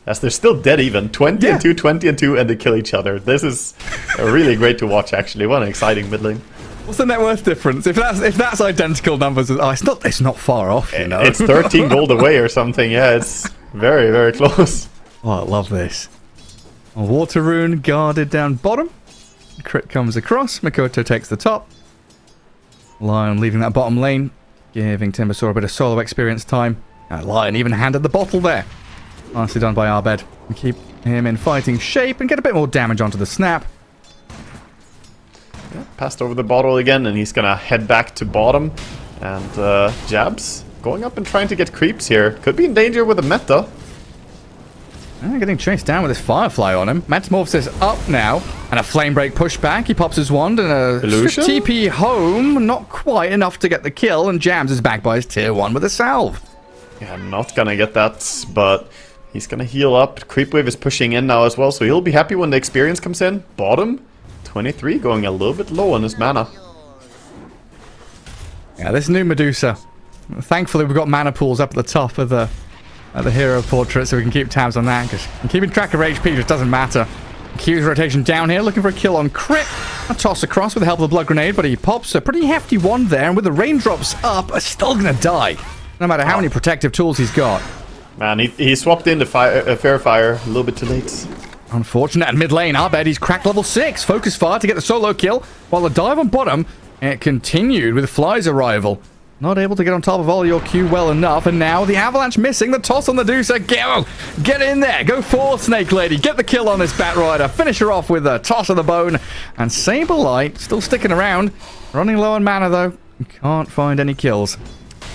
As they're still dead even. 20 and 2, 20 and 2, and they kill each other. This is really great to watch, actually. What an exciting mid lane. What's the net worth difference? If that's identical numbers, it's not far off, you know. It's 13 gold away or something. Yeah, it's very, very close. Oh, I love this. A water rune guarded down bottom. Crit comes across. Mikoto takes the top. Lion leaving that bottom lane, giving Timbersaw a bit of solo experience time. Lion even handed the bottle there. Nicely done by Abed. We keep him in fighting shape and get a bit more damage onto the snap. Yeah, passed over the bottle again, and he's gonna head back to bottom. And Jabs going up and trying to get creeps here. Could be in danger with a meta. Getting chased down with this Firefly on him. Metamorphosis up now. And a Flame Break pushback. He pops his wand and a Illusion? TP home. Not quite enough to get the kill. And Jabs is back by his tier 1 with a salve. Yeah, not gonna get that, but he's gonna heal up. Creep Wave is pushing in now as well, so he'll be happy when the experience comes in. Bottom, 23, going a little bit low on his mana. Yeah, this new Medusa. Thankfully, we've got mana pools up at the top of the hero portrait, so we can keep tabs on that, because keeping track of HP just doesn't matter. Q's rotation down here, looking for a kill on Crit. A toss across with the help of the Blood Grenade, but he pops a pretty hefty wand there, and with the raindrops up, is still gonna die. No matter how many protective tools he's got. Man, he swapped in the Fair Fire a little bit too late. Unfortunate at mid lane. Abed, he's cracked level 6. Focus fire to get the solo kill. While the dive on bottom, it continued with Fly's arrival. Not able to get on top of all your Q well enough. And now the avalanche missing. The toss on the Medusa. Get in there. Go for Snake Lady. Get the kill on this Bat Rider. Finish her off with a toss of the bone. And Saberlight still sticking around. Running low on mana though. Can't find any kills.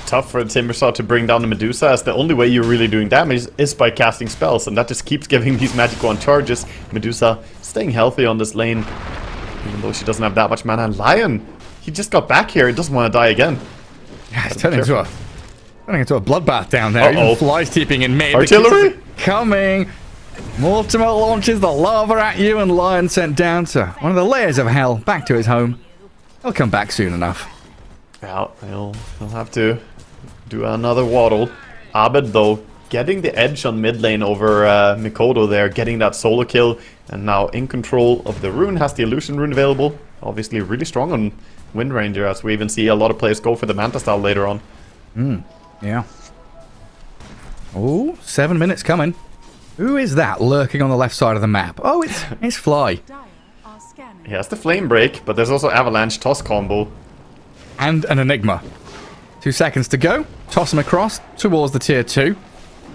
Tough for Timbersaw to bring down the Medusa, as the only way you're really doing damage is by casting spells, and that just keeps giving these magic wand charges. Medusa staying healthy on this lane, even though she doesn't have that much mana. And Lion, he just got back here, he doesn't want to die again. Yeah, it's turning into a bloodbath down there. Even Fly's keeping in mid. Artillery? Coming. Mortimer launches the lava at you, and Lion sent down to one of the layers of hell, back to his home. He'll come back soon enough. Well, he'll have to do another waddle. Abed, though, getting the edge on mid lane over Mikoto there, getting that solo kill, and now in control of the rune, has the illusion rune available. Obviously really strong on Wind Ranger, as we even see a lot of players go for the Manta style later on. Yeah. Oh, 7 minutes coming. Who is that lurking on the left side of the map? Oh, it's Fly. He has the Flame Break, but there's also Avalanche Toss combo. And an Enigma. 2 seconds to go. Toss him across towards the tier 2.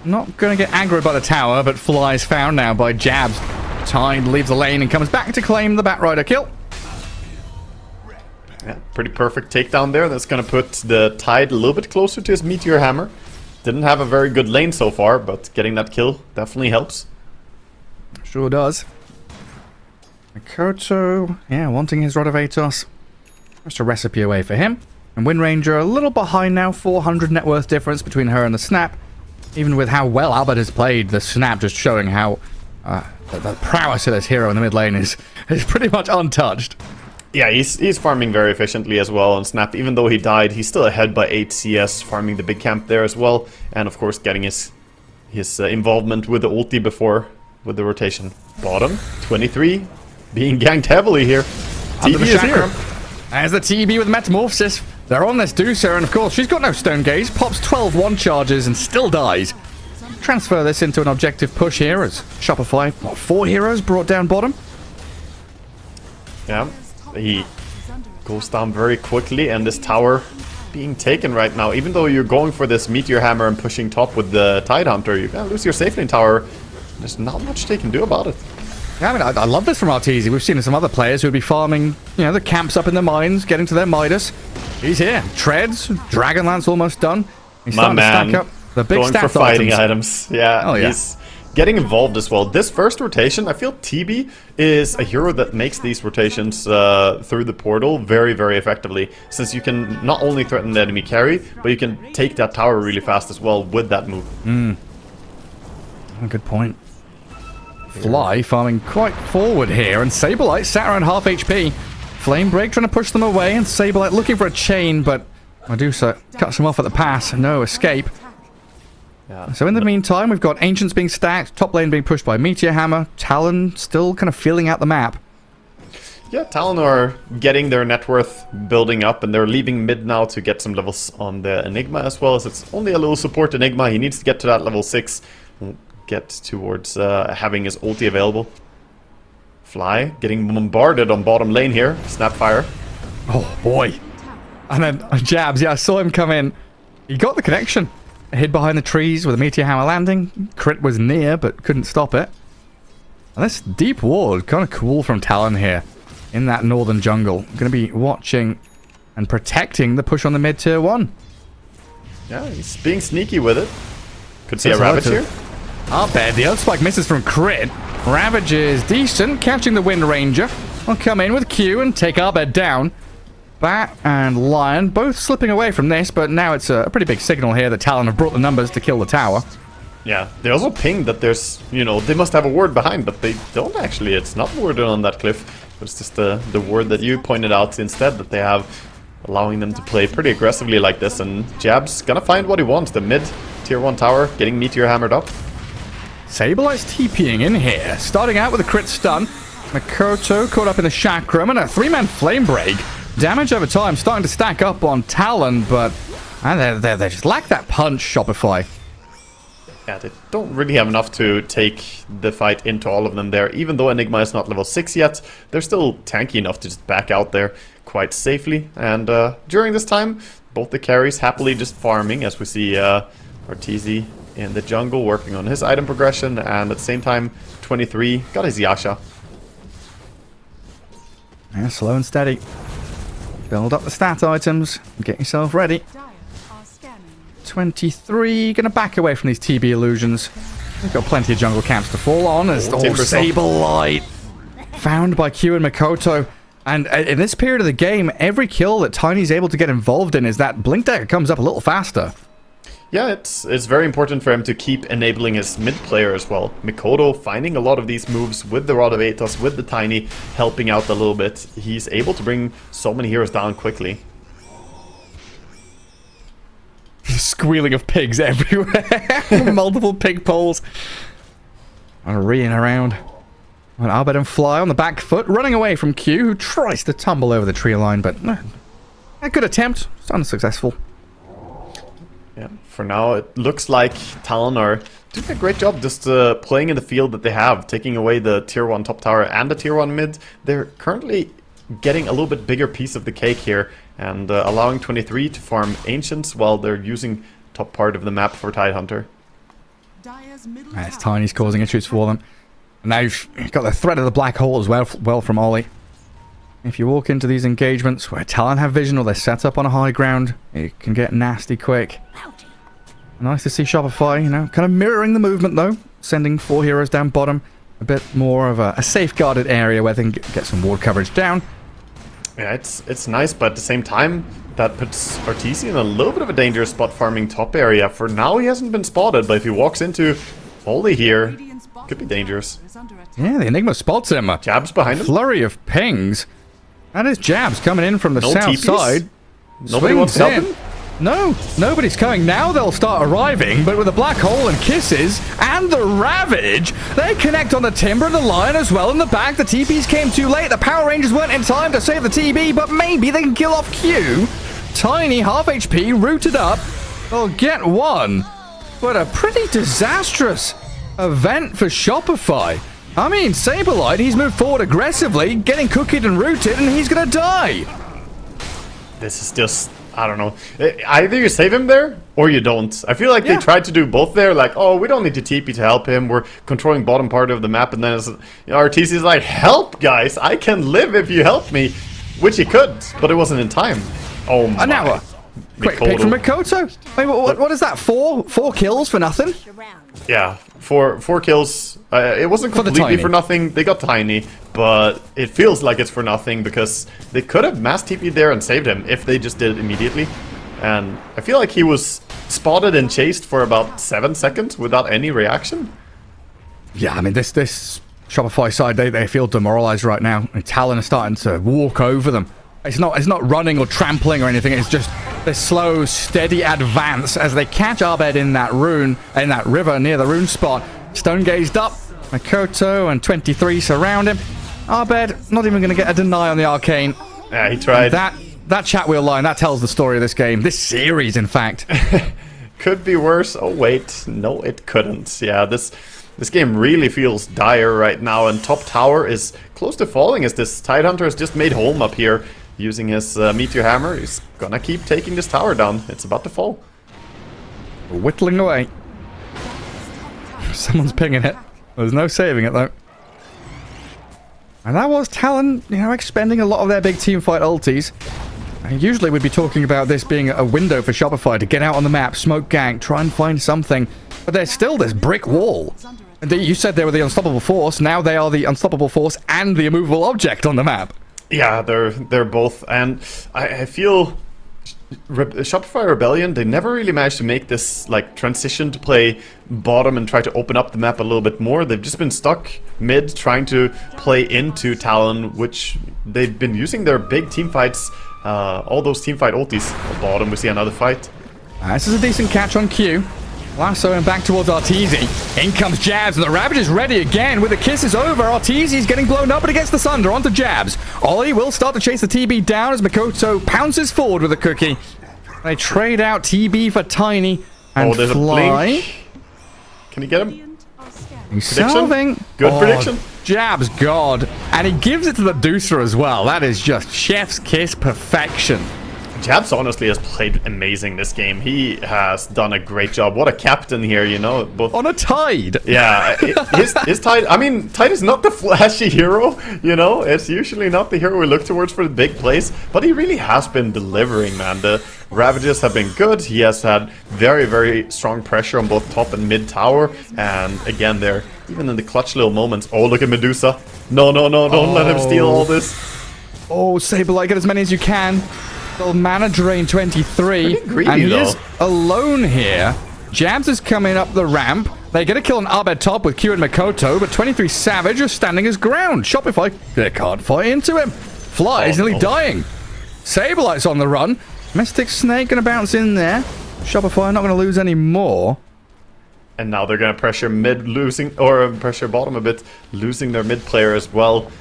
Not going to get aggroed by the tower, but Fly's found now by Jabs. Tide leaves the lane and comes back to claim the Bat Rider kill. Yeah, pretty perfect takedown there. That's going to put the Tide a little bit closer to his Meteor Hammer. Didn't have a very good lane so far, but getting that kill definitely helps. Sure does. Mikoto, yeah, wanting his Rod of Atos. Just a recipe away for him. And Wind Ranger a little behind now, 400 net worth difference between her and the Snap. Even with how well Albert has played, the Snap just showing how the prowess of this hero in the mid lane is pretty much untouched. Yeah, he's farming very efficiently as well on Snap. Even though he died, he's still ahead by 8 CS, farming the big camp there as well. And of course getting his involvement with the ulti before with the rotation. Bottom, 23, being ganked heavily here. TB is here. As the TB with Metamorphosis, they're on this Medusa, and of course she's got no Stone Gaze, pops 12 1 charges and still dies. Transfer this into an objective push here as Shopify, 4 heroes brought down bottom. Yeah, he goes down very quickly, and this tower being taken right now. Even though you're going for this Meteor Hammer and pushing top with the Tide Hunter, you're gonna lose your safe lane tower. There's not much they can do about it. Yeah, I mean, I love this from Arteezy. We've seen some other players who'd be farming, the camps up in the mines, getting to their Midas. He's here. Treads, Dragonlance almost done. He's starting to stack up the big going stats for fighting items. Yeah, oh, yeah. getting involved as well. This first rotation, I feel TB is a hero that makes these rotations through the portal very, very effectively, since you can not only threaten the enemy carry, but you can take that tower really fast as well with that move. Good point. Fly farming quite forward here, and Saberlight sat around half HP. Flamebreak trying to push them away, and Saberlight looking for a chain, but Medusa cuts him off at the pass. No escape. So in the meantime, we've got Ancients being stacked, top lane being pushed by Meteor Hammer, Talon still kind of feeling out the map. Yeah, Talon are getting their net worth building up, and they're leaving mid now to get some levels on the Enigma as well, as it's only a little support Enigma. He needs to get to that level 6, get towards having his ulti available. Fly getting bombarded on bottom lane here, Snapfire. Oh boy. And then Jabs, I saw him come in. He got the connection. Hid behind the trees with a Meteor Hammer landing. Crit was near, but couldn't stop it. And this deep ward, kind of cool from Talon here in that northern jungle. Going to be watching and protecting the push on the mid tier 1. Yeah, he's being sneaky with it. Could see a Ravage here. Up there, the Earthspike misses from Crit. Ravage is decent, catching the Wind Ranger. I'll come in with Q and take Arbed down. Bat and Lion both slipping away from this, but now it's a pretty big signal here that Talon have brought the numbers to kill the tower. Yeah, they also pinged that there's, you know, they must have a ward behind, but they don't actually. It's not warded on that cliff, but it's just the ward that you pointed out instead that they have, allowing them to play pretty aggressively like this. And Jab's gonna find what he wants, the mid tier 1 tower, getting Meteor hammered up. Saberlight's TPing in here, starting out with a crit stun. Makoto caught up in the Chakram and a 3-man flame break. Damage over time starting to stack up on Talon, but they just lack that punch, Shopify. Yeah, they don't really have enough to take the fight into all of them there. Even though Enigma is not level 6 yet, they're still tanky enough to just back out there quite safely. And during this time, both the carries happily just farming, as we see Arteezy in the jungle working on his item progression, and at the same time, 23 got his Yasha. Yeah, slow and steady. Build up the stat items, get yourself ready. 23, gonna back away from these TB illusions. We've got plenty of jungle camps to fall on as Saberlight found by Q and Makoto. And in this period of the game, every kill that Tiny's able to get involved in is that Blink Dagger comes up a little faster. Yeah, it's very important for him to keep enabling his mid player as well. Mikoto finding a lot of these moves with the Rod of Aethos, with the Tiny, helping out a little bit. He's able to bring so many heroes down quickly. Squealing of pigs everywhere. Multiple pig poles. And reeing around. And Arbed and Fly on the back foot, running away from Q, who tries to tumble over the tree line, but a good attempt. It's unsuccessful. Yeah, for now it looks like Talon are doing a great job just playing in the field that they have, taking away the tier 1 top tower and the tier 1 mid. They're currently getting a little bit bigger piece of the cake here and allowing 23 to farm Ancients while they're using top part of the map for Tidehunter. It's Tiny's causing issues for them. And now you've got the threat of the black hole as well from Ollie. If you walk into these engagements where Talon have vision or they're set up on a high ground, it can get nasty quick. Nice to see Shopify, you know, kind of mirroring the movement though, sending 4 heroes down bottom. A bit more of a safeguarded area where they can get some ward coverage down. Yeah, it's nice, but at the same time, that puts Arteezy in a little bit of a dangerous spot farming top area. For now, he hasn't been spotted, but if he walks into Ollie here, could be dangerous. Yeah, the Enigma spots him. Jabs behind him. Flurry of pings. That is Jabs coming in from the south side. Nobody wants to help him? No, nobody's coming. Now they'll start arriving, but with the black hole and kisses and the ravage, they connect on the timber and the lion as well in the back. The TPs came too late. The Power Rangers weren't in time to save the TB, but maybe they can kill off Q. Tiny, half HP, rooted up. They'll get one. But a pretty disastrous event for Shopify. I mean, Saberlight, he's moved forward aggressively, getting cookied and rooted, and he's gonna die. This is just, I don't know. Either you save him there, or you don't. I feel like they tried to do both there, like, oh, we don't need to TP to help him, we're controlling bottom part of the map, and then Arteezy's like, help, guys, I can live if you help me. Which he could, but it wasn't in time. Oh my. Now, Quick pick from Mikoto. Wait, what is that? Four kills for nothing? Yeah, four kills. It wasn't completely for nothing. They got Tiny, but it feels like it's for nothing because they could have mass TP'd there and saved him if they just did it immediately. And I feel like he was spotted and chased for about 7 seconds without any reaction. Yeah, I mean, this Shopify side, they feel demoralized right now. And Talon is starting to walk over them. It's not running or trampling or anything. It's just this slow, steady advance as they catch Abed in that river near the rune spot. Stone gazed up. Mikoto and 23 surround him. Abed not even going to get a deny on the arcane. Yeah, he tried. That chat wheel line, that tells the story of this game. This series, in fact. Could be worse. Oh, wait. No, it couldn't. Yeah, this game really feels dire right now, and top tower is close to falling as this Tidehunter has just made home up here. Using his Meteor Hammer, he's gonna keep taking this tower down. It's about to fall. Whittling away. Someone's pinging it. There's no saving it, though. And that was Talon, expending a lot of their big teamfight ultis. And usually we'd be talking about this being a window for Shopify to get out on the map, smoke gank, try and find something. But there's still this brick wall. And you said they were the unstoppable force. Now they are the unstoppable force and the immovable object on the map. Yeah, they're both, and I feel Shopify Rebellion, they never really managed to make this transition to play bottom and try to open up the map a little bit more. They've just been stuck mid trying to play into Talon, which they've been using their big team fights, all those team fight ultis. At bottom we see another fight. This is a decent catch on Q. Lasso and back towards Arteezy. In comes Jabs, and the Ravage is ready again with the kisses over. Arteezy's getting blown up, but against the Sunder onto Jabs. Ollie will start to chase the TB down as Mikoto pounces forward with a cookie. They trade out TB for Tiny and there's Fly. a blink. Can he get him? He's solving. Good prediction. Jabs, God. And he gives it to the Deucer as well. That is just chef's kiss perfection. Jabs honestly has played amazing this game. He has done a great job. What a captain here, both on a Tide. Yeah, his Tide. I mean, Tide is not the flashy hero. It's usually not the hero we look towards for the big plays, but he really has been delivering, man. The Ravages have been good. He has had very, very strong pressure on both top and mid tower, and again, they're even in the clutch little moments. Oh, look at Medusa! No! Don't let him steal all this. Oh, Saberlight, get as many as you can. Mana drain 23, greedy, and he though. is alone here. Jabs is coming up the ramp. They get a kill on Abed top with Q and Mikoto, but 23 Savage is standing his ground. Shopify, they can't fight into him. Fly is nearly dying. Saberlight's on the run. Mystic Snake gonna bounce in there. Shopify not gonna lose any more. And now they're gonna pressure mid, pressure bottom a bit, losing their mid player as well.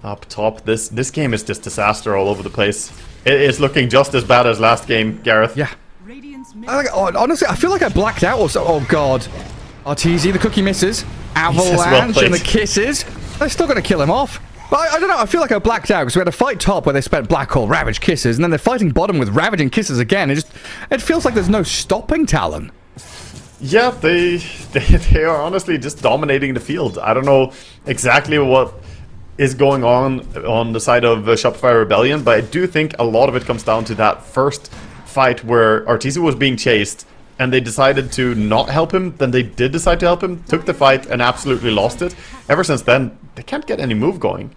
Up top, this game is just disaster all over the place. It's looking just as bad as last game, Gareth. Yeah. Honestly, I feel like I blacked out or so. Oh, God. Arteezy, the cookie misses. Avalanche and the kisses. They're still going to kill him off. But I don't know. I feel like I blacked out because we had a fight top where they spent Black Hole, Ravage, kisses, and then they're fighting bottom with Ravage and kisses again. It feels like there's no stopping Talon. Yeah, they are honestly just dominating the field. I don't know exactly what is going on the side of Shopify Rebellion, but I do think a lot of it comes down to that first fight where Arteezy was being chased and they decided to not help him. Then they did decide to help him, took the fight and absolutely lost it. Ever since then, they can't get any move going.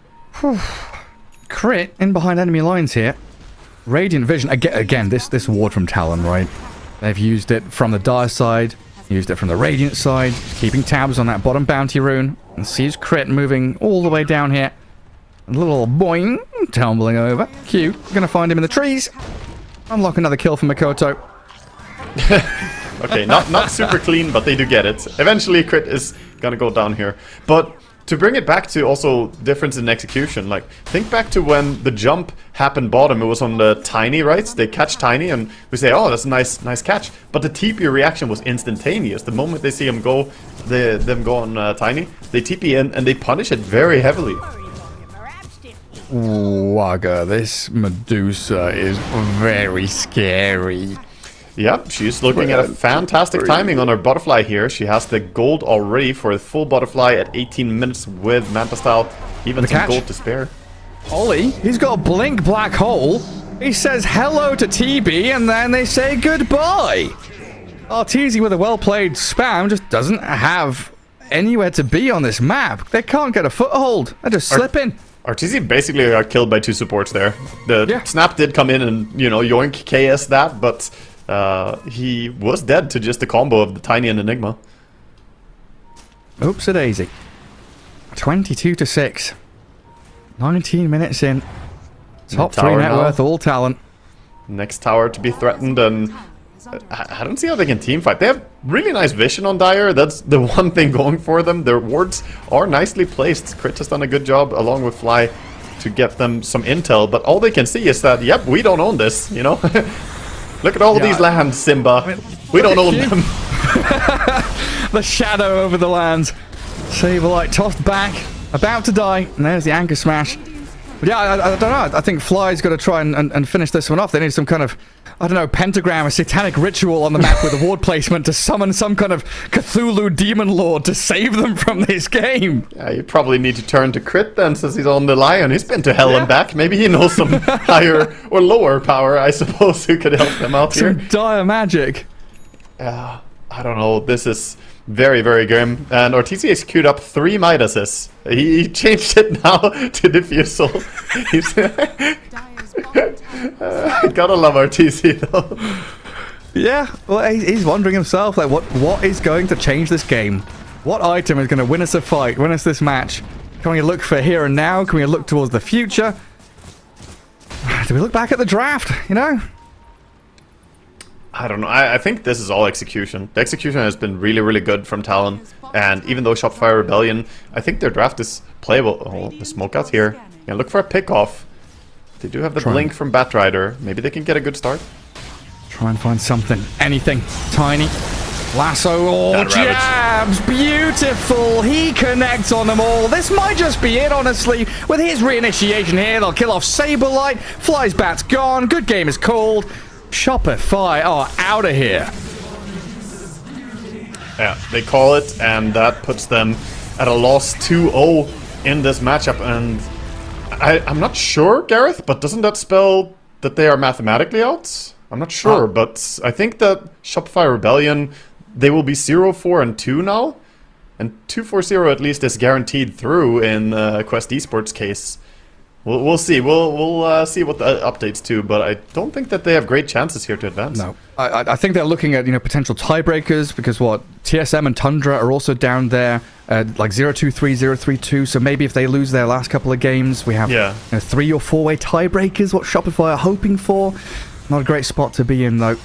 Crit in behind enemy lines here. Radiant Vision. Again, this ward from Talon, right? They've used it from the Dire side, used it from the Radiant side, keeping tabs on that bottom bounty rune. And sees Crit moving all the way down here. A little boing, tumbling over. Q, gonna find him in the trees. Unlock another kill for Mikoto. Okay, not super clean, but they do get it. Eventually, Crit is gonna go down here. But to bring it back to also difference in execution, think back to when the jump happened bottom. It was on the Tiny, right? They catch Tiny and we say, oh, that's a nice catch. But the TP reaction was instantaneous. The moment they see him go, them go on Tiny, they TP in and they punish it very heavily. Wagga, this Medusa is very scary. Yep, she's looking at a fantastic timing on her butterfly here. She has the gold already for a full butterfly at 18 minutes with Manta Style. Even some gold to spare. Ollie, he's got a blink black hole. He says hello to TB, and then they say goodbye. Arteezy with a well-played spam just doesn't have anywhere to be on this map. They can't get a foothold. They're just slipping. Arteezy basically got killed by 2 supports there. The snap did come in and, you know, yoink KS that, but he was dead to just the combo of the Tiny and Enigma. Oops-a-daisy. 22-6. 19 minutes in. Top 3 net worth, all talent. Next tower to be threatened, and I don't see how they can team fight. They have really nice vision on Dire. That's the one thing going for them. Their wards are nicely placed. Crit has done a good job along with Fly to get them some intel, but all they can see is that, yep, we don't own this, you know? Look at all these lands, Simba. We don't own them. The shadow over the lands. Saberlight tossed back, about to die, and there's the anchor smash. But yeah, I don't know. I think Fly's got to try and finish this one off. They need some kind of, I don't know, pentagram, a satanic ritual on the map with a ward placement to summon some kind of Cthulhu demon lord to save them from this game. Yeah, you probably need to turn to Crit then, since he's on the Lion. He's been to hell and back. Maybe he knows some higher or lower power, I suppose, who could help them out here. Some dire magic. Yeah, I don't know. This is very, very grim. And Arteezy has queued up 3 Midases. He changed it now to Diffusal. He's gotta love Arteezy though. Yeah, well, he's wondering himself, like, what is going to change this game? What item is going to win us a fight, win us this match? Can we look for here and now? Can we look towards the future? Do we look back at the draft, you know? I don't know. I think this is all execution. The execution has been really, really good from Talon. And even though Shopify Rebellion, I think their draft is playable. Oh, the smoke out here. Yeah, look for a pick-off. They do have the blink from Batrider. Maybe they can get a good start. Try and find something. Anything. Tiny. Lasso. Oh, jabs. Beautiful. He connects on them all. This might just be it, honestly. With his reinitiation here, they'll kill off Saberlight. Fly's bat's gone. Good game is called. Shopify are out of here. Yeah, they call it, and that puts them at a loss 2-0 in this matchup. And I'm not sure, Gareth, but doesn't that spell that they are mathematically out? I'm not sure, but I think that Shopify Rebellion, they will be 0-4-2 now. And 2-4-0 at least is guaranteed through in Quest Esports case. We'll see. We'll see what the updates to, but I don't think that they have great chances here to advance. No, I think they're looking at, you know, potential tiebreakers, because TSM and Tundra are also down there, like 0-2-3, 0-3-2. So maybe if they lose their last couple of games, we have 3 or 4-way tiebreakers. What Shopify are hoping for. Not a great spot to be in though.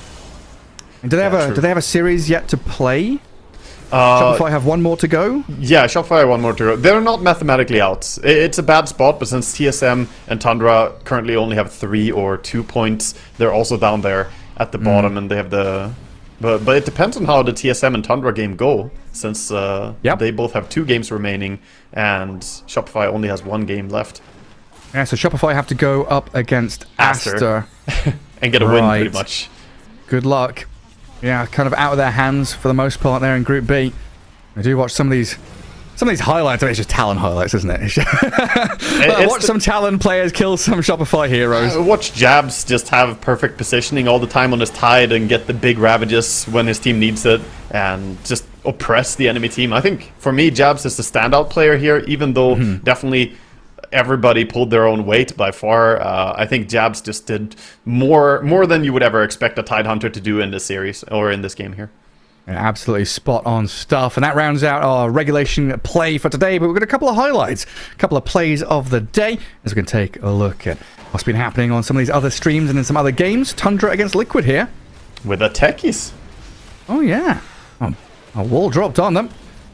And do they have a series yet to play? Shopify have one more to go? Yeah, Shopify have one more to go. They're not mathematically out. It's a bad spot, but since TSM and Tundra currently only have 3 or 2 points, they're also down there at the bottom, and they have the... But it depends on how the TSM and Tundra game go, since they both have 2 games remaining, and Shopify only has 1 game left. Yeah, so Shopify have to go up against Aster. And get a win, pretty much. Good luck. Yeah, kind of out of their hands for the most part there in Group B. I do watch some of these highlights. I mean, it's just Talon highlights, isn't it? Watch some Talon players kill some Shopify heroes. Watch Jabs just have perfect positioning all the time on his Tide and get the big ravages when his team needs it, and just oppress the enemy team. I think, for me, Jabs is the standout player here, even though definitely everybody pulled their own weight by far. I think Jabs just did more than you would ever expect a Tidehunter to do in this series, or in this game here. Yeah, absolutely spot on stuff. And that rounds out our regulation play for today. But we've got a couple of highlights, a couple of plays of the day, as we can take a look at what's been happening on some of these other streams and in some other games. Tundra against Liquid here. With the techies. Oh, yeah. A wall dropped on them.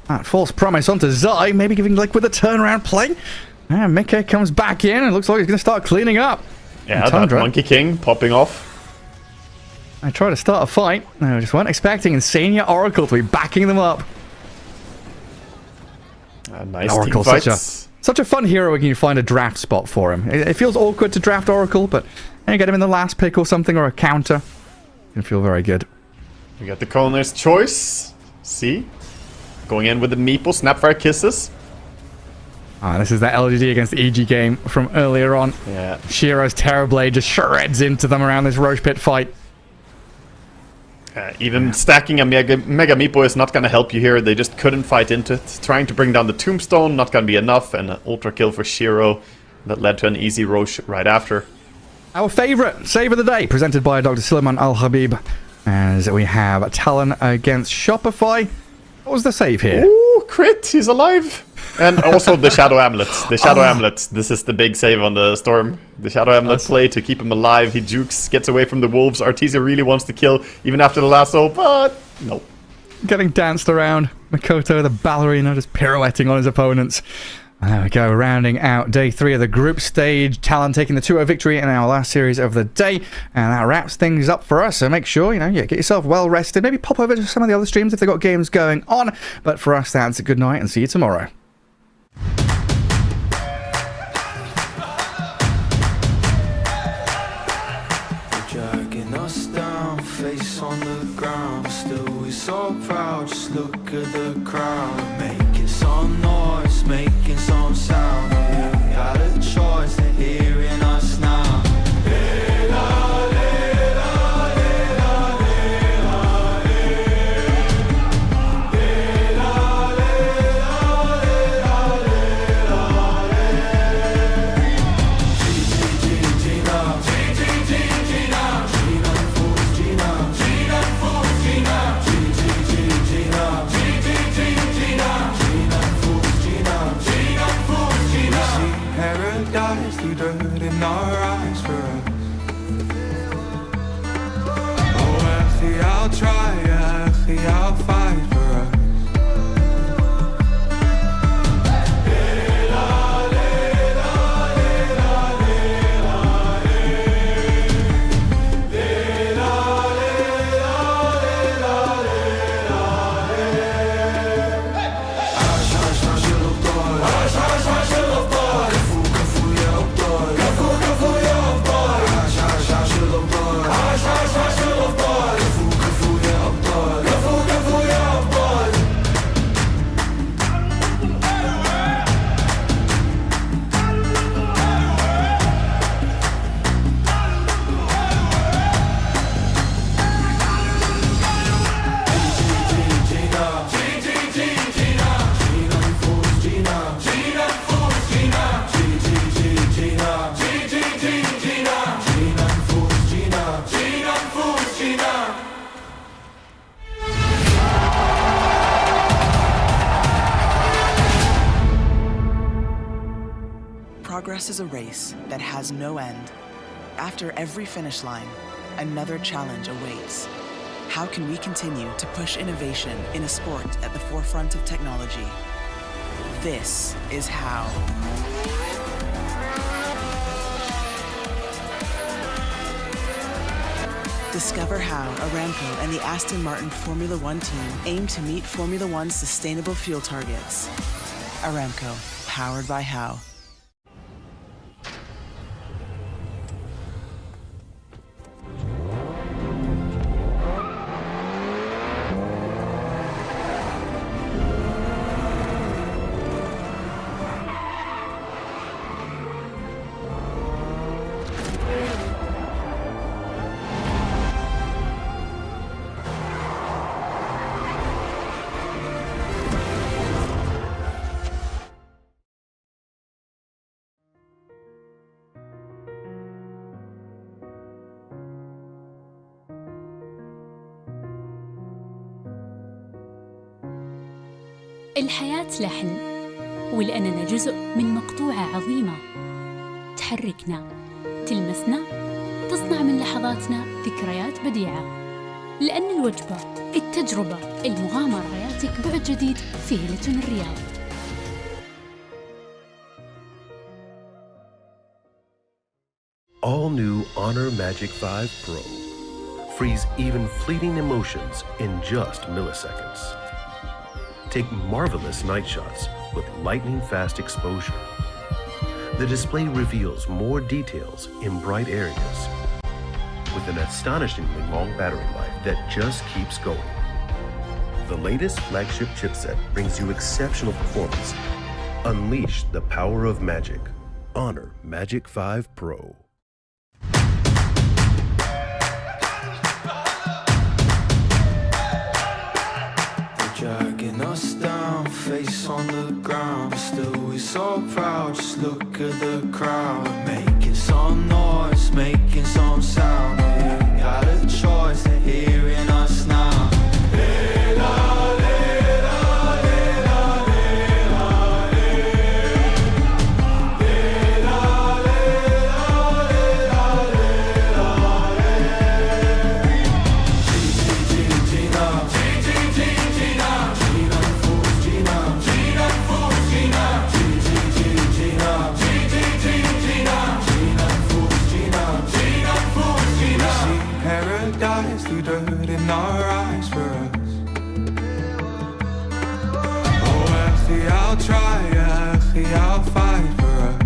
That false promise onto Zai, maybe giving Liquid a turnaround play. And Mickey comes back in, and it looks like he's going to start cleaning up. Yeah, that Monkey King popping off. I try to start a fight. I just weren't expecting Insania Oracle to be backing them up. Nice Oracle, team fights. such a fun hero when you find a draft spot for him. It feels awkward to draft Oracle, but you get him in the last pick or something, or a counter. It can feel very good. We got the Coroner's Choice. See? Going in with the Meeple, Snapfire Kisses. This is that LGD against EG game from earlier on. Yeah. Shiro's Terrorblade just shreds into them around this Roche Pit fight. Even stacking a Mega Meepo is not going to help you here. They just couldn't fight into it. Trying to bring down the Tombstone, not going to be enough. And an ultra kill for Shiro that led to an easy Roche right after. Our favourite save of the day, presented by Dr. Suleiman Al-Habib. As we have TALON against Shopify. What was the save here? Ooh, crit! He's alive! And also the Shadow Amulets. The Shadow Amulets. This is the big save on the Storm. The Shadow Amulet play to keep him alive. He jukes, gets away from the wolves. Artesia really wants to kill, even after the lasso, but no. Getting danced around. Makoto, the ballerina, just pirouetting on his opponents. There we go, rounding out day 3 of the group stage. TALON taking the 2-0 victory in our last series of the day. And that wraps things up for us. So make sure, get yourself well rested. Maybe pop over to some of the other streams if they've got games going on. But for us, that's a good night and see you tomorrow. Dragging us down, face on the ground. Still we're so proud, just look at the crowd. Making some noise, making some sound. We got a choice, they're hearing us now. In our eyes for us. Oh, actually, I'll try, actually, I'll fight for us. Progress is a race that has no end. After every finish line, another challenge awaits. How can we continue to push innovation in a sport at the forefront of technology? This is how. Discover how Aramco and the Aston Martin Formula One team aim to meet Formula One's sustainable fuel targets. Aramco, powered by How. الحياة لحن، ولأننا جزء من مقطوعة عظيمة تحركنا، تلمسنا، تصنع من لحظاتنا ذكريات بديعة. لأن الوجبة، التجربة، المغامرة ياتيك بعد جديد في هيلتون الرياض. All new Honor Magic 5 Pro. Freeze even fleeting emotions in just milliseconds. Take marvelous night shots with lightning-fast exposure. The display reveals more details in bright areas with an astonishingly long battery life that just keeps going. The latest flagship chipset brings you exceptional performance Unleash the power of magic. Honor Magic 5 Pro. Dragging us down, face on the ground, but still we so proud. Just look at the crowd, making some noise, making some sound. We got a choice, they're hearing us now. Paradise through dirt in our eyes for us. Oh, actually, I'll try, actually, I'll fight for us.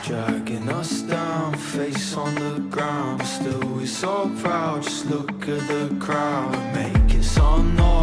Dragging us down, face on the ground, but still we so proud. Just look at the crowd, making some noise.